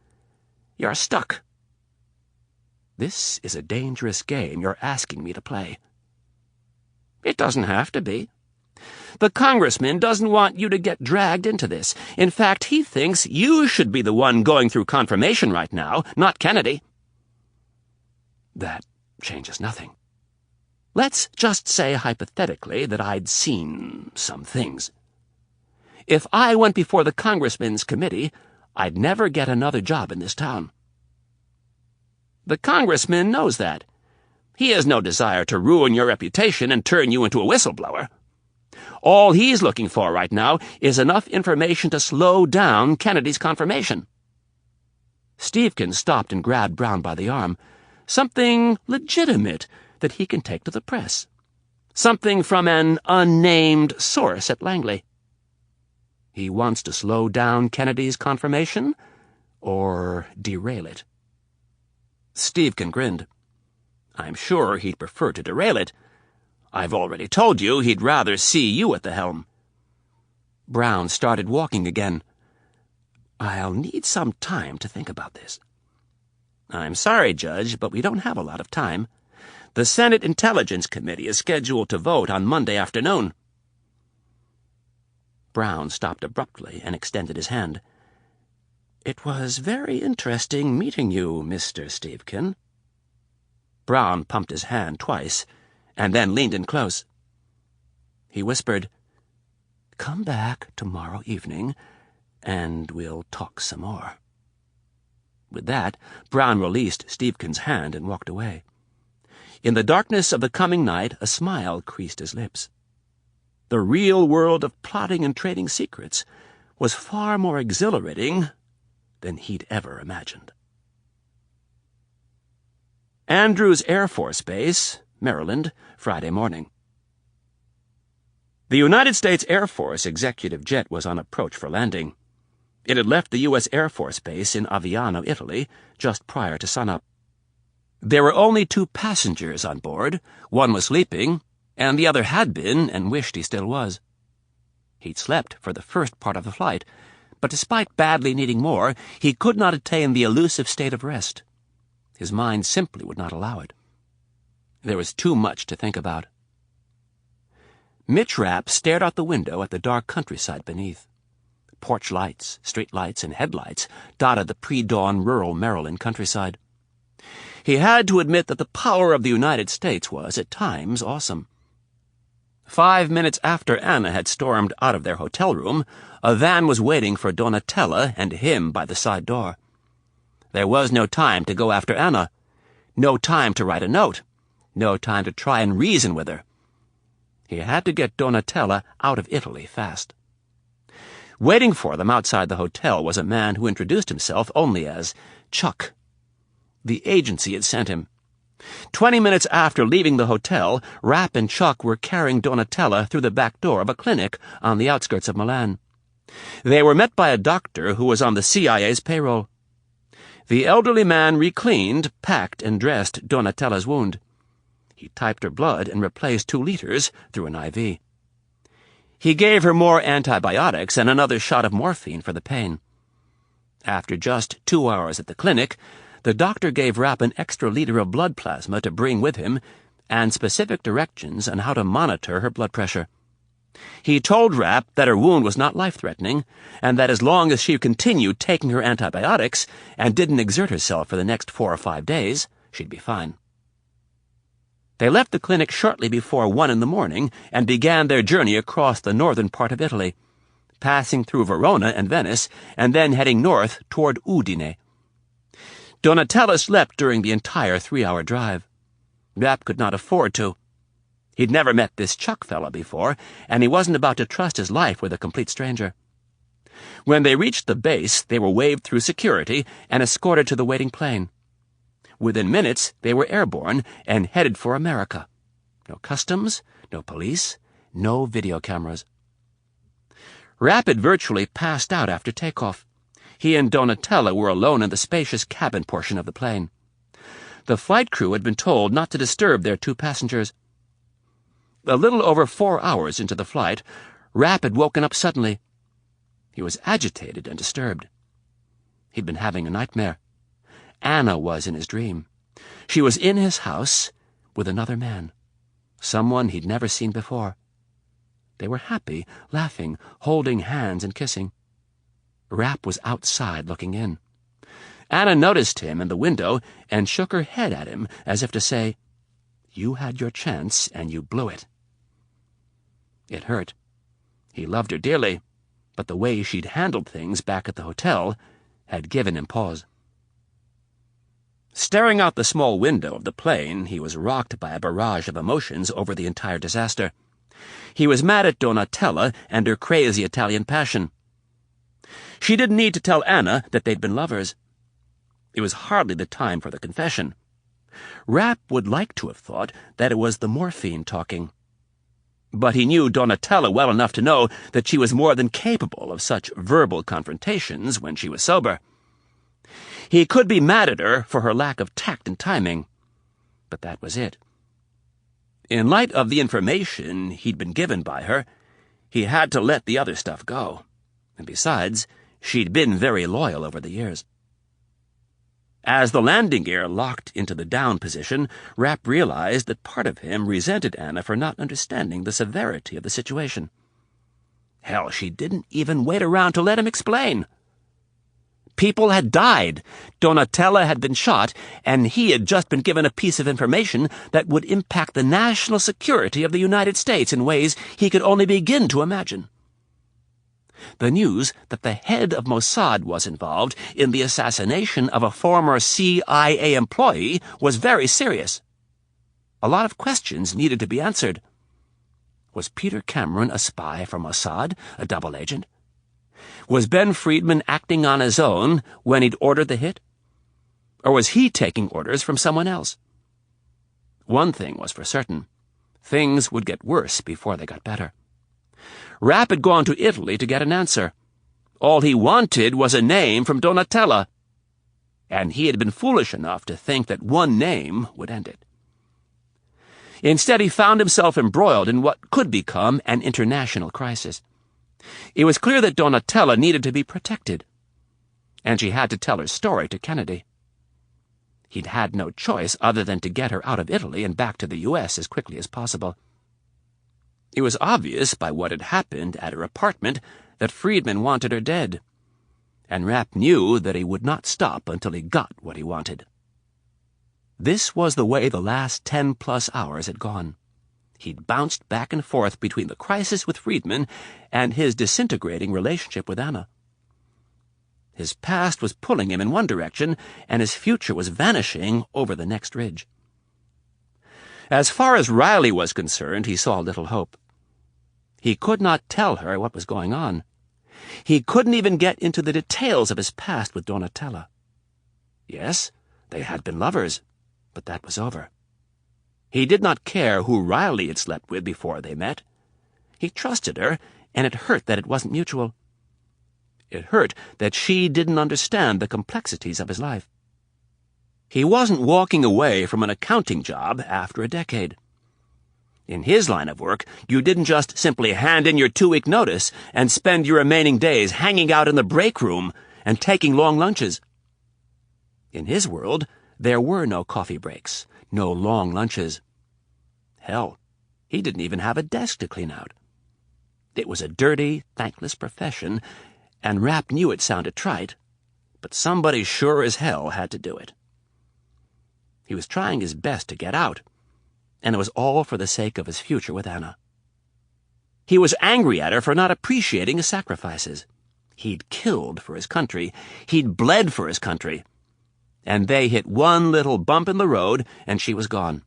you're stuck." "This is a dangerous game you're asking me to play." "It doesn't have to be. The congressman doesn't want you to get dragged into this. In fact, he thinks you should be the one going through confirmation right now, not Kennedy." "That changes nothing. Let's just say hypothetically that I'd seen some things. If I went before the congressman's committee, I'd never get another job in this town." "The congressman knows that. He has no desire to ruin your reputation and turn you into a whistleblower. All he's looking for right now is enough information to slow down Kennedy's confirmation." Stevkin stopped and grabbed Brown by the arm. "Something legitimate that he can take to the press. Something from an unnamed source at Langley." "He wants to slow down Kennedy's confirmation or derail it?" Stevkin grinned. "I'm sure he'd prefer to derail it. I've already told you he'd rather see you at the helm." Brown started walking again. "I'll need some time to think about this." "I'm sorry, Judge, but we don't have a lot of time. The Senate Intelligence Committee is scheduled to vote on Monday afternoon." Brown stopped abruptly and extended his hand. "It was very interesting meeting you, Mr. Stevkin." Brown pumped his hand twice, and then leaned in close. He whispered, "Come back tomorrow evening, and we'll talk some more." With that, Brown released Stevkin's hand and walked away. In the darkness of the coming night, a smile creased his lips. The real world of plotting and trading secrets was far more exhilarating than he'd ever imagined. Andrews Air Force Base, Maryland, Friday morning. The United States Air Force executive jet was on approach for landing. It had left the U.S. Air Force Base in Aviano, Italy, just prior to sunup. There were only 2 passengers on board. One was sleeping, and the other had been and wished he still was. He'd slept for the first part of the flight, but despite badly needing more, he could not attain the elusive state of rest. His mind simply would not allow it. There was too much to think about. Mitch Rapp stared out the window at the dark countryside beneath. Porch lights, street lights, and headlights dotted the pre-dawn rural Maryland countryside. He had to admit that the power of the United States was, at times, awesome. 5 minutes after Anna had stormed out of their hotel room, a van was waiting for Donatella and him by the side door. There was no time to go after Anna, no time to write a note, no time to try and reason with her. He had to get Donatella out of Italy fast. Waiting for them outside the hotel was a man who introduced himself only as Chuck. The agency had sent him. 20 minutes after leaving the hotel, Rapp and Chuck were carrying Donatella through the back door of a clinic on the outskirts of Milan. They were met by a doctor who was on the CIA's payroll. The elderly man recleaned, packed, and dressed Donatella's wound. He typed her blood and replaced 2 liters through an IV. He gave her more antibiotics and another shot of morphine for the pain. After just 2 hours at the clinic, the doctor gave Rapp an extra liter of blood plasma to bring with him and specific directions on how to monitor her blood pressure. He told Rapp that her wound was not life-threatening and that as long as she continued taking her antibiotics and didn't exert herself for the next 4 or 5 days, she'd be fine. They left the clinic shortly before 1 in the morning and began their journey across the northern part of Italy. passing through Verona and Venice, and then heading north toward Udine. Donatella slept during the entire 3-hour drive. Rapp could not afford to. He'd never met this Chuck fellow before, and he wasn't about to trust his life with a complete stranger. When they reached the base, they were waved through security and escorted to the waiting plane. Within minutes, they were airborne and headed for America. No customs, no police, no video cameras. Rapp had virtually passed out after takeoff. He and Donatella were alone in the spacious cabin portion of the plane. The flight crew had been told not to disturb their 2 passengers. A little over 4 hours into the flight, Rapp had woken up suddenly. He was agitated and disturbed. He'd been having a nightmare. Anna was in his dream. She was in his house with another man, someone he'd never seen before. They were happy, laughing, holding hands and kissing. Rapp was outside looking in. Anna noticed him in the window and shook her head at him as if to say, "You had your chance and you blew it." It hurt. He loved her dearly, but the way she'd handled things back at the hotel had given him pause. Staring out the small window of the plane, he was rocked by a barrage of emotions over the entire disaster. He was mad at Donatella and her crazy Italian passion. She didn't need to tell Anna that they'd been lovers. It was hardly the time for the confession. Rapp would like to have thought that it was the morphine talking. But he knew Donatella well enough to know that she was more than capable of such verbal confrontations when she was sober. He could be mad at her for her lack of tact and timing, but that was it. In light of the information he'd been given by her, he had to let the other stuff go. And besides, she'd been very loyal over the years. As the landing gear locked into the down position, Rapp realized that part of him resented Anna for not understanding the severity of the situation. Hell, she didn't even wait around to let him explain. People had died, Donatella had been shot, and he had just been given a piece of information that would impact the national security of the United States in ways he could only begin to imagine. The news that the head of Mossad was involved in the assassination of a former CIA employee was very serious. A lot of questions needed to be answered. Was Peter Cameron a spy for Mossad, a double agent? Was Ben Friedman acting on his own when he'd ordered the hit? Or was he taking orders from someone else? One thing was for certain. Things would get worse before they got better. Rapp had gone to Italy to get an answer. All he wanted was a name from Donatella, and he had been foolish enough to think that one name would end it. Instead, he found himself embroiled in what could become an international crisis. It was clear that Donatella needed to be protected, and she had to tell her story to Kennedy. He'd had no choice other than to get her out of Italy and back to the U.S. as quickly as possible. It was obvious by what had happened at her apartment that Friedman wanted her dead, and Rapp knew that he would not stop until he got what he wanted. This was the way the last 10+ hours had gone. He'd bounced back and forth between the crisis with Friedman and his disintegrating relationship with Anna. His past was pulling him in one direction, and his future was vanishing over the next ridge. As far as Riley was concerned, he saw little hope. He could not tell her what was going on. He couldn't even get into the details of his past with Donatella. Yes, they had been lovers, but that was over. He did not care who Riley had slept with before they met. He trusted her, and it hurt that it wasn't mutual. It hurt that she didn't understand the complexities of his life. He wasn't walking away from an accounting job after a decade. In his line of work, you didn't just simply hand in your 2-week notice and spend your remaining days hanging out in the break room and taking long lunches. In his world, there were no coffee breaks, no long lunches. Hell, he didn't even have a desk to clean out. It was a dirty, thankless profession, and Rapp knew it sounded trite, but somebody sure as hell had to do it. He was trying his best to get out, and it was all for the sake of his future with Anna. He was angry at her for not appreciating his sacrifices. He'd killed for his country. He'd bled for his country. And they hit one little bump in the road, and she was gone.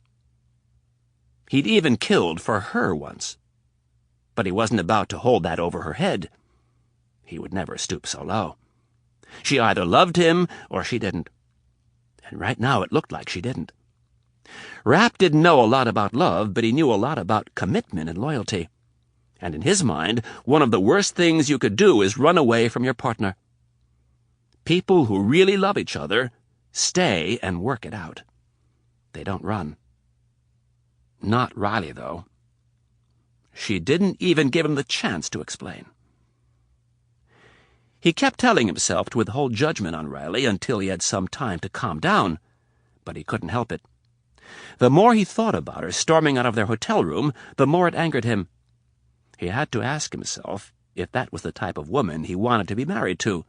He'd even killed for her once. But he wasn't about to hold that over her head. He would never stoop so low. She either loved him or she didn't. And right now it looked like she didn't. Rapp didn't know a lot about love, but he knew a lot about commitment and loyalty. And in his mind, one of the worst things you could do is run away from your partner. People who really love each other stay and work it out. They don't run. Not Riley, though. She didn't even give him the chance to explain. He kept telling himself to withhold judgment on Riley until he had some time to calm down, but he couldn't help it. The more he thought about her storming out of their hotel room, the more it angered him. He had to ask himself if that was the type of woman he wanted to be married to,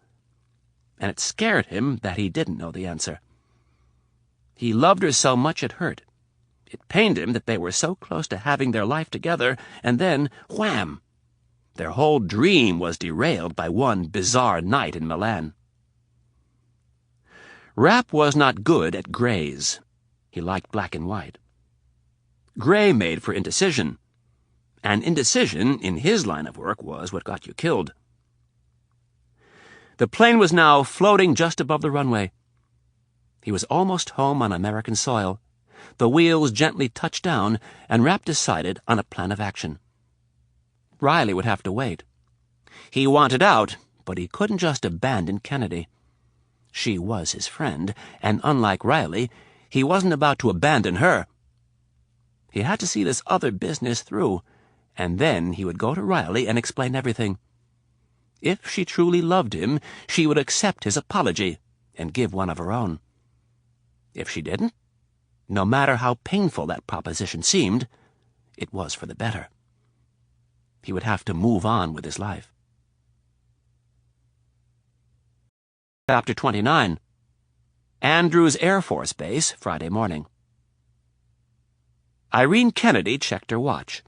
and it scared him that he didn't know the answer. He loved her so much it hurt. It pained him that they were so close to having their life together, and then, wham! Their whole dream was derailed by one bizarre night in Milan. Rapp was not good at grays. He liked black and white. Gray made for indecision, and indecision in his line of work was what got you killed. The plane was now floating just above the runway. He was almost home on American soil. The wheels gently touched down, and Rapp decided on a plan of action. Riley would have to wait. He wanted out, but he couldn't just abandon Kennedy. She was his friend, and unlike Riley, he wasn't about to abandon her. He had to see this other business through, and then he would go to Riley and explain everything. If she truly loved him, she would accept his apology and give one of her own. If she didn't, no matter how painful that proposition seemed, it was for the better. He would have to move on with his life. Chapter 29. Andrews Air Force Base, Friday morning. Irene Kennedy checked her watch.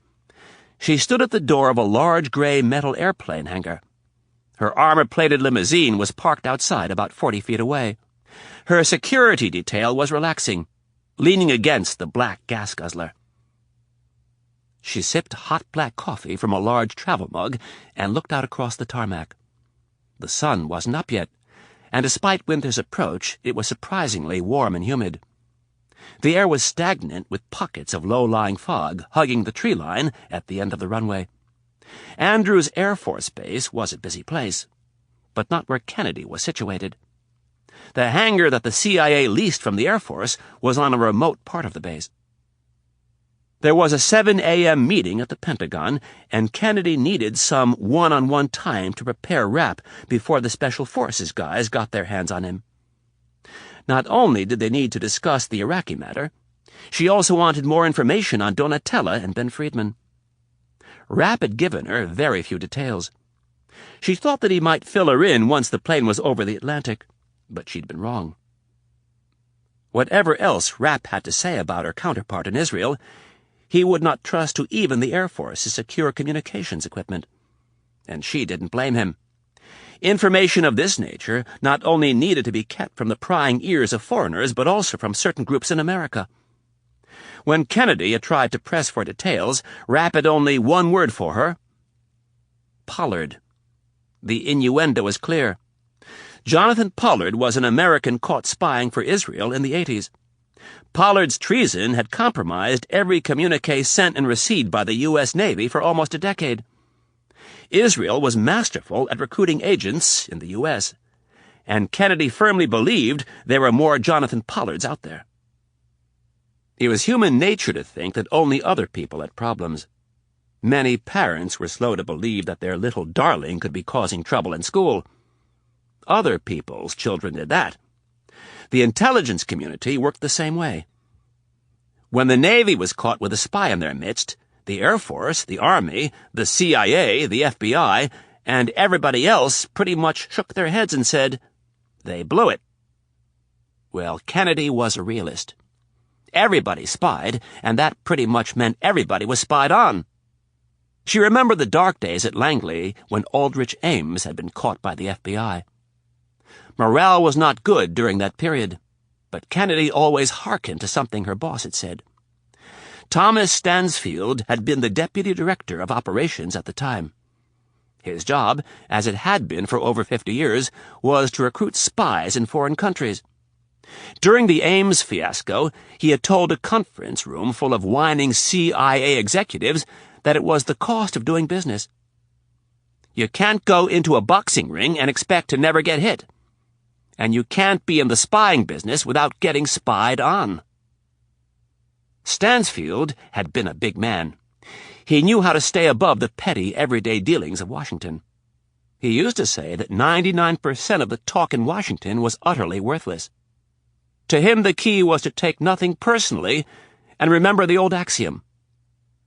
She stood at the door of a large gray metal airplane hangar. Her armor-plated limousine was parked outside about 40 feet away. Her security detail was relaxing, leaning against the black gas guzzler. She sipped hot black coffee from a large travel mug and looked out across the tarmac. The sun wasn't up yet, and despite winter's approach, it was surprisingly warm and humid. The air was stagnant with pockets of low-lying fog hugging the tree line at the end of the runway. Andrews Air Force Base was a busy place, but not where Kennedy was situated. The hangar that the CIA leased from the Air Force was on a remote part of the base. There was a 7 a.m. meeting at the Pentagon, and Kennedy needed some one-on-one time to prepare Rapp before the Special Forces guys got their hands on him. Not only did they need to discuss the Iraqi matter, she also wanted more information on Donatella and Ben Friedman. Rapp had given her very few details. She thought that he might fill her in once the plane was over the Atlantic, but she'd been wrong. Whatever else Rapp had to say about her counterpart in Israel, he would not trust to even the Air Force's secure communications equipment. And she didn't blame him. Information of this nature not only needed to be kept from the prying ears of foreigners, but also from certain groups in America. When Kennedy had tried to press for details, Rapp had only one word for her: Pollard. The innuendo was clear. Jonathan Pollard was an American caught spying for Israel in the 80s. Pollard's treason had compromised every communique sent and received by the U.S. Navy for almost a decade. Israel was masterful at recruiting agents in the U.S., and Kennedy firmly believed there were more Jonathan Pollards out there. It was human nature to think that only other people had problems. Many parents were slow to believe that their little darling could be causing trouble in school. Other people's children did that. The intelligence community worked the same way. When the Navy was caught with a spy in their midst, the Air Force, the Army, the CIA, the FBI, and everybody else pretty much shook their heads and said, "They blew it." Well, Kennedy was a realist. Everybody spied, and that pretty much meant everybody was spied on. She remembered the dark days at Langley when Aldrich Ames had been caught by the FBI. Morale was not good during that period, but Kennedy always hearkened to something her boss had said. Thomas Stansfield had been the deputy director of operations at the time. His job, as it had been for over 50 years, was to recruit spies in foreign countries. During the Ames fiasco, he had told a conference room full of whining CIA executives that it was the cost of doing business. You can't go into a boxing ring and expect to never get hit. And you can't be in the spying business without getting spied on. Stansfield had been a big man. He knew how to stay above the petty, everyday dealings of Washington. He used to say that 99% of the talk in Washington was utterly worthless. To him, the key was to take nothing personally and remember the old axiom: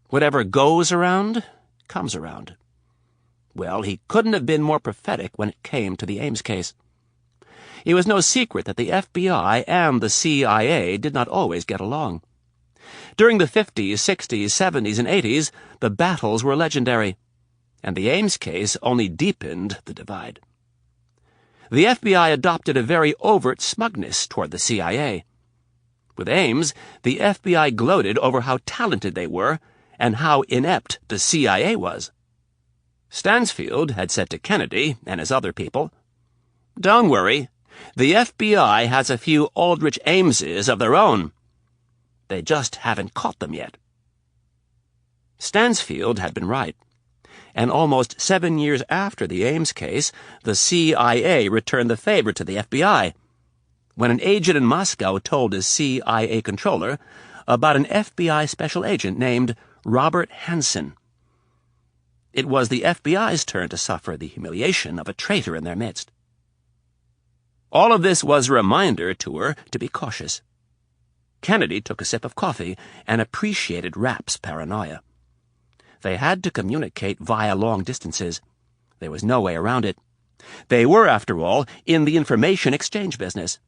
whatever goes around, comes around. Well, he couldn't have been more prophetic when it came to the Ames case. It was no secret that the FBI and the CIA did not always get along. During the 50s, 60s, 70s, and 80s, the battles were legendary, and the Ames case only deepened the divide. The FBI adopted a very overt smugness toward the CIA. With Ames, the FBI gloated over how talented they were and how inept the CIA was. Stansfield had said to Kennedy and his other people, "Don't worry, the FBI has a few Aldrich Ameses of their own. They just haven't caught them yet." Stansfield had been right, and almost 7 years after the Ames case, the CIA returned the favor to the FBI, when an agent in Moscow told his CIA controller about an FBI special agent named Robert Hansen. It was the FBI's turn to suffer the humiliation of a traitor in their midst. All of this was a reminder to her to be cautious. Kennedy took a sip of coffee and appreciated Rapp's paranoia. They had to communicate via long distances. There was no way around it. They were, after all, in the information exchange business.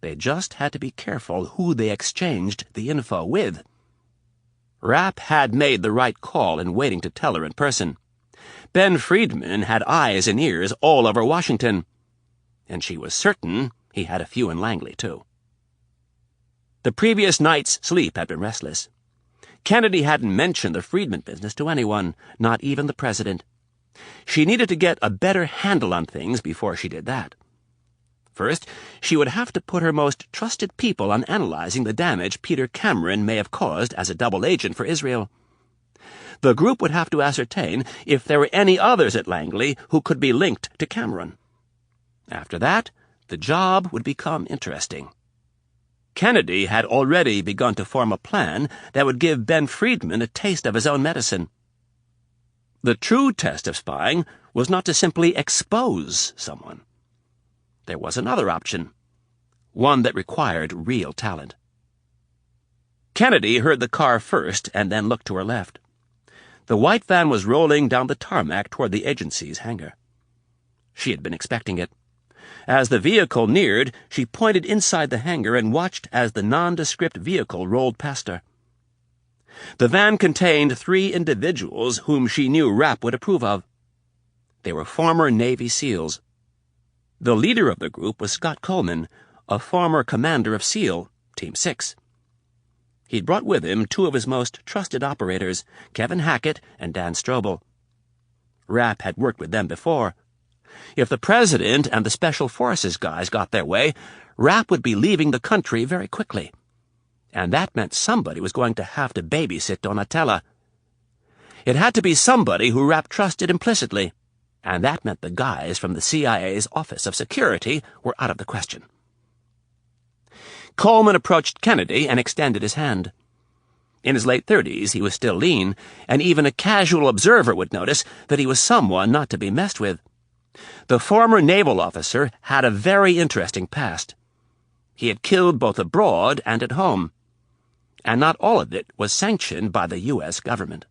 They just had to be careful who they exchanged the info with. Rapp had made the right call in waiting to tell her in person. Ben Friedman had eyes and ears all over Washington, and she was certain he had a few in Langley, too. The previous night's sleep had been restless. Kennedy hadn't mentioned the Friedman business to anyone, not even the president. She needed to get a better handle on things before she did that. First, she would have to put her most trusted people on analyzing the damage Peter Cameron may have caused as a double agent for Israel. The group would have to ascertain if there were any others at Langley who could be linked to Cameron. After that, the job would become interesting. Kennedy had already begun to form a plan that would give Ben Friedman a taste of his own medicine. The true test of spying was not to simply expose someone. There was another option, one that required real talent. Kennedy heard the car first and then looked to her left. The white van was rolling down the tarmac toward the agency's hangar. She had been expecting it. As the vehicle neared, she pointed inside the hangar and watched as the nondescript vehicle rolled past her. The van contained 3 individuals whom she knew Rapp would approve of. They were former Navy SEALs. The leader of the group was Scott Coleman, a former commander of SEAL, Team 6. He'd brought with him 2 of his most trusted operators, Kevin Hackett and Dan Strobel. Rapp had worked with them before. If the President and the Special Forces guys got their way, Rapp would be leaving the country very quickly. And that meant somebody was going to have to babysit Donatella. It had to be somebody who Rapp trusted implicitly, and that meant the guys from the CIA's Office of Security were out of the question. Coleman approached Kennedy and extended his hand. In his late 30s, he was still lean, and even a casual observer would notice that he was someone not to be messed with. The former naval officer had a very interesting past. He had killed both abroad and at home, and not all of it was sanctioned by the U.S. government.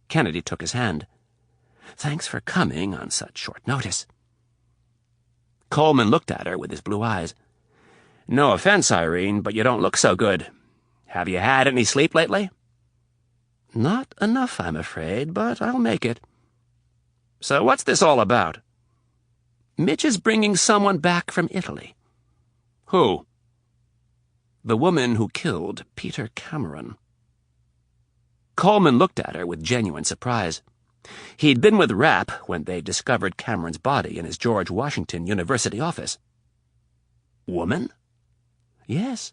Kennedy took his hand. "Thanks for coming on such short notice." Coleman looked at her with his blue eyes. "No offense, Irene, but you don't look so good. Have you had any sleep lately?" Not enough, I'm afraid, but I'll make it. So what's this all about? Mitch is bringing someone back from Italy. Who? The woman who killed Peter Cameron. Coleman looked at her with genuine surprise. He'd been with Rapp when they discovered Cameron's body in his George Washington University office. Woman? Yes.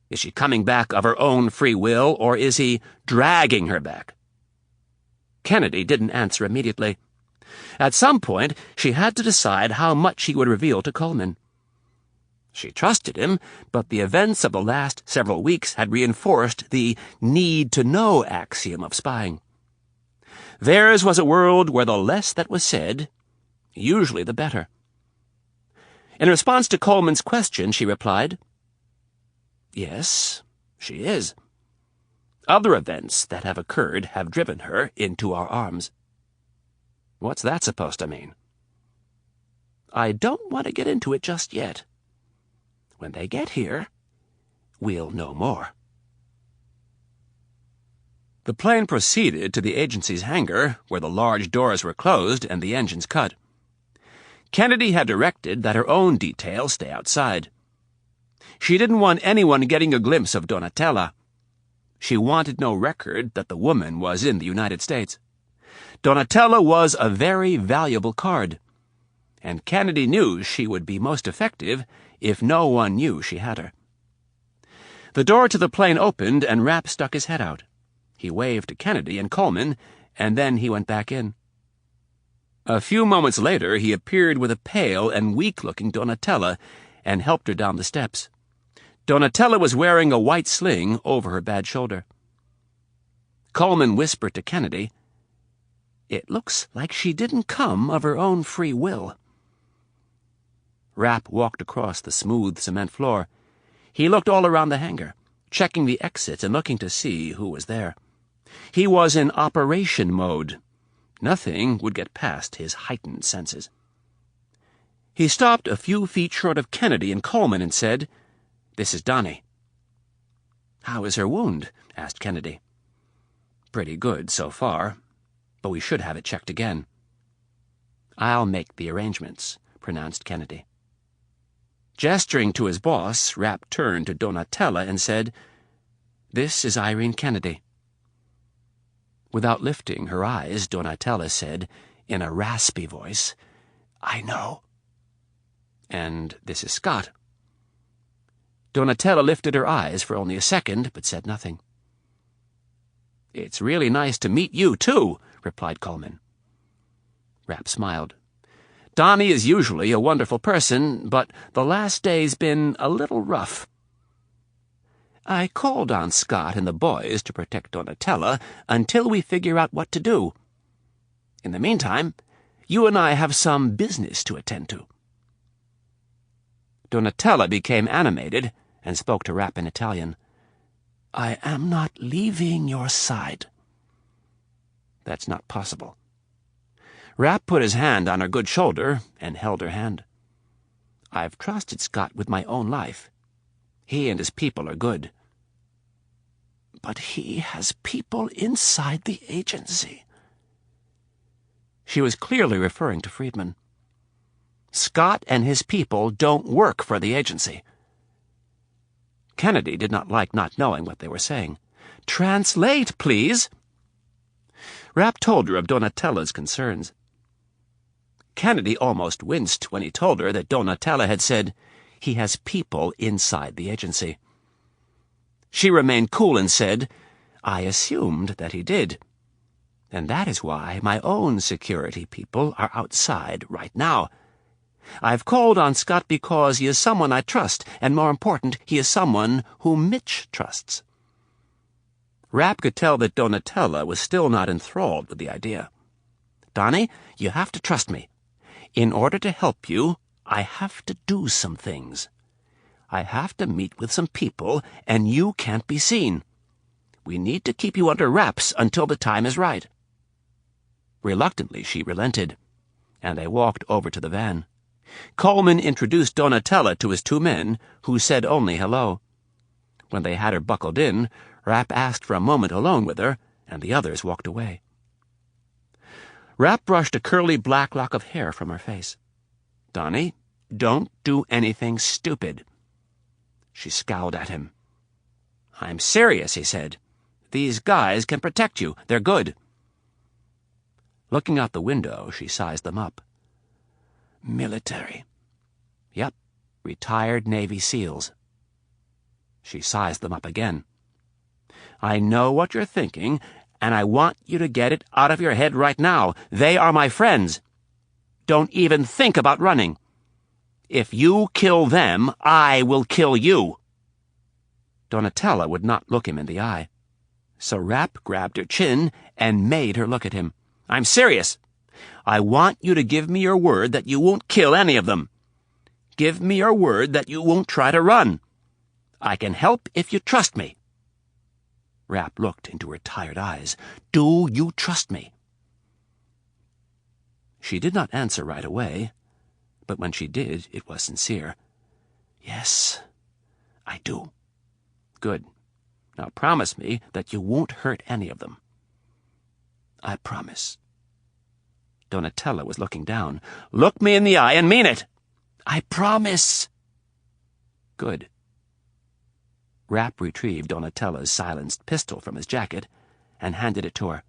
Is she coming back of her own free will, or is he dragging her back? Kennedy didn't answer immediately. At some point, she had to decide how much he would reveal to Coleman. She trusted him, but the events of the last several weeks had reinforced the need-to-know axiom of spying. Theirs was a world where the less that was said, usually the better. In response to Coleman's question, she replied, "Yes, she is. Other events that have occurred have driven her into our arms." What's that supposed to mean? I don't want to get into it just yet. When they get here, we'll know more. The plane proceeded to the agency's hangar, where the large doors were closed and the engines cut. Kennedy had directed that her own detail stay outside. She didn't want anyone getting a glimpse of Donatella. She wanted no record that the woman was in the United States. Donatella was a very valuable card, and Kennedy knew she would be most effective if no one knew she had her. The door to the plane opened, and Rapp stuck his head out. He waved to Kennedy and Coleman, and then he went back in. A few moments later, he appeared with a pale and weak-looking Donatella and helped her down the steps. Donatella was wearing a white sling over her bad shoulder. Coleman whispered to Kennedy, "It looks like she didn't come of her own free will." Rapp walked across the smooth cement floor. He looked all around the hangar, checking the exits and looking to see who was there. He was in operation mode. Nothing would get past his heightened senses. He stopped a few feet short of Kennedy and Coleman and said, "This is Donnie." "How is her wound?" asked Kennedy. "Pretty good so far, but we should have it checked again." "I'll make the arrangements," pronounced Kennedy. Gesturing to his boss, Rapp turned to Donatella and said, "This is Irene Kennedy." Without lifting her eyes, Donatella said, in a raspy voice, "I know." "And this is Scott." Donatella lifted her eyes for only a second, but said nothing. "It's really nice to meet you, too," replied Coleman. Rapp smiled. "Donnie is usually a wonderful person, but the last day's been a little rough. I called on Scott and the boys to protect Donatella until we figure out what to do. In the meantime, you and I have some business to attend to." Donatella became animated and spoke to Rapp in Italian. "I am not leaving your side." "That's not possible." Rapp put his hand on her good shoulder and held her hand. "I've trusted Scott with my own life. He and his people are good." "But he has people inside the agency." She was clearly referring to Friedman. "Scott and his people don't work for the agency." Kennedy did not like not knowing what they were saying. "Translate, please." Rapp told her of Donatella's concerns. Kennedy almost winced when he told her that Donatella had said, "He has people inside the agency." She remained cool and said, "I assumed that he did. And that is why my own security people are outside right now. I've called on Scott because he is someone I trust, and more important, he is someone whom Mitch trusts." Rapp could tell that Donatella was still not enthralled with the idea. "Donnie, you have to trust me. In order to help you, I have to do some things. I have to meet with some people, and you can't be seen. We need to keep you under wraps until the time is right." Reluctantly, she relented, and they walked over to the van. Coleman introduced Donatella to his two men, who said only hello. When they had her buckled in, Rapp asked for a moment alone with her, and the others walked away. Rapp brushed a curly black lock of hair from her face. "Donnie, don't do anything stupid." She scowled at him. "I'm serious," he said. "These guys can protect you. They're good." Looking out the window, she sized them up. "Military." "Yep, retired Navy SEALs." She sized them up again. "I know what you're thinking, and I want you to get it out of your head right now. They are my friends. Don't even think about running. If you kill them, I will kill you." Donatella would not look him in the eye. So Rapp grabbed her chin and made her look at him. "I'm serious. I want you to give me your word that you won't kill any of them. Give me your word that you won't try to run. I can help if you trust me." Rapp looked into her tired eyes. "Do you trust me?" She did not answer right away, but when she did, it was sincere. "Yes, I do." "Good. Now promise me that you won't hurt any of them." "I promise." Donatella was looking down. "Look me in the eye and mean it." "I promise." "Good." Rapp retrieved Donatella's silenced pistol from his jacket and handed it to her.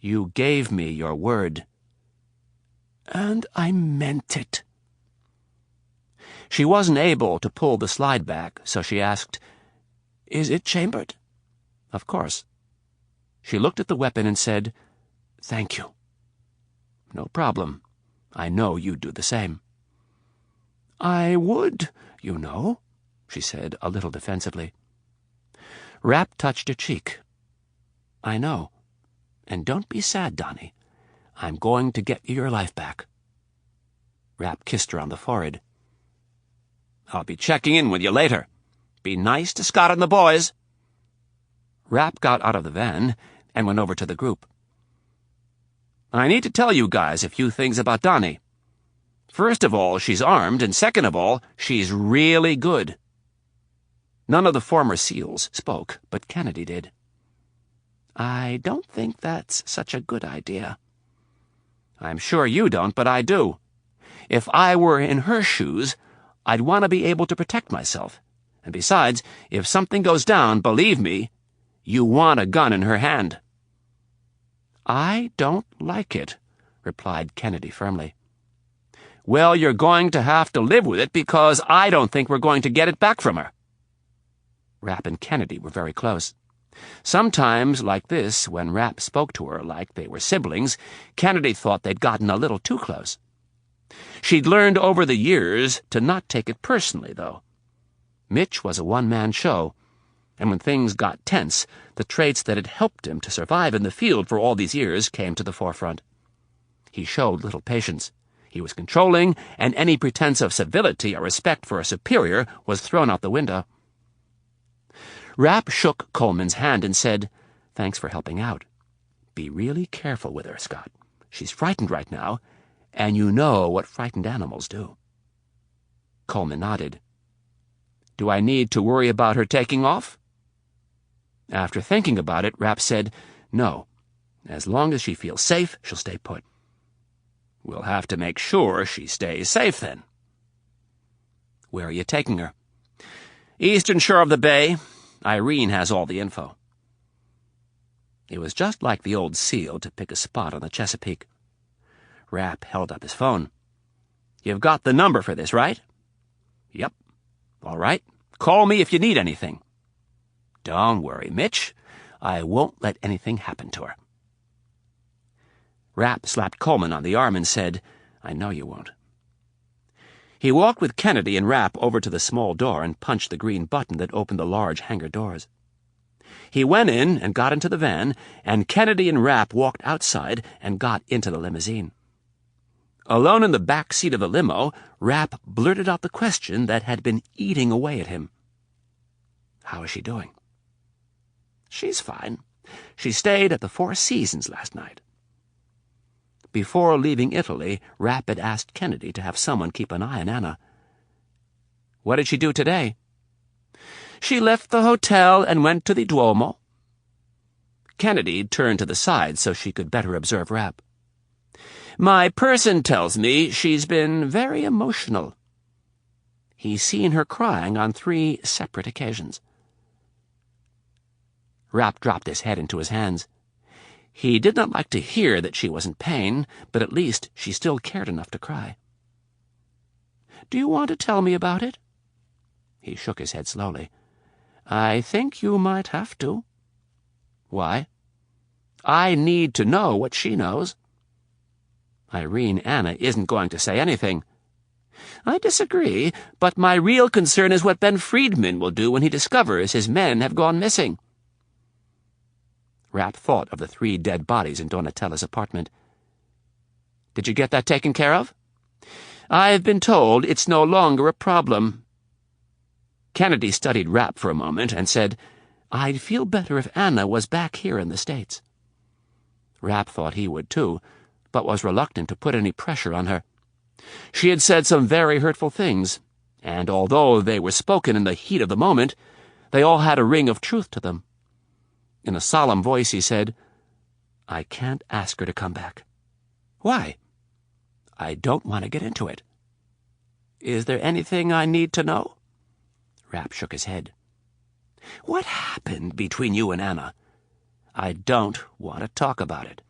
"You gave me your word." "And I meant it." She wasn't able to pull the slide back, so she asked, "Is it chambered?" "Of course." She looked at the weapon and said, "Thank you." "No problem. I know you'd do the same." "I would, you know," she said, a little defensively. Rapp touched her cheek. "I know. And don't be sad, Donnie. I'm going to get you your life back." Rapp kissed her on the forehead. "I'll be checking in with you later. Be nice to Scott and the boys." Rapp got out of the van and went over to the group. "I need to tell you guys a few things about Donnie. First of all, she's armed, and second of all, she's really good." None of the former SEALs spoke, but Kennedy did. "I don't think that's such a good idea." "I'm sure you don't, but I do. If I were in her shoes, I'd want to be able to protect myself. And besides, if something goes down, believe me, you want a gun in her hand." "I don't like it," replied Kennedy firmly. "Well, you're going to have to live with it because I don't think we're going to get it back from her." Rapp and Kennedy were very close. Sometimes, like this, when Rapp spoke to her like they were siblings, Kennedy thought they'd gotten a little too close. She'd learned over the years to not take it personally, though. Mitch was a one-man show, and when things got tense, the traits that had helped him to survive in the field for all these years came to the forefront. He showed little patience. He was controlling, and any pretense of civility or respect for a superior was thrown out the window. Rapp shook Coleman's hand and said, "Thanks for helping out. Be really careful with her, Scott. She's frightened right now, and you know what frightened animals do." Coleman nodded. "Do I need to worry about her taking off?" After thinking about it, Rapp said, "No. As long as she feels safe, she'll stay put." "We'll have to make sure she stays safe, then." "Where are you taking her?" "Eastern shore of the bay. Irene has all the info." It was just like the old SEAL to pick a spot on the Chesapeake. Rapp held up his phone. "You've got the number for this, right?" "Yep." "All right. Call me if you need anything." "Don't worry, Mitch. I won't let anything happen to her." Rapp slapped Coleman on the arm and said, "I know you won't." He walked with Kennedy and Rapp over to the small door and punched the green button that opened the large hangar doors. He went in and got into the van, and Kennedy and Rapp walked outside and got into the limousine. Alone in the back seat of the limo, Rapp blurted out the question that had been eating away at him. "How is she doing?" "She's fine. She stayed at the Four Seasons last night." Before leaving Italy, Rapp had asked Kennedy to have someone keep an eye on Anna. "What did she do today?" She left the hotel and went to the Duomo." Kennedy turned to the side so she could better observe Rapp. "My person tells me she's been very emotional." He's seen her crying on 3 separate occasions. Rapp dropped his head into his hands. He did not like to hear that she was in pain, but at least she still cared enough to cry. "Do you want to tell me about it?" He shook his head slowly. "I think you might have to." "Why?" "I need to know what she knows." "Irene Anna isn't going to say anything." "I disagree, but my real concern is what Ben Friedman will do when he discovers his men have gone missing." Rapp thought of the 3 dead bodies in Donatella's apartment. "Did you get that taken care of?" "I've been told it's no longer a problem." Kennedy studied Rapp for a moment and said, "I'd feel better if Anna was back here in the States." Rapp thought he would too, but was reluctant to put any pressure on her. She had said some very hurtful things, and although they were spoken in the heat of the moment, they all had a ring of truth to them. In a solemn voice he said, "I can't ask her to come back." "Why?" "I don't want to get into it." "Is there anything I need to know?" Rapp shook his head. "What happened between you and Anna?" "I don't want to talk about it."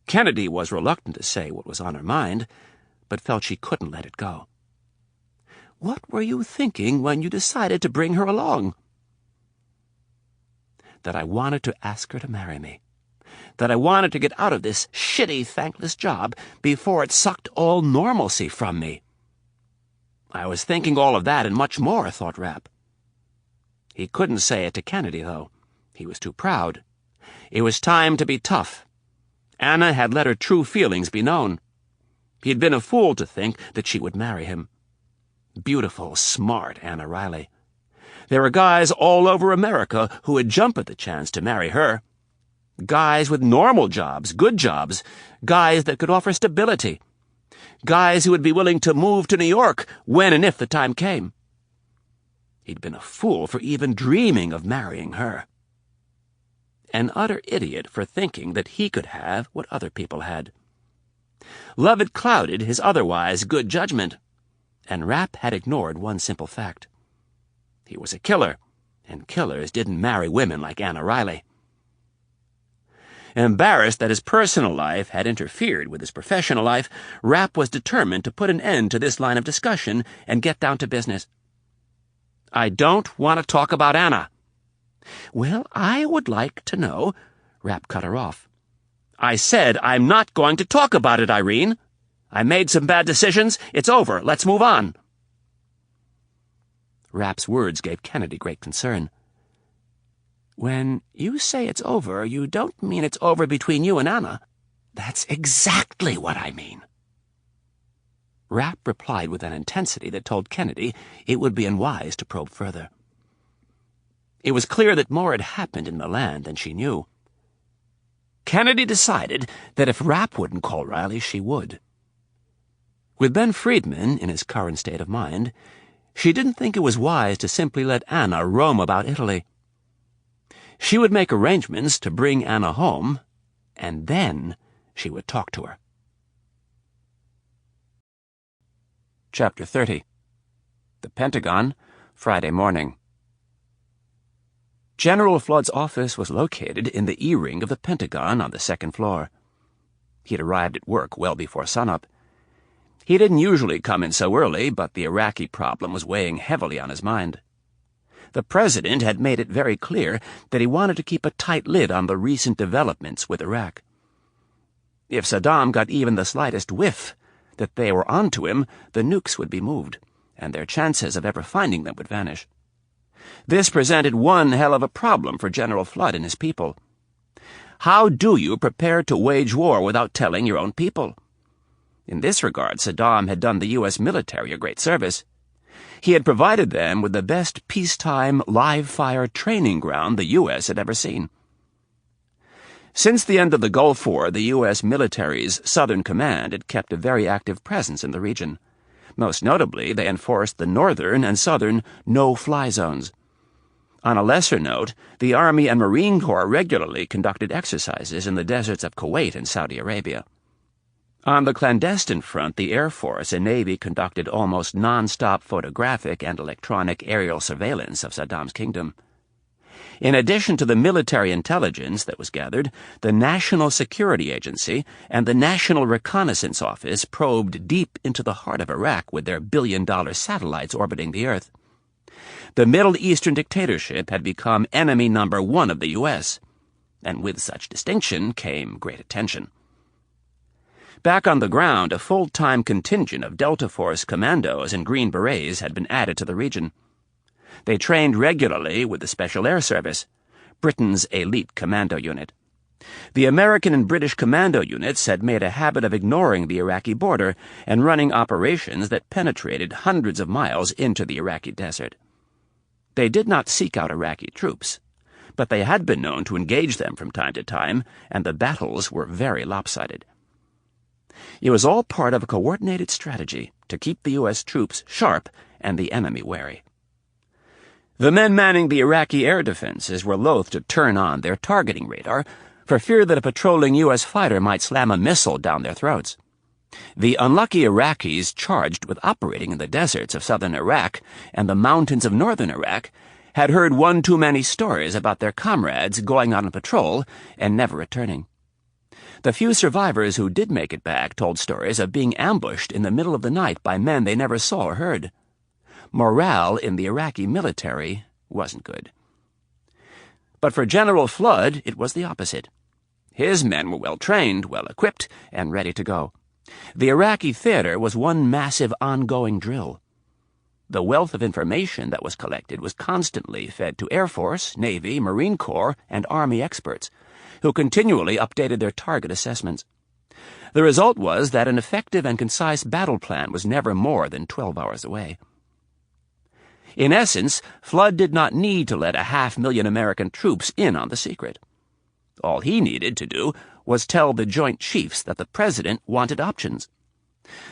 Kennedy was reluctant to say what was on her mind, but felt she couldn't let it go. "What were you thinking when you decided to bring her along?" "That I wanted to ask her to marry me. That I wanted to get out of this shitty, thankless job before it sucked all normalcy from me." I was thinking all of that and much more, thought Rapp. He couldn't say it to Kennedy, though. He was too proud. It was time to be tough. Anna had let her true feelings be known. He had been a fool to think that she would marry him. Beautiful, smart Anna Riley. There were guys all over America who would jump at the chance to marry her. Guys with normal jobs, good jobs, guys that could offer stability. Guys who would be willing to move to New York when and if the time came. He'd been a fool for even dreaming of marrying her. An utter idiot for thinking that he could have what other people had. Love had clouded his otherwise good judgment, and Rapp had ignored one simple fact. He was a killer, and killers didn't marry women like Anna Riley. Embarrassed that his personal life had interfered with his professional life, Rapp was determined to put an end to this line of discussion and get down to business. "I don't want to talk about Anna." "Well, I would like to know—" Rapp cut her off. "I said I'm not going to talk about it, Irene. I made some bad decisions. It's over. Let's move on." Rapp's words gave Kennedy great concern. "When you say it's over, you don't mean it's over between you and Anna." "That's exactly what I mean." Rapp replied with an intensity that told Kennedy it would be unwise to probe further. It was clear that more had happened in Milan than she knew. Kennedy decided that if Rapp wouldn't call Riley, she would. With Ben Friedman in his current state of mind, she didn't think it was wise to simply let Anna roam about Italy. She would make arrangements to bring Anna home, and then she would talk to her. Chapter 30. The Pentagon, Friday morning. General Flood's office was located in the E-ring of the Pentagon on the second floor. He had arrived at work well before sunup. He didn't usually come in so early, but the Iraqi problem was weighing heavily on his mind. The president had made it very clear that he wanted to keep a tight lid on the recent developments with Iraq. If Saddam got even the slightest whiff that they were onto him, the nukes would be moved, and their chances of ever finding them would vanish. This presented one hell of a problem for General Flood and his people. How do you prepare to wage war without telling your own people? In this regard, Saddam had done the U.S. military a great service. He had provided them with the best peacetime live-fire training ground the U.S. had ever seen. Since the end of the Gulf War, the U.S. military's Southern Command had kept a very active presence in the region, Most notably, they enforced the northern and southern no-fly zones. On a lesser note, the Army and Marine Corps regularly conducted exercises in the deserts of Kuwait and Saudi Arabia. On the clandestine front, the Air Force and Navy conducted almost non-stop photographic and electronic aerial surveillance of Saddam's kingdom. In addition to the military intelligence that was gathered, the National Security Agency and the National Reconnaissance Office probed deep into the heart of Iraq with their billion-dollar satellites orbiting the Earth. The Middle Eastern dictatorship had become enemy number one of the U.S., and with such distinction came great attention. Back on the ground, a full-time contingent of Delta Force commandos and Green Berets had been added to the region. They trained regularly with the Special Air Service, Britain's elite commando unit. The American and British commando units had made a habit of ignoring the Iraqi border and running operations that penetrated hundreds of miles into the Iraqi desert. They did not seek out Iraqi troops, but they had been known to engage them from time to time, and the battles were very lopsided. It was all part of a coordinated strategy to keep the U.S. troops sharp and the enemy wary. The men manning the Iraqi air defenses were loath to turn on their targeting radar for fear that a patrolling U.S. fighter might slam a missile down their throats. The unlucky Iraqis charged with operating in the deserts of southern Iraq and the mountains of northern Iraq had heard one too many stories about their comrades going on a patrol and never returning. The few survivors who did make it back told stories of being ambushed in the middle of the night by men they never saw or heard. Morale in the Iraqi military wasn't good. But for General Flood, it was the opposite. His men were well-trained, well-equipped, and ready to go. The Iraqi theater was one massive ongoing drill. The wealth of information that was collected was constantly fed to Air Force, Navy, Marine Corps, and Army experts, who continually updated their target assessments. The result was that an effective and concise battle plan was never more than 12 hours away. In essence, Flood did not need to let 500,000 American troops in on the secret. All he needed to do was tell the Joint Chiefs that the President wanted options,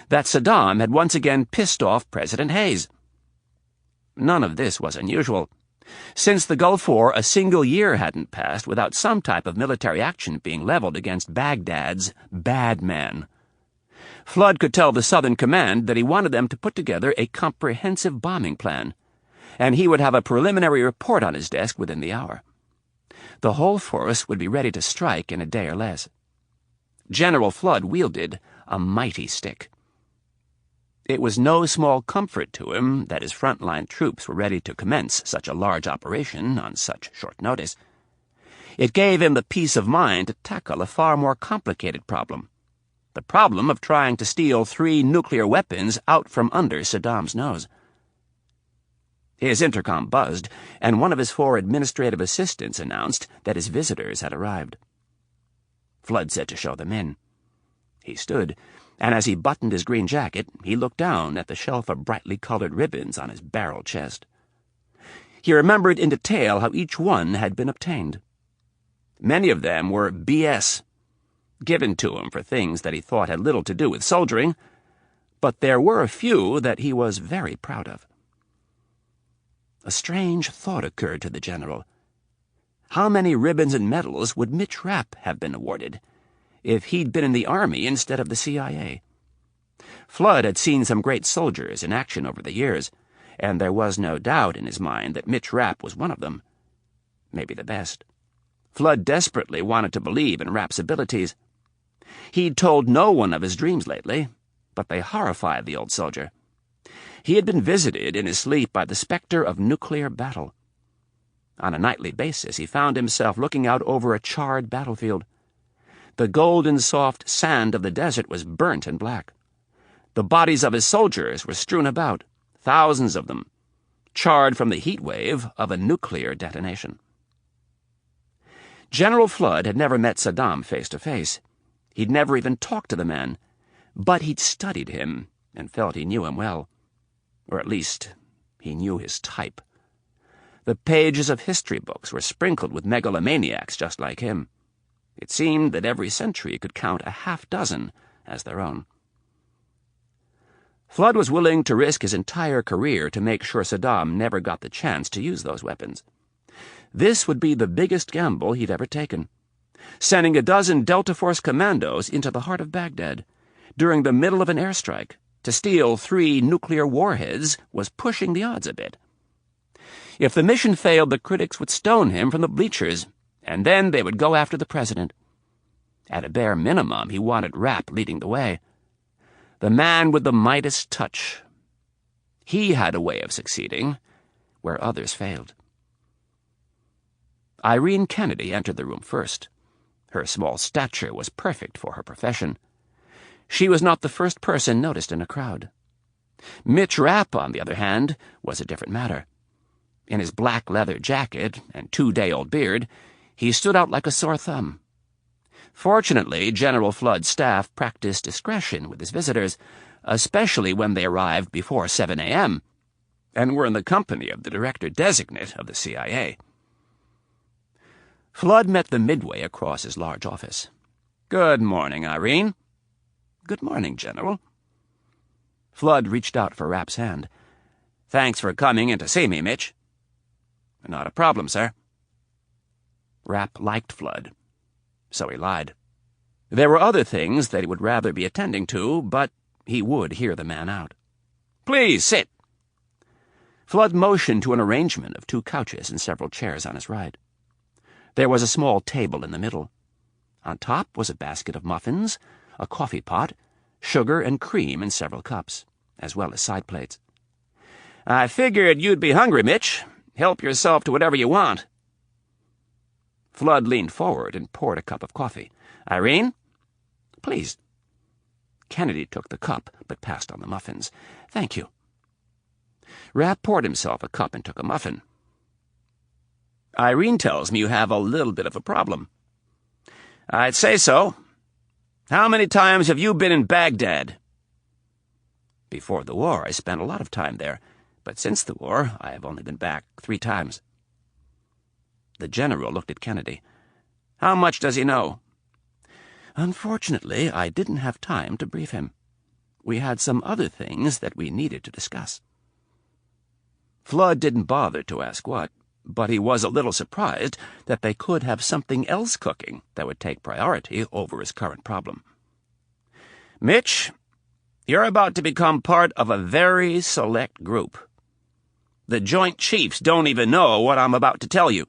that Saddam had once again pissed off President Hayes. None of this was unusual. Since the Gulf War, a single year hadn't passed without some type of military action being leveled against Baghdad's bad man. Flood could tell the Southern Command that he wanted them to put together a comprehensive bombing plan, and he would have a preliminary report on his desk within the hour. The whole force would be ready to strike in a day or less. General Flood wielded a mighty stick. It was no small comfort to him that his frontline troops were ready to commence such a large operation on such short notice. It gave him the peace of mind to tackle a far more complicated problem, the problem of trying to steal 3 nuclear weapons out from under Saddam's nose. His intercom buzzed, and one of his 4 administrative assistants announced that his visitors had arrived. Flood said to show them in. He stood, and as he buttoned his green jacket, he looked down at the shelf of brightly colored ribbons on his barrel chest. He remembered in detail how each one had been obtained. Many of them were BS, given to him for things that he thought had little to do with soldiering, but there were a few that he was very proud of. A strange thought occurred to the general. How many ribbons and medals would Mitch Rapp have been awarded if he'd been in the Army instead of the CIA? Flood had seen some great soldiers in action over the years, and there was no doubt in his mind that Mitch Rapp was one of them, maybe the best. Flood desperately wanted to believe in Rapp's abilities. He'd told no one of his dreams lately, but they horrified the old soldier. He had been visited in his sleep by the specter of nuclear battle. On a nightly basis, he found himself looking out over a charred battlefield. The golden soft sand of the desert was burnt and black. The bodies of his soldiers were strewn about, thousands of them, charred from the heat wave of a nuclear detonation. General Flood had never met Saddam face to face. He'd never even talked to the man, but he'd studied him and felt he knew him well. Or at least, he knew his type. The pages of history books were sprinkled with megalomaniacs just like him. It seemed that every century could count 6 as their own. Flood was willing to risk his entire career to make sure Saddam never got the chance to use those weapons. This would be the biggest gamble he'd ever taken. Sending a dozen Delta Force commandos into the heart of Baghdad during the middle of an airstrike to steal 3 nuclear warheads was pushing the odds a bit. If the mission failed, the critics would stone him from the bleachers, and then they would go after the president. At a bare minimum, he wanted Rapp leading the way. The man with the Midas touch. He had a way of succeeding where others failed. Irene Kennedy entered the room first. Her small stature was perfect for her profession. She was not the first person noticed in a crowd. Mitch Rapp, on the other hand, was a different matter. In his black leather jacket and 2-day-old beard, he stood out like a sore thumb. Fortunately, General Flood's staff practiced discretion with his visitors, especially when they arrived before 7 a.m., and were in the company of the director-designate of the CIA. Flood met them midway across his large office. "Good morning, Irene." "Good morning, General." Flood reached out for Rapp's hand. "Thanks for coming in to see me, Mitch." "Not a problem, sir." Rapp liked Flood, so he lied. There were other things that he would rather be attending to, but he would hear the man out. "Please, sit." Flood motioned to an arrangement of 2 couches and several chairs on his right. There was a small table in the middle. On top was a basket of muffins, a coffee pot, sugar and cream in several cups, as well as side plates. "I figured you'd be hungry, Mitch. Help yourself to whatever you want." Flood leaned forward and poured a cup of coffee. "Irene?" "Please." Kennedy took the cup, but passed on the muffins. "Thank you." Rapp poured himself a cup and took a muffin. "Irene tells me you have a little bit of a problem." "I'd say so. How many times have you been in Baghdad?" "Before the war, I spent a lot of time there, but since the war, I have only been back 3 times. The general looked at Kennedy. "How much does he know?" "Unfortunately, I didn't have time to brief him. We had some other things that we needed to discuss." Flood didn't bother to ask what, but he was a little surprised that they could have something else cooking that would take priority over his current problem. "Mitch, you're about to become part of a very select group. The Joint Chiefs don't even know what I'm about to tell you.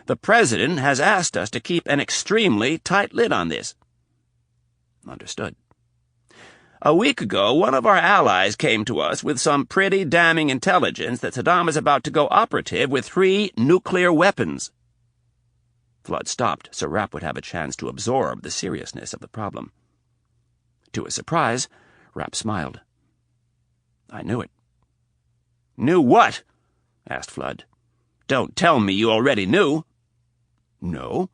The President has asked us to keep an extremely tight lid on this." "Understood." "A week ago, one of our allies came to us with some pretty damning intelligence that Saddam is about to go operative with 3 nuclear weapons." Flood stopped so Rapp would have a chance to absorb the seriousness of the problem. To his surprise, Rapp smiled. "I knew it." "Knew what?" asked Flood. "Don't tell me you already knew." "No.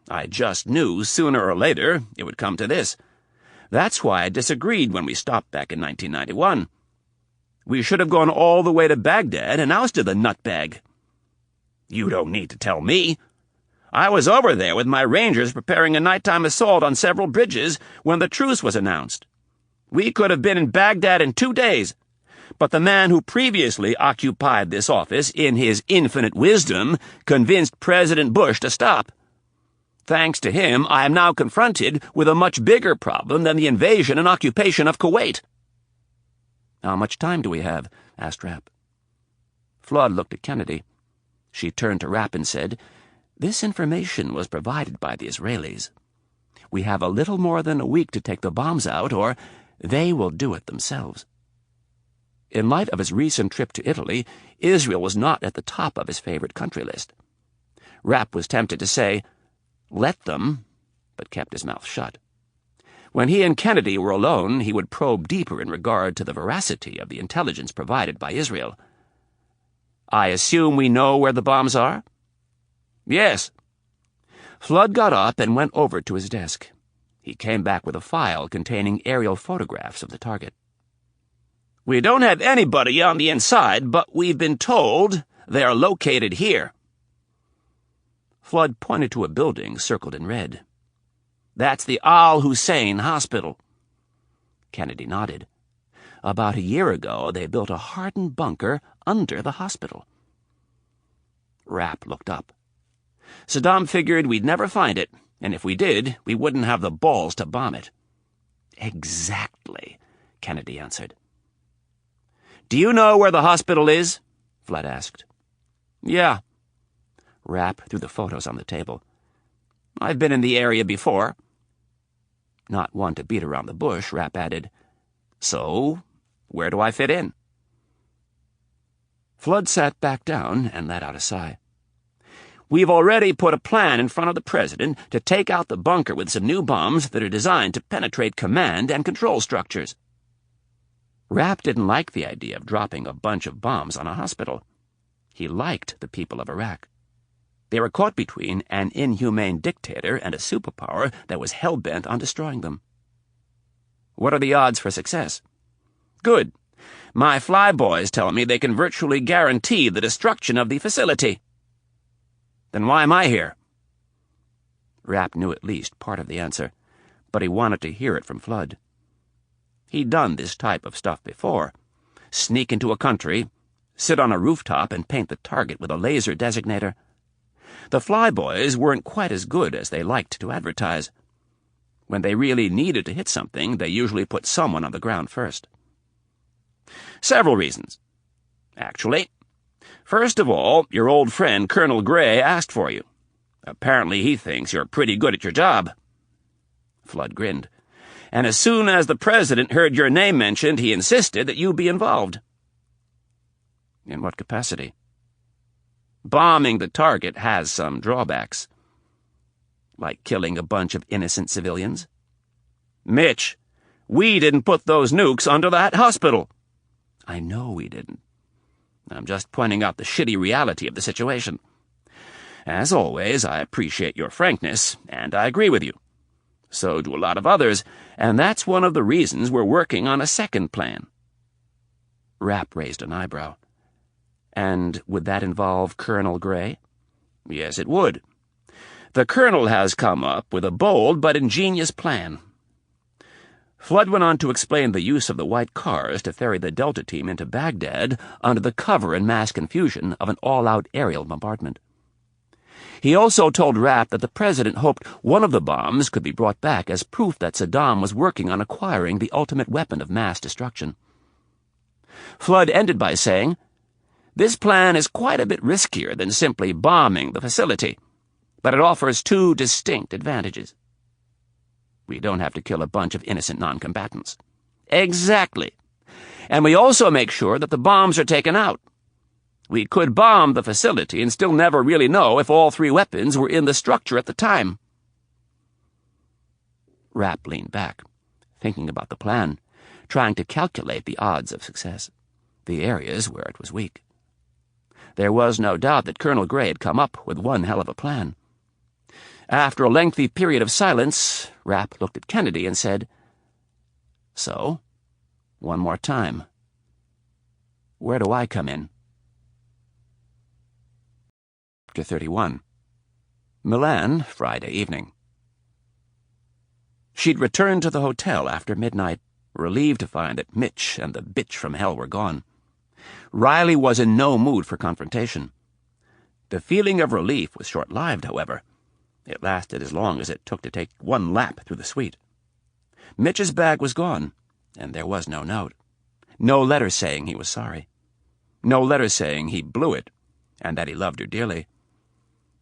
I just knew sooner or later it would come to this. That's why I disagreed when we stopped back in 1991. We should have gone all the way to Baghdad and ousted the nutbag." "You don't need to tell me. I was over there with my Rangers preparing a nighttime assault on several bridges when the truce was announced. We could have been in Baghdad in 2 days, but the man who previously occupied this office, in his infinite wisdom, convinced President Bush to stop. Thanks to him, I am now confronted with a much bigger problem than the invasion and occupation of Kuwait." "How much time do we have?" asked Rapp. Flood looked at Kennedy. She turned to Rapp and said, "This information was provided by the Israelis. We have a little more than a week to take the bombs out, or they will do it themselves." In light of his recent trip to Italy, Israel was not at the top of his favorite country list. Rapp was tempted to say, "Let them," but kept his mouth shut. When he and Kennedy were alone, he would probe deeper in regard to the veracity of the intelligence provided by Israel. "I assume we know where the bombs are?" "Yes." Flood got up and went over to his desk. He came back with a file containing aerial photographs of the target. "We don't have anybody on the inside, but we've been told they are located here." Flood pointed to a building circled in red. "That's the Al Hussein Hospital." Kennedy nodded. About a year ago, they built a hardened bunker under the hospital. Rapp looked up. Saddam figured we'd never find it, and if we did, we wouldn't have the balls to bomb it. Exactly, Kennedy answered. Do you know where the hospital is? Flood asked. Yeah. Rapp threw the photos on the table. I've been in the area before. Not one to beat around the bush, Rapp added. So, where do I fit in? Flood sat back down and let out a sigh. We've already put a plan in front of the president to take out the bunker with some new bombs that are designed to penetrate command and control structures. Rapp didn't like the idea of dropping a bunch of bombs on a hospital. He liked the people of Iraq. They were caught between an inhumane dictator and a superpower that was hell-bent on destroying them. What are the odds for success? Good. My flyboys tell me they can virtually guarantee the destruction of the facility. Then why am I here? Rapp knew at least part of the answer, but he wanted to hear it from Flood. He'd done this type of stuff before. Sneak into a country, sit on a rooftop and paint the target with a laser designator. The flyboys weren't quite as good as they liked to advertise. When they really needed to hit something, they usually put someone on the ground first. Several reasons. Actually, first of all, your old friend Colonel Gray asked for you. Apparently he thinks you're pretty good at your job. Flood grinned. And as soon as the president heard your name mentioned, he insisted that you be involved. In what capacity? Bombing the target has some drawbacks. Like killing a bunch of innocent civilians. Mitch, we didn't put those nukes under that hospital. I know we didn't. I'm just pointing out the shitty reality of the situation. As always, I appreciate your frankness, and I agree with you. So do a lot of others, and that's one of the reasons we're working on a second plan. Rapp raised an eyebrow. And would that involve Colonel Gray? Yes, it would. The colonel has come up with a bold but ingenious plan. Flood went on to explain the use of the white cars to ferry the Delta team into Baghdad under the cover and mass confusion of an all-out aerial bombardment. He also told Rapp that the president hoped one of the bombs could be brought back as proof that Saddam was working on acquiring the ultimate weapon of mass destruction. Flood ended by saying, This plan is quite a bit riskier than simply bombing the facility, but it offers two distinct advantages. We don't have to kill a bunch of innocent non-combatants. Exactly. And we also make sure that the bombs are taken out. We could bomb the facility and still never really know if all three weapons were in the structure at the time. Rapp leaned back, thinking about the plan, trying to calculate the odds of success, the areas where it was weak. There was no doubt that Colonel Gray had come up with one hell of a plan. After a lengthy period of silence, Rapp looked at Kennedy and said, So, one more time. Where do I come in? Chapter 31. Milan, Friday evening. She'd returned to the hotel after midnight, relieved to find that Mitch and the bitch from hell were gone. Riley was in no mood for confrontation. The feeling of relief was short-lived, however. It lasted as long as it took to take one lap through the suite. Mitch's bag was gone, and there was no note. No letter saying he was sorry. No letter saying he blew it, and that he loved her dearly.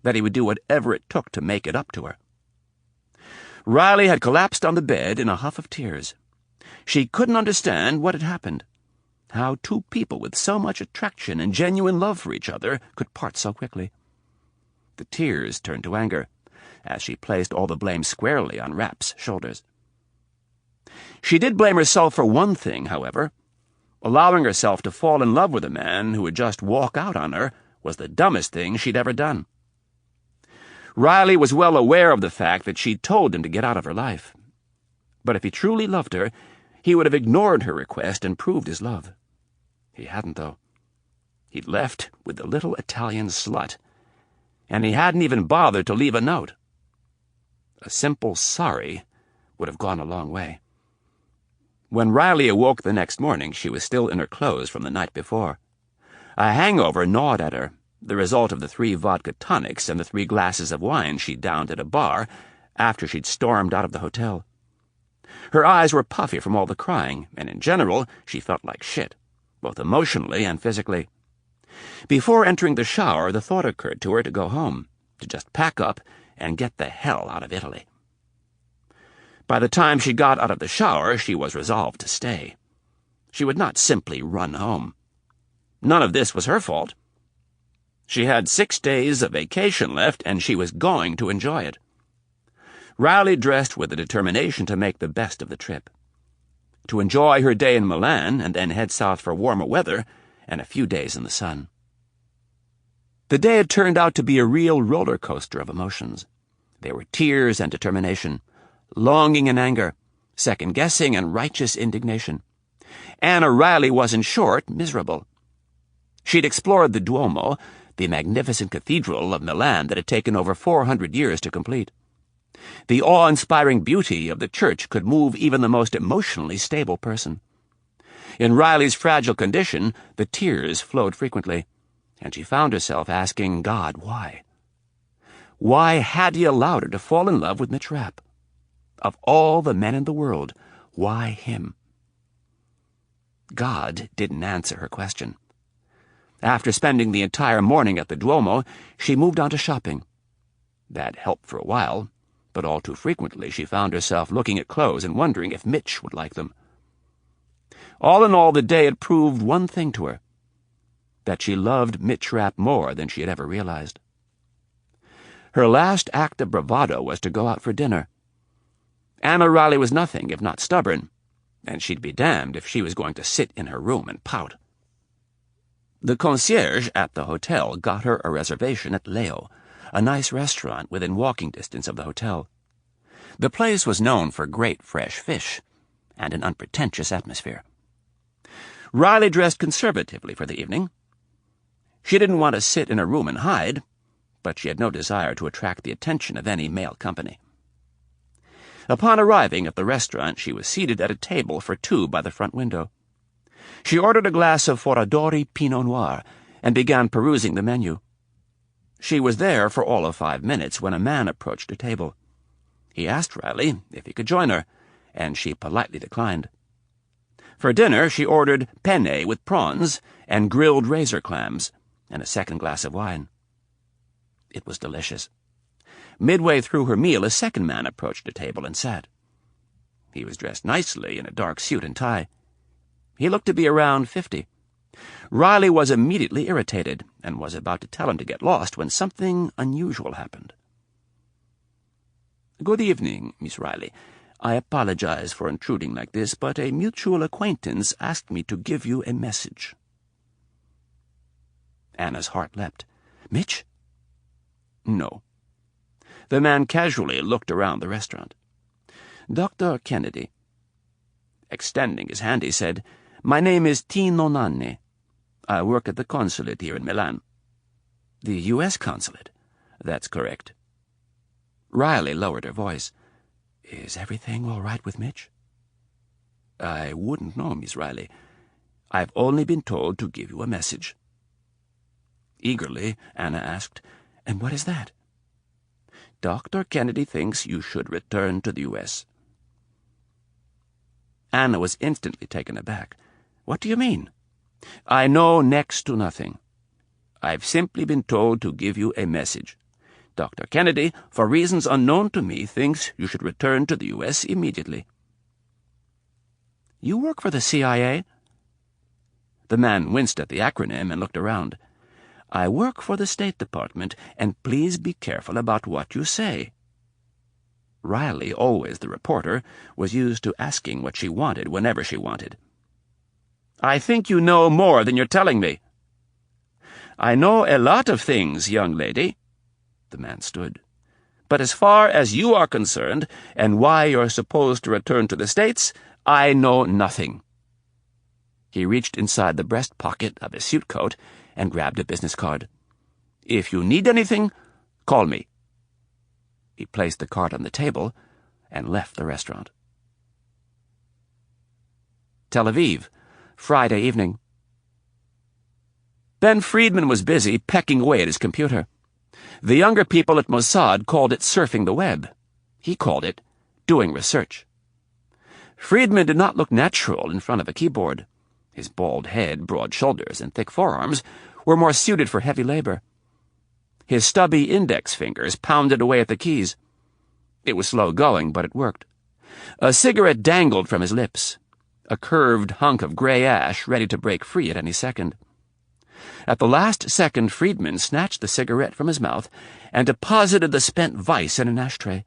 That he would do whatever it took to make it up to her. Riley had collapsed on the bed in a huff of tears. She couldn't understand what had happened. How two people with so much attraction and genuine love for each other could part so quickly. The tears turned to anger, as she placed all the blame squarely on Rapp's shoulders. She did blame herself for one thing, however. Allowing herself to fall in love with a man who would just walk out on her was the dumbest thing she'd ever done. Riley was well aware of the fact that she'd told him to get out of her life. But if he truly loved her, he would have ignored her request and proved his love. He hadn't, though. He'd left with the little Italian slut, and he hadn't even bothered to leave a note. A simple sorry would have gone a long way. When Riley awoke the next morning, she was still in her clothes from the night before. A hangover gnawed at her, the result of the 3 vodka tonics and the 3 glasses of wine she'd downed at a bar after she'd stormed out of the hotel. Her eyes were puffy from all the crying, and in general, she felt like shit, both emotionally and physically. Before entering the shower, the thought occurred to her to go home, to just pack up and get the hell out of Italy. By the time she got out of the shower, she was resolved to stay. She would not simply run home. None of this was her fault. She had 6 days of vacation left, and she was going to enjoy it. Riley dressed with the determination to make the best of the trip, to enjoy her day in Milan and then head south for warmer weather and a few days in the sun. The day had turned out to be a real roller coaster of emotions. There were tears and determination, longing and anger, second-guessing and righteous indignation. Anna Riley was, in short, miserable. She'd explored the Duomo, the magnificent cathedral of Milan that had taken over 400 years to complete. The awe-inspiring beauty of the church could move even the most emotionally stable person. In Riley's fragile condition, the tears flowed frequently, and she found herself asking God why. Why had he allowed her to fall in love with Mitch Rapp? Of all the men in the world, why him? God didn't answer her question. After spending the entire morning at the Duomo, she moved on to shopping. That helped for a while, but all too frequently she found herself looking at clothes and wondering if Mitch would like them. All in all, the day had proved one thing to her, that she loved Mitch Rapp more than she had ever realized. Her last act of bravado was to go out for dinner. Anna Riley was nothing if not stubborn, and she'd be damned if she was going to sit in her room and pout. The concierge at the hotel got her a reservation at Leo, a nice restaurant within walking distance of the hotel. The place was known for great fresh fish and an unpretentious atmosphere. Riley dressed conservatively for the evening. She didn't want to sit in her room and hide, but she had no desire to attract the attention of any male company. Upon arriving at the restaurant, she was seated at a table for 2 by the front window. She ordered a glass of Foradori Pinot Noir and began perusing the menu. She was there for all of 5 minutes when a man approached her table. He asked Riley if he could join her, and she politely declined. For dinner, she ordered penne with prawns and grilled razor clams and a second glass of wine. It was delicious. Midway through her meal, a second man approached the table and sat. He was dressed nicely in a dark suit and tie. He looked to be around 50. Riley was immediately irritated and was about to tell him to get lost when something unusual happened. "Good evening, Miss Riley. I apologize for intruding like this, but a mutual acquaintance asked me to give you a message." Anna's heart leapt. "Mitch?" "No." The man casually looked around the restaurant. "Dr. Kennedy." Extending his hand, he said, "My name is Tino Nanni. I work at the consulate here in Milan." "The U.S. consulate?" "That's correct." Riley lowered her voice. "Is everything all right with Mitch?" "I wouldn't know, Miss Riley. I've only been told to give you a message." Eagerly, Anna asked, "And what is that?" "Dr. Kennedy thinks you should return to the U.S." Anna was instantly taken aback. "What do you mean?" "I know next to nothing. I've simply been told to give you a message. Dr. Kennedy, for reasons unknown to me, thinks you should return to the U.S. immediately." "You work for the CIA?" The man winced at the acronym and looked around. "I work for the State Department, and please be careful about what you say." Riley, always the reporter, was used to asking what she wanted whenever she wanted. "I think you know more than you're telling me." "I know a lot of things, young lady." The man stood. "But as far as you are concerned, and why you're supposed to return to the States, I know nothing." He reached inside the breast pocket of his suit coat and grabbed a business card. "If you need anything, call me." He placed the card on the table and left the restaurant. Tel Aviv, Friday evening. Ben Friedman was busy pecking away at his computer. The younger people at Mossad called it surfing the web. He called it doing research. Friedman did not look natural in front of a keyboard. His bald head, broad shoulders, and thick forearms were more suited for heavy labor. His stubby index fingers pounded away at the keys. It was slow going, but it worked. A cigarette dangled from his lips, a curved hunk of gray ash ready to break free at any second. At the last second, Friedman snatched the cigarette from his mouth and deposited the spent vice in an ashtray.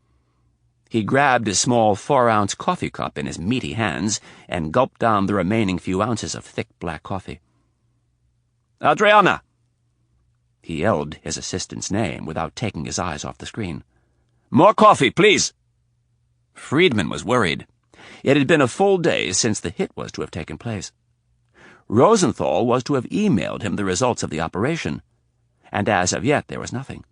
He grabbed his small 4-ounce coffee cup in his meaty hands and gulped down the remaining few ounces of thick black coffee. "Adriana!" He yelled his assistant's name without taking his eyes off the screen. "More coffee, please!" Friedman was worried. It had been a full day since the hit was to have taken place. Rosenthal was to have emailed him the results of the operation, and as of yet there was nothing.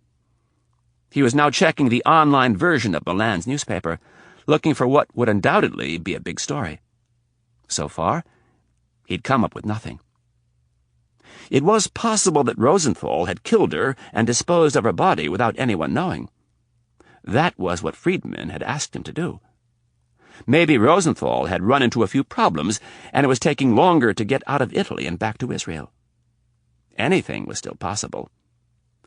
He was now checking the online version of Milan's newspaper, looking for what would undoubtedly be a big story. So far, he'd come up with nothing. It was possible that Rosenthal had killed her and disposed of her body without anyone knowing. That was what Friedman had asked him to do. Maybe Rosenthal had run into a few problems, and it was taking longer to get out of Italy and back to Israel. Anything was still possible.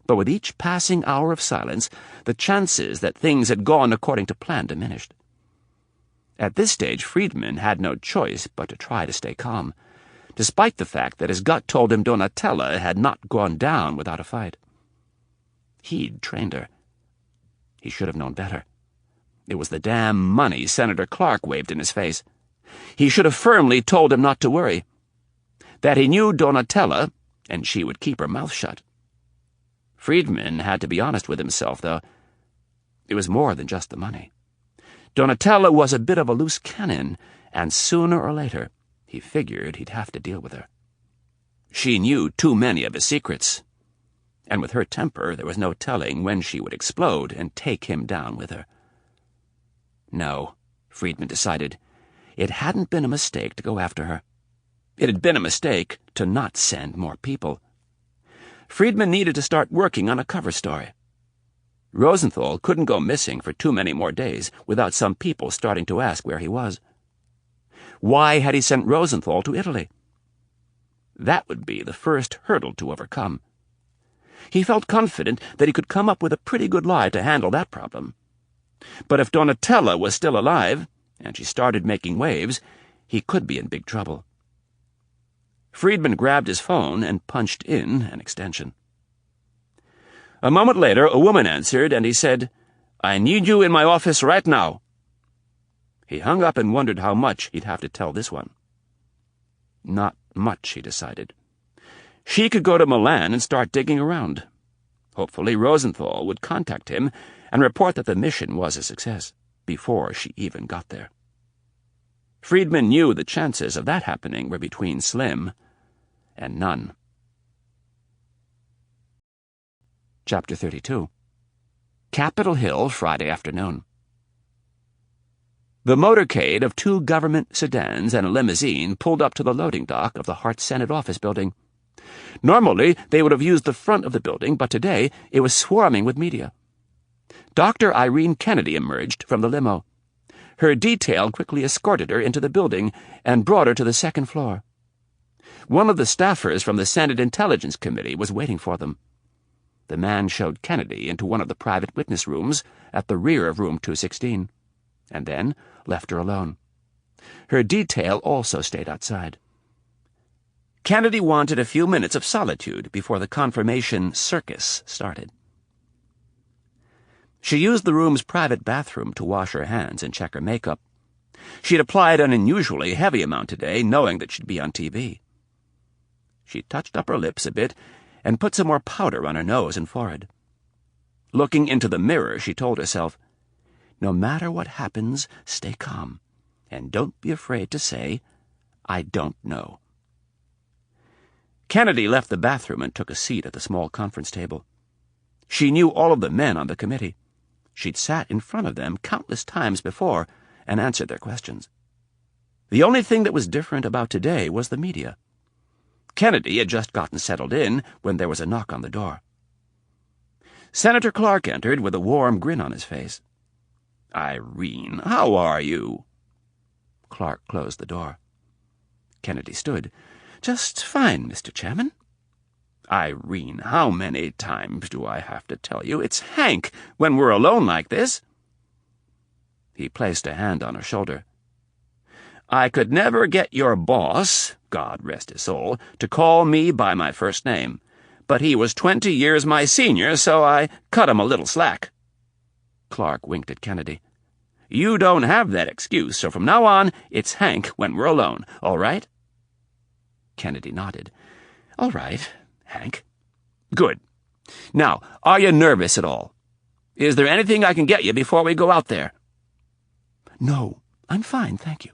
But with each passing hour of silence, the chances that things had gone according to plan diminished. At this stage, Friedman had no choice but to try to stay calm, despite the fact that his gut told him Donatella had not gone down without a fight. He'd trained her. He should have known better. It was the damn money Senator Clark waved in his face. He should have firmly told him not to worry. That he knew Donatella, and she would keep her mouth shut. Friedman had to be honest with himself, though. It was more than just the money. Donatella was a bit of a loose cannon, and sooner or later, he figured he'd have to deal with her. She knew too many of his secrets, and with her temper there was no telling when she would explode and take him down with her. No, Friedman decided. It hadn't been a mistake to go after her. It had been a mistake to not send more people. Friedman needed to start working on a cover story. Rosenthal couldn't go missing for too many more days without some people starting to ask where he was. Why had he sent Rosenthal to Italy? That would be the first hurdle to overcome. He felt confident that he could come up with a pretty good lie to handle that problem. But if Donatella was still alive, and she started making waves, he could be in big trouble. Friedman grabbed his phone and punched in an extension. A moment later, a woman answered, and he said, "I need you in my office right now." He hung up and wondered how much he'd have to tell this one. Not much, he decided. She could go to Milan and start digging around. Hopefully Rosenthal would contact him and report that the mission was a success before she even got there. Friedman knew the chances of that happening were between slim and none. Chapter 32. Capitol Hill, Friday afternoon. The motorcade of 2 government sedans and a limousine pulled up to the loading dock of the Hart Senate office building. Normally, they would have used the front of the building, but today it was swarming with media. Dr. Irene Kennedy emerged from the limo. Her detail quickly escorted her into the building and brought her to the second floor. One of the staffers from the Senate Intelligence Committee was waiting for them. The man showed Kennedy into one of the private witness rooms at the rear of room 216, and then left her alone. Her detail also stayed outside. Kennedy wanted a few minutes of solitude before the confirmation circus started. She used the room's private bathroom to wash her hands and check her makeup. She'd applied an unusually heavy amount today, knowing that she'd be on TV. She touched up her lips a bit and put some more powder on her nose and forehead. Looking into the mirror, she told herself, "No matter what happens, stay calm, and don't be afraid to say, 'I don't know.'" Kennedy left the bathroom and took a seat at the small conference table. She knew all of the men on the committee. She'd sat in front of them countless times before and answered their questions. The only thing that was different about today was the media. Kennedy had just gotten settled in when there was a knock on the door. Senator Clark entered with a warm grin on his face. "Irene, how are you?" Clark closed the door. Kennedy stood. "Just fine, Mr. Chairman." "Irene, how many times do I have to tell you? It's Hank when we're alone like this." He placed a hand on her shoulder. "I could never get your boss, God rest his soul, to call me by my first name, but he was 20 years my senior, so I cut him a little slack." Clark winked at Kennedy. "You don't have that excuse, so from now on, it's Hank when we're alone, all right?" Kennedy nodded. "All right, Hank." "Good. Now, are you nervous at all? Is there anything I can get you before we go out there?" "No, I'm fine, thank you."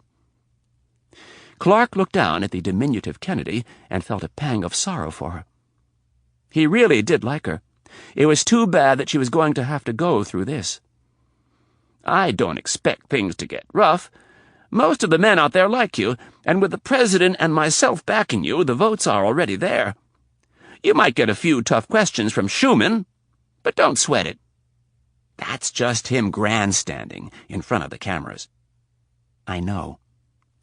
Clark looked down at the diminutive Kennedy and felt a pang of sorrow for her. He really did like her. It was too bad that she was going to have to go through this. "I don't expect things to get rough. Most of the men out there like you, and with the President and myself backing you, the votes are already there. You might get a few tough questions from Schumann, but don't sweat it. That's just him grandstanding in front of the cameras." "I know.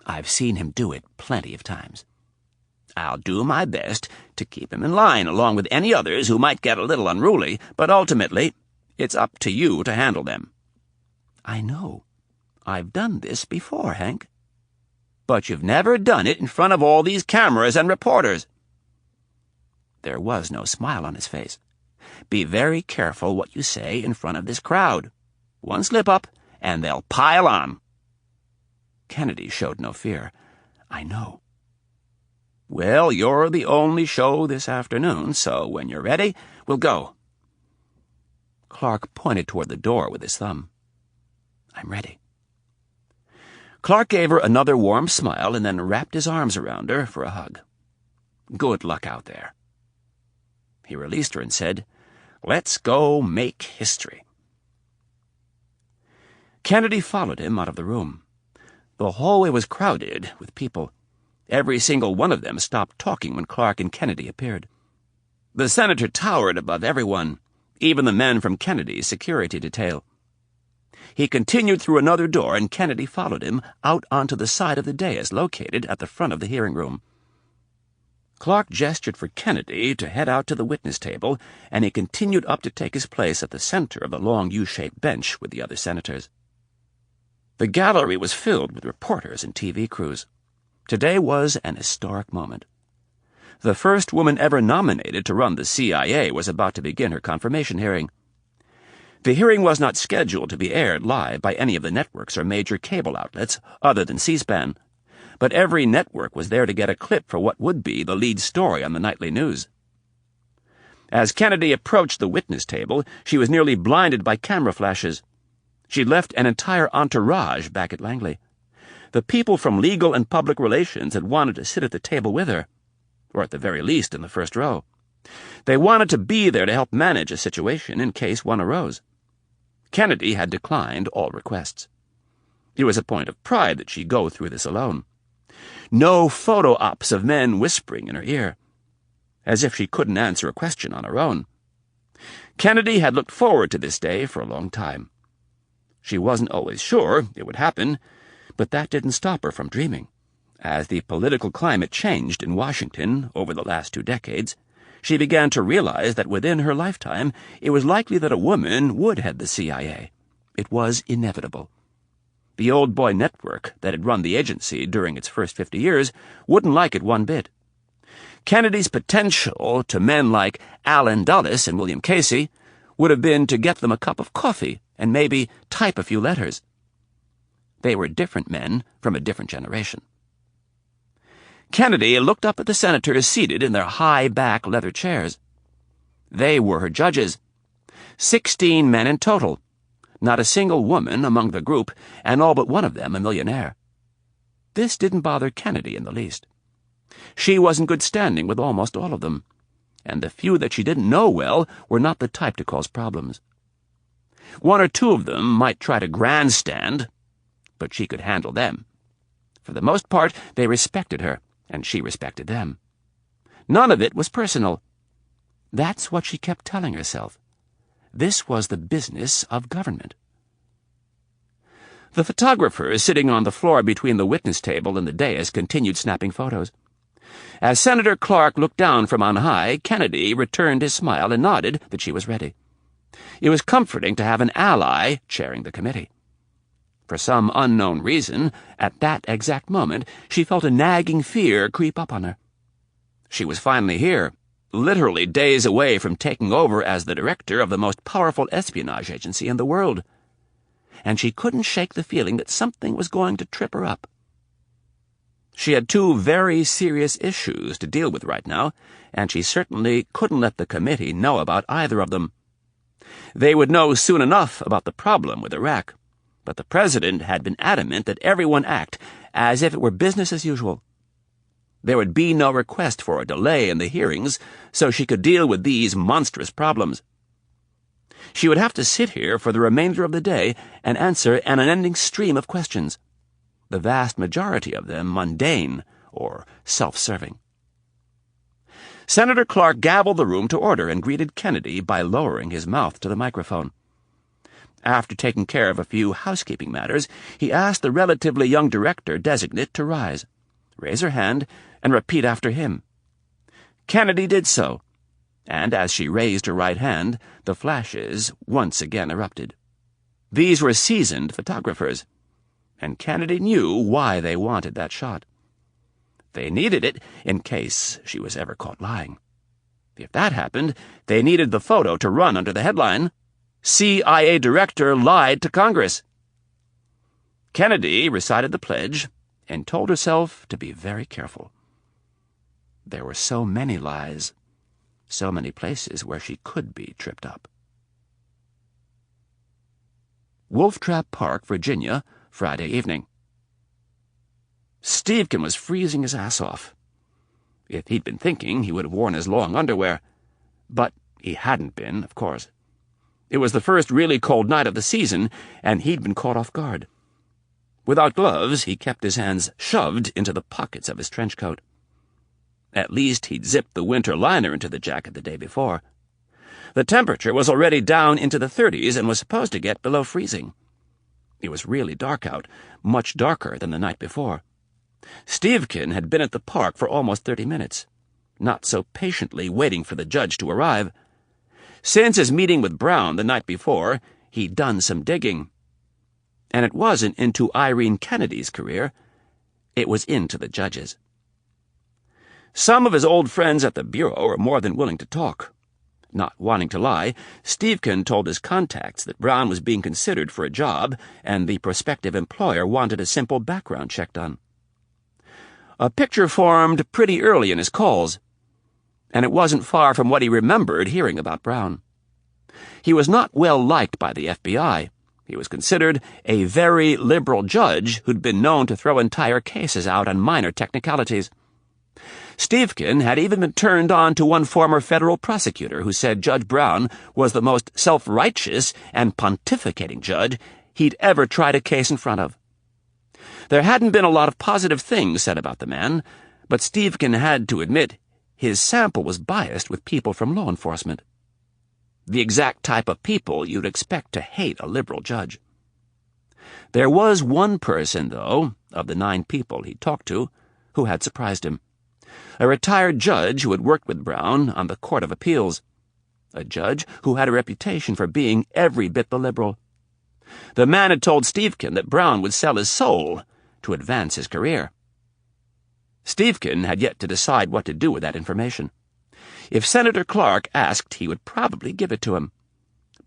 I've seen him do it plenty of times." "I'll do my best to keep him in line along with any others who might get a little unruly, but ultimately, it's up to you to handle them." "I know. I've done this before, Hank." "But you've never done it in front of all these cameras and reporters." There was no smile on his face. "Be very careful what you say in front of this crowd. One slip-up, and they'll pile on." Kennedy showed no fear. "I know." "Well, you're the only show this afternoon, so when you're ready, we'll go." Clark pointed toward the door with his thumb. "I'm ready." Clark gave her another warm smile and then wrapped his arms around her for a hug. "Good luck out there." He released her and said, "Let's go make history." Kennedy followed him out of the room. The hallway was crowded with people. Every single one of them stopped talking when Clark and Kennedy appeared. The senator towered above everyone, even the men from Kennedy's security detail. He continued through another door, and Kennedy followed him out onto the side of the dais located at the front of the hearing room. Clark gestured for Kennedy to head out to the witness table, and he continued up to take his place at the center of the long U-shaped bench with the other senators. The gallery was filled with reporters and TV crews. Today was an historic moment. The first woman ever nominated to run the CIA was about to begin her confirmation hearing. The hearing was not scheduled to be aired live by any of the networks or major cable outlets other than C-SPAN, but every network was there to get a clip for what would be the lead story on the nightly news. As Kennedy approached the witness table, she was nearly blinded by camera flashes. She'd left an entire entourage back at Langley. The people from legal and public relations had wanted to sit at the table with her, or at the very least in the first row. They wanted to be there to help manage a situation in case one arose. Kennedy had declined all requests. It was a point of pride that she go through this alone. No photo ops of men whispering in her ear, as if she couldn't answer a question on her own. Kennedy had looked forward to this day for a long time. She wasn't always sure it would happen, but that didn't stop her from dreaming. As the political climate changed in Washington over the last 2 decades, she began to realize that within her lifetime it was likely that a woman would head the CIA. It was inevitable. The old boy network that had run the agency during its first 50 years wouldn't like it one bit. Kennedy's potential to men like Allen Dulles and William Casey would have been to get them a cup of coffee and maybe type a few letters. They were different men from a different generation. Kennedy looked up at the senators seated in their high-back leather chairs. They were her judges. 16 men in total, not a single woman among the group, and all but one of them a millionaire. This didn't bother Kennedy in the least. She was in good standing with almost all of them, and the few that she didn't know well were not the type to cause problems. 1 or 2 of them might try to grandstand, but she could handle them. For the most part, they respected her, and she respected them. None of it was personal. That's what she kept telling herself. This was the business of government. The photographer sitting on the floor between the witness table and the dais continued snapping photos. As Senator Clark looked down from on high, Kennedy returned his smile and nodded that she was ready. It was comforting to have an ally chairing the committee. For some unknown reason, at that exact moment, she felt a nagging fear creep up on her. She was finally here, literally days away from taking over as the director of the most powerful espionage agency in the world. And she couldn't shake the feeling that something was going to trip her up. She had two very serious issues to deal with right now, and she certainly couldn't let the committee know about either of them. They would know soon enough about the problem with Iraq, but the president had been adamant that everyone act as if it were business as usual. There would be no request for a delay in the hearings so she could deal with these monstrous problems. She would have to sit here for the remainder of the day and answer an unending stream of questions, the vast majority of them mundane or self-serving. Senator Clark gavelled the room to order and greeted Kennedy by lowering his mouth to the microphone. After taking care of a few housekeeping matters, he asked the relatively young director-designate to rise, raise her hand, and repeat after him. Kennedy did so, and as she raised her right hand, the flashes once again erupted. These were seasoned photographers, and Kennedy knew why they wanted that shot. They needed it in case she was ever caught lying. If that happened, they needed the photo to run under the headline, CIA Director Lied to Congress. Kennedy recited the pledge and told herself to be very careful. There were so many lies, so many places where she could be tripped up. Wolf Trap Park, Virginia, Friday evening. Stevkin was freezing his ass off. If he'd been thinking, he would have worn his long underwear. But he hadn't been, of course. It was the first really cold night of the season, and he'd been caught off guard. Without gloves, he kept his hands shoved into the pockets of his trench coat. At least he'd zipped the winter liner into the jacket the day before. The temperature was already down into the 30s and was supposed to get below freezing. It was really dark out, much darker than the night before. Stevkin had been at the park for almost 30 minutes, not so patiently waiting for the judge to arrive. Since his meeting with Brown the night before, he'd done some digging. And it wasn't into Irene Kennedy's career, it was into the judge's. Some of his old friends at the Bureau were more than willing to talk. Not wanting to lie, Stevkin told his contacts that Brown was being considered for a job and the prospective employer wanted a simple background check done. A picture formed pretty early in his calls, and it wasn't far from what he remembered hearing about Brown. He was not well liked by the FBI. He was considered a very liberal judge who'd been known to throw entire cases out on minor technicalities. Stevkin had even been turned on to one former federal prosecutor who said Judge Brown was the most self-righteous and pontificating judge he'd ever tried a case in front of. There hadn't been a lot of positive things said about the man, but Stevkin had to admit his sample was biased with people from law enforcement. The exact type of people you'd expect to hate a liberal judge. There was one person, though, of the 9 people he'd talked to, who had surprised him. A retired judge who had worked with Brown on the Court of Appeals. A judge who had a reputation for being every bit the liberal. The man had told Stevkin that Brown would sell his soul to advance his career. Stevkin had yet to decide what to do with that information. If Senator Clark asked, he would probably give it to him.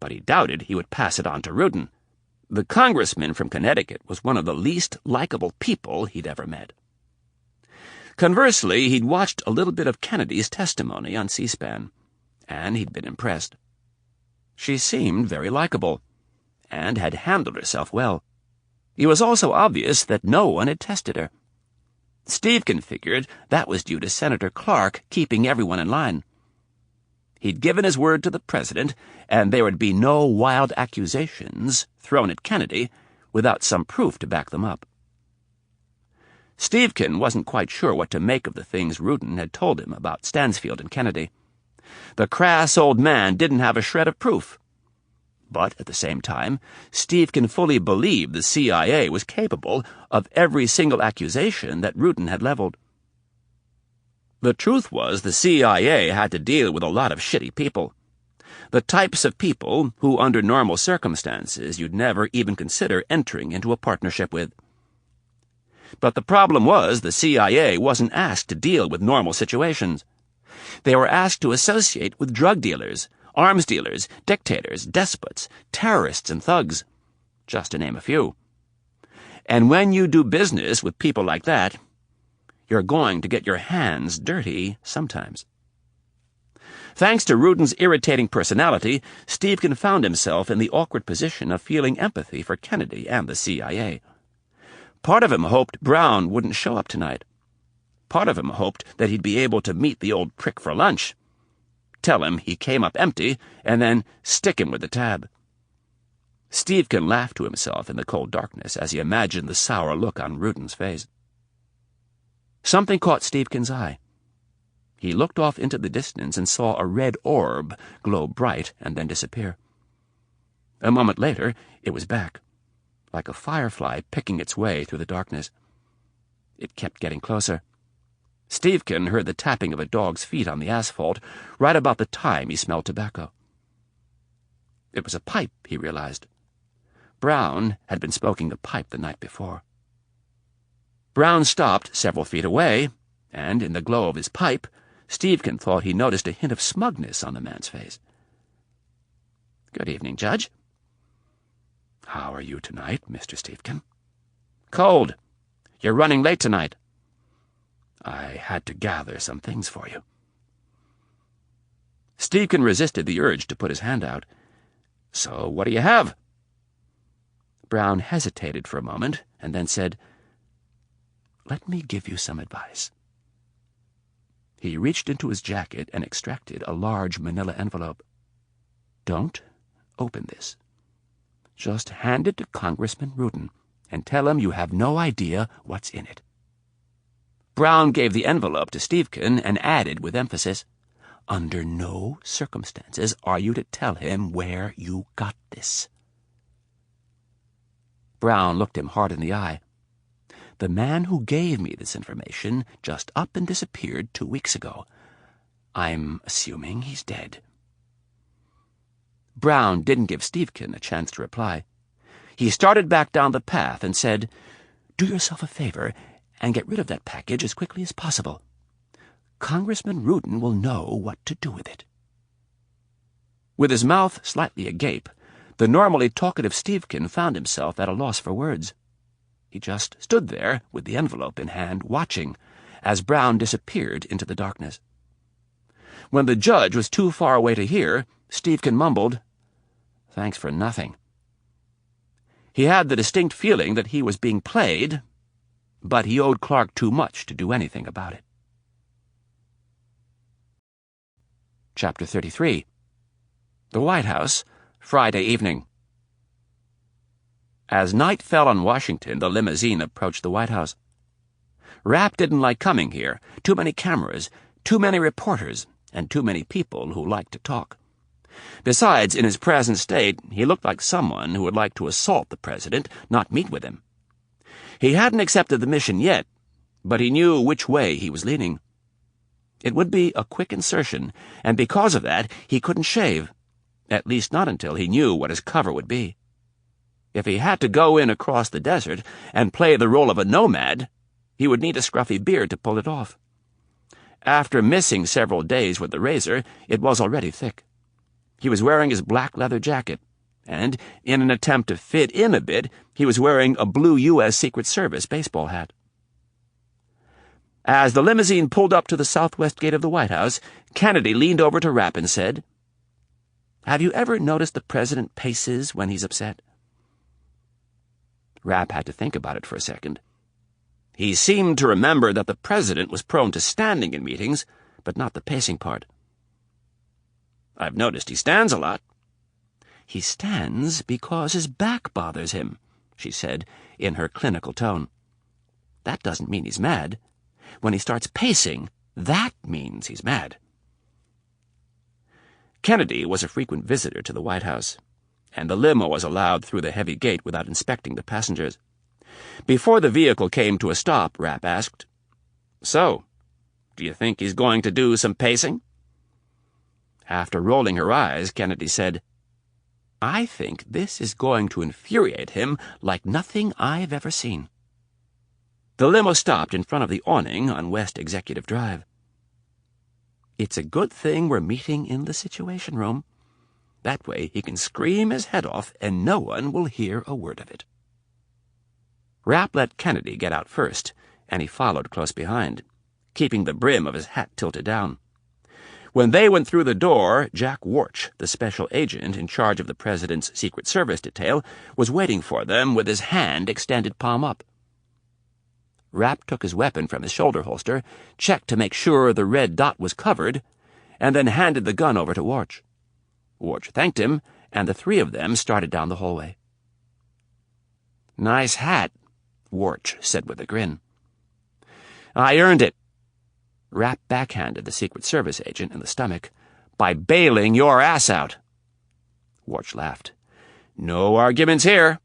But he doubted he would pass it on to Rudin. The congressman from Connecticut was one of the least likable people he'd ever met. Conversely, he'd watched a little bit of Kennedy's testimony on C-SPAN, and he'd been impressed. She seemed very likable, and had handled herself well. It was also obvious that no one had tested her. Stevkin figured that was due to Senator Clark keeping everyone in line. He'd given his word to the president, and there would be no wild accusations thrown at Kennedy without some proof to back them up. Stevkin wasn't quite sure what to make of the things Rudin had told him about Stansfield and Kennedy. The crass old man didn't have a shred of proof. But at the same time, Stevkin fully believed the CIA was capable of every single accusation that Rudin had leveled. The truth was the CIA had to deal with a lot of shitty people. The types of people who, under normal circumstances, you'd never even consider entering into a partnership with. But the problem was the CIA wasn't asked to deal with normal situations. They were asked to associate with drug dealers, arms dealers, dictators, despots, terrorists, and thugs, just to name a few. And when you do business with people like that, you're going to get your hands dirty sometimes. Thanks to Rudin's irritating personality, Stevkin found himself in the awkward position of feeling empathy for Kennedy and the CIA. Part of him hoped Brown wouldn't show up tonight. Part of him hoped that he'd be able to meet the old prick for lunch, tell him he came up empty, and then stick him with the tab. Stevkin laughed to himself in the cold darkness as he imagined the sour look on Rudin's face. Something caught Stevkin's eye. He looked off into the distance and saw a red orb glow bright and then disappear. A moment later, it was back, like a firefly picking its way through the darkness. It kept getting closer. Stevkin heard the tapping of a dog's feet on the asphalt right about the time he smelled tobacco. It was a pipe, he realized. Brown had been smoking the pipe the night before. Brown stopped several feet away, and in the glow of his pipe, Stevkin thought he noticed a hint of smugness on the man's face. "Good evening, Judge." "How are you tonight, Mr. Stevkin?" "Cold. You're running late tonight." "I had to gather some things for you." Stevkin resisted the urge to put his hand out. "So what do you have?" Brown hesitated for a moment and then said, "Let me give you some advice." He reached into his jacket and extracted a large manila envelope. "Don't open this. Just hand it to Congressman Rudin and tell him you have no idea what's in it." Brown gave the envelope to Stevkin and added with emphasis, "Under no circumstances are you to tell him where you got this." Brown looked him hard in the eye. "The man who gave me this information just up and disappeared 2 weeks ago. I'm assuming he's dead." Brown didn't give Stevkin a chance to reply. He started back down the path and said, "Do yourself a favor and get rid of that package as quickly as possible. Congressman Rudin will know what to do with it." With his mouth slightly agape, the normally talkative Stevkin found himself at a loss for words. He just stood there with the envelope in hand, watching, as Brown disappeared into the darkness. When the judge was too far away to hear, Stevkin mumbled, "Thanks for nothing." He had the distinct feeling that he was being played, but he owed Clark too much to do anything about it. Chapter 33. The White House, Friday evening. As night fell on Washington, the limousine approached the White House. Rapp didn't like coming here. Too many cameras, too many reporters, and too many people who liked to talk. Besides, in his present state, he looked like someone who would like to assault the president, not meet with him. He hadn't accepted the mission yet, but he knew which way he was leaning. It would be a quick insertion, and because of that, he couldn't shave, at least not until he knew what his cover would be. If he had to go in across the desert and play the role of a nomad, he would need a scruffy beard to pull it off. After missing several days with the razor, it was already thick. He was wearing his black leather jacket, and, in an attempt to fit in a bit, he was wearing a blue U.S. Secret Service baseball hat. As the limousine pulled up to the southwest gate of the White House, Kennedy leaned over to Rapp and said, "Have you ever noticed the president paces when he's upset?" Rapp had to think about it for a second. He seemed to remember that the president was prone to standing in meetings, but not the pacing part. "I've noticed he stands a lot." "He stands because his back bothers him," she said in her clinical tone. that doesn't mean he's mad. When he starts pacing, that means he's mad. Kennedy was a frequent visitor to the White House, and the limo was allowed through the heavy gate without inspecting the passengers. Before the vehicle came to a stop, Rapp asked, "So, do you think he's going to do some pacing?" After rolling her eyes, Kennedy said, "I think this is going to infuriate him like nothing I've ever seen." The limo stopped in front of the awning on West Executive Drive. "It's a good thing we're meeting in the Situation Room. That way he can scream his head off and no one will hear a word of it." Rapp let Kennedy get out first, and he followed close behind, keeping the brim of his hat tilted down. When they went through the door, Jack Warch, the special agent in charge of the President's Secret Service detail, was waiting for them with his hand extended palm up. Rapp took his weapon from his shoulder holster, checked to make sure the red dot was covered, and then handed the gun over to Warch. Warch thanked him, and the three of them started down the hallway. "Nice hat," Warch said with a grin. "I earned it." Rapp backhanded the Secret Service agent in the stomach, "by bailing your ass out." Warch laughed. "No arguments here."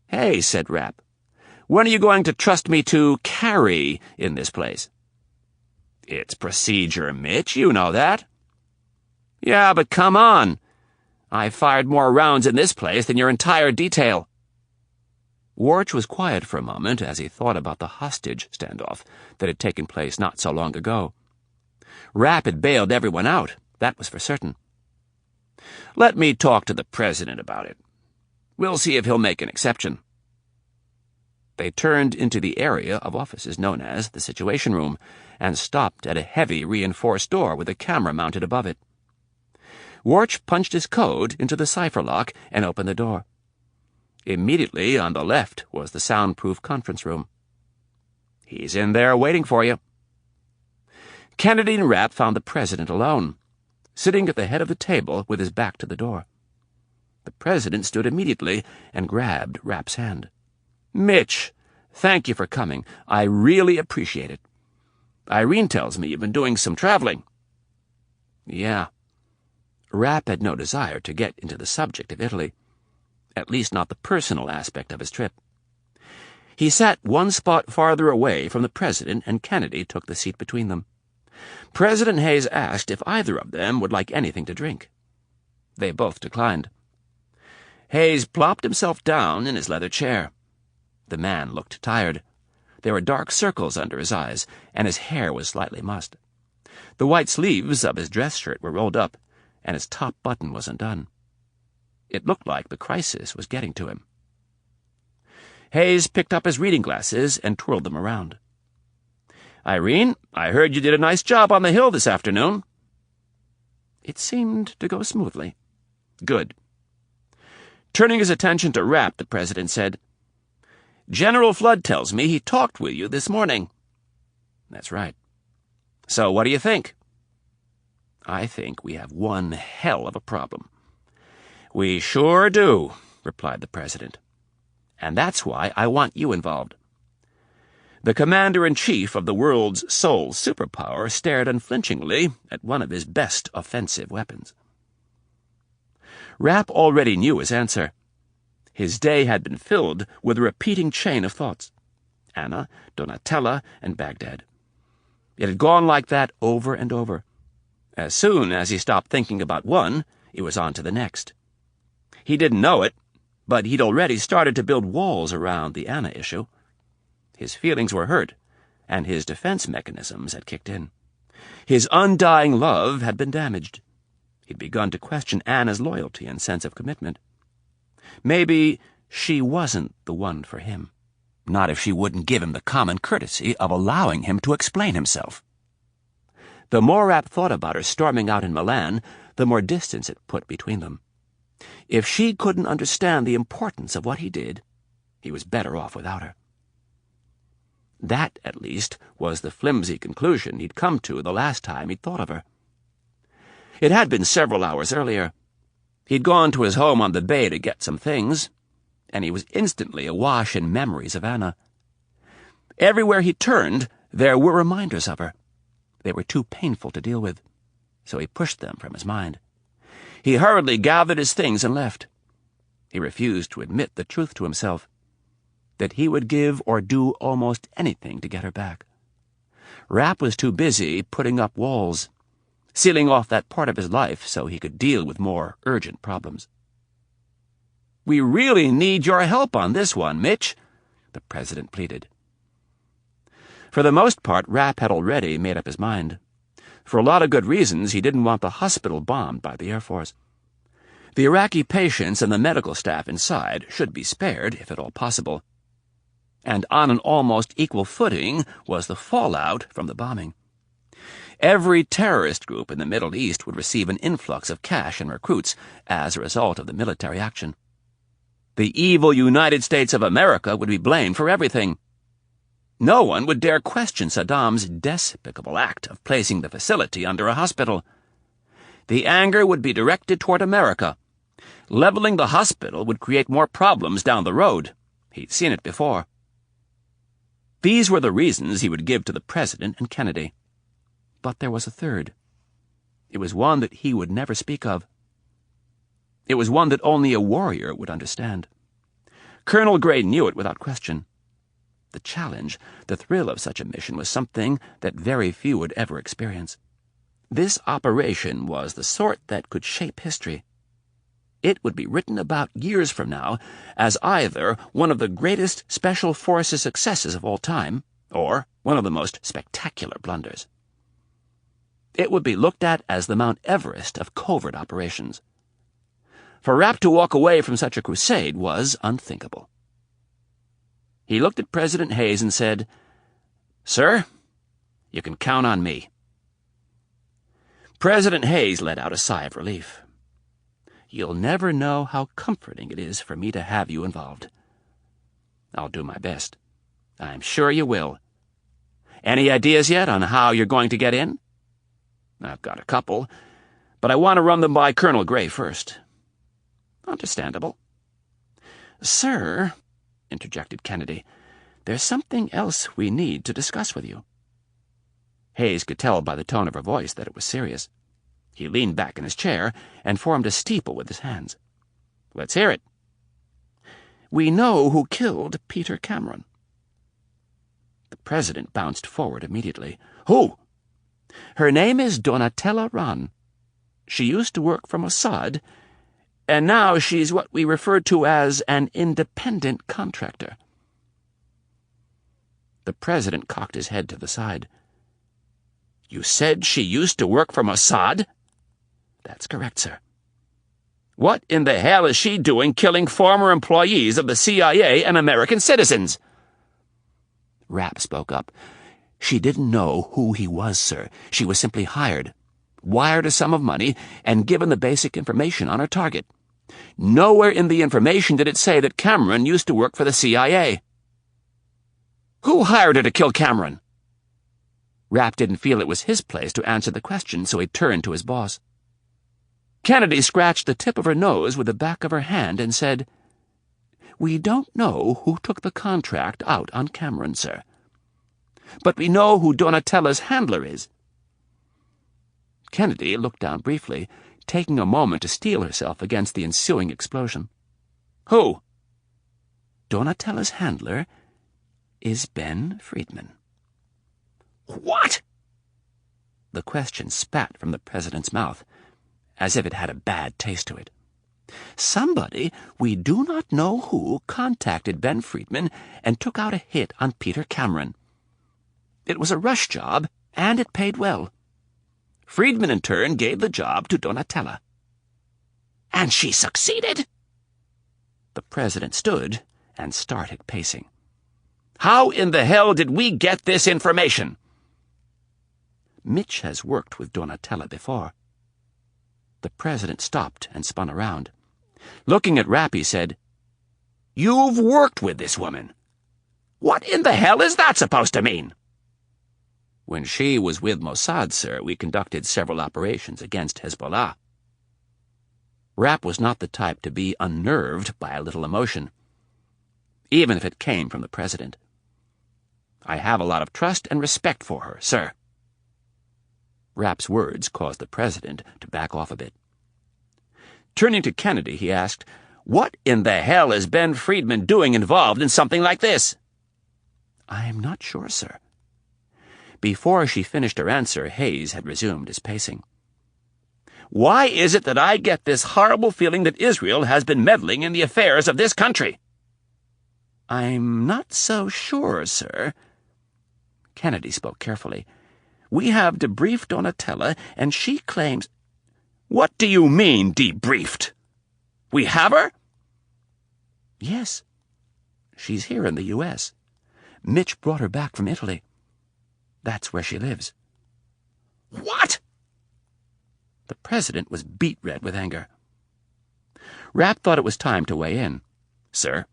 "Hey," said Rapp, "when are you going to trust me to carry in this place?" "It's procedure, Mitch, you know that." "Yeah, but come on. I fired more rounds in this place than your entire detail." Warch was quiet for a moment as he thought about the hostage standoff that had taken place not so long ago. Rapp had bailed everyone out, that was for certain. "Let me talk to the President about it. We'll see if he'll make an exception." They turned into the area of offices known as the Situation Room and stopped at a heavy reinforced door with a camera mounted above it. Warch punched his code into the cipher lock and opened the door. Immediately on the left was the soundproof conference room. "He's in there waiting for you." Kennedy and Rapp found the President alone, sitting at the head of the table with his back to the door. The President stood immediately and grabbed Rapp's hand. "Mitch, thank you for coming. I really appreciate it. Irene tells me you've been doing some traveling." "Yeah." Rapp had no desire to get into the subject of Italy, at least not the personal aspect of his trip. He sat one spot farther away from the President, and Kennedy took the seat between them. President Hayes asked if either of them would like anything to drink. They both declined. Hayes plopped himself down in his leather chair. The man looked tired. There were dark circles under his eyes, and his hair was slightly mussed. The white sleeves of his dress shirt were rolled up, and his top button was undone. It looked like the crisis was getting to him. Hayes picked up his reading glasses and twirled them around. "Irene, I heard you did a nice job on the Hill this afternoon." "It seemed to go smoothly." "Good." Turning his attention to Rapp, the President said, "General Flood tells me he talked with you this morning." "That's right." "So what do you think?" "I think we have one hell of a problem." "We sure do," replied the President. "And that's why I want you involved." The Commander-in-Chief of the world's sole superpower stared unflinchingly at one of his best offensive weapons. Rapp already knew his answer. His day had been filled with a repeating chain of thoughts. Anna, Donatella, and Baghdad. It had gone like that over and over. As soon as he stopped thinking about one, it was on to the next. He didn't know it, but he'd already started to build walls around the Anna issue. His feelings were hurt, and his defense mechanisms had kicked in. His undying love had been damaged. He'd begun to question Anna's loyalty and sense of commitment. Maybe she wasn't the one for him. Not if she wouldn't give him the common courtesy of allowing him to explain himself. The more Rapp thought about her storming out in Milan, the more distance it put between them. If she couldn't understand the importance of what he did, he was better off without her. That, at least, was the flimsy conclusion he'd come to the last time he'd thought of her. It had been several hours earlier. He'd gone to his home on the bay to get some things, and he was instantly awash in memories of Anna. Everywhere he turned, there were reminders of her. They were too painful to deal with, so he pushed them from his mind. He hurriedly gathered his things and left. He refused to admit the truth to himself, that he would give or do almost anything to get her back. Rapp was too busy putting up walls, sealing off that part of his life so he could deal with more urgent problems. "We really need your help on this one, Mitch," the president pleaded. For the most part, Rapp had already made up his mind. For a lot of good reasons, he didn't want the hospital bombed by the Air Force. The Iraqi patients and the medical staff inside should be spared, if at all possible. And on an almost equal footing was the fallout from the bombing. Every terrorist group in the Middle East would receive an influx of cash and recruits as a result of the military action. The evil United States of America would be blamed for everything. No one would dare question Saddam's despicable act of placing the facility under a hospital. The anger would be directed toward America. Leveling the hospital would create more problems down the road. He'd seen it before. These were the reasons he would give to the president and Kennedy. But there was a third. It was one that he would never speak of. It was one that only a warrior would understand. Colonel Gray knew it without question. The challenge, the thrill of such a mission was something that very few would ever experience. This operation was the sort that could shape history. It would be written about years from now as either one of the greatest Special Forces successes of all time, or one of the most spectacular blunders. It would be looked at as the Mount Everest of covert operations. For Rapp to walk away from such a crusade was unthinkable. He looked at President Hayes and said, "Sir, you can count on me." President Hayes let out a sigh of relief. "You'll never know how comforting it is for me to have you involved. I'll do my best. I'm sure you will. Any ideas yet on how you're going to get in?" "I've got a couple, but I want to run them by Colonel Gray first." "Understandable." "Sir," interjected Kennedy, "there's something else we need to discuss with you." Hayes could tell by the tone of her voice that it was serious. He leaned back in his chair and formed a steeple with his hands. "Let's hear it." "We know who killed Peter Cameron." The president bounced forward immediately. "Who?" "Her name is Donatella Ran. She used to work for Mossad, and now she's what we refer to as an independent contractor." The president cocked his head to the side. "You said she used to work for Mossad?" "That's correct, sir." "What in the hell is she doing killing former employees of the CIA and American citizens?" Rapp spoke up. "She didn't know who he was, sir. She was simply hired, wired a sum of money, and given the basic information on her target. Nowhere in the information did it say that Cameron used to work for the CIA." "Who hired her to kill Cameron?" Rapp didn't feel it was his place to answer the question, so he turned to his boss. Kennedy scratched the tip of her nose with the back of her hand and said, "We don't know who took the contract out on Cameron, sir. But we know who Donatella's handler is." Kennedy looked down briefly, taking a moment to steel herself against the ensuing explosion. "Who?" "Donatella's handler is Ben Friedman." "What?" The question spat from the president's mouth, as if it had a bad taste to it. "Somebody, we do not know who, contacted Ben Friedman and took out a hit on Peter Cameron. It was a rush job, and it paid well. Friedman, in turn, gave the job to Donatella." "And she succeeded?" The president stood and started pacing. "How in the hell did we get this information?" "Mitch has worked with Donatella before." The president stopped and spun around. Looking at Rapp, he said, "You've worked with this woman? What in the hell is that supposed to mean?" "When she was with Mossad, sir, we conducted several operations against Hezbollah." Rapp was not the type to be unnerved by a little emotion, even if it came from the president. I have a lot of trust and respect for her, sir." Rapp's words caused the president to back off a bit. Turning to Kennedy, he asked, "What in the hell is Ben Friedman doing involved in something like this?" "I'm not sure, sir." Before she finished her answer, Hayes had resumed his pacing. "Why is it that I get this horrible feeling that Israel has been meddling in the affairs of this country?" "I'm not so sure, sir." Kennedy spoke carefully. "We have debriefed Donatella, and she claims—" "What do you mean, debriefed? We have her?" "Yes. She's here in the U.S. Mitch brought her back from Italy. That's where she lives." "What?" The president was beet red with anger. Rapp thought it was time to weigh in. "Sir,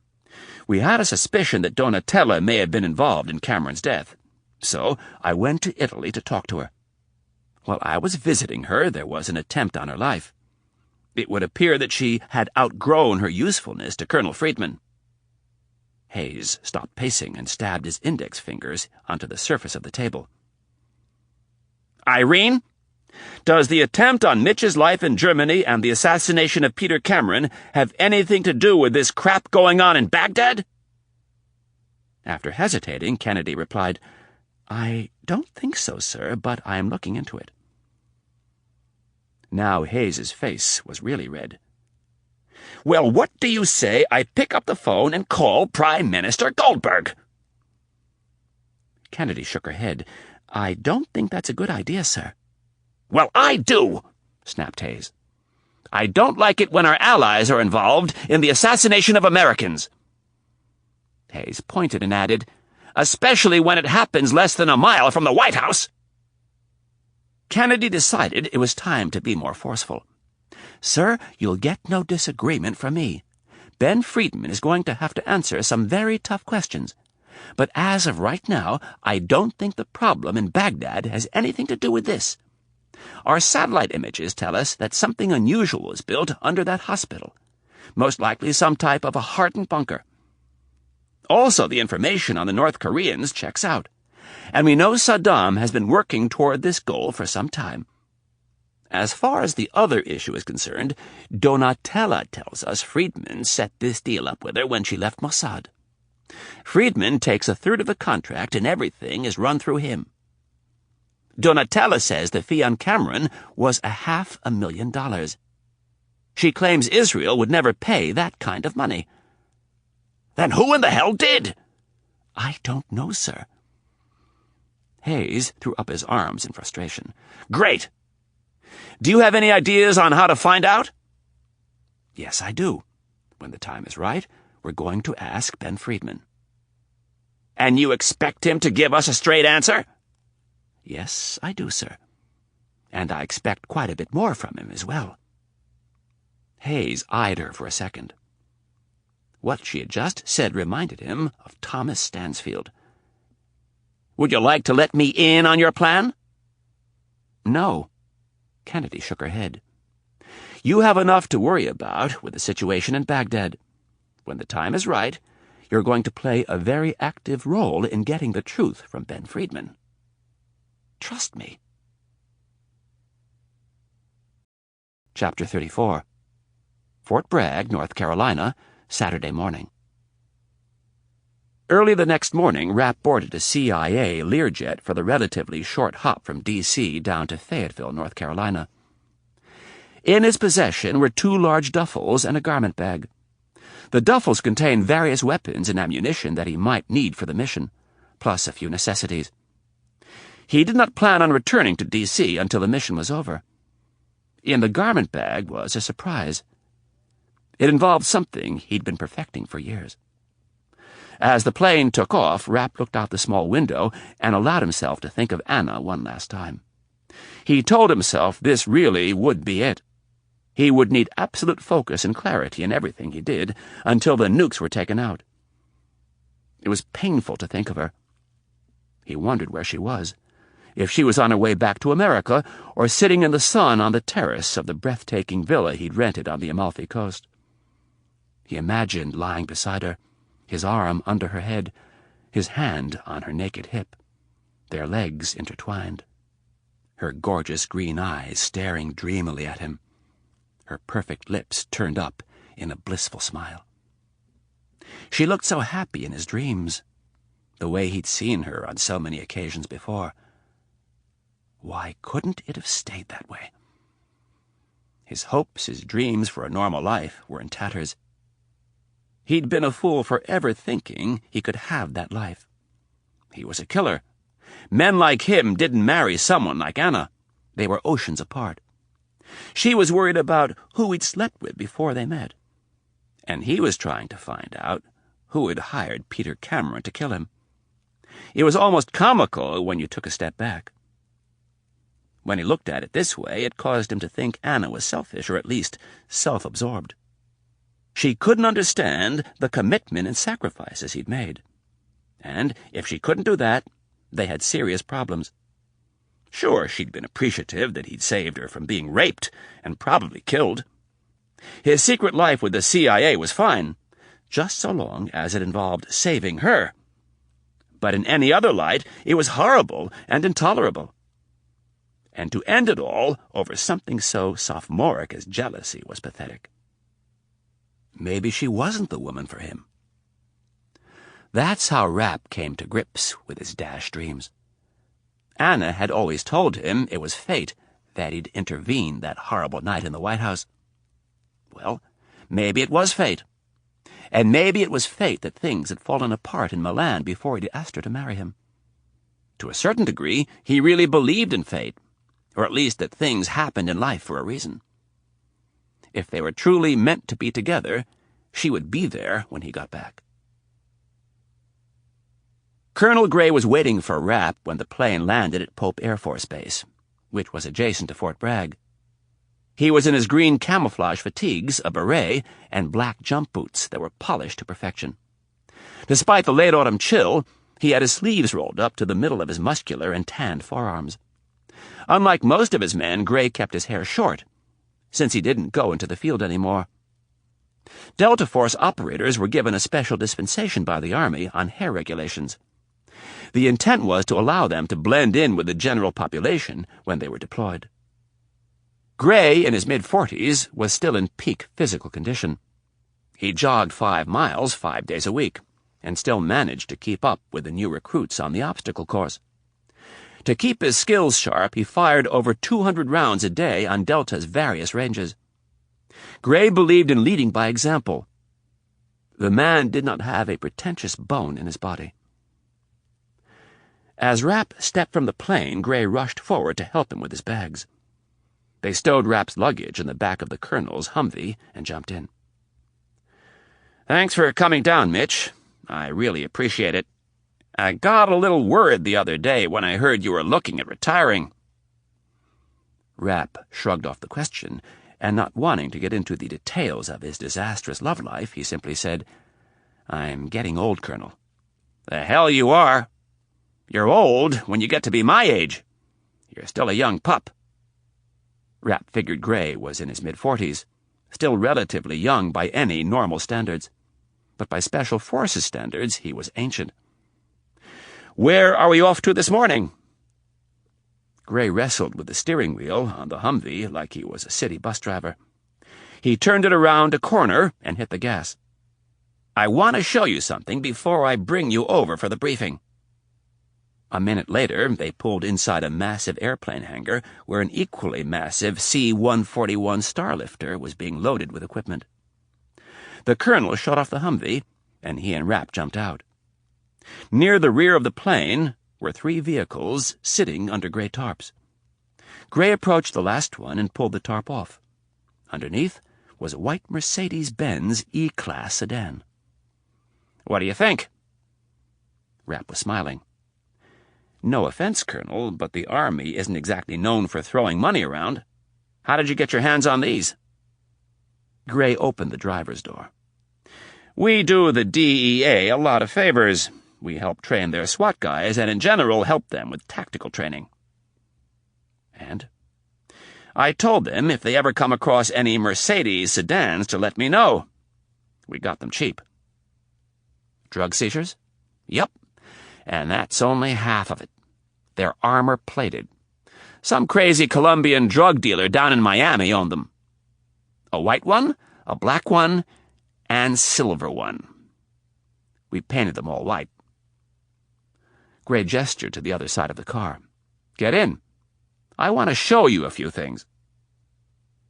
we had a suspicion that Donatella may have been involved in Cameron's death, so I went to Italy to talk to her. While I was visiting her, there was an attempt on her life. It would appear that she had outgrown her usefulness to Colonel Friedman." Hayes stopped pacing and stabbed his index fingers onto the surface of the table. "Irene, does the attempt on Mitch's life in Germany and the assassination of Peter Cameron have anything to do with this crap going on in Baghdad?" After hesitating, Kennedy replied, "I don't think so, sir, but I am looking into it." Now Hayes's face was really red. "Well, what do you say I pick up the phone and call Prime Minister Goldberg?" Kennedy shook her head. "I don't think that's a good idea, sir." "Well, I do," snapped Hayes. "I don't like it when our allies are involved in the assassination of Americans." Hayes pointed and added, "Especially when it happens less than a mile from the White House." Kennedy decided it was time to be more forceful. "Sir, you'll get no disagreement from me. Ben Friedman is going to have to answer some very tough questions. But as of right now, I don't think the problem in Baghdad has anything to do with this. Our satellite images tell us that something unusual was built under that hospital, most likely some type of a hardened bunker. Also, the information on the North Koreans checks out, and we know Saddam has been working toward this goal for some time. As far as the other issue is concerned, Donatella tells us Friedman set this deal up with her when she left Mossad. Friedman takes a third of the contract and everything is run through him. Donatella says the fee on Cameron was $500,000. She claims Israel would never pay that kind of money." "Then who in the hell did?" "I don't know, sir." Hayes threw up his arms in frustration. "Great! Do you have any ideas on how to find out?" "Yes, I do. When the time is right, we're going to ask Ben Friedman." "And you expect him to give us a straight answer?" "Yes, I do, sir. And I expect quite a bit more from him as well." Hayes eyed her for a second. What she had just said reminded him of Thomas Stansfield. "Would you like to let me in on your plan?" "No." Kennedy shook her head. "You have enough to worry about with the situation in Baghdad. When the time is right, you're going to play a very active role in getting the truth from Ben Friedman. Trust me." Chapter 34. Fort Bragg, North Carolina, Saturday morning. Early the next morning, Rapp boarded a CIA Learjet for the relatively short hop from D.C. down to Fayetteville, North Carolina. In his possession were 2 large duffels and a garment bag. The duffels contained various weapons and ammunition that he might need for the mission, plus a few necessities. He did not plan on returning to D.C. until the mission was over. In the garment bag was a surprise. It involved something he'd been perfecting for years. As the plane took off, Rapp looked out the small window and allowed himself to think of Anna one last time. He told himself this really would be it. He would need absolute focus and clarity in everything he did until the nukes were taken out. It was painful to think of her. He wondered where she was, if she was on her way back to America or sitting in the sun on the terrace of the breathtaking villa he'd rented on the Amalfi Coast. He imagined lying beside her, his arm under her head, his hand on her naked hip, their legs intertwined, her gorgeous green eyes staring dreamily at him, her perfect lips turned up in a blissful smile. She looked so happy in his dreams, the way he'd seen her on so many occasions before. Why couldn't it have stayed that way? His hopes, his dreams for a normal life were in tatters. He'd been a fool for ever thinking he could have that life. He was a killer. Men like him didn't marry someone like Anna. They were oceans apart. She was worried about who he'd slept with before they met. And he was trying to find out who had hired Peter Cameron to kill him. It was almost comical when you took a step back. When he looked at it this way, it caused him to think Anna was selfish, or at least self-absorbed. She couldn't understand the commitment and sacrifices he'd made. And if she couldn't do that, they had serious problems. Sure, she'd been appreciative that he'd saved her from being raped and probably killed. His secret life with the CIA was fine, just so long as it involved saving her. But in any other light, it was horrible and intolerable. And to end it all over something so sophomoric as jealousy was pathetic. Maybe she wasn't the woman for him. That's how Rapp came to grips with his dashed dreams. Anna had always told him it was fate that he'd intervened that horrible night in the White House. Well, maybe it was fate. And maybe it was fate that things had fallen apart in Milan before he'd asked her to marry him. To a certain degree, he really believed in fate, or at least that things happened in life for a reason. If they were truly meant to be together, she would be there when he got back. Colonel Gray was waiting for Rapp when the plane landed at Pope Air Force Base, which was adjacent to Fort Bragg. He was in his green camouflage fatigues, a beret, and black jump boots that were polished to perfection. Despite the late autumn chill, he had his sleeves rolled up to the middle of his muscular and tanned forearms. Unlike most of his men, Gray kept his hair short, since he didn't go into the field anymore. Delta Force operators were given a special dispensation by the Army on hair regulations. The intent was to allow them to blend in with the general population when they were deployed. Gray, in his mid-40s, was still in peak physical condition. He jogged 5 miles 5 days a week, and still managed to keep up with the new recruits on the obstacle course. To keep his skills sharp, he fired over 200 rounds a day on Delta's various ranges. Gray believed in leading by example. The man did not have a pretentious bone in his body. As Rapp stepped from the plane, Gray rushed forward to help him with his bags. They stowed Rapp's luggage in the back of the colonel's Humvee and jumped in. "Thanks for coming down, Mitch. I really appreciate it. I got a little worried the other day when I heard you were looking at retiring." Rapp shrugged off the question, and not wanting to get into the details of his disastrous love life, he simply said, "I'm getting old, Colonel." "The hell you are. You're old when you get to be my age. You're still a young pup." Rapp figured Gray was in his mid-40s, still relatively young by any normal standards, but by Special Forces standards he was ancient. "Where are we off to this morning?" Gray wrestled with the steering wheel on the Humvee like he was a city bus driver. He turned it around a corner and hit the gas. "I want to show you something before I bring you over for the briefing." A minute later, they pulled inside a massive airplane hangar where an equally massive C-141 Starlifter was being loaded with equipment. The colonel shut off the Humvee, and he and Rapp jumped out. Near the rear of the plane were 3 vehicles sitting under gray tarps. Gray approached the last one and pulled the tarp off. Underneath was a white Mercedes-Benz E-Class sedan. "What do you think?" Rapp was smiling. "No offense, Colonel, but the Army isn't exactly known for throwing money around. How did you get your hands on these?" Gray opened the driver's door. "We do the DEA a lot of favors. We help train their SWAT guys and in general help them with tactical training." "And?" "I told them if they ever come across any Mercedes sedans to let me know. We got them cheap." "Drug seizures?" "Yep. And that's only half of it. They're armor-plated. Some crazy Colombian drug dealer down in Miami owned them. A white one, a black one, and silver one. We painted them all white. Gray gestured to the other side of the car. Get in. I want to show you a few things.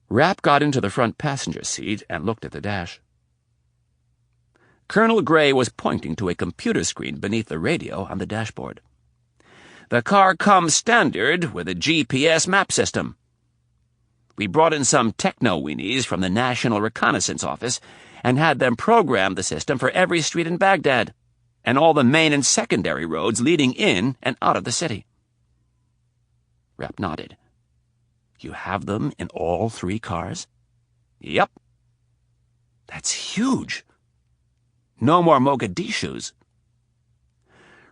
Rapp got into the front passenger seat and looked at the dash. Colonel Gray was pointing to a computer screen beneath the radio on the dashboard. The car comes standard with a GPS map system. We brought in some techno-weenies from the National Reconnaissance Office and had them program the system for every street in Baghdad and all the main and secondary roads leading in and out of the city. Rapp nodded. You have them in all 3 cars? Yep. That's huge. No more Mogadishus.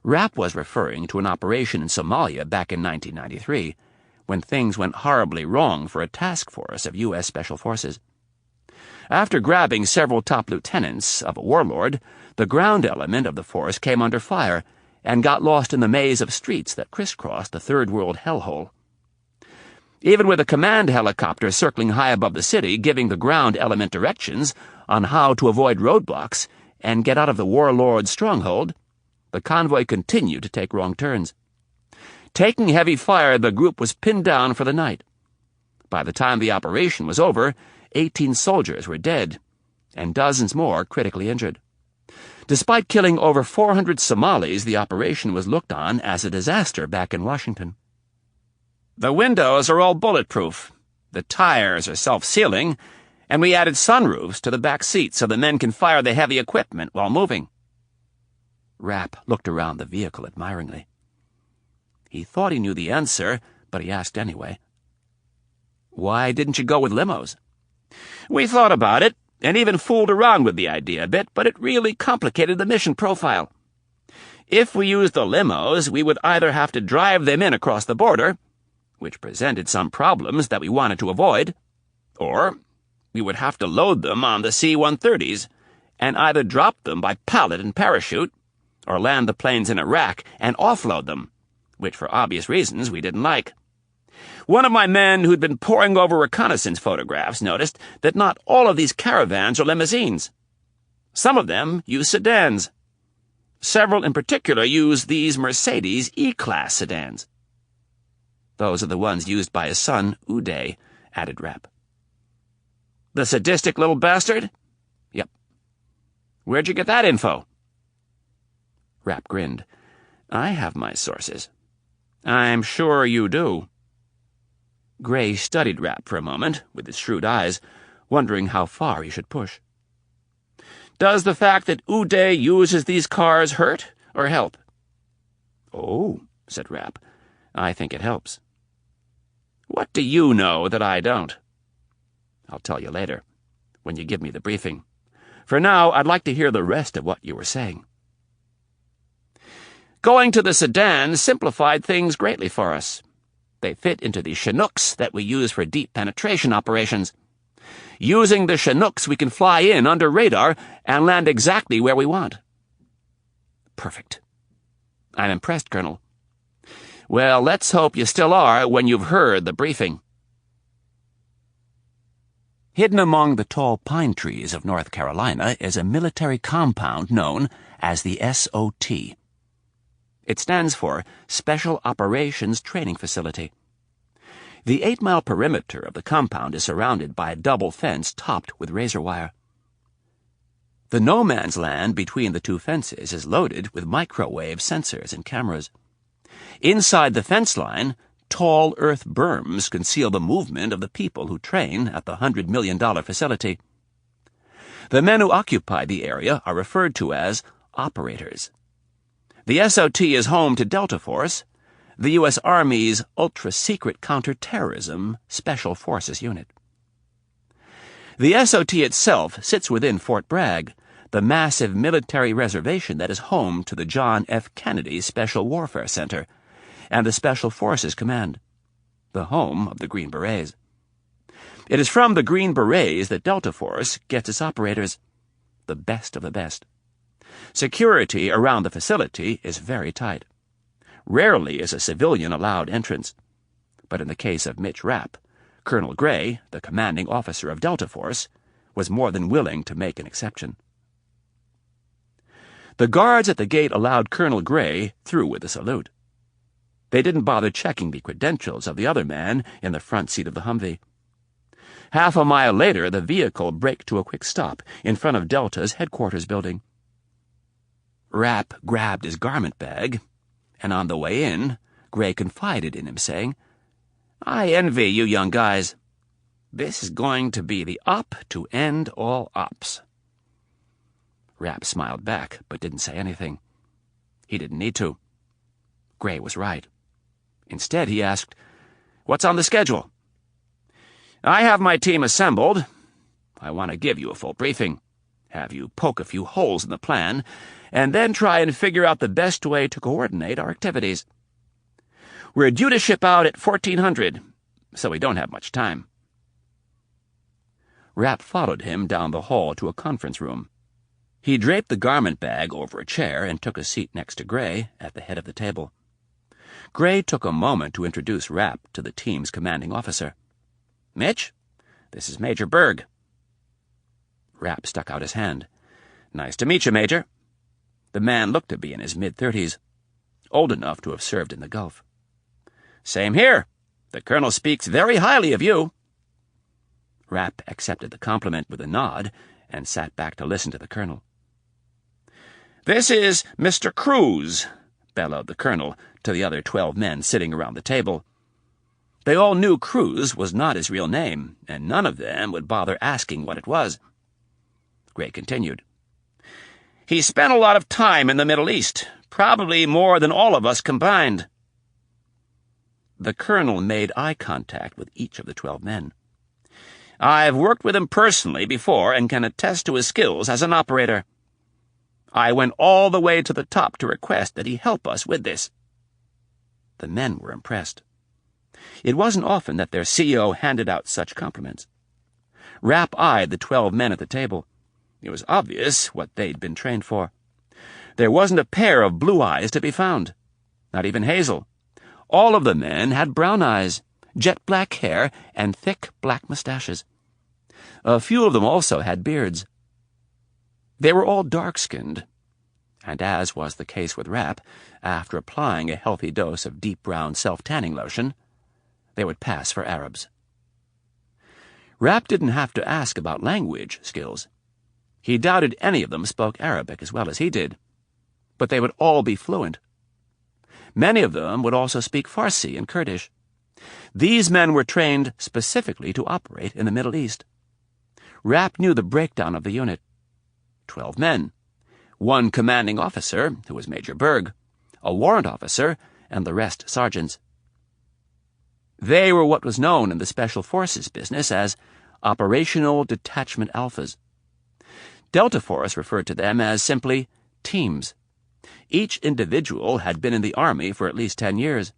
Rapp was referring to an operation in Somalia back in 1993, when things went horribly wrong for a task force of U.S. Special Forces. After grabbing several top lieutenants of a warlord, the ground element of the force came under fire and got lost in the maze of streets that crisscrossed the Third World hellhole. Even with a command helicopter circling high above the city giving the ground element directions on how to avoid roadblocks and get out of the warlord's stronghold, the convoy continued to take wrong turns. Taking heavy fire, the group was pinned down for the night. By the time the operation was over, 18 soldiers were dead, and dozens more critically injured. Despite killing over 400 Somalis, the operation was looked on as a disaster back in Washington. The windows are all bulletproof, the tires are self-sealing, and we added sunroofs to the back seats so the men can fire the heavy equipment while moving. Rapp looked around the vehicle admiringly. He thought he knew the answer, but he asked anyway. Why didn't you go with limos? We thought about it, and even fooled around with the idea a bit, but it really complicated the mission profile. If we used the limos, we would either have to drive them in across the border, which presented some problems that we wanted to avoid, or we would have to load them on the C-130s and either drop them by pallet and parachute, or land the planes in Iraq and offload them, which for obvious reasons we didn't like. One of my men who'd been poring over reconnaissance photographs noticed that not all of these caravans are limousines. Some of them use sedans. Several in particular use these Mercedes E-Class sedans. Those are the ones used by his son, Uday, added Rapp. The sadistic little bastard? Yep. Where'd you get that info? Rapp grinned. I have my sources. I'm sure you do. Gray studied Rapp for a moment, with his shrewd eyes, wondering how far he should push. Does the fact that Uday uses these cars hurt or help? Oh, said Rapp. I think it helps. What do you know that I don't? I'll tell you later, when you give me the briefing. For now, I'd like to hear the rest of what you were saying. Going to the sedan simplified things greatly for us. They fit into the Chinooks that we use for deep penetration operations. Using the Chinooks, we can fly in under radar and land exactly where we want. Perfect. I'm impressed, Colonel. Well, let's hope you still are when you've heard the briefing. Hidden among the tall pine trees of North Carolina is a military compound known as the SOT. It stands for Special Operations Training Facility. The 8-mile perimeter of the compound is surrounded by a double fence topped with razor wire. The no-man's land between the two fences is loaded with microwave sensors and cameras. Inside the fence line, tall earth berms conceal the movement of the people who train at the $100 million facility. The men who occupy the area are referred to as operators. The SOT is home to Delta Force, the U.S. Army's ultra-secret counterterrorism Special Forces unit. The SOT itself sits within Fort Bragg, the massive military reservation that is home to the John F. Kennedy Special Warfare Center and the Special Forces Command, the home of the Green Berets. It is from the Green Berets that Delta Force gets its operators, the best of the best. Security around the facility is very tight. Rarely is a civilian allowed entrance. But in the case of Mitch Rapp, Colonel Gray, the commanding officer of Delta Force, was more than willing to make an exception. The guards at the gate allowed Colonel Gray through with a salute. They didn't bother checking the credentials of the other man in the front seat of the Humvee. Half a mile later, the vehicle braked to a quick stop in front of Delta's headquarters building. Rapp grabbed his garment bag, and on the way in, Gray confided in him, saying, "I envy you young guys. This is going to be the op to end all ops." Rapp smiled back, but didn't say anything. He didn't need to. Gray was right. Instead, he asked, "What's on the schedule?" "I have my team assembled. I want to give you a full briefing, have you poke a few holes in the plan, and then try and figure out the best way to coordinate our activities. We're due to ship out at 1400, so we don't have much time." Rapp followed him down the hall to a conference room. He draped the garment bag over a chair and took a seat next to Gray at the head of the table. Gray took a moment to introduce Rapp to the team's commanding officer. "Mitch, this is Major Berg." Rapp stuck out his hand. "Nice to meet you, Major." The man looked to be in his mid-30s, old enough to have served in the Gulf. "Same here. The Colonel speaks very highly of you." Rapp accepted the compliment with a nod and sat back to listen to the Colonel. "This is Mr. Cruz," bellowed the Colonel to the other 12 men sitting around the table. They all knew Cruz was not his real name, and none of them would bother asking what it was. Gray continued. "He spent a lot of time in the Middle East, probably more than all of us combined." The Colonel made eye contact with each of the 12 men. "I've worked with him personally before and can attest to his skills as an operator. I went all the way to the top to request that he help us with this." The men were impressed. It wasn't often that their CO handed out such compliments. Rapp eyed the 12 men at the table. It was obvious what they'd been trained for. There wasn't a pair of blue eyes to be found, not even hazel. All of the men had brown eyes, jet black hair, and thick black mustaches. A few of them also had beards. They were all dark-skinned, and as was the case with Rapp, after applying a healthy dose of deep brown self-tanning lotion, they would pass for Arabs. Rapp didn't have to ask about language skills. He doubted any of them spoke Arabic as well as he did, but they would all be fluent. Many of them would also speak Farsi and Kurdish. These men were trained specifically to operate in the Middle East. Rapp knew the breakdown of the unit. 12 men, 1 commanding officer, who was Major Berg, a warrant officer, and the rest sergeants. They were what was known in the Special Forces business as Operational Detachment Alphas. Delta Force referred to them as simply teams. Each individual had been in the Army for at least 10 years.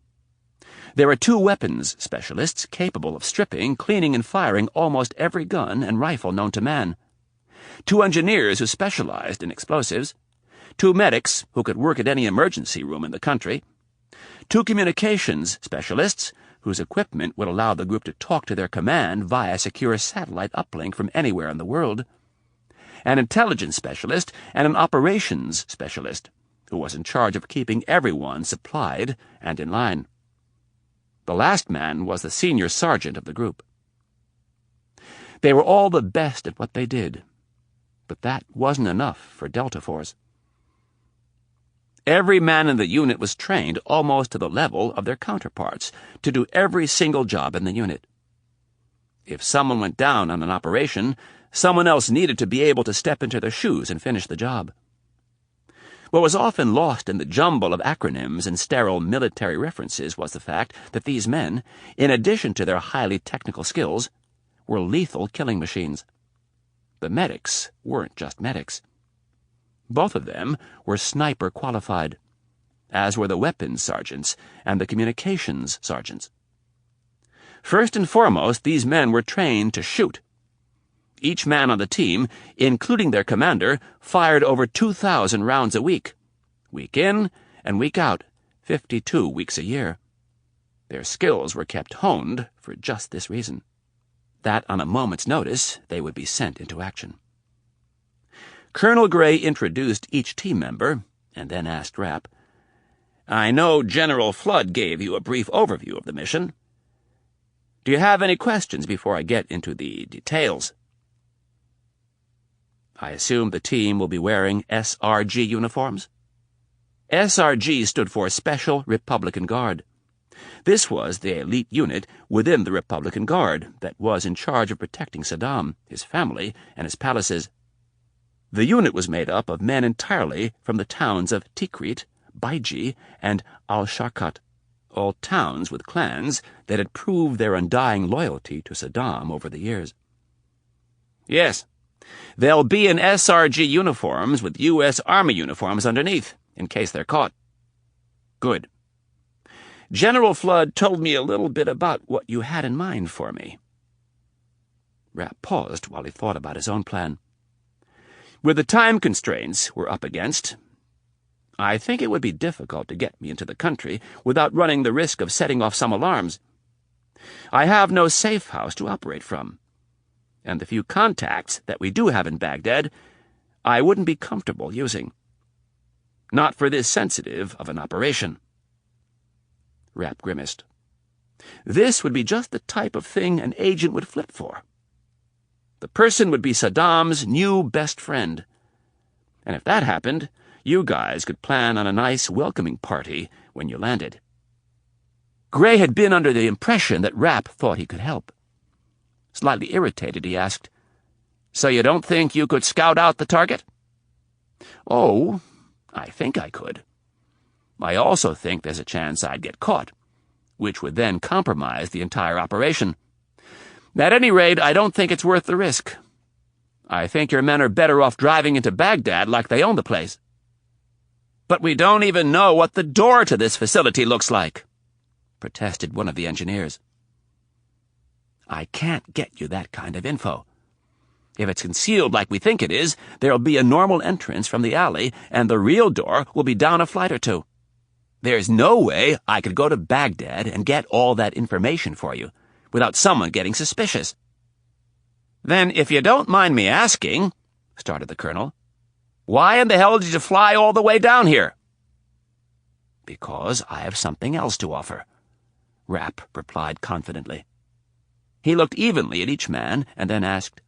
There were 2 weapons specialists capable of stripping, cleaning, and firing almost every gun and rifle known to man. 2 engineers who specialized in explosives. 2 medics who could work at any emergency room in the country. 2 communications specialists whose equipment would allow the group to talk to their command via secure satellite uplink from anywhere in the world. An intelligence specialist and an operations specialist who was in charge of keeping everyone supplied and in line. The last man was the senior sergeant of the group. They were all the best at what they did, but that wasn't enough for Delta Force. Every man in the unit was trained almost to the level of their counterparts to do every single job in the unit. If someone went down on an operation, someone else needed to be able to step into their shoes and finish the job. What was often lost in the jumble of acronyms and sterile military references was the fact that these men, in addition to their highly technical skills, were lethal killing machines. The medics weren't just medics. Both of them were sniper qualified, as were the weapons sergeants and the communications sergeants. First and foremost, these men were trained to shoot. Each man on the team, including their commander, fired over 2,000 rounds a week. Week in and week out, 52 weeks a year. Their skills were kept honed for just this reason, that on a moment's notice they would be sent into action. Colonel Gray introduced each team member and then asked Rapp, "I know General Flood gave you a brief overview of the mission. Do you have any questions before I get into the details?" "I assume the team will be wearing SRG uniforms?" SRG stood for Special Republican Guard. This was the elite unit within the Republican Guard that was in charge of protecting Saddam, his family, and his palaces. The unit was made up of men entirely from the towns of Tikrit, Baiji, and Al-Sharqat, all towns with clans that had proved their undying loyalty to Saddam over the years. "Yes, they'll be in SRG uniforms with U.S. Army uniforms underneath, in case they're caught." "Good. General Flood told me a little bit about what you had in mind for me." Rapp paused while he thought about his own plan. "With the time constraints we're up against, I think it would be difficult to get me into the country without running the risk of setting off some alarms. I have no safe house to operate from, and the few contacts that we do have in Baghdad I wouldn't be comfortable using. Not for this sensitive of an operation." Rapp grimaced. This would be just the type of thing an agent would flip for. The person would be Saddam's new best friend. And if that happened, you guys could plan on a nice welcoming party when you landed. Gray had been under the impression that Rapp thought he could help. Slightly irritated, he asked, "So you don't think you could scout out the target?" "Oh, I think I could. I also think there's a chance I'd get caught, which would then compromise the entire operation. At any rate, I don't think it's worth the risk. I think your men are better off driving into Baghdad like they own the place." "But we don't even know what the door to this facility looks like," protested one of the engineers. "I can't get you that kind of info. If it's concealed like we think it is, there'll be a normal entrance from the alley, and the real door will be down a flight or two. There's no way I could go to Baghdad and get all that information for you without someone getting suspicious." "Then, if you don't mind me asking," started the colonel, "why in the hell did you fly all the way down here?" "Because I have something else to offer," Rapp replied confidently. He looked evenly at each man and then asked,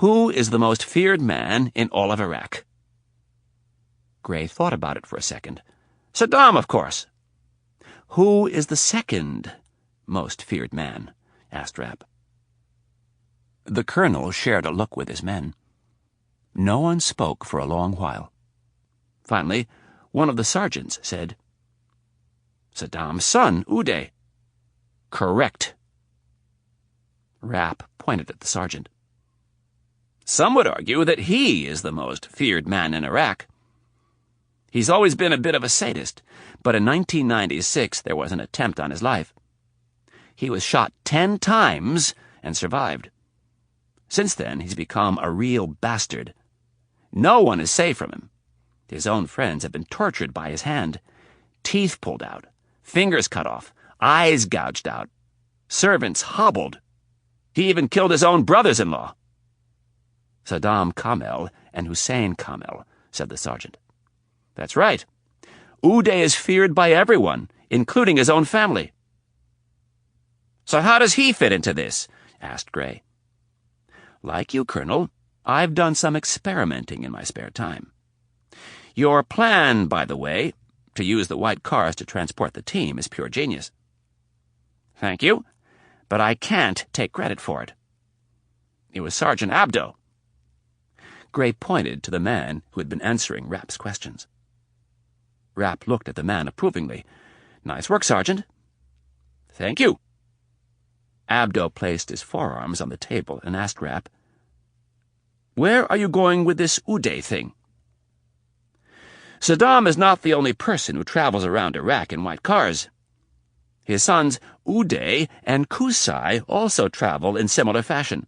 "Who is the most feared man in all of Iraq?" Gray thought about it for a second. "Saddam, of course." "Who is the second most feared man?" asked Rapp. The colonel shared a look with his men. No one spoke for a long while. Finally, one of the sergeants said, "Saddam's son, Uday." "Correct." Rapp pointed at the sergeant. "Some would argue that he is the most feared man in Iraq. He's always been a bit of a sadist, but in 1996 there was an attempt on his life. He was shot 10 times and survived. Since then, he's become a real bastard. No one is safe from him. His own friends have been tortured by his hand, teeth pulled out, fingers cut off, eyes gouged out, servants hobbled. He even killed his own brothers-in-law." "Saddam Kamel and Hussein Kamel," said the sergeant. "That's right. Uday is feared by everyone, including his own family." "So how does he fit into this?" asked Gray. "Like you, Colonel, I've done some experimenting in my spare time. Your plan, by the way, to use the white cars to transport the team is pure genius." "Thank you, but I can't take credit for it. It was Sergeant Abdo." Gray pointed to the man who had been answering Rapp's questions. Rapp looked at the man approvingly. "Nice work, Sergeant." "Thank you." Abdo placed his forearms on the table and asked Rapp, "Where are you going with this Uday thing?" "Saddam is not the only person who travels around Iraq in white cars. His sons Uday and Qusay also travel in similar fashion.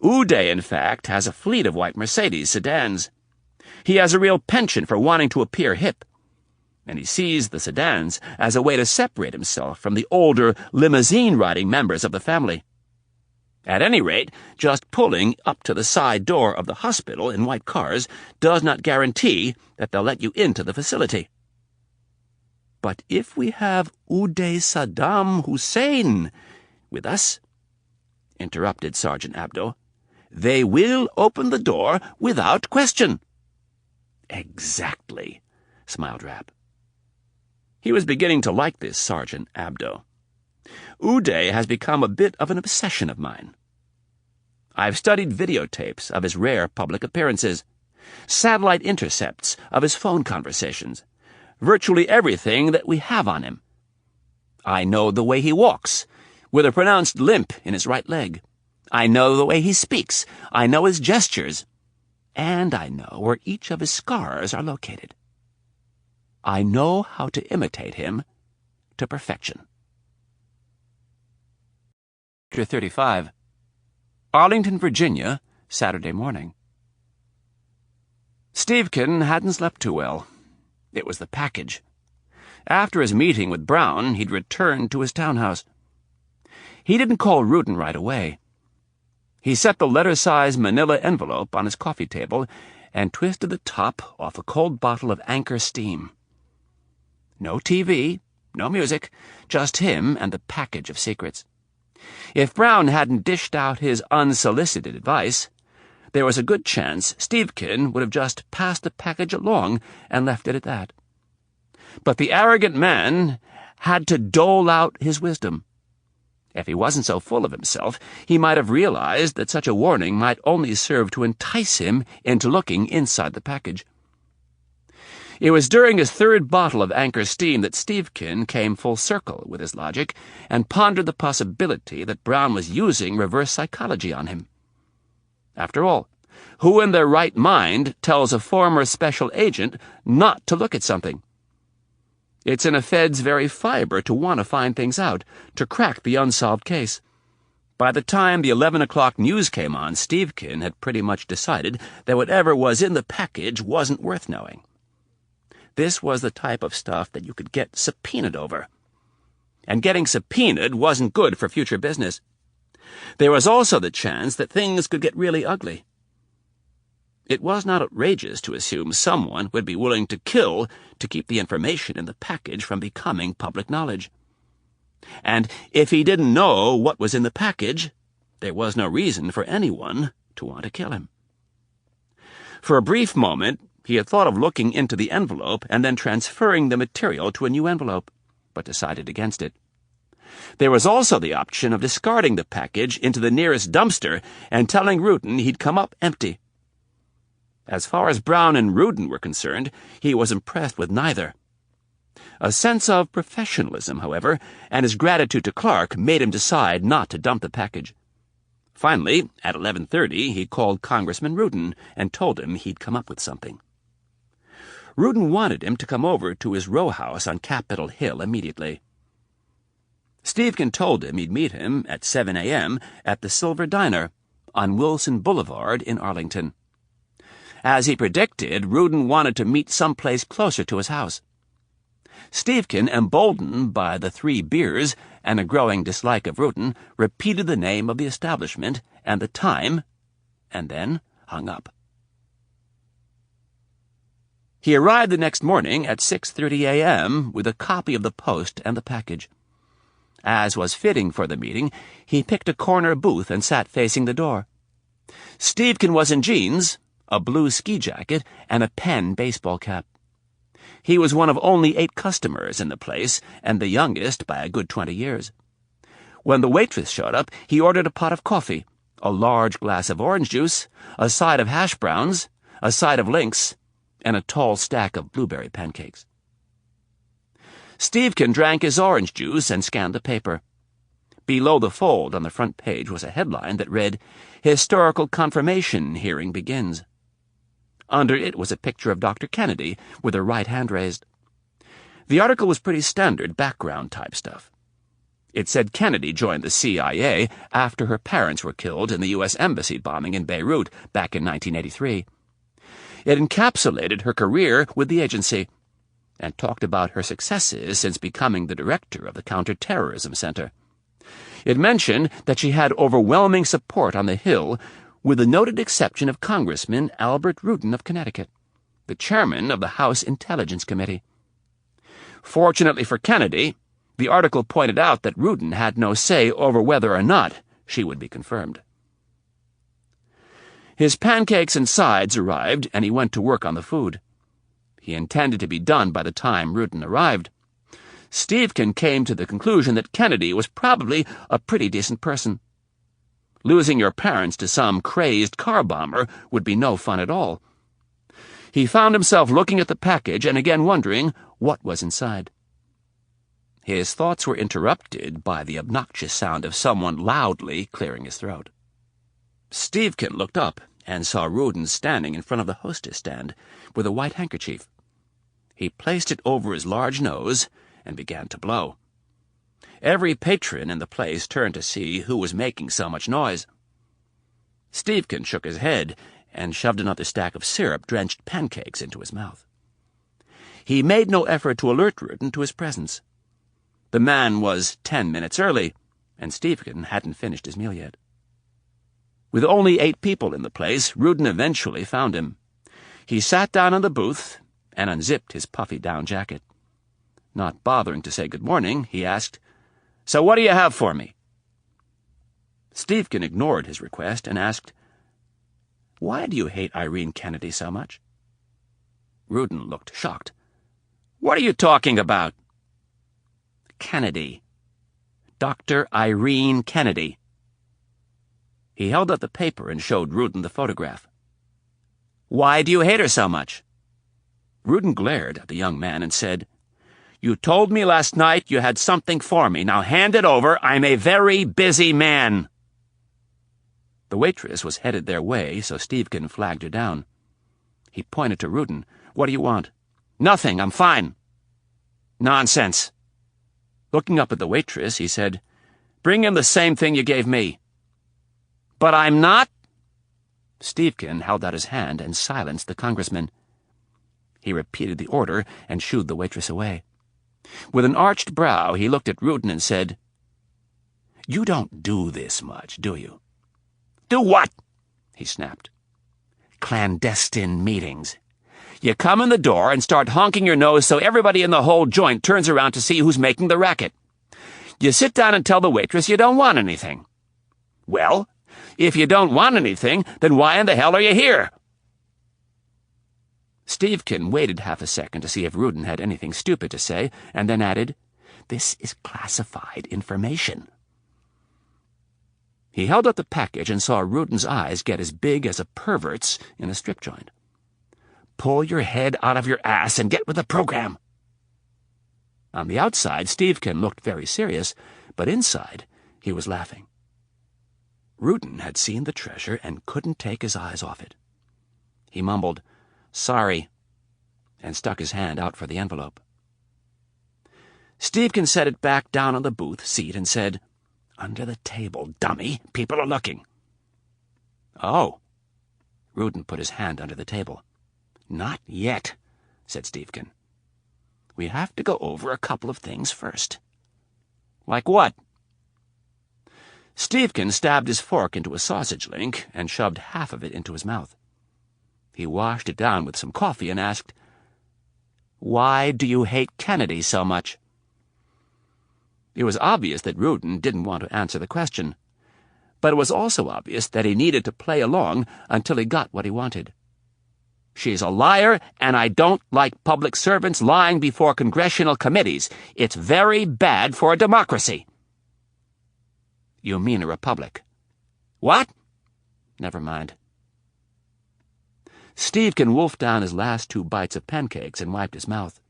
Uday, in fact, has a fleet of white Mercedes sedans. He has a real penchant for wanting to appear hip, and he sees the sedans as a way to separate himself from the older, limousine-riding members of the family. At any rate, just pulling up to the side door of the hospital in white cars does not guarantee that they'll let you into the facility. But if we have Uday Saddam Hussein with us, interrupted Sergeant Abdo, they will open the door without question. Exactly, smiled Rapp. He was beginning to like this Sergeant Abdo. Uday has become a bit of an obsession of mine. I've studied videotapes of his rare public appearances, satellite intercepts of his phone conversations, virtually everything that we have on him. I know the way he walks, with a pronounced limp in his right leg. I know the way he speaks. I know his gestures. And I know where each of his scars are located. I know how to imitate him to perfection. Chapter 35. Arlington, Virginia, Saturday morning. Stevekin hadn't slept too well. It was the package. After his meeting with Brown, he'd returned to his townhouse. He didn't call Rudin right away. He set the letter-size manila envelope on his coffee table and twisted the top off a cold bottle of Anchor Steam. No TV, no music, just him and the package of secrets. If Brown hadn't dished out his unsolicited advice, there was a good chance Stevekin would have just passed the package along and left it at that. But the arrogant man had to dole out his wisdom. If he wasn't so full of himself, he might have realized that such a warning might only serve to entice him into looking inside the package. It was during his third bottle of Anchor Steam that Stevekin came full circle with his logic and pondered the possibility that Brown was using reverse psychology on him. After all, who in their right mind tells a former special agent not to look at something? It's in a Fed's very fiber to want to find things out, to crack the unsolved case. By the time the 11 o'clock news came on, Stevekin had pretty much decided that whatever was in the package wasn't worth knowing. This was the type of stuff that you could get subpoenaed over. And getting subpoenaed wasn't good for future business. There was also the chance that things could get really ugly. It was not outrageous to assume someone would be willing to kill to keep the information in the package from becoming public knowledge. And if he didn't know what was in the package, there was no reason for anyone to want to kill him. For a brief moment, he had thought of looking into the envelope and then transferring the material to a new envelope, but decided against it. There was also the option of discarding the package into the nearest dumpster and telling Rudin he'd come up empty. As far as Brown and Rudin were concerned, he was impressed with neither. A sense of professionalism, however, and his gratitude to Clark made him decide not to dump the package. Finally, at 11:30, he called Congressman Rudin and told him he'd come up with something. Rudin wanted him to come over to his row house on Capitol Hill immediately. Stevekin told him he'd meet him at 7 a.m. at the Silver Diner on Wilson Boulevard in Arlington. As he predicted, Rudin wanted to meet someplace closer to his house. Stevekin, emboldened by the 3 beers and a growing dislike of Rudin, repeated the name of the establishment and the time, and then hung up. He arrived the next morning at 6:30 a.m. with a copy of the Post and the package. As was fitting for the meeting, he picked a corner booth and sat facing the door. Stevekin was in jeans, a blue ski jacket, and a Penn baseball cap. He was one of only 8 customers in the place, and the youngest by a good 20 years. When the waitress showed up, he ordered a pot of coffee, a large glass of orange juice, a side of hash browns, a side of Lynx, and a tall stack of blueberry pancakes. Stevekin drank his orange juice and scanned the paper. Below the fold on the front page was a headline that read, "Historical Confirmation Hearing Begins." Under it was a picture of Dr. Kennedy with her right hand raised. The article was pretty standard background-type stuff. It said Kennedy joined the CIA after her parents were killed in the U.S. Embassy bombing in Beirut back in 1983. It encapsulated her career with the agency and talked about her successes since becoming the director of the Counterterrorism Center. It mentioned that she had overwhelming support on the Hill, with the noted exception of Congressman Albert Rudin of Connecticut, the chairman of the House Intelligence Committee. Fortunately for Kennedy, the article pointed out that Rudin had no say over whether or not she would be confirmed. His pancakes and sides arrived, and he went to work on the food. He intended to be done by the time Rudin arrived. Stevkin came to the conclusion that Kennedy was probably a pretty decent person. Losing your parents to some crazed car bomber would be no fun at all. He found himself looking at the package and again wondering what was inside. His thoughts were interrupted by the obnoxious sound of someone loudly clearing his throat. Stevkin looked up and saw Rudin standing in front of the hostess stand with a white handkerchief. He placed it over his large nose and began to blow. Every patron in the place turned to see who was making so much noise. Stevkin shook his head and shoved another stack of syrup-drenched pancakes into his mouth. He made no effort to alert Rudin to his presence. The man was 10 minutes early, and Stevkin hadn't finished his meal yet. With only 8 people in the place, Rudin eventually found him. He sat down in the booth and unzipped his puffy down jacket. Not bothering to say good morning, he asked, "So what do you have for me?" Stevkin ignored his request and asked, "Why do you hate Irene Kennedy so much?" Rudin looked shocked. "What are you talking about?" "Kennedy. Dr. Irene Kennedy." He held up the paper and showed Rudin the photograph. "Why do you hate her so much?" Rudin glared at the young man and said, "You told me last night you had something for me. Now hand it over. I'm a very busy man." The waitress was headed their way, so Stevkin flagged her down. He pointed to Rudin. "What do you want?" "Nothing. I'm fine." "Nonsense." Looking up at the waitress, he said, "Bring him the same thing you gave me." "But I'm not—" Stevkin held out his hand and silenced the congressman. He repeated the order and shooed the waitress away. With an arched brow, he looked at Rudin and said, "You don't do this much, do you?" "Do what?" he snapped. "Clandestine meetings. You come in the door and start honking your nose so everybody in the whole joint turns around to see who's making the racket. You sit down and tell the waitress you don't want anything. Well, if you don't want anything, then why in the hell are you here?" Stevkin waited half a second to see if Rudin had anything stupid to say, and then added, "This is classified information." He held up the package and saw Rudin's eyes get as big as a pervert's in a strip joint. "Pull your head out of your ass and get with the program." On the outside, Stevkin looked very serious, but inside, he was laughing. Rudin had seen the treasure and couldn't take his eyes off it. He mumbled, "Sorry," and stuck his hand out for the envelope. Stevkin set it back down on the booth seat and said, "Under the table, dummy. People are looking." "Oh." Rudin put his hand under the table. "Not yet," said Stevkin. "We have to go over a couple of things first." "Like what?" Stevkin stabbed his fork into a sausage link and shoved half of it into his mouth. He washed it down with some coffee and asked, "Why do you hate Kennedy so much?" It was obvious that Rudin didn't want to answer the question, but it was also obvious that he needed to play along until he got what he wanted. "She's a liar, and I don't like public servants lying before congressional committees. It's very bad for a democracy." "You mean a republic." "What?" "Never mind." Stevkin wolfed down his last 2 bites of pancakes and wiped his mouth.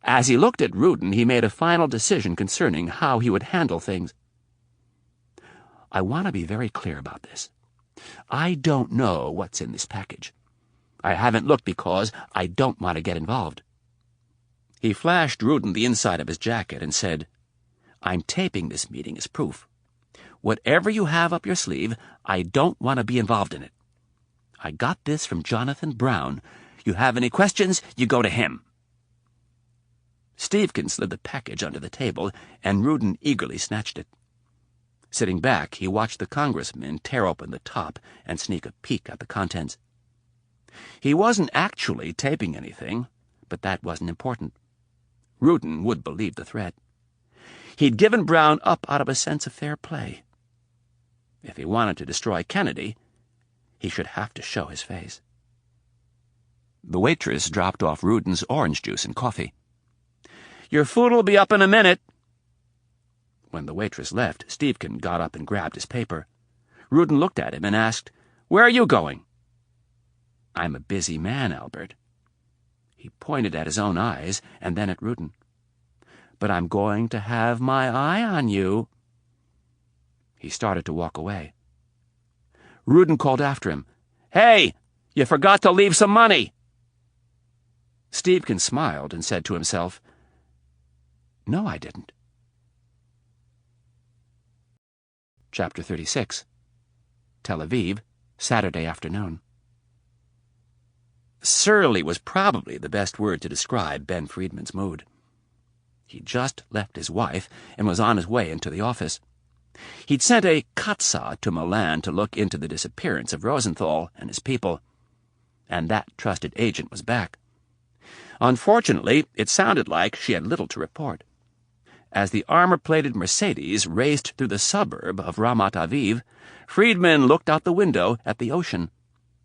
As he looked at Rudin, he made a final decision concerning how he would handle things. "I want to be very clear about this. I don't know what's in this package. I haven't looked because I don't want to get involved." He flashed Rudin the inside of his jacket and said, I'm taping this meeting as proof. Whatever you have up your sleeve, I don't want to be involved in it. I got this from Jonathan Brown. You have any questions, you go to him." Stevkin slid the package under the table, and Rudin eagerly snatched it. Sitting back, he watched the congressman tear open the top and sneak a peek at the contents. He wasn't actually taping anything, but that wasn't important. Rudin would believe the threat. He'd given Brown up out of a sense of fair play. If he wanted to destroy Kennedy, he should have to show his face. The waitress dropped off Rudin's orange juice and coffee. "Your food'll be up in a minute." When the waitress left, Stevkin got up and grabbed his paper. Rudin looked at him and asked, "Where are you going?" "I'm a busy man, Albert." He pointed at his own eyes and then at Rudin. "But I'm going to have my eye on you." He started to walk away. Rudin called after him, "Hey, you forgot to leave some money." Stevkin smiled and said to himself, "No, I didn't." Chapter 36. Tel Aviv, Saturday afternoon. Surly was probably the best word to describe Ben Friedman's mood. He'd just left his wife and was on his way into the office. He'd sent a Katsa to Milan to look into the disappearance of Rosenthal and his people, and that trusted agent was back. Unfortunately, it sounded like she had little to report. As the armor-plated Mercedes raced through the suburb of Ramat Aviv, Friedman looked out the window at the ocean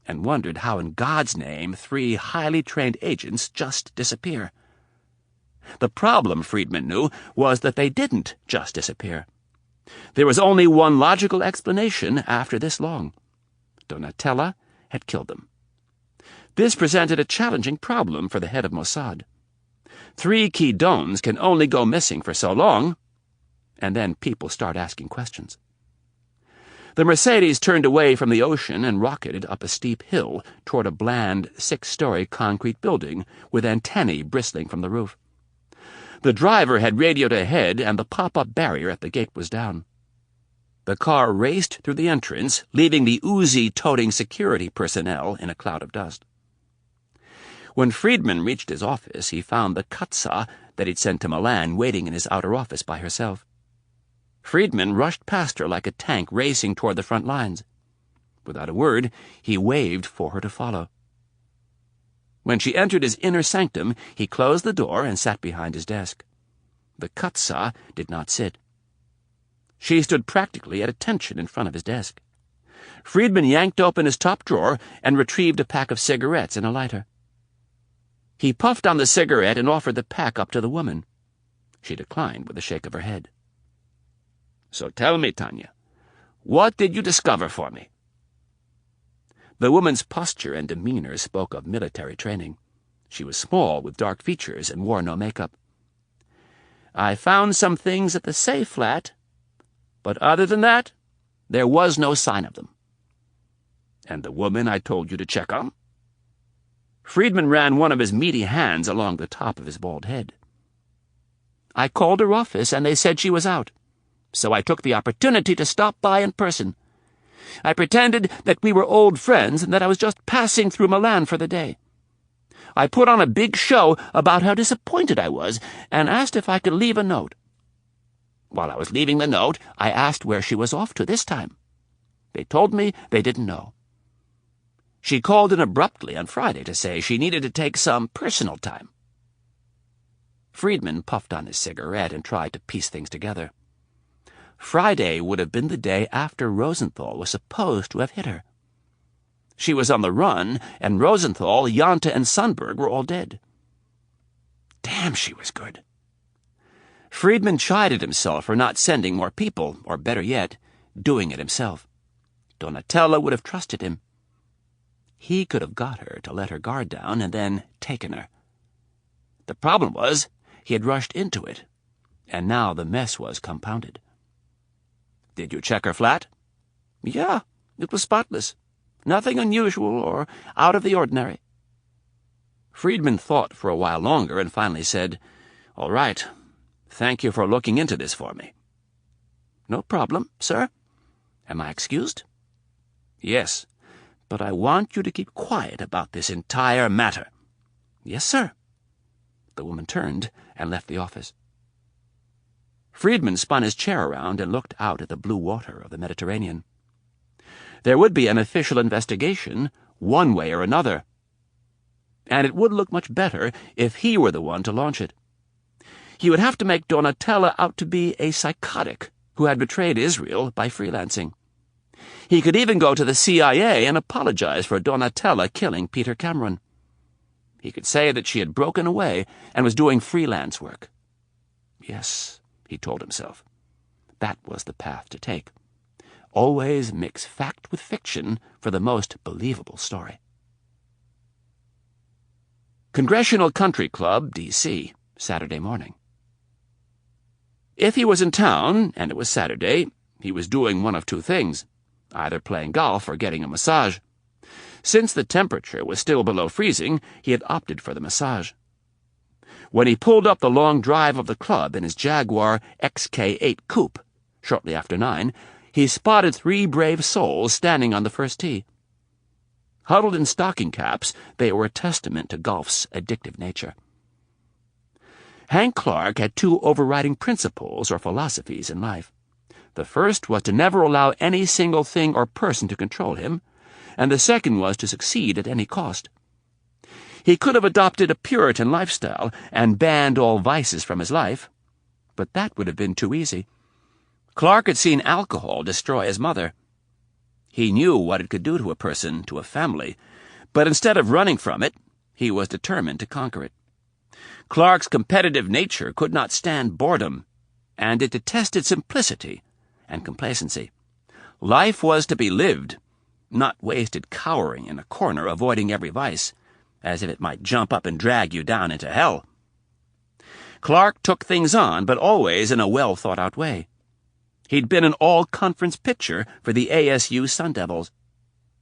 and wondered how in God's name 3 highly trained agents just disappear. The problem, Friedman knew, was that they didn't just disappear. There was only one logical explanation after this long. Donatella had killed them. This presented a challenging problem for the head of Mossad. 3 key dons can only go missing for so long, and then people start asking questions. The Mercedes turned away from the ocean and rocketed up a steep hill toward a bland 6-story concrete building with antennae bristling from the roof. The driver had radioed ahead, and the pop-up barrier at the gate was down. The car raced through the entrance, leaving the Uzi-toting security personnel in a cloud of dust. When Friedman reached his office, he found the Katsa that he'd sent to Milan waiting in his outer office by herself. Friedman rushed past her like a tank racing toward the front lines. Without a word, he waved for her to follow. When she entered his inner sanctum, he closed the door and sat behind his desk. The Katsa did not sit. She stood practically at attention in front of his desk. Friedman yanked open his top drawer and retrieved a pack of cigarettes and a lighter. He puffed on the cigarette and offered the pack up to the woman. She declined with a shake of her head. "So tell me, Tanya, what did you discover for me?" The woman's posture and demeanor spoke of military training. She was small, with dark features, and wore no makeup. "I found some things at the safe flat, but other than that, there was no sign of them." "And the woman I told you to check on?" Friedman ran one of his meaty hands along the top of his bald head. "I called her office, and they said she was out, so I took the opportunity to stop by in person. I pretended that we were old friends and that I was just passing through Milan for the day. I put on a big show about how disappointed I was and asked if I could leave a note. While I was leaving the note, I asked where she was off to this time. They told me they didn't know. She called in abruptly on Friday to say she needed to take some personal time." Friedman puffed on his cigarette and tried to piece things together. Friday would have been the day after Rosenthal was supposed to have hit her. She was on the run, and Rosenthal, Jante, and Sundberg were all dead. Damn, she was good. Friedman chided himself for not sending more people, or better yet, doing it himself. Donatella would have trusted him. He could have got her to let her guard down and then taken her. The problem was, he had rushed into it, and now the mess was compounded. "Did you check her flat?" "Yeah, it was spotless. Nothing unusual or out of the ordinary." Friedman thought for a while longer and finally said, "All right. Thank you for looking into this for me. No problem, sir. Am I excused? Yes, but I want you to keep quiet about this entire matter. Yes, sir. The woman turned and left the office. Friedman spun his chair around and looked out at the blue water of the Mediterranean. There would be an official investigation, one way or another. And it would look much better if he were the one to launch it. He would have to make Donatella out to be a psychotic who had betrayed Israel by freelancing. He could even go to the CIA and apologize for Donatella killing Peter Cameron. He could say that she had broken away and was doing freelance work. Yes, he told himself, that was the path to take. Always mix fact with fiction for the most believable story. Congressional Country Club, D.C., Saturday morning. If he was in town, and it was Saturday, he was doing one of two things, either playing golf or getting a massage. Since the temperature was still below freezing, he had opted for the massage. When he pulled up the long drive of the club in his Jaguar XK8 coupe, shortly after 9, he spotted 3 brave souls standing on the first tee. Huddled in stocking caps, they were a testament to golf's addictive nature. Hank Clark had 2 overriding principles or philosophies in life. The first was to never allow any single thing or person to control him, and the second was to succeed at any cost. He could have adopted a Puritan lifestyle and banned all vices from his life, but that would have been too easy. Clark had seen alcohol destroy his mother. He knew what it could do to a person, to a family, but instead of running from it, he was determined to conquer it. Clark's competitive nature could not stand boredom, and it detested simplicity and complacency. Life was to be lived, not wasted cowering in a corner avoiding every vice, as if it might jump up and drag you down into hell. Clark took things on, but always in a well-thought-out way. He'd been an all-conference pitcher for the ASU Sun Devils.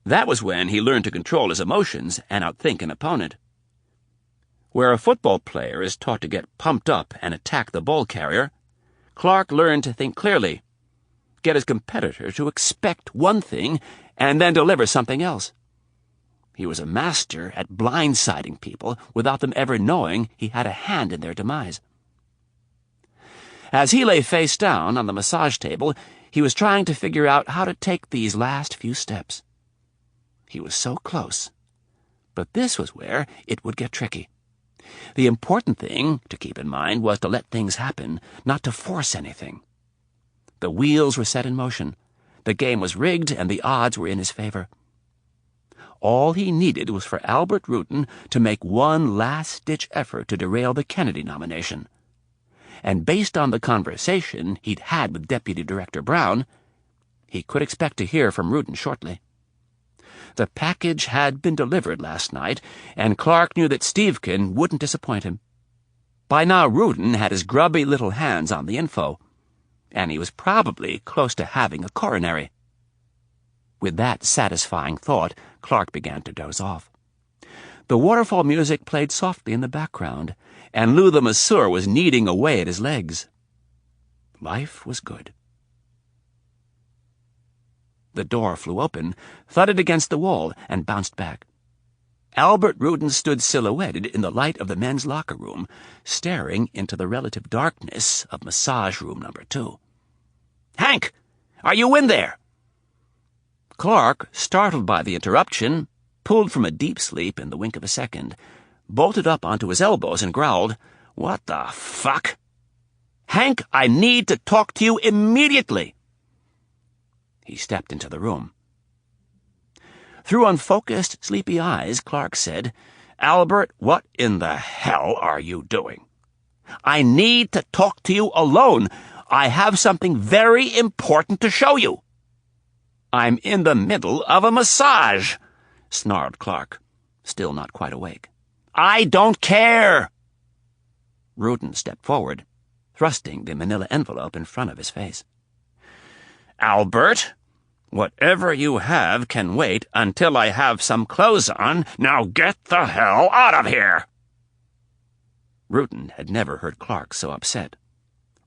That was when he learned to control his emotions and outthink an opponent. Where a football player is taught to get pumped up and attack the ball carrier, Clark learned to think clearly, get his competitor to expect one thing and then deliver something else. He was a master at blindsiding people without them ever knowing he had a hand in their demise. As he lay face down on the massage table, he was trying to figure out how to take these last few steps. He was so close, but this was where it would get tricky. The important thing to keep in mind was to let things happen, not to force anything. The wheels were set in motion. The game was rigged, and the odds were in his favor. All he needed was for Albert Rutten to make one last-ditch effort to derail the Kennedy nomination. And based on the conversation he'd had with Deputy Director Brown, he could expect to hear from Rutten shortly. The package had been delivered last night, and Clark knew that Stevkin wouldn't disappoint him. By now Rutten had his grubby little hands on the info, and he was probably close to having a coronary. With that satisfying thought, Clark began to doze off. The waterfall music played softly in the background, and Lou the masseur was kneading away at his legs. Life was good. The door flew open, thudded against the wall, and bounced back. Albert Rutten stood silhouetted in the light of the men's locker room, staring into the relative darkness of massage room number 2. "Hank! Are you in there?" Clark, startled by the interruption, pulled from a deep sleep in the wink of a second, bolted up onto his elbows and growled, "What the fuck?" "Hank, I need to talk to you immediately." He stepped into the room. Through unfocused, sleepy eyes, Clark said, "Albert, what in the hell are you doing? I need to talk to you alone. I have something very important to show you." "I'm in the middle of a massage," snarled Clark, still not quite awake. "I don't care." Rutten stepped forward, thrusting the manila envelope in front of his face. "Albert, whatever you have can wait until I have some clothes on. Now get the hell out of here!" Rutten had never heard Clark so upset.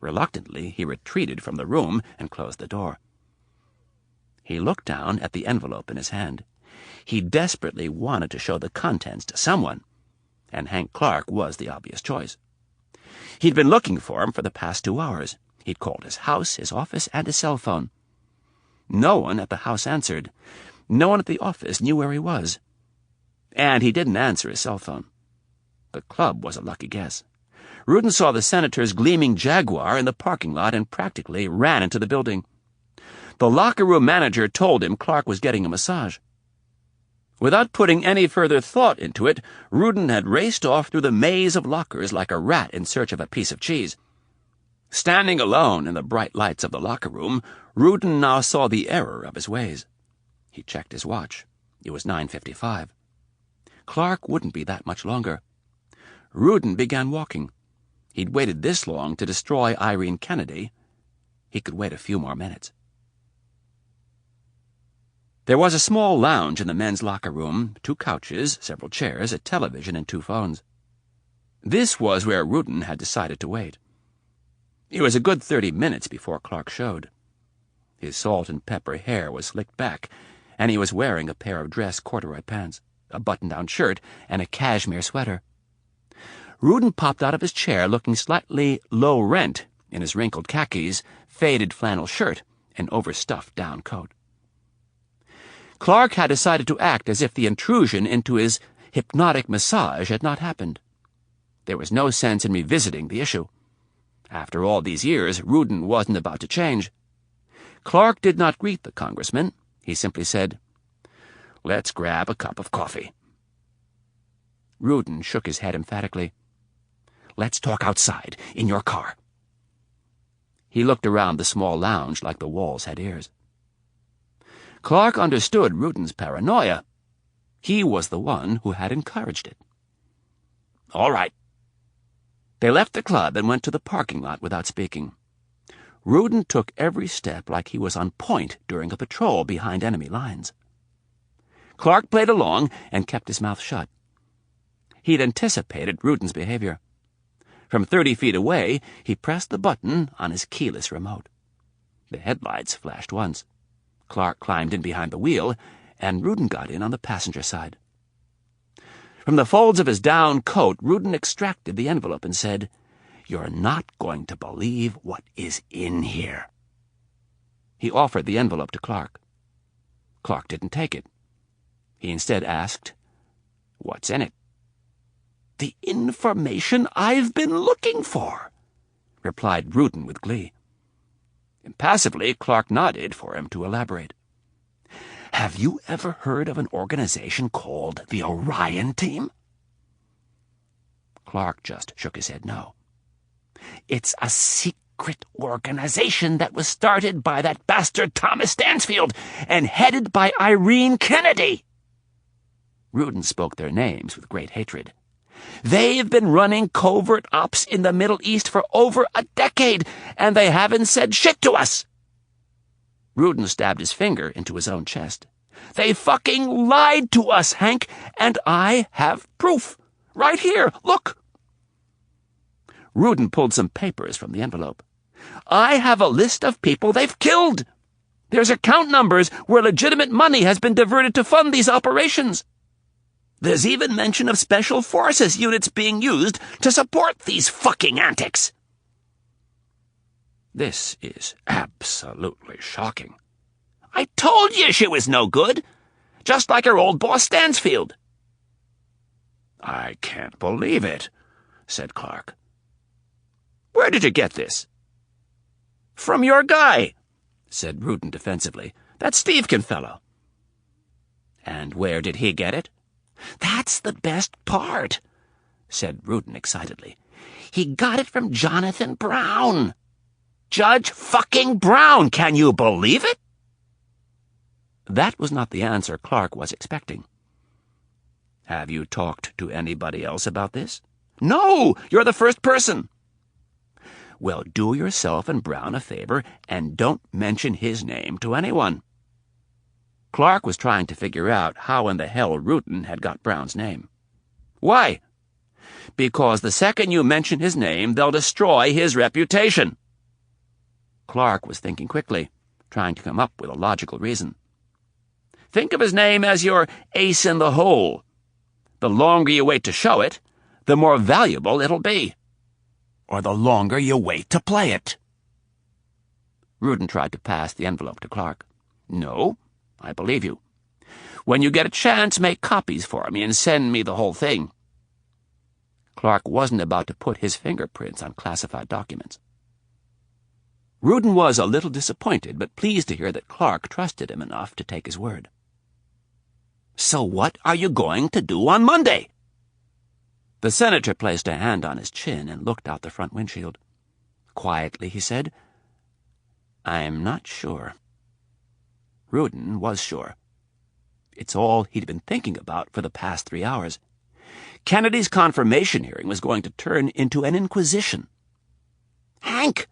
Reluctantly, he retreated from the room and closed the door. He looked down at the envelope in his hand. He desperately wanted to show the contents to someone, and Hank Clark was the obvious choice. He'd been looking for him for the past 2 hours. He'd called his house, his office, and his cell phone. No one at the house answered. No one at the office knew where he was. And he didn't answer his cell phone. The club was a lucky guess. Rudin saw the senator's gleaming Jaguar in the parking lot and practically ran into the building. The locker room manager told him Clark was getting a massage. Without putting any further thought into it, Rudin had raced off through the maze of lockers like a rat in search of a piece of cheese. Standing alone in the bright lights of the locker room, Rudin now saw the error of his ways. He checked his watch. It was 9:55. Clark wouldn't be that much longer. Rudin began walking. He'd waited this long to destroy Irene Kennedy. He could wait a few more minutes. There was a small lounge in the men's locker room, 2 couches, several chairs, a television, and 2 phones. This was where Rudin had decided to wait. It was a good 30 minutes before Clark showed. His salt and pepper hair was slicked back, and he was wearing a pair of dress corduroy pants, a button-down shirt, and a cashmere sweater. Rudin popped out of his chair looking slightly low-rent in his wrinkled khakis, faded flannel shirt, and overstuffed down coat. Clark had decided to act as if the intrusion into his hypnotic massage had not happened. There was no sense in revisiting the issue. After all these years, Rudin wasn't about to change. Clark did not greet the congressman. He simply said, "Let's grab a cup of coffee." Rudin shook his head emphatically. "Let's talk outside, in your car." He looked around the small lounge like the walls had ears. Clark understood Rudin's paranoia. He was the one who had encouraged it. "All right." They left the club and went to the parking lot without speaking. Rudin took every step like he was on point during a patrol behind enemy lines. Clark played along and kept his mouth shut. He'd anticipated Rudin's behavior. From 30 feet away, he pressed the button on his keyless remote. The headlights flashed once. Clark climbed in behind the wheel, and Rudin got in on the passenger side. From the folds of his down coat, Rudin extracted the envelope and said, "You're not going to believe what is in here." He offered the envelope to Clark. Clark didn't take it. He instead asked, "What's in it?" "The information I've been looking for," replied Rudin with glee. Impassively, Clark nodded for him to elaborate. "Have you ever heard of an organization called the Orion Team?" Clark just shook his head no. "It's a secret organization that was started by that bastard Thomas Stansfield and headed by Irene Kennedy." Rudin spoke their names with great hatred. "They've been running covert ops in the Middle East for over a decade, and they haven't said shit to us." Rudin stabbed his finger into his own chest. "They fucking lied to us, Hank, and I have proof. Right here, look." Rudin pulled some papers from the envelope. "I have a list of people they've killed. There's account numbers where legitimate money has been diverted to fund these operations. There's even mention of special forces units being used to support these fucking antics." "This is absolutely shocking." "I told you she was no good, just like her old boss Stansfield." "I can't believe it," said Clark. "Where did you get this?" "From your guy," said Rudin defensively. "That Stevekin fellow." "And where did he get it?" "That's the best part," said Rudin excitedly. "He got it from Jonathan Brown. Judge fucking Brown, can you believe it?" That was not the answer Clark was expecting. "Have you talked to anybody else about this?" "No, you're the first person." "Well, do yourself and Brown a favor and don't mention his name to anyone." Clark was trying to figure out how in the hell Rudin had got Brown's name. "Why?" "Because the second you mention his name, they'll destroy his reputation. Clark was thinking quickly, trying to come up with a logical reason. Think of his name as your ace in the hole. The longer you wait to show it, the more valuable it'll be. Or the longer you wait to play it. Rudin tried to pass the envelope to Clark. No, I believe you. When you get a chance, make copies for me and send me the whole thing. Clark wasn't about to put his fingerprints on classified documents. Rudin was a little disappointed, but pleased to hear that Clark trusted him enough to take his word. So what are you going to do on Monday? The senator placed a hand on his chin and looked out the front windshield. Quietly, he said, I'm not sure. Rudin was sure. It's all he'd been thinking about for the past 3 hours. Kennedy's confirmation hearing was going to turn into an inquisition. Hank,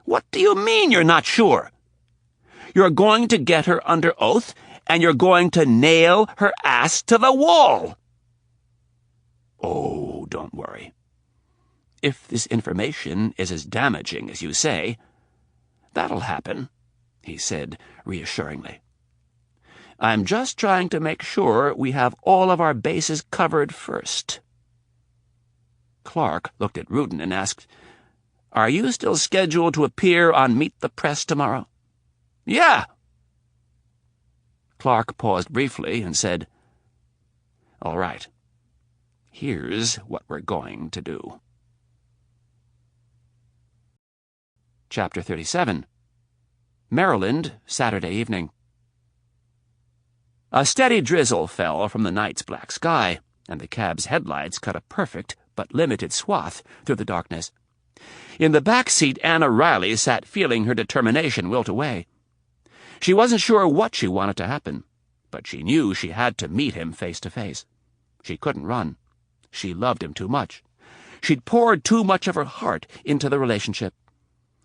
what do you mean you're not sure? You're going to get her under oath, and you're going to nail her ass to the wall. Oh, don't worry. If this information is as damaging as you say, that'll happen, he said reassuringly. I'm just trying to make sure we have all of our bases covered first. Clark looked at Rudin and asked, Are you still scheduled to appear on Meet the Press tomorrow? Yeah. Clark paused briefly and said, All right. Here's what we're going to do. Chapter 37. Maryland, Saturday evening. A steady drizzle fell from the night's black sky, and the cab's headlights cut a perfect but limited swath through the darkness. In the back seat, Anna Riley sat feeling her determination wilt away. She wasn't sure what she wanted to happen, but she knew she had to meet him face to face. She couldn't run. She loved him too much. She'd poured too much of her heart into the relationship.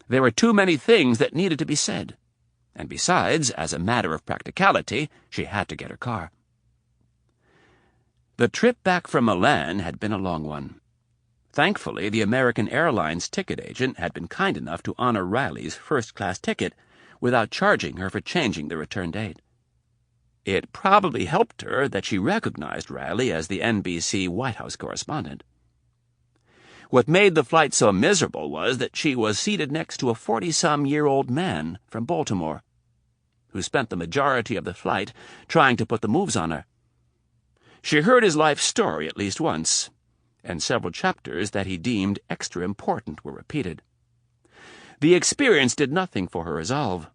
There were too many things that needed to be said. And besides, as a matter of practicality, she had to get her car. The trip back from Milan had been a long one. Thankfully, the American Airlines ticket agent had been kind enough to honor Riley's first-class ticket without charging her for changing the return date. It probably helped her that she recognized Riley as the NBC White House correspondent. What made the flight so miserable was that she was seated next to a 40-some-year-old man from Baltimore, who spent the majority of the flight trying to put the moves on her. She heard his life story at least once, and several chapters that he deemed extra important were repeated. The experience did nothing for her resolve.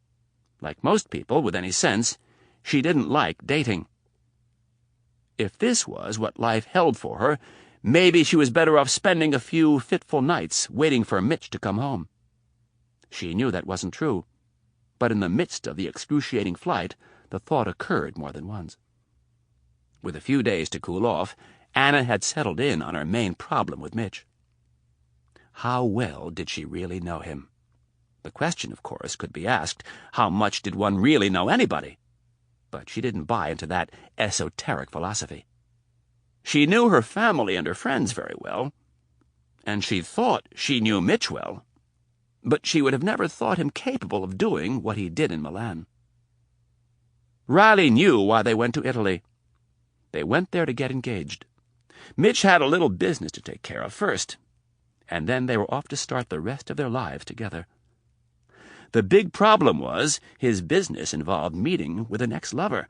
Like most people with any sense, she didn't like dating. If this was what life held for her, maybe she was better off spending a few fitful nights waiting for Mitch to come home. She knew that wasn't true, but in the midst of the excruciating flight, the thought occurred more than once. With a few days to cool off, Anna had settled in on her main problem with Mitch. How well did she really know him? The question, of course, could be asked, how much did one really know anybody? But she didn't buy into that esoteric philosophy. She knew her family and her friends very well, and she thought she knew Mitch well, but she would have never thought him capable of doing what he did in Milan. Riley knew why they went to Italy. They went there to get engaged. Mitch had a little business to take care of first, and then they were off to start the rest of their lives together. The big problem was his business involved meeting with an ex-lover.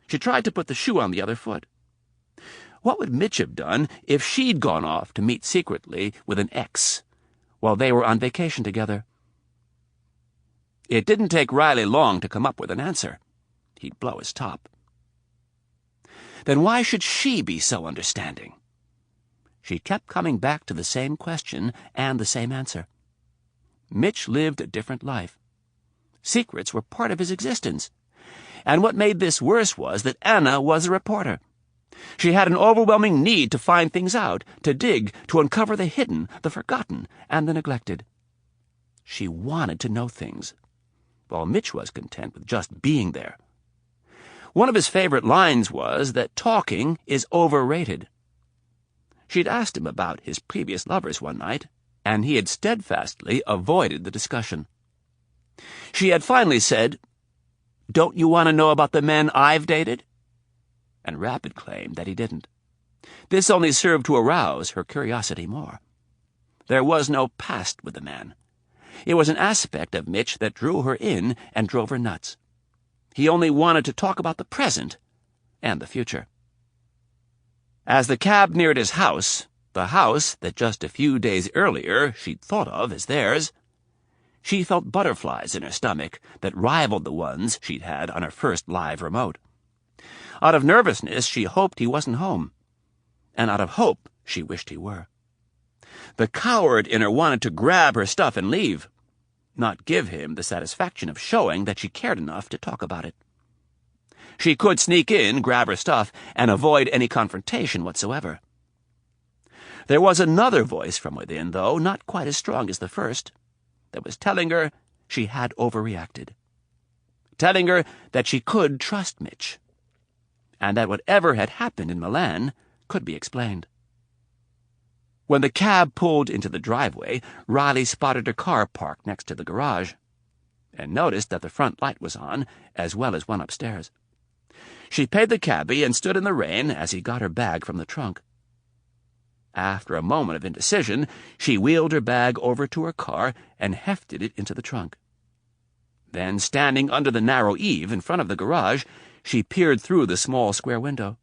She tried to put the shoe on the other foot. What would Mitch have done if she'd gone off to meet secretly with an ex while they were on vacation together? It didn't take Riley long to come up with an answer. He'd blow his top. Then why should she be so understanding? She kept coming back to the same question and the same answer. Mitch lived a different life. Secrets were part of his existence. And what made this worse was that Anna was a reporter. She had an overwhelming need to find things out, to dig, to uncover the hidden, the forgotten, and the neglected. She wanted to know things, while Mitch was content with just being there. One of his favorite lines was that talking is overrated. She'd asked him about his previous lovers one night, and he had steadfastly avoided the discussion. She had finally said, "Don't you want to know about the men I've dated?" And Rapp had claimed that he didn't. This only served to arouse her curiosity more. There was no past with the man. It was an aspect of Mitch that drew her in and drove her nuts. He only wanted to talk about the present and the future. As the cab neared his house, the house that just a few days earlier she'd thought of as theirs, she felt butterflies in her stomach that rivaled the ones she'd had on her first live remote. Out of nervousness, she hoped he wasn't home, and out of hope, she wished he were. The coward in her wanted to grab her stuff and leave, not give him the satisfaction of showing that she cared enough to talk about it. She could sneak in, grab her stuff, and avoid any confrontation whatsoever. There was another voice from within, though not quite as strong as the first, that was telling her she had overreacted, telling her that she could trust Mitch, and that whatever had happened in Milan could be explained. When the cab pulled into the driveway, Riley spotted her car parked next to the garage, and noticed that the front light was on, as well as one upstairs. She paid the cabbie and stood in the rain as he got her bag from the trunk. After a moment of indecision, she wheeled her bag over to her car and hefted it into the trunk. Then, standing under the narrow eave in front of the garage, she peered through the small square window.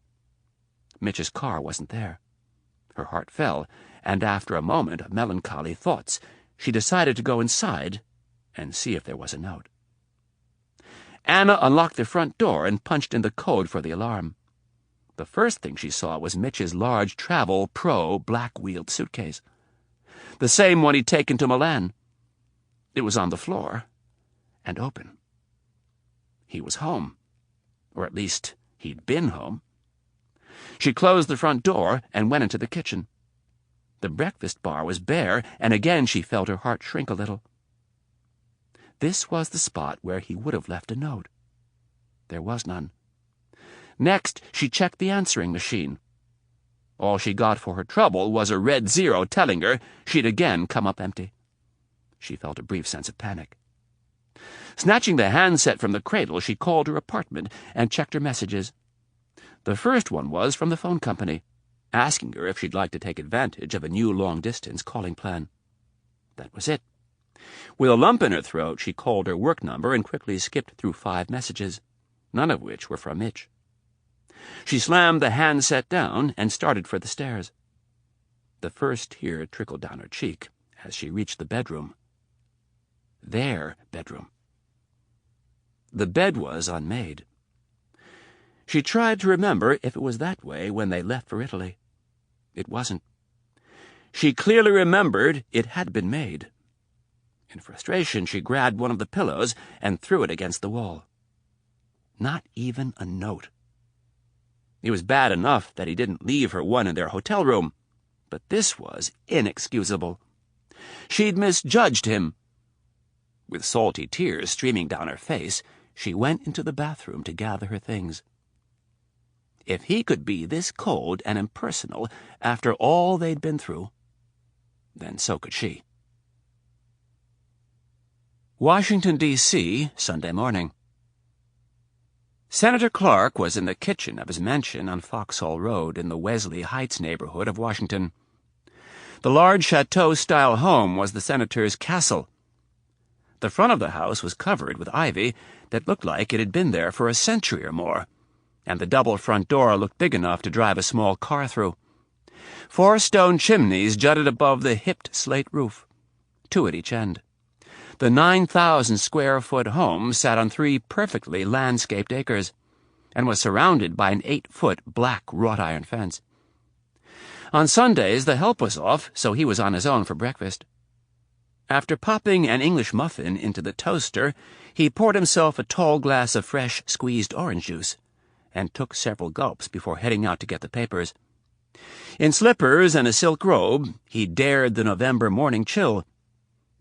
Mitch's car wasn't there. Her heart fell, and after a moment of melancholy thoughts, she decided to go inside and see if there was a note. Anna unlocked the front door and punched in the code for the alarm. The first thing she saw was Mitch's large Travel Pro black-wheeled suitcase, the same one he'd taken to Milan. It was on the floor and open. He was home, or at least he'd been home. She closed the front door and went into the kitchen. The breakfast bar was bare, and again she felt her heart shrink a little. This was the spot where he would have left a note. There was none. Next, she checked the answering machine. All she got for her trouble was a red 0 telling her she'd again come up empty. She felt a brief sense of panic. Snatching the handset from the cradle, she called her apartment and checked her messages. The first one was from the phone company, asking her if she'd like to take advantage of a new long-distance calling plan. That was it. With a lump in her throat, she called her work number and quickly skipped through 5 messages, none of which were from Mitch. She slammed the handset down and started for the stairs. The first tear trickled down her cheek as she reached the bedroom. Their bedroom. The bed was unmade. She tried to remember if it was that way when they left for Italy. It wasn't. She clearly remembered it had been made. In frustration, she grabbed one of the pillows and threw it against the wall. Not even a note. It was bad enough that he didn't leave her one in their hotel room, but this was inexcusable. She'd misjudged him. With salty tears streaming down her face, she went into the bathroom to gather her things. If he could be this cold and impersonal after all they'd been through, then so could she. Washington, D.C., Sunday morning. Senator Clark was in the kitchen of his mansion on Foxhall Road in the Wesley Heights neighborhood of Washington. The large chateau-style home was the senator's castle. The front of the house was covered with ivy that looked like it had been there for a century or more, and the double front door looked big enough to drive a small car through. 4 stone chimneys jutted above the hipped slate roof, 2 at each end. The 9,000-square-foot home sat on 3 perfectly landscaped acres, and was surrounded by an 8-foot black wrought-iron fence. On Sundays the help was off, so he was on his own for breakfast. After popping an English muffin into the toaster, he poured himself a tall glass of fresh squeezed orange juice, and took several gulps before heading out to get the papers. In slippers and a silk robe, he dared the November morning chill,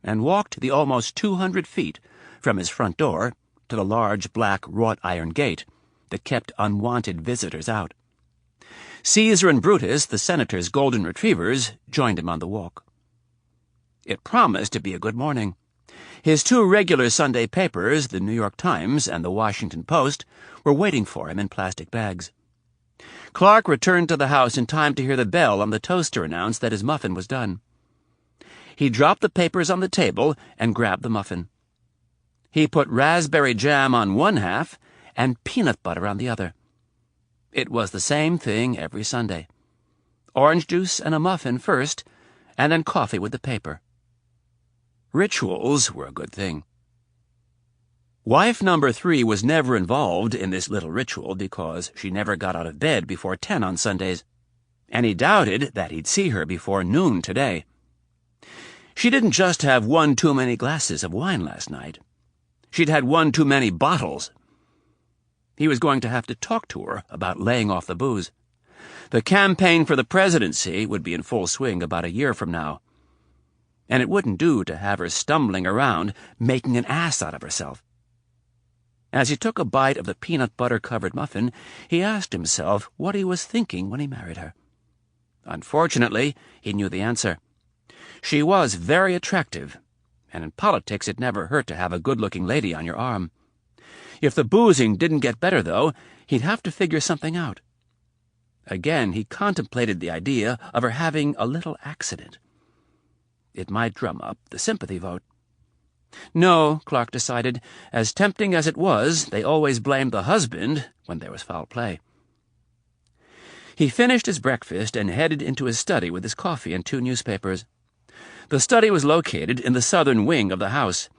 and walked the almost 200 feet from his front door to the large black wrought-iron gate that kept unwanted visitors out. Caesar and Brutus, the senator's golden retrievers, joined him on the walk. It promised to be a good morning. His two regular Sunday papers, the New York Times and the Washington Post, were waiting for him in plastic bags. Clark returned to the house in time to hear the bell on the toaster announce that his muffin was done. He dropped the papers on the table and grabbed the muffin. He put raspberry jam on one half and peanut butter on the other. It was the same thing every Sunday. Orange juice and a muffin first, and then coffee with the paper. Rituals were a good thing. Wife number 3 was never involved in this little ritual because she never got out of bed before 10 on Sundays, and he doubted that he'd see her before noon today. She didn't just have one too many glasses of wine last night. She'd had one too many bottles. He was going to have to talk to her about laying off the booze. The campaign for the presidency would be in full swing about a year from now, and it wouldn't do to have her stumbling around, making an ass out of herself. As he took a bite of the peanut butter-covered muffin, he asked himself what he was thinking when he married her. Unfortunately, he knew the answer. She was very attractive, and in politics it never hurt to have a good-looking lady on your arm. If the boozing didn't get better, though, he'd have to figure something out. Again, he contemplated the idea of her having a little accident. It might drum up the sympathy vote. No, Clark decided, as tempting as it was, they always blamed the husband when there was foul play. He finished his breakfast and headed into his study with his coffee and 2 newspapers. The study was located in the southern wing of the house,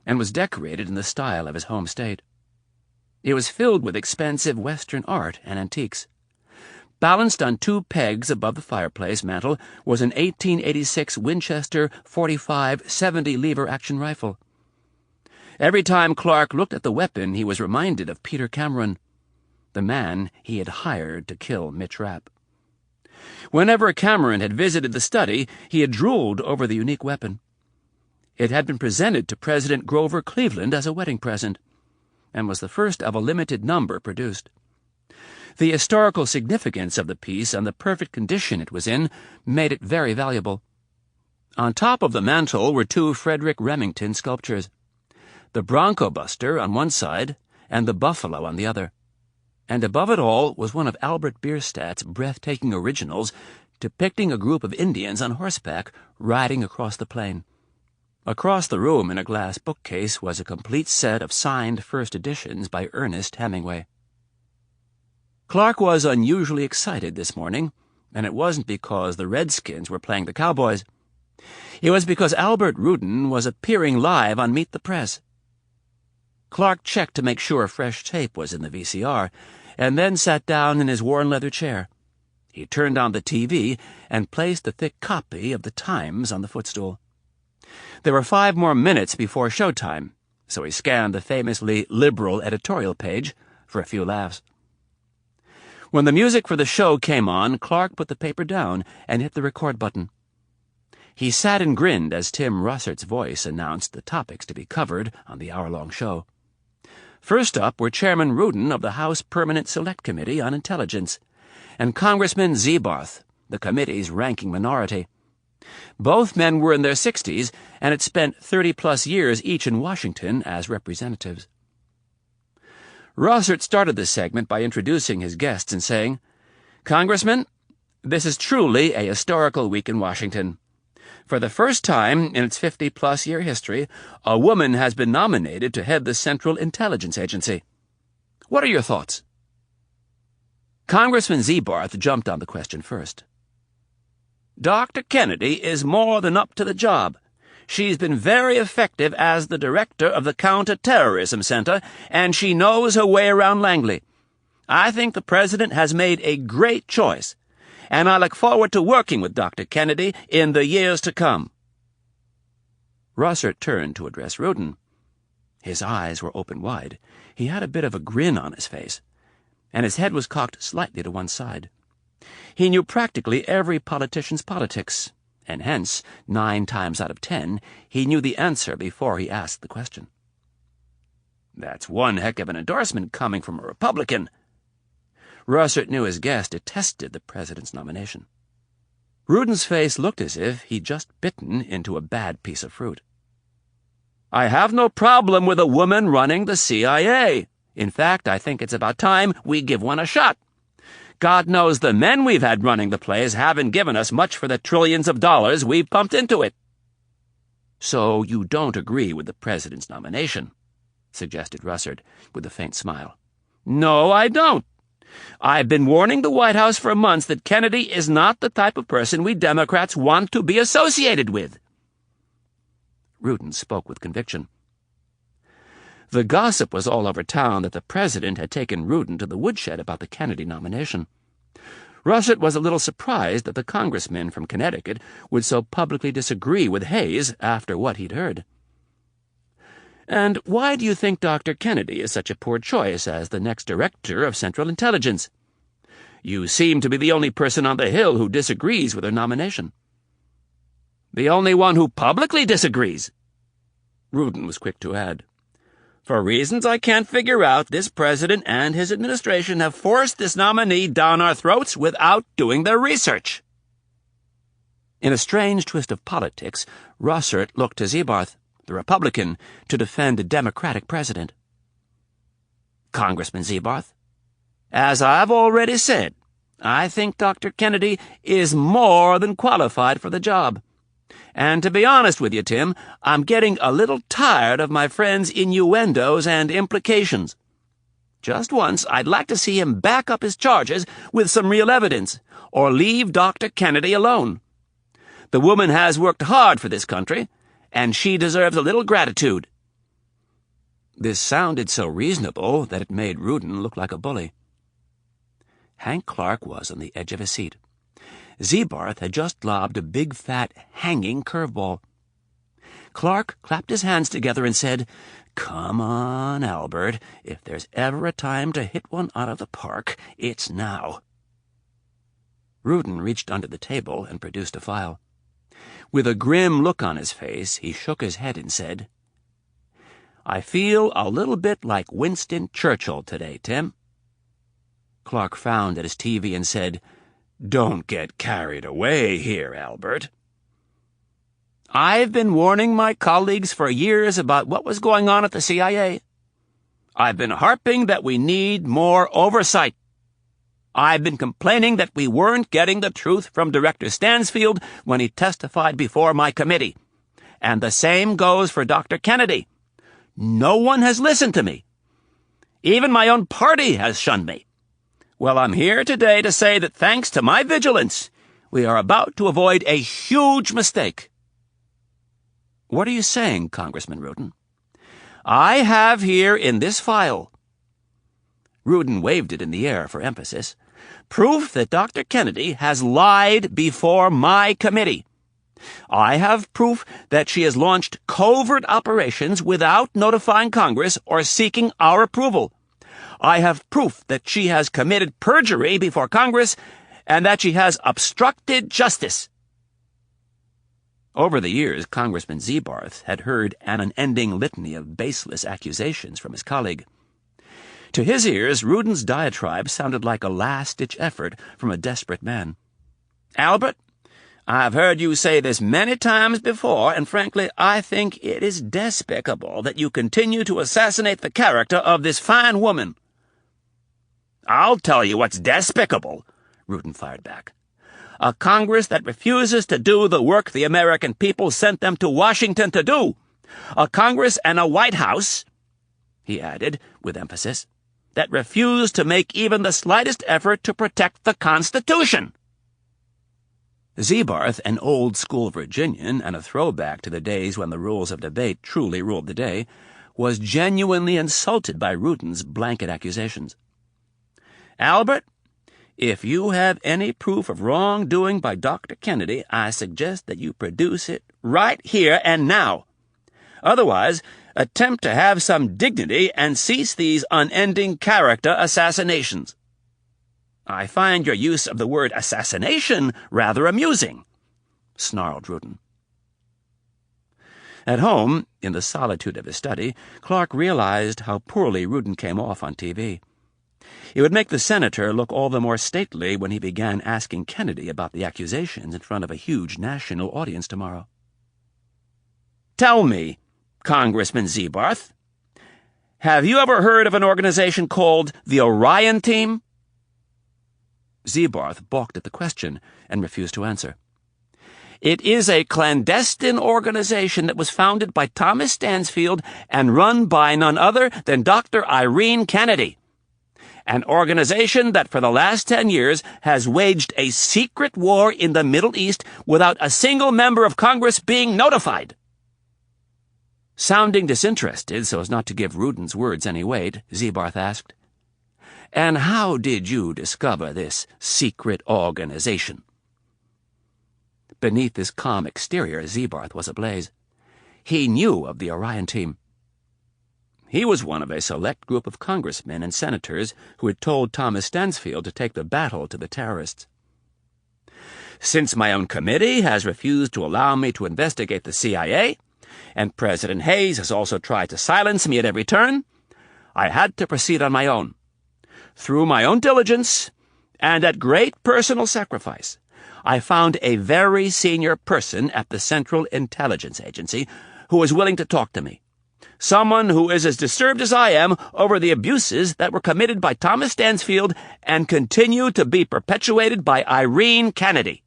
and was decorated in the style of his home state. It was filled with expensive Western art and antiques. Balanced on 2 pegs above the fireplace mantel was an 1886 Winchester .45 70-lever action rifle. Every time Clark looked at the weapon, he was reminded of Peter Cameron, the man he had hired to kill Mitch Rapp. Whenever Cameron had visited the study, he had drooled over the unique weapon. It had been presented to President Grover Cleveland as a wedding present, and was the first of a limited number produced. The historical significance of the piece and the perfect condition it was in made it very valuable. On top of the mantel were 2 Frederick Remington sculptures, the Bronco Buster on one side and the Buffalo on the other. And above it all was one of Albert Bierstadt's breathtaking originals depicting a group of Indians on horseback riding across the plain. Across the room in a glass bookcase was a complete set of signed first editions by Ernest Hemingway. Clark was unusually excited this morning, and it wasn't because the Redskins were playing the Cowboys. It was because Albert Rudin was appearing live on Meet the Press. Clark checked to make sure fresh tape was in the VCR, and then sat down in his worn leather chair. He turned on the TV and placed the thick copy of the Times on the footstool. There were 5 more minutes before showtime, so he scanned the famously liberal editorial page for a few laughs. When the music for the show came on, Clark put the paper down and hit the record button. He sat and grinned as Tim Russert's voice announced the topics to be covered on the hour-long show. First up were Chairman Rudin of the House Permanent Select Committee on Intelligence, and Congressman Zebarth, the committee's ranking minority. Both men were in their 60s and had spent 30-plus years each in Washington as representatives. Russert started this segment by introducing his guests and saying, "Congressman, this is truly a historical week in Washington. For the first time in its 50-plus year history, a woman has been nominated to head the Central Intelligence Agency. What are your thoughts?" Congressman Zebarth jumped on the question first. "Dr. Kennedy is more than up to the job. She's been very effective as the director of the Counterterrorism Center, and she knows her way around Langley. I think the president has made a great choice, and I look forward to working with Dr. Kennedy in the years to come." Russert turned to address Rudin. His eyes were open wide. He had a bit of a grin on his face, and his head was cocked slightly to one side. He knew practically every politician's politics, and hence, 9 times out of 10, he knew the answer before he asked the question. "That's one heck of an endorsement coming from a Republican." Russert knew his guest detested the president's nomination. Rudin's face looked as if he'd just bitten into a bad piece of fruit. "I have no problem with a woman running the CIA. In fact, I think it's about time we give one a shot. God knows the men we've had running the place haven't given us much for the trillions of dollars we've pumped into it." "So you don't agree with the president's nomination?" suggested Russert, with a faint smile. "No, I don't. I've been warning the White House for months that Kennedy is not the type of person we Democrats want to be associated with." Rudin spoke with conviction. The gossip was all over town that the president had taken Rudin to the woodshed about the Kennedy nomination. Russert was a little surprised that the congressman from Connecticut would so publicly disagree with Hayes after what he'd heard. "And why do you think Dr. Kennedy is such a poor choice as the next director of Central Intelligence? You seem to be the only person on the Hill who disagrees with her nomination." "The only one who publicly disagrees," Rudin was quick to add. "For reasons I can't figure out, this president and his administration have forced this nominee down our throats without doing their research." In a strange twist of politics, Russert looked to Zebarth, the Republican, to defend a Democratic president. "Congressman Zebarth, as I've already said, I think Dr. Kennedy is more than qualified for the job. And to be honest with you, Tim, I'm getting a little tired of my friend's innuendos and implications. Just once, I'd like to see him back up his charges with some real evidence, or leave Dr. Kennedy alone. The woman has worked hard for this country, and she deserves a little gratitude." This sounded so reasonable that it made Rudin look like a bully. Hank Clark was on the edge of his seat. Zebarth had just lobbed a big, fat, hanging curveball. Clark clapped his hands together and said, "Come on, Albert. If there's ever a time to hit one out of the park, it's now." Rudin reached under the table and produced a file. With a grim look on his face, he shook his head and said, "I feel a little bit like Winston Churchill today, Tim." Clark frowned at his TV and said, "Don't get carried away here, Albert." "I've been warning my colleagues for years about what was going on at the CIA. I've been harping that we need more oversight. I've been complaining that we weren't getting the truth from Director Stansfield when he testified before my committee. And the same goes for Dr. Kennedy. No one has listened to me. Even my own party has shunned me. Well, I'm here today to say that thanks to my vigilance, we are about to avoid a huge mistake." "What are you saying, Congressman Rudin?" "I have here in this file," Rudin waved it in the air for emphasis, "proof that Dr. Kennedy has lied before my committee. I have proof that she has launched covert operations without notifying Congress or seeking our approval. I have proof that she has committed perjury before Congress and that she has obstructed justice." Over the years, Congressman Zebarth had heard an unending litany of baseless accusations from his colleague. To his ears, Rudin's diatribe sounded like a last-ditch effort from a desperate man. "Albert, I've heard you say this many times before, and frankly, I think it is despicable that you continue to assassinate the character of this fine woman." "I'll tell you what's despicable," Rudin fired back. "A Congress that refuses to do the work the American people sent them to Washington to do. A Congress and a White House," he added with emphasis, "that refuse to make even the slightest effort to protect the Constitution." Zebarth, an old-school Virginian and a throwback to the days when the rules of debate truly ruled the day, was genuinely insulted by Rudin's blanket accusations. "Albert, if you have any proof of wrongdoing by Dr. Kennedy, I suggest that you produce it right here and now. Otherwise, attempt to have some dignity and cease these unending character assassinations." "I find your use of the word assassination rather amusing," snarled Rudin. At home, in the solitude of his study, Clark realized how poorly Rudin came off on TV. It would make the senator look all the more stately when he began asking Kennedy about the accusations in front of a huge national audience tomorrow. "Tell me, Congressman Zebarth, have you ever heard of an organization called the Orion Team?" Zebarth balked at the question and refused to answer. "It is a clandestine organization that was founded by Thomas Stansfield and run by none other than Dr. Irene Kennedy. An organization that for the last 10 years has waged a secret war in the Middle East without a single member of Congress being notified." Sounding disinterested so as not to give Rudin's words any weight, Zebarth asked, "And how did you discover this secret organization?" Beneath his calm exterior, Zebarth was ablaze. He knew of the Orion Team. He was one of a select group of congressmen and senators who had told Thomas Stansfield to take the battle to the terrorists. "Since my own committee has refused to allow me to investigate the CIA, and President Hayes has also tried to silence me at every turn, I had to proceed on my own. Through my own diligence, and at great personal sacrifice, I found a very senior person at the Central Intelligence Agency who was willing to talk to me. Someone who is as disturbed as I am over the abuses that were committed by Thomas Stansfield and continue to be perpetuated by Irene Kennedy."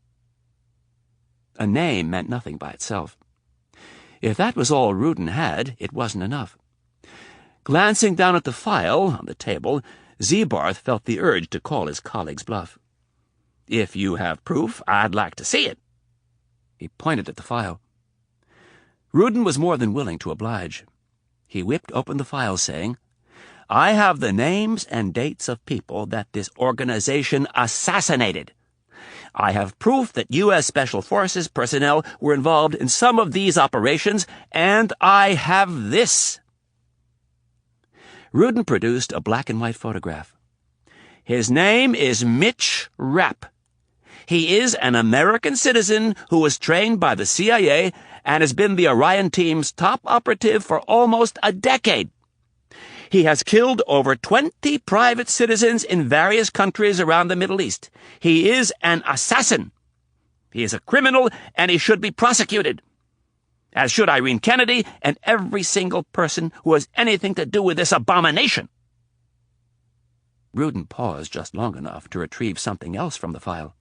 A name meant nothing by itself. If that was all Rudin had, it wasn't enough. Glancing down at the file on the table, Zebarth felt the urge to call his colleague's bluff. "If you have proof, I'd like to see it." He pointed at the file. Rudin was more than willing to oblige. He whipped open the file, saying, "I have the names and dates of people that this organization assassinated. I have proof that U.S. Special Forces personnel were involved in some of these operations, and I have this." Rudin produced a black-and-white photograph. "His name is Mitch Rapp. He is an American citizen who was trained by the CIA and has been the Orion Team's top operative for almost a decade. He has killed over 20 private citizens in various countries around the Middle East. He is an assassin. He is a criminal, and he should be prosecuted. As should Irene Kennedy and every single person who has anything to do with this abomination." Rudin paused just long enough to retrieve something else from the file.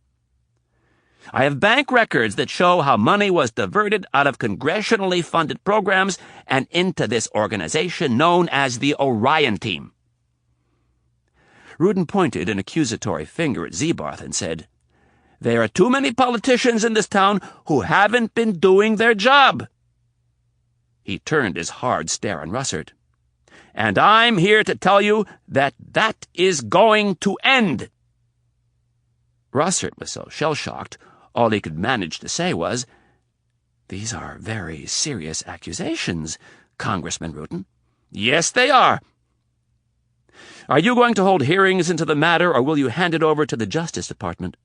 "I have bank records that show how money was diverted out of congressionally funded programs and into this organization known as the Orion Team." Rudin pointed an accusatory finger at Zebarth and said, "There are too many politicians in this town who haven't been doing their job." He turned his hard stare on Russert. "And I'm here to tell you that that is going to end." Russert was so shell-shocked, all he could manage to say was, "These are very serious accusations, Congressman Rudin." "Yes, they are." "Are you going to hold hearings into the matter, or will you hand it over to the Justice Department?"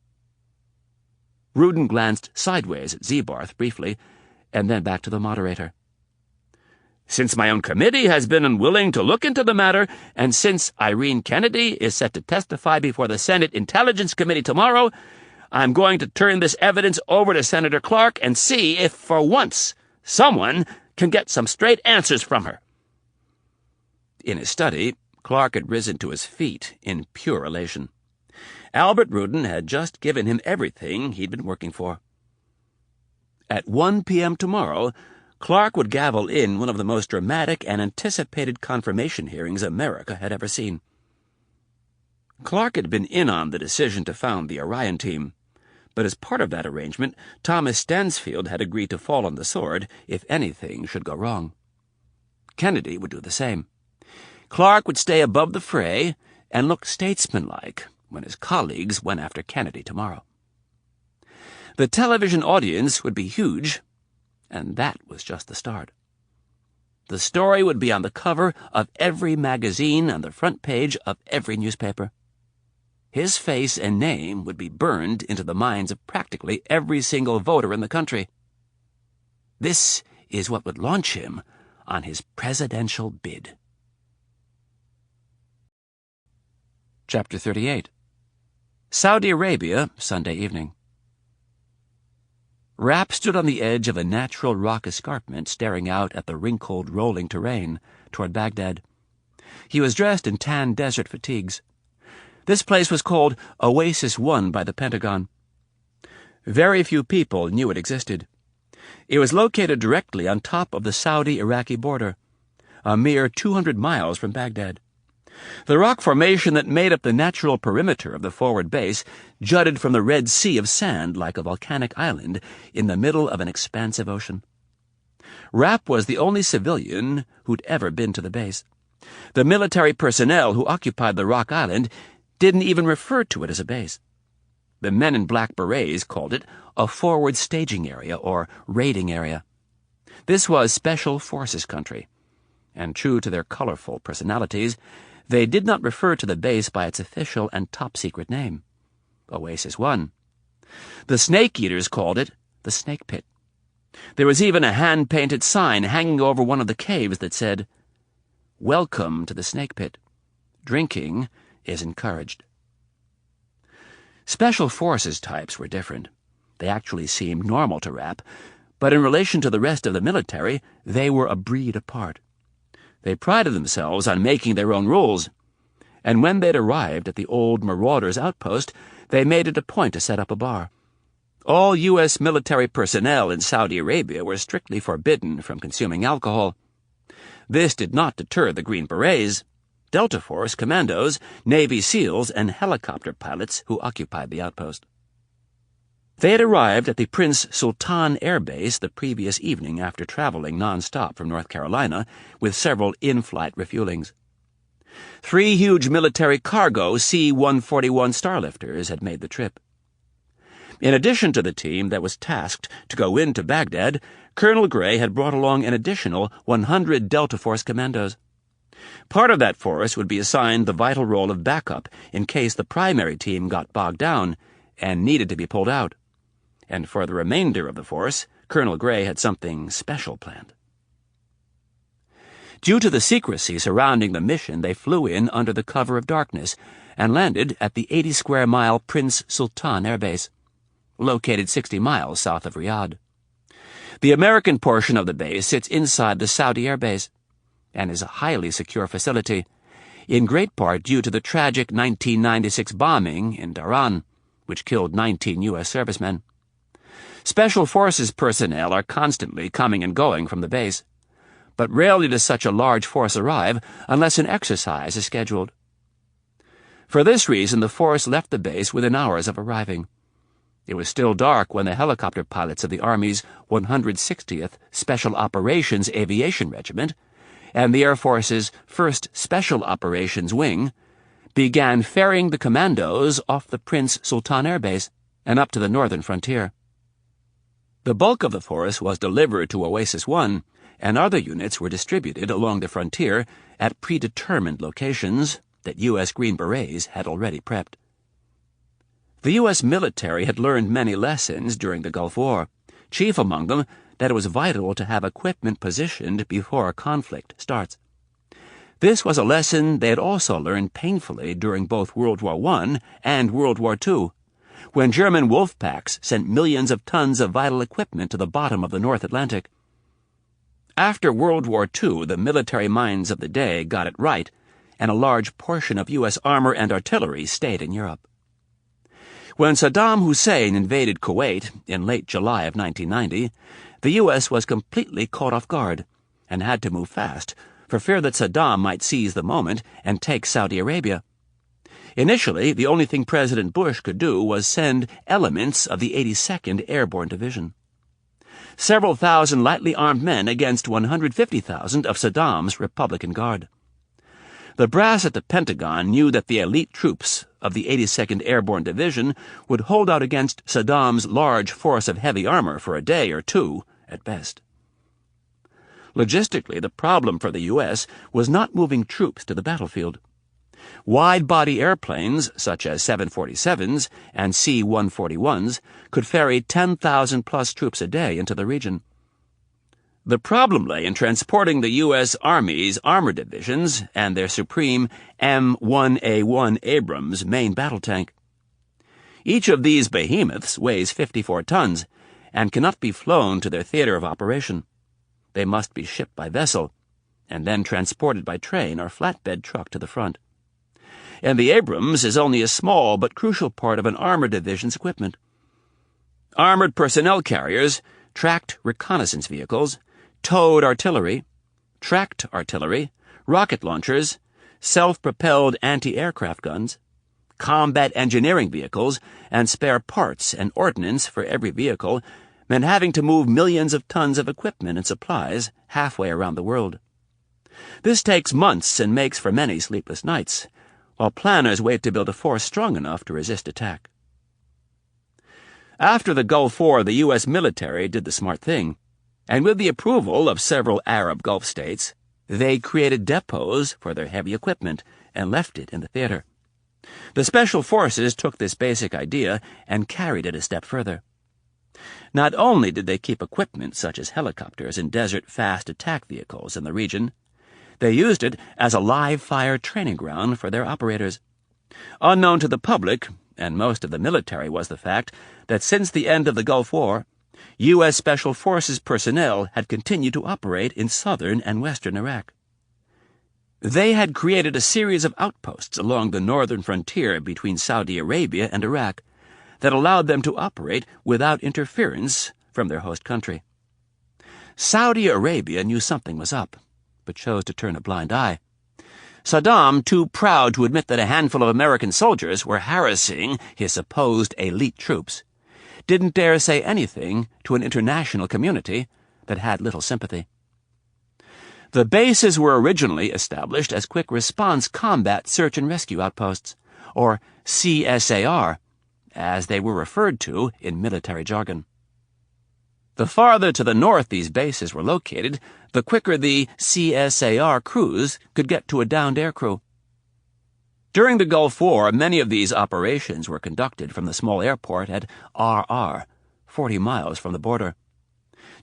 Rudin glanced sideways at Zebarth briefly, and then back to the moderator. "Since my own committee has been unwilling to look into the matter, and since Irene Kennedy is set to testify before the Senate Intelligence Committee tomorrow, I'm going to turn this evidence over to Senator Clark and see if, for once, someone can get some straight answers from her." In his study, Clark had risen to his feet in pure elation. Albert Rudin had just given him everything he'd been working for. At 1 p.m. tomorrow, Clark would gavel in one of the most dramatic and anticipated confirmation hearings America had ever seen. Clark had been in on the decision to found the Orion Team, but as part of that arrangement, Thomas Stansfield had agreed to fall on the sword if anything should go wrong. Kennedy would do the same. Clark would stay above the fray and look statesmanlike when his colleagues went after Kennedy tomorrow. The television audience would be huge, and that was just the start. The story would be on the cover of every magazine and the front page of every newspaper. His face and name would be burned into the minds of practically every single voter in the country. This is what would launch him on his presidential bid. Chapter 38. Saudi Arabia, Sunday evening. Rapp stood on the edge of a natural rock escarpment staring out at the wrinkled, rolling terrain toward Baghdad. He was dressed in tan desert fatigues. This place was called Oasis 1 by the Pentagon. Very few people knew it existed. It was located directly on top of the Saudi-Iraqi border, a mere 200 miles from Baghdad. The rock formation that made up the natural perimeter of the forward base jutted from the Red Sea of sand like a volcanic island in the middle of an expansive ocean. Rapp was the only civilian who'd ever been to the base. The military personnel who occupied the rock island didn't even refer to it as a base. The men in black berets called it a forward staging area or raiding area. This was Special Forces country, and true to their colorful personalities, they did not refer to the base by its official and top-secret name, Oasis 1. The Snake Eaters called it the Snake Pit. There was even a hand-painted sign hanging over one of the caves that said, "Welcome to the Snake Pit. Drinking is encouraged." Special Forces types were different. They actually seemed normal to Rapp, but in relation to the rest of the military, they were a breed apart. They prided themselves on making their own rules, and when they'd arrived at the old Marauders' outpost, they made it a point to set up a bar. All U.S. military personnel in Saudi Arabia were strictly forbidden from consuming alcohol. This did not deter the Green Berets, Delta Force commandos, Navy SEALs, and helicopter pilots who occupied the outpost. They had arrived at the Prince Sultan Air Base the previous evening after traveling non-stop from North Carolina with several in-flight refuelings. 3 huge military cargo C-141 Starlifters had made the trip. In addition to the team that was tasked to go into Baghdad, Colonel Gray had brought along an additional 100 Delta Force commandos. Part of that force would be assigned the vital role of backup in case the primary team got bogged down and needed to be pulled out. And for the remainder of the force, Colonel Gray had something special planned. Due to the secrecy surrounding the mission, they flew in under the cover of darkness and landed at the 80-square-mile Prince Sultan Air Base, located 60 miles south of Riyadh. The American portion of the base sits inside the Saudi Air Base and is a highly secure facility, in great part due to the tragic 1996 bombing in Dhahran, which killed 19 U.S. servicemen. Special Forces personnel are constantly coming and going from the base, but rarely does such a large force arrive unless an exercise is scheduled. For this reason, the force left the base within hours of arriving. It was still dark when the helicopter pilots of the Army's 160th Special Operations Aviation Regiment and the Air Force's 1st Special Operations Wing began ferrying the commandos off the Prince Sultan Air Base and up to the northern frontier. The bulk of the force was delivered to Oasis 1, and other units were distributed along the frontier at predetermined locations that U.S. Green Berets had already prepped. The U.S. military had learned many lessons during the Gulf War, chief among them that it was vital to have equipment positioned before a conflict starts. This was a lesson they had also learned painfully during both World War I and World War II, when German wolf packs sent millions of tons of vital equipment to the bottom of the North Atlantic. After World War II, the military minds of the day got it right, and a large portion of U.S. armor and artillery stayed in Europe. When Saddam Hussein invaded Kuwait in late July of 1990, the U.S. was completely caught off guard and had to move fast, for fear that Saddam might seize the moment and take Saudi Arabia. Initially, the only thing President Bush could do was send elements of the 82nd Airborne Division. Several thousand lightly armed men against 150,000 of Saddam's Republican Guard. The brass at the Pentagon knew that the elite troops of the 82nd Airborne Division would hold out against Saddam's large force of heavy armor for a day or two, at best. Logistically, the problem for the U.S. was not moving troops to the battlefield. Wide-body airplanes, such as 747s and C-141s, could ferry 10,000-plus troops a day into the region. The problem lay in transporting the U.S. Army's armor divisions and their supreme M1A1 Abrams main battle tank. Each of these behemoths weighs 54 tons and cannot be flown to their theater of operation. They must be shipped by vessel and then transported by train or flatbed truck to the front. And the Abrams is only a small but crucial part of an armor division's equipment. Armored personnel carriers, tracked reconnaissance vehicles, towed artillery, tracked artillery, rocket launchers, self-propelled anti-aircraft guns, combat engineering vehicles, and spare parts and ordnance for every vehicle meant having to move millions of tons of equipment and supplies halfway around the world. This takes months and makes for many sleepless nights, while planners wait to build a force strong enough to resist attack. After the Gulf War, the U.S. military did the smart thing, and with the approval of several Arab Gulf states, they created depots for their heavy equipment and left it in the theater. The Special Forces took this basic idea and carried it a step further. Not only did they keep equipment such as helicopters and desert fast attack vehicles in the region, they used it as a live-fire training ground for their operators. Unknown to the public, and most of the military, was the fact that since the end of the Gulf War, U.S. Special Forces personnel had continued to operate in southern and western Iraq. They had created a series of outposts along the northern frontier between Saudi Arabia and Iraq that allowed them to operate without interference from their host country. Saudi Arabia knew something was up, but chose to turn a blind eye. Saddam, too proud to admit that a handful of American soldiers were harassing his supposed elite troops, didn't dare say anything to an international community that had little sympathy. The bases were originally established as quick response combat search and rescue outposts, or CSAR, as they were referred to in military jargon. The farther to the north these bases were located, the quicker the CSAR crews could get to a downed aircrew. During the Gulf War, many of these operations were conducted from the small airport at RR, 40 miles from the border.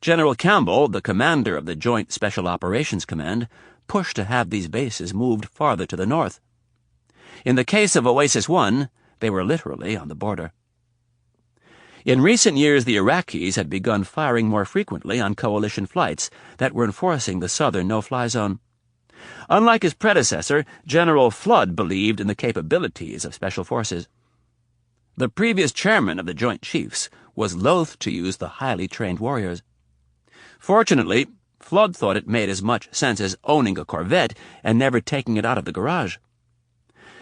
General Campbell, the commander of the Joint Special Operations Command, pushed to have these bases moved farther to the north. In the case of Oasis 1, they were literally on the border. In recent years, the Iraqis had begun firing more frequently on coalition flights that were enforcing the southern no-fly zone. Unlike his predecessor, General Flood believed in the capabilities of Special Forces. The previous chairman of the Joint Chiefs was loath to use the highly trained warriors. Fortunately, Flood thought it made as much sense as owning a Corvette and never taking it out of the garage.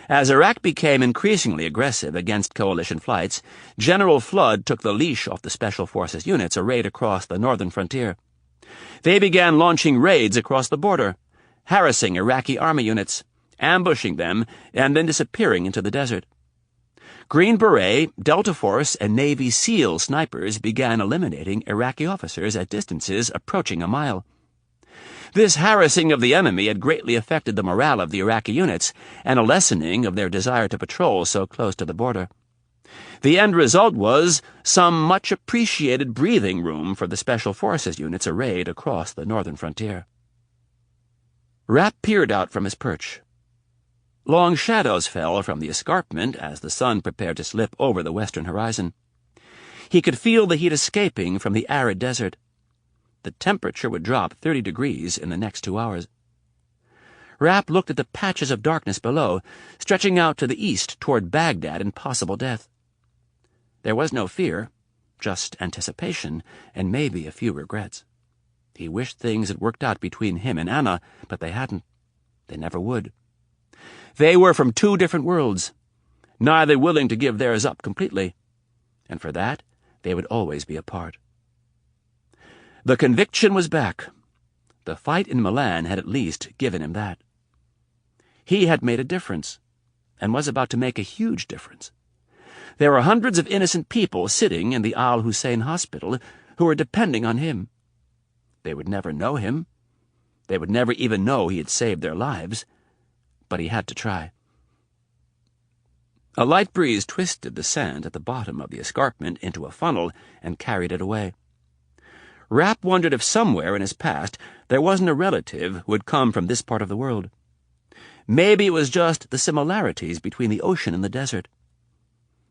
As Iraq became increasingly aggressive against coalition flights, General Flood took the leash off the Special Forces units arrayed across the northern frontier. They began launching raids across the border, harassing Iraqi army units, ambushing them, and then disappearing into the desert. Green Beret, Delta Force, and Navy SEAL snipers began eliminating Iraqi officers at distances approaching a mile. This harassing of the enemy had greatly affected the morale of the Iraqi units and a lessening of their desire to patrol so close to the border. The end result was some much-appreciated breathing room for the Special Forces units arrayed across the northern frontier. Rapp peered out from his perch. Long shadows fell from the escarpment as the sun prepared to slip over the western horizon. He could feel the heat escaping from the arid desert. The temperature would drop 30 degrees in the next 2 hours. Rapp looked at the patches of darkness below, stretching out to the east toward Baghdad and possible death. There was no fear, just anticipation, and maybe a few regrets. He wished things had worked out between him and Anna, but they hadn't. They never would. They were from 2 different worlds, neither willing to give theirs up completely, and for that they would always be apart. The conviction was back. The fight in Milan had at least given him that. He had made a difference, and was about to make a huge difference. There were hundreds of innocent people sitting in the Al Hussein Hospital who were depending on him. They would never know him. They would never even know he had saved their lives, but he had to try. A light breeze twisted the sand at the bottom of the escarpment into a funnel and carried it away. Rapp wondered if somewhere in his past there wasn't a relative who had come from this part of the world. Maybe it was just the similarities between the ocean and the desert.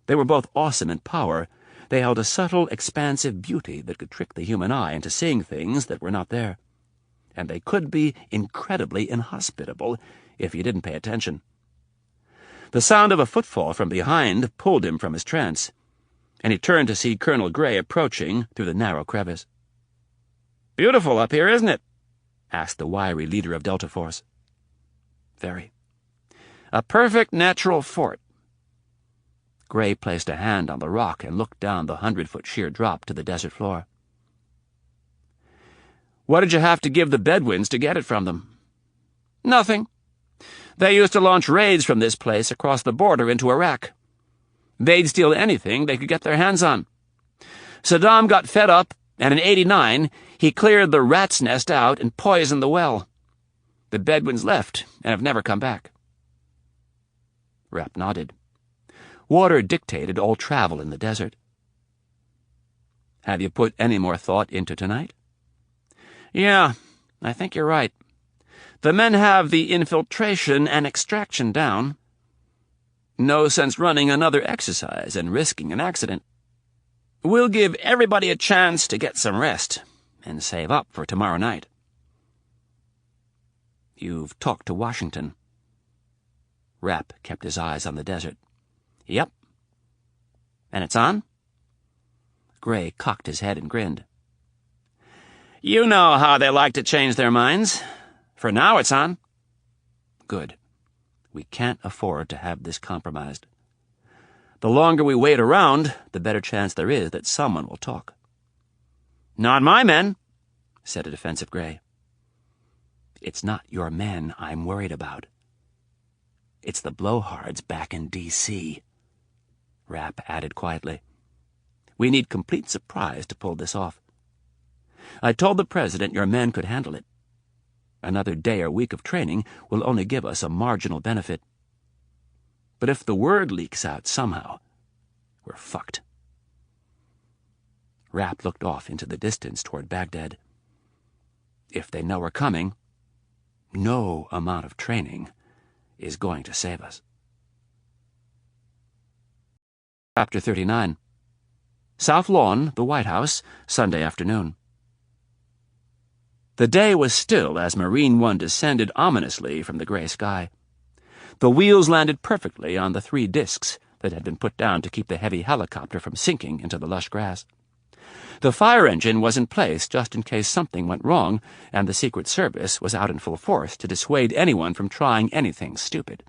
They were both awesome in power. They held a subtle, expansive beauty that could trick the human eye into seeing things that were not there. And they could be incredibly inhospitable if you didn't pay attention. The sound of a footfall from behind pulled him from his trance, and he turned to see Colonel Gray approaching through the narrow crevice. "Beautiful up here, isn't it?" asked the wiry leader of Delta Force. "Very." "A perfect natural fort." Gray placed a hand on the rock and looked down the 100-foot sheer drop to the desert floor. "What did you have to give the Bedouins to get it from them?" "Nothing. They used to launch raids from this place across the border into Iraq. They'd steal anything they could get their hands on. Saddam got fed up, and in '89 he cleared the rat's nest out and poisoned the well. The Bedouins left and have never come back." Rapp nodded. Water dictated all travel in the desert. "Have you put any more thought into tonight?" "Yeah, I think you're right. The men have the infiltration and extraction down. No sense running another exercise and risking an accident. We'll give everybody a chance to get some rest and save up for tomorrow night." "You've talked to Washington." Rapp kept his eyes on the desert. "Yep." "And it's on?" Gray cocked his head and grinned. "You know how they like to change their minds. For now it's on." "Good. We can't afford to have this compromised. The longer we wait around, the better chance there is that someone will talk." "Not my men," said a defensive Gray. "It's not your men I'm worried about. It's the blowhards back in D.C., Rapp added quietly. "We need complete surprise to pull this off. I told the President your men could handle it. Another day or week of training will only give us a marginal benefit. But if the word leaks out somehow, we're fucked." Rapp looked off into the distance toward Baghdad. If they know we're coming, no amount of training is going to save us. Chapter 39. South Lawn, the White House, Sunday afternoon. The day was still as Marine One descended ominously from the gray sky. The wheels landed perfectly on the 3 discs that had been put down to keep the heavy helicopter from sinking into the lush grass. The fire engine was in place just in case something went wrong, and the Secret Service was out in full force to dissuade anyone from trying anything stupid.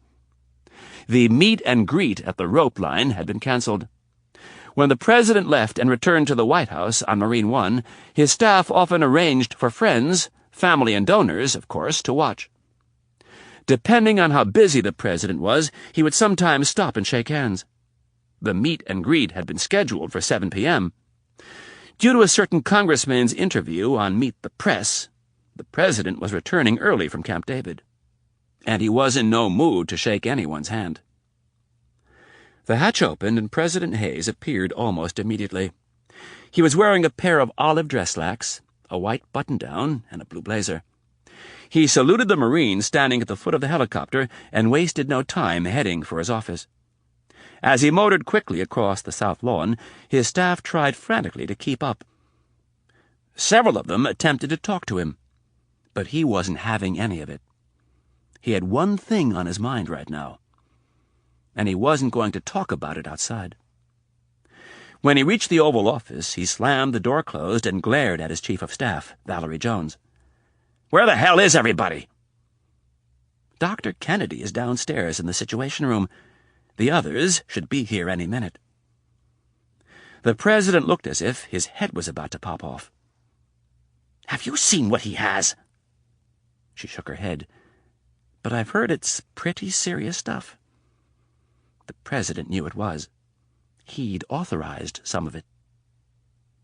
The meet and greet at the rope line had been canceled. When the President left and returned to the White House on Marine One, his staff often arranged for friends, family and donors, of course, to watch. Depending on how busy the President was, he would sometimes stop and shake hands. The meet and greet had been scheduled for 7 p.m. Due to a certain congressman's interview on Meet the Press, the President was returning early from Camp David, and he was in no mood to shake anyone's hand. The hatch opened and President Hayes appeared almost immediately. He was wearing a pair of olive dress slacks, a white button-down, and a blue blazer. He saluted the Marine standing at the foot of the helicopter and wasted no time heading for his office. As he motored quickly across the South Lawn, his staff tried frantically to keep up. Several of them attempted to talk to him, but he wasn't having any of it. He had one thing on his mind right now, and he wasn't going to talk about it outside. When he reached the Oval Office, he slammed the door closed and glared at his Chief of Staff, Valerie Jones. "Where the hell is everybody?" "Dr. Kennedy is downstairs in the Situation Room. The others should be here any minute." The President looked as if his head was about to pop off. "Have you seen what he has?" She shook her head. "But I've heard it's pretty serious stuff." The President knew it was. He'd authorized some of it.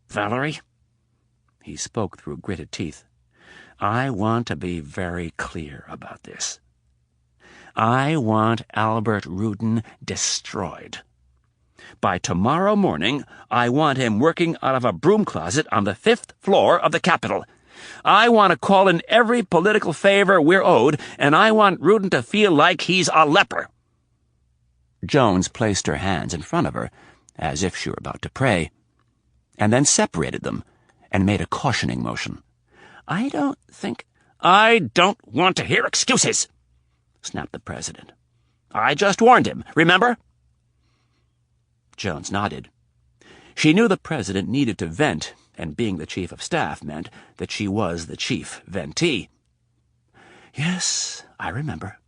"Valerie," he spoke through gritted teeth, "I want to be very clear about this. I want Albert Rudin destroyed. By tomorrow morning, I want him working out of a broom closet on the 5th floor of the Capitol. I want to call in every political favor we're owed, and I want Rudin to feel like he's a leper." Jones placed her hands in front of her, as if she were about to pray, and then separated them and made a cautioning motion. "I don't want to hear excuses," snapped the president. "I just warned him, remember?" Jones nodded. She knew the president needed to vent, and being the chief of staff meant that she was the chief ventee. "Yes, I remember."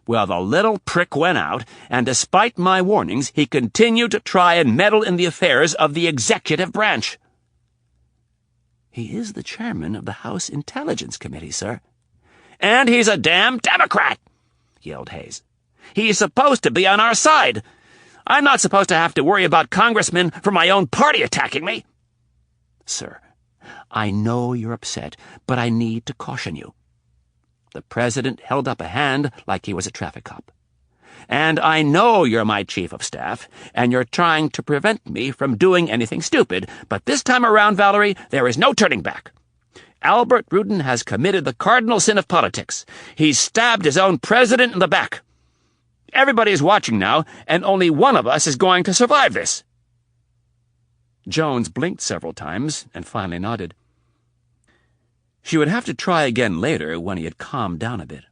"Well, the little prick went out, and despite my warnings, he continued to try and meddle in the affairs of the executive branch." "He is the chairman of the House Intelligence Committee, sir." "And he's a damn Democrat!" yelled Hayes. "He's supposed to be on our side. I'm not supposed to have to worry about congressmen from my own party attacking me." "Sir, I know you're upset, but I need to caution you." The president held up a hand like he was a traffic cop. "And I know you're my chief of staff, and you're trying to prevent me from doing anything stupid, but this time around, Valerie, there is no turning back. Albert Rudin has committed the cardinal sin of politics. He's stabbed his own president in the back. Everybody is watching now, and only one of us is going to survive this." Jones blinked several times and finally nodded. She would have to try again later when he had calmed down a bit.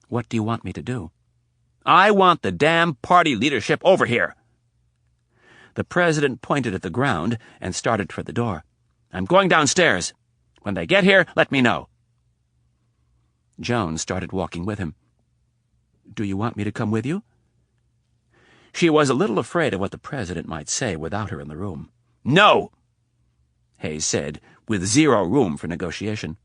"What do you want me to do?" "I want the damn party leadership over here." The president pointed at the ground and started for the door. "I'm going downstairs. When they get here, let me know." Jones started walking with him. "Do you want me to come with you?" She was a little afraid of what the president might say without her in the room. "No," Hayes said, with zero room for negotiation.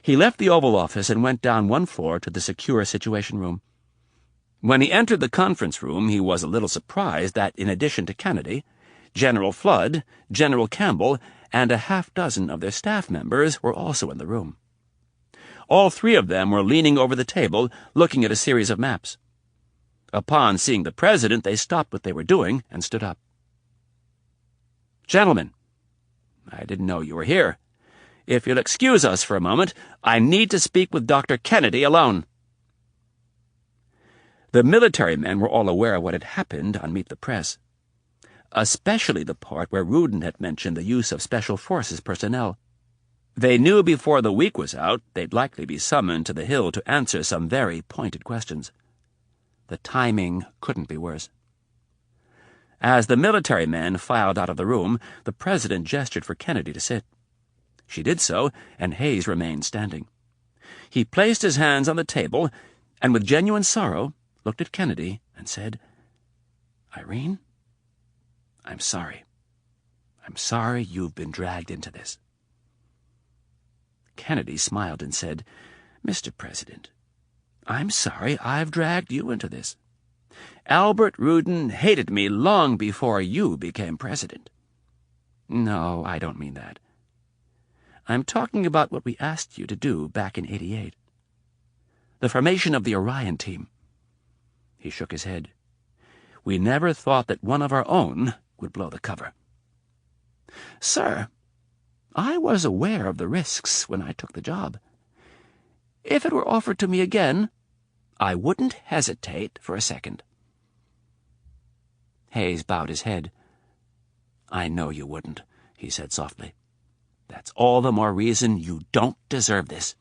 He left the Oval Office and went down one floor to the secure Situation Room. When he entered the conference room, he was a little surprised that, in addition to Kennedy, General Flood, General Campbell, and a half-dozen of their staff members were also in the room. All three of them were leaning over the table, looking at a series of maps. Upon seeing the president, they stopped what they were doing and stood up. "Gentlemen, I didn't know you were here. If you'll excuse us for a moment, I need to speak with Dr. Kennedy alone." The military men were all aware of what had happened on Meet the Press, especially the part where Rudin had mentioned the use of Special Forces personnel. They knew before the week was out they'd likely be summoned to the Hill to answer some very pointed questions. The timing couldn't be worse. As the military men filed out of the room, the president gestured for Kennedy to sit. She did so, and Hayes remained standing. He placed his hands on the table, and with genuine sorrow looked at Kennedy and said, "Irene, I'm sorry. I'm sorry you've been dragged into this." Kennedy smiled and said, "Mr. President, I'm sorry I've dragged you into this. Albert Rudin hated me long before you became president." "No, I don't mean that. I'm talking about what we asked you to do back in '88. The formation of the Orion team." He shook his head. "We never thought that one of our own would blow the cover." "Sir, I was aware of the risks when I took the job. If it were offered to me again, I wouldn't hesitate for a second." Hayes bowed his head. "I know you wouldn't," he said softly. "That's all the more reason you don't deserve this."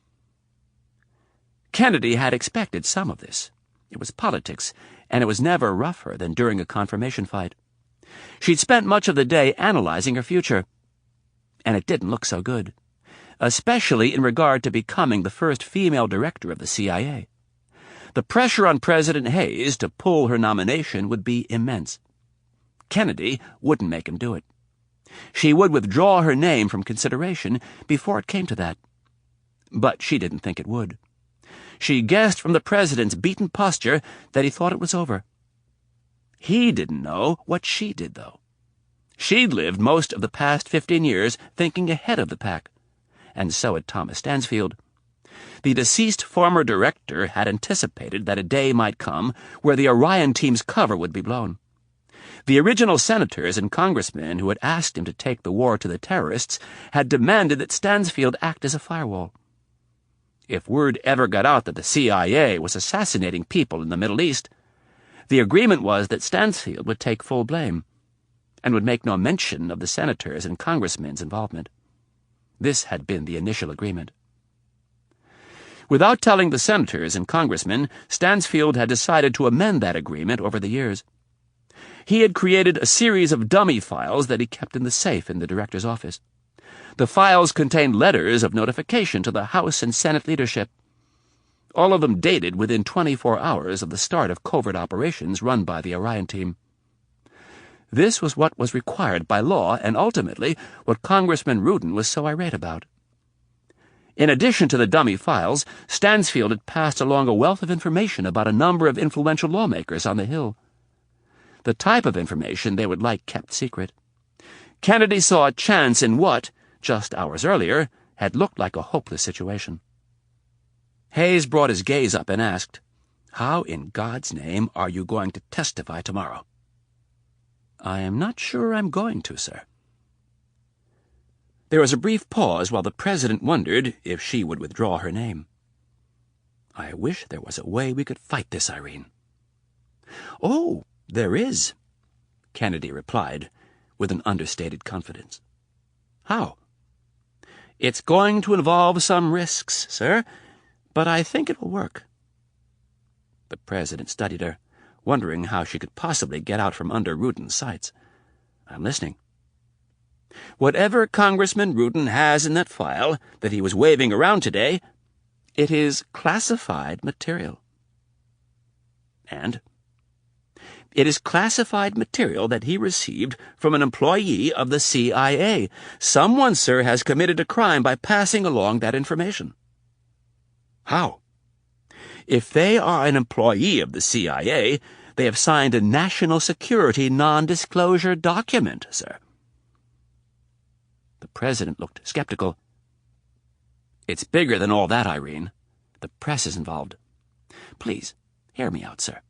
Kennedy had expected some of this. It was politics, and it was never rougher than during a confirmation fight. She'd spent much of the day analyzing her future, and it didn't look so good, especially in regard to becoming the first female director of the CIA. The pressure on President Hayes to pull her nomination would be immense. Kennedy wouldn't make him do it. She would withdraw her name from consideration before it came to that. But she didn't think it would. She guessed from the president's beaten posture that he thought it was over. He didn't know what she did, though. She'd lived most of the past 15 years thinking ahead of the pack, and so had Thomas Stansfield. The deceased former director had anticipated that a day might come where the Orion team's cover would be blown. The original senators and congressmen who had asked him to take the war to the terrorists had demanded that Stansfield act as a firewall. If word ever got out that the CIA was assassinating people in the Middle East, the agreement was that Stansfield would take full blame and would make no mention of the senators and congressmen's involvement. This had been the initial agreement. Without telling the senators and congressmen, Stansfield had decided to amend that agreement over the years. He had created a series of dummy files that he kept in the safe in the director's office. The files contained letters of notification to the House and Senate leadership, all of them dated within 24 hours of the start of covert operations run by the Orion team. This was what was required by law and ultimately what Congressman Rudin was so irate about. In addition to the dummy files, Stansfield had passed along a wealth of information about a number of influential lawmakers on the Hill. The type of information they would like kept secret. Kennedy saw a chance in what, just hours earlier, had looked like a hopeless situation. Hayes brought his gaze up and asked, "How in God's name are you going to testify tomorrow?" "I am not sure I'm going to, sir." There was a brief pause while the president wondered if she would withdraw her name. "I wish there was a way we could fight this, Irene." "Oh, there is," Kennedy replied, with an understated confidence. "How?" "It's going to involve some risks, sir, but I think it will work." The president studied her, wondering how she could possibly get out from under Rudin's sights. "I'm listening." "Whatever Congressman Rudin has in that file that he was waving around today, it is classified material." "And?" "It is classified material that he received from an employee of the CIA. Someone, sir, has committed a crime by passing along that information." "How?" "If they are an employee of the CIA, they have signed a national security non-disclosure document, sir." The president looked skeptical. "It's bigger than all that, Irene. The press is involved. Please, hear me out, sir.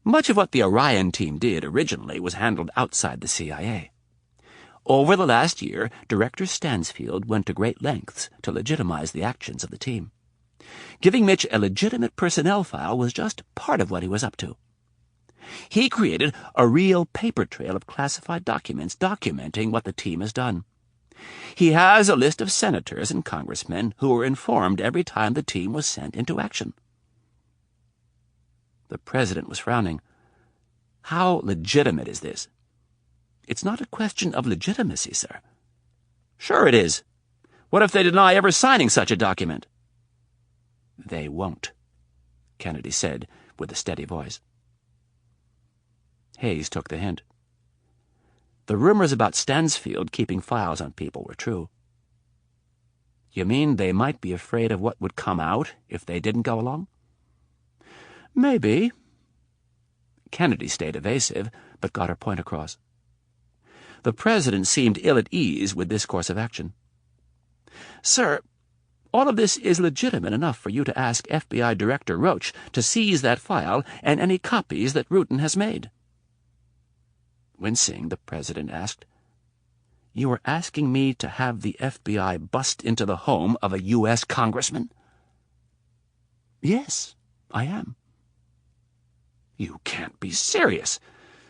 Much of what the Orion team did originally was handled outside the CIA. Over the last year, Director Stansfield went to great lengths to legitimize the actions of the team. Giving Mitch a legitimate personnel file was just part of what he was up to. He created a real paper trail of classified documents documenting what the team has done. He has a list of senators and congressmen who were informed every time the team was sent into action." The president was frowning. "How legitimate is this?" "It's not a question of legitimacy, sir." "Sure it is. What if they deny ever signing such a document?" "They won't," Kennedy said with a steady voice. Hayes took the hint. The rumors about Stansfield keeping files on people were true. "You mean they might be afraid of what would come out if they didn't go along?" "Maybe." Kennedy stayed evasive, but got her point across. The president seemed ill at ease with this course of action. "Sir, all of this is legitimate enough for you to ask FBI Director Roach to seize that file and any copies that Rudin has made." Wincing, the president asked, "You are asking me to have the FBI bust into the home of a U.S. congressman?" "Yes, I am." "You can't be serious.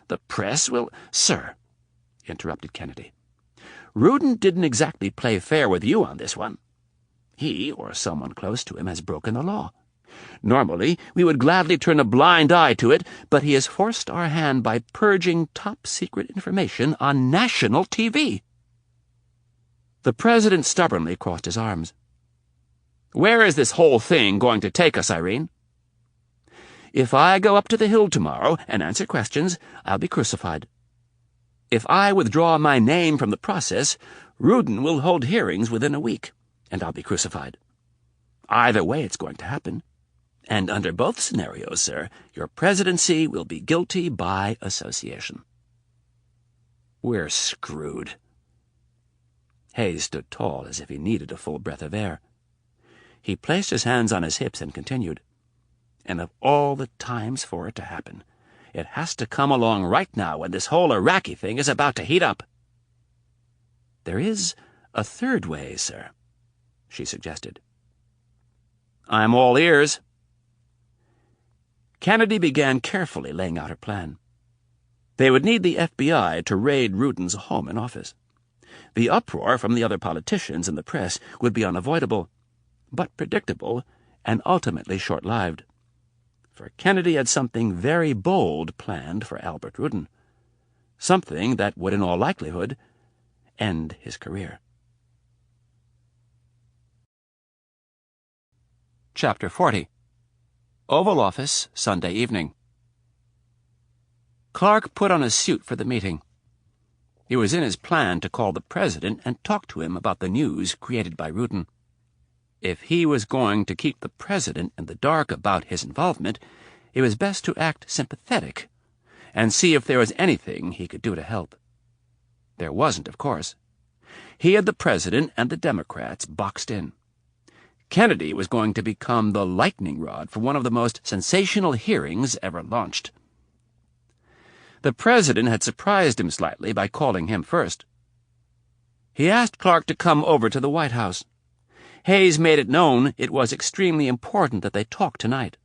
The press will—" "Sir," interrupted Kennedy, "Rudin didn't exactly play fair with you on this one. He, or someone close to him, has broken the law. Normally, we would gladly turn a blind eye to it, but he has forced our hand by purging top-secret information on national TV." The president stubbornly crossed his arms. "Where is this whole thing going to take us, Irene?" "If I go up to the Hill tomorrow and answer questions, I'll be crucified. If I withdraw my name from the process, Rudin will hold hearings within a week, and I'll be crucified. Either way it's going to happen. And under both scenarios, sir, your presidency will be guilty by association." "We're screwed." Hayes stood tall as if he needed a full breath of air. He placed his hands on his hips and continued, "And of all the times for it to happen, it has to come along right now when this whole Iraqi thing is about to heat up." "There is a third way, sir," she suggested. "I'm all ears." Kennedy began carefully laying out her plan. They would need the FBI to raid Rudin's home and office. The uproar from the other politicians and the press would be unavoidable, but predictable and ultimately short-lived. For Kennedy had something very bold planned for Albert Rudin, something that would in all likelihood end his career. Chapter 40. Oval Office, Sunday evening. Clark put on a suit for the meeting. It was in his plan to call the president and talk to him about the news created by Rudin. If he was going to keep the president in the dark about his involvement, it was best to act sympathetic and see if there was anything he could do to help. There wasn't, of course. He had the president and the Democrats boxed in. Kennedy was going to become the lightning rod for one of the most sensational hearings ever launched. The president had surprised him slightly by calling him first. He asked Clark to come over to the White House. Hayes made it known it was extremely important that they talk tonight.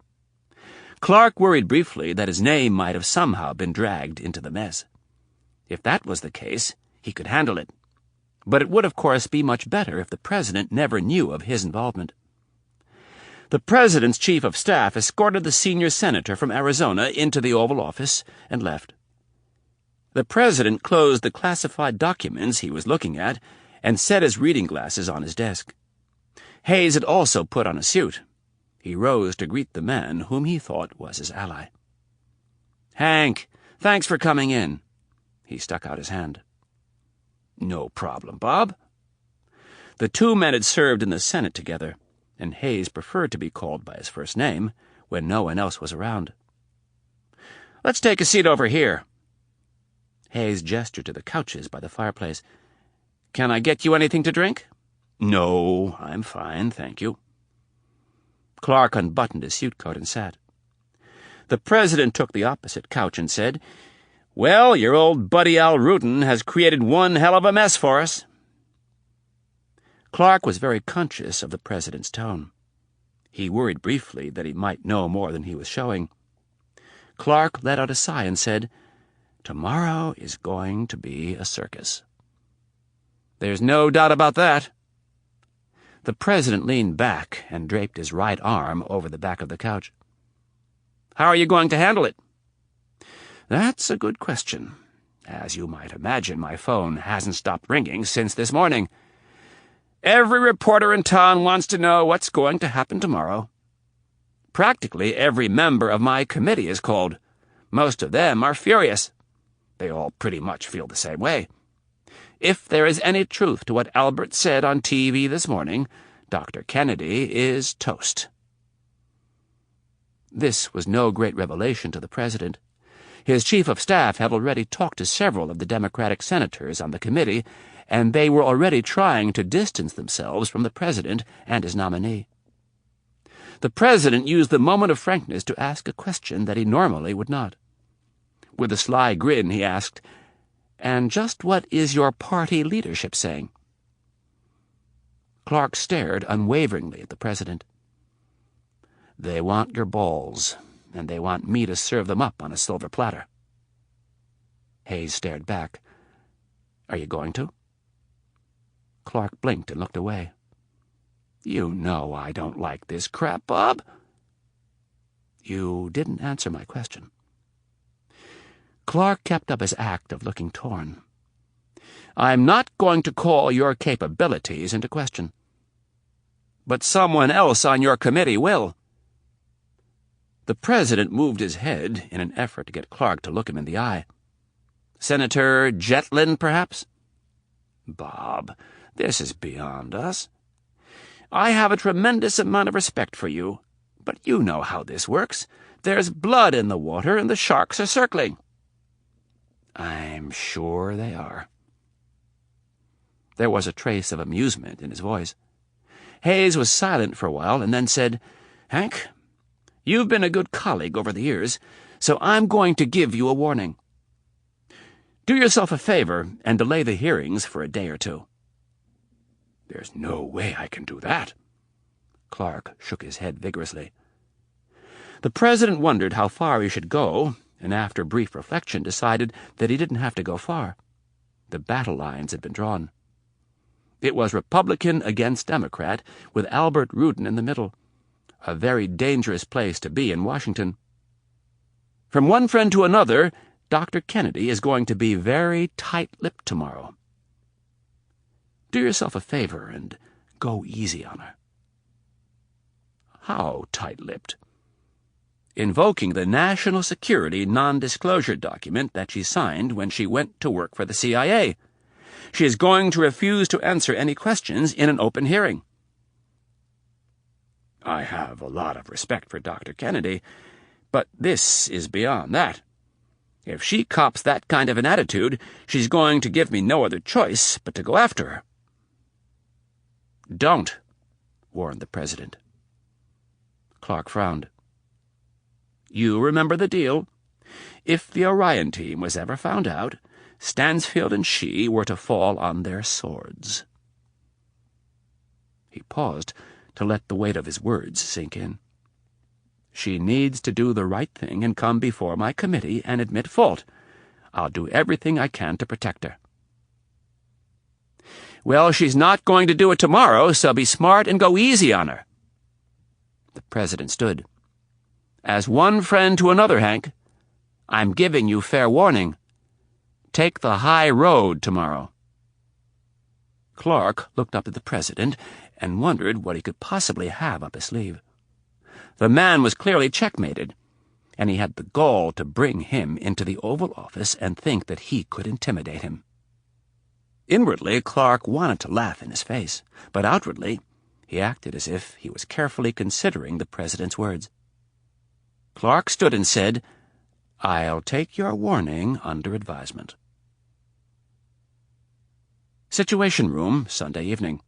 Clark worried briefly that his name might have somehow been dragged into the mess. If that was the case, he could handle it. But it would, of course, be much better if the president never knew of his involvement. The president's chief of staff escorted the senior senator from Arizona into the Oval Office and left. The president closed the classified documents he was looking at and set his reading glasses on his desk. Hayes had also put on a suit. He rose to greet the man whom he thought was his ally. "Hank, thanks for coming in." He stuck out his hand. "No problem, Bob." The two men had served in the Senate together, and Hayes preferred to be called by his first name when no one else was around. "Let's take a seat over here." Hayes gestured to the couches by the fireplace. "Can I get you anything to drink?" "No, I'm fine, thank you." Clark unbuttoned his suit coat and sat. The president took the opposite couch and said, "Well, your old buddy Al Rudin has created one hell of a mess for us." Clark was very conscious of the president's tone. He worried briefly that he might know more than he was showing. Clark let out a sigh and said, "Tomorrow is going to be a circus." "There's no doubt about that." The president leaned back and draped his right arm over the back of the couch. "How are you going to handle it?" "That's a good question. As you might imagine, my phone hasn't stopped ringing since this morning. Every reporter in town wants to know what's going to happen tomorrow. Practically every member of my committee is called. Most of them are furious. They all pretty much feel the same way. If there is any truth to what Albert said on TV this morning, Dr. Kennedy is toast." This was no great revelation to the president. His chief of staff had already talked to several of the Democratic senators on the committee, and they were already trying to distance themselves from the president and his nominee. The president used the moment of frankness to ask a question that he normally would not. With a sly grin, he asked, "And just what is your party leadership saying?" Clark stared unwaveringly at the president. "They want your balls, and they want me to serve them up on a silver platter." Hayes stared back. "Are you going to?" Clark blinked and looked away. "You know I don't like this crap, Bob." "You didn't answer my question." Clark kept up his act of looking torn. "I'm not going to call your capabilities into question." "But someone else on your committee will." The president moved his head in an effort to get Clark to look him in the eye. "Senator Jetlin, perhaps?" "Bob, this is beyond us." "I have a tremendous amount of respect for you, but you know how this works. There's blood in the water, and the sharks are circling." "I'm sure they are." There was a trace of amusement in his voice. Hayes was silent for a while and then said, "Hank, you've been a good colleague over the years, so I'm going to give you a warning. Do yourself a favor and delay the hearings for a day or two." "There's no way I can do that." Clark shook his head vigorously. The president wondered how far he should go, and after brief reflection decided that he didn't have to go far. The battle lines had been drawn. It was Republican against Democrat, with Albert Rudin in the middle. A very dangerous place to be in Washington. From one friend to another, Dr. Kennedy is going to be very tight-lipped tomorrow. Do yourself a favor and go easy on her. How tight-lipped? Invoking the national security non-disclosure document that she signed when she went to work for the CIA. She is going to refuse to answer any questions in an open hearing. I have a lot of respect for Dr. Kennedy, but this is beyond that. If she cops that kind of an attitude, she's going to give me no other choice but to go after her. Don't, warned the president. Clark frowned. You remember the deal. If the Orion team was ever found out, Stansfield and she were to fall on their swords. He paused to let the weight of his words sink in. She needs to do the right thing and come before my committee and admit fault. I'll do everything I can to protect her. Well, she's not going to do it tomorrow, so be smart and go easy on her. The president stood. As one friend to another, Hank, I'm giving you fair warning. Take the high road tomorrow. Clark looked up at the president and wondered what he could possibly have up his sleeve. The man was clearly checkmated, and he had the gall to bring him into the Oval Office and think that he could intimidate him. Inwardly, Clark wanted to laugh in his face, but outwardly, he acted as if he was carefully considering the president's words. Clark stood and said, I'll take your warning under advisement. Situation Room, Sunday evening.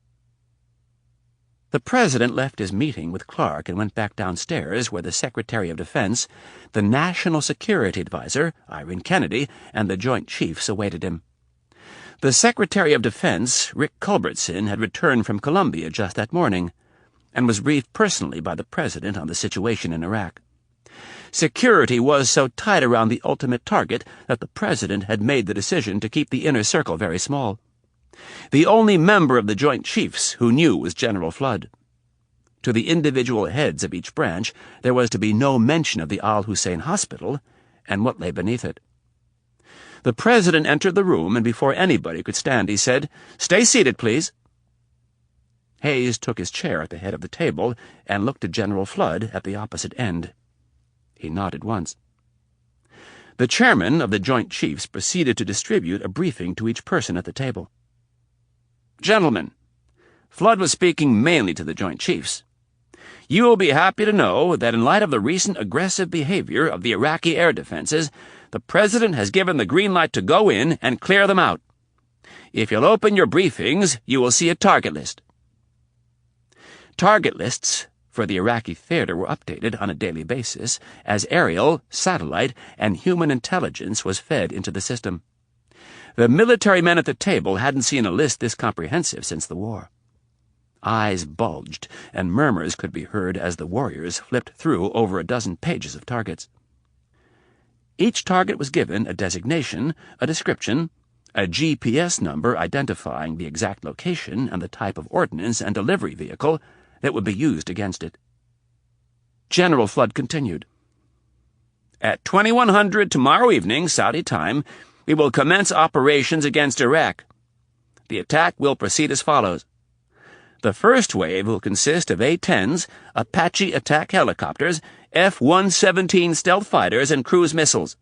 The president left his meeting with Clark and went back downstairs where the Secretary of Defense, the National Security Advisor, Irene Kennedy, and the Joint Chiefs awaited him. The Secretary of Defense, Rick Culbertson, had returned from Columbia just that morning and was briefed personally by the president on the situation in Iraq. Security was so tight around the ultimate target that the president had made the decision to keep the inner circle very small. The only member of the Joint Chiefs who knew was General Flood. To the individual heads of each branch, there was to be no mention of the Al-Hussein Hospital and what lay beneath it. The president entered the room, and before anybody could stand, he said, "Stay seated, please." Hayes took his chair at the head of the table and looked at General Flood at the opposite end. He nodded once. The chairman of the Joint Chiefs proceeded to distribute a briefing to each person at the table. Gentlemen, Flood was speaking mainly to the Joint Chiefs. You will be happy to know that in light of the recent aggressive behavior of the Iraqi air defenses, the President has given the green light to go in and clear them out. If you'll open your briefings, you will see a target list. Target lists for the Iraqi theater were updated on a daily basis as aerial, satellite, and human intelligence was fed into the system. The military men at the table hadn't seen a list this comprehensive since the war. Eyes bulged, and murmurs could be heard as the warriors flipped through over a dozen pages of targets. Each target was given a designation, a description, a GPS number identifying the exact location and the type of ordnance and delivery vehicle that would be used against it. General Flood continued. At 2100 tomorrow evening, Saudi time, we will commence operations against Iraq. The attack will proceed as follows. The first wave will consist of A-10s, Apache attack helicopters, F-117 stealth fighters, and cruise missiles.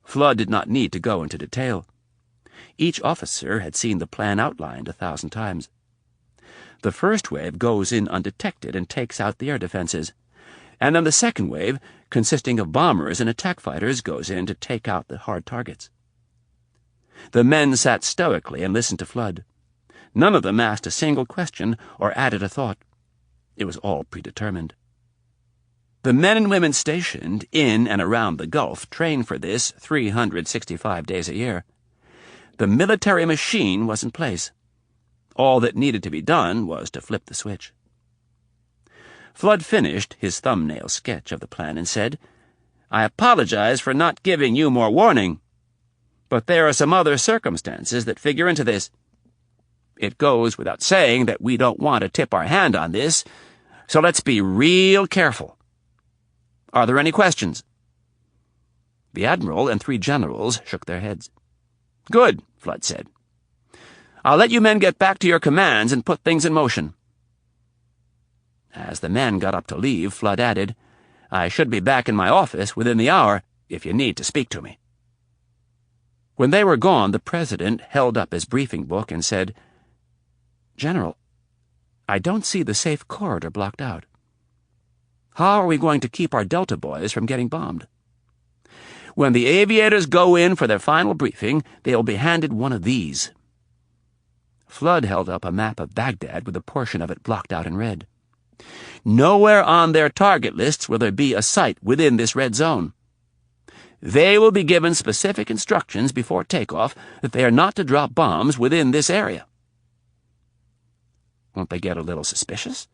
Flood did not need to go into detail. Each officer had seen the plan outlined 1,000 times. The first wave goes in undetected and takes out the air defenses, and then the second wave, consisting of bombers and attack fighters, goes in to take out the hard targets. The men sat stoically and listened to Flood. None of them asked a single question or added a thought. It was all predetermined. The men and women stationed in and around the Gulf train for this 365 days a year. The military machine was in place. All that needed to be done was to flip the switch. Flood finished his thumbnail sketch of the plan and said, "I apologize for not giving you more warning, but there are some other circumstances that figure into this. It goes without saying that we don't want to tip our hand on this, so let's be real careful. Are there any questions?" The admiral and 3 generals shook their heads. "Good," Flood said. "I'll let you men get back to your commands and put things in motion." As the men got up to leave, Flood added, "I should be back in my office within the hour if you need to speak to me." When they were gone, the president held up his briefing book and said, "General, I don't see the safe corridor blocked out. How are we going to keep our Delta boys from getting bombed? When the aviators go in for their final briefing, they will be handed one of these." Flood held up a map of Baghdad with a portion of it blocked out in red. "Nowhere on their target lists will there be a site within this red zone. They will be given specific instructions before takeoff that they are not to drop bombs within this area." Won't they get a little suspicious?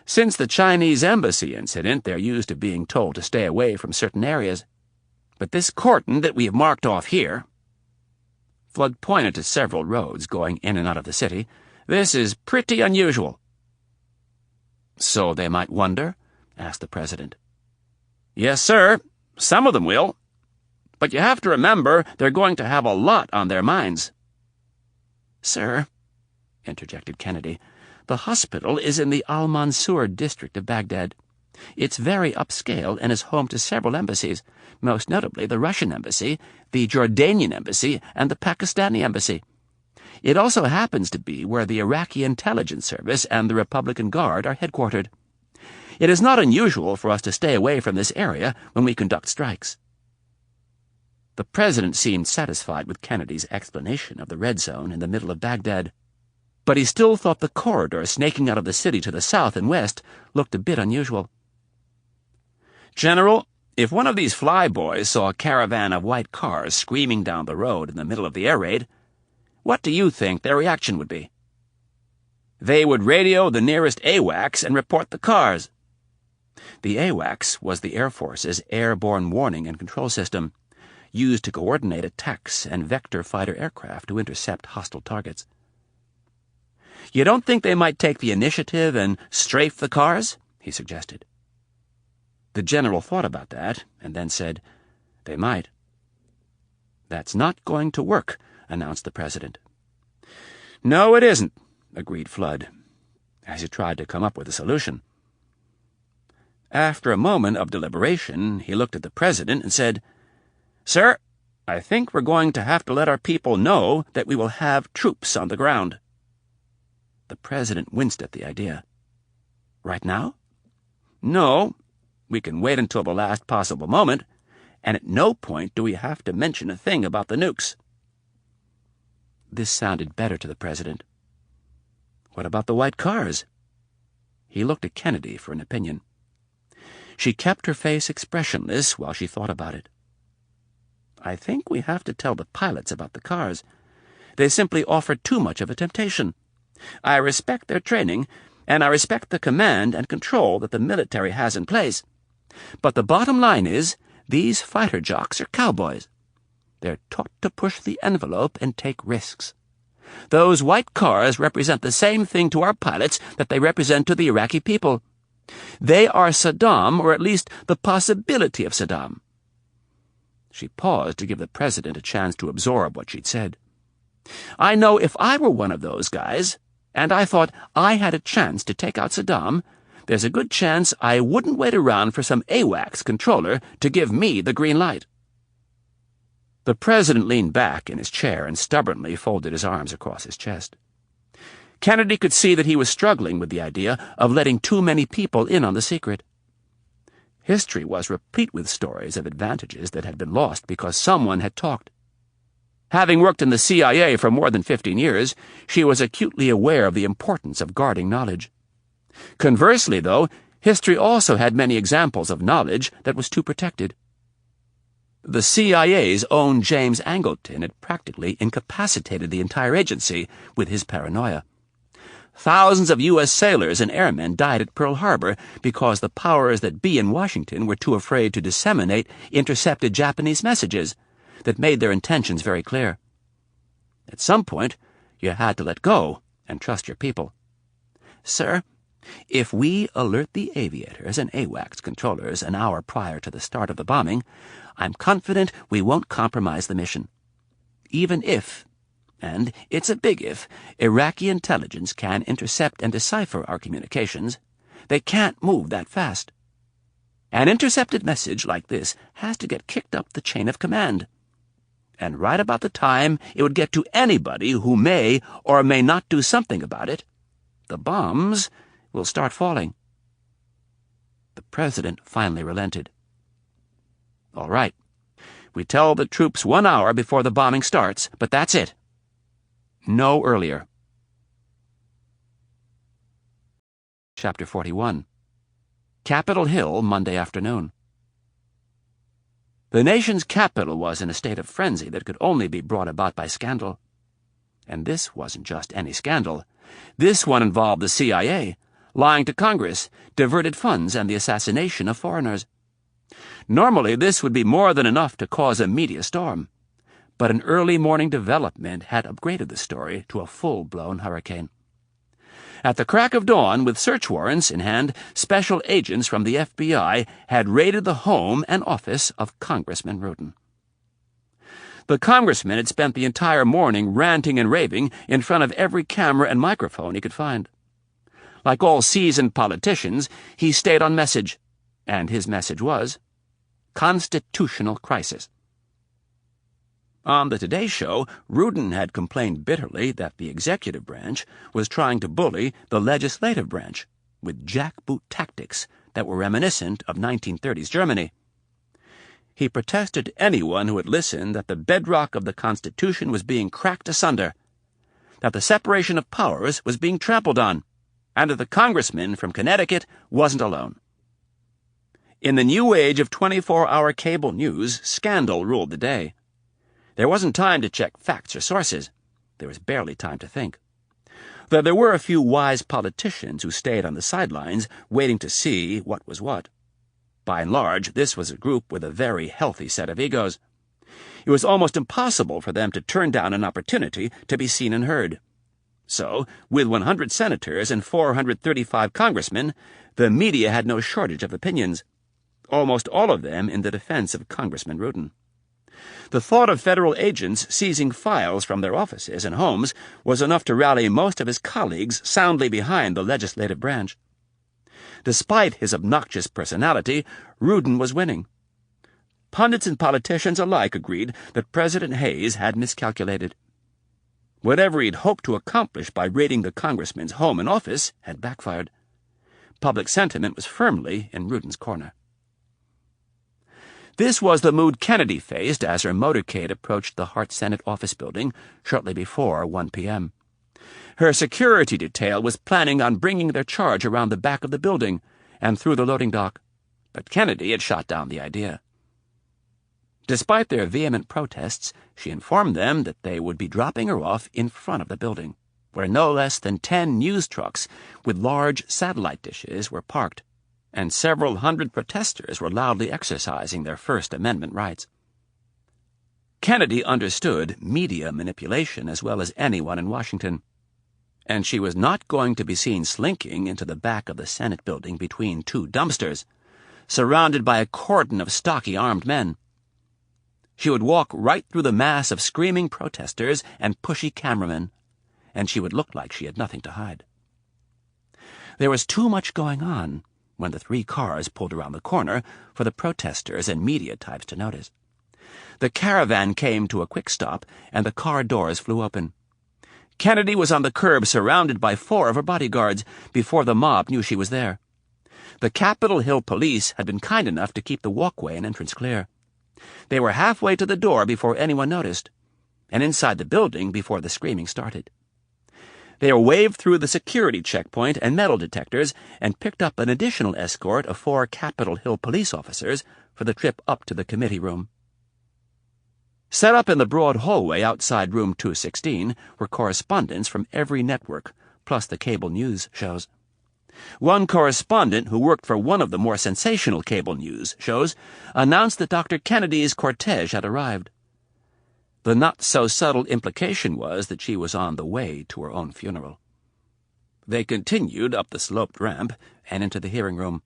Since the Chinese embassy incident, they're used to being told to stay away from certain areas. But this cordon that we have marked off here— Flood pointed to several roads going in and out of the city— "this is pretty unusual." "So they might wonder?" asked the president. "Yes, sir. Some of them will. But you have to remember they're going to have a lot on their minds." "Sir," interjected Kennedy, "the hospital is in the Al-Mansur district of Baghdad. It's very upscale and is home to several embassies, most notably the Russian embassy, the Jordanian embassy, and the Pakistani embassy. It also happens to be where the Iraqi intelligence service and the Republican Guard are headquartered. It is not unusual for us to stay away from this area when we conduct strikes." The president seemed satisfied with Kennedy's explanation of the red zone in the middle of Baghdad, but he still thought the corridor snaking out of the city to the south and west looked a bit unusual. "General, if one of these flyboys saw a caravan of white cars screaming down the road in the middle of the air raid, what do you think their reaction would be?" "They would radio the nearest AWACS and report the cars." The AWACS was the Air Force's airborne warning and control system, used to coordinate attacks and vector fighter aircraft to intercept hostile targets. "You don't think they might take the initiative and strafe the cars?" he suggested. The general thought about that and then said, "They might." "That's not going to work," announced the president. "No, it isn't," agreed Flood, as he tried to come up with a solution. After a moment of deliberation, he looked at the president and said, "Sir, I think we're going to have to let our people know that we will have troops on the ground." The president winced at the idea. "Right now?" "No. We can wait until the last possible moment, and at no point do we have to mention a thing about the nukes." This sounded better to the president. "What about the white cars?" He looked at Kennedy for an opinion. She kept her face expressionless while she thought about it. "I think we have to tell the pilots about the cars. They simply offer too much of a temptation. I respect their training, and I respect the command and control that the military has in place. But the bottom line is, these fighter jocks are cowboys. They're taught to push the envelope and take risks. Those white cars represent the same thing to our pilots that they represent to the Iraqi people. They are Saddam, or at least the possibility of Saddam." She paused to give the president a chance to absorb what she'd said. "I know if I were one of those guys, and I thought I had a chance to take out Saddam, there's a good chance I wouldn't wait around for some AWACS controller to give me the green light." The president leaned back in his chair and stubbornly folded his arms across his chest. Kennedy could see that he was struggling with the idea of letting too many people in on the secret. History was replete with stories of advantages that had been lost because someone had talked. Having worked in the CIA for more than 15 years, she was acutely aware of the importance of guarding knowledge. Conversely, though, history also had many examples of knowledge that was too protected. The CIA's own James Angleton had practically incapacitated the entire agency with his paranoia. Thousands of U.S. sailors and airmen died at Pearl Harbor because the powers that be in Washington were too afraid to disseminate intercepted Japanese messages that made their intentions very clear. At some point, you had to let go and trust your people. Sir, if we alert the aviators and AWACS controllers an hour prior to the start of the bombing, I'm confident we won't compromise the mission. Even if, and it's a big if, Iraqi intelligence can intercept and decipher our communications, they can't move that fast. An intercepted message like this has to get kicked up the chain of command. And right about the time it would get to anybody who may or may not do something about it, the bombs will start falling. The president finally relented. All right, we tell the troops 1 hour before the bombing starts, but that's it. No earlier. Chapter 41. Capitol Hill, Monday afternoon. The nation's capital was in a state of frenzy that could only be brought about by scandal. And this wasn't just any scandal. This one involved the CIA, lying to Congress, diverted funds, and the assassination of foreigners. Normally, this would be more than enough to cause a media storm, but an early morning development had upgraded the story to a full-blown hurricane. At the crack of dawn, with search warrants in hand, special agents from the FBI had raided the home and office of Congressman Rudin. The congressman had spent the entire morning ranting and raving in front of every camera and microphone he could find. Like all seasoned politicians, he stayed on message, and his message was constitutional crisis. On the Today Show, Rudin had complained bitterly that the executive branch was trying to bully the legislative branch with jackboot tactics that were reminiscent of 1930s Germany. He protested to anyone who had listened that the bedrock of the Constitution was being cracked asunder, that the separation of powers was being trampled on, and that the congressman from Connecticut wasn't alone. In the new age of 24-hour cable news, scandal ruled the day. There wasn't time to check facts or sources. There was barely time to think. Though there were a few wise politicians who stayed on the sidelines, waiting to see what was what. By and large, this was a group with a very healthy set of egos. It was almost impossible for them to turn down an opportunity to be seen and heard. So, with 100 senators and 435 congressmen, the media had no shortage of opinions, almost all of them in the defense of Congressman Rudin. The thought of federal agents seizing files from their offices and homes was enough to rally most of his colleagues soundly behind the legislative branch. Despite his obnoxious personality, Rudin was winning. Pundits and politicians alike agreed that President Hayes had miscalculated. Whatever he'd hoped to accomplish by raiding the congressman's home and office had backfired. Public sentiment was firmly in Rudin's corner. This was the mood Kennedy faced as her motorcade approached the Hart Senate office building shortly before 1 p.m. Her security detail was planning on bringing their charge around the back of the building and through the loading dock, but Kennedy had shot down the idea. Despite their vehement protests, she informed them that they would be dropping her off in front of the building, where no less than 10 news trucks with large satellite dishes were parked, and several hundred protesters were loudly exercising their First Amendment rights. Kennedy understood media manipulation as well as anyone in Washington, and she was not going to be seen slinking into the back of the Senate building between two dumpsters, surrounded by a cordon of stocky armed men. She would walk right through the mass of screaming protesters and pushy cameramen, and she would look like she had nothing to hide. There was too much going on when the 3 cars pulled around the corner for the protesters and media types to notice. The caravan came to a quick stop, and the car doors flew open. Kennedy was on the curb surrounded by 4 of her bodyguards before the mob knew she was there. The Capitol Hill police had been kind enough to keep the walkway and entrance clear. They were halfway to the door before anyone noticed, and inside the building before the screaming started. They were waved through the security checkpoint and metal detectors and picked up an additional escort of 4 Capitol Hill police officers for the trip up to the committee room. Set up in the broad hallway outside room 216 were correspondents from every network, plus the cable news shows. One correspondent who worked for one of the more sensational cable news shows announced that Dr. Kennedy's cortege had arrived. The not-so-subtle implication was that she was on the way to her own funeral. They continued up the sloped ramp and into the hearing room.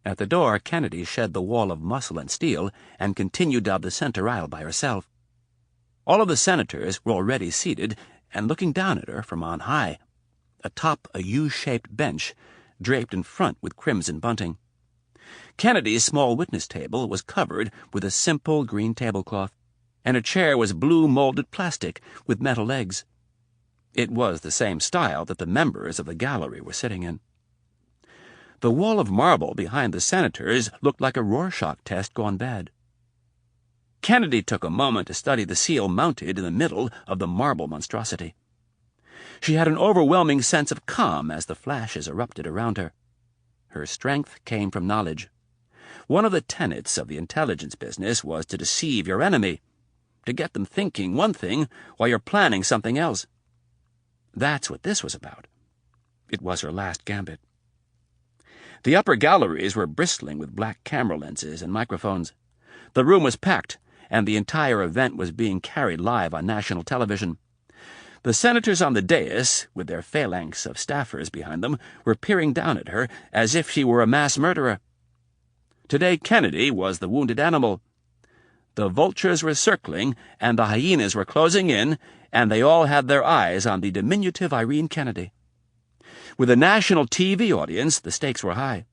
At the door, Kennedy shed the wall of muscle and steel and continued down the center aisle by herself. All of the senators were already seated and looking down at her from on high, atop a U-shaped bench draped in front with crimson bunting. Kennedy's small witness table was covered with a simple green tablecloth, and a chair was blue molded plastic with metal legs. It was the same style that the members of the gallery were sitting in. The wall of marble behind the senators looked like a Rorschach test gone bad. Kennedy took a moment to study the seal mounted in the middle of the marble monstrosity. She had an overwhelming sense of calm as the flashes erupted around her. Her strength came from knowledge. One of the tenets of the intelligence business was to deceive your enemy, to get them thinking one thing while you're planning something else. That's what this was about. It was her last gambit. The upper galleries were bristling with black camera lenses and microphones. The room was packed, and the entire event was being carried live on national television. The senators on the dais, with their phalanx of staffers behind them, were peering down at her as if she were a mass murderer. Today Kennedy was the wounded animal. The vultures were circling, and the hyenas were closing in, and they all had their eyes on the diminutive Irene Kennedy. With a national TV audience, the stakes were high.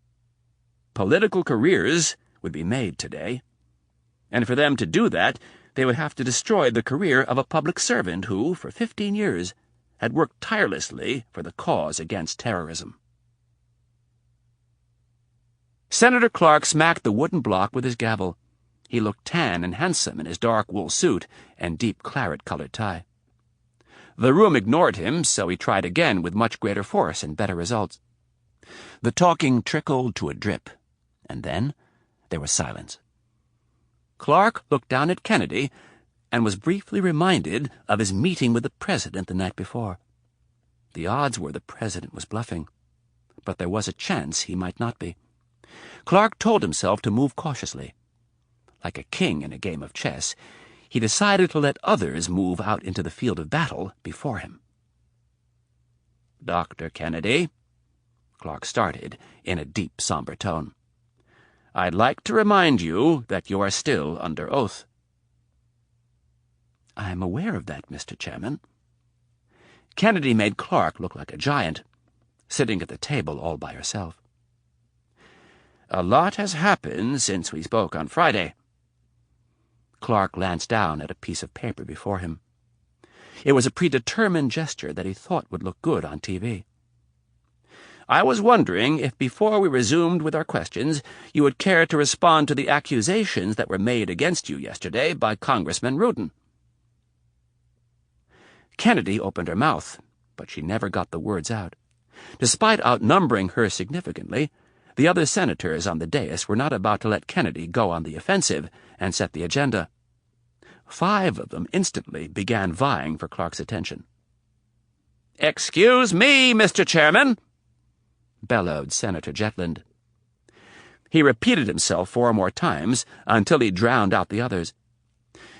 Political careers would be made today. And for them to do that, they would have to destroy the career of a public servant who, for 15 years, had worked tirelessly for the cause against terrorism. Senator Clark smacked the wooden block with his gavel. He looked tan and handsome in his dark wool suit and deep claret-colored tie. The room ignored him, so he tried again with much greater force and better results. The talking trickled to a drip, and then there was silence. Clark looked down at Kennedy and was briefly reminded of his meeting with the president the night before. The odds were the president was bluffing, but there was a chance he might not be. Clark told himself to move cautiously. Like a king in a game of chess, he decided to let others move out into the field of battle before him. "Dr. Kennedy," Clark started in a deep, somber tone, "I'd like to remind you that you are still under oath." "I'm aware of that, Mr. Chairman." Kennedy made Clark look like a giant, sitting at the table all by herself. "A lot has happened since we spoke on Friday." Clark glanced down at a piece of paper before him. It was a predetermined gesture that he thought would look good on TV. "I was wondering if before we resumed with our questions, you would care to respond to the accusations that were made against you yesterday by Congressman Rudin." Kennedy opened her mouth, but she never got the words out. Despite outnumbering her significantly, the other senators on the dais were not about to let Kennedy go on the offensive and set the agenda. 5 of them instantly began vying for Clark's attention. "Excuse me, Mr. Chairman," bellowed Senator Jetland. He repeated himself 4 more times until he drowned out the others.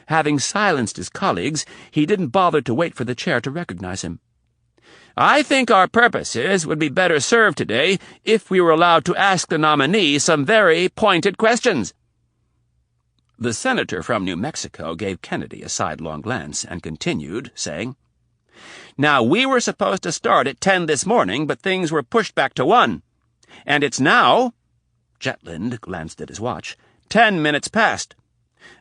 Having silenced his colleagues, he didn't bother to wait for the chair to recognize him. "I think our purposes would be better served today if we were allowed to ask the nominee some very pointed questions." The senator from New Mexico gave Kennedy a sidelong glance and continued, saying, "Now, we were supposed to start at 10 this morning, but things were pushed back to 1. And it's now," Jetland glanced at his watch, 10 minutes past.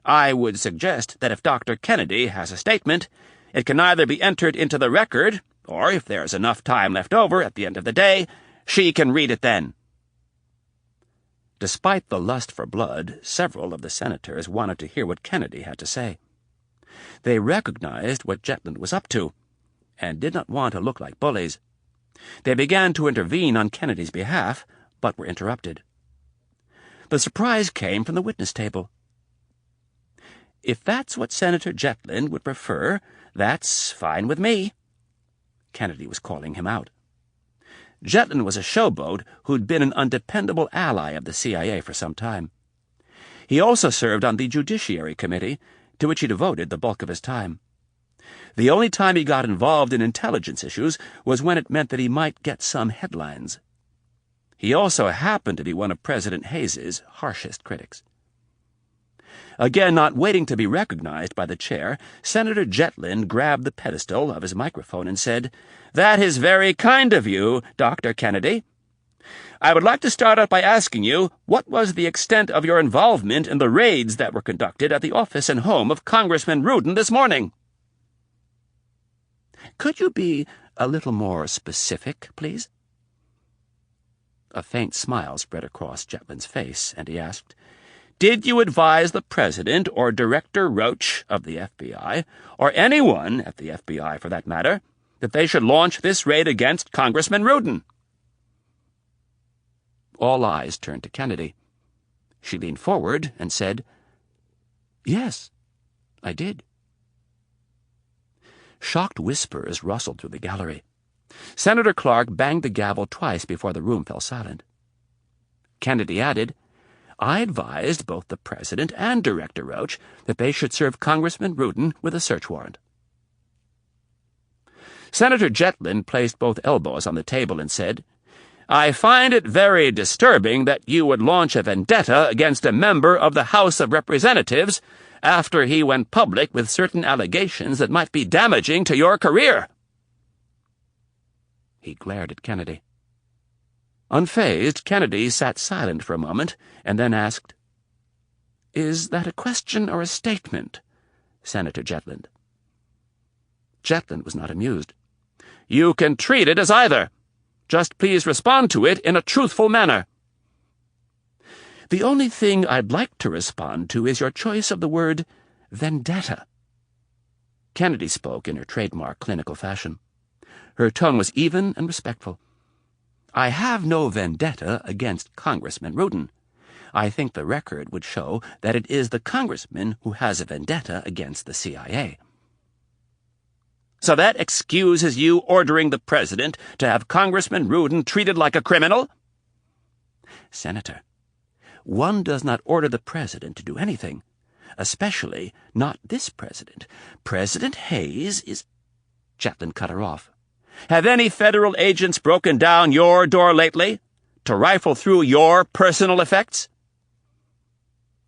I would suggest that if Dr. Kennedy has a statement, it can either be entered into the record, or if there's enough time left over at the end of the day, she can read it then." Despite the lust for blood, several of the senators wanted to hear what Kennedy had to say. They recognized what Jetland was up to, and did not want to look like bullies. They began to intervene on Kennedy's behalf, but were interrupted. The surprise came from the witness table. "If that's what Senator Jetland would prefer, that's fine with me." Kennedy was calling him out. Jetland was a showboat who'd been an undependable ally of the CIA for some time. He also served on the Judiciary Committee, to which he devoted the bulk of his time. The only time he got involved in intelligence issues was when it meant that he might get some headlines. He also happened to be one of President Hayes's harshest critics. Again, not waiting to be recognized by the chair, Senator Jetland grabbed the pedestal of his microphone and said, "That is very kind of you, Dr. Kennedy. I would like to start out by asking you, what was the extent of your involvement in the raids that were conducted at the office and home of Congressman Rudin this morning?" "Could you be a little more specific, please?" A faint smile spread across Jetland's face, and he asked, "Did you advise the President or Director Roach of the FBI, or anyone at the FBI for that matter, that they should launch this raid against Congressman Rudin?" All eyes turned to Kennedy. She leaned forward and said, "Yes, I did." Shocked whispers rustled through the gallery. Senator Clark banged the gavel twice before the room fell silent. Kennedy added, "I advised both the President and Director Roach that they should serve Congressman Rudin with a search warrant." Senator Jetland placed both elbows on the table and said, "I find it very disturbing that you would launch a vendetta against a member of the House of Representatives after he went public with certain allegations that might be damaging to your career." He glared at Kennedy. Unfazed, Kennedy sat silent for a moment and then asked, "Is that a question or a statement, Senator Jetland?" Jetland was not amused. "You can treat it as either. Just please respond to it in a truthful manner." "The only thing I'd like to respond to is your choice of the word vendetta." Kennedy spoke in her trademark clinical fashion. Her tone was even and respectful. "I have no vendetta against Congressman Rudin. I think the record would show that it is the congressman who has a vendetta against the CIA." "So that excuses you ordering the President to have Congressman Rudin treated like a criminal?" "Senator, one does not order the President to do anything, especially not this President. President Hayes is—" Jetland cut her off. "Have any federal agents broken down your door lately to rifle through your personal effects?"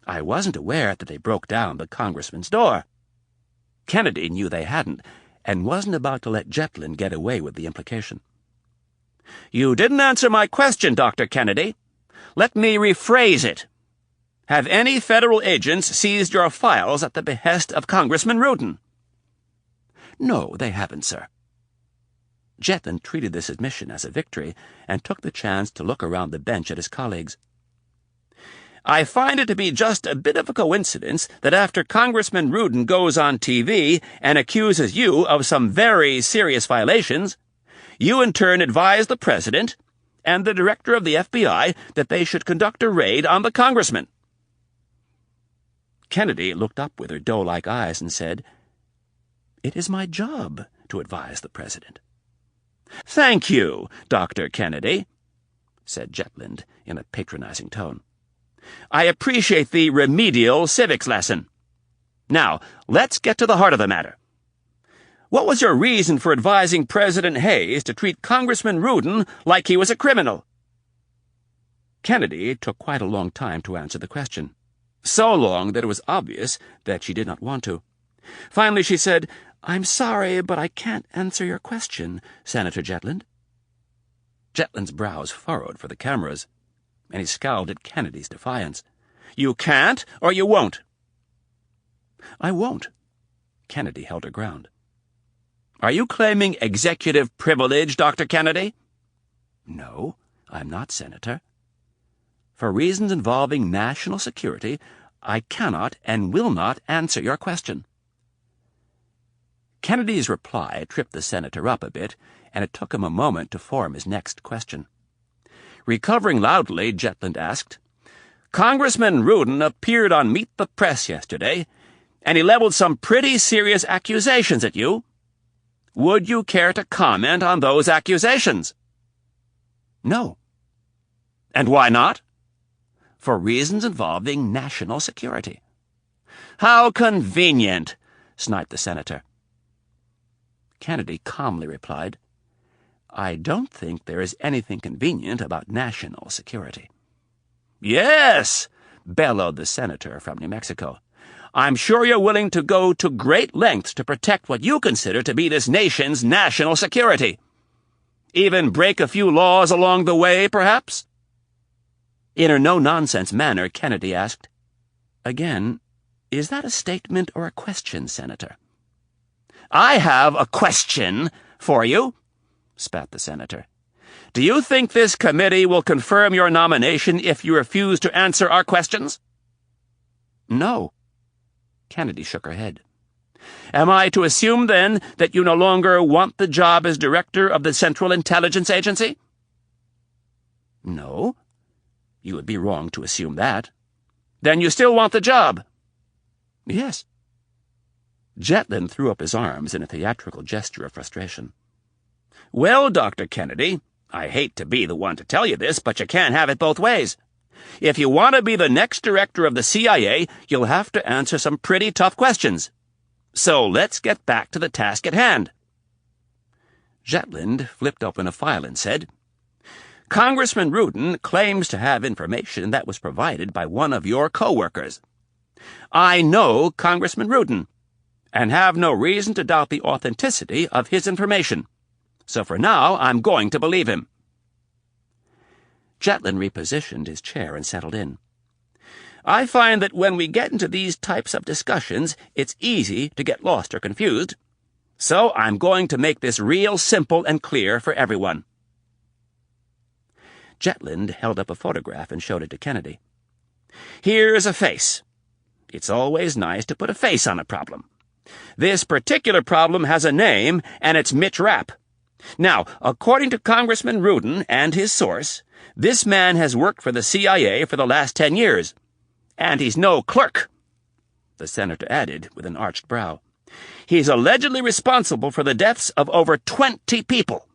"I wasn't aware that they broke down the congressman's door." Kennedy knew they hadn't, and wasn't about to let Jetland get away with the implication. "You didn't answer my question, Dr. Kennedy. Let me rephrase it. Have any federal agents seized your files at the behest of Congressman Rudin?" "No, they haven't, sir." Jetland treated this admission as a victory and took the chance to look around the bench at his colleagues. "I find it to be just a bit of a coincidence that after Congressman Rudin goes on TV and accuses you of some very serious violations, you in turn advise the President and the Director of the FBI that they should conduct a raid on the congressman." Kennedy looked up with her doe-like eyes and said, "It is my job to advise the President." "Thank you, Dr. Kennedy," said Jetland in a patronizing tone. "I appreciate the remedial civics lesson. Now, let's get to the heart of the matter. What was your reason for advising President Hayes to treat Congressman Rudin like he was a criminal?" Kennedy took quite a long time to answer the question, so long that it was obvious that she did not want to. Finally she said, "I'm sorry, but I can't answer your question, Senator Jetland." Jetland's brows furrowed for the cameras, and he scowled at Kennedy's defiance. "You can't, or you won't?" "I won't." Kennedy held her ground. "Are you claiming executive privilege, Dr. Kennedy?" "No, I'm not, Senator. For reasons involving national security, I cannot and will not answer your question." Kennedy's reply tripped the senator up a bit, and it took him a moment to form his next question. Recovering loudly, Jetland asked, "Congressman Rudin appeared on Meet the Press yesterday, and he leveled some pretty serious accusations at you. Would you care to comment on those accusations?" No. "And why not?" For reasons involving national security. "How convenient," sniped the senator. Kennedy calmly replied, "I don't think there is anything convenient about national security." "Yes," bellowed the senator from New Mexico. "I'm sure you're willing to go to great lengths to protect what you consider to be this nation's national security. Even break a few laws along the way, perhaps?" In a no-nonsense manner, Kennedy asked, "Again, is that a statement or a question, Senator?" "I have a question for you," spat the senator. "Do you think this committee will confirm your nomination if you refuse to answer our questions?" No. Kennedy shook her head. "Am I to assume, then, that you no longer want the job as director of the Central Intelligence Agency?" No. You would be wrong to assume that. "Then you still want the job?" Yes. Jetland threw up his arms in a theatrical gesture of frustration. "Well, Dr. Kennedy, I hate to be the one to tell you this, but you can't have it both ways. If you want to be the next director of the CIA, you'll have to answer some pretty tough questions. So let's get back to the task at hand." Jetland flipped open a file and said, "Congressman Rudin claims to have information that was provided by one of your co-workers. I know Congressman Rudin, and have no reason to doubt the authenticity of his information. So for now, I'm going to believe him." Jetland repositioned his chair and settled in. "I find that when we get into these types of discussions, it's easy to get lost or confused. So I'm going to make this real simple and clear for everyone." Jetland held up a photograph and showed it to Kennedy. "Here's a face. It's always nice to put a face on a problem. This particular problem has a name, and it's Mitch Rapp. Now, according to Congressman Rudin and his source, this man has worked for the CIA for the last 10 years. And he's no clerk," the senator added with an arched brow. "He's allegedly responsible for the deaths of over 20 people.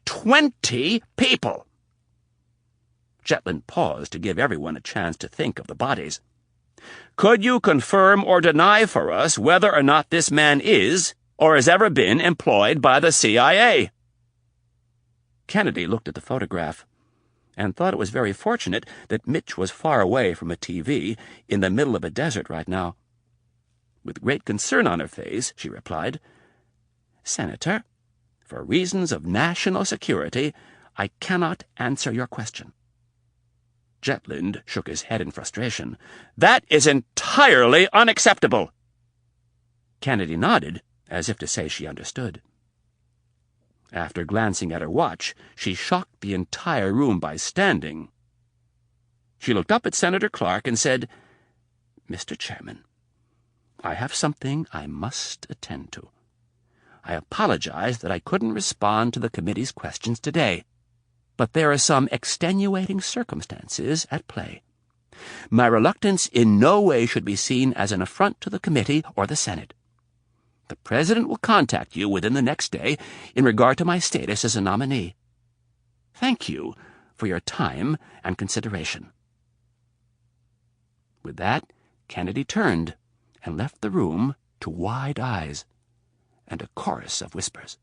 20 people!" Jetland paused to give everyone a chance to think of the bodies. "Could you confirm or deny for us whether or not this man is, or has ever been, employed by the CIA?" Kennedy looked at the photograph and thought it was very fortunate that Mitch was far away from a TV in the middle of a desert right now. With great concern on her face, she replied, "Senator, for reasons of national security, I cannot answer your question." Jetland shook his head in frustration. "That is entirely unacceptable." Kennedy nodded, as if to say she understood. After glancing at her watch, she shocked the entire room by standing. She looked up at Senator Clark and said, "Mr. Chairman, I have something I must attend to. I apologize that I couldn't respond to the committee's questions today, but there are some extenuating circumstances at play. My reluctance in no way should be seen as an affront to the committee or the Senate. The President will contact you within the next day in regard to my status as a nominee. Thank you for your time and consideration." With that, Kennedy turned and left the room to wide eyes and a chorus of whispers.